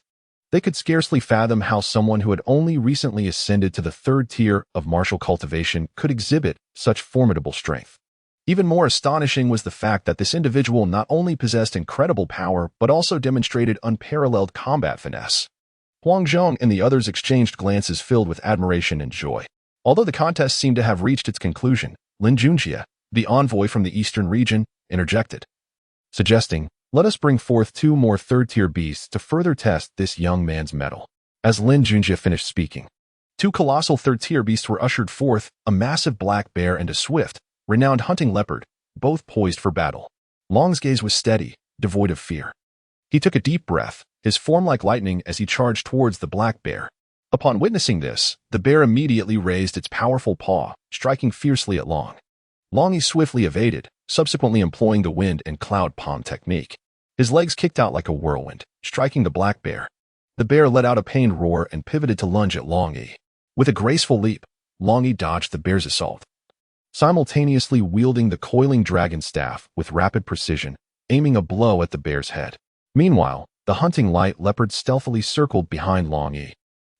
They could scarcely fathom how someone who had only recently ascended to the third tier of martial cultivation could exhibit such formidable strength. Even more astonishing was the fact that this individual not only possessed incredible power but also demonstrated unparalleled combat finesse. Huang Zhong and the others exchanged glances filled with admiration and joy. Although the contest seemed to have reached its conclusion, Lin Junjie, the envoy from the eastern region, interjected, suggesting, "Let us bring forth 2 more third-tier beasts to further test this young man's mettle." As Rinnegan finished speaking, 2 colossal third-tier beasts were ushered forth, a massive black bear and a swift, renowned hunting leopard, both poised for battle. Long's gaze was steady, devoid of fear. He took a deep breath, his form like lightning as he charged towards the black bear. Upon witnessing this, the bear immediately raised its powerful paw, striking fiercely at Long. Longyi swiftly evaded, subsequently employing the wind and cloud palm technique. His legs kicked out like a whirlwind, striking the black bear. The bear let out a pained roar and pivoted to lunge at Longyi. With a graceful leap, Longyi dodged the bear's assault, simultaneously wielding the coiling dragon staff with rapid precision, aiming a blow at the bear's head. Meanwhile, the hunting light leopard stealthily circled behind Longyi,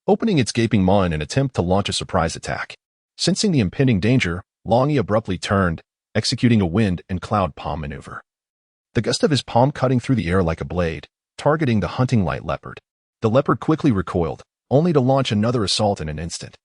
opening its gaping maw in an attempt to launch a surprise attack. Sensing the impending danger, Longyi abruptly turned, executing a wind and cloud palm maneuver. The gust of his palm cutting through the air like a blade, targeting the hunting light leopard. The leopard quickly recoiled, only to launch another assault in an instant.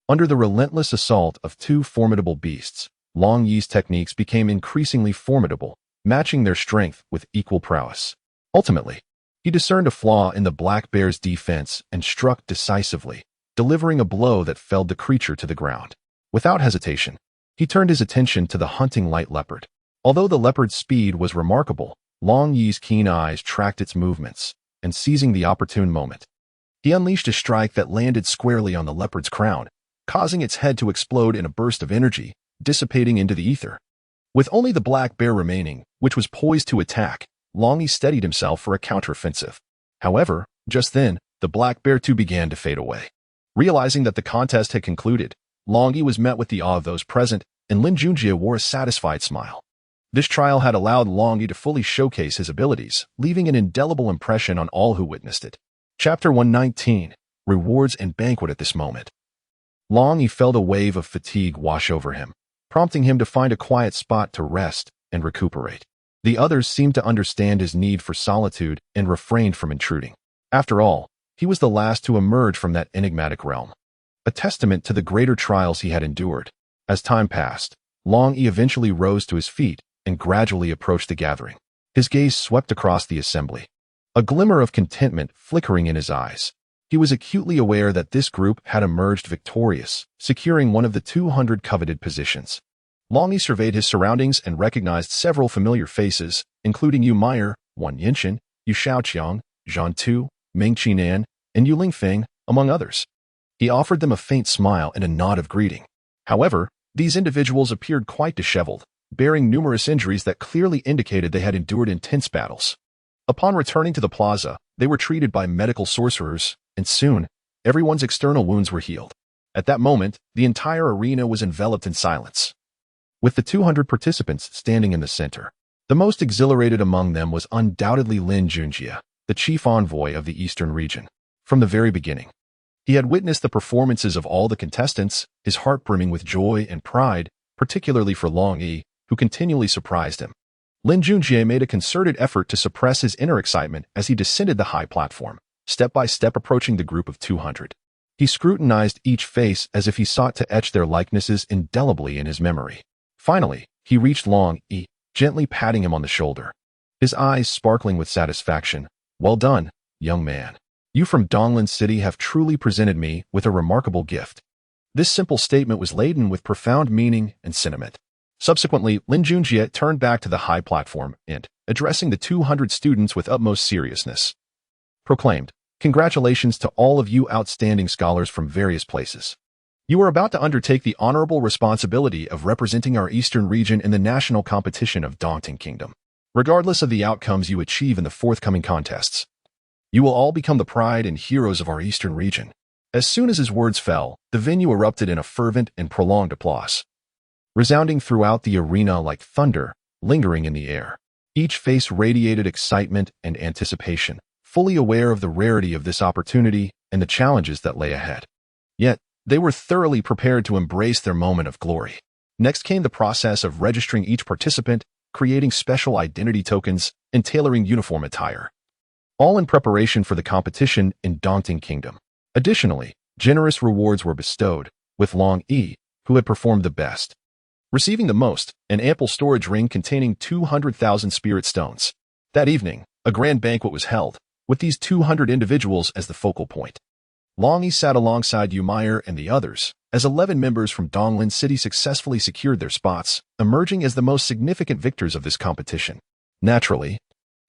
Under the relentless assault of 2 formidable beasts, Longyi's techniques became increasingly formidable, matching their strength with equal prowess. Ultimately, he discerned a flaw in the black bear's defense and struck decisively, delivering a blow that felled the creature to the ground. Without hesitation, he turned his attention to the hunting light leopard. Although the leopard's speed was remarkable, Longyi's keen eyes tracked its movements, and seizing the opportune moment, he unleashed a strike that landed squarely on the leopard's crown, causing its head to explode in a burst of energy, dissipating into the ether. With only the black bear remaining, which was poised to attack, Longyi steadied himself for a counteroffensive. However, just then, the black bear too began to fade away. Realizing that the contest had concluded, Longyi was met with the awe of those present, and Rinnegan wore a satisfied smile. This trial had allowed Longyi to fully showcase his abilities, leaving an indelible impression on all who witnessed it. Chapter 119, Rewards and Banquet. At this moment, Longyi felt a wave of fatigue wash over him, prompting him to find a quiet spot to rest and recuperate. The others seemed to understand his need for solitude and refrained from intruding. After all, he was the last to emerge from that enigmatic realm, a testament to the greater trials he had endured. As time passed, Longyi eventually rose to his feet and gradually approached the gathering. His gaze swept across the assembly, a glimmer of contentment flickering in his eyes. He was acutely aware that this group had emerged victorious, securing one of the 200 coveted positions. Longyi surveyed his surroundings and recognized several familiar faces, including Yu Meyer, Wan Yinshan, Yu Shaoqiang, Zhan Tu, Meng Qinan, and Yu Lingfeng, among others. He offered them a faint smile and a nod of greeting. However, these individuals appeared quite disheveled, bearing numerous injuries that clearly indicated they had endured intense battles. Upon returning to the plaza, they were treated by medical sorcerers, and soon, everyone's external wounds were healed. At that moment, the entire arena was enveloped in silence, with the 200 participants standing in the center. The most exhilarated among them was undoubtedly Rinnegan, the chief envoy of the eastern region. From the very beginning, he had witnessed the performances of all the contestants, his heart brimming with joy and pride, particularly for Longyi, who continually surprised him. Rinnegan made a concerted effort to suppress his inner excitement as he descended the high platform, step by step approaching the group of 200. He scrutinized each face as if he sought to etch their likenesses indelibly in his memory. Finally, he reached Longyi, gently patting him on the shoulder, his eyes sparkling with satisfaction. "Well done, young man. You from Donglan City have truly presented me with a remarkable gift." This simple statement was laden with profound meaning and sentiment. Subsequently, Rinnegan turned back to the high platform and, addressing the 200 students with utmost seriousness, proclaimed, "Congratulations to all of you outstanding scholars from various places. You are about to undertake the honorable responsibility of representing our eastern region in the national competition of Daunting Kingdom. Regardless of the outcomes you achieve in the forthcoming contests, you will all become the pride and heroes of our eastern region." As soon as his words fell, the venue erupted in a fervent and prolonged applause, resounding throughout the arena like thunder, lingering in the air. Each face radiated excitement and anticipation, fully aware of the rarity of this opportunity and the challenges that lay ahead. Yet, they were thoroughly prepared to embrace their moment of glory. Next came the process of registering each participant, creating special identity tokens, and tailoring uniform attire, all in preparation for the competition in Daunting Kingdom. Additionally, generous rewards were bestowed, with Longyi, who had performed the best, receiving the most, an ample storage ring containing 200,000 spirit stones. That evening, a grand banquet was held, with these 200 individuals as the focal point. Longyi sat alongside Ymir and the others, as 11 members from Donglin City successfully secured their spots, emerging as the most significant victors of this competition. Naturally,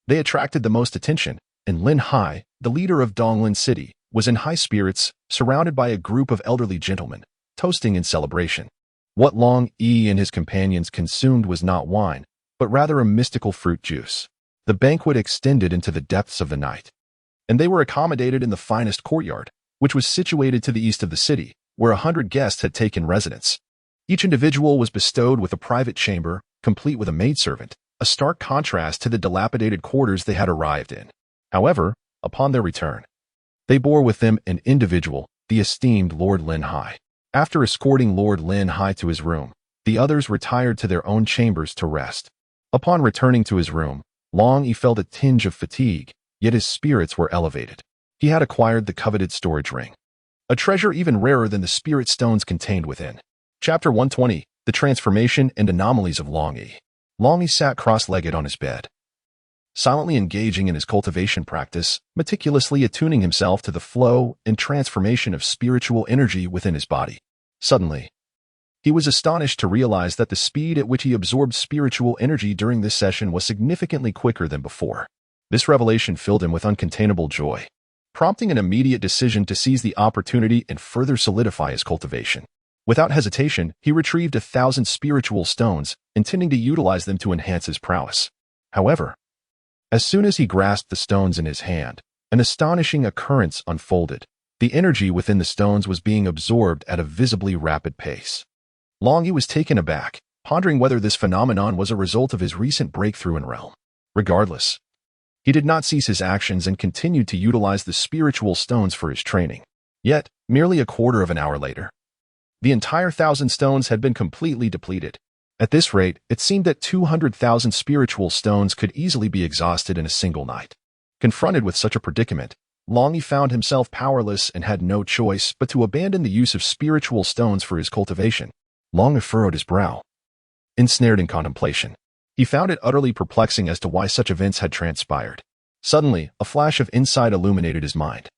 they attracted the most attention, and Lin Hai, the leader of Donglin City, was in high spirits, surrounded by a group of elderly gentlemen, toasting in celebration. What Longyi and his companions consumed was not wine, but rather a mystical fruit juice. The banquet extended into the depths of the night, and they were accommodated in the finest courtyard, which was situated to the east of the city, where 100 guests had taken residence. Each individual was bestowed with a private chamber, complete with a maidservant, a stark contrast to the dilapidated quarters they had arrived in. However, upon their return, they bore with them an individual, the esteemed Lord Lin Hai. After escorting Lord Lin Hai to his room, the others retired to their own chambers to rest. Upon returning to his room, Longyi felt a tinge of fatigue, yet his spirits were elevated. He had acquired the coveted storage ring, a treasure even rarer than the spirit stones contained within. Chapter 120, The Transformation and Anomalies of Longyi. Longyi sat cross-legged on his bed, silently engaging in his cultivation practice, meticulously attuning himself to the flow and transformation of spiritual energy within his body. Suddenly, he was astonished to realize that the speed at which he absorbed spiritual energy during this session was significantly quicker than before. This revelation filled him with uncontainable joy, prompting an immediate decision to seize the opportunity and further solidify his cultivation. Without hesitation, he retrieved 1,000 spiritual stones, intending to utilize them to enhance his prowess. However, as soon as he grasped the stones in his hand, an astonishing occurrence unfolded. The energy within the stones was being absorbed at a visibly rapid pace. Longyi was taken aback, pondering whether this phenomenon was a result of his recent breakthrough in realm. Regardless, he did not cease his actions and continued to utilize the spiritual stones for his training. Yet, merely a quarter of an hour later, the entire 1,000 stones had been completely depleted. At this rate, it seemed that 200,000 spiritual stones could easily be exhausted in a single night. Confronted with such a predicament, Longyi found himself powerless and had no choice but to abandon the use of spiritual stones for his cultivation. Longyi furrowed his brow, ensnared in contemplation. He found it utterly perplexing as to why such events had transpired. Suddenly, a flash of insight illuminated his mind,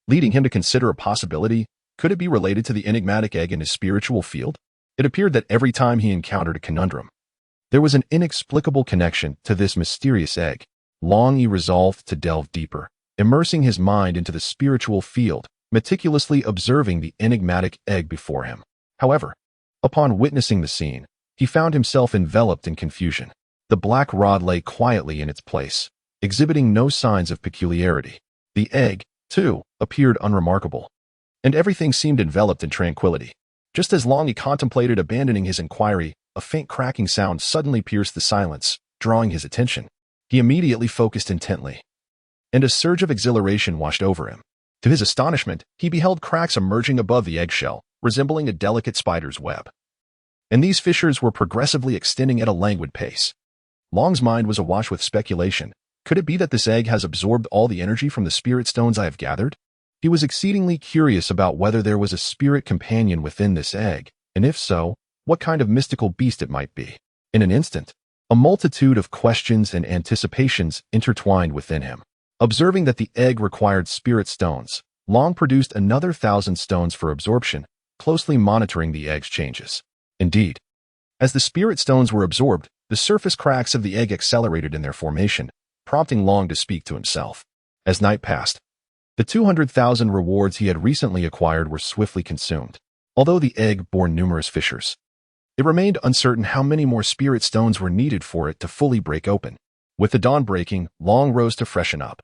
leading him to consider a possibility. Could it be related to the enigmatic egg in his spiritual field? It appeared that every time he encountered a conundrum, there was an inexplicable connection to this mysterious egg. Longyi resolved to delve deeper, immersing his mind into the spiritual field, meticulously observing the enigmatic egg before him. However, upon witnessing the scene, he found himself enveloped in confusion. The black rod lay quietly in its place, exhibiting no signs of peculiarity. The egg, too, appeared unremarkable, and everything seemed enveloped in tranquility. Just as Longyi contemplated abandoning his inquiry, a faint cracking sound suddenly pierced the silence, drawing his attention. He immediately focused intently, and a surge of exhilaration washed over him. To his astonishment, he beheld cracks emerging above the eggshell, resembling a delicate spider's web. And these fissures were progressively extending at a languid pace. Long's mind was awash with speculation. Could it be that this egg has absorbed all the energy from the spirit stones I have gathered? He was exceedingly curious about whether there was a spirit companion within this egg, and if so, what kind of mystical beast it might be. In an instant, a multitude of questions and anticipations intertwined within him. Observing that the egg required spirit stones, Long produced another 1,000 stones for absorption, closely monitoring the egg's changes. Indeed, as the spirit stones were absorbed, the surface cracks of the egg accelerated in their formation, prompting Long to speak to himself. As night passed, the 200,000 rewards he had recently acquired were swiftly consumed. Although the egg bore numerous fissures, it remained uncertain how many more spirit stones were needed for it to fully break open. With the dawn breaking, Long rose to freshen up,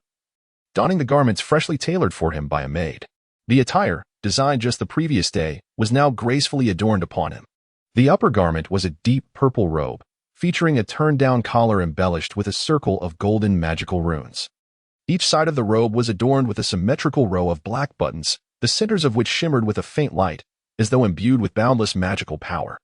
donning the garments freshly tailored for him by a maid. The attire, designed just the previous day, was now gracefully adorned upon him. The upper garment was a deep purple robe, featuring a turned-down collar embellished with a circle of golden magical runes. Each side of the robe was adorned with a symmetrical row of black buttons, the centers of which shimmered with a faint light, as though imbued with boundless magical power.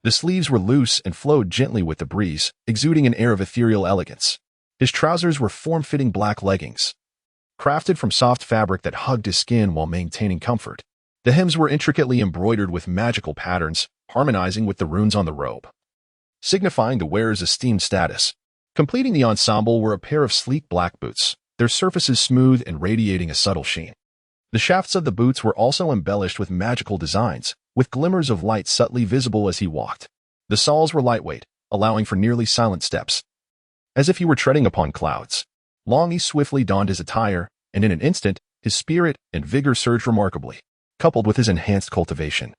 The sleeves were loose and flowed gently with the breeze, exuding an air of ethereal elegance. His trousers were form-fitting black leggings, crafted from soft fabric that hugged his skin while maintaining comfort. The hems were intricately embroidered with magical patterns, harmonizing with the runes on the robe, signifying the wearer's esteemed status. Completing the ensemble were a pair of sleek black boots, their surfaces smooth and radiating a subtle sheen. The shafts of the boots were also embellished with magical designs, with glimmers of light subtly visible as he walked. The soles were lightweight, allowing for nearly silent steps. As if he were treading upon clouds, Longyi swiftly donned his attire, and in an instant, his spirit and vigor surged remarkably, coupled with his enhanced cultivation.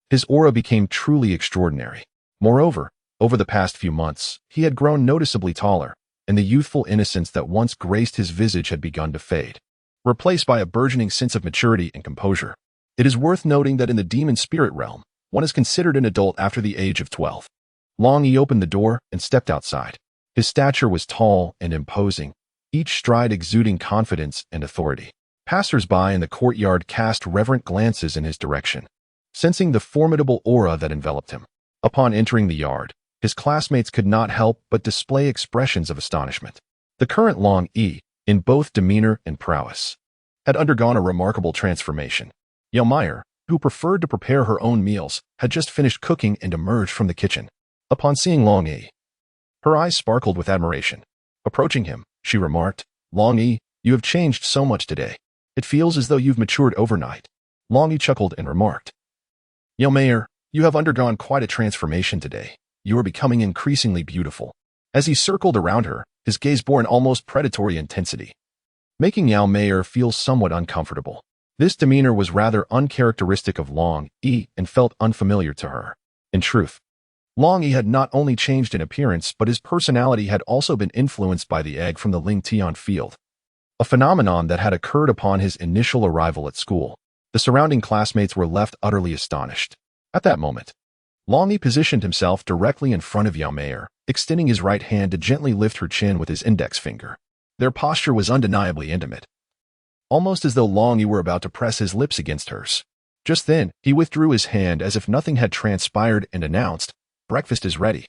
His aura became truly extraordinary. Moreover, over the past few months, he had grown noticeably taller, and the youthful innocence that once graced his visage had begun to fade, replaced by a burgeoning sense of maturity and composure. It is worth noting that in the demon spirit realm, one is considered an adult after the age of 12. Longyi opened the door and stepped outside. His stature was tall and imposing, each stride exuding confidence and authority. Passers-by in the courtyard cast reverent glances in his direction, sensing the formidable aura that enveloped him. Upon entering the yard, his classmates could not help but display expressions of astonishment. The current Longyi, in both demeanor and prowess, had undergone a remarkable transformation. Yelmeyer, who preferred to prepare her own meals, had just finished cooking and emerged from the kitchen. Upon seeing Longyi, her eyes sparkled with admiration. Approaching him, she remarked, "Longyi, you have changed so much today. It feels as though you've matured overnight." Longyi chuckled and remarked, "Yelmeyer, you have undergone quite a transformation today. You are becoming increasingly beautiful." As he circled around her, his gaze bore an almost predatory intensity, making Yelmeyer feel somewhat uncomfortable. This demeanor was rather uncharacteristic of Longyi and felt unfamiliar to her. In truth, Longyi had not only changed in appearance, but his personality had also been influenced by the egg from the Lingtian field, a phenomenon that had occurred upon his initial arrival at school. The surrounding classmates were left utterly astonished. At that moment, Longyi positioned himself directly in front of Yelmeyer, extending his right hand to gently lift her chin with his index finger. Their posture was undeniably intimate, almost as though Longyi were about to press his lips against hers. Just then, he withdrew his hand as if nothing had transpired and announced, "Breakfast is ready.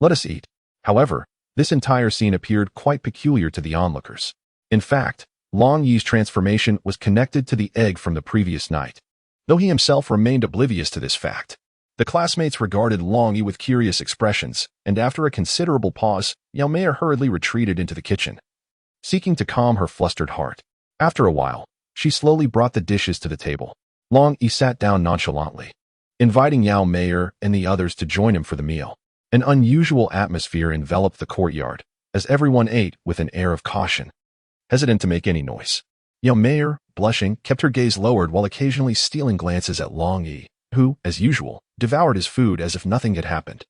Let us eat." However, this entire scene appeared quite peculiar to the onlookers. In fact, Longyi's transformation was connected to the egg from the previous night, though he himself remained oblivious to this fact. The classmates regarded Longyi with curious expressions, and after a considerable pause, Yelmeyer hurriedly retreated into the kitchen, seeking to calm her flustered heart. After a while, she slowly brought the dishes to the table. Longyi sat down nonchalantly, inviting Yelmeyer and the others to join him for the meal. An unusual atmosphere enveloped the courtyard, as everyone ate with an air of caution, hesitant to make any noise. Yelmeyer, blushing, kept her gaze lowered while occasionally stealing glances at Longyi, who, as usual, devoured his food as if nothing had happened.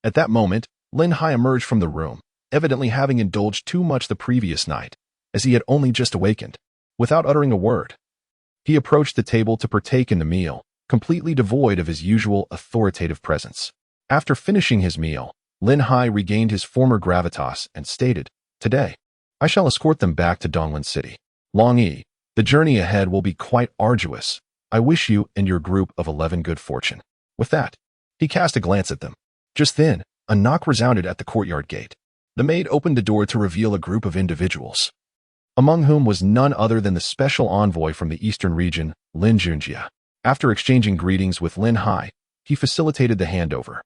At that moment, Linhai emerged from the room, evidently having indulged too much the previous night, as he had only just awakened. Without uttering a word, he approached the table to partake in the meal, completely devoid of his usual authoritative presence. After finishing his meal, Linhai regained his former gravitas and stated, "Today, I shall escort them back to Donglan City. Longyi, the journey ahead will be quite arduous. I wish you and your group of 11 good fortune." With that, he cast a glance at them. Just then, a knock resounded at the courtyard gate. The maid opened the door to reveal a group of individuals, among whom was none other than the special envoy from the eastern region, Ninjutsu. After exchanging greetings with Linhai, he facilitated the handover,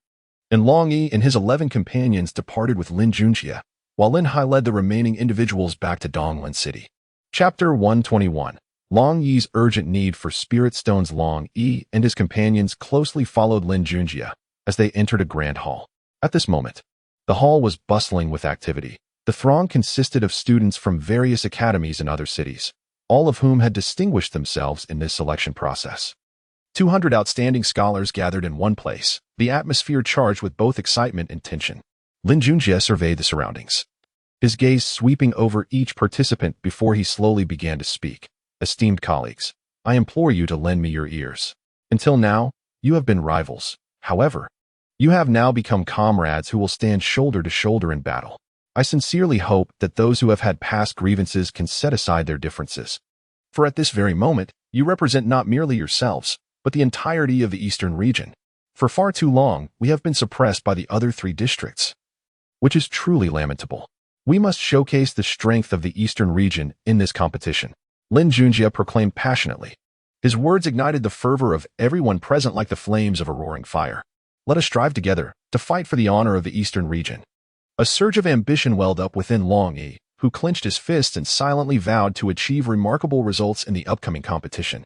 and Longyi and his 11 companions departed with Ninjutsu, while Linhai led the remaining individuals back to Donglan City. Chapter 121. Longyi's urgent need for spirit stones. Longyi and his companions closely followed Ninjutsu as they entered a grand hall. At this moment, the hall was bustling with activity. The throng consisted of students from various academies in other cities, all of whom had distinguished themselves in this selection process. 200 outstanding scholars gathered in one place, the atmosphere charged with both excitement and tension. Ninjutsu surveyed the surroundings, his gaze sweeping over each participant before he slowly began to speak. "Esteemed colleagues, I implore you to lend me your ears. Until now, you have been rivals. However, you have now become comrades who will stand shoulder to shoulder in battle. I sincerely hope that those who have had past grievances can set aside their differences. For at this very moment, you represent not merely yourselves, but the entirety of the eastern region. For far too long, we have been suppressed by the other 3 districts, which is truly lamentable. We must showcase the strength of the eastern region in this competition." Ninjutsu proclaimed passionately. His words ignited the fervor of everyone present like the flames of a roaring fire. Let us strive together to fight for the honor of the eastern region. A surge of ambition welled up within Longyi, who clenched his fists and silently vowed to achieve remarkable results in the upcoming competition.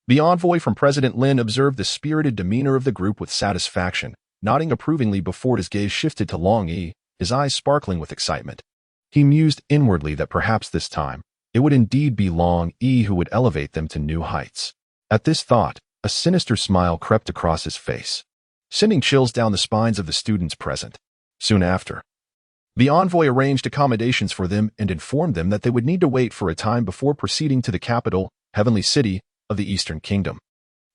The envoy from President Lin observed the spirited demeanor of the group with satisfaction, nodding approvingly before his gaze shifted to Longyi, his eyes sparkling with excitement. He mused inwardly that perhaps this time, it would indeed be Longyi who would elevate them to new heights. At this thought, a sinister smile crept across his face, sending chills down the spines of the students present. Soon after, the envoy arranged accommodations for them and informed them that they would need to wait for a time before proceeding to the capital, Heavenly City, of the Eastern Kingdom.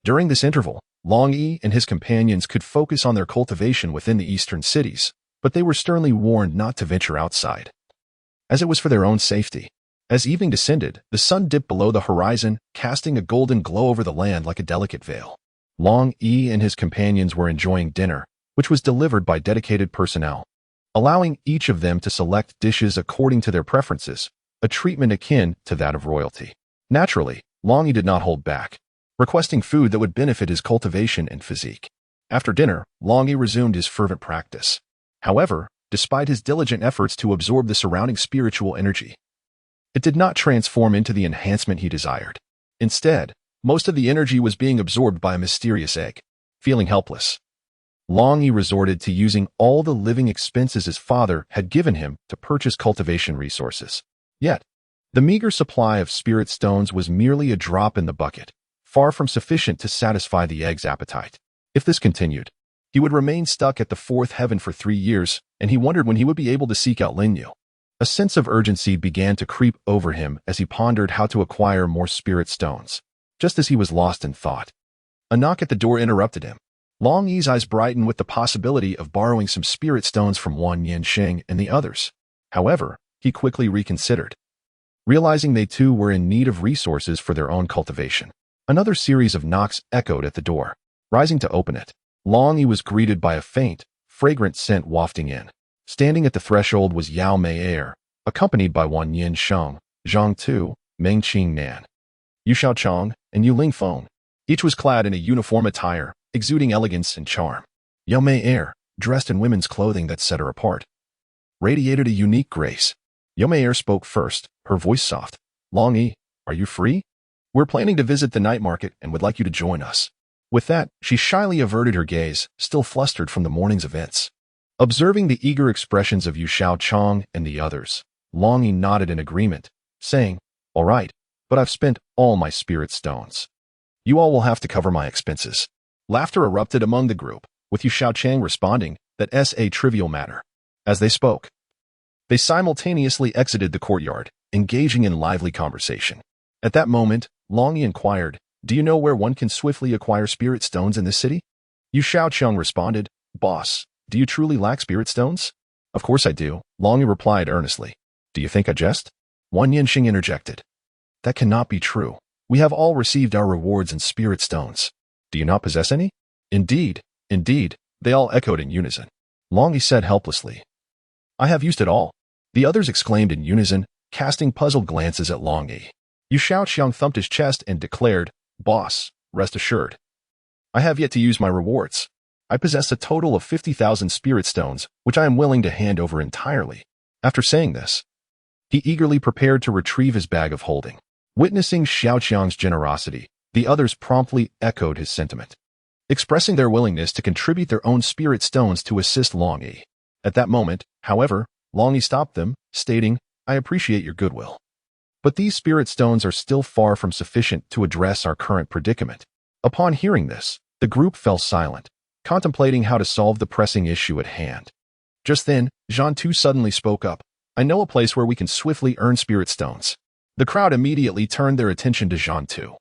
During this interval, Longyi and his companions could focus on their cultivation within the eastern cities, but they were sternly warned not to venture outside, as it was for their own safety. As evening descended, the sun dipped below the horizon, casting a golden glow over the land like a delicate veil. Longyi and his companions were enjoying dinner, which was delivered by dedicated personnel, allowing each of them to select dishes according to their preferences, a treatment akin to that of royalty. Naturally, Longyi did not hold back, requesting food that would benefit his cultivation and physique. After dinner, Longyi resumed his fervent practice. However, despite his diligent efforts to absorb the surrounding spiritual energy, it did not transform into the enhancement he desired. Instead, most of the energy was being absorbed by a mysterious egg. Feeling helpless, Longyi resorted to using all the living expenses his father had given him to purchase cultivation resources. Yet, the meager supply of spirit stones was merely a drop in the bucket, far from sufficient to satisfy the egg's appetite. If this continued, he would remain stuck at the fourth heaven for 3 years, and he wondered when he would be able to seek out Linyu. A sense of urgency began to creep over him as he pondered how to acquire more spirit stones. Just as he was lost in thought, a knock at the door interrupted him. Longyi's eyes brightened with the possibility of borrowing some spirit stones from Wan Yanxing and the others. However, he quickly reconsidered, realizing they too were in need of resources for their own cultivation. Another series of knocks echoed at the door. Rising to open it, Longyi was greeted by a faint, fragrant scent wafting in. Standing at the threshold was Yao Mei, accompanied by Wan Yanxing, Zhang Tu, Meng Qing Nan, Yu Xiaochang, and Yu Lingfeng. Each was clad in a uniform attire, exuding elegance and charm. Yao Mei, dressed in women's clothing that set her apart, radiated a unique grace. Yao Mei spoke first, her voice soft. Longyi, are you free? We're planning to visit the night market and would like you to join us. With that, she shyly averted her gaze, still flustered from the morning's events. Observing the eager expressions of Yu Xiaochang and the others, Longyi nodded in agreement, saying, all right, but I've spent all my spirit stones. You all will have to cover my expenses. Laughter erupted among the group, with Yu Xiaochang responding, that's a trivial matter. As they spoke, they simultaneously exited the courtyard, engaging in lively conversation. At that moment, Longyi inquired, do you know where one can swiftly acquire spirit stones in this city? Yu Xiaochang responded, boss, do you truly lack spirit stones? Of course I do, Longyi replied earnestly. Do you think I jest? Wan Yanxing interjected. That cannot be true. We have all received our rewards in spirit stones. Do you not possess any? Indeed, they all echoed in unison. Longyi said helplessly, I have used it all. The others exclaimed in unison, casting puzzled glances at Longyi. Yu Xiaochang thumped his chest and declared, boss, rest assured. I have yet to use my rewards. I possess a total of 50,000 spirit stones, which I am willing to hand over entirely. After saying this, he eagerly prepared to retrieve his bag of holding. Witnessing Xiaochang's generosity, the others promptly echoed his sentiment, expressing their willingness to contribute their own spirit stones to assist Longyi. At that moment, however, Longyi stopped them, stating, I appreciate your goodwill, but these spirit stones are still far from sufficient to address our current predicament. Upon hearing this, the group fell silent, contemplating how to solve the pressing issue at hand. Just then, Zhang Tu suddenly spoke up. I know a place where we can swiftly earn spirit stones. The crowd immediately turned their attention to Zhang Tu,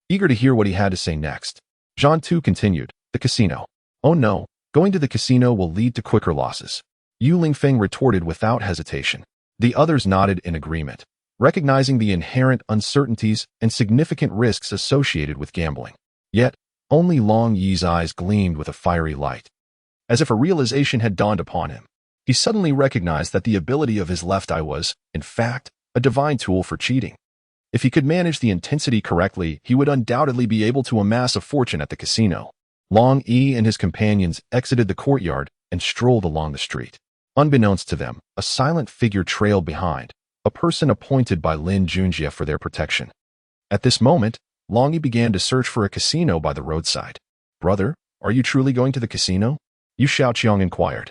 eager to hear what he had to say next. Zhang Tu continued, the casino. Oh no, going to the casino will lead to quicker losses. Yu Lingfeng retorted without hesitation. The others nodded in agreement, recognizing the inherent uncertainties and significant risks associated with gambling. Yet, only Longyi's eyes gleamed with a fiery light. As if a realization had dawned upon him, he suddenly recognized that the ability of his left eye was, in fact, a divine tool for cheating. If he could manage the intensity correctly, he would undoubtedly be able to amass a fortune at the casino. Longyi and his companions exited the courtyard and strolled along the street. Unbeknownst to them, a silent figure trailed behind, a person appointed by Lin Junjie for their protection. At this moment, Longyi began to search for a casino by the roadside. "Brother, are you truly going to the casino?" Yu Xiaoqiang inquired,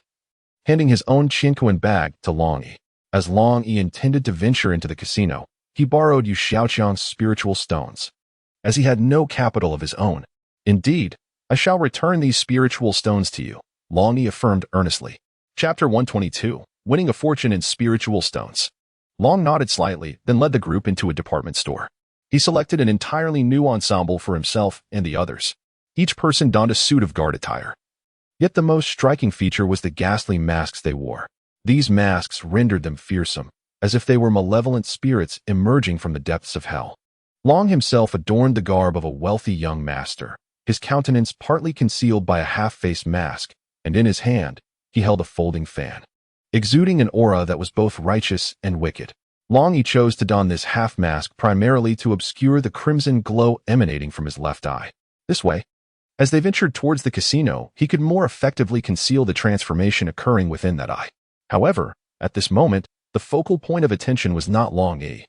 handing his own Qinkuan bag to Longyi. As Longyi intended to venture into the casino, he borrowed Yu Xiaoqiang's spiritual stones, as he had no capital of his own. "Indeed, I shall return these spiritual stones to you," Longyi affirmed earnestly. Chapter 122, Winning a Fortune in Spiritual Stones. Long nodded slightly, then led the group into a department store. He selected an entirely new ensemble for himself and the others. Each person donned a suit of guard attire. Yet the most striking feature was the ghastly masks they wore. These masks rendered them fearsome, as if they were malevolent spirits emerging from the depths of hell. Long himself adorned the garb of a wealthy young master, his countenance partly concealed by a half-faced mask, and in his hand, he held a folding fan, exuding an aura that was both righteous and wicked. Longyi chose to don this half-mask primarily to obscure the crimson glow emanating from his left eye. This way, as they ventured towards the casino, he could more effectively conceal the transformation occurring within that eye. However, at this moment, the focal point of attention was not Longyi,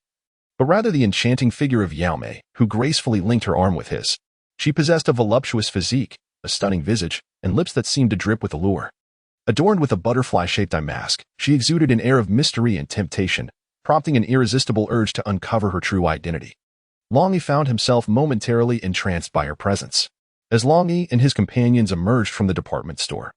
but rather the enchanting figure of Yao Mei, who gracefully linked her arm with his. She possessed a voluptuous physique, a stunning visage, and lips that seemed to drip with allure. Adorned with a butterfly-shaped eye mask, she exuded an air of mystery and temptation, prompting an irresistible urge to uncover her true identity. Longyi found himself momentarily entranced by her presence. As Longyi and his companions emerged from the department store,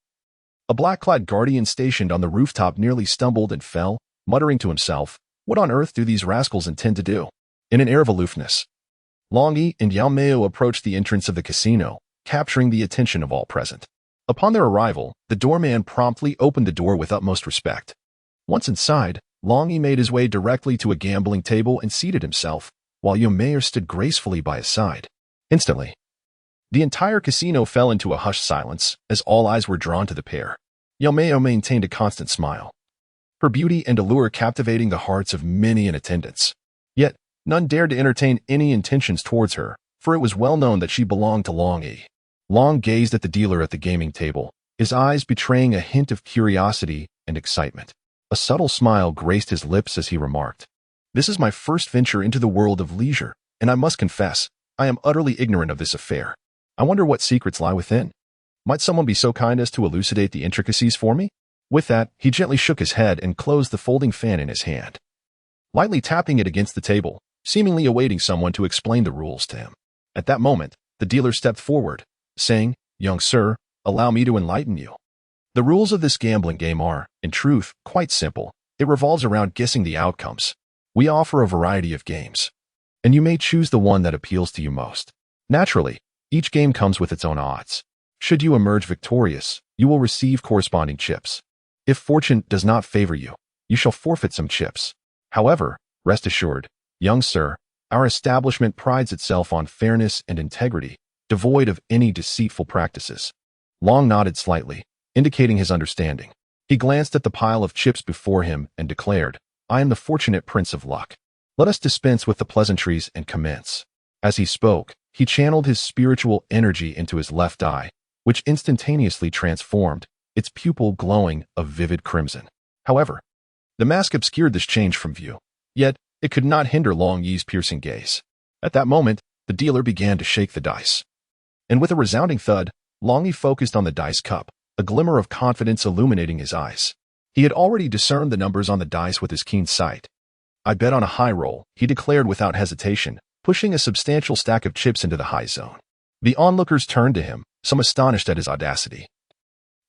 a black-clad guardian stationed on the rooftop nearly stumbled and fell, muttering to himself, "What on earth do these rascals intend to do?" In an air of aloofness, Longyi and Yao Mei approached the entrance of the casino, capturing the attention of all present. Upon their arrival, the doorman promptly opened the door with utmost respect. Once inside, Longyi made his way directly to a gambling table and seated himself, while Yao Mei stood gracefully by his side. Instantly, the entire casino fell into a hushed silence as all eyes were drawn to the pair. Yao Mei maintained a constant smile, her beauty and allure captivating the hearts of many in attendance. Yet, none dared to entertain any intentions towards her, for it was well known that she belonged to Longyi. Long gazed at the dealer at the gaming table, his eyes betraying a hint of curiosity and excitement. A subtle smile graced his lips as he remarked, "This is my first venture into the world of leisure, and I must confess, I am utterly ignorant of this affair. I wonder what secrets lie within. Might someone be so kind as to elucidate the intricacies for me?" With that, he gently shook his head and closed the folding fan in his hand, lightly tapping it against the table, seemingly awaiting someone to explain the rules to him. At that moment, the dealer stepped forward, saying, "Young sir, allow me to enlighten you. The rules of this gambling game are, in truth, quite simple. It revolves around guessing the outcomes. We offer a variety of games, and you may choose the one that appeals to you most. Naturally, each game comes with its own odds. Should you emerge victorious, you will receive corresponding chips. If fortune does not favor you, you shall forfeit some chips. However, rest assured, young sir, our establishment prides itself on fairness and integrity, devoid of any deceitful practices." Long nodded slightly, indicating his understanding. He glanced at the pile of chips before him and declared, "I am the fortunate prince of luck. Let us dispense with the pleasantries and commence." As he spoke, he channeled his spiritual energy into his left eye, which instantaneously transformed, its pupil glowing a vivid crimson. However, the mask obscured this change from view, yet it could not hinder Longyi's piercing gaze. At that moment, the dealer began to shake the dice. And with a resounding thud, Longyi focused on the dice cup, a glimmer of confidence illuminating his eyes. He had already discerned the numbers on the dice with his keen sight. "I bet on a high roll," he declared without hesitation, pushing a substantial stack of chips into the high zone. The onlookers turned to him, some astonished at his audacity,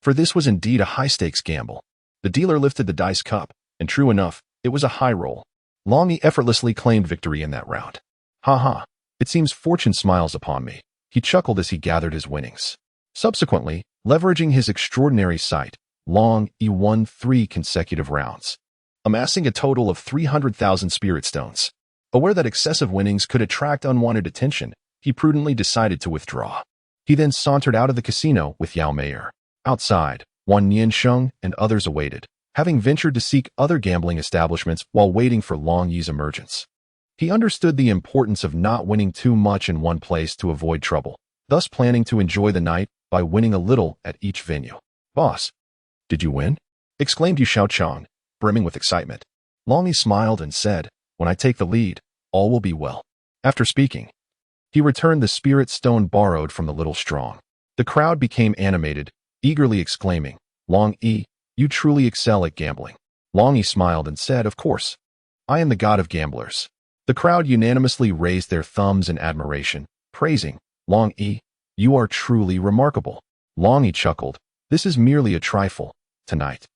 for this was indeed a high-stakes gamble. The dealer lifted the dice cup, and true enough, it was a high roll. Longyi effortlessly claimed victory in that round. "Ha ha, it seems fortune smiles upon me," he chuckled as he gathered his winnings. Subsequently, leveraging his extraordinary sight, Longyi won 3 consecutive rounds, amassing a total of 300,000 spirit stones. Aware that excessive winnings could attract unwanted attention, he prudently decided to withdraw. He then sauntered out of the casino with Yao Mei. Outside, Wan Niansheng and others awaited, having ventured to seek other gambling establishments while waiting for Longyi's emergence. He understood the importance of not winning too much in one place to avoid trouble, thus planning to enjoy the night by winning a little at each venue. Boss, did you win? Exclaimed Yu Xiaoqiang, brimming with excitement. Longyi smiled and said, when I take the lead, all will be well. After speaking, he returned the spirit stone borrowed from the little strong. The crowd became animated, eagerly exclaiming, Longyi, you truly excel at gambling. Longyi smiled and said, of course. I am the god of gamblers. The crowd unanimously raised their thumbs in admiration, praising, Longyi, you are truly remarkable. Longyi chuckled, this is merely a trifle. Tonight,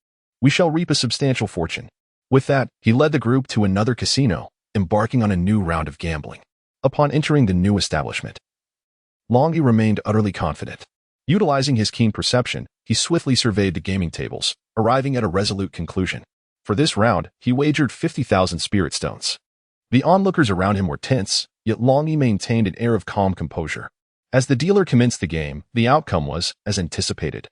we shall reap a substantial fortune. With that, he led the group to another casino, embarking on a new round of gambling. Upon entering the new establishment, Longyi remained utterly confident. Utilizing his keen perception, he swiftly surveyed the gaming tables, arriving at a resolute conclusion. For this round, he wagered 50,000 spirit stones. The onlookers around him were tense, yet Longyi maintained an air of calm composure. As the dealer commenced the game, the outcome was, as anticipated,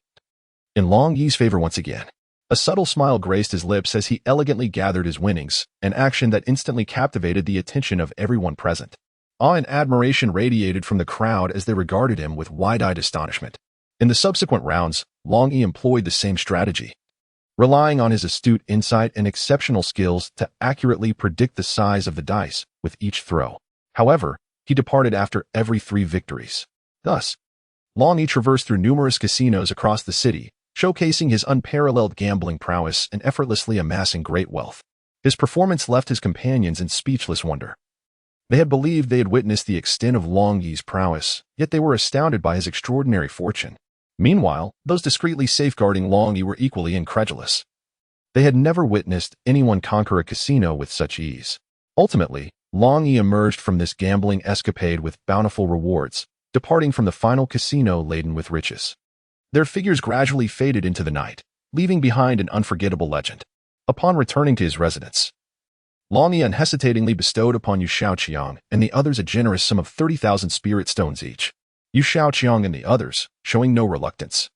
in Longyi's favor once again. A subtle smile graced his lips as he elegantly gathered his winnings, an action that instantly captivated the attention of everyone present. Awe and admiration radiated from the crowd as they regarded him with wide-eyed astonishment. In the subsequent rounds, Longyi employed the same strategy, relying on his astute insight and exceptional skills to accurately predict the size of the dice with each throw. However, he departed after every 3 victories. Thus, Longyi traversed through numerous casinos across the city, showcasing his unparalleled gambling prowess and effortlessly amassing great wealth. His performance left his companions in speechless wonder. They had believed they had witnessed the extent of Longyi's prowess, yet they were astounded by his extraordinary fortune. Meanwhile, those discreetly safeguarding Longyi were equally incredulous. They had never witnessed anyone conquer a casino with such ease. Ultimately, Longyi emerged from this gambling escapade with bountiful rewards, departing from the final casino laden with riches. Their figures gradually faded into the night, leaving behind an unforgettable legend. Upon returning to his residence, Longyi unhesitatingly bestowed upon Yu Xiaoqiang and the others a generous sum of 30,000 spirit stones each. Yu Xiaoqiang and the others, showing no reluctance,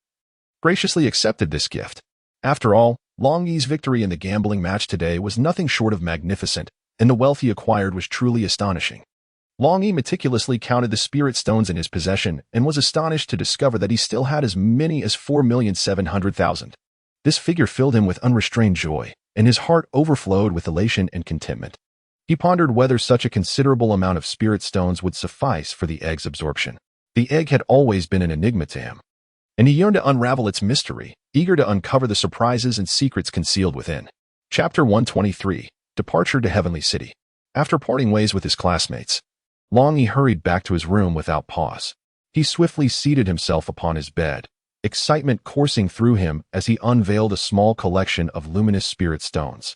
graciously accepted this gift. After all, Longyi's victory in the gambling match today was nothing short of magnificent, and the wealth he acquired was truly astonishing. Longyi meticulously counted the spirit stones in his possession and was astonished to discover that he still had as many as 4,700,000. This figure filled him with unrestrained joy, and his heart overflowed with elation and contentment. He pondered whether such a considerable amount of spirit stones would suffice for the egg's absorption. The egg had always been an enigma to him, and he yearned to unravel its mystery, eager to uncover the surprises and secrets concealed within. Chapter 123, Departure to Heavenly City. After parting ways with his classmates, Longyi hurried back to his room without pause. He swiftly seated himself upon his bed, excitement coursing through him as he unveiled a small collection of luminous spirit stones,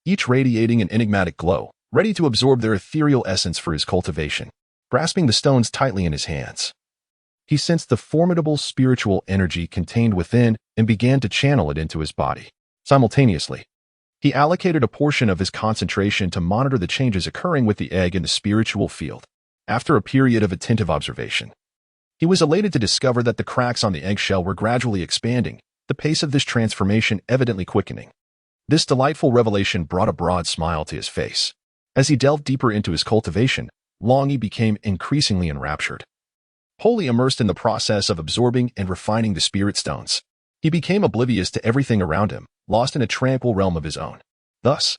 each radiating an enigmatic glow, ready to absorb their ethereal essence for his cultivation. Grasping the stones tightly in his hands, he sensed the formidable spiritual energy contained within and began to channel it into his body. Simultaneously, he allocated a portion of his concentration to monitor the changes occurring with the egg in the spiritual field. After a period of attentive observation, he was elated to discover that the cracks on the eggshell were gradually expanding, the pace of this transformation evidently quickening. This delightful revelation brought a broad smile to his face. As he delved deeper into his cultivation, Longyi became increasingly enraptured. Wholly immersed in the process of absorbing and refining the spirit stones, he became oblivious to everything around him, lost in a tranquil realm of his own. Thus,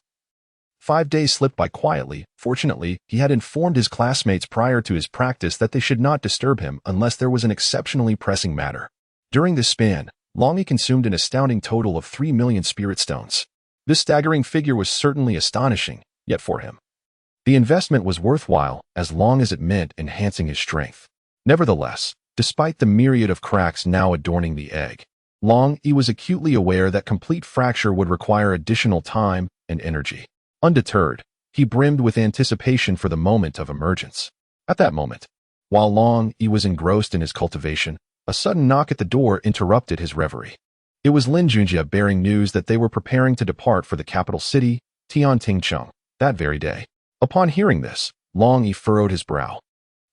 5 days slipped by quietly. Fortunately, he had informed his classmates prior to his practice that they should not disturb him unless there was an exceptionally pressing matter. During this span, Longyi consumed an astounding total of 3 million spirit stones. This staggering figure was certainly astonishing, yet for him, the investment was worthwhile as long as it meant enhancing his strength. Nevertheless, despite the myriad of cracks now adorning the egg, Longyi was acutely aware that complete fracture would require additional time and energy. Undeterred, he brimmed with anticipation for the moment of emergence. At that moment, while Longyi was engrossed in his cultivation, a sudden knock at the door interrupted his reverie. It was Rinnegan bearing news that they were preparing to depart for the capital city, Tiantingcheng, that very day. Upon hearing this, Longyi furrowed his brow,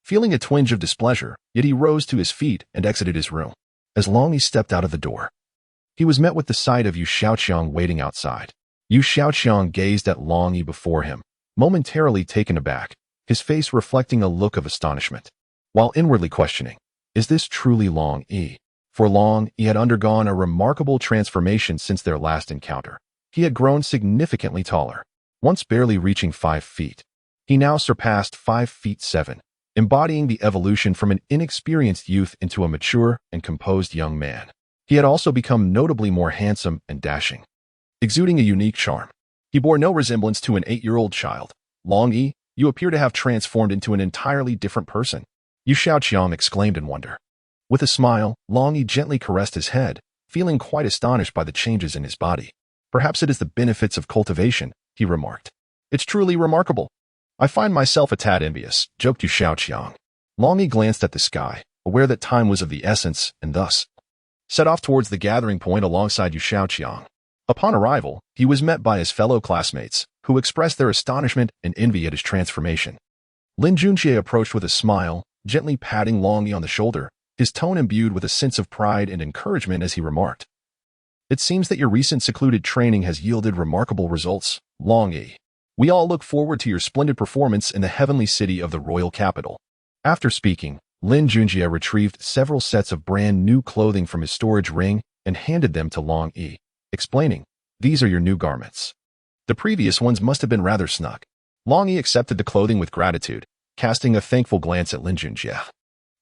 feeling a twinge of displeasure, yet he rose to his feet and exited his room. As Longyi stepped out of the door, he was met with the sight of Yu Xiaoqiang waiting outside. Yu Xiaoqiang gazed at Longyi before him, momentarily taken aback, his face reflecting a look of astonishment, while inwardly questioning, is this truly Longyi? For Long, he had undergone a remarkable transformation since their last encounter. He had grown significantly taller, once barely reaching 5 feet. He now surpassed 5 feet 7, embodying the evolution from an inexperienced youth into a mature and composed young man. He had also become notably more handsome and dashing, exuding a unique charm. He bore no resemblance to an 8-year-old child. Longyi, you appear to have transformed into an entirely different person, Yu Xiaoqiang exclaimed in wonder. With a smile, Longyi gently caressed his head, feeling quite astonished by the changes in his body. Perhaps it is the benefits of cultivation, he remarked. It's truly remarkable. I find myself a tad envious, joked Yu Xiaoqiang. Longyi glanced at the sky, aware that time was of the essence, and thus set off towards the gathering point alongside Yu Xiaoqiang. Upon arrival, he was met by his fellow classmates, who expressed their astonishment and envy at his transformation. Lin Junjie approached with a smile, gently patting Longyi on the shoulder, his tone imbued with a sense of pride and encouragement as he remarked. It seems that your recent secluded training has yielded remarkable results, Longyi. We all look forward to your splendid performance in the heavenly city of the royal capital. After speaking, Lin Junjie retrieved several sets of brand new clothing from his storage ring and handed them to Longyi, explaining, "These are your new garments. The previous ones must have been rather snug." Longyi accepted the clothing with gratitude, casting a thankful glance at Lin Junjie,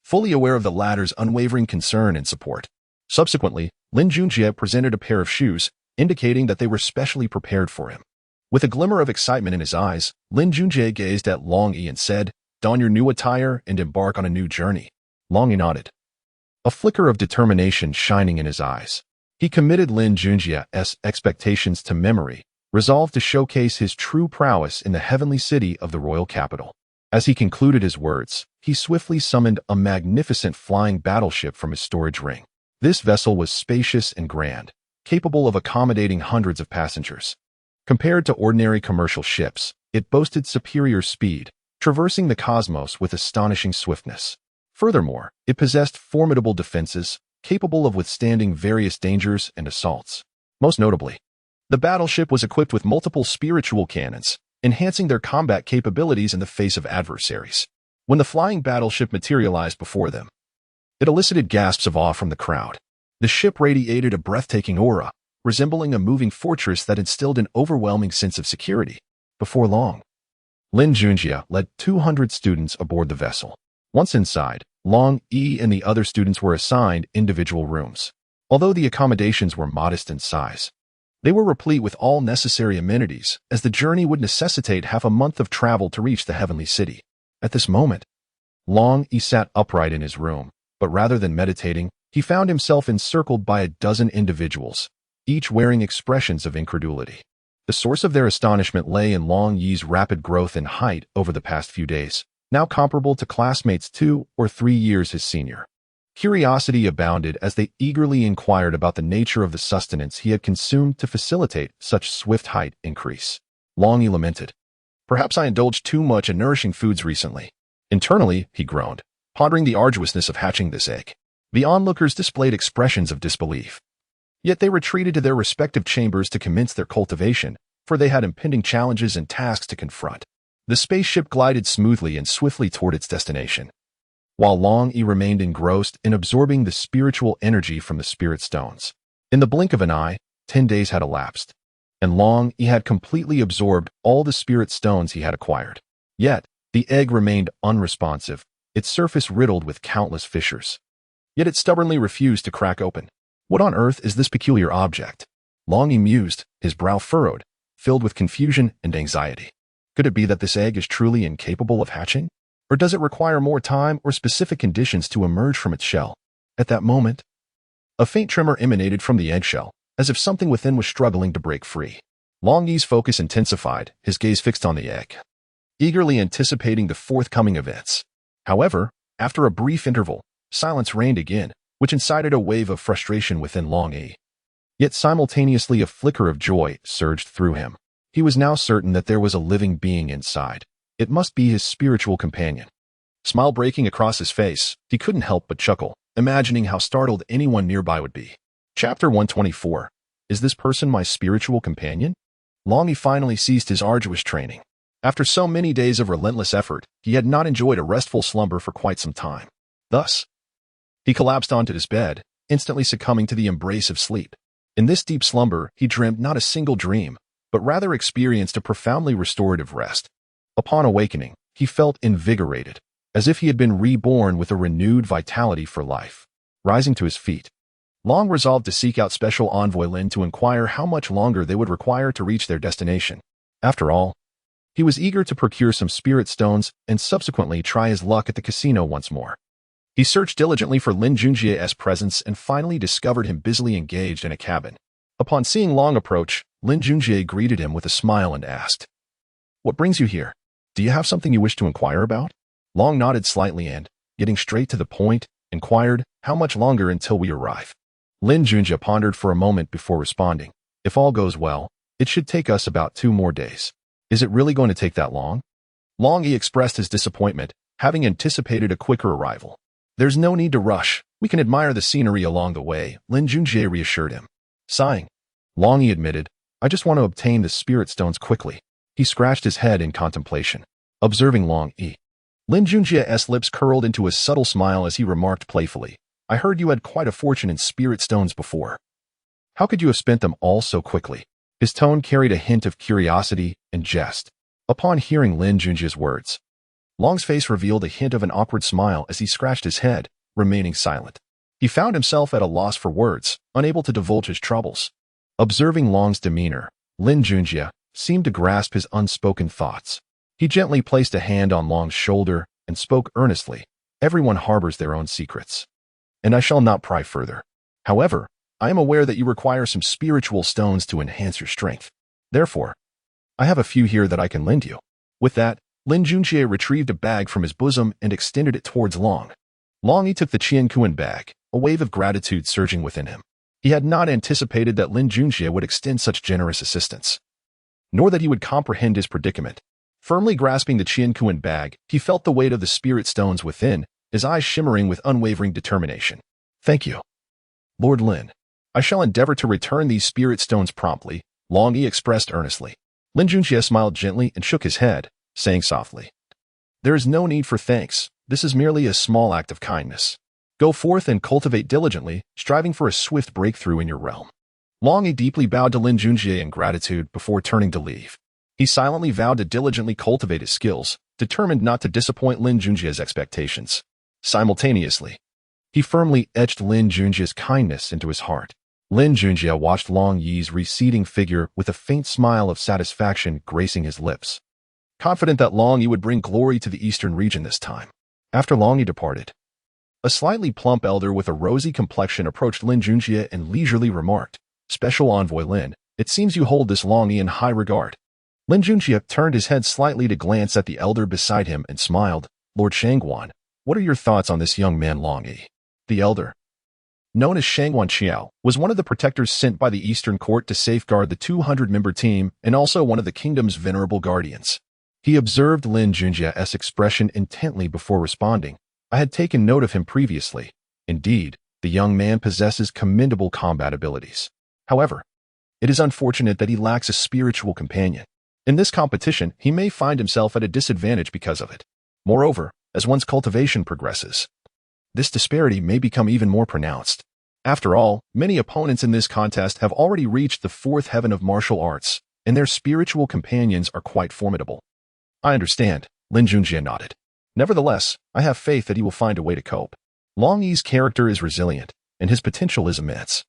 fully aware of the latter's unwavering concern and support. Subsequently, Lin Junjie presented a pair of shoes, indicating that they were specially prepared for him. With a glimmer of excitement in his eyes, Lin Junjie gazed at Longyi and said, "Don your new attire and embark on a new journey." Longyi nodded, a flicker of determination shining in his eyes. He committed Lin Junjie's expectations to memory, resolved to showcase his true prowess in the heavenly city of the royal capital. As he concluded his words, he swiftly summoned a magnificent flying battleship from his storage ring. This vessel was spacious and grand, capable of accommodating hundreds of passengers. Compared to ordinary commercial ships, it boasted superior speed, traversing the cosmos with astonishing swiftness. Furthermore, it possessed formidable defenses, capable of withstanding various dangers and assaults. Most notably, the battleship was equipped with multiple spiritual cannons, enhancing their combat capabilities in the face of adversaries. When the flying battleship materialized before them, it elicited gasps of awe from the crowd. The ship radiated a breathtaking aura, resembling a moving fortress that instilled an overwhelming sense of security. Before long, Lin Junjie led 200 students aboard the vessel. Once inside, Longyi and the other students were assigned individual rooms. Although the accommodations were modest in size, they were replete with all necessary amenities, as the journey would necessitate half a month of travel to reach the heavenly city. At this moment, Longyi sat upright in his room, but rather than meditating, he found himself encircled by a dozen individuals, each wearing expressions of incredulity. The source of their astonishment lay in Longyi's rapid growth in height over the past few days, now comparable to classmates 2 or 3 years his senior. Curiosity abounded as they eagerly inquired about the nature of the sustenance he had consumed to facilitate such swift height increase. Longyi lamented, "Perhaps I indulged too much in nourishing foods recently." Internally, he groaned, pondering the arduousness of hatching this egg. The onlookers displayed expressions of disbelief. Yet they retreated to their respective chambers to commence their cultivation, for they had impending challenges and tasks to confront. The spaceship glided smoothly and swiftly toward its destination, while Longyi remained engrossed in absorbing the spiritual energy from the spirit stones. In the blink of an eye, 10 days had elapsed, and Longyi had completely absorbed all the spirit stones he had acquired. Yet, the egg remained unresponsive, its surface riddled with countless fissures. Yet it stubbornly refused to crack open. What on earth is this peculiar object? Longyi mused, his brow furrowed, filled with confusion and anxiety. Could it be that this egg is truly incapable of hatching? Or does it require more time or specific conditions to emerge from its shell? At that moment, a faint tremor emanated from the eggshell, as if something within was struggling to break free. Longyi's focus intensified, his gaze fixed on the egg, eagerly anticipating the forthcoming events. However, after a brief interval, silence reigned again, which incited a wave of frustration within Longyi. Yet simultaneously a flicker of joy surged through him. He was now certain that there was a living being inside. It must be his spiritual companion. Smile breaking across his face, he couldn't help but chuckle, imagining how startled anyone nearby would be. Chapter 124. Is this person my spiritual companion? Longyi finally ceased his arduous training. After so many days of relentless effort, he had not enjoyed a restful slumber for quite some time. Thus, he collapsed onto his bed, instantly succumbing to the embrace of sleep. In this deep slumber, he dreamed not a single dream, but rather experienced a profoundly restorative rest. Upon awakening, he felt invigorated, as if he had been reborn with a renewed vitality for life. Rising to his feet, Long resolved to seek out Special Envoy Lin to inquire how much longer they would require to reach their destination. After all, he was eager to procure some spirit stones and subsequently try his luck at the casino once more. He searched diligently for Lin Junjie's presence and finally discovered him busily engaged in a cabin. Upon seeing Long approach, Lin Junjie greeted him with a smile and asked, "What brings you here? Do you have something you wish to inquire about?" Long nodded slightly and, getting straight to the point, inquired, "How much longer until we arrive?" Lin Junjie pondered for a moment before responding, "If all goes well, it should take us about 2 more days. Is it really going to take that long?" Longyi expressed his disappointment, having anticipated a quicker arrival. "There's no need to rush. We can admire the scenery along the way," Lin Junjie reassured him. Sighing, Longyi admitted, "I just want to obtain the spirit stones quickly." He scratched his head in contemplation. Observing Longyi, Lin Junjie's lips curled into a subtle smile as he remarked playfully, "I heard you had quite a fortune in spirit stones before. How could you have spent them all so quickly?" His tone carried a hint of curiosity and jest. Upon hearing Lin Junjie's words, Long's face revealed a hint of an awkward smile as he scratched his head, remaining silent. He found himself at a loss for words, unable to divulge his troubles. Observing Long's demeanor, Lin Junjie seemed to grasp his unspoken thoughts. He gently placed a hand on Long's shoulder and spoke earnestly, "Everyone harbors their own secrets, and I shall not pry further. However, I am aware that you require some spiritual stones to enhance your strength. Therefore, I have a few here that I can lend you." With that, Lin Junjie retrieved a bag from his bosom and extended it towards Long. Longyi took the Qianquan bag, a wave of gratitude surging within him. He had not anticipated that Lin Junjie would extend such generous assistance, nor that he would comprehend his predicament. Firmly grasping the Qianquan bag, he felt the weight of the spirit stones within, his eyes shimmering with unwavering determination. "Thank you, Lord Lin. I shall endeavor to return these spirit stones promptly," Longyi expressed earnestly. Lin Junjie smiled gently and shook his head, saying softly, "There is no need for thanks. This is merely a small act of kindness. Go forth and cultivate diligently, striving for a swift breakthrough in your realm." Longyi deeply bowed to Lin Junjie in gratitude before turning to leave. He silently vowed to diligently cultivate his skills, determined not to disappoint Lin Junjie's expectations. Simultaneously, he firmly etched Lin Junjie's kindness into his heart. Lin Junjie watched Longyi's receding figure with a faint smile of satisfaction gracing his lips, confident that Longyi would bring glory to the eastern region this time. After Longyi departed, a slightly plump elder with a rosy complexion approached Lin Junjie and leisurely remarked, "Special Envoy Lin, it seems you hold this Longyi in high regard." Lin Junjie turned his head slightly to glance at the elder beside him and smiled, "Lord Shangguan, what are your thoughts on this young man Longyi?" The elder, known as Shangguan Qiao, was one of the protectors sent by the Eastern Court to safeguard the 200-member team and also one of the kingdom's venerable guardians. He observed Lin Junjie's expression intently before responding. "I had taken note of him previously. Indeed, the young man possesses commendable combat abilities. However, it is unfortunate that he lacks a spiritual companion. In this competition, he may find himself at a disadvantage because of it. Moreover, as one's cultivation progresses, this disparity may become even more pronounced. After all, many opponents in this contest have already reached the 4th heaven of martial arts, and their spiritual companions are quite formidable." "I understand," Lin Junjie nodded. "Nevertheless, I have faith that he will find a way to cope. Longyi's character is resilient, and his potential is immense.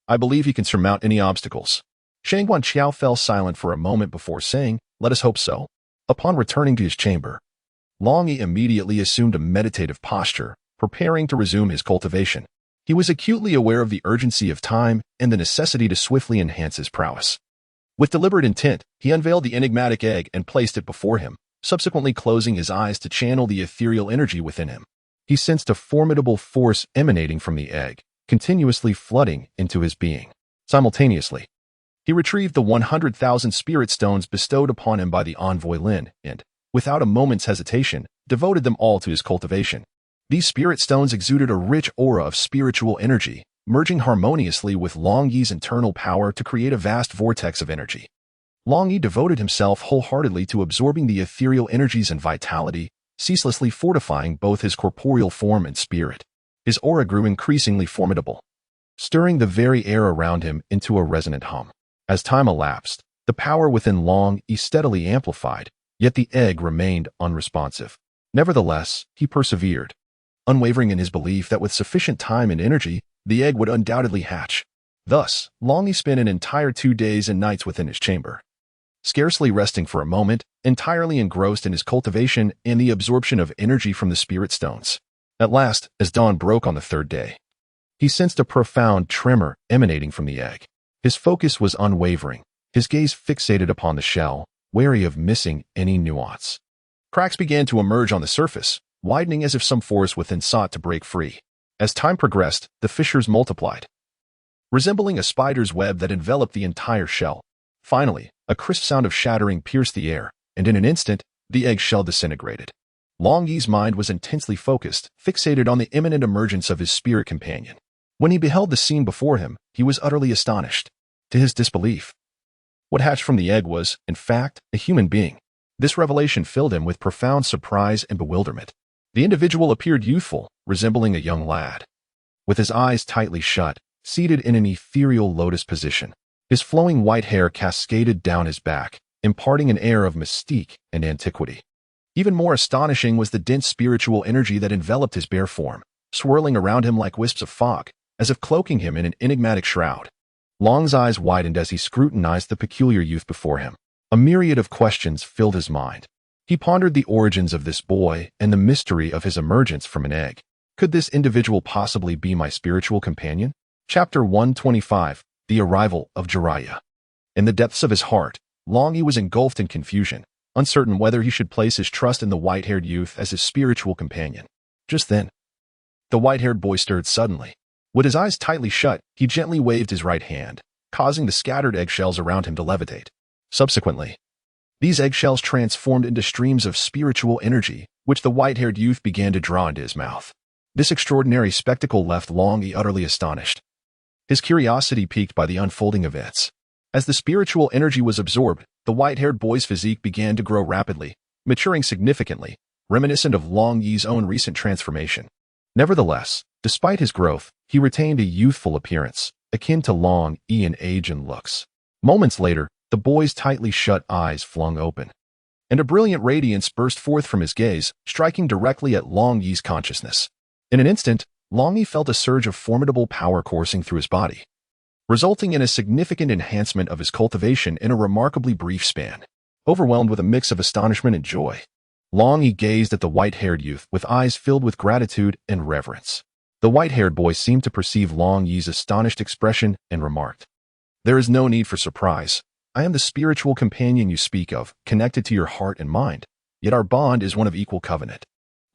I believe he can surmount any obstacles." Shangguan Qiao fell silent for a moment before saying, "Let us hope so." Upon returning to his chamber, Longyi immediately assumed a meditative posture, preparing to resume his cultivation. He was acutely aware of the urgency of time and the necessity to swiftly enhance his prowess. With deliberate intent, he unveiled the enigmatic egg and placed it before him, subsequently closing his eyes to channel the ethereal energy within him. He sensed a formidable force emanating from the egg, continuously flooding into his being. Simultaneously, he retrieved the 100,000 spirit stones bestowed upon him by the envoy Lin and, without a moment's hesitation, devoted them all to his cultivation. These spirit stones exuded a rich aura of spiritual energy, merging harmoniously with Longyi's internal power to create a vast vortex of energy. Longyi devoted himself wholeheartedly to absorbing the ethereal energies and vitality, ceaselessly fortifying both his corporeal form and spirit. His aura grew increasingly formidable, stirring the very air around him into a resonant hum. As time elapsed, the power within Longyi steadily amplified, yet the egg remained unresponsive. Nevertheless, he persevered, unwavering in his belief that with sufficient time and energy, the egg would undoubtedly hatch. Thus, Longyi spent an entire 2 days and nights within his chamber, scarcely resting for a moment, entirely engrossed in his cultivation and the absorption of energy from the spirit stones. At last, as dawn broke on the 3rd day, he sensed a profound tremor emanating from the egg. His focus was unwavering, his gaze fixated upon the shell, wary of missing any nuance. Cracks began to emerge on the surface, widening as if some force within sought to break free. As time progressed, the fissures multiplied, resembling a spider's web that enveloped the entire shell. Finally, a crisp sound of shattering pierced the air, and in an instant, the egg shell disintegrated. Longyi's mind was intensely focused, fixated on the imminent emergence of his spirit companion. When he beheld the scene before him, he was utterly astonished. To his disbelief, what hatched from the egg was, in fact, a human being. This revelation filled him with profound surprise and bewilderment. The individual appeared youthful, resembling a young lad, with his eyes tightly shut, seated in an ethereal lotus position. His flowing white hair cascaded down his back, imparting an air of mystique and antiquity. Even more astonishing was the dense spiritual energy that enveloped his bare form, swirling around him like wisps of fog, as if cloaking him in an enigmatic shroud. Long's eyes widened as he scrutinized the peculiar youth before him. A myriad of questions filled his mind. He pondered the origins of this boy and the mystery of his emergence from an egg. Could this individual possibly be my spiritual companion? Chapter 125, The Arrival of Jiraiya. In the depths of his heart, Longyi was engulfed in confusion, uncertain whether he should place his trust in the white-haired youth as his spiritual companion. Just then, the white-haired boy stirred suddenly. With his eyes tightly shut, he gently waved his right hand, causing the scattered eggshells around him to levitate. Subsequently, these eggshells transformed into streams of spiritual energy, which the white-haired youth began to draw into his mouth. This extraordinary spectacle left Longyi utterly astonished, his curiosity piqued by the unfolding events. As the spiritual energy was absorbed, the white-haired boy's physique began to grow rapidly, maturing significantly, reminiscent of Longyi's own recent transformation. Nevertheless, despite his growth, he retained a youthful appearance, akin to Longyi in age and looks. Moments later, the boy's tightly shut eyes flung open, and a brilliant radiance burst forth from his gaze, striking directly at Longyi's consciousness. In an instant, Longyi felt a surge of formidable power coursing through his body, resulting in a significant enhancement of his cultivation in a remarkably brief span. Overwhelmed with a mix of astonishment and joy, Longyi gazed at the white-haired youth with eyes filled with gratitude and reverence. The white-haired boy seemed to perceive Longyi's astonished expression and remarked, "There is no need for surprise. I am the spiritual companion you speak of, connected to your heart and mind, yet our bond is one of equal covenant."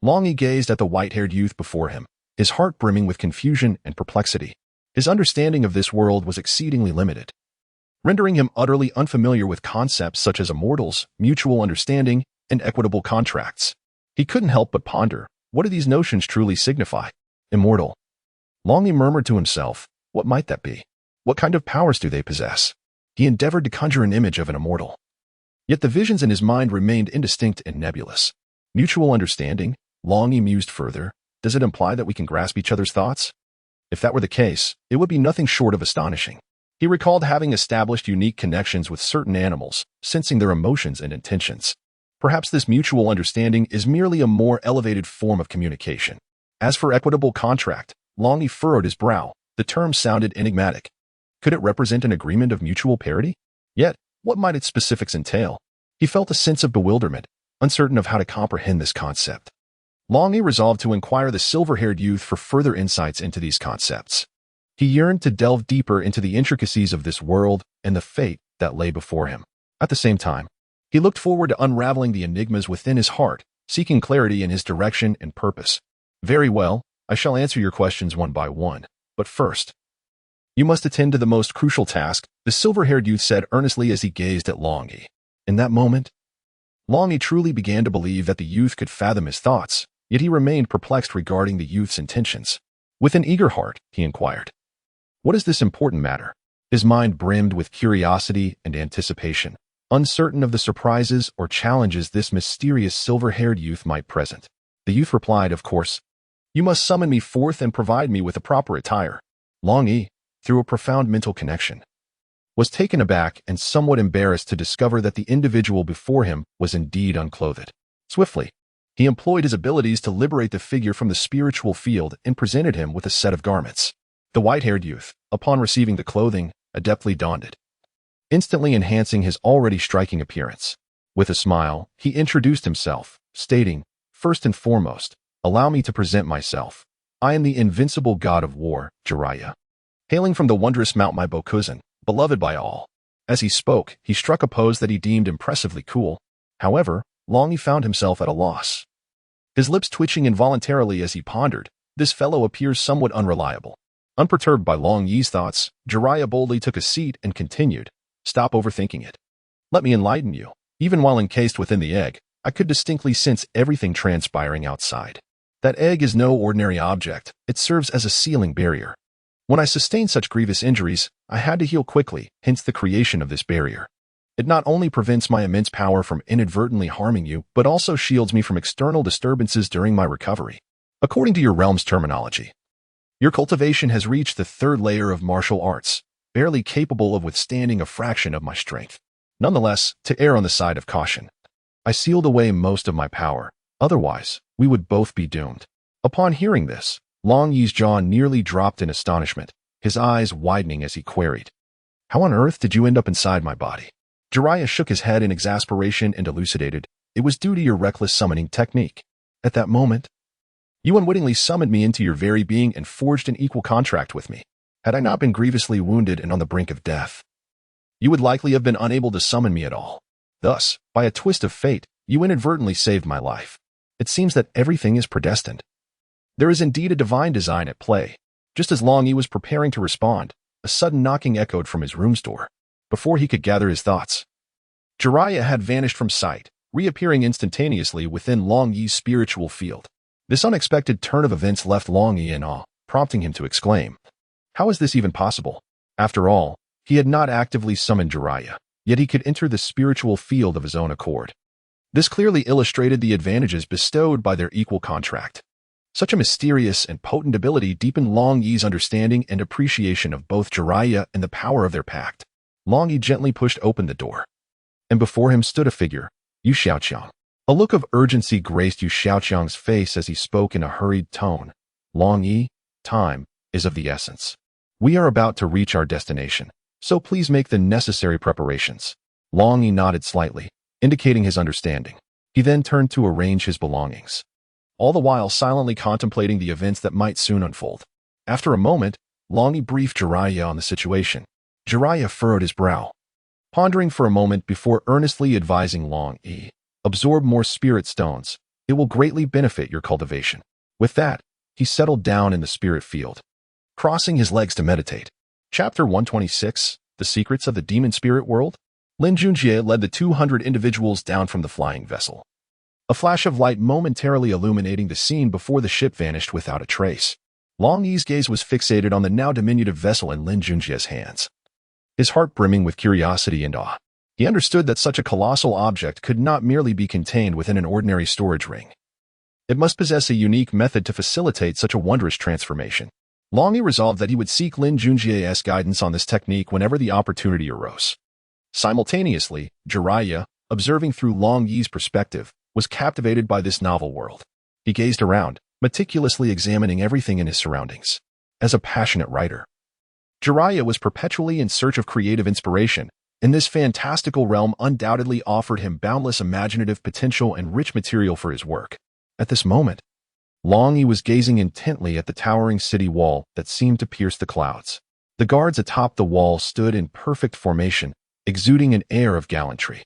Longyi gazed at the white-haired youth before him, his heart brimming with confusion and perplexity. His understanding of this world was exceedingly limited, rendering him utterly unfamiliar with concepts such as immortals, mutual understanding, and equitable contracts. He couldn't help but ponder, what do these notions truly signify? Immortal. Longyi murmured to himself, what might that be? What kind of powers do they possess? He endeavored to conjure an image of an immortal. Yet the visions in his mind remained indistinct and nebulous. Mutual understanding? Longyi mused further. Does it imply that we can grasp each other's thoughts? If that were the case, it would be nothing short of astonishing. He recalled having established unique connections with certain animals, sensing their emotions and intentions. Perhaps this mutual understanding is merely a more elevated form of communication. As for equitable contract, Longyi furrowed his brow. The term sounded enigmatic. Could it represent an agreement of mutual parity? Yet, what might its specifics entail? He felt a sense of bewilderment, uncertain of how to comprehend this concept. Longyi resolved to inquire the silver-haired youth for further insights into these concepts. He yearned to delve deeper into the intricacies of this world and the fate that lay before him. At the same time, he looked forward to unraveling the enigmas within his heart, seeking clarity in his direction and purpose. Very well, I shall answer your questions one by one, but first, you must attend to the most crucial task, the silver-haired youth said earnestly as he gazed at Longyi. In that moment, Longyi truly began to believe that the youth could fathom his thoughts, yet he remained perplexed regarding the youth's intentions. With an eager heart, he inquired, what is this important matter? His mind brimmed with curiosity and anticipation, uncertain of the surprises or challenges this mysterious silver-haired youth might present. The youth replied, of course, You must summon me forth and provide me with a proper attire. Longyi, through a profound mental connection, was taken aback and somewhat embarrassed to discover that the individual before him was indeed unclothed. Swiftly, he employed his abilities to liberate the figure from the spiritual field and presented him with a set of garments. The white-haired youth, upon receiving the clothing, adeptly donned it, instantly enhancing his already striking appearance. With a smile, he introduced himself, stating, "First and foremost, allow me to present myself. I am the invincible god of war, Jiraiya, hailing from the wondrous Mount Meibokuzen, beloved by all." As he spoke, he struck a pose that he deemed impressively cool. However, Longyi found himself at a loss. His lips twitching involuntarily as he pondered, this fellow appears somewhat unreliable. Unperturbed by Longyi's thoughts, Jiraiya boldly took a seat and continued, "Stop overthinking it. Let me enlighten you. Even while encased within the egg, I could distinctly sense everything transpiring outside. That egg is no ordinary object. It serves as a sealing barrier. When I sustained such grievous injuries, I had to heal quickly, hence the creation of this barrier. It not only prevents my immense power from inadvertently harming you, but also shields me from external disturbances during my recovery. According to your realm's terminology, your cultivation has reached the third layer of martial arts, barely capable of withstanding a fraction of my strength. Nonetheless, to err on the side of caution, I sealed away most of my power. Otherwise, we would both be doomed." Upon hearing this, Longyi's jaw nearly dropped in astonishment, his eyes widening as he queried, "How on earth did you end up inside my body?" Jiraiya shook his head in exasperation and elucidated, "It was due to your reckless summoning technique. At that moment, you unwittingly summoned me into your very being and forged an equal contract with me. Had I not been grievously wounded and on the brink of death, you would likely have been unable to summon me at all. Thus, by a twist of fate, you inadvertently saved my life. It seems that everything is predestined. There is indeed a divine design at play." Just as Longyi was preparing to respond, a sudden knocking echoed from his room's door. Before he could gather his thoughts, Jiraiya had vanished from sight, reappearing instantaneously within Longyi's spiritual field. This unexpected turn of events left Longyi in awe, prompting him to exclaim, "How is this even possible?" After all, he had not actively summoned Jiraiya, yet he could enter the spiritual field of his own accord. This clearly illustrated the advantages bestowed by their equal contract. Such a mysterious and potent ability deepened Longyi's understanding and appreciation of both Jiraiya and the power of their pact. Longyi gently pushed open the door, and before him stood a figure, Yu Xiaoqiang. A look of urgency graced Yu Xiaoqiang's face as he spoke in a hurried tone. "Longyi, time is of the essence. We are about to reach our destination, so please make the necessary preparations." Longyi nodded slightly, indicating his understanding. He then turned to arrange his belongings, all the while silently contemplating the events that might soon unfold. After a moment, Longyi briefed Jiraiya on the situation. Jiraiya furrowed his brow, pondering for a moment before earnestly advising Longyi, "Absorb more spirit stones. It will greatly benefit your cultivation." With that, he settled down in the spirit field, crossing his legs to meditate. Chapter 126, The Secrets of the Demon Spirit World. Junjie led the 200 individuals down from the flying vessel, a flash of light momentarily illuminating the scene before the ship vanished without a trace. Longyi's gaze was fixated on the now diminutive vessel in Junjie's hands, his heart brimming with curiosity and awe. He understood that such a colossal object could not merely be contained within an ordinary storage ring. It must possess a unique method to facilitate such a wondrous transformation. Longyi resolved that he would seek Junjie's guidance on this technique whenever the opportunity arose. Simultaneously, Jiraiya, observing through Longyi's perspective, was captivated by this novel world. He gazed around, meticulously examining everything in his surroundings. As a passionate writer, Jiraiya was perpetually in search of creative inspiration, and this fantastical realm undoubtedly offered him boundless imaginative potential and rich material for his work. At this moment, Longyi was gazing intently at the towering city wall that seemed to pierce the clouds. The guards atop the wall stood in perfect formation, exuding an air of gallantry.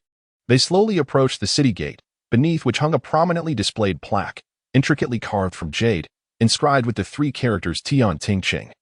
They slowly approached the city gate, beneath which hung a prominently displayed plaque, intricately carved from jade, inscribed with the three characters Tian Ting Ching.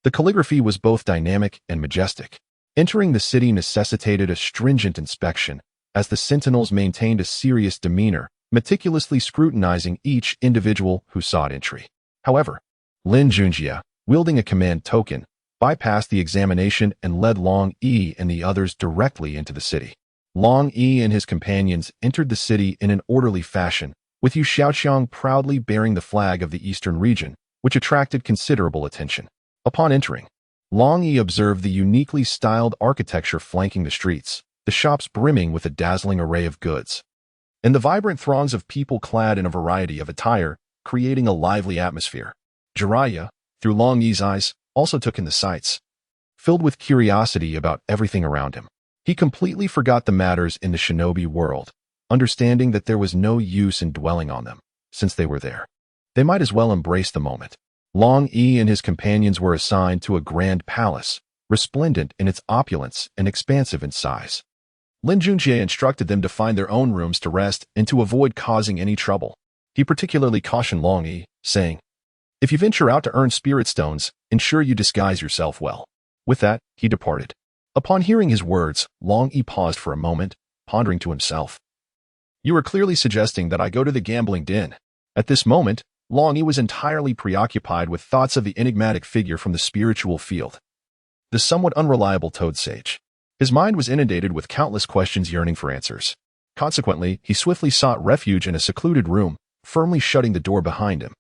The calligraphy was both dynamic and majestic. Entering the city necessitated a stringent inspection, as the sentinels maintained a serious demeanor, meticulously scrutinizing each individual who sought entry. However, Junjie, wielding a command token, bypassed the examination and led Longyi and the others directly into the city. Longyi and his companions entered the city in an orderly fashion, with Yu Xiaoqiang proudly bearing the flag of the eastern region, which attracted considerable attention. Upon entering, Longyi observed the uniquely styled architecture flanking the streets, the shops brimming with a dazzling array of goods, and the vibrant throngs of people clad in a variety of attire, creating a lively atmosphere. Jiraiya, through Longyi's eyes, also took in the sights, filled with curiosity about everything around him. He completely forgot the matters in the shinobi world, understanding that there was no use in dwelling on them, since they were there. They might as well embrace the moment. Longyi and his companions were assigned to a grand palace, resplendent in its opulence and expansive in size. Lin Junjie instructed them to find their own rooms to rest and to avoid causing any trouble. He particularly cautioned Longyi, saying, "If you venture out to earn spirit stones, ensure you disguise yourself well." With that, he departed. Upon hearing his words, Longyi paused for a moment, pondering to himself. "You are clearly suggesting that I go to the gambling den." At this moment, Longyi was entirely preoccupied with thoughts of the enigmatic figure from the spiritual field, the somewhat unreliable Toad Sage. His mind was inundated with countless questions yearning for answers. Consequently, he swiftly sought refuge in a secluded room, firmly shutting the door behind him,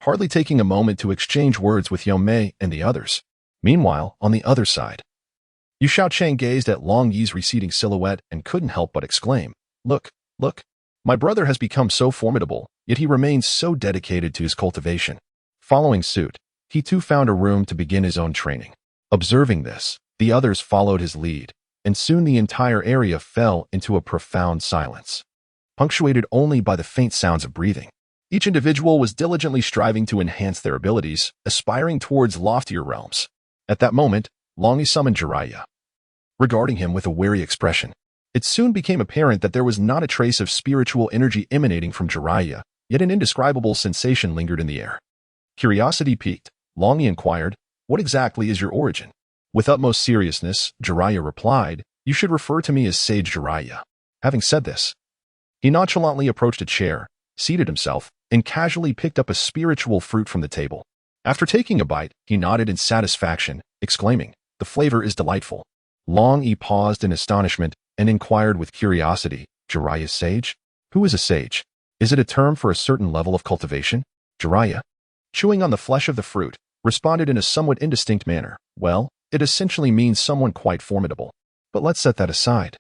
hardly taking a moment to exchange words with Yomei and the others. Meanwhile, on the other side, Yu Xiaoqiang gazed at Longyi's receding silhouette and couldn't help but exclaim, "Look, look! My brother has become so formidable, yet he remains so dedicated to his cultivation." Following suit, he too found a room to begin his own training. Observing this, the others followed his lead, and soon the entire area fell into a profound silence, punctuated only by the faint sounds of breathing. Each individual was diligently striving to enhance their abilities, aspiring towards loftier realms. At that moment, Longyi summoned Jiraiya, regarding him with a wary expression. It soon became apparent that there was not a trace of spiritual energy emanating from Jiraiya, yet an indescribable sensation lingered in the air. Curiosity piqued, Longyi inquired, "What exactly is your origin?" With utmost seriousness, Jiraiya replied, "You should refer to me as Sage Jiraiya." Having said this, he nonchalantly approached a chair, seated himself, and casually picked up a spiritual fruit from the table. After taking a bite, he nodded in satisfaction, exclaiming, "The flavor is delightful." Longyi paused in astonishment and inquired with curiosity, "Jiraiya sage? Who is a sage? Is it a term for a certain level of cultivation?" Jiraiya, chewing on the flesh of the fruit, responded in a somewhat indistinct manner, "Well, it essentially means someone quite formidable. But let's set that aside.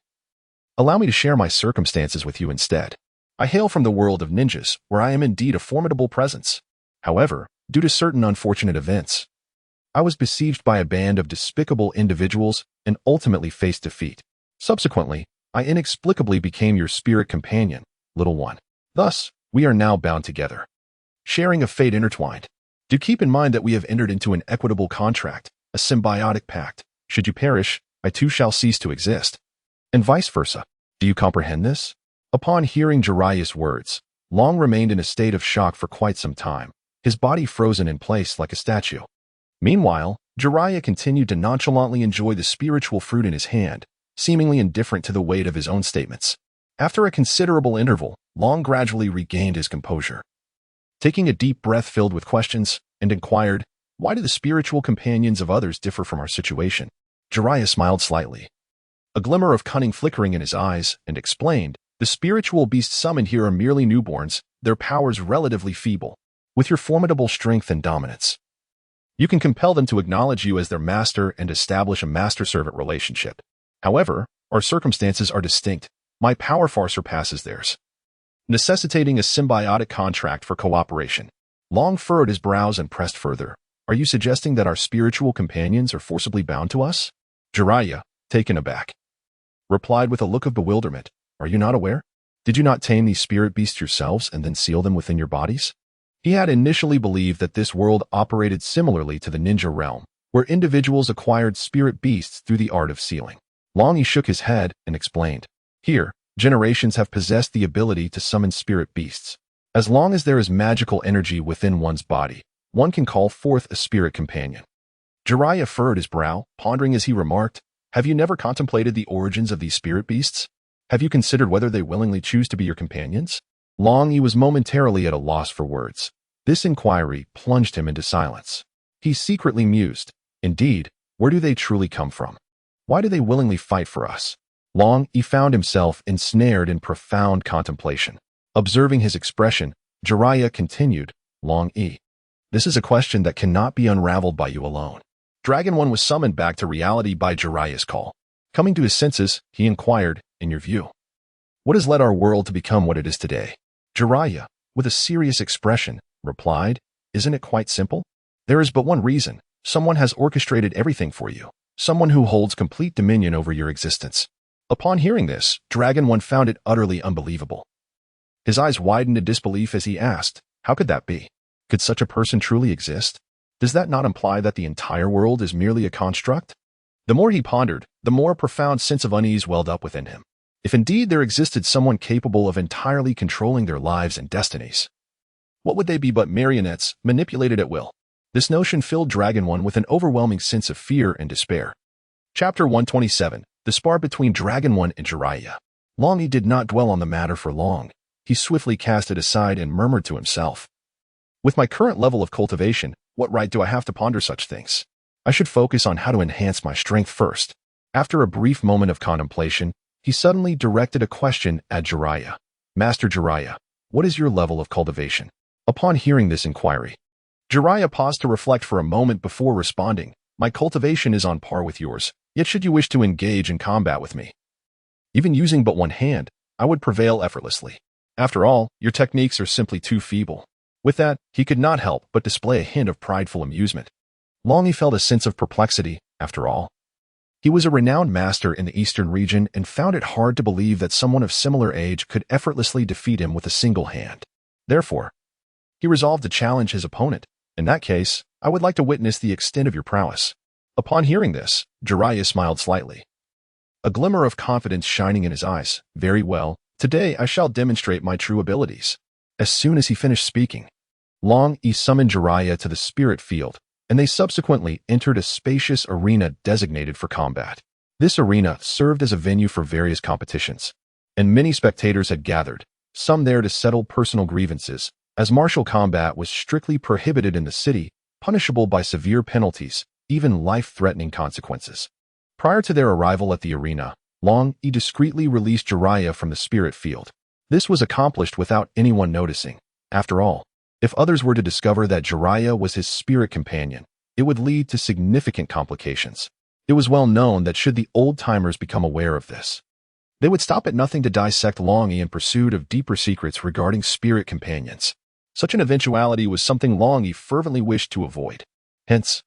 Allow me to share my circumstances with you instead. I hail from the world of ninjas, where I am indeed a formidable presence. However, due to certain unfortunate events, I was besieged by a band of despicable individuals and ultimately faced defeat. Subsequently, I inexplicably became your spirit companion, little one. Thus, we are now bound together, sharing a fate intertwined. Do keep in mind that we have entered into an equitable contract, a symbiotic pact. Should you perish, I too shall cease to exist. And vice versa. Do you comprehend this?" Upon hearing Jiraiya's words, Long remained in a state of shock for quite some time, his body frozen in place like a statue. Meanwhile, Jiraiya continued to nonchalantly enjoy the spiritual fruit in his hand, seemingly indifferent to the weight of his own statements. After a considerable interval, Long gradually regained his composure. Taking a deep breath filled with questions, and inquired, "Why do the spiritual companions of others differ from our situation?" Jiraiya smiled slightly, a glimmer of cunning flickering in his eyes, and explained, "The spiritual beasts summoned here are merely newborns, their powers relatively feeble. With your formidable strength and dominance, you can compel them to acknowledge you as their master and establish a master-servant relationship. However, our circumstances are distinct. My power far surpasses theirs, necessitating a symbiotic contract for cooperation." Long furrowed his brows and pressed further, "Are you suggesting that our spiritual companions are forcibly bound to us?" Jiraiya, taken aback, replied with a look of bewilderment, "Are you not aware? Did you not tame these spirit beasts yourselves and then seal them within your bodies?" He had initially believed that this world operated similarly to the ninja realm, where individuals acquired spirit beasts through the art of sealing. Longyi shook his head and explained, "Here, generations have possessed the ability to summon spirit beasts. As long as there is magical energy within one's body, one can call forth a spirit companion." Jiraiya furrowed his brow, pondering as he remarked, "Have you never contemplated the origins of these spirit beasts? Have you considered whether they willingly choose to be your companions?" Longyi was momentarily at a loss for words. This inquiry plunged him into silence. He secretly mused, "Indeed, where do they truly come from? Why do they willingly fight for us?" Longyi found himself ensnared in profound contemplation. Observing his expression, Jiraiya continued, Longyi. This is a question that cannot be unraveled by you alone. Dragon One was summoned back to reality by Jiraiya's call. Coming to his senses, he inquired, in your view, what has led our world to become what it is today? Jiraiya, with a serious expression, replied, isn't it quite simple? There is but one reason. Someone has orchestrated everything for you. Someone who holds complete dominion over your existence. Upon hearing this, Dragon One found it utterly unbelievable. His eyes widened in disbelief as he asked, how could that be? Could such a person truly exist? Does that not imply that the entire world is merely a construct? The more he pondered, the more a profound sense of unease welled up within him. If indeed there existed someone capable of entirely controlling their lives and destinies, what would they be but marionettes, manipulated at will? This notion filled Dragon One with an overwhelming sense of fear and despair. Chapter 127, The Spar Between Dragon One and Jiraiya. Longyi did not dwell on the matter for long. He swiftly cast it aside and murmured to himself, with my current level of cultivation, what right do I have to ponder such things? I should focus on how to enhance my strength first. After a brief moment of contemplation, he suddenly directed a question at Jiraiya. Master Jiraiya, what is your level of cultivation? Upon hearing this inquiry, Jiraiya paused to reflect for a moment before responding. My cultivation is on par with yours, yet should you wish to engage in combat with me, even using but one hand, I would prevail effortlessly. After all, your techniques are simply too feeble. With that, he could not help but display a hint of prideful amusement. Longyi felt a sense of perplexity, after all. He was a renowned master in the eastern region and found it hard to believe that someone of similar age could effortlessly defeat him with a single hand. Therefore, he resolved to challenge his opponent. In that case, I would like to witness the extent of your prowess. Upon hearing this, Jiraiya smiled slightly, a glimmer of confidence shining in his eyes. Very well, today I shall demonstrate my true abilities. As soon as he finished speaking, Longyi summoned Jiraiya to the spirit field, and they subsequently entered a spacious arena designated for combat. This arena served as a venue for various competitions, and many spectators had gathered, some there to settle personal grievances, as martial combat was strictly prohibited in the city, punishable by severe penalties, even life-threatening consequences. Prior to their arrival at the arena, Longyi discreetly released Jiraiya from the spirit field. This was accomplished without anyone noticing. After all, if others were to discover that Jiraiya was his spirit companion, it would lead to significant complications. It was well known that should the old-timers become aware of this, they would stop at nothing to dissect Longyi in pursuit of deeper secrets regarding spirit companions. Such an eventuality was something Longyi fervently wished to avoid. Hence,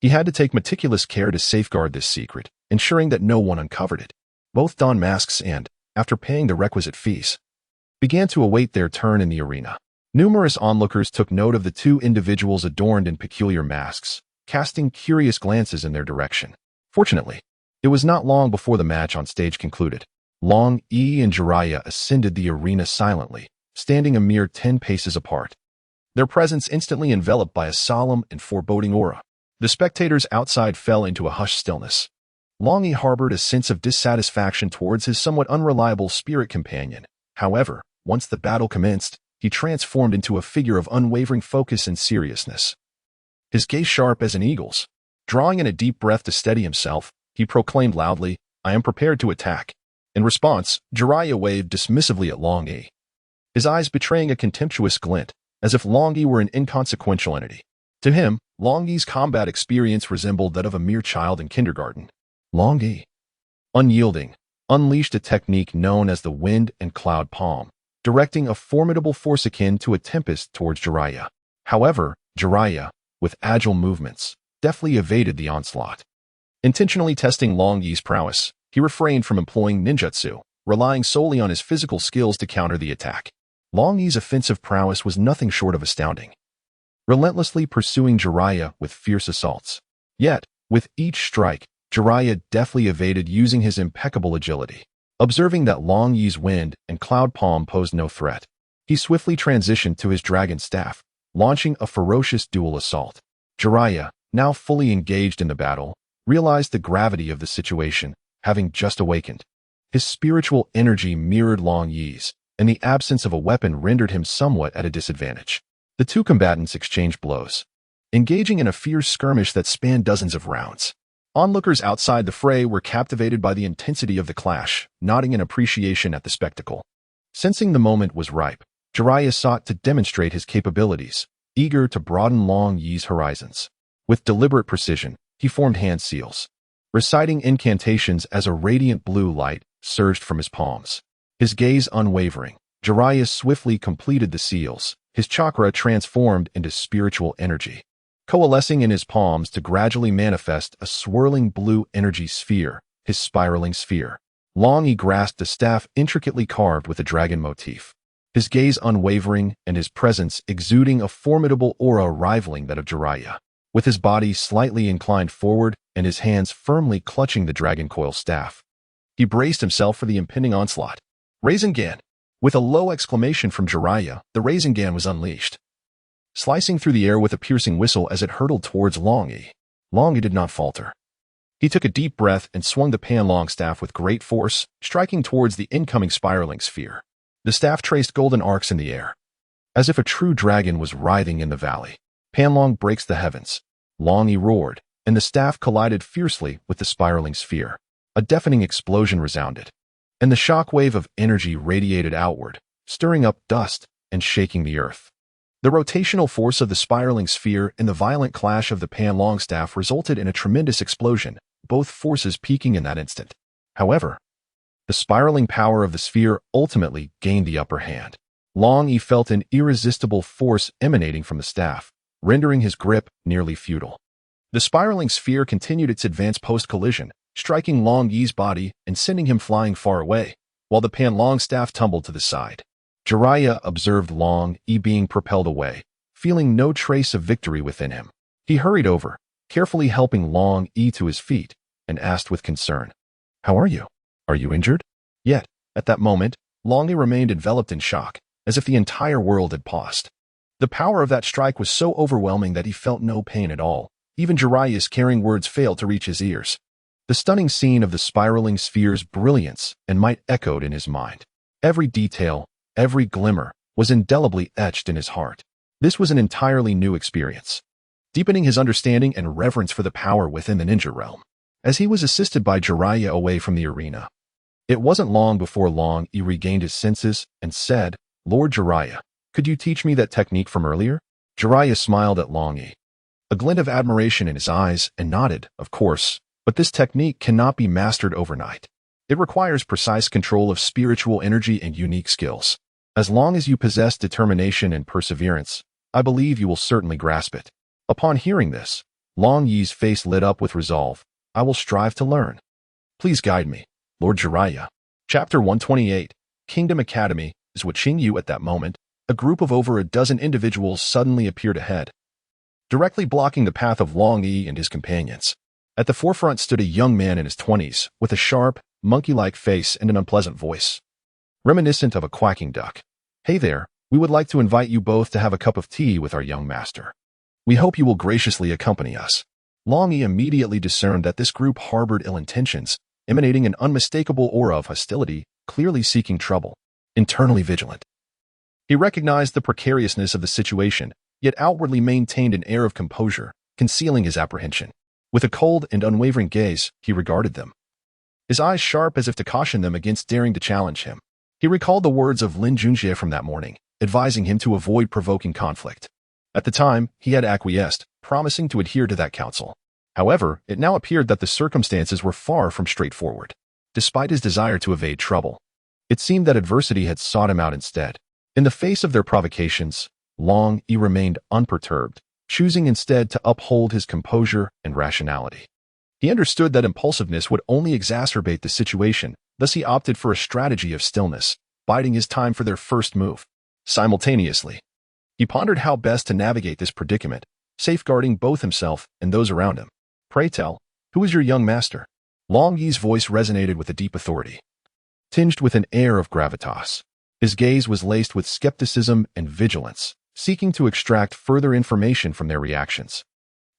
he had to take meticulous care to safeguard this secret, ensuring that no one uncovered it. Both donned masks and, after paying the requisite fees, began to await their turn in the arena. Numerous onlookers took note of the two individuals adorned in peculiar masks, casting curious glances in their direction. Fortunately, it was not long before the match on stage concluded. Longyi and Jiraiya ascended the arena silently, standing a mere 10 paces apart, their presence instantly enveloped by a solemn and foreboding aura. The spectators outside fell into a hushed stillness. Longyi harbored a sense of dissatisfaction towards his somewhat unreliable spirit companion. However, once the battle commenced, he transformed into a figure of unwavering focus and seriousness. His gaze sharp as an eagle's. Drawing in a deep breath to steady himself, he proclaimed loudly, I am prepared to attack. In response, Jiraiya waved dismissively at Longyi, his eyes betraying a contemptuous glint, as if Longyi were an inconsequential entity. To him, Longyi's combat experience resembled that of a mere child in kindergarten. Longyi, unyielding, unleashed a technique known as the wind and cloud palm, directing a formidable force akin to a tempest towards Jiraiya. However, Jiraiya, with agile movements, deftly evaded the onslaught. Intentionally testing Longyi's prowess, he refrained from employing ninjutsu, relying solely on his physical skills to counter the attack. Longyi's offensive prowess was nothing short of astounding, relentlessly pursuing Jiraiya with fierce assaults. Yet, with each strike, Jiraiya deftly evaded using his impeccable agility. Observing that Longyi's wind and cloud palm posed no threat, he swiftly transitioned to his dragon staff, launching a ferocious dual assault. Jiraiya, now fully engaged in the battle, realized the gravity of the situation, having just awakened. His spiritual energy mirrored Longyi's, and the absence of a weapon rendered him somewhat at a disadvantage. The two combatants exchanged blows, engaging in a fierce skirmish that spanned dozens of rounds. Onlookers outside the fray were captivated by the intensity of the clash, nodding in appreciation at the spectacle. Sensing the moment was ripe, Jiraiya sought to demonstrate his capabilities, eager to broaden Longyi's horizons. With deliberate precision, he formed hand seals, reciting incantations as a radiant blue light surged from his palms. His gaze unwavering, Jiraiya swiftly completed the seals, his chakra transformed into spiritual energy, coalescing in his palms to gradually manifest a swirling blue energy sphere, his spiraling sphere. Longyi grasped a staff intricately carved with a dragon motif, his gaze unwavering and his presence exuding a formidable aura rivaling that of Jiraiya. With his body slightly inclined forward and his hands firmly clutching the dragon coil staff, he braced himself for the impending onslaught. Rinnegan! With a low exclamation from Jiraiya, the Rinnegan was unleashed, slicing through the air with a piercing whistle as it hurtled towards Longyi. Longyi did not falter. He took a deep breath and swung the Panlong staff with great force, striking towards the incoming spiraling sphere. The staff traced golden arcs in the air, as if a true dragon was writhing in the valley. Panlong breaks the heavens. Longyi roared, and the staff collided fiercely with the spiraling sphere. A deafening explosion resounded, and the shock wave of energy radiated outward, stirring up dust and shaking the earth. The rotational force of the spiraling sphere and the violent clash of the Panlong staff resulted in a tremendous explosion, both forces peaking in that instant. However, the spiraling power of the sphere ultimately gained the upper hand. Longyi felt an irresistible force emanating from the staff, rendering his grip nearly futile. The spiraling sphere continued its advance post-collision, striking Longyi's body and sending him flying far away, while the Panlong staff tumbled to the side. Jiraiya observed Longyi being propelled away, feeling no trace of victory within him. He hurried over, carefully helping Longyi to his feet, and asked with concern, "How are you? Are you injured?" Yet, at that moment, Longyi remained enveloped in shock, as if the entire world had paused. The power of that strike was so overwhelming that he felt no pain at all. Even Jiraiya's caring words failed to reach his ears. The stunning scene of the spiraling sphere's brilliance and might echoed in his mind. Every detail, every glimmer, was indelibly etched in his heart. This was an entirely new experience, deepening his understanding and reverence for the power within the ninja realm. As he was assisted by Jiraiya away from the arena, it wasn't long before Longyi regained his senses and said, "Lord Jiraiya, could you teach me that technique from earlier?" Jiraiya smiled at Longyi, a glint of admiration in his eyes, and nodded, "Of course, but this technique cannot be mastered overnight. It requires precise control of spiritual energy and unique skills. As long as you possess determination and perseverance, I believe you will certainly grasp it." Upon hearing this, Longyi's face lit up with resolve. "I will strive to learn. Please guide me, Lord Jiraiya." Chapter 128, Kingdom Academy, is watching you at that moment. A group of over a dozen individuals suddenly appeared ahead, directly blocking the path of Longyi and his companions. At the forefront stood a young man in his 20s, with a sharp, monkey-like face and an unpleasant voice, reminiscent of a quacking duck. "Hey there, we would like to invite you both to have a cup of tea with our young master. We hope you will graciously accompany us." Longyi immediately discerned that this group harbored ill intentions, emanating an unmistakable aura of hostility, clearly seeking trouble. Internally vigilant, he recognized the precariousness of the situation, yet outwardly maintained an air of composure, concealing his apprehension. With a cold and unwavering gaze, he regarded them, his eyes sharp as if to caution them against daring to challenge him. He recalled the words of Lin Junjie from that morning, advising him to avoid provoking conflict. At the time, he had acquiesced, promising to adhere to that counsel. However, it now appeared that the circumstances were far from straightforward. Despite his desire to evade trouble, it seemed that adversity had sought him out instead. In the face of their provocations, Longyi remained unperturbed, choosing instead to uphold his composure and rationality. He understood that impulsiveness would only exacerbate the situation, thus he opted for a strategy of stillness, biding his time for their first move. Simultaneously, he pondered how best to navigate this predicament, safeguarding both himself and those around him. "Pray tell, who is your young master?" Longyi's voice resonated with a deep authority, tinged with an air of gravitas. His gaze was laced with skepticism and vigilance, seeking to extract further information from their reactions.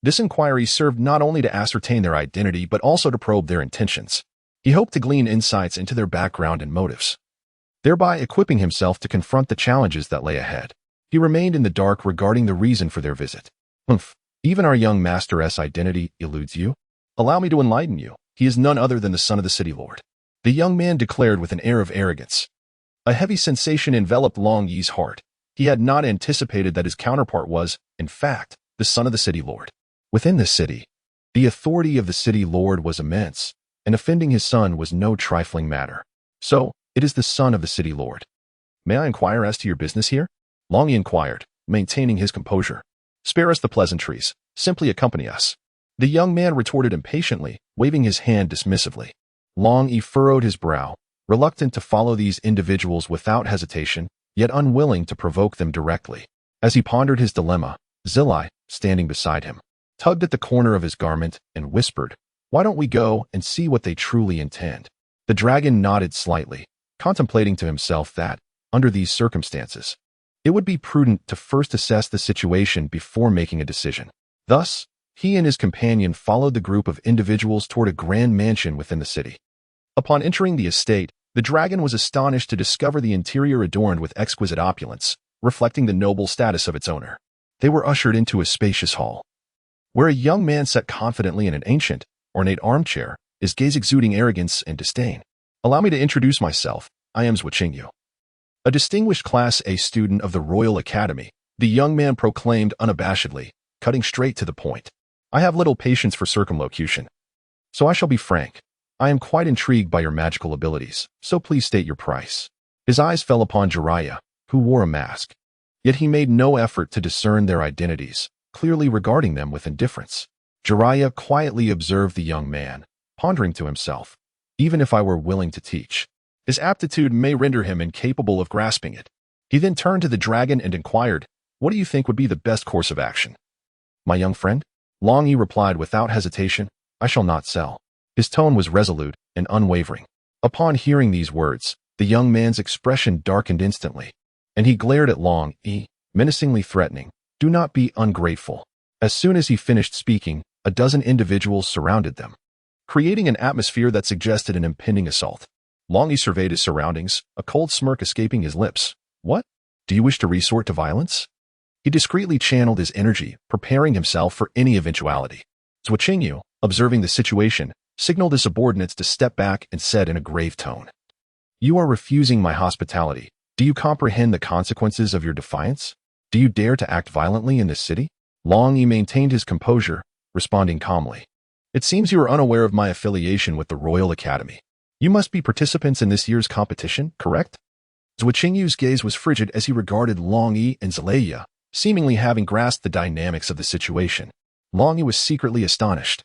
This inquiry served not only to ascertain their identity but also to probe their intentions. He hoped to glean insights into their background and motives, thereby equipping himself to confront the challenges that lay ahead. He remained in the dark regarding the reason for their visit. Even our young master's identity eludes you? Allow me to enlighten you. He is none other than the son of the city lord," the young man declared with an air of arrogance. A heavy sensation enveloped Longyi's heart. He had not anticipated that his counterpart was, in fact, the son of the city lord. Within the city, the authority of the city lord was immense, and offending his son was no trifling matter. So, it is the son of the city lord. May I inquire as to your business here? Longyi inquired, maintaining his composure. Spare us the pleasantries. Simply accompany us. The young man retorted impatiently, waving his hand dismissively. Longyi furrowed his brow, reluctant to follow these individuals without hesitation, yet unwilling to provoke them directly. As he pondered his dilemma, Zilai, standing beside him, tugged at the corner of his garment and whispered, "Why don't we go and see what they truly intend?" The dragon nodded slightly, contemplating to himself that, under these circumstances, it would be prudent to first assess the situation before making a decision. Thus, he and his companion followed the group of individuals toward a grand mansion within the city. Upon entering the estate, the dragon was astonished to discover the interior adorned with exquisite opulence, reflecting the noble status of its owner. They were ushered into a spacious hall, where a young man sat confidently in an ancient, ornate armchair, his gaze exuding arrogance and disdain. "Allow me to introduce myself. I am Zhuqingyu, a distinguished Class A student of the Royal Academy," the young man proclaimed unabashedly, cutting straight to the point. "I have little patience for circumlocution, so I shall be frank. I am quite intrigued by your magical abilities, so please state your price." His eyes fell upon Jiraiya, who wore a mask. Yet he made no effort to discern their identities, clearly regarding them with indifference. Jiraiya quietly observed the young man, pondering to himself, "Even if I were willing to teach, his aptitude may render him incapable of grasping it." He then turned to the dragon and inquired, "What do you think would be the best course of action?" "My young friend," Longyi replied without hesitation, "I shall not sell." His tone was resolute and unwavering. Upon hearing these words, the young man's expression darkened instantly, and he glared at Longyi, menacingly threatening, "Do not be ungrateful." As soon as he finished speaking, a dozen individuals surrounded them, creating an atmosphere that suggested an impending assault. Longyi surveyed his surroundings, a cold smirk escaping his lips. "What? Do you wish to resort to violence?" He discreetly channeled his energy, preparing himself for any eventuality. Zhuqingyu, observing the situation, signaled his subordinates to step back and said in a grave tone, "You are refusing my hospitality. Do you comprehend the consequences of your defiance? Do you dare to act violently in this city?" Longyi maintained his composure, responding calmly, "It seems you are unaware of my affiliation with the Royal Academy. You must be participants in this year's competition, correct?" Zhuqingyu's gaze was frigid as he regarded Longyi and Zilaiya, seemingly having grasped the dynamics of the situation. Longyi was secretly astonished,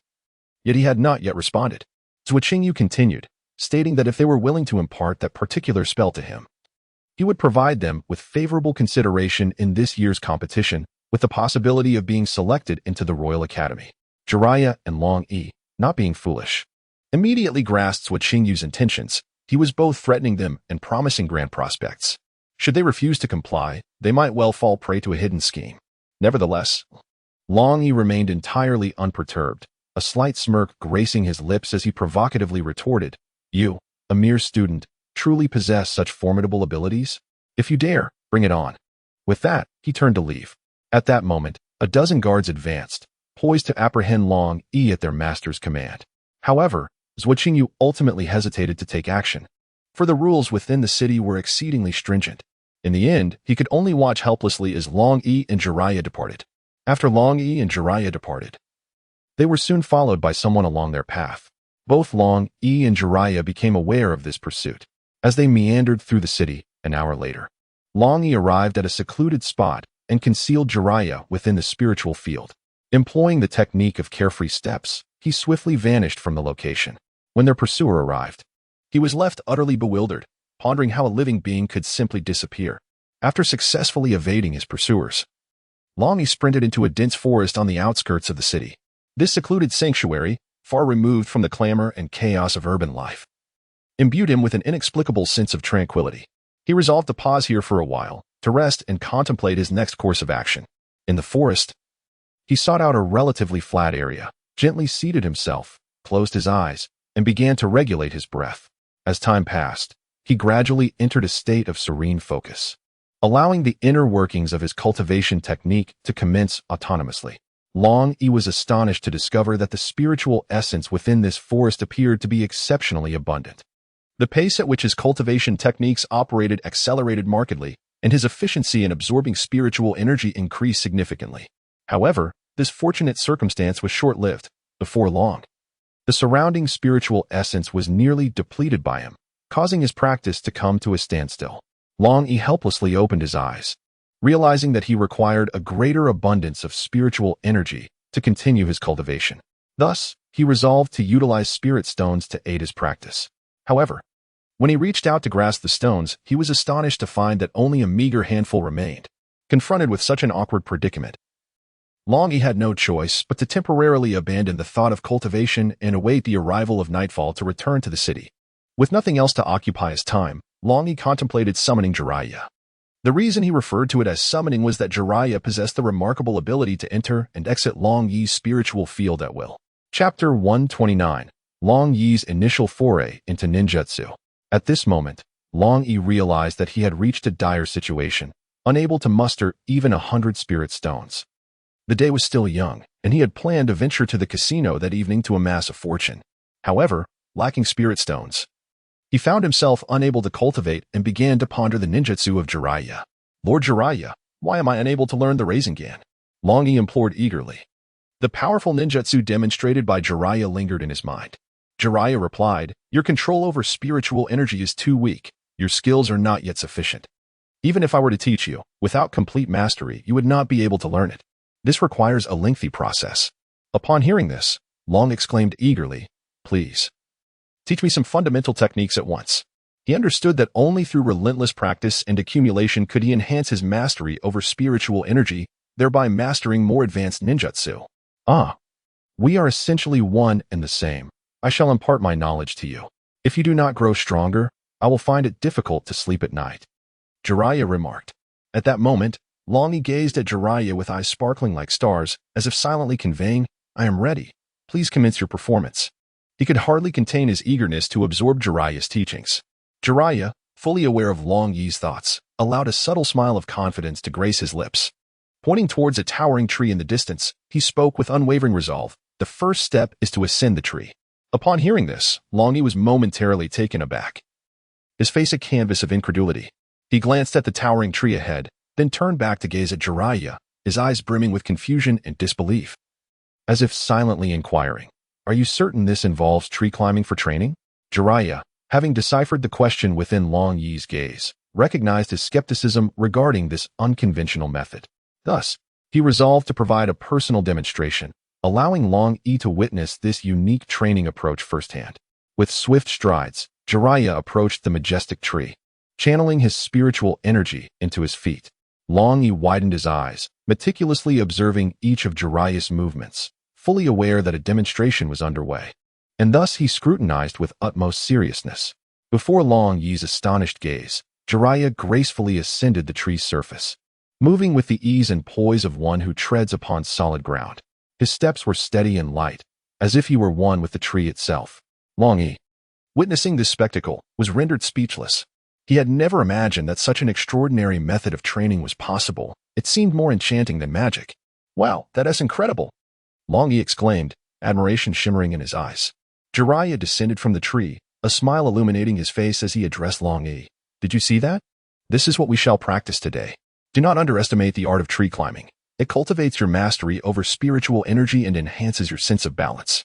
yet he had not yet responded. Zhuqingyu continued, stating that if they were willing to impart that particular spell to him, he would provide them with favorable consideration in this year's competition, with the possibility of being selected into the Royal Academy. Jiraiya and Longyi, not being foolish, immediately grasped Zhuqingyu's intentions. He was both threatening them and promising grand prospects. Should they refuse to comply, they might well fall prey to a hidden scheme. Nevertheless, Longyi remained entirely unperturbed, a slight smirk gracing his lips as he provocatively retorted, "You, a mere student, truly possess such formidable abilities? If you dare, bring it on." With that, he turned to leave. At that moment, a dozen guards advanced, poised to apprehend Longyi at their master's command. However, Zhuqingyu ultimately hesitated to take action, for the rules within the city were exceedingly stringent. In the end, he could only watch helplessly as Longyi and Jiraiya departed. After Longyi and Jiraiya departed, they were soon followed by someone along their path. Both Longyi and Jiraiya became aware of this pursuit. As they meandered through the city, an hour later, Longyi arrived at a secluded spot and concealed Jiraiya within the spiritual field. Employing the technique of carefree steps, he swiftly vanished from the location. When their pursuer arrived, he was left utterly bewildered, pondering how a living being could simply disappear. After successfully evading his pursuers, Longyi sprinted into a dense forest on the outskirts of the city. This secluded sanctuary, far removed from the clamor and chaos of urban life, imbued him with an inexplicable sense of tranquility. He resolved to pause here for a while, to rest and contemplate his next course of action. In the forest, he sought out a relatively flat area, gently seated himself, closed his eyes, and began to regulate his breath. As time passed, he gradually entered a state of serene focus, allowing the inner workings of his cultivation technique to commence autonomously. Longyi was astonished to discover that the spiritual essence within this forest appeared to be exceptionally abundant. The pace at which his cultivation techniques operated accelerated markedly, and his efficiency in absorbing spiritual energy increased significantly. However, this fortunate circumstance was short-lived. Before long, the surrounding spiritual essence was nearly depleted by him, causing his practice to come to a standstill. Longyi helplessly opened his eyes, realizing that he required a greater abundance of spiritual energy to continue his cultivation. Thus, he resolved to utilize spirit stones to aid his practice. However, when he reached out to grasp the stones, he was astonished to find that only a meager handful remained. Confronted with such an awkward predicament, Longyi had no choice but to temporarily abandon the thought of cultivation and await the arrival of nightfall to return to the city. With nothing else to occupy his time, Longyi contemplated summoning Jiraiya. The reason he referred to it as summoning was that Jiraiya possessed the remarkable ability to enter and exit Longyi's spiritual field at will. Chapter 129. Longyi's initial foray into ninjutsu. At this moment, Longyi realized that he had reached a dire situation, unable to muster even 100 spirit stones. The day was still young, and he had planned to venture to the casino that evening to amass a fortune. However, lacking spirit stones, he found himself unable to cultivate and began to ponder the ninjutsu of Jiraiya. Lord Jiraiya, why am I unable to learn the Rinnegan? Longyi implored eagerly. The powerful ninjutsu demonstrated by Jiraiya lingered in his mind. Jiraiya replied, your control over spiritual energy is too weak. Your skills are not yet sufficient. Even if I were to teach you, without complete mastery, you would not be able to learn it. This requires a lengthy process. Upon hearing this, Long exclaimed eagerly, please, teach me some fundamental techniques at once. He understood that only through relentless practice and accumulation could he enhance his mastery over spiritual energy, thereby mastering more advanced ninjutsu. We are essentially one and the same. I shall impart my knowledge to you. If you do not grow stronger, I will find it difficult to sleep at night. Jiraiya remarked. At that moment, Longyi gazed at Jiraiya with eyes sparkling like stars, as if silently conveying, I am ready. Please commence your performance. He could hardly contain his eagerness to absorb Jiraiya's teachings. Jiraiya, fully aware of Longyi's thoughts, allowed a subtle smile of confidence to grace his lips. Pointing towards a towering tree in the distance, he spoke with unwavering resolve. The first step is to ascend the tree. Upon hearing this, Longyi was momentarily taken aback, his face a canvas of incredulity. He glanced at the towering tree ahead, then turned back to gaze at Jiraiya, his eyes brimming with confusion and disbelief, as if silently inquiring, are you certain this involves tree climbing for training? Jiraiya, having deciphered the question within Longyi's gaze, recognized his skepticism regarding this unconventional method. Thus, he resolved to provide a personal demonstration, allowing Longyi to witness this unique training approach firsthand. With swift strides, Jiraiya approached the majestic tree, channeling his spiritual energy into his feet. Longyi widened his eyes, meticulously observing each of Jiraiya's movements, fully aware that a demonstration was underway. And thus he scrutinized with utmost seriousness. Before Longyi's astonished gaze, Jiraiya gracefully ascended the tree's surface, moving with the ease and poise of one who treads upon solid ground. His steps were steady and light, as if he were one with the tree itself. Longyi, witnessing this spectacle, was rendered speechless. He had never imagined that such an extraordinary method of training was possible. It seemed more enchanting than magic. Wow, that is incredible! Longyi exclaimed, admiration shimmering in his eyes. Jiraiya descended from the tree, a smile illuminating his face as he addressed Longyi. Did you see that? This is what we shall practice today. Do not underestimate the art of tree climbing. It cultivates your mastery over spiritual energy and enhances your sense of balance.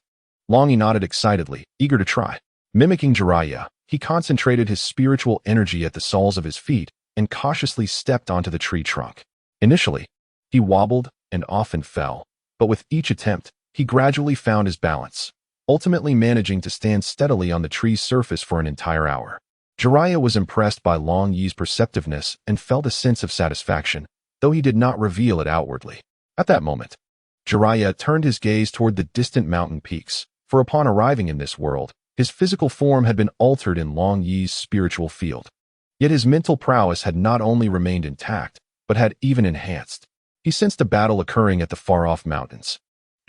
Longyi nodded excitedly, eager to try. Mimicking Jiraiya, he concentrated his spiritual energy at the soles of his feet and cautiously stepped onto the tree trunk. Initially, he wobbled and often fell, but with each attempt, he gradually found his balance, ultimately managing to stand steadily on the tree's surface for an entire hour. Jiraiya was impressed by Longyi's perceptiveness and felt a sense of satisfaction, though he did not reveal it outwardly. At that moment, Jiraiya turned his gaze toward the distant mountain peaks, for upon arriving in this world, his physical form had been altered in Longyi's spiritual field. Yet his mental prowess had not only remained intact, but had even enhanced. He sensed a battle occurring at the far-off mountains.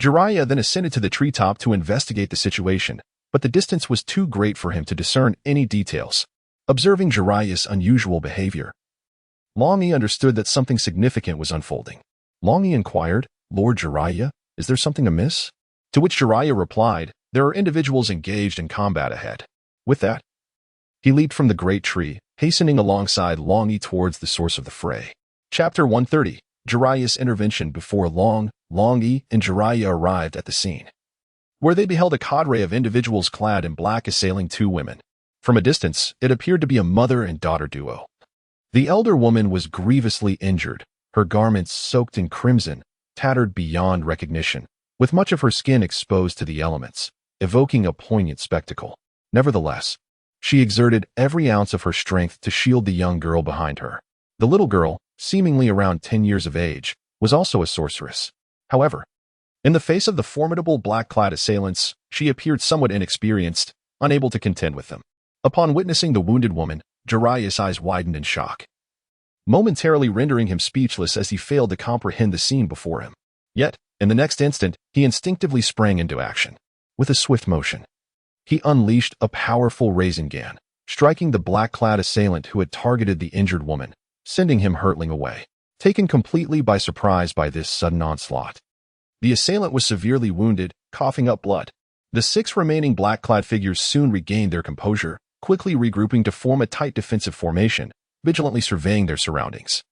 Jiraiya then ascended to the treetop to investigate the situation, but the distance was too great for him to discern any details. Observing Jiraiya's unusual behavior, Longyi understood that something significant was unfolding. Longyi inquired, Lord Jiraiya, is there something amiss? To which Jiraiya replied, there are individuals engaged in combat ahead. With that, He leaped from the great tree, hastening alongside Longyi towards the source of the fray. Chapter 130. Jiraiya's intervention. Before long, Longyi and Jiraiya arrived at the scene, where they beheld a cadre of individuals clad in black assailing two women. From a distance, it appeared to be a mother and daughter duo. The elder woman was grievously injured, her garments soaked in crimson, tattered beyond recognition, with much of her skin exposed to the elements, evoking a poignant spectacle. Nevertheless, she exerted every ounce of her strength to shield the young girl behind her. The little girl, seemingly around 10 years of age, was also a sorceress. However, in the face of the formidable black-clad assailants, she appeared somewhat inexperienced, unable to contend with them. Upon witnessing the wounded woman, Jiraiya's eyes widened in shock, momentarily rendering him speechless as he failed to comprehend the scene before him. Yet, in the next instant, he instinctively sprang into action. With a swift motion, he unleashed a powerful Rinnegan, striking the black-clad assailant who had targeted the injured woman, sending him hurtling away. Taken completely by surprise by this sudden onslaught, the assailant was severely wounded, coughing up blood. The 6 remaining black-clad figures soon regained their composure, quickly regrouping to form a tight defensive formation, vigilantly surveying their surroundings.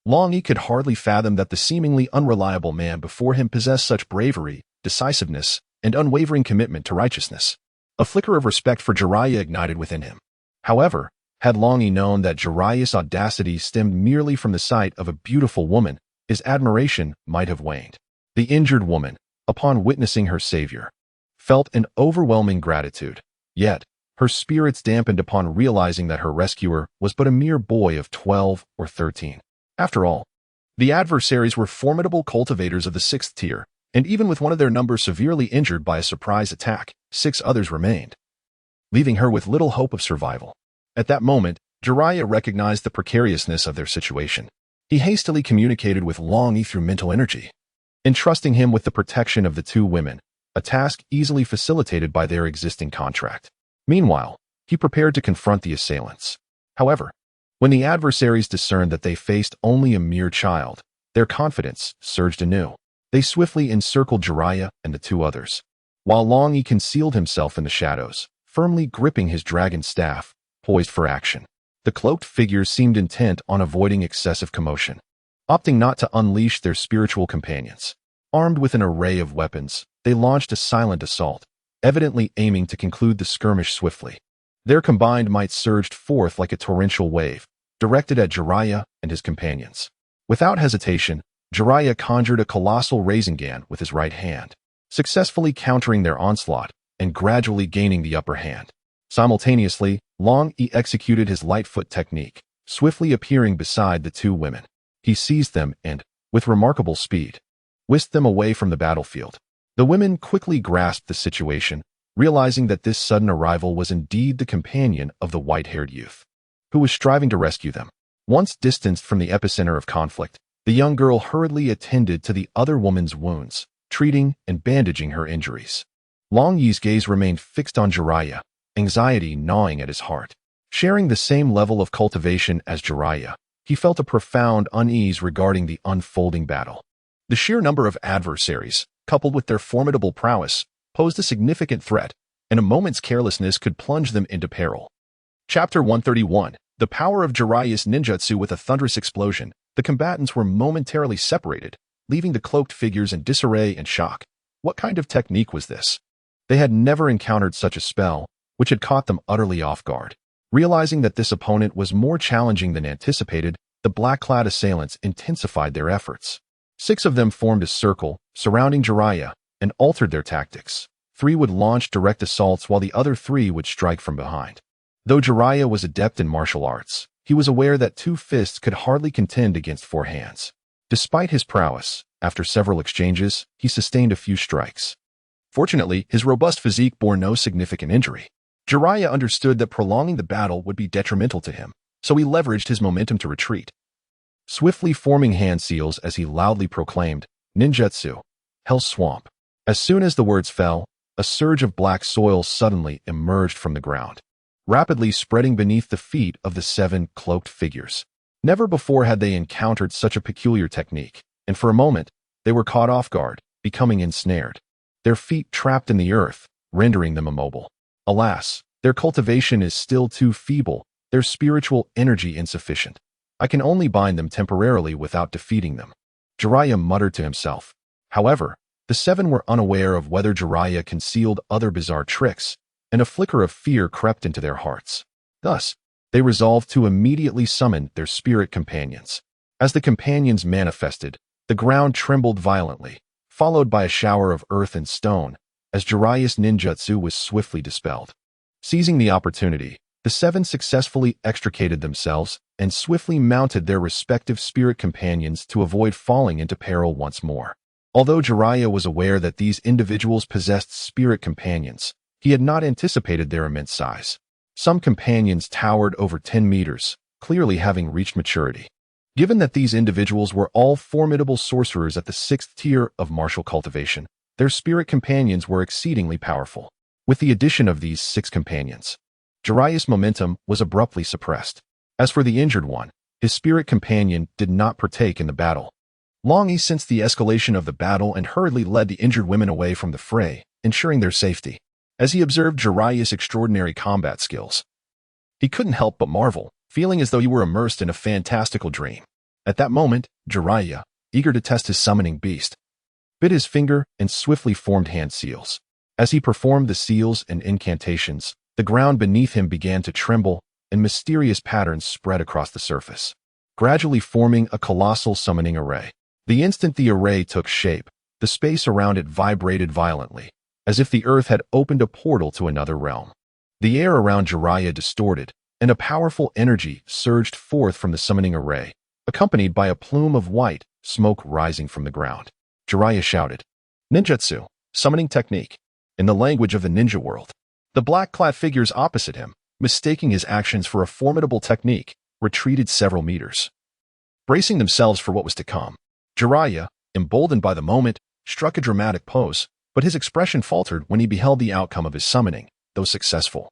Longyi could hardly fathom that the seemingly unreliable man before him possessed such bravery, decisiveness, and unwavering commitment to righteousness. A flicker of respect for Jiraiya ignited within him. However, had Longyi known that Jiraiya's audacity stemmed merely from the sight of a beautiful woman, his admiration might have waned. The injured woman, upon witnessing her savior, felt an overwhelming gratitude. Yet, her spirits dampened upon realizing that her rescuer was but a mere boy of 12 or 13. After all, the adversaries were formidable cultivators of the 6th tier, and even with one of their number severely injured by a surprise attack, 6 others remained, leaving her with little hope of survival. At that moment, Jiraiya recognized the precariousness of their situation. He hastily communicated with Longyi through mental energy, entrusting him with the protection of the 2 women, a task easily facilitated by their existing contract. Meanwhile, he prepared to confront the assailants. However, when the adversaries discerned that they faced only a mere child, their confidence surged anew. They swiftly encircled Jiraiya and the 2 others, while Longyi concealed himself in the shadows, firmly gripping his dragon staff, poised for action. The cloaked figures seemed intent on avoiding excessive commotion, opting not to unleash their spiritual companions. Armed with an array of weapons, they launched a silent assault, evidently aiming to conclude the skirmish swiftly. Their combined might surged forth like a torrential wave, directed at Jiraiya and his companions. Without hesitation, Jiraiya conjured a colossal Rinnegan with his right hand, successfully countering their onslaught and gradually gaining the upper hand. Simultaneously, Longyi executed his Lightfoot technique, swiftly appearing beside the 2 women. He seized them and, with remarkable speed, whisked them away from the battlefield. The women quickly grasped the situation, realizing that this sudden arrival was indeed the companion of the white-haired youth, who was striving to rescue them. Once distanced from the epicenter of conflict, the young girl hurriedly attended to the other woman's wounds, treating and bandaging her injuries. Longyi's gaze remained fixed on Jiraiya, anxiety gnawing at his heart. Sharing the same level of cultivation as Jiraiya, he felt a profound unease regarding the unfolding battle. The sheer number of adversaries, coupled with their formidable prowess, posed a significant threat, and a moment's carelessness could plunge them into peril. Chapter 131. The power of Jiraiya's ninjutsu. With a thunderous explosion, the combatants were momentarily separated, leaving the cloaked figures in disarray and shock. What kind of technique was this? They had never encountered such a spell, which had caught them utterly off guard. Realizing that this opponent was more challenging than anticipated, the black-clad assailants intensified their efforts. 6 of them formed a circle, surrounding Jiraiya, and altered their tactics. 3 would launch direct assaults while the other 3 would strike from behind. Though Jiraiya was adept in martial arts, he was aware that 2 fists could hardly contend against 4 hands. Despite his prowess, after several exchanges, he sustained a few strikes. Fortunately, his robust physique bore no significant injury. Jiraiya understood that prolonging the battle would be detrimental to him, so he leveraged his momentum to retreat, swiftly forming hand seals as he loudly proclaimed, "Ninjutsu, Hell's Swamp." As soon as the words fell, a surge of black soil suddenly emerged from the ground, rapidly spreading beneath the feet of the 7 cloaked figures. Never before had they encountered such a peculiar technique, and for a moment, they were caught off guard, becoming ensnared, their feet trapped in the earth, rendering them immobile. Alas, Their cultivation is still too feeble, their spiritual energy insufficient. I can only bind them temporarily without defeating them. Jiraiya muttered to himself. However, the seven were unaware of whether Jiraiya concealed other bizarre tricks, and a flicker of fear crept into their hearts. Thus, they resolved to immediately summon their spirit companions. As the companions manifested, the ground trembled violently, followed by a shower of earth and stone, as Jiraiya's ninjutsu was swiftly dispelled. Seizing the opportunity, the seven successfully extricated themselves and swiftly mounted their respective spirit companions to avoid falling into peril once more. Although Jiraiya was aware that these individuals possessed spirit companions, he had not anticipated their immense size. Some companions towered over 10 meters, clearly having reached maturity. Given that these individuals were all formidable sorcerers at the 6th tier of martial cultivation, their spirit companions were exceedingly powerful. With the addition of these 6 companions, Jiraiya's momentum was abruptly suppressed. As for the injured one, his spirit companion did not partake in the battle. Longyi sensed the escalation of the battle and hurriedly led the injured women away from the fray, ensuring their safety. As he observed Jiraiya's extraordinary combat skills, he couldn't help but marvel, feeling as though he were immersed in a fantastical dream. At that moment, Jiraiya, eager to test his summoning beast, bit his finger and swiftly formed hand seals. As he performed the seals and incantations, the ground beneath him began to tremble, and mysterious patterns spread across the surface, gradually forming a colossal summoning array. The instant the array took shape, the space around it vibrated violently, as if the earth had opened a portal to another realm. The air around Jiraiya distorted, and a powerful energy surged forth from the summoning array, accompanied by a plume of white smoke rising from the ground. Jiraiya shouted, "Ninjutsu, summoning technique," in the language of the ninja world. The black-clad figures opposite him, mistaking his actions for a formidable technique, retreated several meters. Bracing themselves for what was to come, Jiraiya, emboldened by the moment, struck a dramatic pose, but his expression faltered when he beheld the outcome of his summoning, though successful.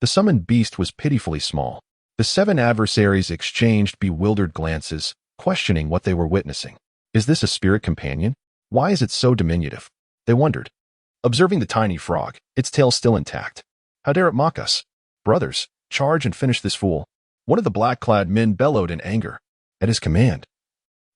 The summoned beast was pitifully small. The 7 adversaries exchanged bewildered glances, questioning what they were witnessing. Is this a spirit companion? Why is it so diminutive? They wondered, observing the tiny frog, its tail still intact. How dare it mock us? Brothers, charge and finish this fool. One of the black-clad men bellowed in anger. At his command,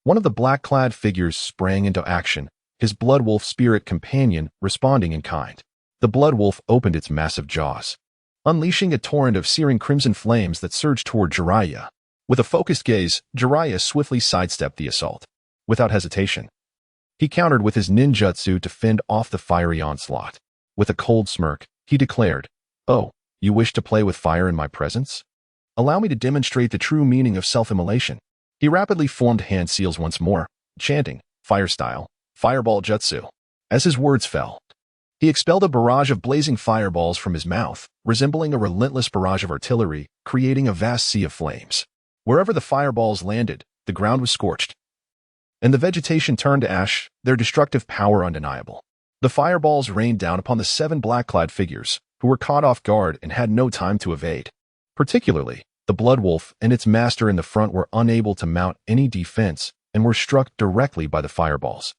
one of the black-clad figures sprang into action, his blood wolf spirit companion responding in kind. The blood wolf opened its massive jaws, unleashing a torrent of searing crimson flames that surged toward Jiraiya. With a focused gaze, Jiraiya swiftly sidestepped the assault. Without hesitation, he countered with his ninjutsu to fend off the fiery onslaught. With a cold smirk, he declared, "Oh, you wish to play with fire in my presence? Allow me to demonstrate the true meaning of self-immolation." He rapidly formed hand seals once more, chanting, "Fire style, fireball jutsu." As his words fell, he expelled a barrage of blazing fireballs from his mouth, resembling a relentless barrage of artillery, creating a vast sea of flames. Wherever the fireballs landed, the ground was scorched, and the vegetation turned to ash, their destructive power undeniable. The fireballs rained down upon the 7 black-clad figures, who were caught off guard and had no time to evade. Particularly, the blood wolf and its master in the front were unable to mount any defense and were struck directly by the fireballs,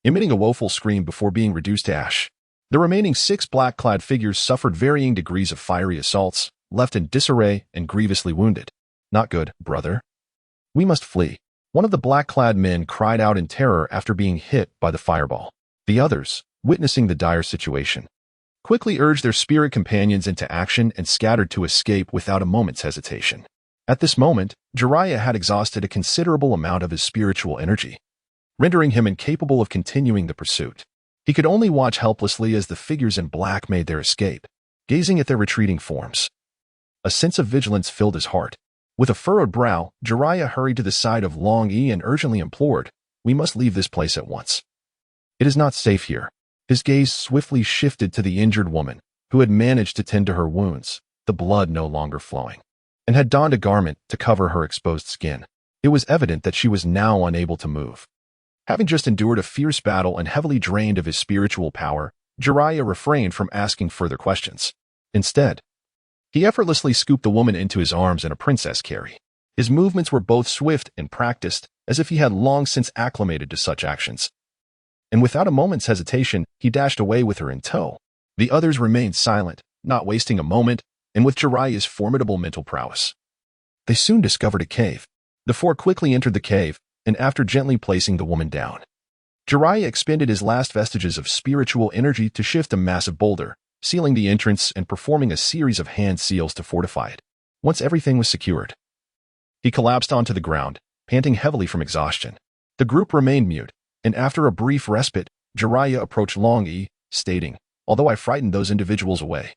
emitting a woeful scream before being reduced to ash. The remaining 6 black-clad figures suffered varying degrees of fiery assaults, left in disarray and grievously wounded. "Not good, brother. We must flee." One of the black-clad men cried out in terror after being hit by the fireball. The others, witnessing the dire situation, quickly urged their spirit companions into action and scattered to escape without a moment's hesitation. At this moment, Jiraiya had exhausted a considerable amount of his spiritual energy, rendering him incapable of continuing the pursuit. He could only watch helplessly as the figures in black made their escape, gazing at their retreating forms. A sense of vigilance filled his heart. With a furrowed brow, Jiraiya hurried to the side of Longyi and urgently implored, "We must leave this place at once. It is not safe here." His gaze swiftly shifted to the injured woman, who had managed to tend to her wounds, the blood no longer flowing, and had donned a garment to cover her exposed skin. It was evident that she was now unable to move. Having just endured a fierce battle and heavily drained of his spiritual power, Jiraiya refrained from asking further questions. Instead, he effortlessly scooped the woman into his arms in a princess carry. His movements were both swift and practiced, as if he had long since acclimated to such actions. And without a moment's hesitation, he dashed away with her in tow. The others remained silent, not wasting a moment, and with Jiraiya's formidable mental prowess. They soon discovered a cave. The four quickly entered the cave, and after gently placing the woman down, Jiraiya expended his last vestiges of spiritual energy to shift a massive boulder, sealing the entrance and performing a series of hand seals to fortify it. Once everything was secured, he collapsed onto the ground, panting heavily from exhaustion. The group remained mute, and after a brief respite, Jiraiya approached Longyi, stating, "Although I frightened those individuals away,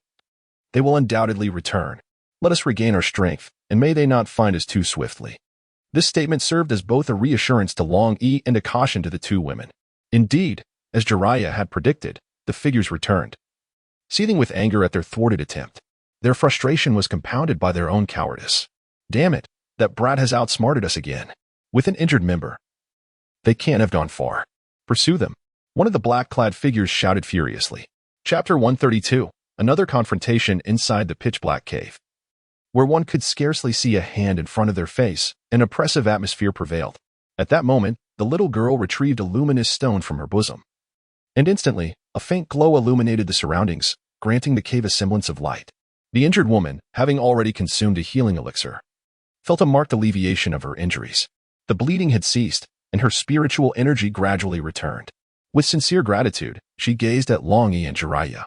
they will undoubtedly return. Let us regain our strength, and may they not find us too swiftly." This statement served as both a reassurance to Longyi and a caution to the two women. Indeed, as Jiraiya had predicted, the figures returned. Seething with anger at their thwarted attempt, their frustration was compounded by their own cowardice. "Damn it, that brat has outsmarted us again." With an injured member, "They can't have gone far. Pursue them," one of the black-clad figures shouted furiously. Chapter 132, another confrontation inside the pitch-black cave. Where one could scarcely see a hand in front of their face, an oppressive atmosphere prevailed. At that moment, the little girl retrieved a luminous stone from her bosom. And instantly, a faint glow illuminated the surroundings, granting the cave a semblance of light. The injured woman, having already consumed a healing elixir, felt a marked alleviation of her injuries. The bleeding had ceased, and her spiritual energy gradually returned. With sincere gratitude, she gazed at Longyi and Jiraiya,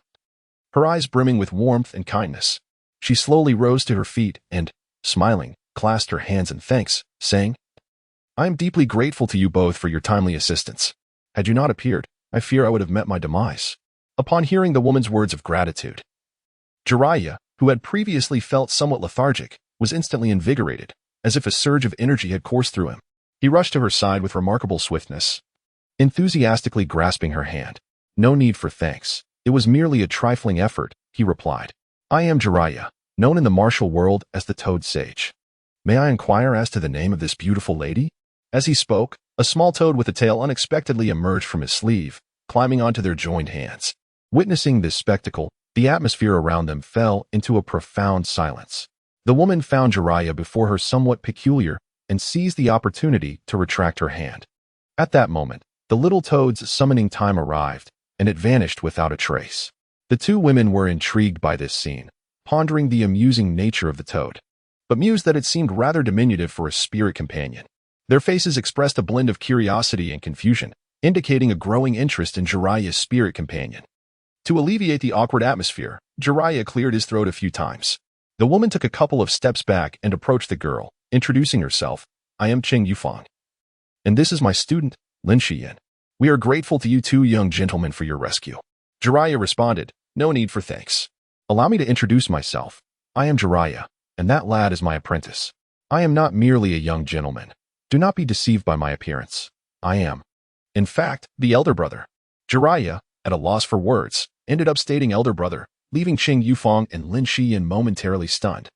her eyes brimming with warmth and kindness. She slowly rose to her feet and, smiling, clasped her hands in thanks, saying, "I am deeply grateful to you both for your timely assistance. Had you not appeared, I fear I would have met my demise." Upon hearing the woman's words of gratitude, Jiraiya, who had previously felt somewhat lethargic, was instantly invigorated, as if a surge of energy had coursed through him. He rushed to her side with remarkable swiftness, enthusiastically grasping her hand. "No need for thanks. It was merely a trifling effort," he replied. "I am Jiraiya, known in the martial world as the Toad Sage. May I inquire as to the name of this beautiful lady?" As he spoke, a small toad with a tail unexpectedly emerged from his sleeve, climbing onto their joined hands. Witnessing this spectacle, the atmosphere around them fell into a profound silence. The woman found Jiraiya before her somewhat peculiar and seized the opportunity to retract her hand. At that moment, the little toad's summoning time arrived, and it vanished without a trace. The two women were intrigued by this scene, pondering the amusing nature of the toad, but mused that it seemed rather diminutive for a spirit companion. Their faces expressed a blend of curiosity and confusion, indicating a growing interest in Jiraiya's spirit companion. To alleviate the awkward atmosphere, Jiraiya cleared his throat a few times. The woman took a couple of steps back and approached the girl, introducing herself. "I am Cheng Yufang, and this is my student, Lin Shiyan. We are grateful to you two young gentlemen for your rescue." Jiraiya responded, "No need for thanks. Allow me to introduce myself. I am Jiraiya, and that lad is my apprentice. I am not merely a young gentleman. Do not be deceived by my appearance. I am, in fact, the elder brother." Jiraiya, at a loss for words, ended up stating elder brother, leaving Cheng Yufang and Lin Shiyan momentarily stunned.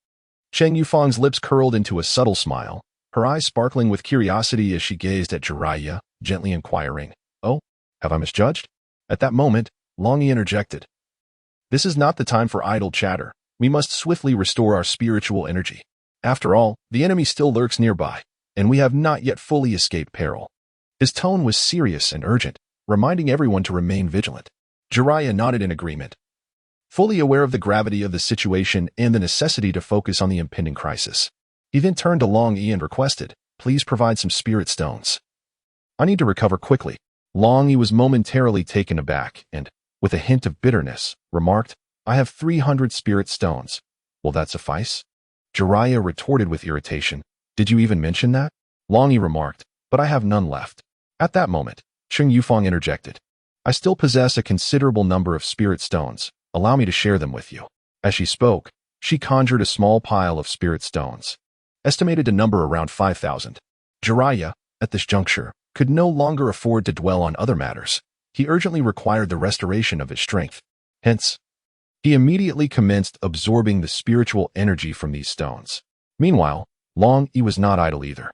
Cheng Yufang's lips curled into a subtle smile, her eyes sparkling with curiosity as she gazed at Jiraiya, gently inquiring, "Oh, have I misjudged?" At that moment, Longyi interjected, "This is not the time for idle chatter. We must swiftly restore our spiritual energy. After all, the enemy still lurks nearby, and we have not yet fully escaped peril." His tone was serious and urgent, reminding everyone to remain vigilant. Jiraiya nodded in agreement, fully aware of the gravity of the situation and the necessity to focus on the impending crisis. He then turned to Longyi and requested, "Please provide some spirit stones. I need to recover quickly." Longyi was momentarily taken aback and, with a hint of bitterness, remarked, "I have 300 spirit stones. Will that suffice?" Jiraiya retorted with irritation, "Did you even mention that?" Longyi remarked, "But I have none left." At that moment, Cheng Yufang interjected, "I still possess a considerable number of spirit stones. Allow me to share them with you." As she spoke, she conjured a small pile of spirit stones, estimated to number around 5,000. Jiraiya, at this juncture, could no longer afford to dwell on other matters. He urgently required the restoration of his strength. Hence, he immediately commenced absorbing the spiritual energy from these stones. Meanwhile, Longyi was not idle either,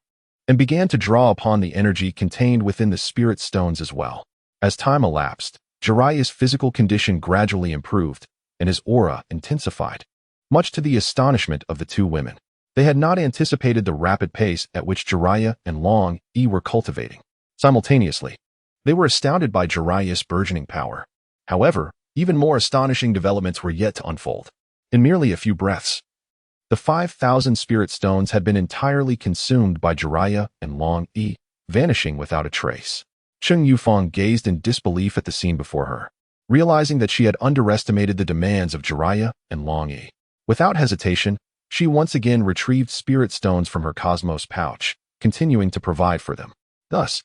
and began to draw upon the energy contained within the spirit stones as well. As time elapsed, Jiraiya's physical condition gradually improved, and his aura intensified, much to the astonishment of the two women. They had not anticipated the rapid pace at which Jiraiya and Longyi were cultivating. Simultaneously, they were astounded by Jiraiya's burgeoning power. However, even more astonishing developments were yet to unfold. In merely a few breaths, the 5,000 spirit stones had been entirely consumed by Jiraiya and Longyi, vanishing without a trace. Cheng Yufeng gazed in disbelief at the scene before her, realizing that she had underestimated the demands of Jiraiya and Longyi. Without hesitation, she once again retrieved spirit stones from her cosmos pouch, continuing to provide for them. Thus,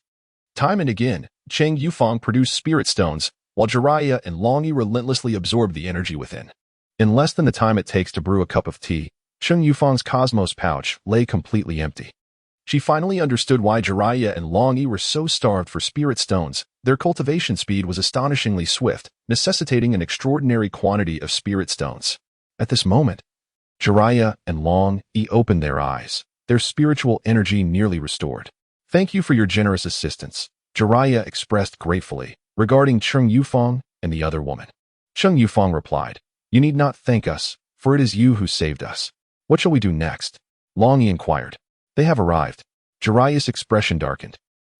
time and again, Cheng Yufeng produced spirit stones, while Jiraiya and Longyi relentlessly absorbed the energy within. In less than the time it takes to brew a cup of tea, Cheng Yufeng's cosmos pouch lay completely empty. She finally understood why Jiraiya and Longyi were so starved for spirit stones. Their cultivation speed was astonishingly swift, necessitating an extraordinary quantity of spirit stones. At this moment, Jiraiya and Longyi opened their eyes, their spiritual energy nearly restored. "Thank you for your generous assistance," Jiraiya expressed gratefully, regarding Cheng Yufeng and the other woman. Cheng Yufeng replied, "You need not thank us, for it is you who saved us. What shall we do next?" Longyi inquired. "They have arrived." Jiraiya's expression darkened,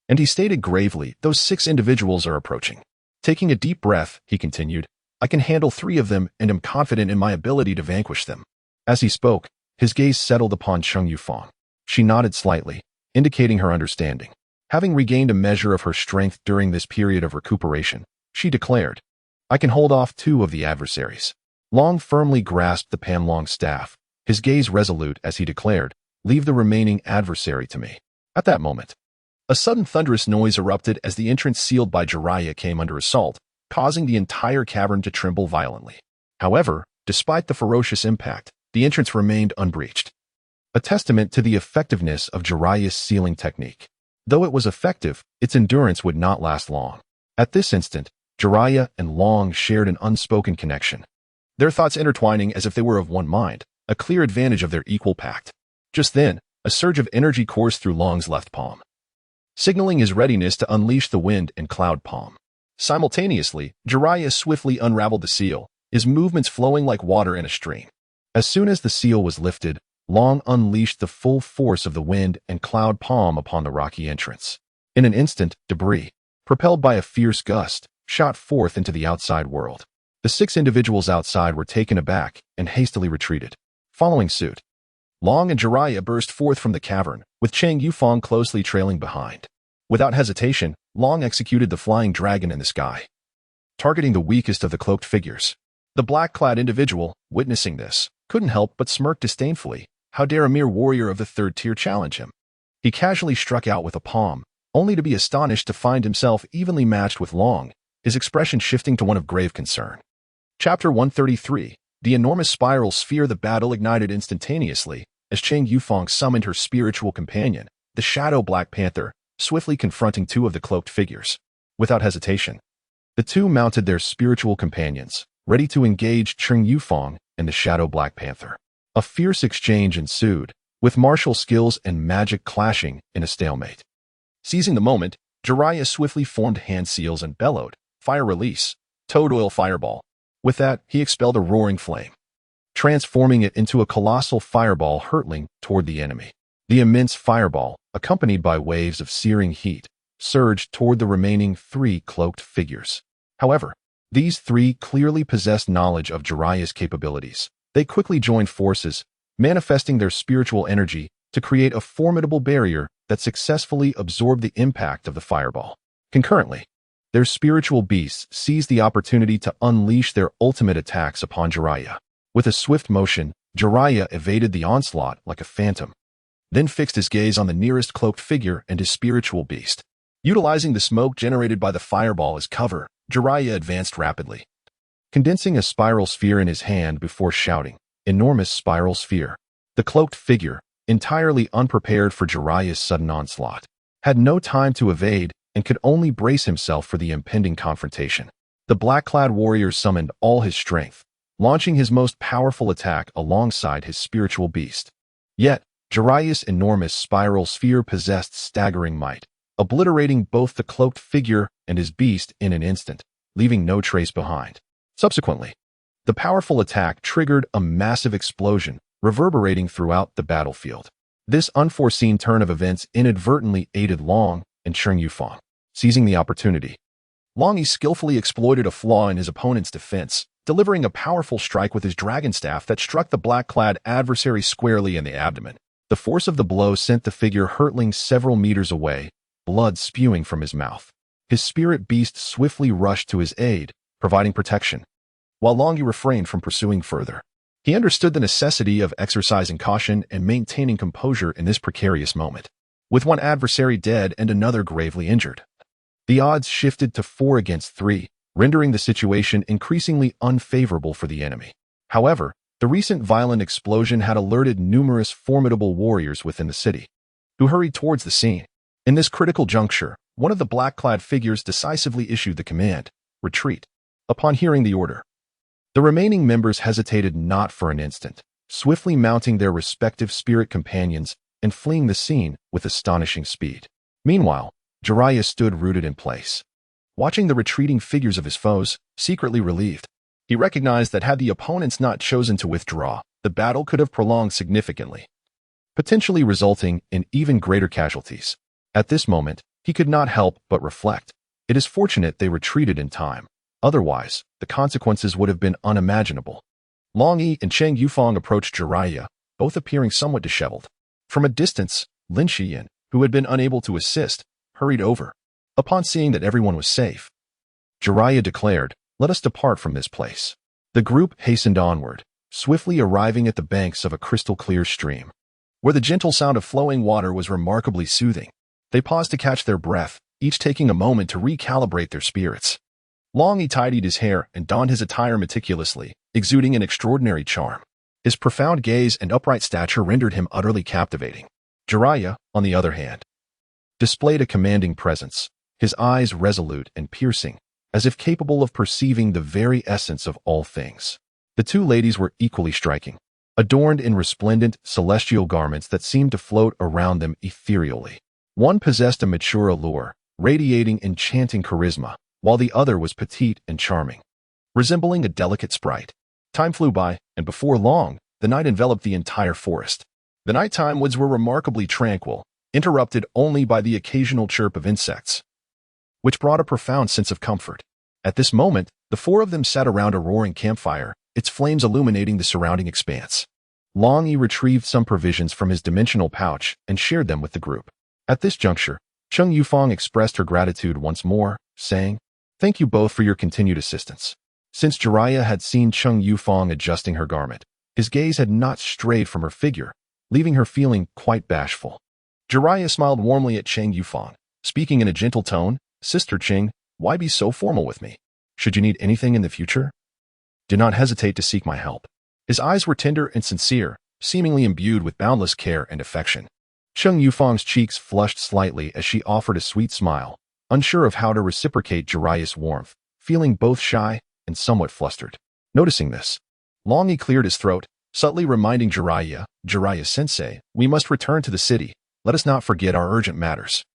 and he stated gravely, "Those 6 individuals are approaching." Taking a deep breath, he continued, "I can handle 3 of them and am confident in my ability to vanquish them." As he spoke, his gaze settled upon Cheng Yufeng. She nodded slightly, indicating her understanding. Having regained a measure of her strength during this period of recuperation, she declared, "I can hold off 2 of the adversaries." Long firmly grasped the Panlong staff, his gaze resolute as he declared, "Leave the remaining adversary to me." At that moment, a sudden thunderous noise erupted as the entrance sealed by Jiraiya came under assault, causing the entire cavern to tremble violently. However, despite the ferocious impact, the entrance remained unbreached, a testament to the effectiveness of Jiraiya's sealing technique. Though it was effective, its endurance would not last long. At this instant, Jiraiya and Long shared an unspoken connection, their thoughts intertwining as if they were of one mind, a clear advantage of their equal pact. Just then, a surge of energy coursed through Long's left palm, signaling his readiness to unleash the wind and cloud palm. Simultaneously, Jiraiya swiftly unraveled the seal, his movements flowing like water in a stream. As soon as the seal was lifted, Long unleashed the full force of the wind and cloud palm upon the rocky entrance. In an instant, debris, propelled by a fierce gust, shot forth into the outside world. The 6 individuals outside were taken aback and hastily retreated. Following suit, Long and Jiraiya burst forth from the cavern, with Cheng Yufeng closely trailing behind. Without hesitation, Long executed the flying dragon in the sky, targeting the weakest of the cloaked figures. The black-clad individual, witnessing this, couldn't help but smirk disdainfully. How dare a mere warrior of the 3rd tier challenge him? He casually struck out with a palm, only to be astonished to find himself evenly matched with Long, his expression shifting to one of grave concern. Chapter 133. The enormous spiral sphere. The battle ignited instantaneously as Cheng Yufeng summoned her spiritual companion, the Shadow Black Panther, swiftly confronting 2 of the cloaked figures. Without hesitation, the 2 mounted their spiritual companions, ready to engage Cheng Yufeng and the Shadow Black Panther. A fierce exchange ensued, with martial skills and magic clashing in a stalemate. Seizing the moment, Jiraiya swiftly formed hand seals and bellowed, "Fire release, toad oil fireball." With that, he expelled a roaring flame, transforming it into a colossal fireball hurtling toward the enemy. The immense fireball, accompanied by waves of searing heat, surged toward the remaining 3 cloaked figures. However, these 3 clearly possessed knowledge of Jiraiya's capabilities. They quickly joined forces, manifesting their spiritual energy to create a formidable barrier that successfully absorbed the impact of the fireball. Concurrently, their spiritual beasts seized the opportunity to unleash their ultimate attacks upon Jiraiya. With a swift motion, Jiraiya evaded the onslaught like a phantom, then fixed his gaze on the nearest cloaked figure and his spiritual beast. Utilizing the smoke generated by the fireball as cover, Jiraiya advanced rapidly, condensing a spiral sphere in his hand before shouting, "Enormous spiral sphere." The cloaked figure, entirely unprepared for Jiraiya's sudden onslaught, had no time to evade and could only brace himself for the impending confrontation. The black-clad warrior summoned all his strength, launching his most powerful attack alongside his spiritual beast. Yet, Jiraiya's enormous spiral sphere possessed staggering might, obliterating both the cloaked figure and his beast in an instant, leaving no trace behind. Subsequently, the powerful attack triggered a massive explosion, reverberating throughout the battlefield. This unforeseen turn of events inadvertently aided Long and Cheng Yufeng. Seizing the opportunity, Longyi skillfully exploited a flaw in his opponent's defense, delivering a powerful strike with his dragon staff that struck the black-clad adversary squarely in the abdomen. The force of the blow sent the figure hurtling several meters away, blood spewing from his mouth. His spirit beast swiftly rushed to his aid, providing protection, while Longyi refrained from pursuing further. He understood the necessity of exercising caution and maintaining composure in this precarious moment. With one adversary dead and another gravely injured, the odds shifted to 4 against 3, rendering the situation increasingly unfavorable for the enemy. However, the recent violent explosion had alerted numerous formidable warriors within the city, who hurried towards the scene. In this critical juncture, one of the black-clad figures decisively issued the command, "Retreat." Upon hearing the order, the remaining members hesitated not for an instant, swiftly mounting their respective spirit companions and fleeing the scene with astonishing speed. Meanwhile, Jiraiya stood rooted in place, watching the retreating figures of his foes, secretly relieved. He recognized that had the opponents not chosen to withdraw, the battle could have prolonged significantly, potentially resulting in even greater casualties. At this moment, he could not help but reflect. It is fortunate they retreated in time. Otherwise, the consequences would have been unimaginable. Longyi and Cheng Yufang approached Jiraiya, both appearing somewhat disheveled. From a distance, Lin Shiyan, who had been unable to assist, hurried over. Upon seeing that everyone was safe, Jiraiya declared, "Let us depart from this place." The group hastened onward, swiftly arriving at the banks of a crystal-clear stream, where the gentle sound of flowing water was remarkably soothing. They paused to catch their breath, each taking a moment to recalibrate their spirits. Longyi tidied his hair and donned his attire meticulously, exuding an extraordinary charm. His profound gaze and upright stature rendered him utterly captivating. Jiraiya, on the other hand, displayed a commanding presence, his eyes resolute and piercing, as if capable of perceiving the very essence of all things. The two ladies were equally striking, adorned in resplendent, celestial garments that seemed to float around them ethereally. One possessed a mature allure, radiating enchanting charisma, while the other was petite and charming, resembling a delicate sprite. Time flew by, and before long, the night enveloped the entire forest. The nighttime woods were remarkably tranquil, interrupted only by the occasional chirp of insects, which brought a profound sense of comfort. At this moment, the 4 of them sat around a roaring campfire, its flames illuminating the surrounding expanse. Longyi retrieved some provisions from his dimensional pouch and shared them with the group. At this juncture, Cheng Yufang expressed her gratitude once more, saying, "Thank you both for your continued assistance." Since Jiraiya had seen Cheng Yufang adjusting her garment, his gaze had not strayed from her figure, leaving her feeling quite bashful. Jiraiya smiled warmly at Cheng Yufang, speaking in a gentle tone, "Sister Cheng, why be so formal with me? Should you need anything in the future, do not hesitate to seek my help." His eyes were tender and sincere, seemingly imbued with boundless care and affection. Cheng Yufang's cheeks flushed slightly as she offered a sweet smile, unsure of how to reciprocate Jiraiya's warmth, feeling both shy and somewhat flustered. Noticing this, Longyi cleared his throat, subtly reminding Jiraiya, "Jiraiya-sensei, we must return to the city. Let us not forget our urgent matters."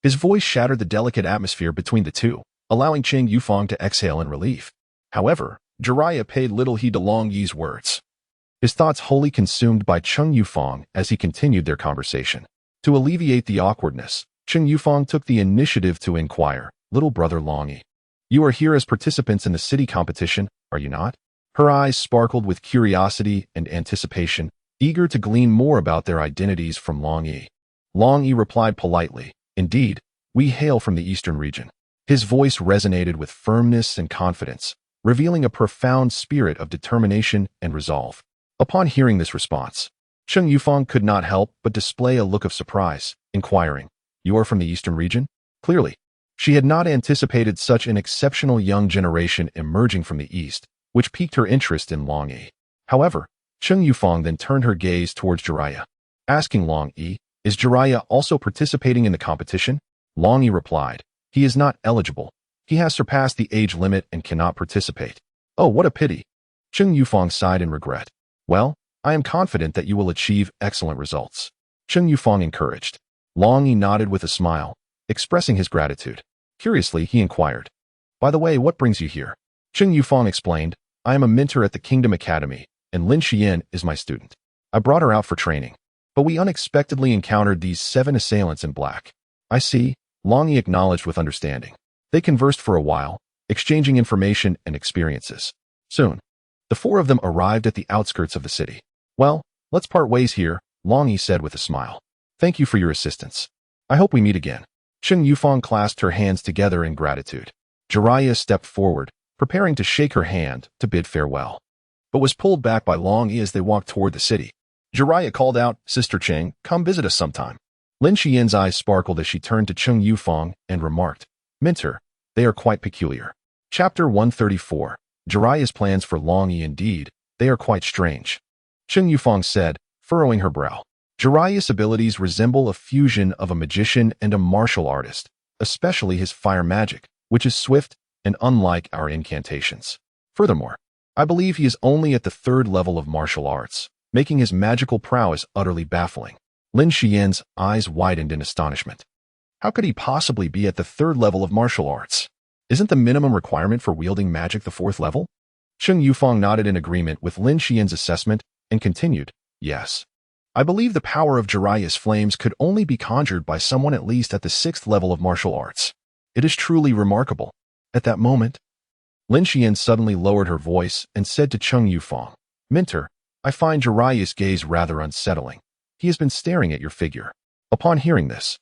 His voice shattered the delicate atmosphere between the two, allowing Cheng Yufang to exhale in relief. However, Jiraiya paid little heed to Longyi's words, his thoughts wholly consumed by Cheng Yufang as he continued their conversation. To alleviate the awkwardness, Cheng Yufang took the initiative to inquire, "Little brother Longyi, you are here as participants in the city competition, are you not?" Her eyes sparkled with curiosity and anticipation, eager to glean more about their identities from Longyi. Longyi replied politely, "Indeed, we hail from the eastern region." His voice resonated with firmness and confidence, revealing a profound spirit of determination and resolve. Upon hearing this response, Cheng Yufang could not help but display a look of surprise, inquiring, "You are from the eastern region?" Clearly, she had not anticipated such an exceptional young generation emerging from the east, which piqued her interest in Longyi. However, Cheng Yufang then turned her gaze towards Jiraiya, asking Longyi, "Is Jiraiya also participating in the competition?" Longyi replied, "He is not eligible. He has surpassed the age limit and cannot participate." "Oh, what a pity." Cheng Yufang sighed in regret. "Well, I am confident that you will achieve excellent results." Cheng Yufang encouraged. Longyi nodded with a smile, expressing his gratitude. Curiously, he inquired, "By the way, what brings you here?" Cheng Yufang explained, "I am a mentor at the Kingdom Academy, and Lin Shiyan is my student. I brought her out for training, but we unexpectedly encountered these 7 assailants in black." "I see," Longyi acknowledged with understanding. They conversed for a while, exchanging information and experiences. Soon, the four of them arrived at the outskirts of the city. Well, let's part ways here, Longyi said with a smile. Thank you for your assistance. I hope we meet again. Cheng Yufeng clasped her hands together in gratitude. Jiraiya stepped forward, preparing to shake her hand to bid farewell, but was pulled back by Longyi as they walked toward the city. Jiraiya called out, Sister Cheng, come visit us sometime. Lin Xian's eyes sparkled as she turned to Cheng Yufeng and remarked, Mentor, they are quite peculiar. Chapter 134. Jiraiya's plans for Longyi. Indeed, they are quite strange. Cheng Yufeng said, furrowing her brow. Jiraiya's abilities resemble a fusion of a magician and a martial artist, especially his fire magic, which is swift and unlike our incantations. Furthermore, I believe he is only at the 3rd level of martial arts, making his magical prowess utterly baffling. Lin Xian's eyes widened in astonishment. How could he possibly be at the 3rd level of martial arts? Isn't the minimum requirement for wielding magic the 4th level? Cheng Yufeng nodded in agreement with Lin Xian's assessment and continued, Yes. I believe the power of Jiraiya's flames could only be conjured by someone at least at the 6th level of martial arts. It is truly remarkable. At that moment, Lin Xian suddenly lowered her voice and said to Cheng Yufeng, Mentor, I find Jiraiya's gaze rather unsettling. He has been staring at your figure. Upon hearing this,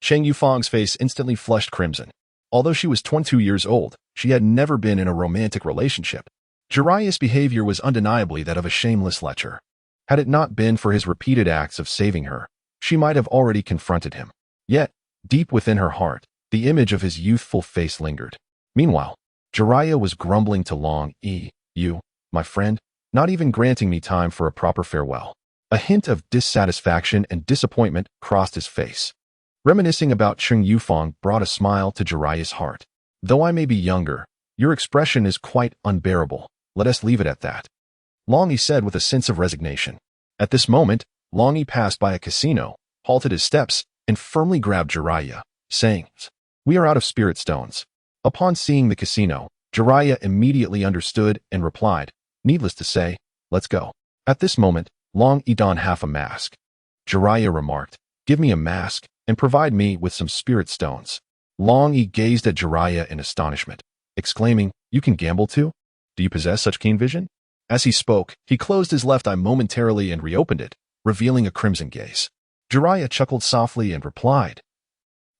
Cheng Yufeng's face instantly flushed crimson. Although she was 22 years old, she had never been in a romantic relationship. Jiraiya's behavior was undeniably that of a shameless lecher. Had it not been for his repeated acts of saving her, she might have already confronted him. Yet, deep within her heart, the image of his youthful face lingered. Meanwhile, Jiraiya was grumbling to Longyi, you, my friend, not even granting me time for a proper farewell. A hint of dissatisfaction and disappointment crossed his face. Reminiscing about Cheng Yufeng brought a smile to Jiraiya's heart. Though I may be younger, your expression is quite unbearable. Let us leave it at that. Longyi said with a sense of resignation. At this moment, Longyi passed by a casino, halted his steps, and firmly grabbed Jiraiya, saying, We are out of spirit stones. Upon seeing the casino, Jiraiya immediately understood and replied, Needless to say, let's go. At this moment, Longyi donned half a mask. Jiraiya remarked, Give me a mask and provide me with some spirit stones. Longyi gazed at Jiraiya in astonishment, exclaiming, You can gamble too? Do you possess such keen vision? As he spoke, he closed his left eye momentarily and reopened it, revealing a crimson gaze. Jiraiya chuckled softly and replied,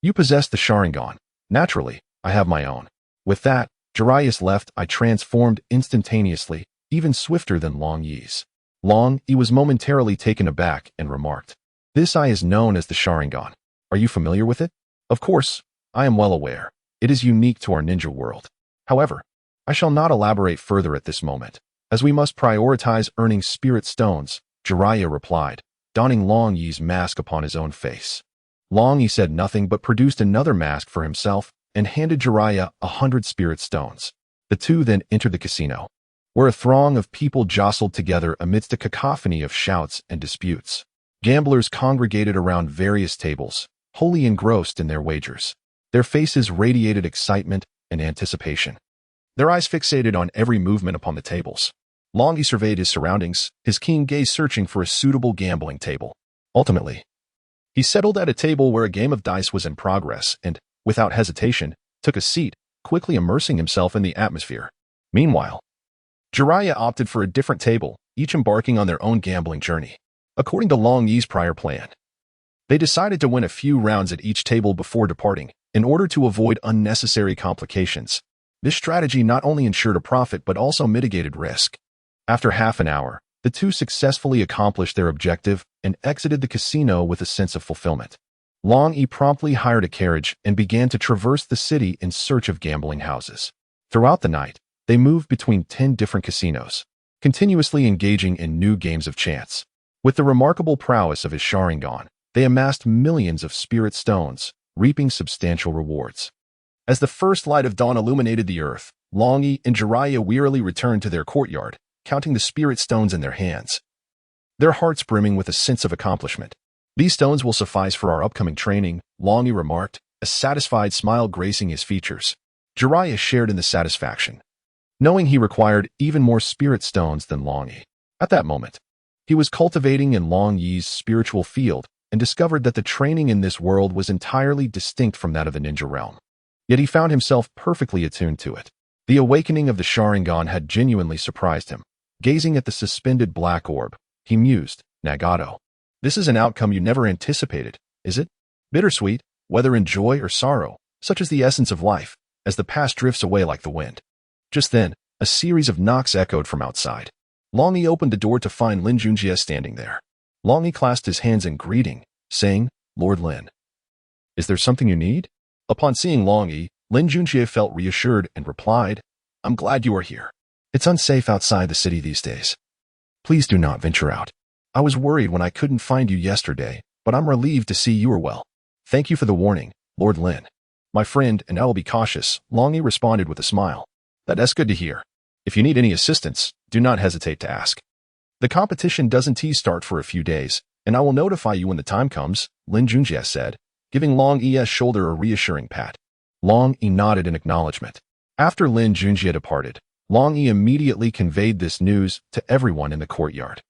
You possess the Sharingan. Naturally, I have my own. With that, Jiraiya's left eye transformed instantaneously, even swifter than Longyi's. Longyi was momentarily taken aback and remarked, This eye is known as the Sharingan. Are you familiar with it? Of course, I am well aware. It is unique to our ninja world. However, I shall not elaborate further at this moment, as we must prioritize earning spirit stones, Jiraiya replied, donning Longyi's mask upon his own face. Longyi said nothing but produced another mask for himself and handed Jiraiya 100 spirit stones. The two then entered the casino, where a throng of people jostled together amidst a cacophony of shouts and disputes. Gamblers congregated around various tables, wholly engrossed in their wagers. Their faces radiated excitement and anticipation, their eyes fixated on every movement upon the tables. Longyi surveyed his surroundings, his keen gaze searching for a suitable gambling table. Ultimately, he settled at a table where a game of dice was in progress and, without hesitation, took a seat, quickly immersing himself in the atmosphere. Meanwhile, Jiraiya opted for a different table, each embarking on their own gambling journey. According to Longyi's prior plan, they decided to win a few rounds at each table before departing, in order to avoid unnecessary complications. This strategy not only ensured a profit but also mitigated risk. After half an hour, the two successfully accomplished their objective and exited the casino with a sense of fulfillment. Longyi promptly hired a carriage and began to traverse the city in search of gambling houses. Throughout the night, they moved between 10 different casinos, continuously engaging in new games of chance. With the remarkable prowess of his Sharingan, they amassed millions of spirit stones, reaping substantial rewards. As the first light of dawn illuminated the earth, Longyi and Jiraiya wearily returned to their courtyard, counting the spirit stones in their hands, their hearts brimming with a sense of accomplishment. These stones will suffice for our upcoming training, Longyi remarked, a satisfied smile gracing his features. Jiraiya shared in the satisfaction, knowing he required even more spirit stones than Longyi. At that moment, he was cultivating in Longyi's spiritual field and discovered that the training in this world was entirely distinct from that of the ninja realm. Yet he found himself perfectly attuned to it. The awakening of the Sharingan had genuinely surprised him. Gazing at the suspended black orb, he mused, Nagato. This is an outcome you never anticipated, is it? Bittersweet, whether in joy or sorrow, such is the essence of life, as the past drifts away like the wind. Just then, a series of knocks echoed from outside. Longyi opened the door to find Lin Junjie standing there. Longyi clasped his hands in greeting, saying, Lord Lin. Is there something you need? Upon seeing Longyi, Lin Junjie felt reassured and replied, I'm glad you are here. It's unsafe outside the city these days. Please do not venture out. I was worried when I couldn't find you yesterday, but I'm relieved to see you are well. Thank you for the warning, Lord Lin. My friend, and I will be cautious, Longyi responded with a smile. That's good to hear. If you need any assistance, do not hesitate to ask. The competition doesn't start for a few days, and I will notify you when the time comes, Lin Junjie said, giving Longyi's shoulder a reassuring pat. Longyi nodded in acknowledgement. After Lin Junjie departed, Longyi immediately conveyed this news to everyone in the courtyard.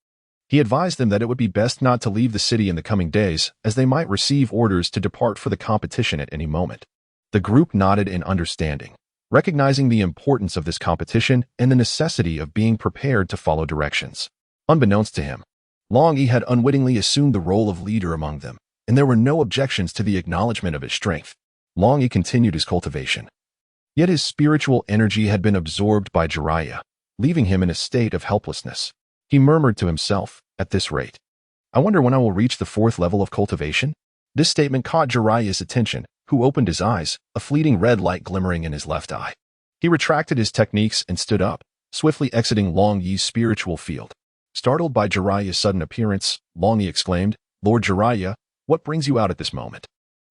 He advised them that it would be best not to leave the city in the coming days, as they might receive orders to depart for the competition at any moment. The group nodded in understanding, recognizing the importance of this competition and the necessity of being prepared to follow directions. Unbeknownst to him, Longyi had unwittingly assumed the role of leader among them, and there were no objections to the acknowledgement of his strength. Longyi continued his cultivation. Yet his spiritual energy had been absorbed by Jiraiya, leaving him in a state of helplessness. He murmured to himself, at this rate, I wonder when I will reach the 4th level of cultivation? This statement caught Jiraiya's attention, who opened his eyes, a fleeting red light glimmering in his left eye. He retracted his techniques and stood up, swiftly exiting Longyi's spiritual field. Startled by Jiraiya's sudden appearance, Longyi exclaimed, Lord Jiraiya, what brings you out at this moment?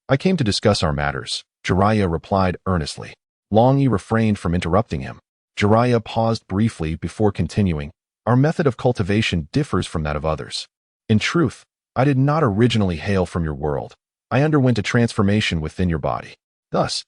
I came to discuss our matters, Jiraiya replied earnestly. Longyi refrained from interrupting him. Jiraiya paused briefly before continuing, Our method of cultivation differs from that of others. In truth, I did not originally hail from your world. I underwent a transformation within your body. Thus,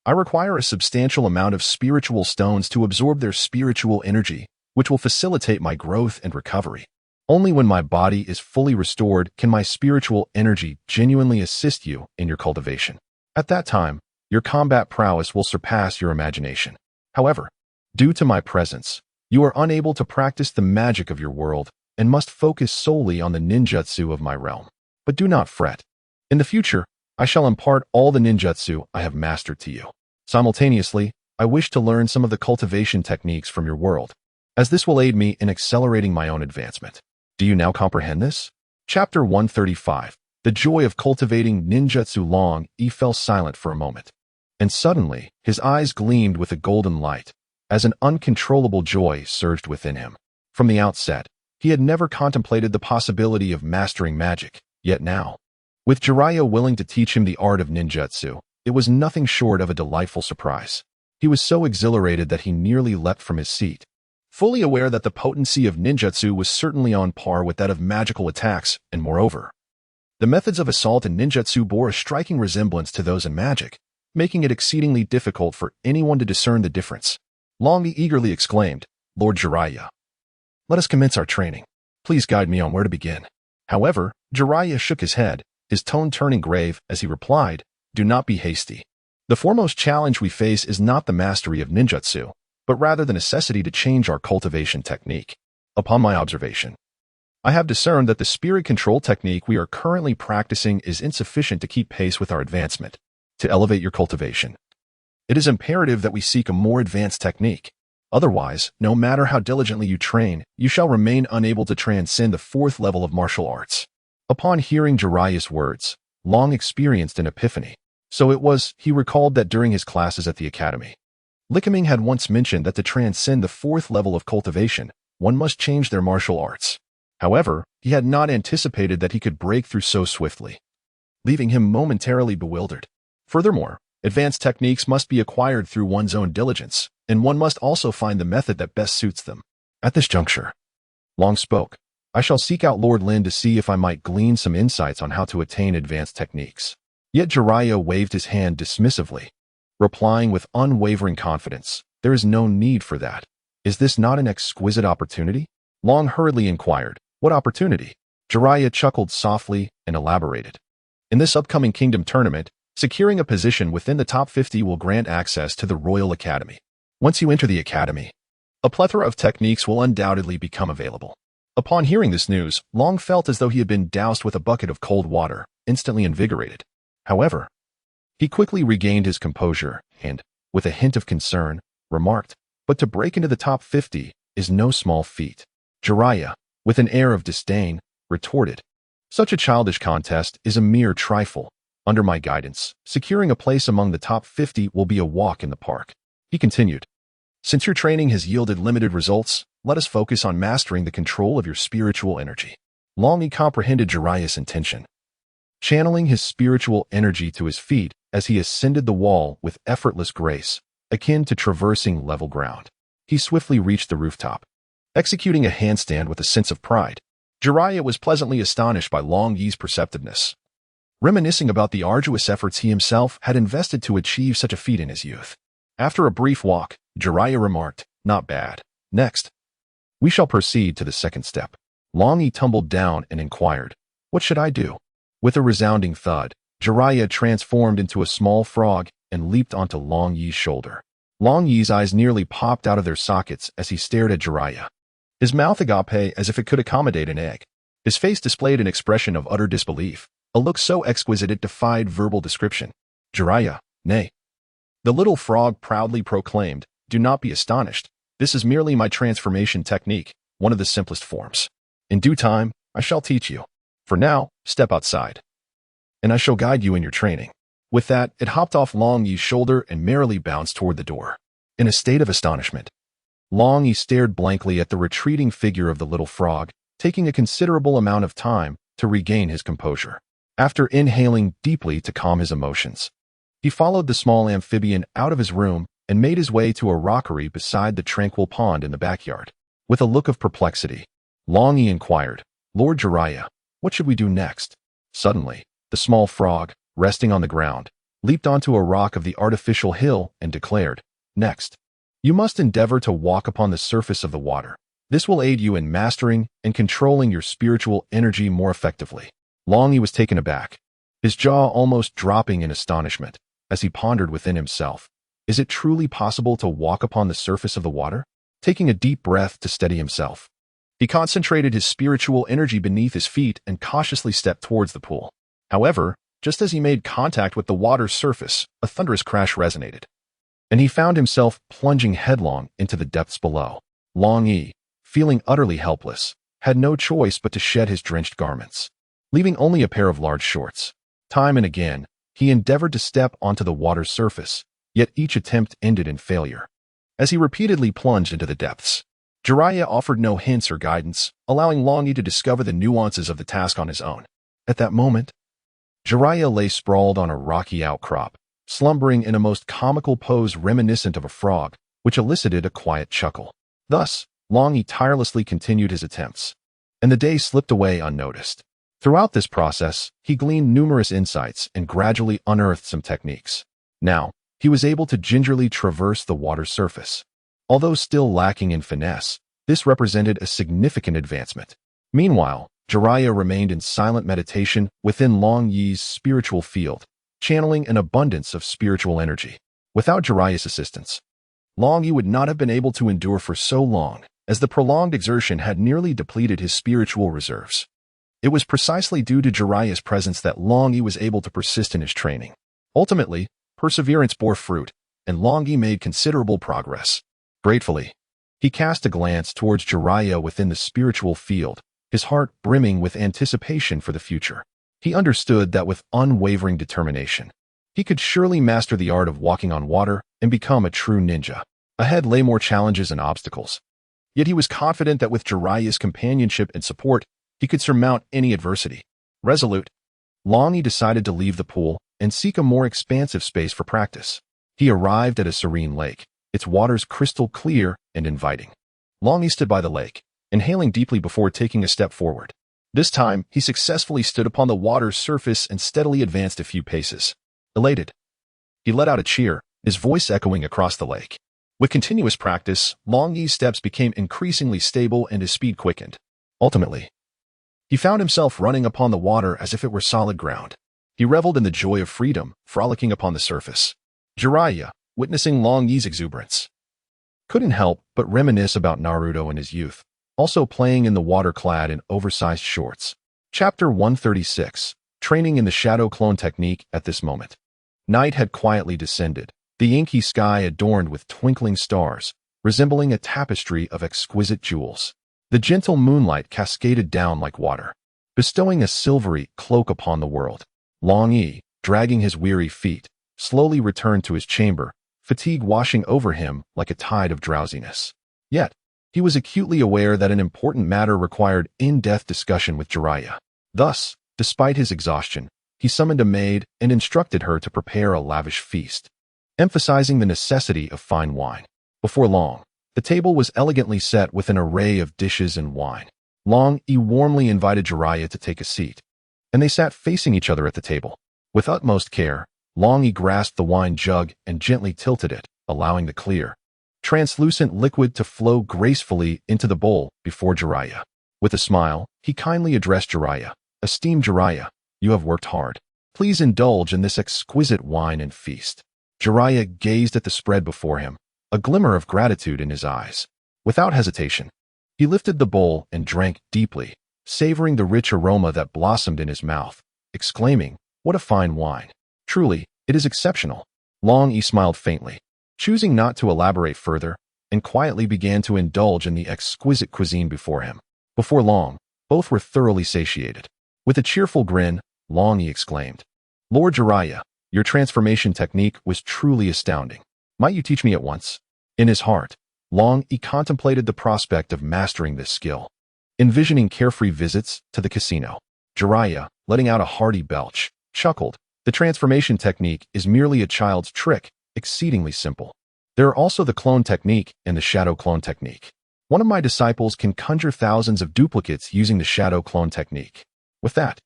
I require a substantial amount of spiritual stones to absorb their spiritual energy, which will facilitate my growth and recovery. Only when my body is fully restored can my spiritual energy genuinely assist you in your cultivation. At that time, your combat prowess will surpass your imagination. However, due to my presence, you are unable to practice the magic of your world and must focus solely on the ninjutsu of my realm. But do not fret. In the future, I shall impart all the ninjutsu I have mastered to you. Simultaneously, I wish to learn some of the cultivation techniques from your world, as this will aid me in accelerating my own advancement. Do you now comprehend this? Chapter 135. The joy of cultivating ninjutsu. Longyi fell silent for a moment, and suddenly his eyes gleamed with a golden light, as an uncontrollable joy surged within him. From the outset, he had never contemplated the possibility of mastering magic, yet now, with Jiraiya willing to teach him the art of ninjutsu, it was nothing short of a delightful surprise. He was so exhilarated that he nearly leapt from his seat. Fully aware that the potency of ninjutsu was certainly on par with that of magical attacks, and moreover, the methods of assault in ninjutsu bore a striking resemblance to those in magic, making it exceedingly difficult for anyone to discern the difference. Longyi eagerly exclaimed, Lord Jiraiya, let us commence our training. Please guide me on where to begin. However, Jiraiya shook his head, his tone turning grave as he replied, Do not be hasty. The foremost challenge we face is not the mastery of ninjutsu, but rather the necessity to change our cultivation technique. Upon my observation, I have discerned that the spirit control technique we are currently practicing is insufficient to keep pace with our advancement. To elevate your cultivation, it is imperative that we seek a more advanced technique. Otherwise, no matter how diligently you train, you shall remain unable to transcend the 4th level of martial arts. Upon hearing Jiraiya's words, Long experienced an epiphany. So it was, he recalled that during his classes at the academy, Lickaming had once mentioned that to transcend the 4th level of cultivation, one must change their martial arts. However, he had not anticipated that he could break through so swiftly, leaving him momentarily bewildered. Furthermore, advanced techniques must be acquired through one's own diligence, and one must also find the method that best suits them. At this juncture, Long spoke. I shall seek out Lord Lin to see if I might glean some insights on how to attain advanced techniques. Yet Jiraiya waved his hand dismissively, replying with unwavering confidence, There is no need for that. Is this not an exquisite opportunity? Long hurriedly inquired, What opportunity? Jiraiya chuckled softly and elaborated. In this upcoming kingdom tournament, securing a position within the top 50 will grant access to the Royal Academy. Once you enter the academy, a plethora of techniques will undoubtedly become available. Upon hearing this news, Long felt as though he had been doused with a bucket of cold water, instantly invigorated. However, he quickly regained his composure and, with a hint of concern, remarked, "But to break into the top 50 is no small feat." Jiraiya, with an air of disdain, retorted, "Such a childish contest is a mere trifle. Under my guidance, securing a place among the top 50 will be a walk in the park." He continued, "Since your training has yielded limited results, let us focus on mastering the control of your spiritual energy." Longyi comprehended Jiraiya's intention. Channeling his spiritual energy to his feet as he ascended the wall with effortless grace, akin to traversing level ground, he swiftly reached the rooftop, executing a handstand with a sense of pride. Jiraiya was pleasantly astonished by Longyi's perceptiveness, reminiscing about the arduous efforts he himself had invested to achieve such a feat in his youth. After a brief walk, Jiraiya remarked, "Not bad. Next, we shall proceed to the second step." Longyi tumbled down and inquired, "What should I do?" With a resounding thud, Jiraiya transformed into a small frog and leaped onto Longyi's shoulder. Longyi's eyes nearly popped out of their sockets as he stared at Jiraiya, his mouth agape as if it could accommodate an egg. His face displayed an expression of utter disbelief, a look so exquisite it defied verbal description. "Jiraiya, nay." The little frog proudly proclaimed, "Do not be astonished. This is merely my transformation technique, one of the simplest forms. In due time, I shall teach you. For now, step outside, and I shall guide you in your training." With that, it hopped off Longyi's shoulder and merrily bounced toward the door. In a state of astonishment, Longyi stared blankly at the retreating figure of the little frog, taking a considerable amount of time to regain his composure. After inhaling deeply to calm his emotions, he followed the small amphibian out of his room and made his way to a rockery beside the tranquil pond in the backyard. With a look of perplexity, Longyi inquired, "Lord Jiraiya, what should we do next?" Suddenly, the small frog, resting on the ground, leaped onto a rock of the artificial hill and declared, "Next, you must endeavor to walk upon the surface of the water. This will aid you in mastering and controlling your spiritual energy more effectively." Longyi was taken aback, his jaw almost dropping in astonishment, as he pondered within himself, "Is it truly possible to walk upon the surface of the water?" Taking a deep breath to steady himself, he concentrated his spiritual energy beneath his feet and cautiously stepped towards the pool. However, just as he made contact with the water's surface, a thunderous crash resonated, and he found himself plunging headlong into the depths below. Longyi, feeling utterly helpless, had no choice but to shed his drenched garments, leaving only a pair of large shorts. Time and again, he endeavored to step onto the water's surface, yet each attempt ended in failure. As he repeatedly plunged into the depths, Jiraiya offered no hints or guidance, allowing Longyi to discover the nuances of the task on his own. At that moment, Jiraiya lay sprawled on a rocky outcrop, slumbering in a most comical pose reminiscent of a frog, which elicited a quiet chuckle. Thus, Longyi tirelessly continued his attempts, and the day slipped away unnoticed. Throughout this process, he gleaned numerous insights and gradually unearthed some techniques. Now, he was able to gingerly traverse the water's surface. Although still lacking in finesse, this represented a significant advancement. Meanwhile, Jiraiya remained in silent meditation within Longyi's spiritual field, channeling an abundance of spiritual energy. Without Jiraiya's assistance, Longyi would not have been able to endure for so long, as the prolonged exertion had nearly depleted his spiritual reserves. It was precisely due to Jiraiya's presence that Longyi was able to persist in his training. Ultimately, perseverance bore fruit, and Longyi made considerable progress. Gratefully, he cast a glance towards Jiraiya within the spiritual field, his heart brimming with anticipation for the future. He understood that with unwavering determination, he could surely master the art of walking on water and become a true ninja. Ahead lay more challenges and obstacles. Yet he was confident that with Jiraiya's companionship and support, he could surmount any adversity. Resolute, Longyi decided to leave the pool and seek a more expansive space for practice. He arrived at a serene lake, its waters crystal clear and inviting. Longyi stood by the lake, inhaling deeply before taking a step forward. This time, he successfully stood upon the water's surface and steadily advanced a few paces. Elated, he let out a cheer, his voice echoing across the lake. With continuous practice, Longyi's steps became increasingly stable and his speed quickened. Ultimately, he found himself running upon the water as if it were solid ground. He reveled in the joy of freedom, frolicking upon the surface. Jiraiya, witnessing Longyi's exuberance, couldn't help but reminisce about Naruto in his youth, also playing in the water clad in oversized shorts. Chapter 136, Training in the Shadow Clone Technique. At this moment, night had quietly descended, the inky sky adorned with twinkling stars, resembling a tapestry of exquisite jewels. The gentle moonlight cascaded down like water, bestowing a silvery cloak upon the world. Longyi, dragging his weary feet, slowly returned to his chamber, fatigue washing over him like a tide of drowsiness. Yet, he was acutely aware that an important matter required in-depth discussion with Jiraiya. Thus, despite his exhaustion, he summoned a maid and instructed her to prepare a lavish feast, emphasizing the necessity of fine wine. Before long, the table was elegantly set with an array of dishes and wine. Longyi warmly invited Jiraiya to take a seat, and they sat facing each other at the table. With utmost care, Longyi grasped the wine jug and gently tilted it, allowing the clear, translucent liquid to flow gracefully into the bowl before Jiraiya. With a smile, he kindly addressed Jiraiya. "Esteemed Jiraiya, you have worked hard. Please indulge in this exquisite wine and feast." Jiraiya gazed at the spread before him, a glimmer of gratitude in his eyes. Without hesitation, he lifted the bowl and drank deeply, savoring the rich aroma that blossomed in his mouth, exclaiming, "What a fine wine! Truly, it is exceptional." Longyi smiled faintly, choosing not to elaborate further, and quietly began to indulge in the exquisite cuisine before him. Before long, both were thoroughly satiated. With a cheerful grin, Longyi exclaimed, "Lord Jiraiya, your transformation technique was truly astounding. Might you teach me at once?" In his heart, Longyi contemplated the prospect of mastering this skill, envisioning carefree visits to the casino. Jiraiya, letting out a hearty belch, chuckled. "The transformation technique is merely a child's trick, exceedingly simple. There are also the clone technique and the shadow clone technique. One of my disciples can conjure thousands of duplicates using the shadow clone technique." With that,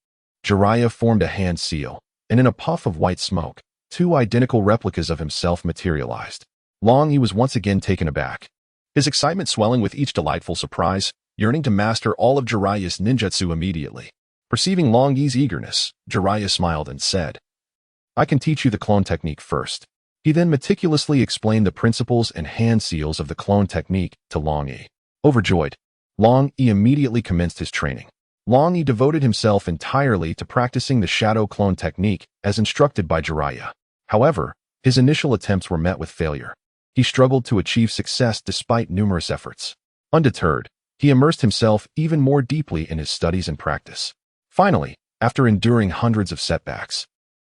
Jiraiya formed a hand seal, and in a puff of white smoke, two identical replicas of himself materialized. Longyi was once again taken aback, his excitement swelling with each delightful surprise, yearning to master all of Jiraiya's ninjutsu immediately. Perceiving Longyi's eagerness, Jiraiya smiled and said, "I can teach you the clone technique first." He then meticulously explained the principles and hand seals of the clone technique to Longyi. Overjoyed, Longyi immediately commenced his training. Longyi devoted himself entirely to practicing the shadow clone technique as instructed by Jiraiya. However, his initial attempts were met with failure. He struggled to achieve success despite numerous efforts. Undeterred, he immersed himself even more deeply in his studies and practice. Finally, after enduring hundreds of setbacks,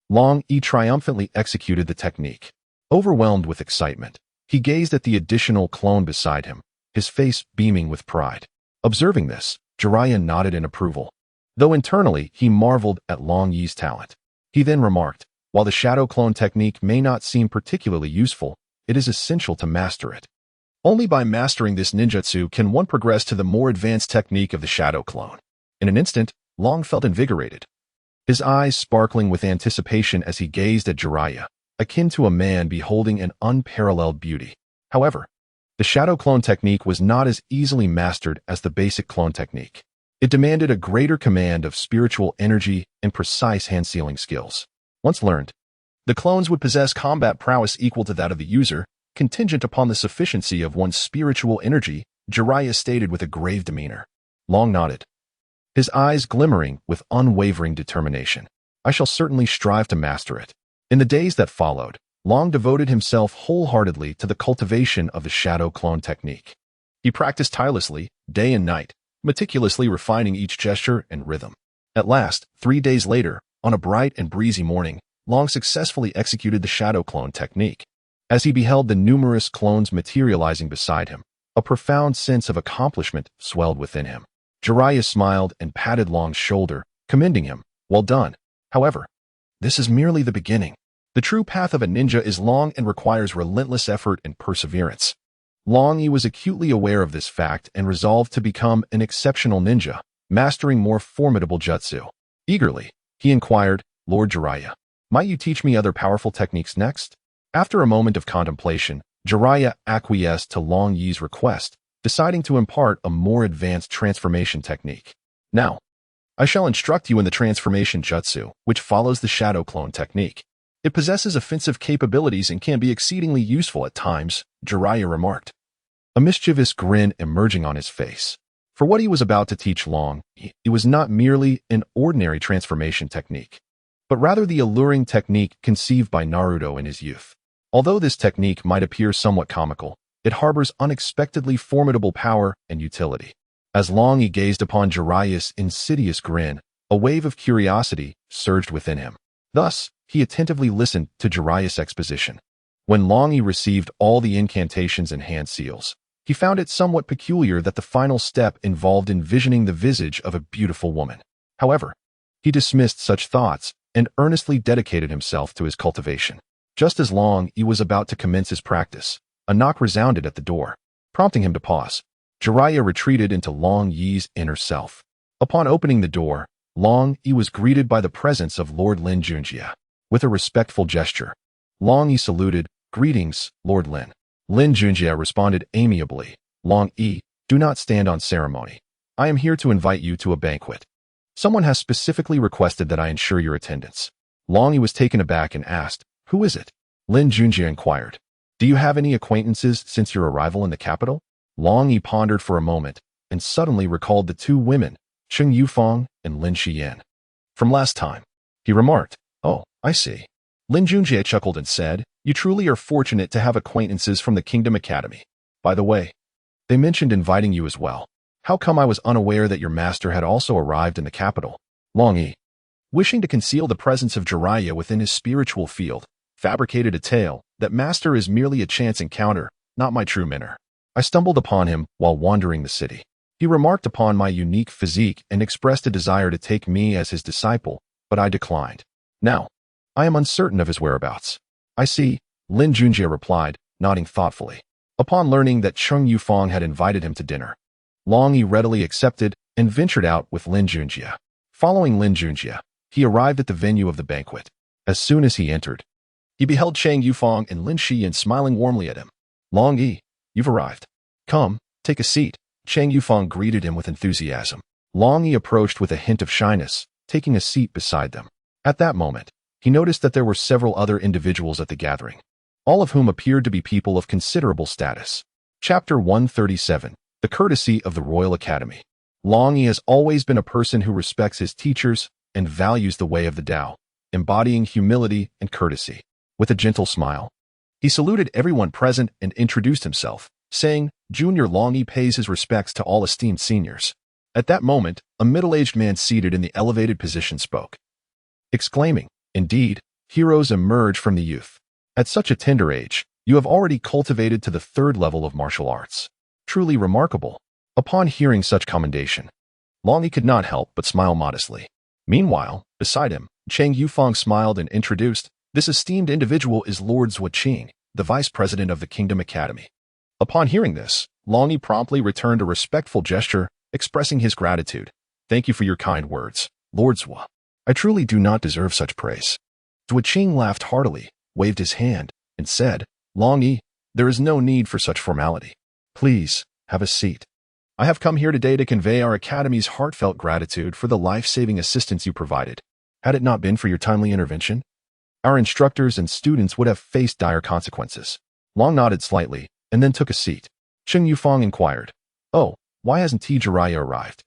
Longyi triumphantly executed the technique. Overwhelmed with excitement, he gazed at the additional clone beside him, his face beaming with pride. Observing this, Jiraiya nodded in approval, though internally he marveled at Longyi's talent. He then remarked, "While the shadow clone technique may not seem particularly useful, it is essential to master it. Only by mastering this ninjutsu can one progress to the more advanced technique of the shadow clone." In an instant, Long felt invigorated, his eyes sparkling with anticipation as he gazed at Jiraiya, akin to a man beholding an unparalleled beauty. However, the shadow clone technique was not as easily mastered as the basic clone technique. It demanded a greater command of spiritual energy and precise hand-sealing skills. Once learned, the clones would possess combat prowess equal to that of the user, contingent upon the sufficiency of one's spiritual energy, Jiraiya stated with a grave demeanor. Long nodded, his eyes glimmering with unwavering determination. "I shall certainly strive to master it." In the days that followed, Long devoted himself wholeheartedly to the cultivation of the shadow clone technique. He practiced tirelessly, day and night, meticulously refining each gesture and rhythm. At last, 3 days later, on a bright and breezy morning, Long successfully executed the shadow clone technique. As he beheld the numerous clones materializing beside him, a profound sense of accomplishment swelled within him. Jiraiya smiled and patted Long's shoulder, commending him. "Well done. However, this is merely the beginning. The true path of a ninja is long and requires relentless effort and perseverance." Longyi was acutely aware of this fact and resolved to become an exceptional ninja, mastering more formidable jutsu. Eagerly, he inquired, "Lord Jiraiya, might you teach me other powerful techniques next?" After a moment of contemplation, Jiraiya acquiesced to Longyi's request, deciding to impart a more advanced transformation technique. "Now, I shall instruct you in the transformation jutsu, which follows the shadow clone technique. It possesses offensive capabilities and can be exceedingly useful at times," Jiraiya remarked. a mischievous grin emerging on his face. For what he was about to teach Long, it was not merely an ordinary transformation technique, but rather the alluring technique conceived by Naruto in his youth. Although this technique might appear somewhat comical, it harbors unexpectedly formidable power and utility. As Longyi gazed upon Jiraiya's insidious grin, a wave of curiosity surged within him. Thus, he attentively listened to Jiraiya's exposition. When Longyi received all the incantations and hand seals, he found it somewhat peculiar that the final step involved envisioning the visage of a beautiful woman. However, he dismissed such thoughts and earnestly dedicated himself to his cultivation. Just as Longyi was about to commence his practice, a knock resounded at the door, prompting him to pause. Jiraiya retreated into Longyi's inner self. Upon opening the door, Longyi was greeted by the presence of Lord Rinnegan. With a respectful gesture, Longyi saluted, "Greetings, Lord Lin." Rinnegan responded amiably, "Longyi, do not stand on ceremony. I am here to invite you to a banquet. Someone has specifically requested that I ensure your attendance." Longyi was taken aback and asked, "Who is it?" Rinnegan inquired, "Do you have any acquaintances since your arrival in the capital?" Longyi pondered for a moment and suddenly recalled the two women, Cheng Yufeng and Lin Xiyan. From last time, he remarked, "Oh, I see." Rinnegan chuckled and said, "You truly are fortunate to have acquaintances from the Kingdom Academy. By the way, they mentioned inviting you as well. How come I was unaware that your master had also arrived in the capital?" Longyi, wishing to conceal the presence of Jiraiya within his spiritual field, fabricated a tale that master is merely a chance encounter, not my true mentor. I stumbled upon him while wandering the city. He remarked upon my unique physique and expressed a desire to take me as his disciple, but I declined. Now, I am uncertain of his whereabouts. I see, Rinnegan replied, nodding thoughtfully. Upon learning that Cheng Yufeng had invited him to dinner, Longyi readily accepted and ventured out with Rinnegan. Following Rinnegan, he arrived at the venue of the banquet. As soon as he entered, he beheld Cheng Yufeng and Lin Xiyan smiling warmly at him. "Longyi, you've arrived. Come, take a seat." Cheng Yufeng greeted him with enthusiasm. Longyi approached with a hint of shyness, taking a seat beside them. At that moment, he noticed that there were several other individuals at the gathering, all of whom appeared to be people of considerable status. Chapter 137, The Courtesy of the Royal Academy. Longyi has always been a person who respects his teachers and values the way of the Tao, embodying humility and courtesy. With a gentle smile, he saluted everyone present and introduced himself, saying, "Junior Longyi pays his respects to all esteemed seniors." At that moment, a middle-aged man seated in the elevated position spoke, exclaiming, "Indeed, heroes emerge from the youth. At such a tender age, you have already cultivated to the 3rd level of martial arts. Truly remarkable." Upon hearing such commendation, Longyi could not help but smile modestly. Meanwhile, beside him, Cheng Yufeng smiled and introduced, "This esteemed individual is Lord Zuoqing, the vice president of the Kingdom Academy." Upon hearing this, Longyi promptly returned a respectful gesture, expressing his gratitude. "Thank you for your kind words, Lord Zhuo. I truly do not deserve such praise." Zuoqing laughed heartily, waved his hand, and said, "Longyi, there is no need for such formality. Please, have a seat. I have come here today to convey our Academy's heartfelt gratitude for the life-saving assistance you provided. Had it not been for your timely intervention, our instructors and students would have faced dire consequences." Long nodded slightly, and then took a seat. Cheng Yufeng inquired, "Oh, why hasn't Jiraiya arrived?"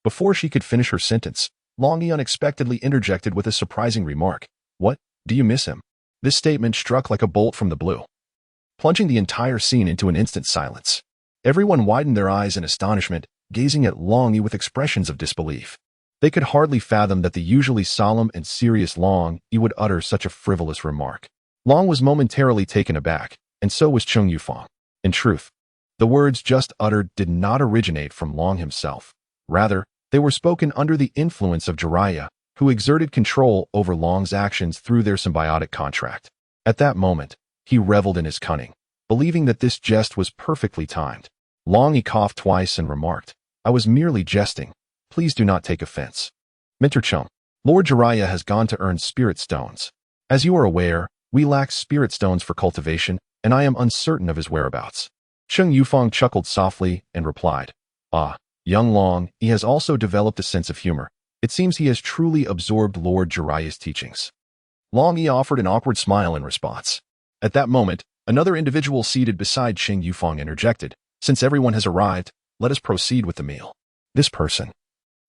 Before she could finish her sentence, Longyi unexpectedly interjected with a surprising remark, "What, do you miss him?" This statement struck like a bolt from the blue, plunging the entire scene into an instant silence. Everyone widened their eyes in astonishment, gazing at Longyi with expressions of disbelief. They could hardly fathom that the usually solemn and serious Longyi would utter such a frivolous remark. Long was momentarily taken aback, and so was Cheng Yufeng. In truth, the words just uttered did not originate from Long himself. Rather, they were spoken under the influence of Jiraiya, who exerted control over Long's actions through their symbiotic contract. At that moment, he reveled in his cunning, believing that this jest was perfectly timed. Longyi coughed twice and remarked, "I was merely jesting. Please do not take offense." Mentor Cheng, Lord Jiraiya has gone to earn spirit stones. As you are aware, we lack spirit stones for cultivation, and I am uncertain of his whereabouts. Cheng Yufeng chuckled softly and replied, "Ah, young Long, he has also developed a sense of humor. It seems he has truly absorbed Lord Jiraiya's teachings." Longyi offered an awkward smile in response. At that moment, another individual seated beside Cheng Yufeng interjected, Since everyone has arrived, let us proceed with the meal. This person,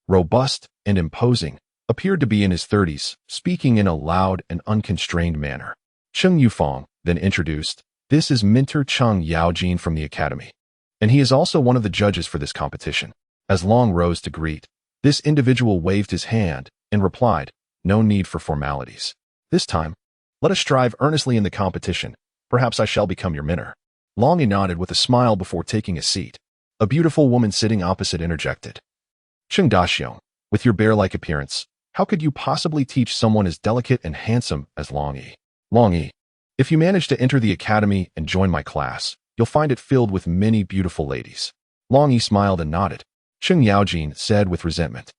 robust and imposing, appeared to be in his 30s, speaking in a loud and unconstrained manner. Cheng Yufeng then introduced, "This is Minter Cheng Yaojin from the academy, and he is also one of the judges for this competition." As Long rose to greet, this individual waved his hand and replied, "No need for formalities. This time, let us strive earnestly in the competition. Perhaps I shall become your mentor." Long nodded with a smile before taking a seat. A beautiful woman sitting opposite interjected, "Cheng Daxiong, with your bear-like appearance, how could you possibly teach someone as delicate and handsome as Longyi? Longyi, if you manage to enter the academy and join my class, you'll find it filled with many beautiful ladies." Longyi smiled and nodded. Cheng Yaojin said with resentment,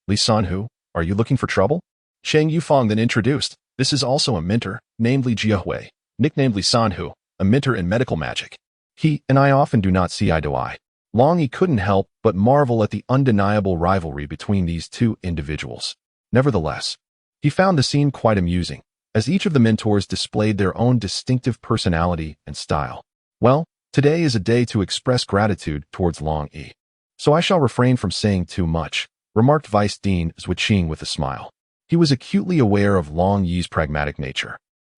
"Li Sanhu, are you looking for trouble?" Cheng Yufeng then introduced, "This is also a mentor, named Li Jiahui, nicknamed Li Sanhu, a mentor in medical magic. He and I often do not see eye to eye." Longyi couldn't help but marvel at the undeniable rivalry between these two individuals. Nevertheless, he found the scene quite amusing, as each of the mentors displayed their own distinctive personality and style. "Well, today is a day to express gratitude towards Longyi, so I shall refrain from saying too much," remarked Vice Dean Zhuqing with a smile. He was acutely aware of Longyi's pragmatic nature,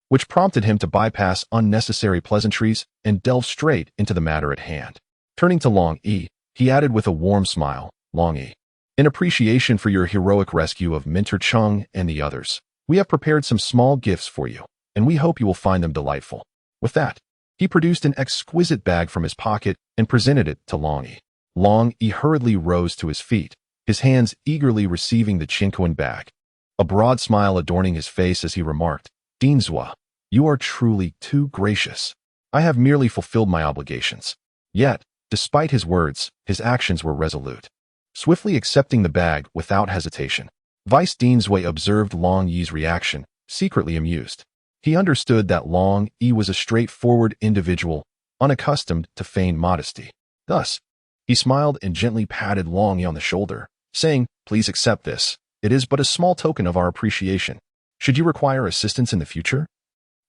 which prompted him to bypass unnecessary pleasantries and delve straight into the matter at hand. Turning to Longyi, he added with a warm smile, "Longyi, in appreciation for your heroic rescue of Minter Cheng and the others, we have prepared some small gifts for you, and we hope you will find them delightful." With that, he produced an exquisite bag from his pocket and presented it to Longyi. Longyi hurriedly rose to his feet, his hands eagerly receiving the Chinquan bag, a broad smile adorning his face as he remarked, "Dean Zhua, you are truly too gracious. I have merely fulfilled my obligations." Yet, despite his words, his actions were resolute. Swiftly accepting the bag without hesitation, Vice Dean Zhui observed Longyi's reaction, secretly amused. He understood that Longyi was a straightforward individual, unaccustomed to feigned modesty. Thus, he smiled and gently patted Longyi on the shoulder, saying, "Please accept this. It is but a small token of our appreciation. Should you require assistance in the future,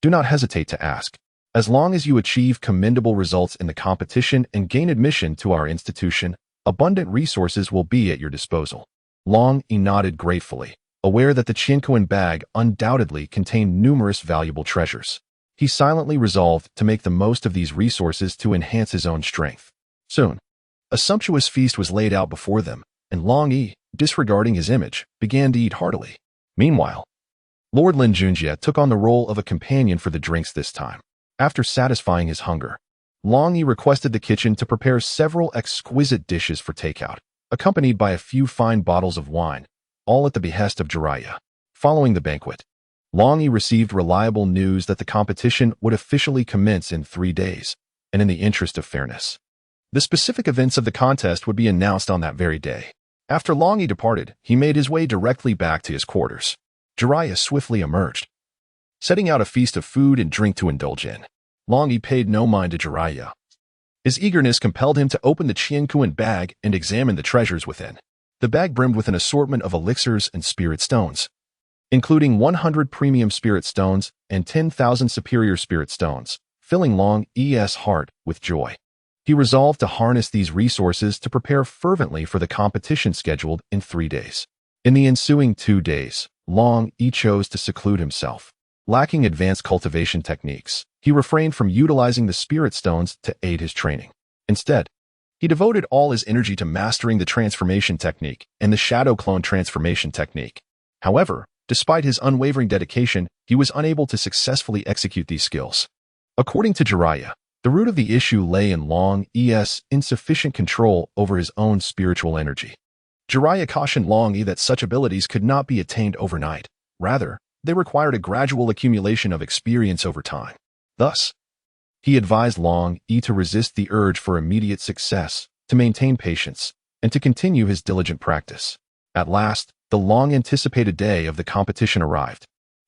do not hesitate to ask. As long as you achieve commendable results in the competition and gain admission to our institution, abundant resources will be at your disposal." Longyi nodded gratefully, aware that the Chinquan bag undoubtedly contained numerous valuable treasures. He silently resolved to make the most of these resources to enhance his own strength. Soon, a sumptuous feast was laid out before them, and Longyi, disregarding his image, began to eat heartily. Meanwhile, Lord Linjunjie took on the role of a companion for the drinks this time. After satisfying his hunger, Longyi requested the kitchen to prepare several exquisite dishes for takeout, accompanied by a few fine bottles of wine, all at the behest of Jiraiya. Following the banquet, Longyi received reliable news that the competition would officially commence in 3 days, and in the interest of fairness, the specific events of the contest would be announced on that very day. After Longyi departed, he made his way directly back to his quarters. Jiraiya swiftly emerged, setting out a feast of food and drink to indulge in. Longyi paid no mind to Jiraiya. His eagerness compelled him to open the Chinquan bag and examine the treasures within. The bag brimmed with an assortment of elixirs and spirit stones, including 100 premium spirit stones and 10,000 superior spirit stones, filling Longyi's heart with joy. He resolved to harness these resources to prepare fervently for the competition scheduled in 3 days. In the ensuing 2 days, Longyi chose to seclude himself. Lacking advanced cultivation techniques, he refrained from utilizing the spirit stones to aid his training. Instead, he devoted all his energy to mastering the transformation technique and the shadow clone transformation technique. However, despite his unwavering dedication, he was unable to successfully execute these skills. According to Jiraiya, the root of the issue lay in Longyi's insufficient control over his own spiritual energy. Jiraiya cautioned Longyi that such abilities could not be attained overnight. Rather, they required a gradual accumulation of experience over time. Thus, he advised Longyi to resist the urge for immediate success, to maintain patience, and to continue his diligent practice. At last, the long-anticipated day of the competition arrived.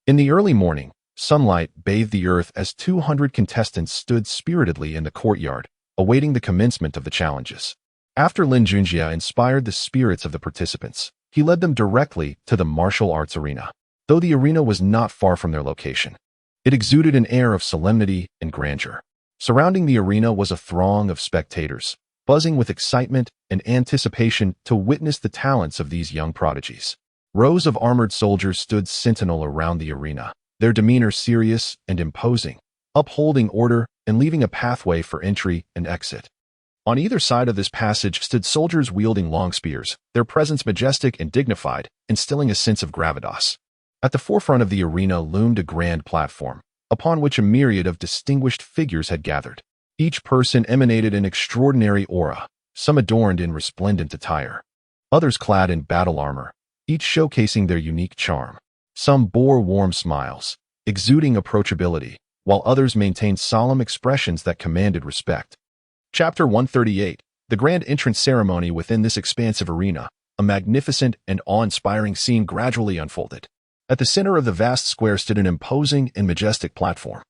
In the early morning, sunlight bathed the earth as 200 contestants stood spiritedly in the courtyard, awaiting the commencement of the challenges. After Lin Junjie inspired the spirits of the participants, he led them directly to the martial arts arena. Though the arena was not far from their location, it exuded an air of solemnity and grandeur. Surrounding the arena was a throng of spectators, buzzing with excitement and anticipation to witness the talents of these young prodigies. Rows of armored soldiers stood sentinel around the arena, their demeanor serious and imposing, upholding order and leaving a pathway for entry and exit. On either side of this passage stood soldiers wielding long spears, their presence majestic and dignified, instilling a sense of gravitas. At the forefront of the arena loomed a grand platform, upon which a myriad of distinguished figures had gathered. Each person emanated an extraordinary aura, some adorned in resplendent attire, others clad in battle armor, each showcasing their unique charm. Some bore warm smiles, exuding approachability, while others maintained solemn expressions that commanded respect. Chapter 138, the grand entrance ceremony within this expansive arena, a magnificent and awe-inspiring scene gradually unfolded. At the center of the vast square stood an imposing and majestic platform,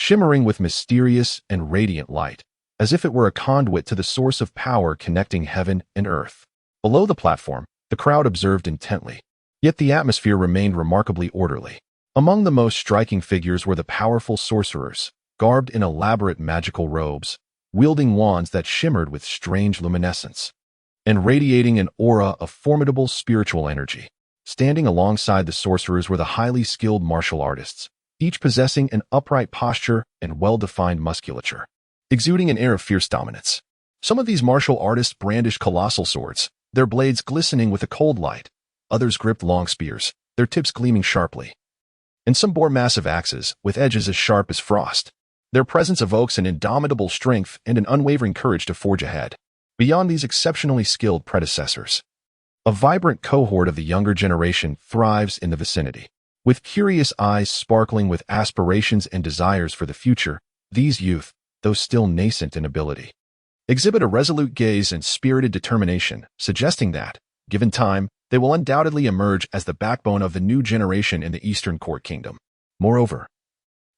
shimmering with mysterious and radiant light, as if it were a conduit to the source of power connecting heaven and earth. Below the platform, the crowd observed intently, yet the atmosphere remained remarkably orderly. Among the most striking figures were the powerful sorcerers, garbed in elaborate magical robes, wielding wands that shimmered with strange luminescence, and radiating an aura of formidable spiritual energy. Standing alongside the sorcerers were the highly skilled martial artists, each possessing an upright posture and well-defined musculature, exuding an air of fierce dominance. Some of these martial artists brandished colossal swords, their blades glistening with a cold light. Others gripped long spears, their tips gleaming sharply. And some bore massive axes, with edges as sharp as frost. Their presence evokes an indomitable strength and an unwavering courage to forge ahead. Beyond these exceptionally skilled predecessors, a vibrant cohort of the younger generation thrives in the vicinity. With curious eyes sparkling with aspirations and desires for the future, these youth, though still nascent in ability, exhibit a resolute gaze and spirited determination, suggesting that, given time, they will undoubtedly emerge as the backbone of the new generation in the Eastern Court Kingdom. Moreover,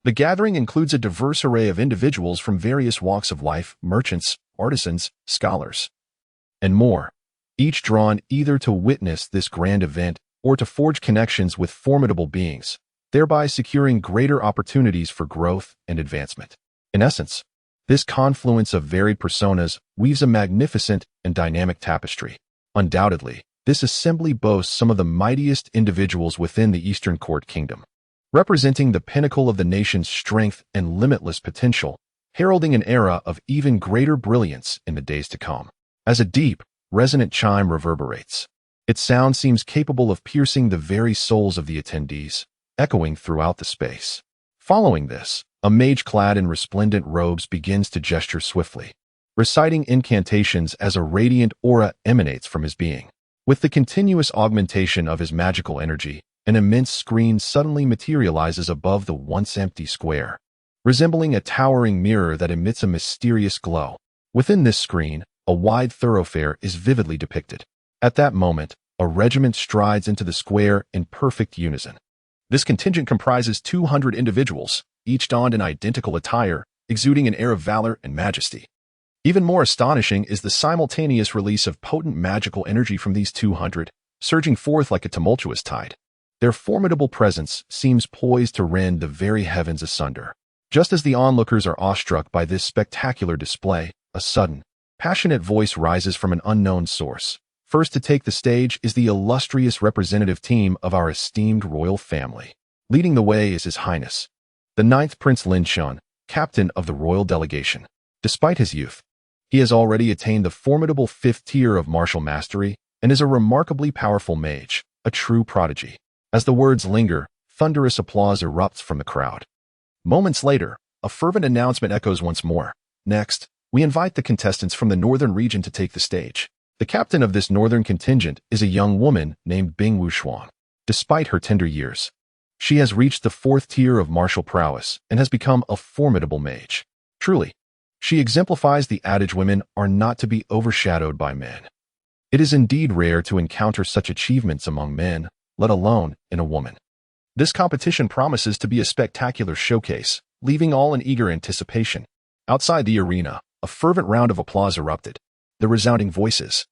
the gathering includes a diverse array of individuals from various walks of life, merchants, artisans, scholars, and more, each drawn either to witness this grand event or to forge connections with formidable beings, thereby securing greater opportunities for growth and advancement. In essence, this confluence of varied personas weaves a magnificent and dynamic tapestry. Undoubtedly, this assembly boasts some of the mightiest individuals within the Eastern Court Kingdom, representing the pinnacle of the nation's strength and limitless potential, heralding an era of even greater brilliance in the days to come. As a deep, resonant chime reverberates, its sound seems capable of piercing the very souls of the attendees, echoing throughout the space. Following this, a mage clad in resplendent robes begins to gesture swiftly, reciting incantations as a radiant aura emanates from his being. With the continuous augmentation of his magical energy, an immense screen suddenly materializes above the once empty square, resembling a towering mirror that emits a mysterious glow. Within this screen, a wide thoroughfare is vividly depicted. At that moment, a regiment strides into the square in perfect unison. This contingent comprises 200 individuals, each donned in identical attire, exuding an air of valor and majesty. Even more astonishing is the simultaneous release of potent magical energy from these 200, surging forth like a tumultuous tide. Their formidable presence seems poised to rend the very heavens asunder. Just as the onlookers are awestruck by this spectacular display, a sudden, passionate voice rises from an unknown source. First to take the stage is the illustrious representative team of our esteemed royal family. Leading the way is His Highness, the 9th Prince Linshan, captain of the royal delegation. Despite his youth, he has already attained the formidable 5th tier of martial mastery and is a remarkably powerful mage, a true prodigy. As the words linger, thunderous applause erupts from the crowd. Moments later, a fervent announcement echoes once more. Next, we invite the contestants from the northern region to take the stage. The captain of this northern contingent is a young woman named Bing Wuxuan. Despite her tender years, she has reached the 4th tier of martial prowess and has become a formidable mage. Truly, she exemplifies the adage women are not to be overshadowed by men. It is indeed rare to encounter such achievements among men, let alone in a woman. This competition promises to be a spectacular showcase, leaving all in eager anticipation. Outside the arena, a fervent round of applause erupted. The resounding voices,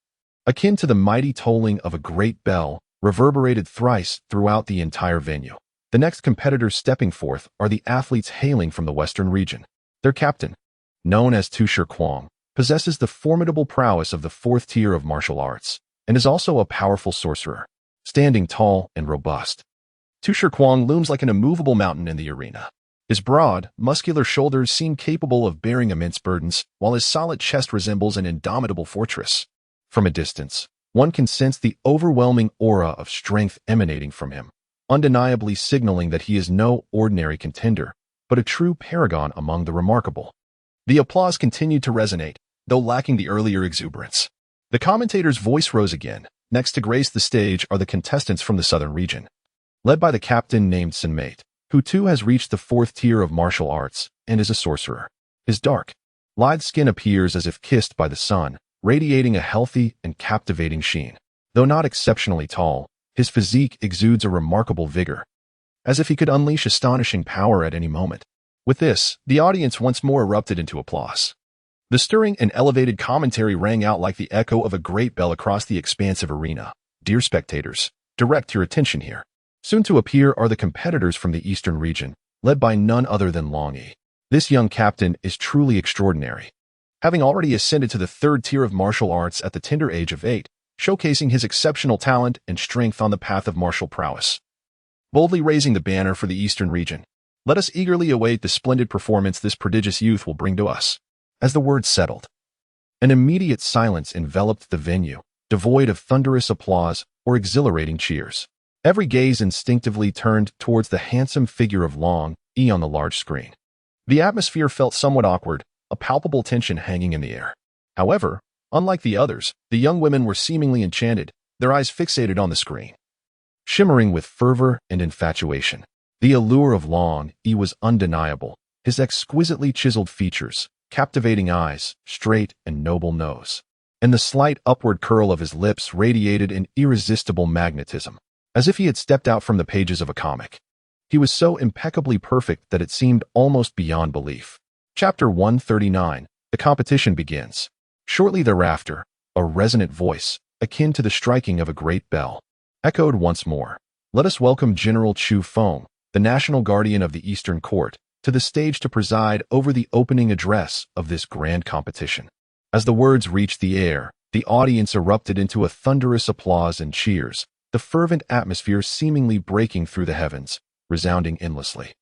akin to the mighty tolling of a great bell, reverberated thrice throughout the entire venue. The next competitors stepping forth are the athletes hailing from the western region. Their captain, known as Tushir Kwang, possesses the formidable prowess of the fourth tier of martial arts, and is also a powerful sorcerer, standing tall and robust. Tu Shikuang looms like an immovable mountain in the arena. His broad, muscular shoulders seem capable of bearing immense burdens, while his solid chest resembles an indomitable fortress. From a distance, one can sense the overwhelming aura of strength emanating from him, undeniably signaling that he is no ordinary contender, but a true paragon among the remarkable. The applause continued to resonate, though lacking the earlier exuberance. The commentator's voice rose again. Next to grace the stage are the contestants from the southern region, led by the captain named Sinmate, who too has reached the fourth tier of martial arts and is a sorcerer. His dark, lithe skin appears as if kissed by the sun, radiating a healthy and captivating sheen. Though not exceptionally tall, his physique exudes a remarkable vigor, as if he could unleash astonishing power at any moment. With this, the audience once more erupted into applause. The stirring and elevated commentary rang out like the echo of a great bell across the expansive arena. Dear spectators, direct your attention here. Soon to appear are the competitors from the eastern region, led by none other than Longyi. This young captain is truly extraordinary, having already ascended to the third tier of martial arts at the tender age of 8, showcasing his exceptional talent and strength on the path of martial prowess. Boldly raising the banner for the eastern region, let us eagerly await the splendid performance this prodigious youth will bring to us. As the words settled, an immediate silence enveloped the venue, devoid of thunderous applause or exhilarating cheers. Every gaze instinctively turned towards the handsome figure of Longyi on the large screen. The atmosphere felt somewhat awkward, a palpable tension hanging in the air. However, unlike the others, the young women were seemingly enchanted, their eyes fixated on the screen, shimmering with fervor and infatuation. The allure of Longyi was undeniable, his exquisitely chiseled features, captivating eyes, straight and noble nose, and the slight upward curl of his lips radiated an irresistible magnetism, as if he had stepped out from the pages of a comic. He was so impeccably perfect that it seemed almost beyond belief. Chapter 139. The competition begins. Shortly thereafter, a resonant voice, akin to the striking of a great bell, echoed once more. Let us welcome General Chu Feng, the national guardian of the Eastern Court, to the stage to preside over the opening address of this grand competition. As the words reached the air, the audience erupted into a thunderous applause and cheers, the fervent atmosphere seemingly breaking through the heavens, resounding endlessly.